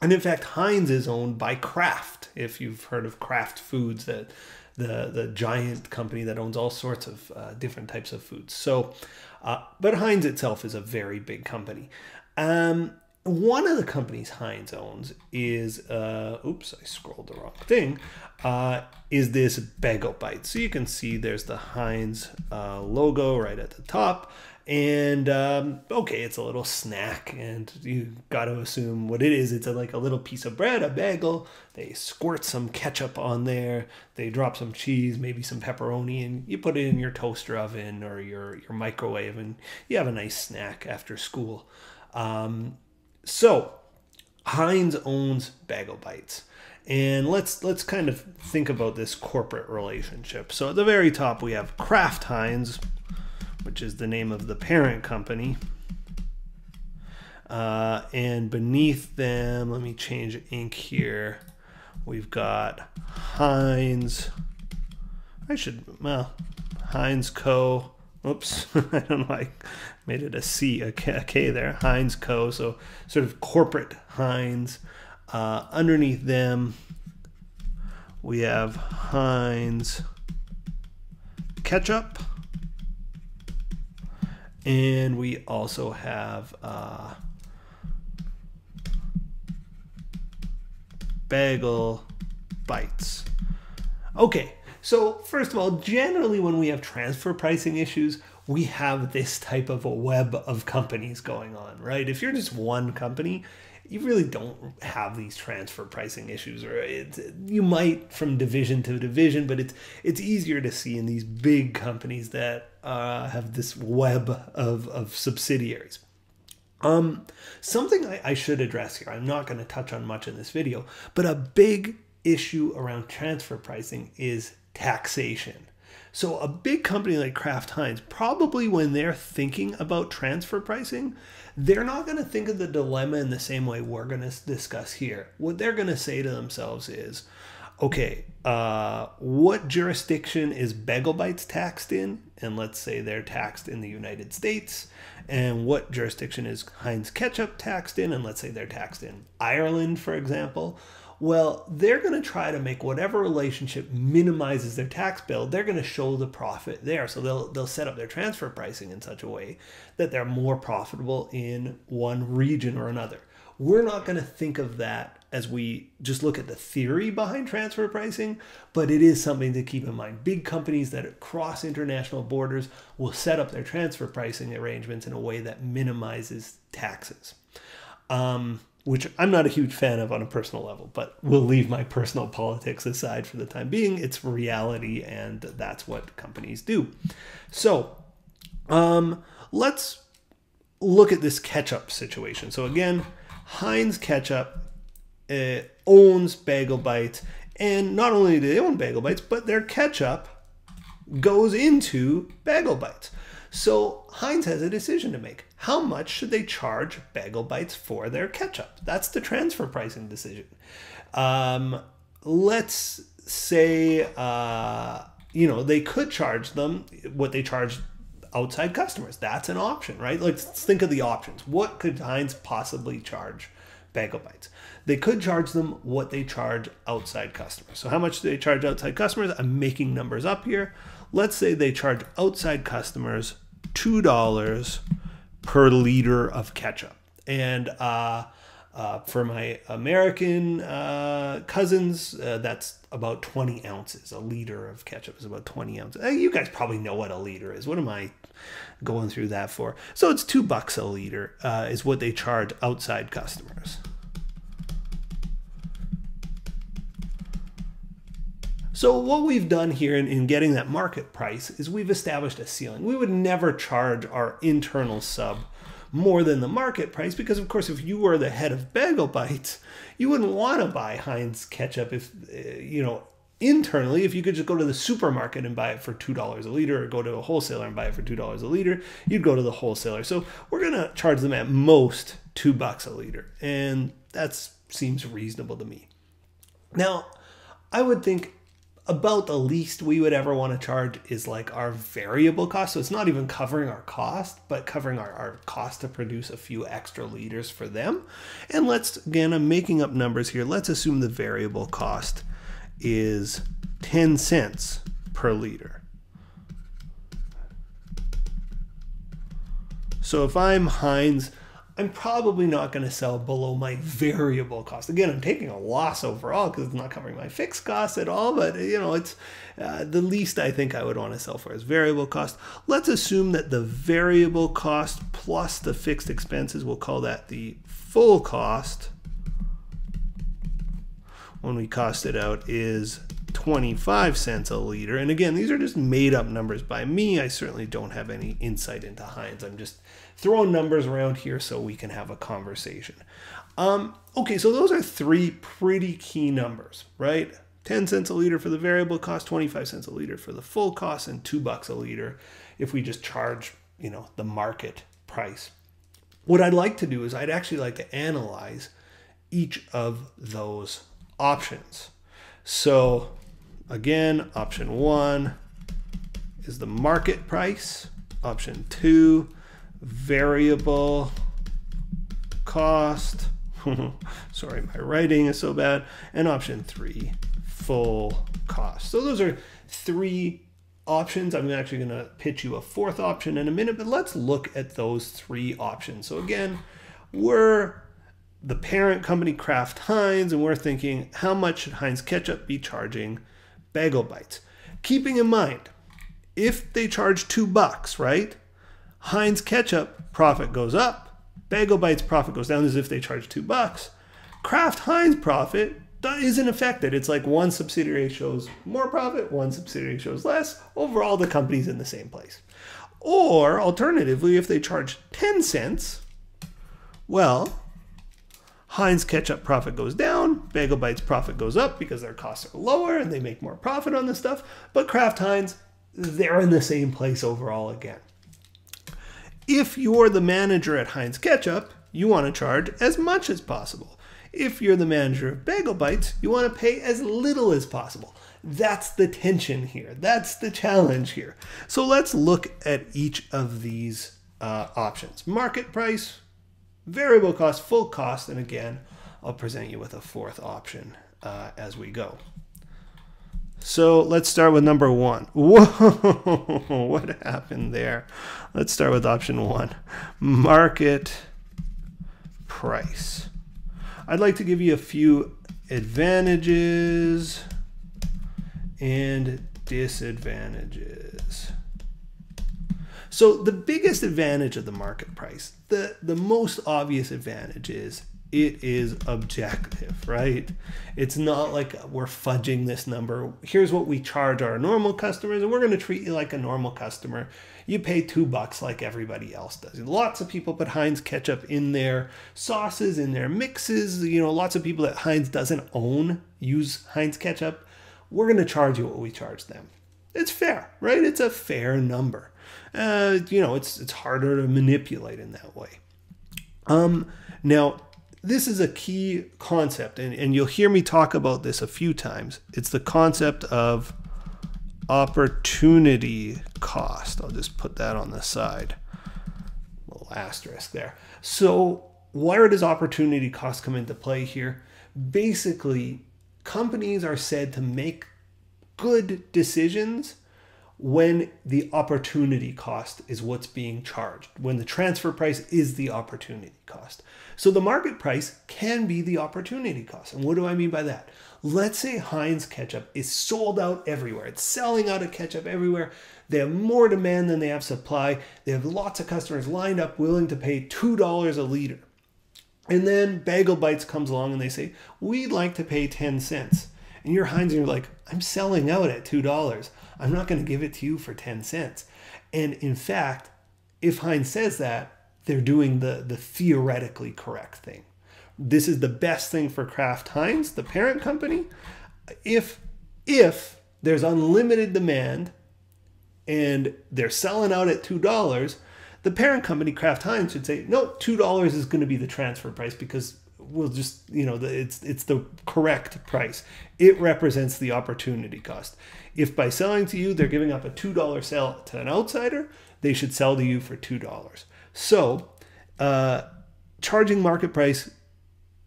And in fact, Heinz is owned by Kraft, if you've heard of Kraft Foods, that the giant company that owns all sorts of different types of foods. So, but Heinz itself is a very big company. One of the companies Heinz owns is, oops, I scrolled the wrong thing, is this Bagel Bites. So you can see there's the Heinz logo right at the top. And okay, it's a little snack, and you got to assume what it is. It's like a little piece of bread, a bagel. They squirt some ketchup on there. They drop some cheese, maybe some pepperoni, and you put it in your toaster oven or your microwave, and you have a nice snack after school. So Heinz owns Bagel Bites. And let's kind of think about this corporate relationship. So at the very top, we have Kraft Heinz, which is the name of the parent company. And beneath them, let me change ink here. We've got Heinz. Heinz Co. Oops, I don't know, I made it a C, a K there. Heinz Co. So sort of corporate Heinz. Underneath them, we have Heinz Ketchup. And we also have Bagel Bites. Okay, so first of all, generally when we have transfer pricing issues, we have this type of a web of companies going on, right? If you're just one company, you really don't have these transfer pricing issues, or you might from division to division, but it's easier to see in these big companies that have this web of subsidiaries. Something I should address here, I'm not going to touch on much in this video, but a big issue around transfer pricing is taxation. So a big company like Kraft Heinz, probably when they're thinking about transfer pricing, they're not going to think of the dilemma in the same way we're going to discuss here. What they're going to say to themselves is, okay, what jurisdiction is Bagel Bites taxed in? And let's say they're taxed in the United States. And what jurisdiction is Heinz Ketchup taxed in? And let's say they're taxed in Ireland, for example. Well, they're going to try to make whatever relationship minimizes their tax bill. They're going to show the profit there. So they'll set up their transfer pricing in such a way that they're more profitable in one region or another. We're not going to think of that as we just look at the theory behind transfer pricing, but it is something to keep in mind. Big companies that cross international borders will set up their transfer pricing arrangements in a way that minimizes taxes. Which I'm not a huge fan of on a personal level, but we'll leave my personal politics aside for the time being. It's reality, and that's what companies do. So let's look at this ketchup situation. So again, Heinz Ketchup owns Bagel Bites, and not only do they own Bagel Bites, but their ketchup goes into Bagel Bites. So Heinz has a decision to make. How much should they charge Bagel Bites for their ketchup? That's the transfer pricing decision. Let's say, they could charge them what they charge outside customers. That's an option, right? Let's think of the options. What could Heinz possibly charge Bagel Bites? They could charge them what they charge outside customers. So how much do they charge outside customers? I'm making numbers up here. Let's say they charge outside customers $2 per liter of ketchup. And for my American cousins, that's about 20 ounces. A liter of ketchup is about 20 ounces. You guys probably know what a liter is. What am I going through that for? So it's $2 a liter is what they charge outside customers. So what we've done here in getting that market price is we've established a ceiling. We would never charge our internal sub more than the market price because, of course, if you were the head of Bagel Bites, you wouldn't want to buy Heinz ketchup if, internally, if you could just go to the supermarket and buy it for $2 a liter or go to a wholesaler and buy it for $2 a liter, you'd go to the wholesaler. So we're going to charge them at most $2 a liter. And that seems reasonable to me. Now, I would think about the least we would ever want to charge is like our variable cost. So it's not even covering our cost, but covering our cost to produce a few extra liters for them. And again, I'm making up numbers here. Let's assume the variable cost is 10 cents per liter. So if I'm Heinz, I'm probably not going to sell below my variable cost. Again, I'm taking a loss overall because it's not covering my fixed costs at all, but it's the least I think I would want to sell for is variable cost. Let's assume that the variable cost plus the fixed expenses, we'll call that the full cost, when we cost it out, is 25 cents a liter. And again, these are just made up numbers by me. I certainly don't have any insight into Heinz. I'm just throwing numbers around here so we can have a conversation. Okay, so those are three pretty key numbers, right? 10 cents a liter for the variable cost, 25 cents a liter for the full cost, and $2 a liter if we just charge, the market price. What I'd like to do is I'd actually like to analyze each of those options. So again, option 1 is the market price. Option 2, variable cost. Sorry, my writing is so bad. And option 3, full cost. So those are three options. I'm actually going to pitch you a fourth option in a minute, but let's look at those three options. So again, we're the parent company Kraft Heinz, and we're thinking, how much should Heinz Ketchup be charging Bagel Bites. Keeping in mind, if they charge $2, right? Heinz Ketchup profit goes up. Bagel Bites profit goes down as if they charge $2. Kraft Heinz profit isn't affected. It's like one subsidiary shows more profit, one subsidiary shows less. Overall, the company's in the same place. Or alternatively, if they charge 10 cents, well, Heinz Ketchup profit goes down, Bagel Bites profit goes up because their costs are lower and they make more profit on this stuff. But Kraft Heinz, they're in the same place overall again. If you're the manager at Heinz Ketchup, you want to charge as much as possible. If you're the manager of Bagel Bites, you want to pay as little as possible. That's the tension here. That's the challenge here. So let's look at each of these options. Market price, variable cost, full cost, and again, I'll present you with a fourth option as we go. So let's start with number 1. Whoa, what happened there? Let's start with option 1, market price. I'd like to give you a few advantages and disadvantages. So the biggest advantage of the market price, the most obvious advantage is it is objective, right? It's not like we're fudging this number. Here's what we charge our normal customers, and we're going to treat you like a normal customer. You pay $2 like everybody else does. Lots of people put Heinz ketchup in their sauces, in their mixes. You know, lots of people that Heinz doesn't own use Heinz ketchup. We're going to charge you what we charge them. It's fair, right? It's a fair number. You know, it's harder to manipulate in that way. Now, this is a key concept, and you'll hear me talk about this a few times. It's the concept of opportunity cost. I'll just put that on the side. A little asterisk there. So where does opportunity cost come into play here? Basically, companies are said to make good decisions when the opportunity cost is what's being charged, when the transfer price is the opportunity cost. So the market price can be the opportunity cost. And what do I mean by that? Let's say Heinz ketchup is sold out everywhere. It's selling out of ketchup everywhere. They have more demand than they have supply. They have lots of customers lined up willing to pay $2 a liter. And then Bagel Bites comes along and they say, we'd like to pay 10 cents. And you're Heinz and you're like, I'm selling out at $2. I'm not going to give it to you for 10 cents. And in fact, if Heinz says that, they're doing the theoretically correct thing. This is the best thing for Kraft Heinz, the parent company. If there's unlimited demand and they're selling out at $2, the parent company, Kraft Heinz, should say, no, $2 is going to be the transfer price because we'll just, you know, it's the correct price. It represents the opportunity cost. If by selling to you, they're giving up a $2 sale to an outsider, they should sell to you for $2. So, charging market price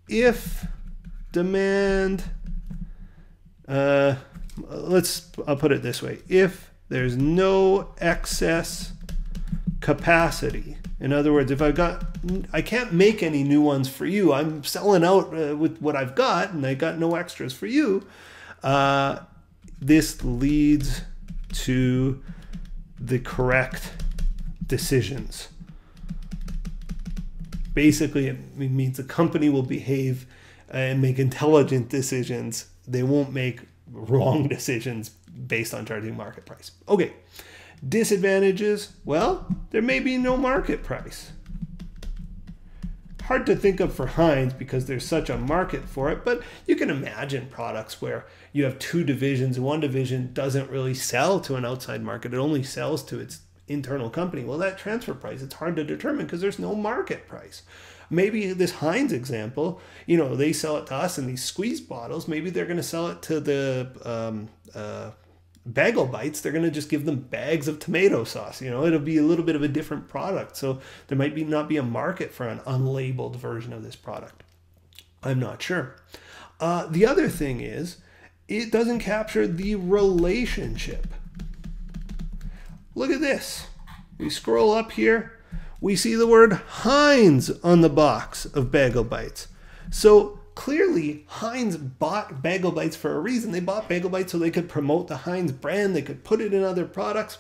if demand, I'll put it this way. If there's no excess capacity, in other words, if I can't make any new ones for you, I'm selling out with what I've got and I got no extras for you, this leads to the correct decisions. Basically, it means the company will behave and make intelligent decisions. They won't make wrong decisions based on charging market price. Okay, disadvantages, well, there may be no market price. Hard to think of for Heinz because there's such a market for it, but you can imagine products where you have two divisions. One division doesn't really sell to an outside market. It only sells to its internal company. Well, that transfer price, it's hard to determine because there's no market price. Maybe this Heinz example, you know, they sell it to us in these squeeze bottles. Maybe they're going to sell it to the Bagel Bites. They're going to just give them bags of tomato sauce. You know, it'll be a little bit of a different product. So there might not be a market for an unlabeled version of this product. I'm not sure. The other thing is it doesn't capture the relationship. Look at this. We scroll up here. We see the word Heinz on the box of Bagel Bites. So clearly Heinz bought Bagel Bites for a reason. They bought Bagel Bites so they could promote the Heinz brand. They could put it in other products.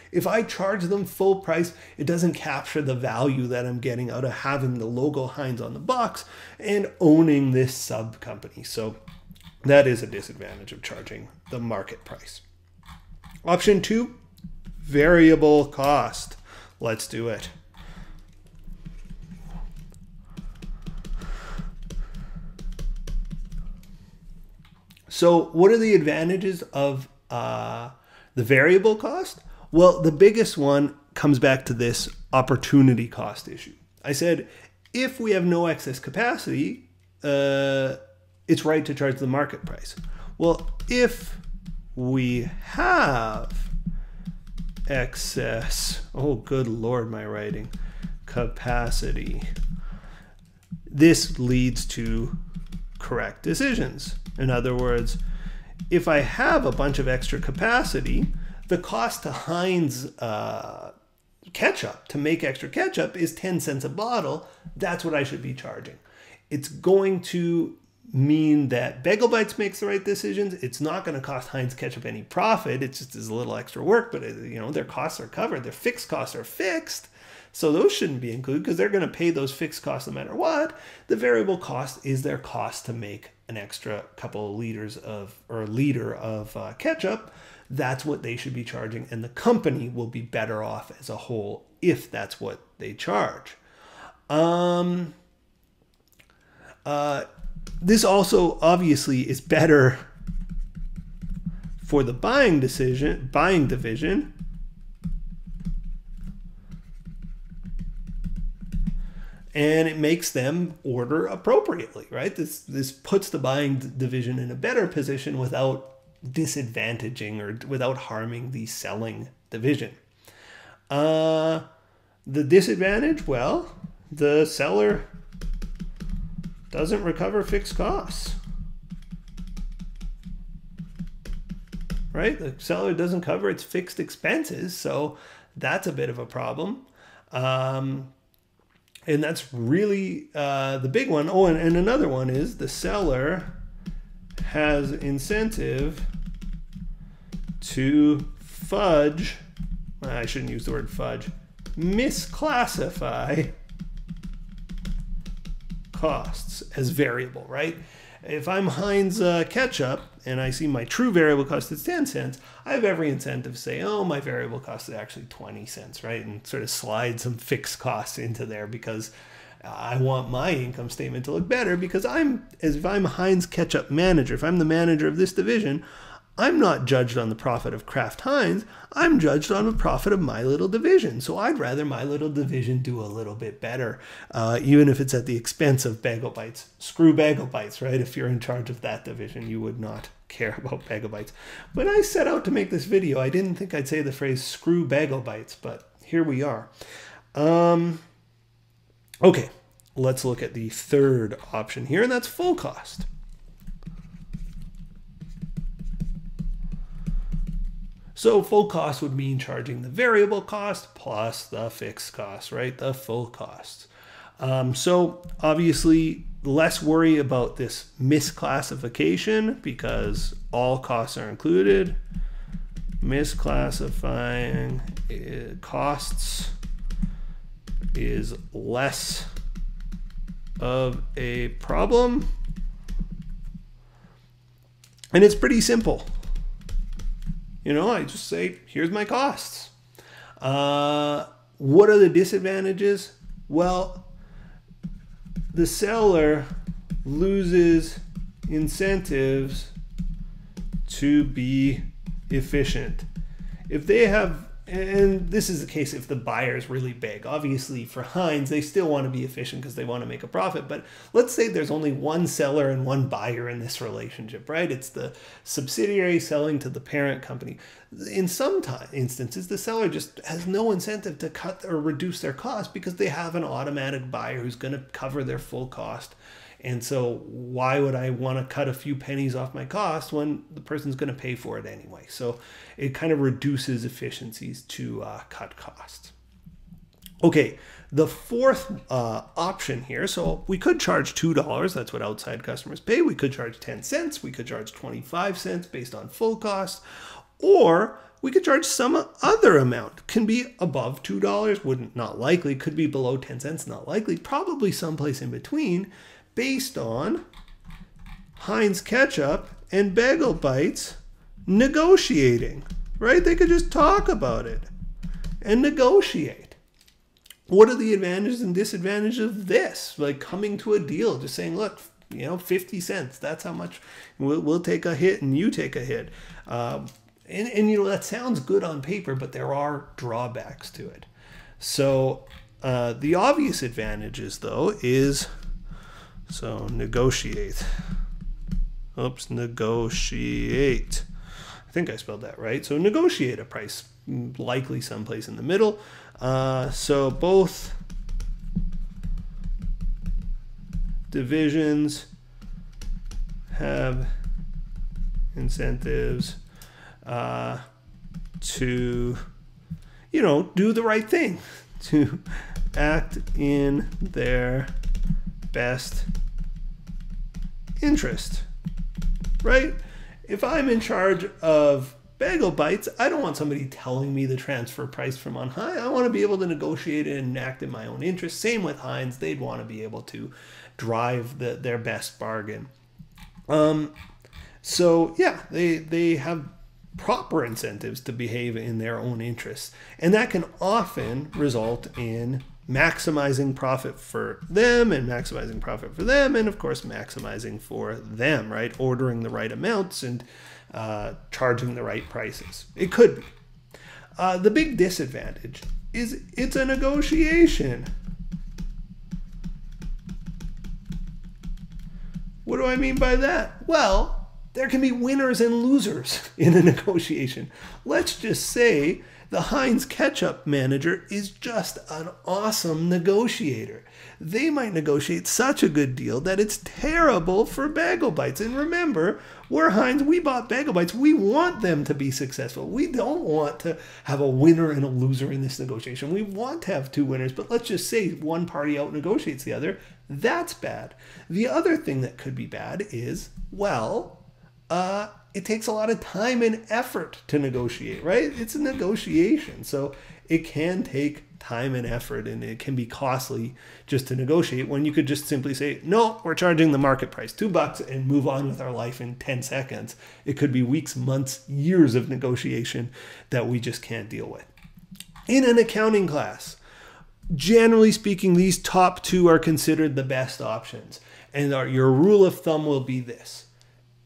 If I charge them full price, it doesn't capture the value that I'm getting out of having the logo Heinz on the box and owning this sub company. So that is a disadvantage of charging the market price. Option 2, variable cost. Let's do it. So what are the advantages of the variable cost? Well, the biggest one comes back to this opportunity cost issue. I said, if we have no excess capacity, it's right to charge the market price. Well, if we have excess, oh good Lord, my writing, capacity, this leads to correct decisions. In other words, if I have a bunch of extra capacity, the cost to Heinz ketchup, to make extra ketchup, is 10 cents a bottle. That's what I should be charging. It's going to mean that Bagel Bites makes the right decisions. It's not going to cost Heinz ketchup any profit. It's just a little extra work, but their costs are covered. Their fixed costs are fixed. So those shouldn't be included because they're going to pay those fixed costs no matter what. The variable cost is their cost to make an extra couple of liters of, or a liter of ketchup. That's what they should be charging, and the company will be better off as a whole if that's what they charge. This also obviously is better for the buying division. And it makes them order appropriately, right? This puts the buying division in a better position without disadvantaging or without harming the selling division. The disadvantage, well, the seller doesn't recover fixed costs, right? The seller doesn't cover its fixed expenses, so that's a bit of a problem. And that's really the big one. Oh, and another one is the seller has incentive to fudge, I shouldn't use the word fudge, misclassify costs as variable, right? If I'm Heinz ketchup and I see my true variable cost is 10 cents, I have every incentive to say, oh, my variable cost is actually 20 cents, right? And sort of slide some fixed costs into there because I want my income statement to look better because if I'm Heinz ketchup manager, if I'm the manager of this division, I'm not judged on the profit of Kraft Heinz, I'm judged on the profit of my little division. So I'd rather my little division do a little bit better, even if it's at the expense of Bagel Bites. Screw Bagel Bites, right? If you're in charge of that division, you would not care about Bagel Bites. When I set out to make this video, I didn't think I'd say the phrase screw Bagel Bites, but here we are. Okay, let's look at the third option here, and that's full cost. So full cost would mean charging the variable cost plus the fixed cost, right? The full cost. So obviously less worry about this misclassification because all costs are included. Misclassifying costs is less of a problem. And it's pretty simple. I just say, here's my costs. What are the disadvantages? Well, the seller loses incentives to be efficient. If they have, and this is the case if the buyer is really big. Obviously for Heinz, they still want to be efficient because they want to make a profit. But let's say there's only one seller and one buyer in this relationship, right? It's the subsidiary selling to the parent company. In some instances, the seller just has no incentive to cut or reduce their cost because they have an automatic buyer who's going to cover their full cost. And so why would I want to cut a few pennies off my cost when the person's going to pay for it anyway? So it kind of reduces efficiencies to cut costs. Okay, The fourth option here, so we could charge $2. That's what outside customers pay. We could charge 10 cents. We could charge 25 cents based on full cost. Or we could charge some other amount. Can be above $2, not likely. Could be below 10 cents, not likely. Probably someplace in between based on Heinz Ketchup and Bagel Bites negotiating, right? They could just talk about it and negotiate. What are the advantages and disadvantages of this? Like coming to a deal, just saying, look, 50 cents, that's how much we'll take a hit and you take a hit. And that sounds good on paper, but there are drawbacks to it. So the obvious advantages, though, is, so negotiate. Oops, negotiate. I think I spelled that right. So negotiate a price, likely someplace in the middle. So both divisions have incentives to, do the right thing, to act in their best interest, right? If I'm in charge of Bagel Bites, I don't want somebody telling me the transfer price from on high. I want to be able to negotiate it and act in my own interest. Same with Heinz. They'd want to be able to drive their best bargain. So yeah, they have proper incentives to behave in their own interests. And that can often result in maximizing profit for them and maximizing profit for them. And of course, maximizing for them, right? Ordering the right amounts and charging the right prices. It could be. The big disadvantage is it's a negotiation. What do I mean by that? Well, there can be winners and losers in a negotiation. Let's just say the Heinz Ketchup manager is just an awesome negotiator. They might negotiate such a good deal that it's terrible for Bagel Bites. And remember, we're Heinz, we bought Bagel Bites. We want them to be successful. We don't want to have a winner and a loser in this negotiation. We want to have two winners, but let's just say one party out negotiates the other. That's bad. The other thing that could be bad is, it takes a lot of time and effort to negotiate, right? It's a negotiation. So it can take time and effort, and it can be costly just to negotiate when you could just simply say, no, we're charging the market price, $2, and move on with our life in 10 seconds. It could be weeks, months, years of negotiation that we just can't deal with. In an accounting class, generally speaking, these top two are considered the best options. And your rule of thumb will be this.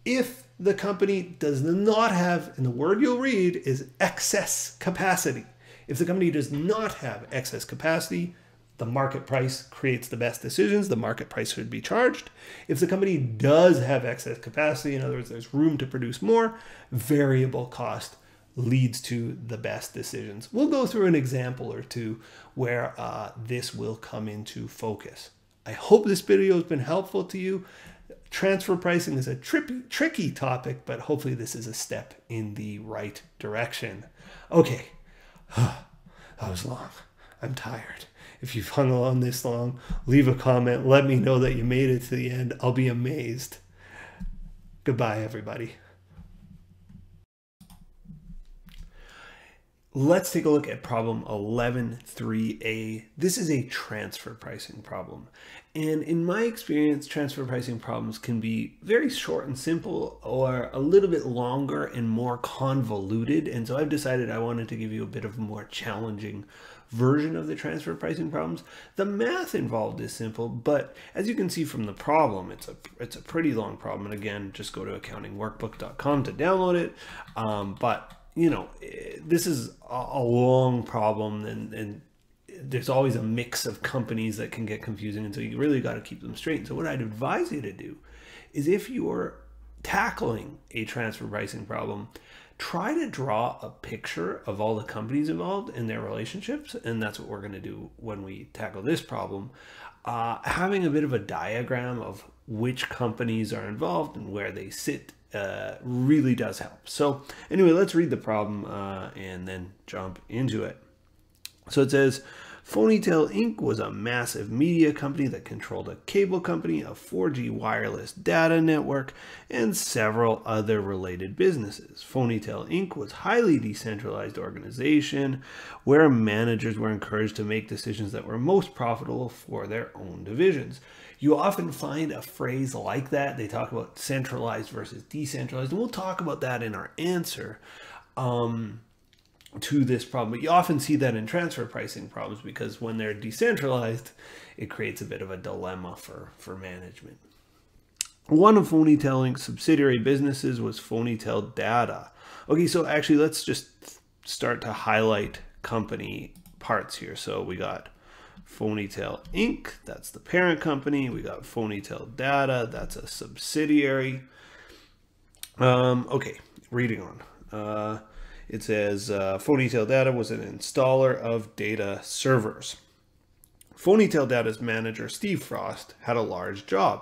If the company does not have, and the word you'll read is excess capacity. If the company does not have excess capacity, the market price creates the best decisions. The market price should be charged. If the company does have excess capacity, in other words, there's room to produce more, variable cost leads to the best decisions. We'll go through an example or two where this will come into focus. I hope this video has been helpful to you. Transfer pricing is a tricky topic, but hopefully this is a step in the right direction. Okay, that was long. I'm tired. If you've hung on this long, leave a comment. Let me know that you made it to the end. I'll be amazed. Goodbye, everybody. Let's take a look at problem 11.3a. This is a transfer pricing problem. And in my experience, transfer pricing problems can be very short and simple or a little bit longer and more convoluted. And so I've decided I wanted to give you a bit of a more challenging version of the transfer pricing problems. The math involved is simple, but as you can see from the problem, it's a pretty long problem. And again, just go to accountingworkbook.com to download it. But you know, this is a long problem, and there's always a mix of companies that can get confusing, and so you really got to keep them straight. So what I'd advise you to do is, if you're tackling a transfer pricing problem, try to draw a picture of all the companies involved and their relationships, and that's what we're going to do when we tackle this problem. Having a bit of a diagram of which companies are involved and where they sit really does help. So anyway, let's read the problem and then jump into it. So it says, Phonytail Inc. was a massive media company that controlled a cable company, a 4G wireless data network, and several other related businesses. Phonytail Inc. was a highly decentralized organization where managers were encouraged to make decisions that were most profitable for their own divisions. You often find a phrase like that. They talk about centralized versus decentralized, and we'll talk about that in our answer to this problem. But you often see that in transfer pricing problems because when they're decentralized, it creates a bit of a dilemma for management. One of Phonytail Inc.'s subsidiary businesses was Phonytail Data. Okay, so actually let's just start to highlight company parts here. So we got Phonytail Inc., that's the parent company. We got Phonytail Data, that's a subsidiary. Okay, reading on. It says Phonytail Data was an installer of data servers. Phonytail Data's manager, Steve Frost, had a large job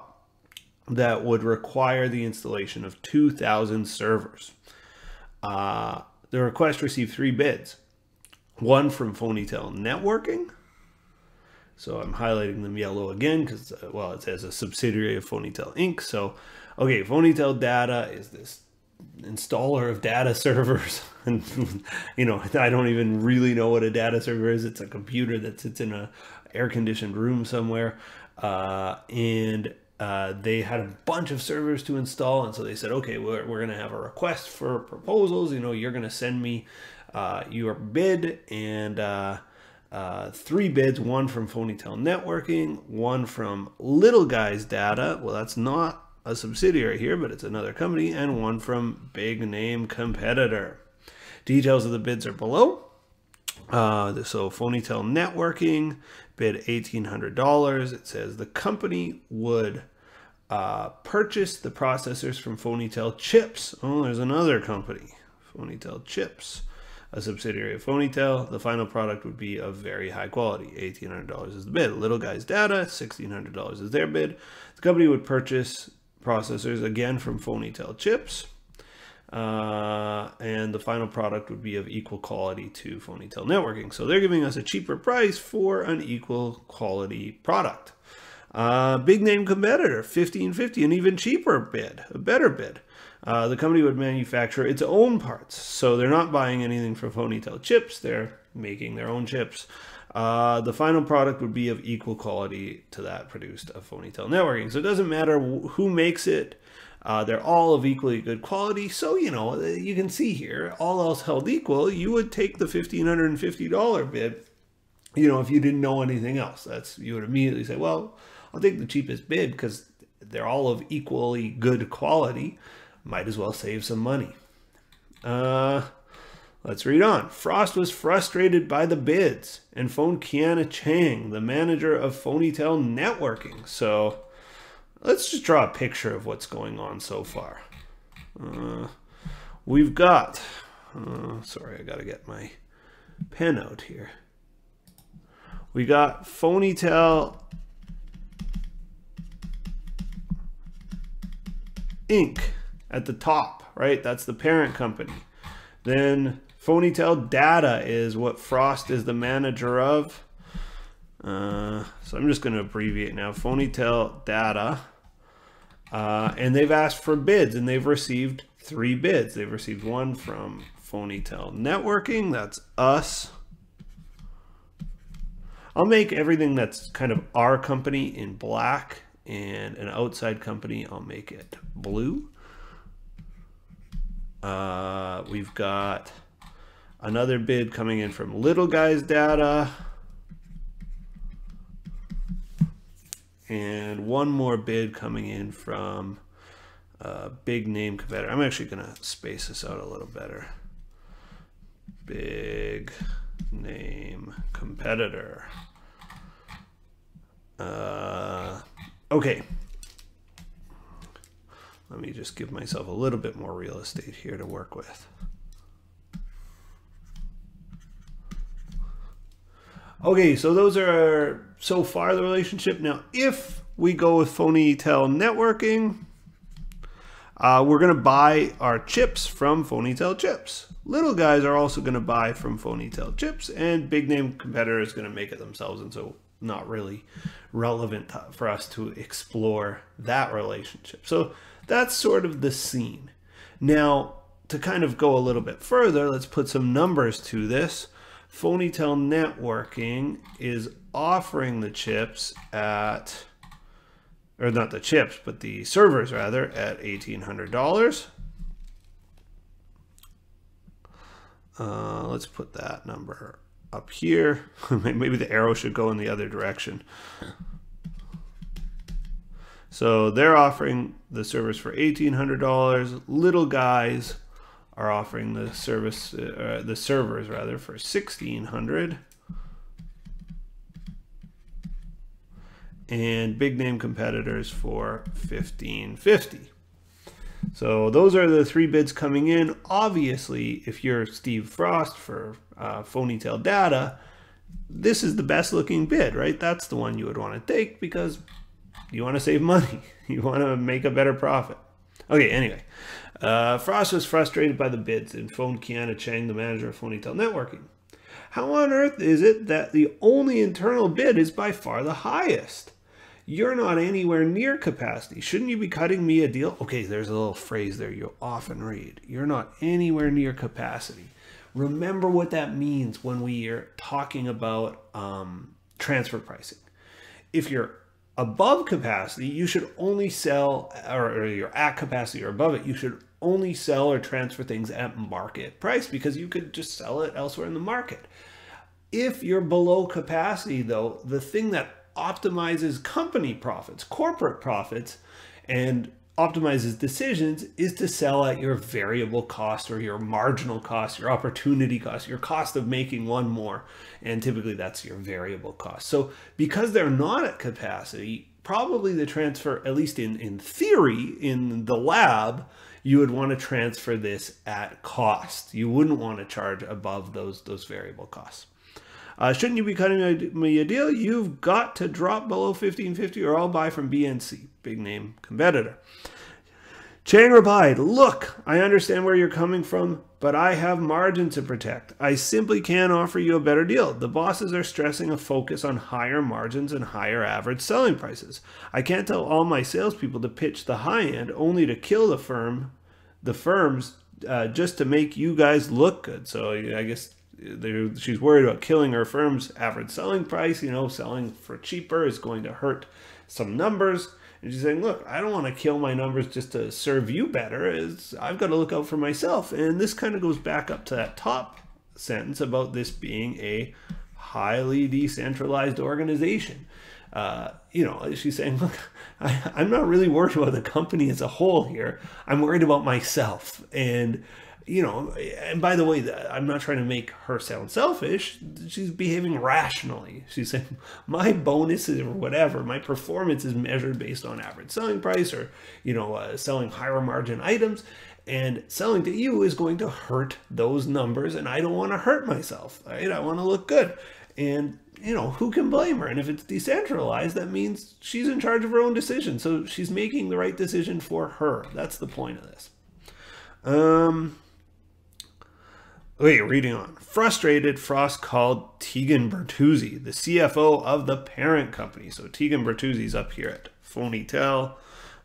that would require the installation of 2,000 servers. The request received 3 bids. One from Phonytail Networking. So I'm highlighting them yellow again because, well, it says a subsidiary of Phonytail Inc. So, okay, Phonytail Data is this installer of data servers. And, you know, I don't even really know what a data server is. It's a computer that sits in a air-conditioned room somewhere. And they had a bunch of servers to install. And so they said, okay, we're going to have a request for proposals. You know, you're going to send me your bid, and 3 bids, one from Phonytail Networking, one from Little Guys Data. Well, that's not a subsidiary here, but it's another company, and one from Big Name Competitor. Details of the bids are below. So Phonytail Networking bid $1,800. It says the company would purchase the processors from Phonytail Chips. Oh, there's another company, Phonytail Chips, a subsidiary of Phonytail. The final product would be of very high quality. $1,800 is the bid. Little Guys Data, $1,600 is their bid. The company would purchase processors again from Phonytail Chips. And the final product would be of equal quality to Phonytail Networking. So they're giving us a cheaper price for an equal quality product. Big Name Competitor, $1,550, an even cheaper bid, a better bid. The company would manufacture its own parts. So they're not buying anything from Phonytail Chips, they're making their own chips. The final product would be of equal quality to that produced of Phonytail Networking. So it doesn't matter who makes it. They're all of equally good quality. So, you know, you can see here, all else held equal, you would take the $1,550 bid, you know, if you didn't know anything else. You would immediately say, well, I'll take the cheapest bid because they're all of equally good quality. Might as well save some money. Let's read on. Frost was frustrated by the bids and phoned Kiana Chang, the manager of Phonytail Networking. So let's just draw a picture of what's going on so far. We've got, sorry, I got to get my pen out here. We got Phonytail Inc. at the top, right? That's the parent company. Then Phonytail Data is what Frost is the manager of. So I'm just going to abbreviate now. Phonytail Data. And they've asked for bids, and they've received 3 bids. They've received one from Phonytail Networking. That's us. I'll make everything that's kind of our company in black, and an outside company, I'll make it blue. We've got another bid coming in from Little Guys Data. And one more bid coming in from Big Name Competitor. I'm actually going to space this out a little better. Big Name Competitor. Okay. Let me just give myself a little bit more real estate here to work with. Okay, so those are so far the relationship. Now, if we go with Phonytail Networking, we're going to buy our chips from Phonytel Chips. Little guys are also going to buy from Phonytel Chips, and big name competitor is going to make it themselves, and so not really relevant for us to explore that relationship. So that's sort of the scene. Now, to kind of go a little bit further, let's put some numbers to this. Phonytel Networking is offering the chips at, or not the chips, but the servers rather, at $1,800. Let's put that number up here. Maybe the arrow should go in the other direction. So they're offering the servers for $1,800. Little guys are offering the servers rather for $1,600. And big name competitors for $1,550. So those are the 3 bids coming in. Obviously, if you're Steve Frost for Phonytel Data, this is the best looking bid, right? That's the one you would want to take because you want to save money. You want to make a better profit. Okay, anyway. Frost was frustrated by the bids and phoned Kiana Chang, the manager of Phonytel Networking. How on earth is it that the only internal bid is by far the highest? You're not anywhere near capacity. Shouldn't you be cutting me a deal? Okay, there's a little phrase there you'll often read. You're not anywhere near capacity. Remember what that means when we are talking about transfer pricing. If you're above capacity, you should only sell, or you're at capacity or above it, you should only sell or transfer things at market price because you could just sell it elsewhere in the market. If you're below capacity, though, the thing that optimizes company profits, corporate profits, and optimizes decisions is to sell at your variable cost or your marginal cost, your opportunity cost, your cost of making one more. And typically that's your variable cost. So because they're not at capacity, probably the transfer, at least in theory, in the lab, you would want to transfer this at cost. You wouldn't want to charge above those variable costs. Shouldn't you be cutting me a deal? You've got to drop below $1,550 or I'll buy from BNC, big name competitor. Chang replied, look, I understand where you're coming from, but I have margin to protect. I simply can't offer you a better deal. The bosses are stressing a focus on higher margins and higher average selling prices. I can't tell all my salespeople to pitch the high end only to kill the firms just to make you guys look good. So I guess she's worried about killing her firm's average selling price. You know, selling for cheaper is going to hurt some numbers. And she's saying, look, I don't want to kill my numbers just to serve you better. I've got to look out for myself. And this kind of goes back up to that top sentence about this being a highly decentralized organization. You know, she's saying, look, I'm not really worried about the company as a whole here. I'm worried about myself. And you know, and by the way, I'm not trying to make her sound selfish. She's behaving rationally. She's saying, my bonuses or whatever, my performance is measured based on average selling price or, you know, selling higher margin items. And selling to you is going to hurt those numbers. And I don't want to hurt myself, right? I want to look good. And, you know, who can blame her? And if it's decentralized, that means she's in charge of her own decision. So she's making the right decision for her. That's the point of this. Okay, reading on. Frustrated, Frost called Tegan Bertuzzi, the CFO of the parent company. So Tegan Bertuzzi's up here at Phonytel.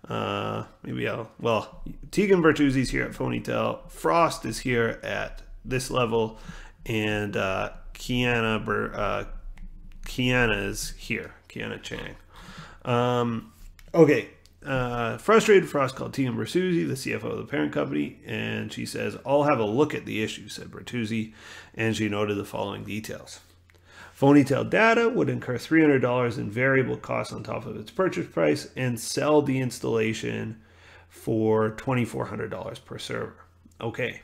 Tegan Bertuzzi's here at Phonytel. Frost is here at this level, and Kiana is here. Kiana Chang. Okay. Frustrated, Frost called Tegan Bertuzzi, the CFO of the parent company, and she says, I'll have a look at the issue, said Bertuzzi, and she noted the following details. Phonytel Data would incur $300 in variable costs on top of its purchase price and sell the installation for $2,400 per server. Okay.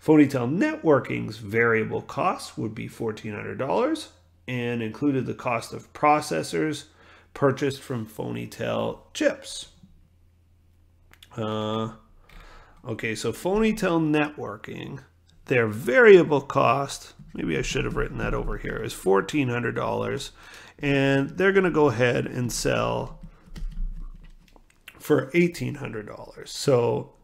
Phonytel Networking's variable costs would be $1,400 and included the cost of processors purchased from Phonytel Chips. Okay, so Phonytel Networking, their variable cost, maybe I should have written that over here, is $1,400, and they're going to go ahead and sell for $1,800. So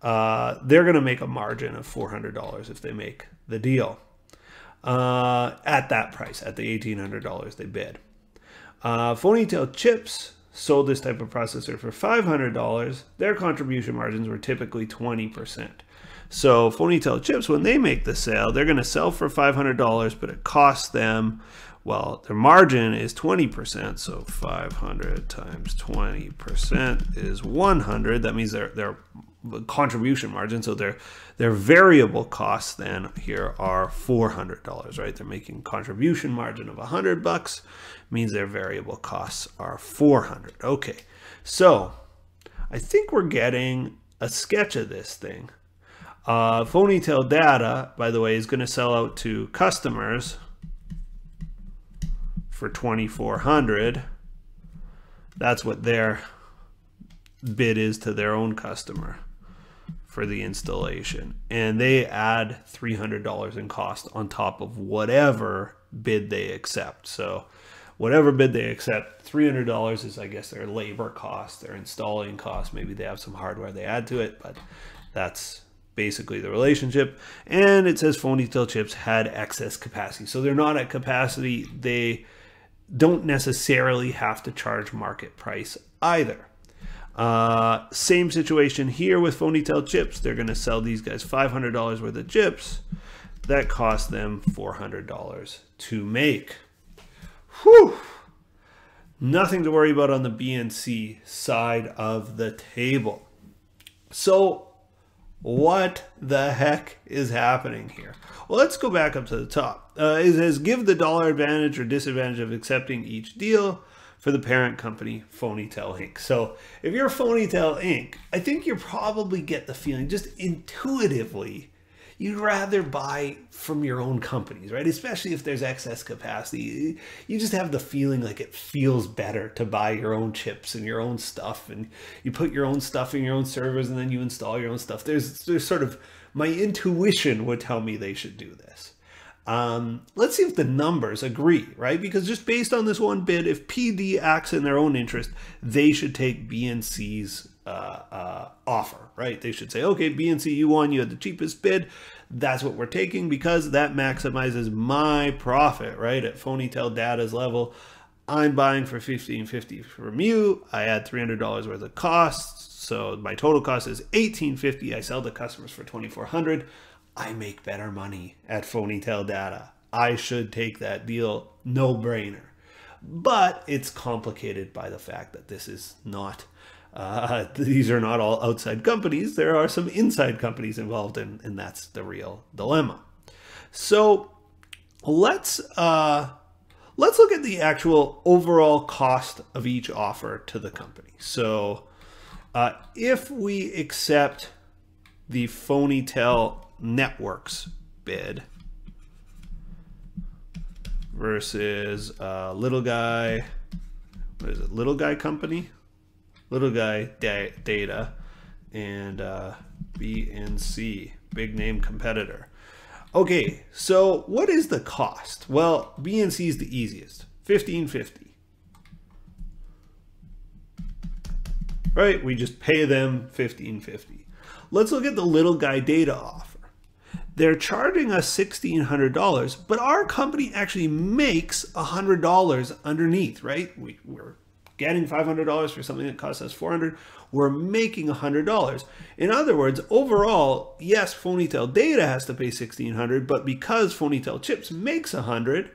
they're going to make a margin of $400 if they make the deal at that price, at the $1,800 they bid. Phonytail Chips sold this type of processor for $500. Their contribution margins were typically 20%. So Phonytail Chips, when they make the sale, they're going to sell for $500, but it costs them, well, their margin is 20%. So 500 times 20% is 100. That means their contribution margin, so their variable costs then here are $400, right? They're making contribution margin of $100, means their variable costs are $400. Okay, so I think we're getting a sketch of this thing. Phonytail Data, by the way, is going to sell out to customers for $2,400. That's what their bid is to their own customer for the installation, and they add $300 in cost on top of whatever bid they accept. So whatever bid they accept, $300 is, I guess, their labor cost, their installing cost. Maybe they have some hardware they add to it, but that's basically the relationship. And it says Phonytail Chips had excess capacity, so they're not at capacity. They don't necessarily have to charge market price either. Same situation here with Phonytail Chips. They're going to sell these guys $500 worth of chips. That cost them $400 to make. Whew! Nothing to worry about on the BNC side of the table. So what the heck is happening here? Well, let's go back up to the top. It says give the dollar advantage or disadvantage of accepting each deal for the parent company, Phonytail Inc. So if you're Phonytail Inc., I think you probably get the feeling, just intuitively, you'd rather buy from your own companies, right? Especially if there's excess capacity. You just have the feeling like it feels better to buy your own chips and your own stuff, and you put your own stuff in your own servers and then you install your own stuff. There's sort of, my intuition would tell me they should do this. Let's see if the numbers agree, right? Because just based on this one bid, if PD acts in their own interest, they should take BNC's offer, right? They should say, okay, BNC, you won, you had the cheapest bid. That's what we're taking because that maximizes my profit, right? At Phonytail Data's level, I'm buying for $1,550 from you. I add $300 worth of costs. So my total cost is $1,850. I sell to customers for $2,400. I make better money at Phonytail Data. I should take that deal, no brainer. But it's complicated by the fact that this is not, these are not all outside companies. There are some inside companies involved, and that's the real dilemma. So let's look at the actual overall cost of each offer to the company. So if we accept the Phonytail Networks bid versus Little Guy, what is it? Little Guy Company, Little Guy Data, and BNC, big name competitor. Okay, so what is the cost? Well, BNC is the easiest, $1,550. Right, we just pay them $1,550. Let's look at the Little Guy Data offer. They're charging us $1,600, but our company actually makes $100 underneath, right? We're getting $500 for something that costs us $400. We're making $100. In other words, overall, yes, Phonytail Data has to pay $1,600, but because Phonytail Chips makes $100,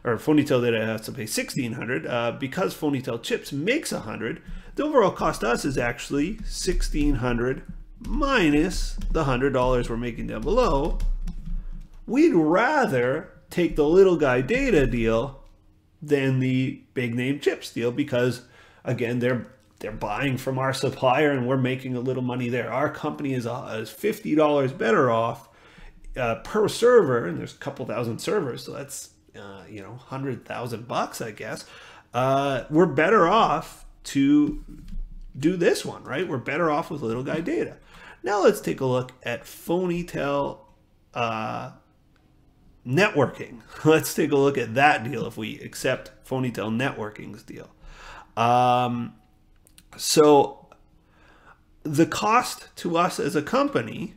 or Phonytail Data has to pay $1,600, because Phonytail Chips makes $100, the overall cost to us is actually $1,600 minus the $100 we're making down below. We'd rather take the Little Guy Data deal than the big name chips deal because, again, they're buying from our supplier and we're making a little money there. Our company is $50 better off per server, and there's a couple thousand servers, so that's $100,000, I guess. We're better off to do this one, right? We're better off with Little Guy Data. Now let's take a look at Phonytail Networking. Let's take a look at that deal if we accept Phonytail Networking's deal. So the cost to us as a company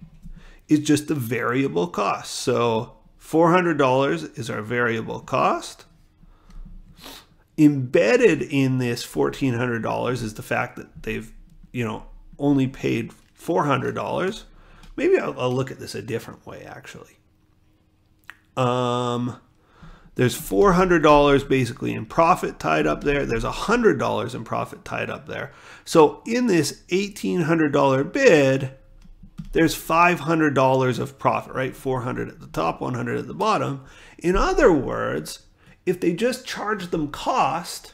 is just the variable cost. So $400 is our variable cost. Embedded in this $1,400 is the fact that they've, only paid $400. Maybe I'll look at this a different way, actually. There's $400 basically in profit tied up there. There's $100 in profit tied up there. So in this $1,800 bid, there's $500 of profit, right? 400 at the top, 100 at the bottom. In other words, if they just charged them cost,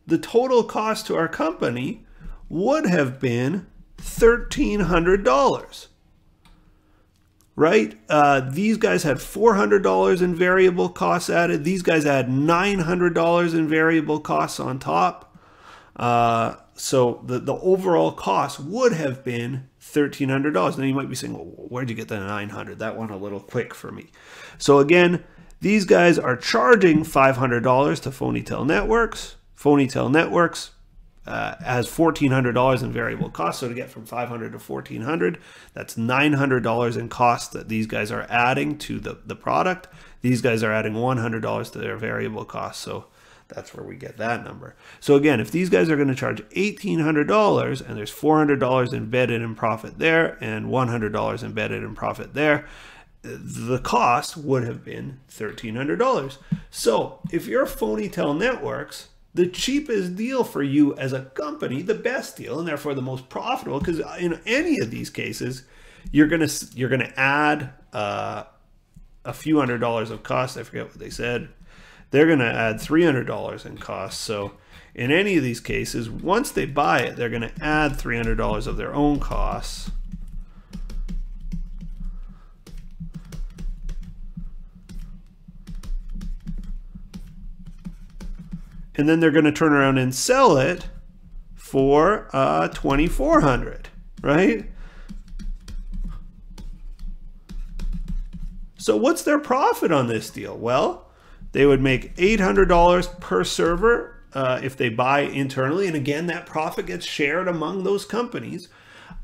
the total cost to our company would have been $1,300. Right? These guys had $400 in variable costs added. These guys had $900 in variable costs on top. So the overall cost would have been $1,300. Now you might be saying, well, where'd you get the $900? That one a little quick for me. So again, these guys are charging $500 to Phonytel Networks. Phonytel Networks has $1,400 in variable costs. So to get from $500 to $1,400, that's $900 in costs that these guys are adding to the product. These guys are adding $100 to their variable costs. So that's where we get that number. So again, if these guys are going to charge $1,800 and there's $400 embedded in profit there and $100 embedded in profit there, the cost would have been $1,300. So if you're Phonytel Networks, the cheapest deal for you as a company, the best deal, and therefore the most profitable, because in any of these cases, you're gonna add a few $100s of cost. I forget what they said. They're gonna add $300 in cost. So in any of these cases, once they buy it, they're gonna add $300 of their own costs. And then they're going to turn around and sell it for $2,400, right? So what's their profit on this deal? Well, they would make $800 per server if they buy internally. And again, that profit gets shared among those companies.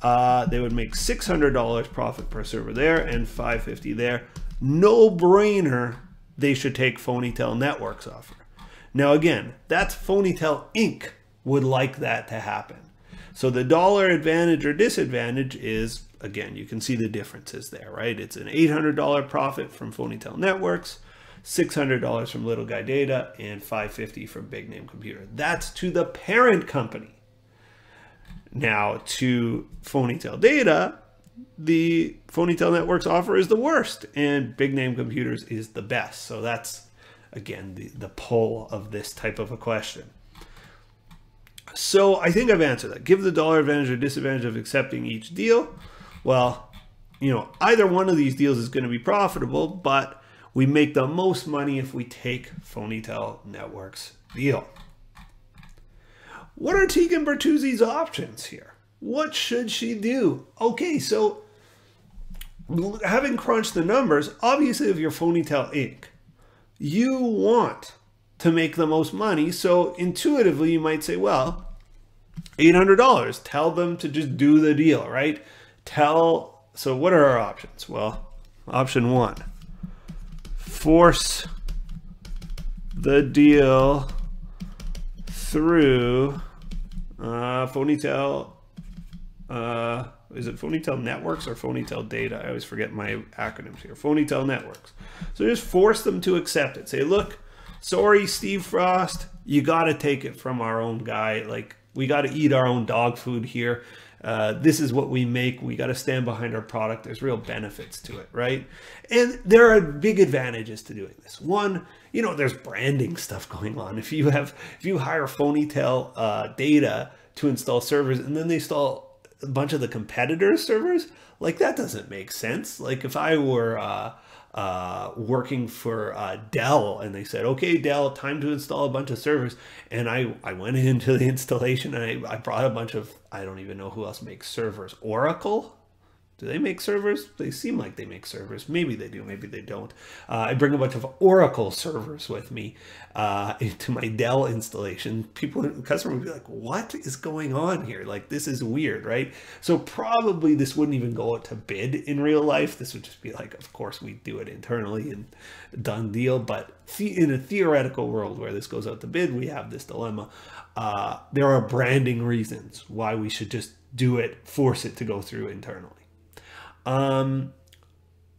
They would make $600 profit per server there and $550 there. No brainer, they should take Phonytel Networks offer. Now again, that's Phonytel Inc. would like that to happen. So the dollar advantage or disadvantage is, again, you can see the differences there, right? It's an $800 profit from Phonytel Networks, $600 from Little Guy Data, and $550 from Big Name Computer. That's to the parent company. Now to Phonytel Data, the Phonytel Networks offer is the worst, and Big Name Computers is the best. So that's, again, the pull of this type of a question. So I think I've answered that. Give the dollar advantage or disadvantage of accepting each deal. Well, either one of these deals is going to be profitable, but we make the most money if we take Phonytel Networks deal. What are Tegan Bertuzzi's options here? What should she do? Okay, so having crunched the numbers, obviously if you're Phonytel Inc., you want to make the most money. So intuitively, you might say, well, $800, tell them to just do the deal, right? So what are our options? Well, option one, force the deal through Phonytel, is it Phonytel Networks or Phonytel Data? I always forget my acronyms here. Phonytel Networks. So just force them to accept it. Say, look, sorry, Steve Frost, you got to take it from our own guy. Like, we got to eat our own dog food here. This is what we make. We got to stand behind our product. There's real benefits to it, right? And there are big advantages to doing this. One, there's branding stuff going on. If you hire Phonytel Data to install servers and then they install a bunch of the competitors' servers, like, that doesn't make sense. Like, if I were working for Dell and they said, okay, Dell, time to install a bunch of servers, and I went into the installation and I brought a bunch of, I don't even know who else makes servers, Oracle, Do they make servers? They seem like they make servers. Maybe they do, maybe they don't. I bring a bunch of Oracle servers with me into my Dell installation. Customer would be like, what is going on here? Like, this is weird, right? So probably this wouldn't even go out to bid in real life. This would just be like, of course, we do it internally and done deal. But in a theoretical world where this goes out to bid, we have this dilemma. There are branding reasons why we should just do it, force it to go through internally.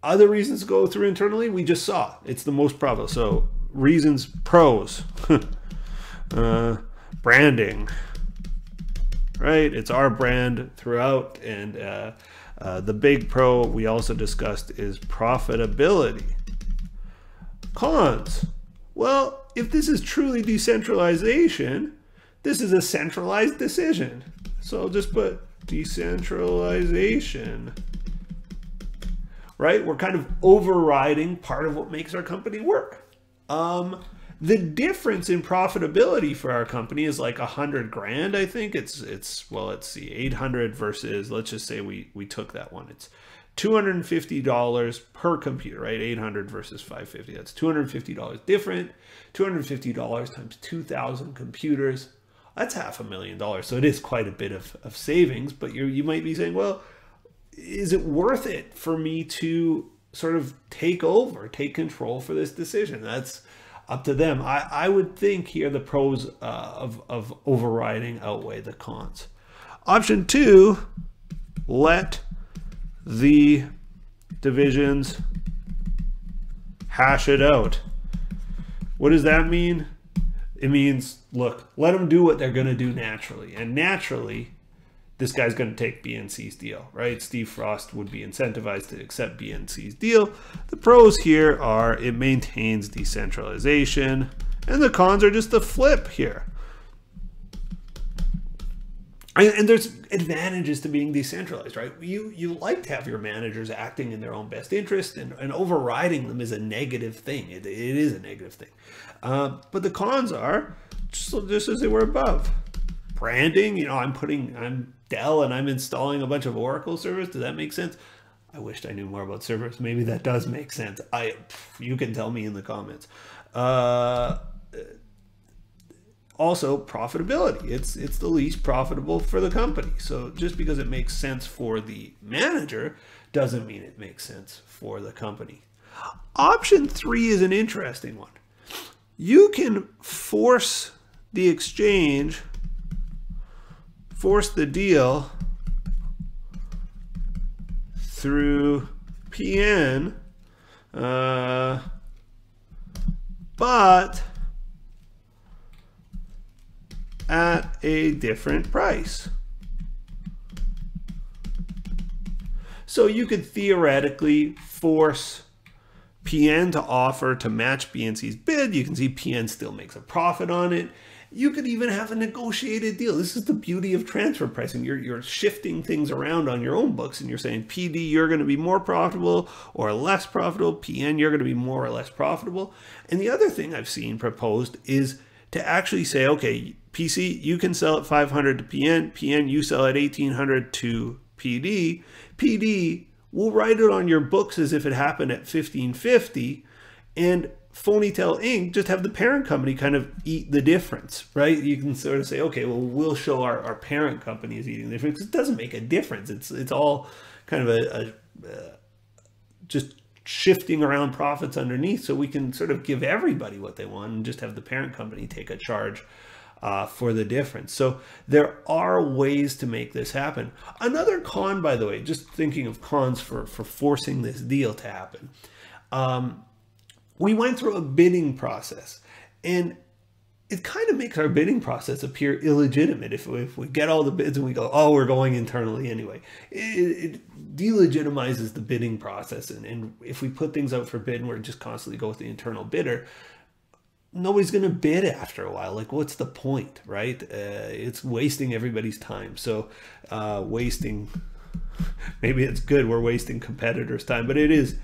Other reasons to go through internally, we just saw. It's the most probable. So reasons, pros, branding, right? It's our brand throughout. And the big pro we also discussed is profitability. Cons. Well, if this is truly decentralization, this is a centralized decision. So I'll just put decentralization. Right? We're kind of overriding part of what makes our company work. The difference in profitability for our company is like $100,000. I think well, let's see, 800 versus, let's just say we took that one. It's $250 per computer, right? 800 versus 550. That's $250 different. $250 times 2,000 computers. That's $500,000. So it is quite a bit of savings, but you might be saying, well, is it worth it for me to sort of take control for this decision? That's up to them. I would think here the pros of overriding outweigh the cons. Option 2, let the divisions hash it out. What does that mean? It means, look, let them do what they're going to do naturally. And naturally, this guy's going to take BNC's deal, right? Steve Frost would be incentivized to accept BNC's deal. The pros here are it maintains decentralization, and the cons are just the flip here. And there's advantages to being decentralized, right? You like to have your managers acting in their own best interest, and overriding them is a negative thing. It is a negative thing. But the cons are just as they were above. Branding, I'm Dell and I'm installing a bunch of Oracle servers. Does that make sense? I wished I knew more about servers. Maybe that does make sense. You can tell me in the comments. Also, profitability. It's the least profitable for the company. So just because it makes sense for the manager doesn't mean it makes sense for the company. Option 3 is an interesting one. You can force the exchange, force the deal through PN, but at a different price. So you could theoretically force PN to offer to match BNC's bid. You can see PN still makes a profit on it. You could even have a negotiated deal. This is the beauty of transfer pricing. You're shifting things around on your own books, and you're saying, PD, you're going to be more profitable or less profitable. PN, you're going to be more or less profitable. And the other thing I've seen proposed is to actually say, okay, PC, you can sell at 500 to PN. PN, you sell at 1800 to PD. PD, we'll write it on your books as if it happened at 1550. And Phonytail Inc. just have the parent company kind of eat the difference, right? You can sort of say, okay, well, we'll show our parent company is eating the difference. It doesn't make a difference. It's all kind of just shifting around profits underneath, so we can sort of give everybody what they want and just have the parent company take a charge for the difference. So there are ways to make this happen. Another con, by the way, just thinking of cons for forcing this deal to happen. We went through a bidding process, and it kind of makes our bidding process appear illegitimate if we get all the bids and we go, oh, we're going internally anyway. It delegitimizes the bidding process, and if we put things out for bid and we're just constantly go with the internal bidder, nobody's going to bid after a while. Like, what's the point, right? It's wasting everybody's time. So wasting, maybe it's good we're wasting competitors' time, but it is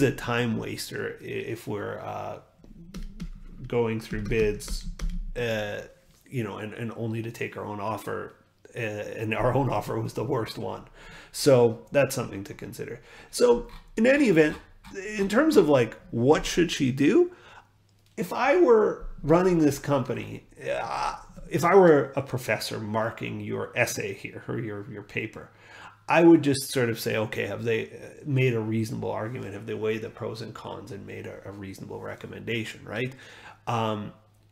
a time waster if we're going through bids, and only to take our own offer, and our own offer was the worst one. So that's something to consider. So in any event, in terms of like, what should she do? If I were running this company, if I were a professor marking your essay here or your paper, I would just sort of say, okay, have they made a reasonable argument? Have they weighed the pros and cons and made a reasonable recommendation, right?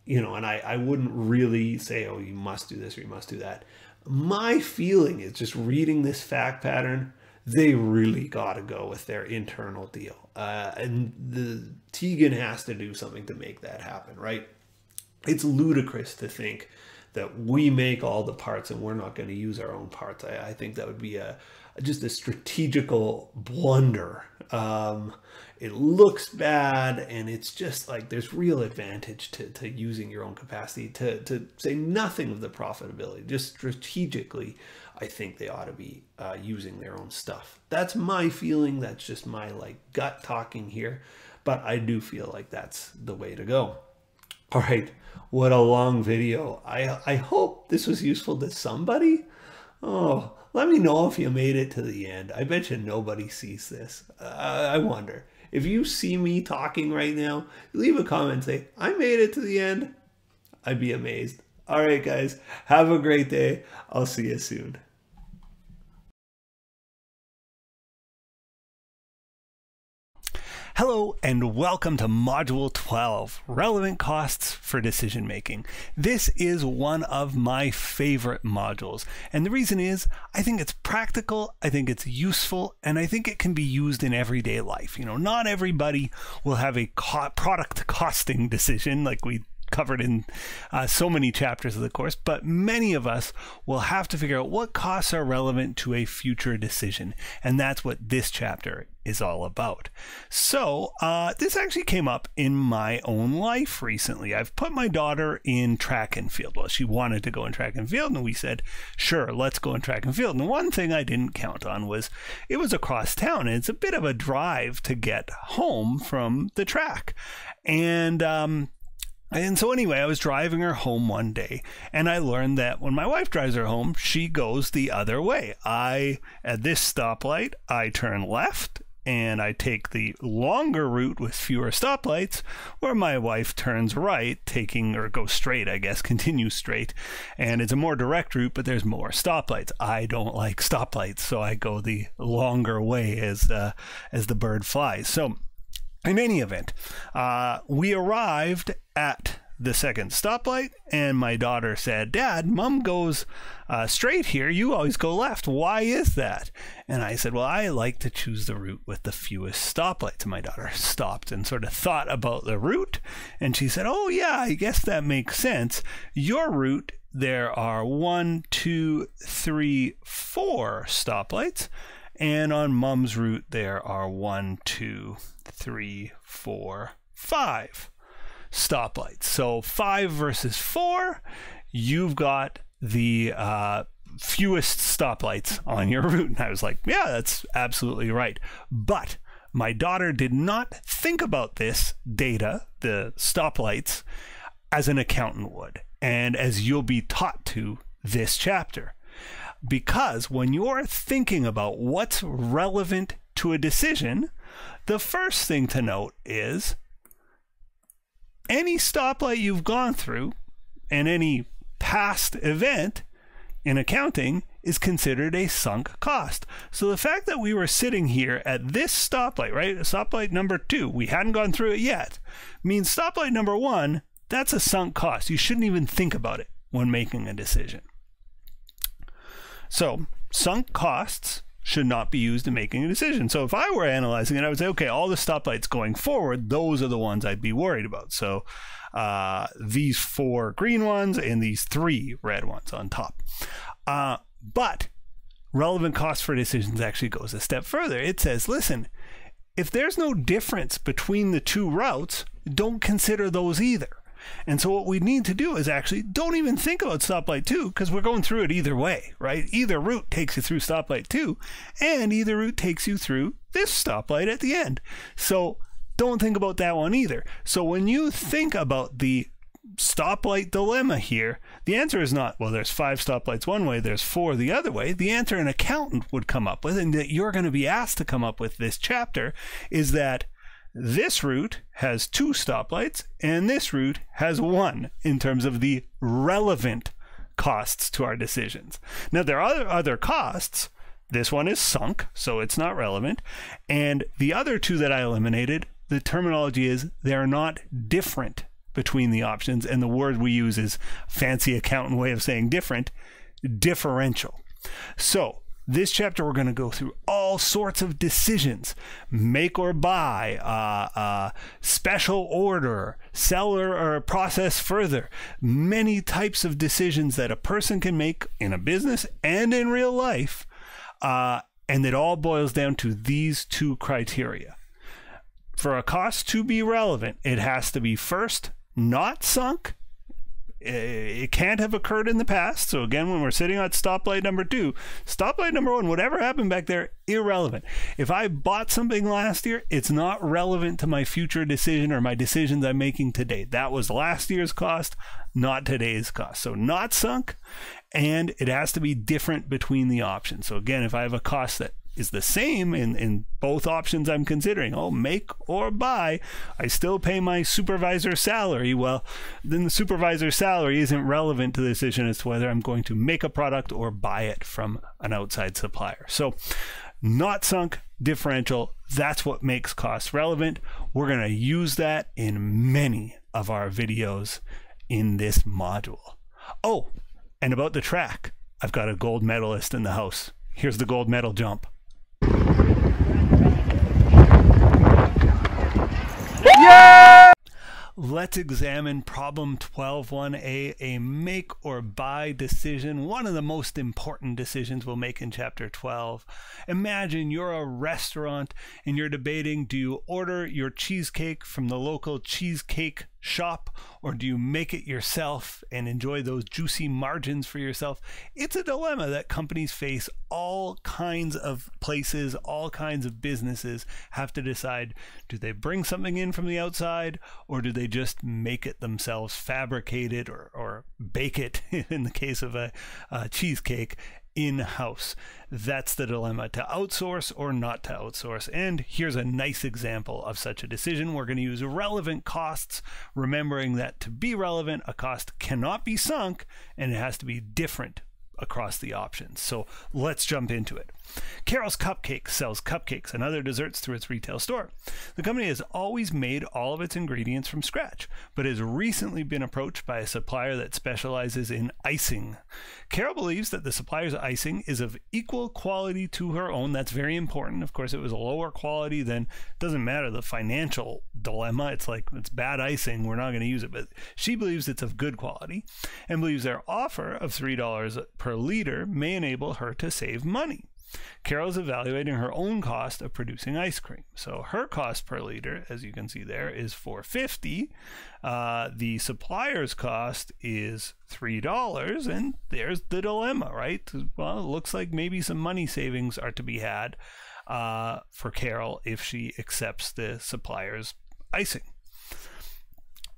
You know, and I wouldn't really say, oh, you must do this or you must do that. My feeling is, just reading this fact pattern, they really got to go with their internal deal. And Teagan has to do something to make that happen, right? It's ludicrous to think that we make all the parts and we're not going to use our own parts. I think that would be just a strategical blunder. It looks bad, and it's just like there's real advantage to using your own capacity, to say nothing of the profitability. Just strategically, I think they ought to be using their own stuff. That's my feeling. That's just my like gut talking here, but I do feel like that's the way to go. All right, what a long video. I hope this was useful to somebody. Oh, let me know if you made it to the end. I bet you nobody sees this. I wonder. If you see me talking right now, leave a comment and say, I made it to the end. I'd be amazed. All right, guys, have a great day. I'll see you soon. Hello and welcome to Module 12, Relevant Costs for Decision Making. This is one of my favorite modules, and the reason is I think it's practical, I think it's useful, and I think it can be used in everyday life. You know, not everybody will have a product costing decision like we covered in so many chapters of the course, but many of us will have to figure out what costs are relevant to a future decision, and that's what this chapter is all about. So this actually came up in my own life recently. I've put my daughter in track and field. Well, she wanted to go in track and field, and we said, sure, let's go in track and field. And one thing I didn't count on was it was across town, and it's a bit of a drive to get home from the track. And so anyway, I was driving her home one day, and I learned that when my wife drives her home, she goes the other way. At this stoplight, I turn left, and I take the longer route with fewer stoplights, where my wife turns right, or goes straight, I guess, continues straight. And it's a more direct route, but there's more stoplights. I don't like stoplights, so I go the longer way as the bird flies. So in any event, we arrived at the second stoplight, and my daughter said, Dad, Mom goes straight here. You always go left. Why is that? And I said, well, I like to choose the route with the fewest stoplights. And my daughter stopped and sort of thought about the route, and she said, oh, yeah, I guess that makes sense. Your route, there are 1, 2, 3, 4 stoplights. And on Mom's route, there are 1, 2, 3, 4, 5 stoplights. So 5 versus 4, you've got the fewest stoplights on your route. And I was like, yeah, that's absolutely right. But my daughter did not think about this data, the stoplights, as an accountant would, and as you'll be taught to this chapter. Because when you're thinking about what's relevant to a decision, the first thing to note is any stoplight you've gone through and any past event in accounting is considered a sunk cost. So the fact that we were sitting here at this stoplight, right, stoplight number 2, we hadn't gone through it yet, means stoplight number 1, that's a sunk cost. You shouldn't even think about it when making a decision. So sunk costs should not be used in making a decision. So if I were analyzing it, I would say, okay, all the stoplights going forward, those are the ones I'd be worried about. So these 4 green ones and these 3 red ones on top. But relevant cost for decisions actually goes a step further. It says, listen, if there's no difference between the 2 routes, don't consider those either. And so what we need to do is actually don't even think about stoplight 2, because we're going through it either way, right? Either route takes you through stoplight 2, and either route takes you through this stoplight at the end. So don't think about that one either. So when you think about the stoplight dilemma here, the answer is not, well, there's 5 stoplights one way, there's 4 the other way. The answer an accountant would come up with, and that you're going to be asked to come up with this chapter, is that this route has 2 stoplights and this route has 1 in terms of the relevant costs to our decisions. Now, there are other costs. This one is sunk, so it's not relevant. And the other 2 that I eliminated, the terminology is they're not different between the options. And the word we use is fancy accountant way of saying different, differential. So this chapter, we're going to go through all sorts of decisions: make or buy, special order, sell or process further, many types of decisions that a person can make in a business and in real life. And it all boils down to these 2 criteria. For a cost to be relevant, it has to be, first, not sunk. It can't have occurred in the past. So again, when we're sitting at stoplight number 2, stoplight number 1, whatever happened back there, irrelevant. If I bought something last year, it's not relevant to my future decision or my decisions I'm making today. That was last year's cost, not today's cost. So not sunk, and it has to be different between the options. So again, if I have a cost that is the same in both options I'm considering, make or buy, I still pay my supervisor salary, well, then the supervisor salary isn't relevant to the decision as to whether I'm going to make a product or buy it from an outside supplier. So not sunk, differential, that's what makes cost relevant. We're going to use that in many of our videos in this module. Oh, and about the track, I've got a gold medalist in the house. Here's the gold medal jump. Yeah! Let's examine problem 12.1a, a make or buy decision, one of the most important decisions we'll make in chapter 12. Imagine you're a restaurant and you're debating, do you order your cheesecake from the local cheesecake shop, or do you make it yourself and enjoy those juicy margins for yourself? It's a dilemma that companies face. All kinds of places, all kinds of businesses have to decide, do they bring something in from the outside, or do they just make it themselves, fabricate it or bake it, in the case of a cheesecake, in-house? That's the dilemma, to outsource or not to outsource. And here's a nice example of such a decision. We're going to use relevant costs, remembering that to be relevant, a cost cannot be sunk and it has to be different across the options. So let's jump into it. Carol's Cupcakes sells cupcakes and other desserts through its retail store. The company has always made all of its ingredients from scratch, but has recently been approached by a supplier that specializes in icing. Carol believes that the supplier's icing is of equal quality to her own. That's very important. Of course, it was a lower quality, then it doesn't matter the financial dilemma. It's like, it's bad icing, we're not going to use it. But she believes it's of good quality and believes their offer of $3 per liter may enable her to save money. Carol is evaluating her own cost of producing ice cream. So her cost per liter, as you can see there, is $4.50. The supplier's cost is $3, and there's the dilemma, right? Well, it looks like maybe some money savings are to be had for Carol if she accepts the supplier's icing.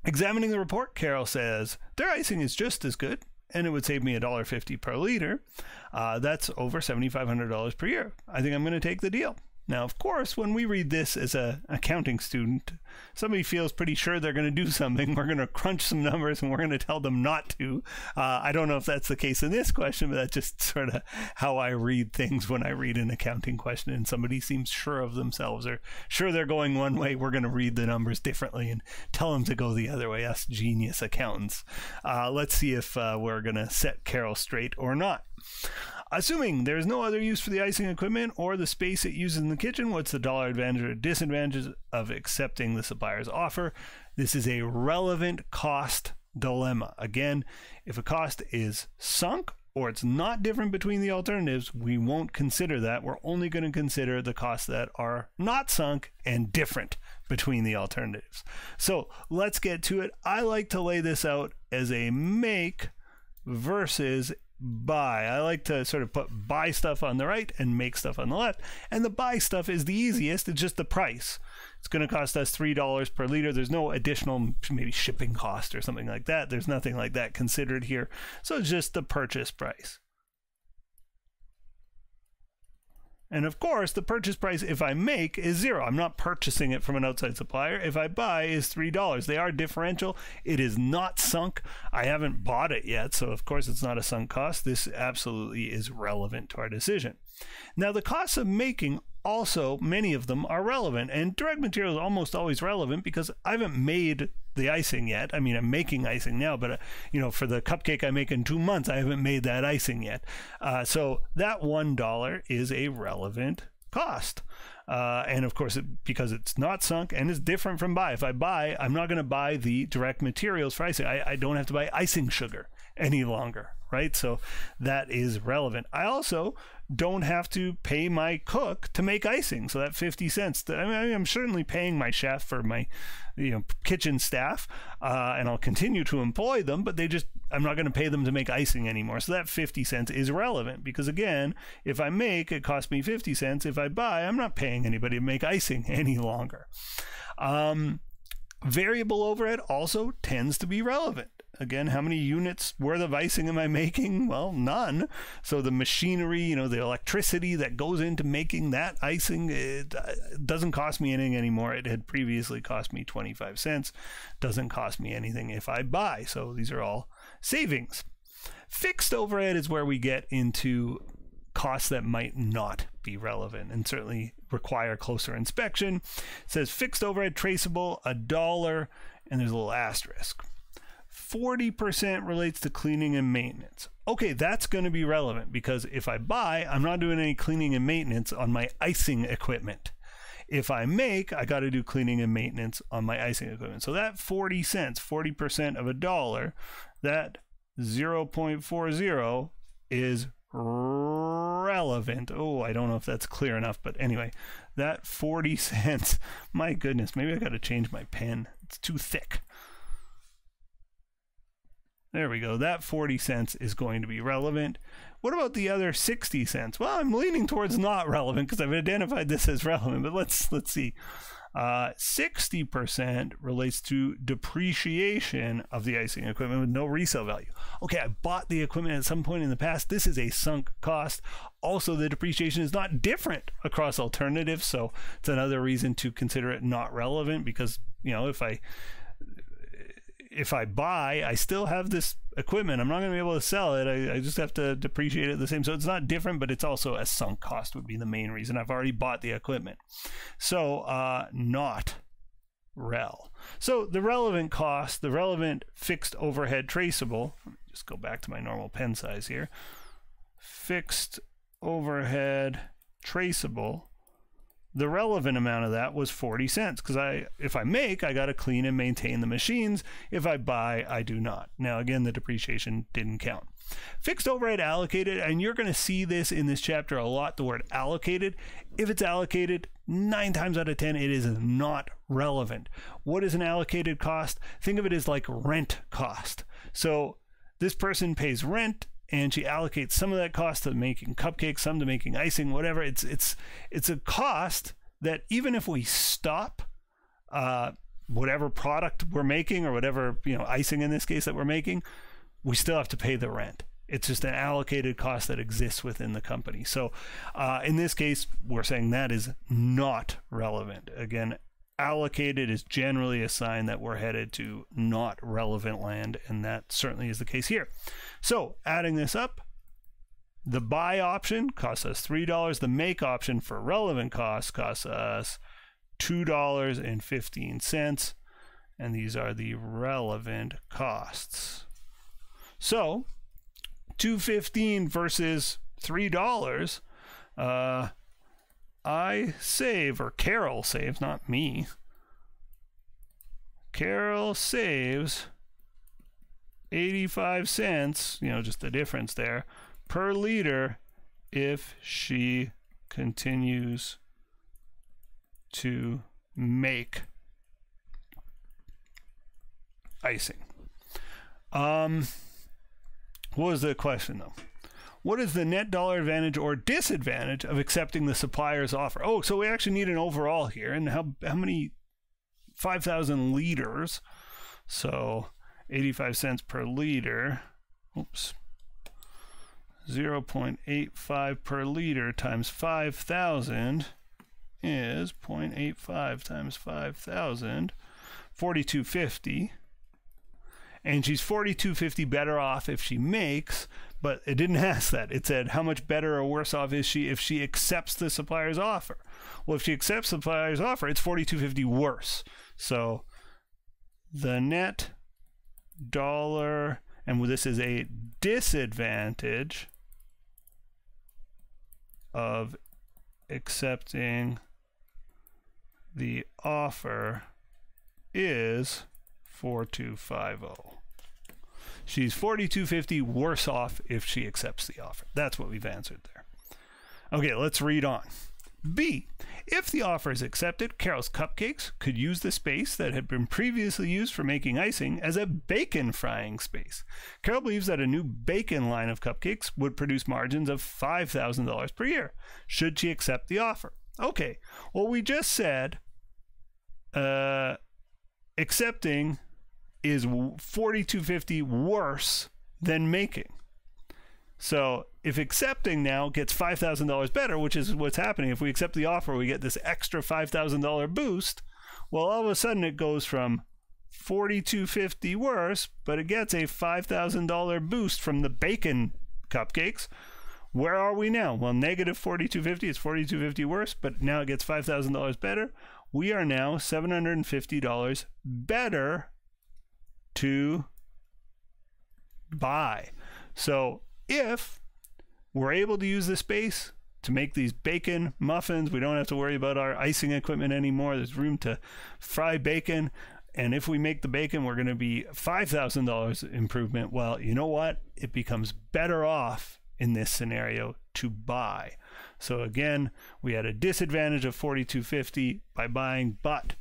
Examining the report, Carol says, their icing is just as good, and it would save me $1.50 per liter. That's over $7,500 per year. I think I'm going to take the deal. Now, of course, when we read this as an accounting student, somebody feels pretty sure they're going to do something. We're going to crunch some numbers and we're going to tell them not to. I don't know if that's the case in this question, but that's just sort of how I read things when I read an accounting question and somebody seems sure of themselves or sure they're going one way. We're going to read the numbers differently and tell them to go the other way, us genius accountants. Let's see if we're going to set Carol straight or not. Assuming there is no other use for the icing equipment or the space it uses in the kitchen, what's the dollar advantage or disadvantages of accepting the supplier's offer? This is a relevant cost dilemma. Again, if a cost is sunk or it's not different between the alternatives, we won't consider that. We're only going to consider the costs that are not sunk and different between the alternatives. So let's get to it. I like to lay this out as a make versus buy. I like to sort of put buy stuff on the right and make stuff on the left. And the buy stuff is the easiest. It's just the price. It's going to cost us $3 per liter. There's no additional maybe shipping cost or something like that. There's nothing like that considered here. So it's just the purchase price. And of course, the purchase price, if I make, is $0. I'm not purchasing it from an outside supplier. If I buy, is $3. They are differential. It is not sunk. I haven't bought it yet, so of course it's not a sunk cost. This absolutely is relevant to our decision. Now, the costs of making also, many of them are relevant, and direct material is almost always relevant because I haven't made the icing yet. I mean, I'm making icing now, but for the cupcake I make in 2 months, I haven't made that icing yet. So that $1 is a relevant cost. And of course, because it's not sunk and it's different from buy. If I buy, I'm not going to buy the direct materials for icing. I don't have to buy icing sugar any longer, right? So that is relevant. I also don't have to pay my cook to make icing. So that 50 cents, I'm certainly paying my chef for my kitchen staff, and I'll continue to employ them, but I'm not going to pay them to make icing anymore. So that 50 cents is relevant because, again, if I make, it costs me 50 cents. If I buy, I'm not paying anybody to make icing any longer. Variable overhead also tends to be relevant. Again, how many units worth of icing am I making? Well, none. So the machinery, the electricity that goes into making that icing, it doesn't cost me anything anymore. It had previously cost me 25 cents. Doesn't cost me anything if I buy. So these are all savings. Fixed overhead is where we get into costs that might not be relevant and certainly require closer inspection. It says fixed overhead traceable, $1, and there's a little asterisk. 40% relates to cleaning and maintenance. Okay, that's going to be relevant because if I buy, I'm not doing any cleaning and maintenance on my icing equipment. If I make, I got to do cleaning and maintenance on my icing equipment. So that 40 cents, 40% of $1, that 0.40 is relevant. Oh, I don't know if that's clear enough, but anyway, that 40 cents, my goodness, maybe I got to change my pen. It's too thick. There we go. That 40 cents is going to be relevant. What about the other 60 cents? Well, I'm leaning towards not relevant because I've identified this as relevant, but let's see. 60% relates to depreciation of the icing equipment with no resale value. Okay, I bought the equipment at some point in the past. This is a sunk cost. Also, the depreciation is not different across alternatives, so it's another reason to consider it not relevant because, if I buy, I still have this equipment. I'm not going to be able to sell it. I just have to depreciate it the same. So it's not different, but it's also a sunk cost would be the main reason. I've already bought the equipment. So not rel. So the relevant cost, the relevant fixed overhead traceable, let me just go back to my normal pen size here. Fixed overhead traceable. The relevant amount of that was 40 cents because if I make, I got to clean and maintain the machines. If I buy, I do not. Now, again, the depreciation didn't count. Fixed overhead allocated, and you're going to see this in this chapter a lot, the word allocated. If it's allocated, 9 times out of 10, it is not relevant. What is an allocated cost? Think of it as like rent cost. So this person pays rent, and she allocates some of that cost to making cupcakes, some to making icing, whatever. It's a cost that even if we stop whatever product we're making or whatever icing in this case that we're making, we still have to pay the rent. It's just an allocated cost that exists within the company. So in this case, we're saying that is not relevant. Again, allocated is generally a sign that we're headed to not relevant land, and that certainly is the case here. So adding this up, the buy option costs us $3. The make option for relevant costs costs us $2.15, and these are the relevant costs. So $2.15 versus $3. I save, or Carol saves, not me. Carol saves 85 cents, just the difference there, per liter if she continues to make icing. What was the question, though? What is the net dollar advantage or disadvantage of accepting the supplier's offer? Oh, so we actually need an overall here. And how many? 5,000 liters. So 85 cents per liter. Oops. 0.85 per liter times 5,000 is 0.85 times 5,000, 42.50. And she's 42.50 better off if she makes, but it didn't ask that. It said how much better or worse off is she if she accepts the supplier's offer. Well, if she accepts the supplier's offer, it's 42.50 worse. So the net dollar, and this is a disadvantage of accepting the offer, is 4250. She's 42.50 worse off if she accepts the offer. That's what we've answered there. Okay, let's read on. B. If the offer is accepted, Carol's Cupcakes could use the space that had been previously used for making icing as a bacon frying space. Carol believes that a new bacon line of cupcakes would produce margins of $5,000 per year. Should she accept the offer? Okay, well, we just said accepting is $42.50 worse than making. So if accepting now gets $5,000 better, which is what's happening, if we accept the offer, we get this extra $5,000 boost. Well, all of a sudden it goes from $42.50 worse, but it gets a $5,000 boost from the bacon cupcakes. Where are we now? Well, negative $42.50 is $42.50 worse, but now it gets $5,000 better. We are now $750 better to buy. So if we're able to use the space to make these bacon muffins, we don't have to worry about our icing equipment anymore. There's room to fry bacon. And if we make the bacon, we're going to be $5,000 improvement. Well, you know what? It becomes better off in this scenario to buy. So again, we had a disadvantage of $42.50 by buying, but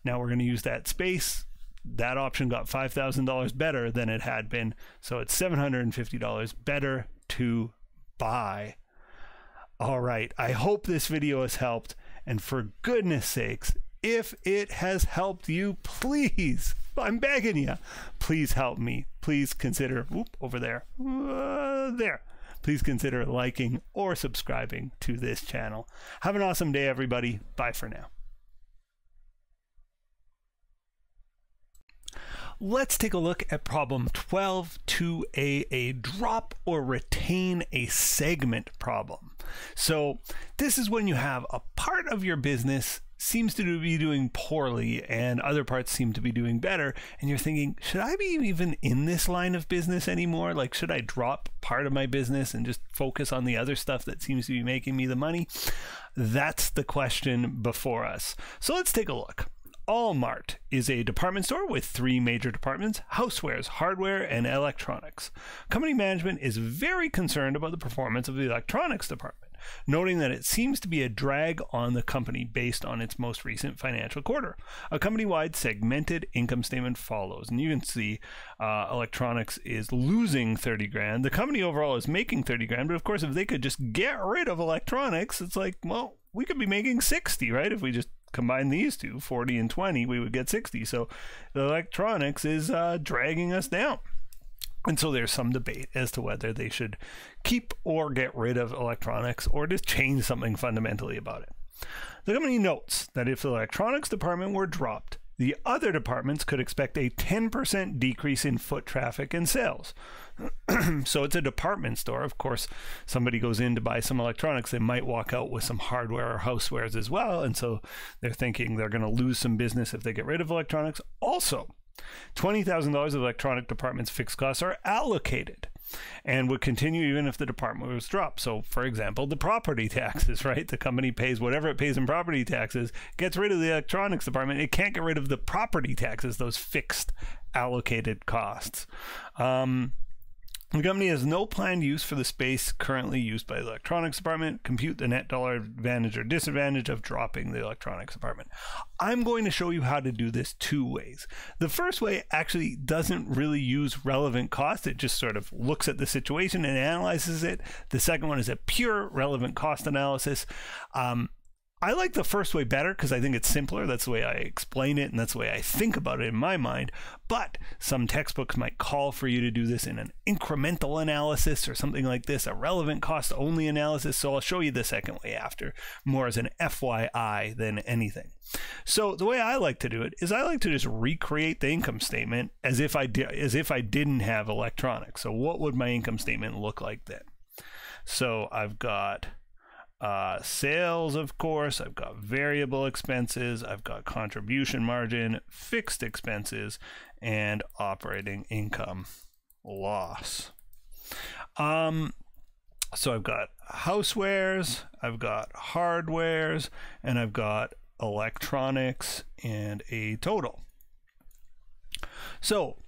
now we're going to use that space. That option got $5,000 better than it had been. So it's $750 better to buy. All right. I hope this video has helped. And for goodness sakes, if it has helped you, please, I'm begging you, please help me. Please consider, over there, there. Please consider liking or subscribing to this channel. Have an awesome day, everybody. Bye for now. Let's take a look at problem 12.2a, a drop or retain a segment problem. So this is when you have a part of your business seems to be doing poorly and other parts seem to be doing better, and you're thinking, should I be even in this line of business anymore? Like, should I drop part of my business and just focus on the other stuff that seems to be making me the money? That's the question before us. So let's take a look. Allmart is a department store with 3 major departments: housewares, hardware, and electronics. Company management is very concerned about the performance of the electronics department, noting that it seems to be a drag on the company based on its most recent financial quarter. A company-wide segmented income statement follows, and you can see electronics is losing 30 grand. The company overall is making 30 grand, but of course, if they could just get rid of electronics, it's like, well, we could be making 60, right? If we just combine these two, 40 and 20, we would get 60. So the electronics is dragging us down. And so there's some debate as to whether they should keep or get rid of electronics or just change something fundamentally about it. The company notes that if the electronics department were dropped, the other departments could expect a 10% decrease in foot traffic and sales. So it's a department store. Of course, somebody goes in to buy some electronics, they might walk out with some hardware or housewares as well. And so they're thinking they're going to lose some business if they get rid of electronics. Also, $20,000 of electronic department's fixed costs are allocated and would continue even if the department was dropped. So, for example, the property taxes, right? The company pays whatever it pays in property taxes, gets rid of the electronics department. It can't get rid of the property taxes, those fixed allocated costs. The company has no planned use for the space currently used by the electronics department. Compute the net dollar advantage or disadvantage of dropping the electronics department. I'm going to show you how to do this two ways. The first way actually doesn't really use relevant cost. It just sort of looks at the situation and analyzes it. The second one is a pure relevant cost analysis. I like the first way better because I think it's simpler. That's the way I explain it, and that's the way I think about it in my mind. But some textbooks might call for you to do this in an incremental analysis or something like this, a relevant cost only analysis. So I'll show you the second way after, more as an FYI than anything. So the way I like to do it is I like to just recreate the income statement as if I didn't have electronics. So what would my income statement look like then? So I've got sales, of course, I've got variable expenses, I've got contribution margin, fixed expenses, and operating income loss. So I've got housewares, I've got hardwares, and I've got electronics and a total. So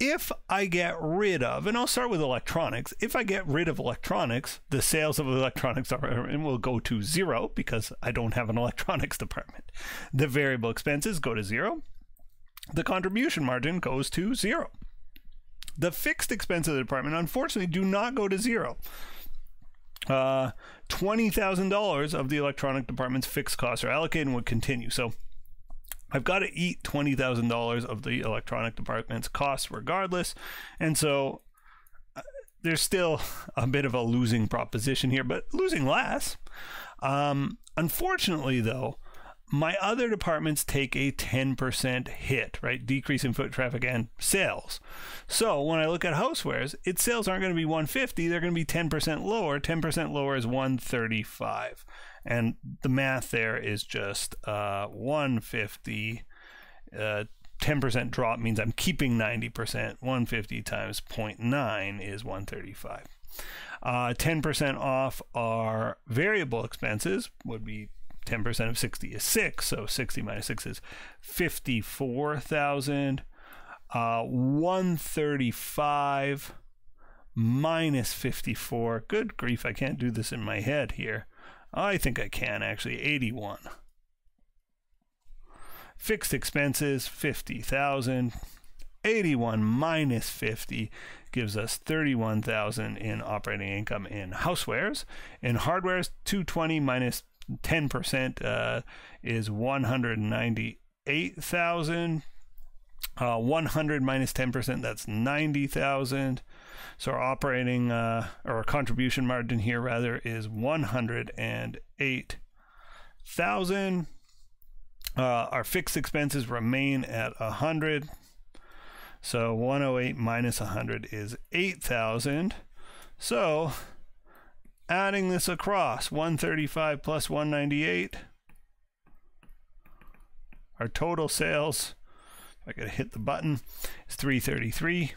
if I get rid of, and I'll start with electronics, if I get rid of electronics, the sales of electronics will go to zero because I don't have an electronics department. The variable expenses go to zero. The contribution margin goes to zero. The fixed expense of the department, unfortunately, do not go to zero. $20,000 of the electronic department's fixed costs are allocated and would continue. So I've got to eat $20,000 of the electronic department's costs regardless. And so there's still a bit of a losing proposition here, but losing less. Unfortunately, though, my other departments take a 10% hit, right? Decrease in foot traffic and sales. So when I look at housewares, its sales aren't going to be 150, they're going to be 10% lower. 10% lower is 135. And the math there is just 150. 10% drop means I'm keeping 90%. 150 times 0.9 is 135. 10% off our variable expenses would be 10% of 60 is 6. So 60 minus 6 is 54,000. 135 minus 54. Good grief, I can't do this in my head here. I think I can actually. 81. Fixed expenses, 50,000. 81 minus 50 gives us 31,000 in operating income in housewares. In hardwares, 220 minus 10% is 198,000. 100 minus 10%, that's 90,000. So our operating or our contribution margin here rather is 108,000. Our fixed expenses remain at 100. So 108 minus 100 is 8,000. So adding this across, 135 plus 198, our total sales, I gotta hit the button, is 333.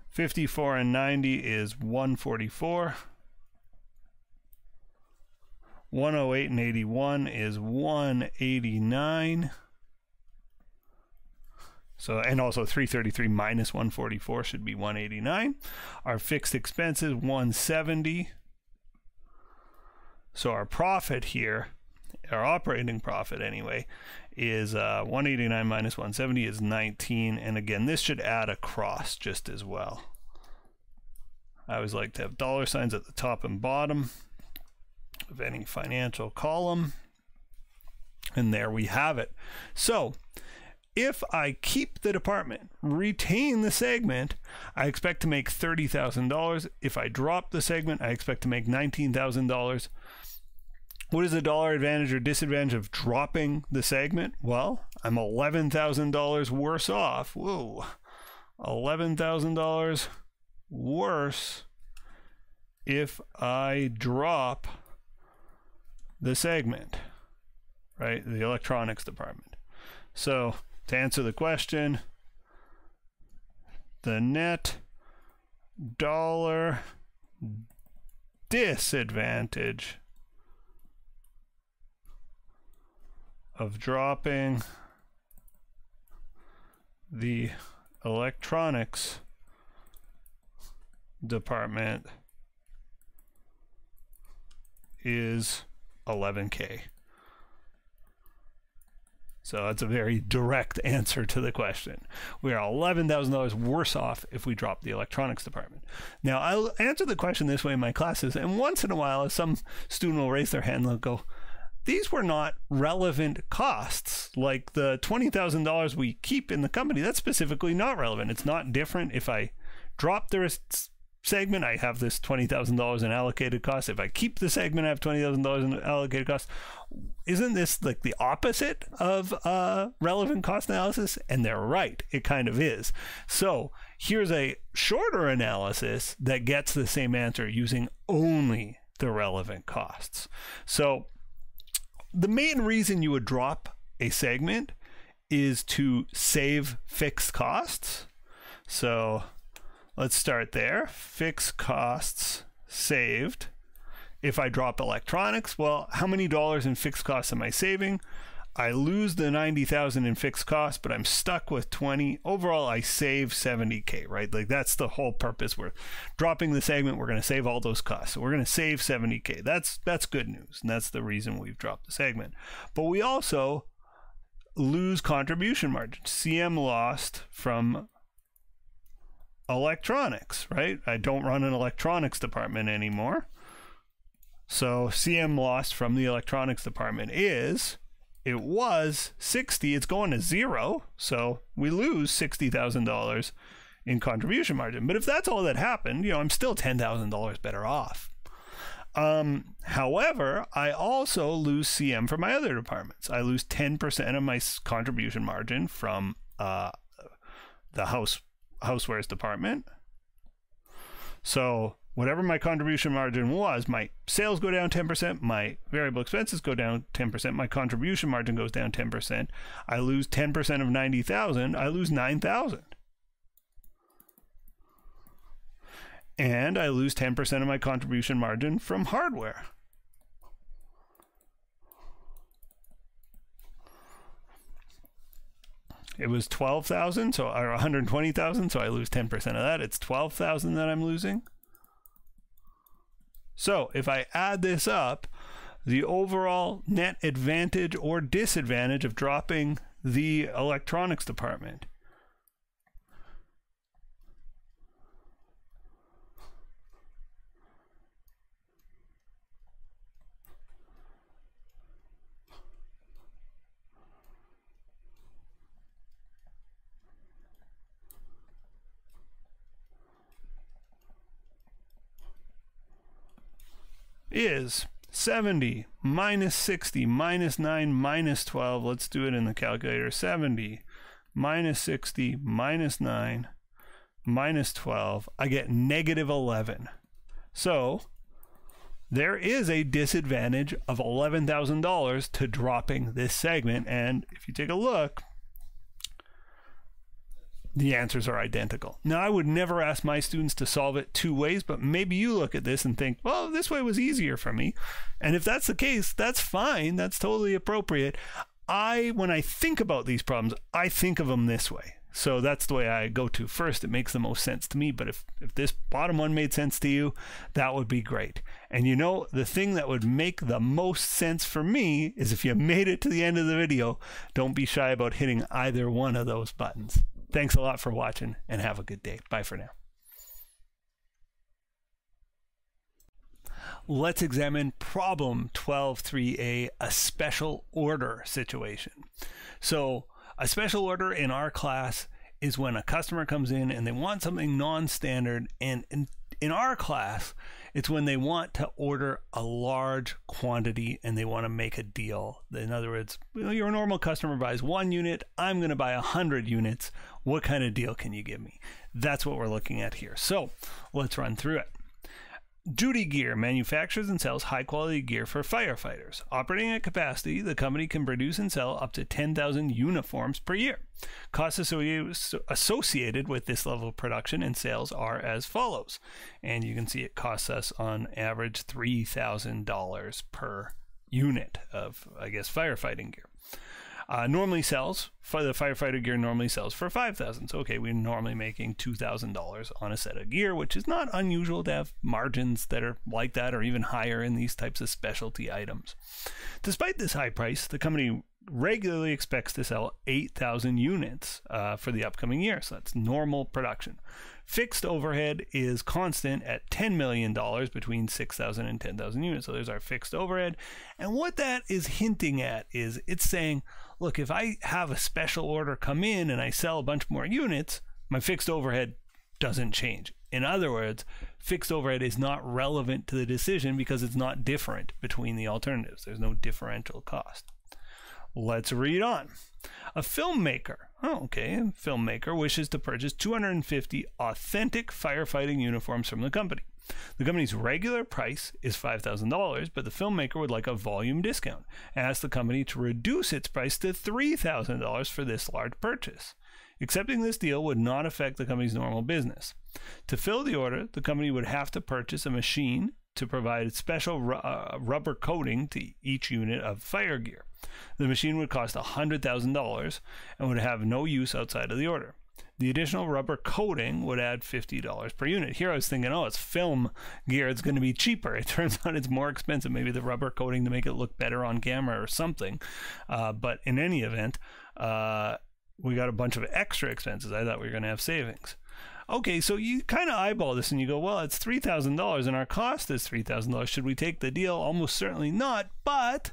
54 and 90 is 144. 108 and 81 is 189. So, and also 333 minus 144 should be 189. Our fixed expenses 170. So our profit here, our operating profit anyway, is 189 minus 170 is 19. And again, this should add across just as well. I always like to have dollar signs at the top and bottom of any financial column. And there we have it. So if I keep the department, retain the segment, I expect to make $30,000. If I drop the segment, I expect to make $19,000. What is the dollar advantage or disadvantage of dropping the segment? Well, I'm $11,000 worse off. Whoa, $11,000 worse if I drop the segment, right? The electronics department. So to answer the question, the net dollar disadvantage of dropping the electronics department is $11K. So that's a very direct answer to the question. We are $11,000 worse off if we drop the electronics department. Now, I'll answer the question this way in my classes, and once in a while, some student will raise their hand and they'll go, these were not relevant costs. Like the $20,000 we keep in the company, that's specifically not relevant. It's not different if I drop the segment, I have this $20,000 in allocated costs. If I keep the segment, I have $20,000 in allocated costs. Isn't this like the opposite of relevant cost analysis? And they're right, it kind of is. So here's a shorter analysis that gets the same answer using only the relevant costs. So the main reason you would drop a segment is to save fixed costs. So let's start there. Fixed costs saved. If I drop electronics, well, how many dollars in fixed costs am I saving? I lose the $90,000 in fixed costs, but I'm stuck with 20. Overall, I save $70K, right? Like that's the whole purpose. We're dropping the segment. We're going to save all those costs. So we're going to save $70K. That's good news. And that's the reason we've dropped the segment. But we also lose contribution margin. CM lost from electronics, right? I don't run an electronics department anymore. So CM lost from the electronics department is, it was 60, it's going to 0. So we lose $60,000 in contribution margin. But if that's all that happened, you know, I'm still $10,000 better off. However, I also lose CM from my other departments. I lose 10% of my contribution margin from the housewares department. So whatever my contribution margin was, my sales go down 10%, my variable expenses go down 10%, my contribution margin goes down 10%. I lose 10% of 90,000, I lose 9,000. And I lose 10% of my contribution margin from hardware. It was 12,000, so or 120,000, so I lose 10% of that. It's 12,000 that I'm losing. So if I add this up, the overall net advantage or disadvantage of dropping the electronics department is 70 minus 60 minus 9 minus 12. Let's do it in the calculator. 70 minus 60 minus 9 minus 12. I get negative 11. So there is a disadvantage of $11,000 to dropping this segment. And if you take a look, the answers are identical. Now, I would never ask my students to solve it two ways, but maybe you look at this and think, well, this way was easier for me. And if that's the case, that's fine. That's totally appropriate. When I think about these problems, I think of them this way. So that's the way I go to first. It makes the most sense to me. But if this bottom one made sense to you, that would be great. And you know, the thing that would make the most sense for me is if you made it to the end of the video, don't be shy about hitting either one of those buttons. Thanks a lot for watching and have a good day. Bye for now. Let's examine problem 12.3a, a special order situation. So a special order in our class is when a customer comes in and they want something non-standard, and in our class, it's when they want to order a large quantity and they want to make a deal. In other words, your normal customer buys 1 unit, I'm going to buy 100 units. What kind of deal can you give me? That's what we're looking at here. So let's run through it. Duty Gear manufactures and sells high-quality gear for firefighters. Operating at capacity, the company can produce and sell up to 10,000 uniforms per year. Costs associated with this level of production and sales are as follows. And you can see it costs us on average $3,000 per unit of, I guess, firefighting gear. Normally sells for the firefighter gear normally sells for $5,000. So okay, we're normally making $2,000 on a set of gear, which is not unusual to have margins that are like that or even higher in these types of specialty items. Despite this high price, the company regularly expects to sell 8,000 units for the upcoming year. So that's normal production. Fixed overhead is constant at $10 million between 6,000 and 10,000 units. So there's our fixed overhead. And what that is hinting at is it's saying, look, if I have a special order come in and I sell a bunch more units, my fixed overhead doesn't change. In other words, fixed overhead is not relevant to the decision because it's not different between the alternatives. There's no differential cost. Let's read on. A filmmaker, a filmmaker wishes to purchase 250 authentic firefighting uniforms from the company. The company's regular price is $5,000, but the filmmaker would like a volume discount and asks the company to reduce its price to $3,000 for this large purchase. Accepting this deal would not affect the company's normal business. To fill the order, the company would have to purchase a machine to provide special rubber coating to each unit of fire gear. The machine would cost $100,000 and would have no use outside of the order. The additional rubber coating would add $50 per unit. Here I was thinking, oh, it's film gear, it's going to be cheaper. It turns out it's more expensive. Maybe the rubber coating to make it look better on camera or something. But in any event, we got a bunch of extra expenses. I thought we were going to have savings. Okay, so you kind of eyeball this and you go, well, it's $3,000 and our cost is $3,000. Should we take the deal? Almost certainly not. But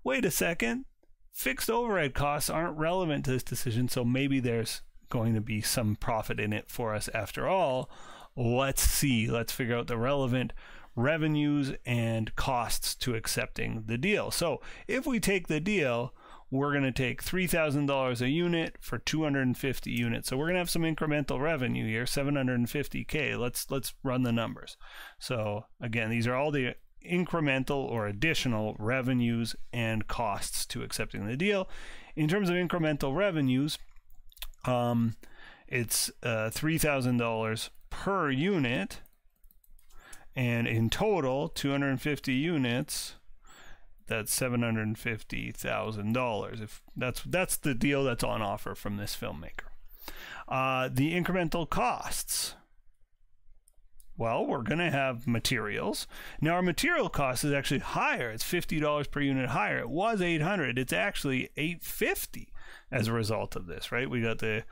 wait a second, fixed overhead costs aren't relevant to this decision, so maybe there's going to be some profit in it for us after all. Let's see. Let's figure out the relevant revenues and costs to accepting the deal. So if we take the deal, we're going to take $3,000 a unit for 250 units. So we're going to have some incremental revenue here, $750K. Let's run the numbers. So again, these are all the incremental or additional revenues and costs to accepting the deal. In terms of incremental revenues, it's $3,000 per unit, and in total 250 units, that's $750,000. If that's the deal that's on offer from this filmmaker. The incremental costs. Well, we're going to have materials. Now, our material cost is actually higher. It's $50 per unit higher. It was $800. It's actually $850 as a result of this, right? We got the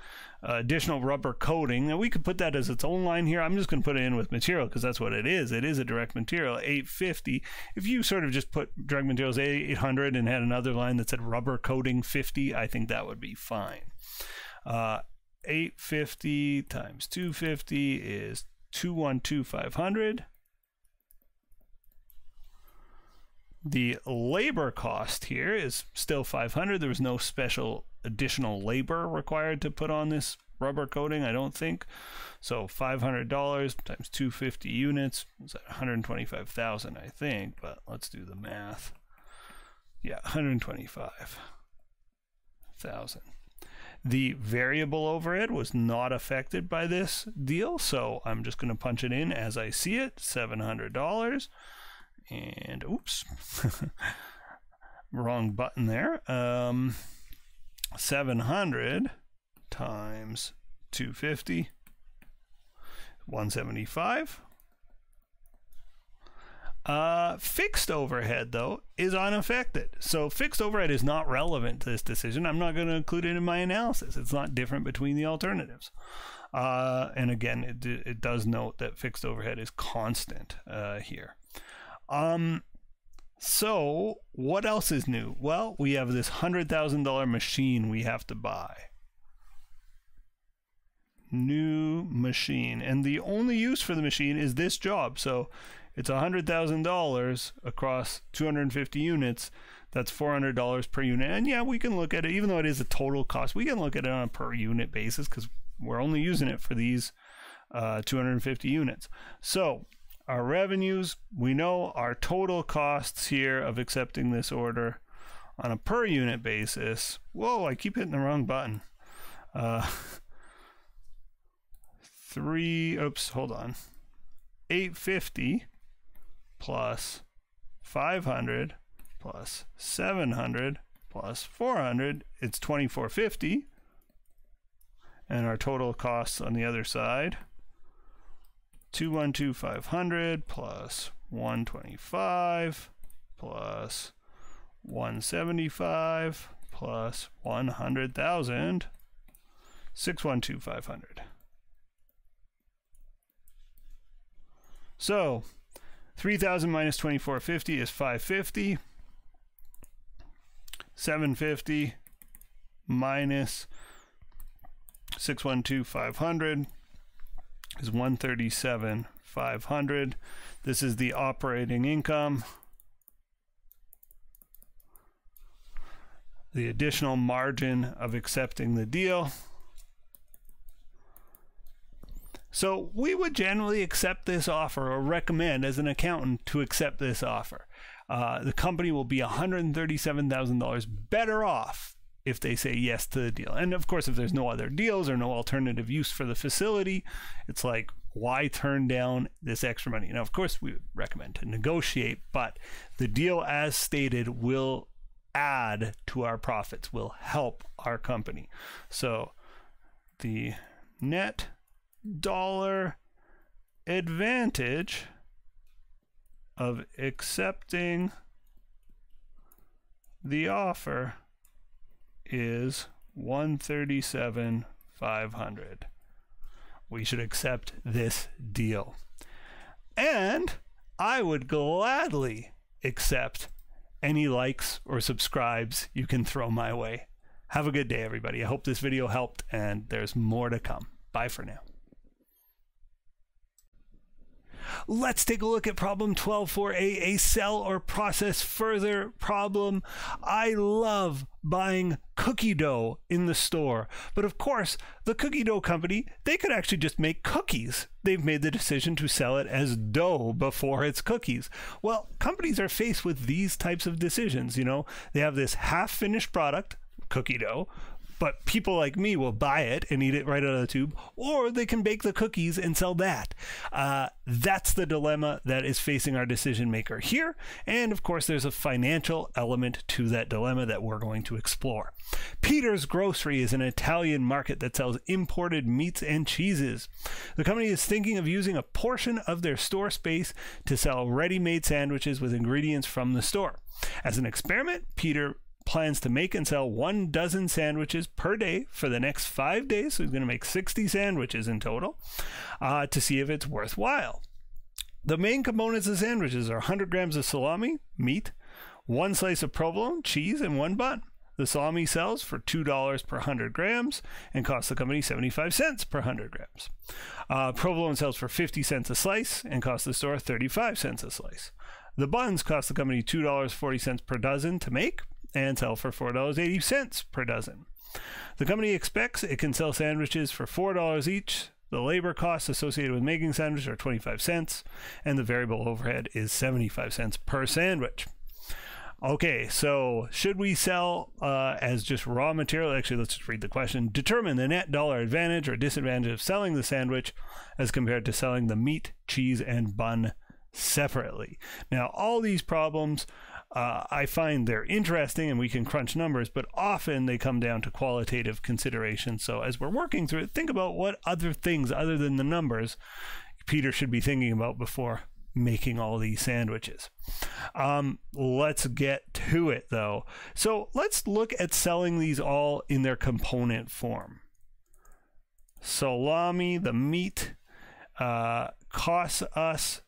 additional rubber coating. Now, we could put that as its own line here. I'm just going to put it in with material because that's what it is. It is a direct material, $850. If you sort of just put direct materials $800 and had another line that said rubber coating $50, I think that would be fine. 850 times 250 is 212,500. The labor cost here is still $500. There was no special additional labor required to put on this rubber coating, I don't think. So $500 times 250 units is at 125,000, I think. But let's do the math. Yeah, 125,000. The variable overhead was not affected by this deal, so I'm just going to punch it in as I see it, $700. And oops, wrong button there. 700 times 250, 175. Fixed overhead, though, is unaffected. So fixed overhead is not relevant to this decision. I'm not going to include it in my analysis. It's not different between the alternatives. And again, it does note that fixed overhead is constant here. So what else is new? Well, we have this $100,000 machine we have to buy. New machine. And the only use for the machine is this job. So it's $100,000 across 250 units. That's $400 per unit. And yeah, we can look at it, even though it is a total cost, we can look at it on a per unit basis because we're only using it for these 250 units. So our revenues, we know our total costs here of accepting this order on a per unit basis. Whoa, I keep hitting the wrong button. Hold on. 850 plus 500 plus 700 plus 400, it's 2450. And our total costs on the other side, 212,500 plus 125 plus 175 plus 100,000, 612,500. So 3,000 minus 2450 is 550. 750 minus 612,500 is 137,500. This is the operating income. The additional margin of accepting the deal. So we would generally accept this offer, or recommend as an accountant to accept this offer. The company will be $137,000 better off if they say yes to the deal. And of course, if there's no other deals or no alternative use for the facility, it's like, why turn down this extra money? Now, of course, we would recommend to negotiate, but the deal as stated will add to our profits, will help our company. So the net dollar advantage of accepting the offer is 137,500. We should accept this deal. And I would gladly accept any likes or subscribes you can throw my way. Have a good day, everybody. I hope this video helped, and there's more to come. Bye for now. Let's take a look at problem 12.4a, a sell or process further problem. I love buying cookie dough in the store, but of course, the cookie dough company, they could actually just make cookies. They've made the decision to sell it as dough before it's cookies. Well, companies are faced with these types of decisions. You know, they have this half-finished product, cookie dough, but people like me will buy it and eat it right out of the tube, or they can bake the cookies and sell that. That's the dilemma that is facing our decision maker here. And of course, there's a financial element to that dilemma that we're going to explore. Peter's Grocery is an Italian market that sells imported meats and cheeses. The company is thinking of using a portion of their store space to sell ready-made sandwiches with ingredients from the store. As an experiment, Peter plans to make and sell 12 sandwiches per day for the next 5 days. So he's going to make 60 sandwiches in total to see if it's worthwhile. The main components of sandwiches are 100 grams of salami, meat, 1 slice of provolone, cheese, and 1 bun. The salami sells for $2 per 100 grams and costs the company 75 cents per 100 grams. Provolone sells for 50 cents a slice and costs the store 35 cents a slice. The buns cost the company $2.40 per dozen to make and sell for $4.80 per dozen. The company expects it can sell sandwiches for $4 each. The labor costs associated with making sandwiches are 25 cents, and the variable overhead is 75 cents per sandwich. Okay, so should we sell as just raw material? Actually, let's just read the question. Determine the net dollar advantage or disadvantage of selling the sandwich as compared to selling the meat, cheese, and bun separately. Now, all these problems, I find they're interesting and we can crunch numbers, but often they come down to qualitative considerations. So as we're working through it, think about what other things other than the numbers Peter should be thinking about before making all these sandwiches. Let's get to it though. So let's look at selling these all in their component form. Salami, the meat, costs us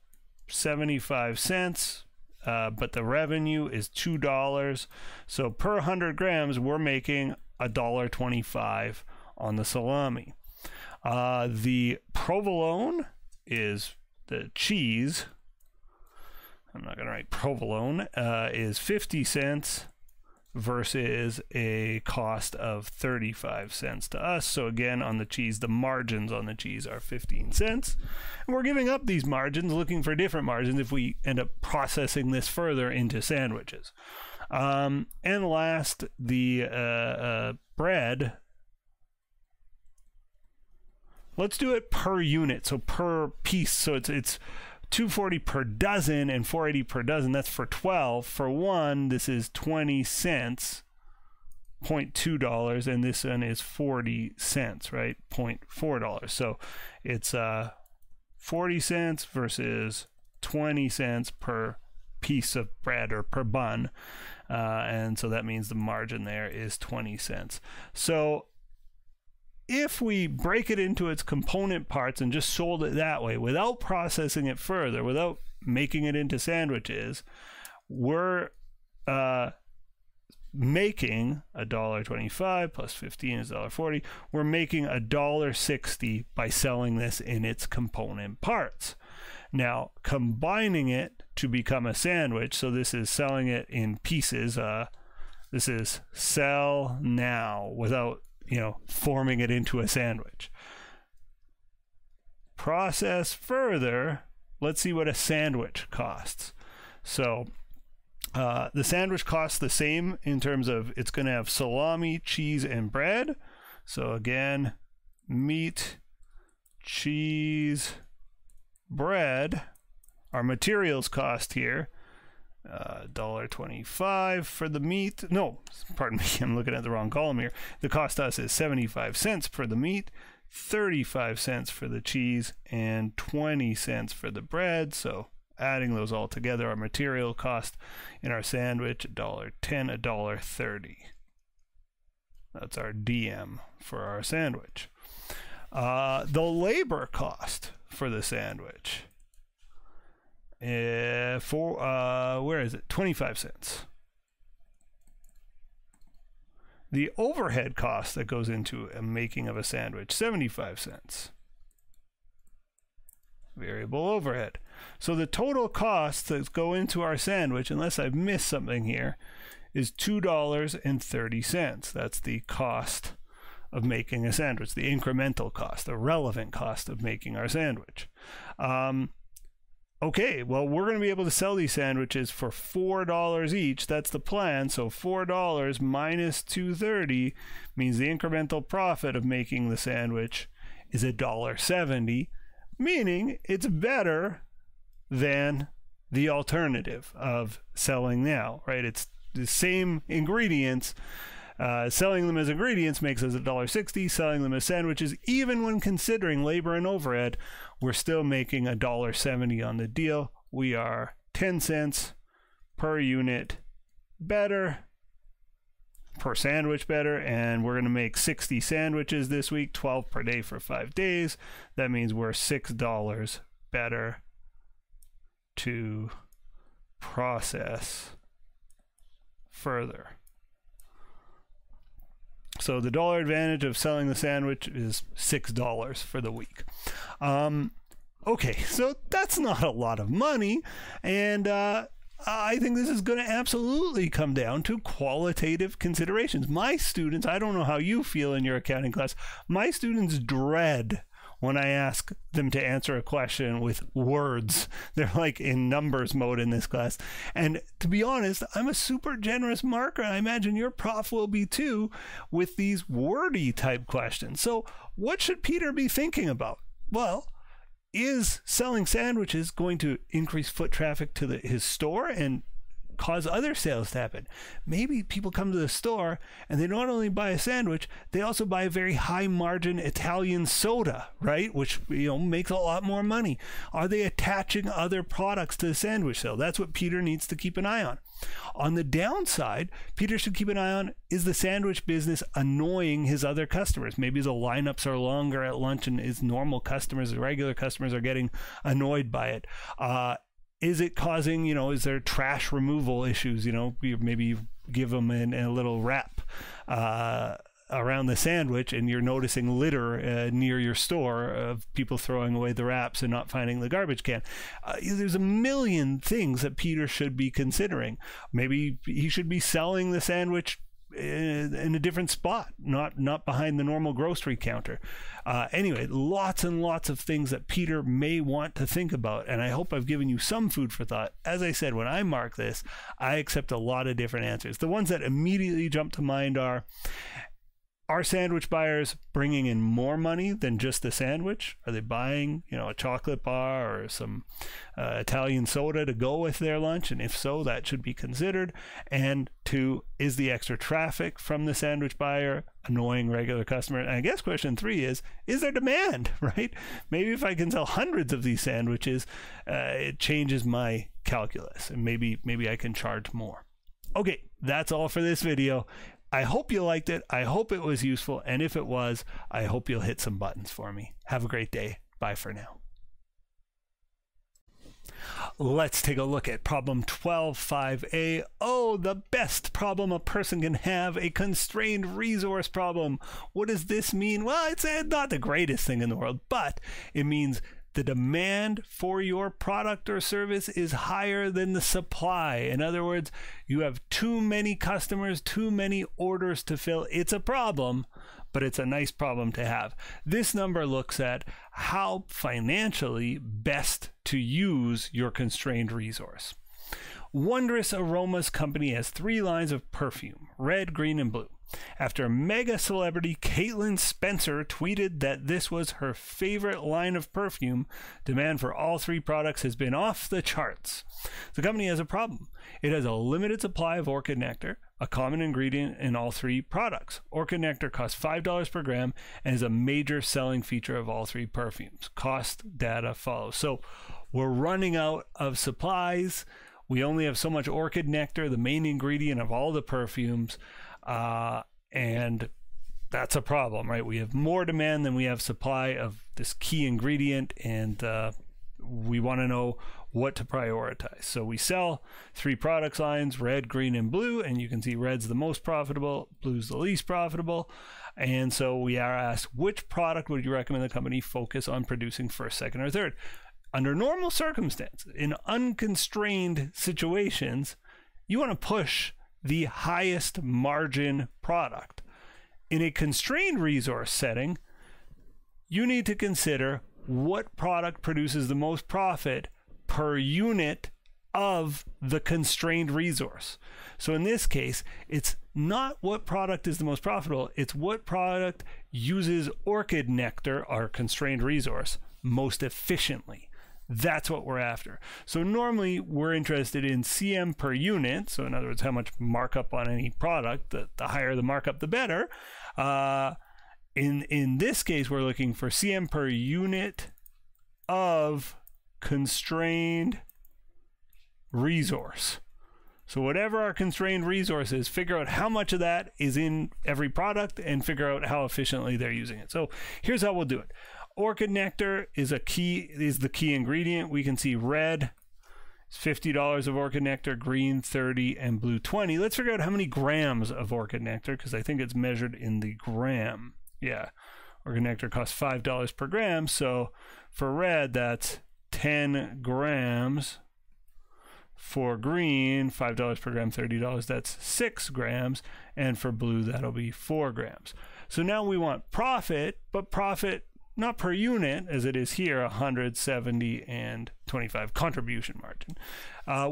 75 cents. But the revenue is $2. So per 100 grams, we're making $1.25 on the salami. The provolone is the cheese. I'm not going to write provolone. Is 50 cents versus a cost of 35 cents to us. So again, on the cheese, the margins on the cheese are 15 cents. And we're giving up these margins, looking for different margins if we end up processing this further into sandwiches. And last, the bread. Let's do it per unit, so per piece. So it's $2.40 per dozen and $4.80 per dozen. That's for 12. For one, this is 20 cents. $0.2, and this one is 40 cents, right? $0.4. So it's 40 cents versus 20 cents per piece of bread or per bun. And so that means the margin there is 20 cents. So if we break it into its component parts and just sold it that way without processing it further, without making it into sandwiches, we're making $1.25 plus 15 is $1.40. We're making $1.60 by selling this in its component parts. Now, combining it to become a sandwich, so this is selling it in pieces. This is sell now without, forming it into a sandwich. Process further, let's see what a sandwich costs. So the sandwich costs the same in terms of it's going to have salami, cheese, and bread. So again, meat, cheese, bread. Our materials cost here, $1.25 for the meat. No, pardon me, I'm looking at the wrong column here. The cost to us is 75 cents for the meat, 35 cents for the cheese, and 20 cents for the bread. So adding those all together, our material cost in our sandwich, $1.10, $1.30. That's our DM for our sandwich. The labor cost for the sandwich, where is it? 25 cents. The overhead cost that goes into a making of a sandwich, 75 cents. Variable overhead. So the total costs that go into our sandwich, unless I've missed something here, is $2.30. That's the cost of making a sandwich, the incremental cost, the relevant cost of making our sandwich. Okay, well, we're going to be able to sell these sandwiches for $4 each. That's the plan. So $4 minus $2.30 means the incremental profit of making the sandwich is $1.70, meaning it's better than the alternative of selling now, right? It's the same ingredients. Selling them as ingredients makes us $1.60. Selling them as sandwiches, even when considering labor and overhead, we're still making $1.70 on the deal. We are 10 cents per unit better, per sandwich better, and we're going to make 60 sandwiches this week, 12 per day for 5 days. That means we're $6 better to process further. So the dollar advantage of selling the sandwich is $6 for the week. Okay, so that's not a lot of money, and I think this is going to absolutely come down to qualitative considerations. My students, I don't know how you feel in your accounting class, my students dread when I ask them to answer a question with words. They're like in numbers mode in this class. And to be honest, I'm a super generous marker. I imagine your prof will be too with these wordy type questions. So what should Peter be thinking about? Well, is selling sandwiches going to increase foot traffic to his store and cause other sales to happen? Maybe people come to the store and they not only buy a sandwich, they also buy a very high margin Italian soda, right? Which, makes a lot more money. Are they attaching other products to the sandwich sale? That's what Peter needs to keep an eye on. On the downside, Peter should keep an eye on, is the sandwich business annoying his other customers? Maybe the lineups are longer at lunch and his normal customers, the regular customers are getting annoyed by it. Is it causing, is there trash removal issues? Maybe you give them a little wrap around the sandwich and you're noticing litter near your store of people throwing away the wraps and not finding the garbage can. There's a million things that Peter should be considering. Maybe he should be selling the sandwich in a different spot, not behind the normal grocery counter. Anyway, lots and lots of things that Peter may want to think about, and I hope I've given you some food for thought. As I said, when I mark this, I accept a lot of different answers. The ones that immediately jump to mind are, Are sandwich buyers bringing in more money than just the sandwich? Are they buying, a chocolate bar or some Italian soda to go with their lunch? And if so, that should be considered. And 2, is the extra traffic from the sandwich buyer annoying regular customer? And I guess question 3 is there demand, right? Maybe if I can sell hundreds of these sandwiches, it changes my calculus, and maybe I can charge more. Okay, that's all for this video. I hope you liked it. I hope it was useful. And if it was, I hope you'll hit some buttons for me. Have a great day. Bye for now. Let's take a look at problem 12.5a. Oh, the best problem a person can have, a constrained resource problem. What does this mean? Well, it's not the greatest thing in the world, but it means the demand for your product or service is higher than the supply. In other words, you have too many customers, too many orders to fill. It's a problem, but it's a nice problem to have. This number looks at how financially best to use your constrained resource. Wondrous Aromas Company has 3 lines of perfume, red, green, and blue. After mega celebrity Caitlin Spencer tweeted that this was her favorite line of perfume, demand for all 3 products has been off the charts. The company has a problem. It has a limited supply of orchid nectar, a common ingredient in all 3 products. Orchid nectar costs $5 per gram and is a major selling feature of all 3 perfumes. Cost data follows. So we're running out of supplies. We only have so much orchid nectar, the main ingredient of all the perfumes. And that's a problem, right? We have more demand than we have supply of this key ingredient, and we want to know what to prioritize. So we sell 3 products lines, red, green, and blue, and you can see red's the most profitable, blue's the least profitable. And so we are asked, which product would you recommend the company focus on producing first, second, or third? Under normal circumstances, in unconstrained situations, you want to push the highest margin product. In a constrained resource setting, you need to consider what product produces the most profit per unit of the constrained resource. So in this case, it's not what product is the most profitable, it's what product uses orchid nectar, our constrained resource, most efficiently. That's what we're after. So normally we're interested in CM per unit. So in other words, how much markup on any product. The higher the markup, the better. In this case, we're looking for CM per unit of constrained resource. So whatever our constrained resource is, figure out how much of that is in every product and figure out how efficiently they're using it. So here's how we'll do it. Orchid nectar is the key ingredient. We can see red is $50 of orchid nectar, green 30, and blue 20. Let's figure out how many grams of orchid nectar, because I think it's measured in the gram. Yeah, orchid nectar costs $5 per gram. So for red, that's 10 grams. For green, $5 per gram, $30, that's 6 grams. And for blue, that'll be 4 grams. So now we want profit, but profit not per unit, as it is here, 170 and 25 contribution margin.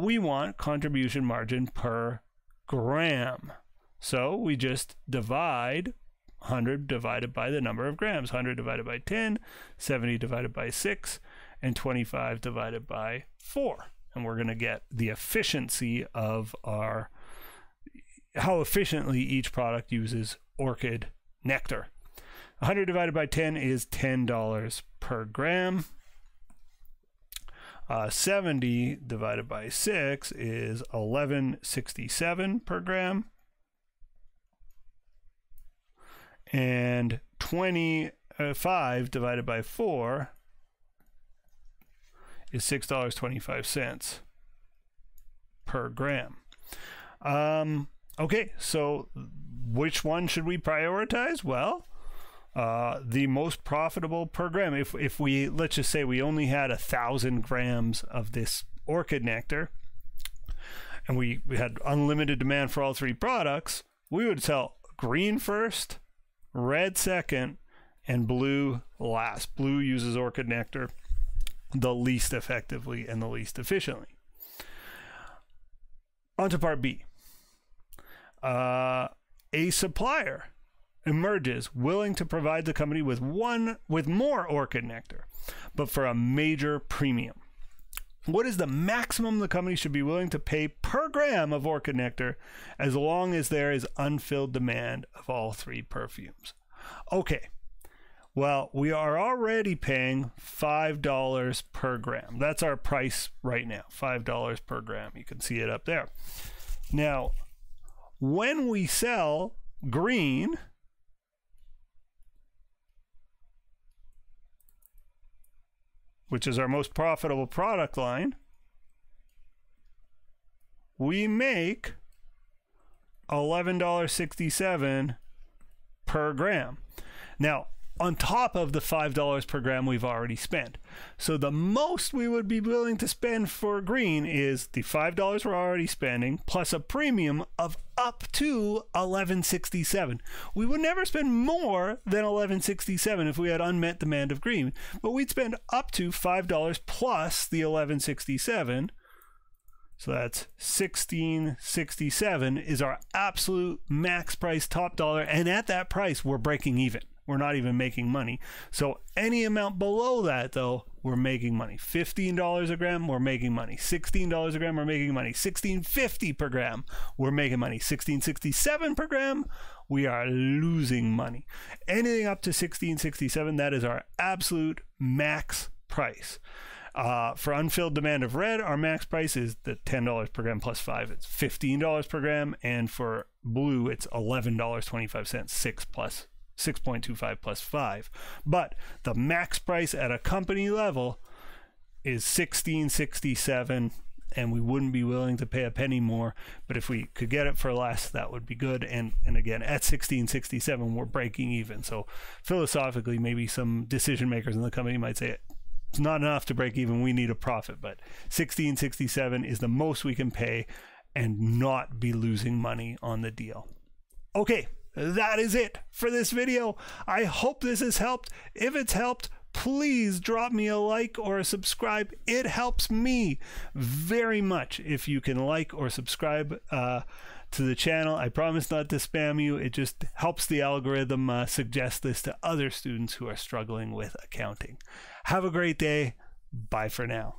We want contribution margin per gram. So we just divide 100 divided by the number of grams. 100 divided by 10, 70 divided by 6, and 25 divided by 4. And we're going to get the efficiency of how efficiently each product uses orchid nectar. 100 divided by 10 is $10 per gram. 70 divided by 6 is $11.67 per gram. And 25 divided by 4 is $6.25 per gram. Okay, so which one should we prioritize? Well, the most profitable per gram. If we, let's just say we only had 1,000 grams of this orchid nectar and we had unlimited demand for all 3 products, we would sell green first, red second, and blue last. Blue uses orchid nectar the least effectively and the least efficiently. On to part B. A supplier emerges willing to provide the company with more orchid nectar, but for a major premium. What is the maximum the company should be willing to pay per gram of orchid nectar as long as there is unfilled demand of all 3 perfumes? Okay, well, we are already paying $5 per gram. That's our price right now, $5 per gram. You can see it up there. Now, when we sell green, which is our most profitable product line, we make $11.67 per gram. Now, on top of the $5 per gram we've already spent. So the most we would be willing to spend for green is the $5 we're already spending plus a premium of up to $11.67. We would never spend more than $11.67 if we had unmet demand of green, but we'd spend up to $5 plus the $11.67. So that's $16.67 is our absolute max price, top dollar, and at that price we're breaking even. We're not even making money. So any amount below that, though, we're making money. $15 a gram, we're making money. $16 a gram, we're making money. $16.50 per gram, we're making money. $16.67 per gram, we are losing money. Anything up to $16.67, that is our absolute max price. For unfilled demand of red, our max price is the $10 per gram plus 5. It's $15 per gram. And for blue, it's $11.25, 6.25 plus 5. But the max price at a company level is $16.67, and we wouldn't be willing to pay a penny more. But if we could get it for less, that would be good. And again, at $16.67, we're breaking even. So philosophically, maybe some decision makers in the company might say it's not enough to break even. We need a profit. But $16.67 is the most we can pay and not be losing money on the deal. Okay. That is it for this video. I hope this has helped. If it's helped, please drop me a like or a subscribe. It helps me very much if you can like or subscribe to the channel. I promise not to spam you. It just helps the algorithm suggest this to other students who are struggling with accounting. Have a great day. Bye for now.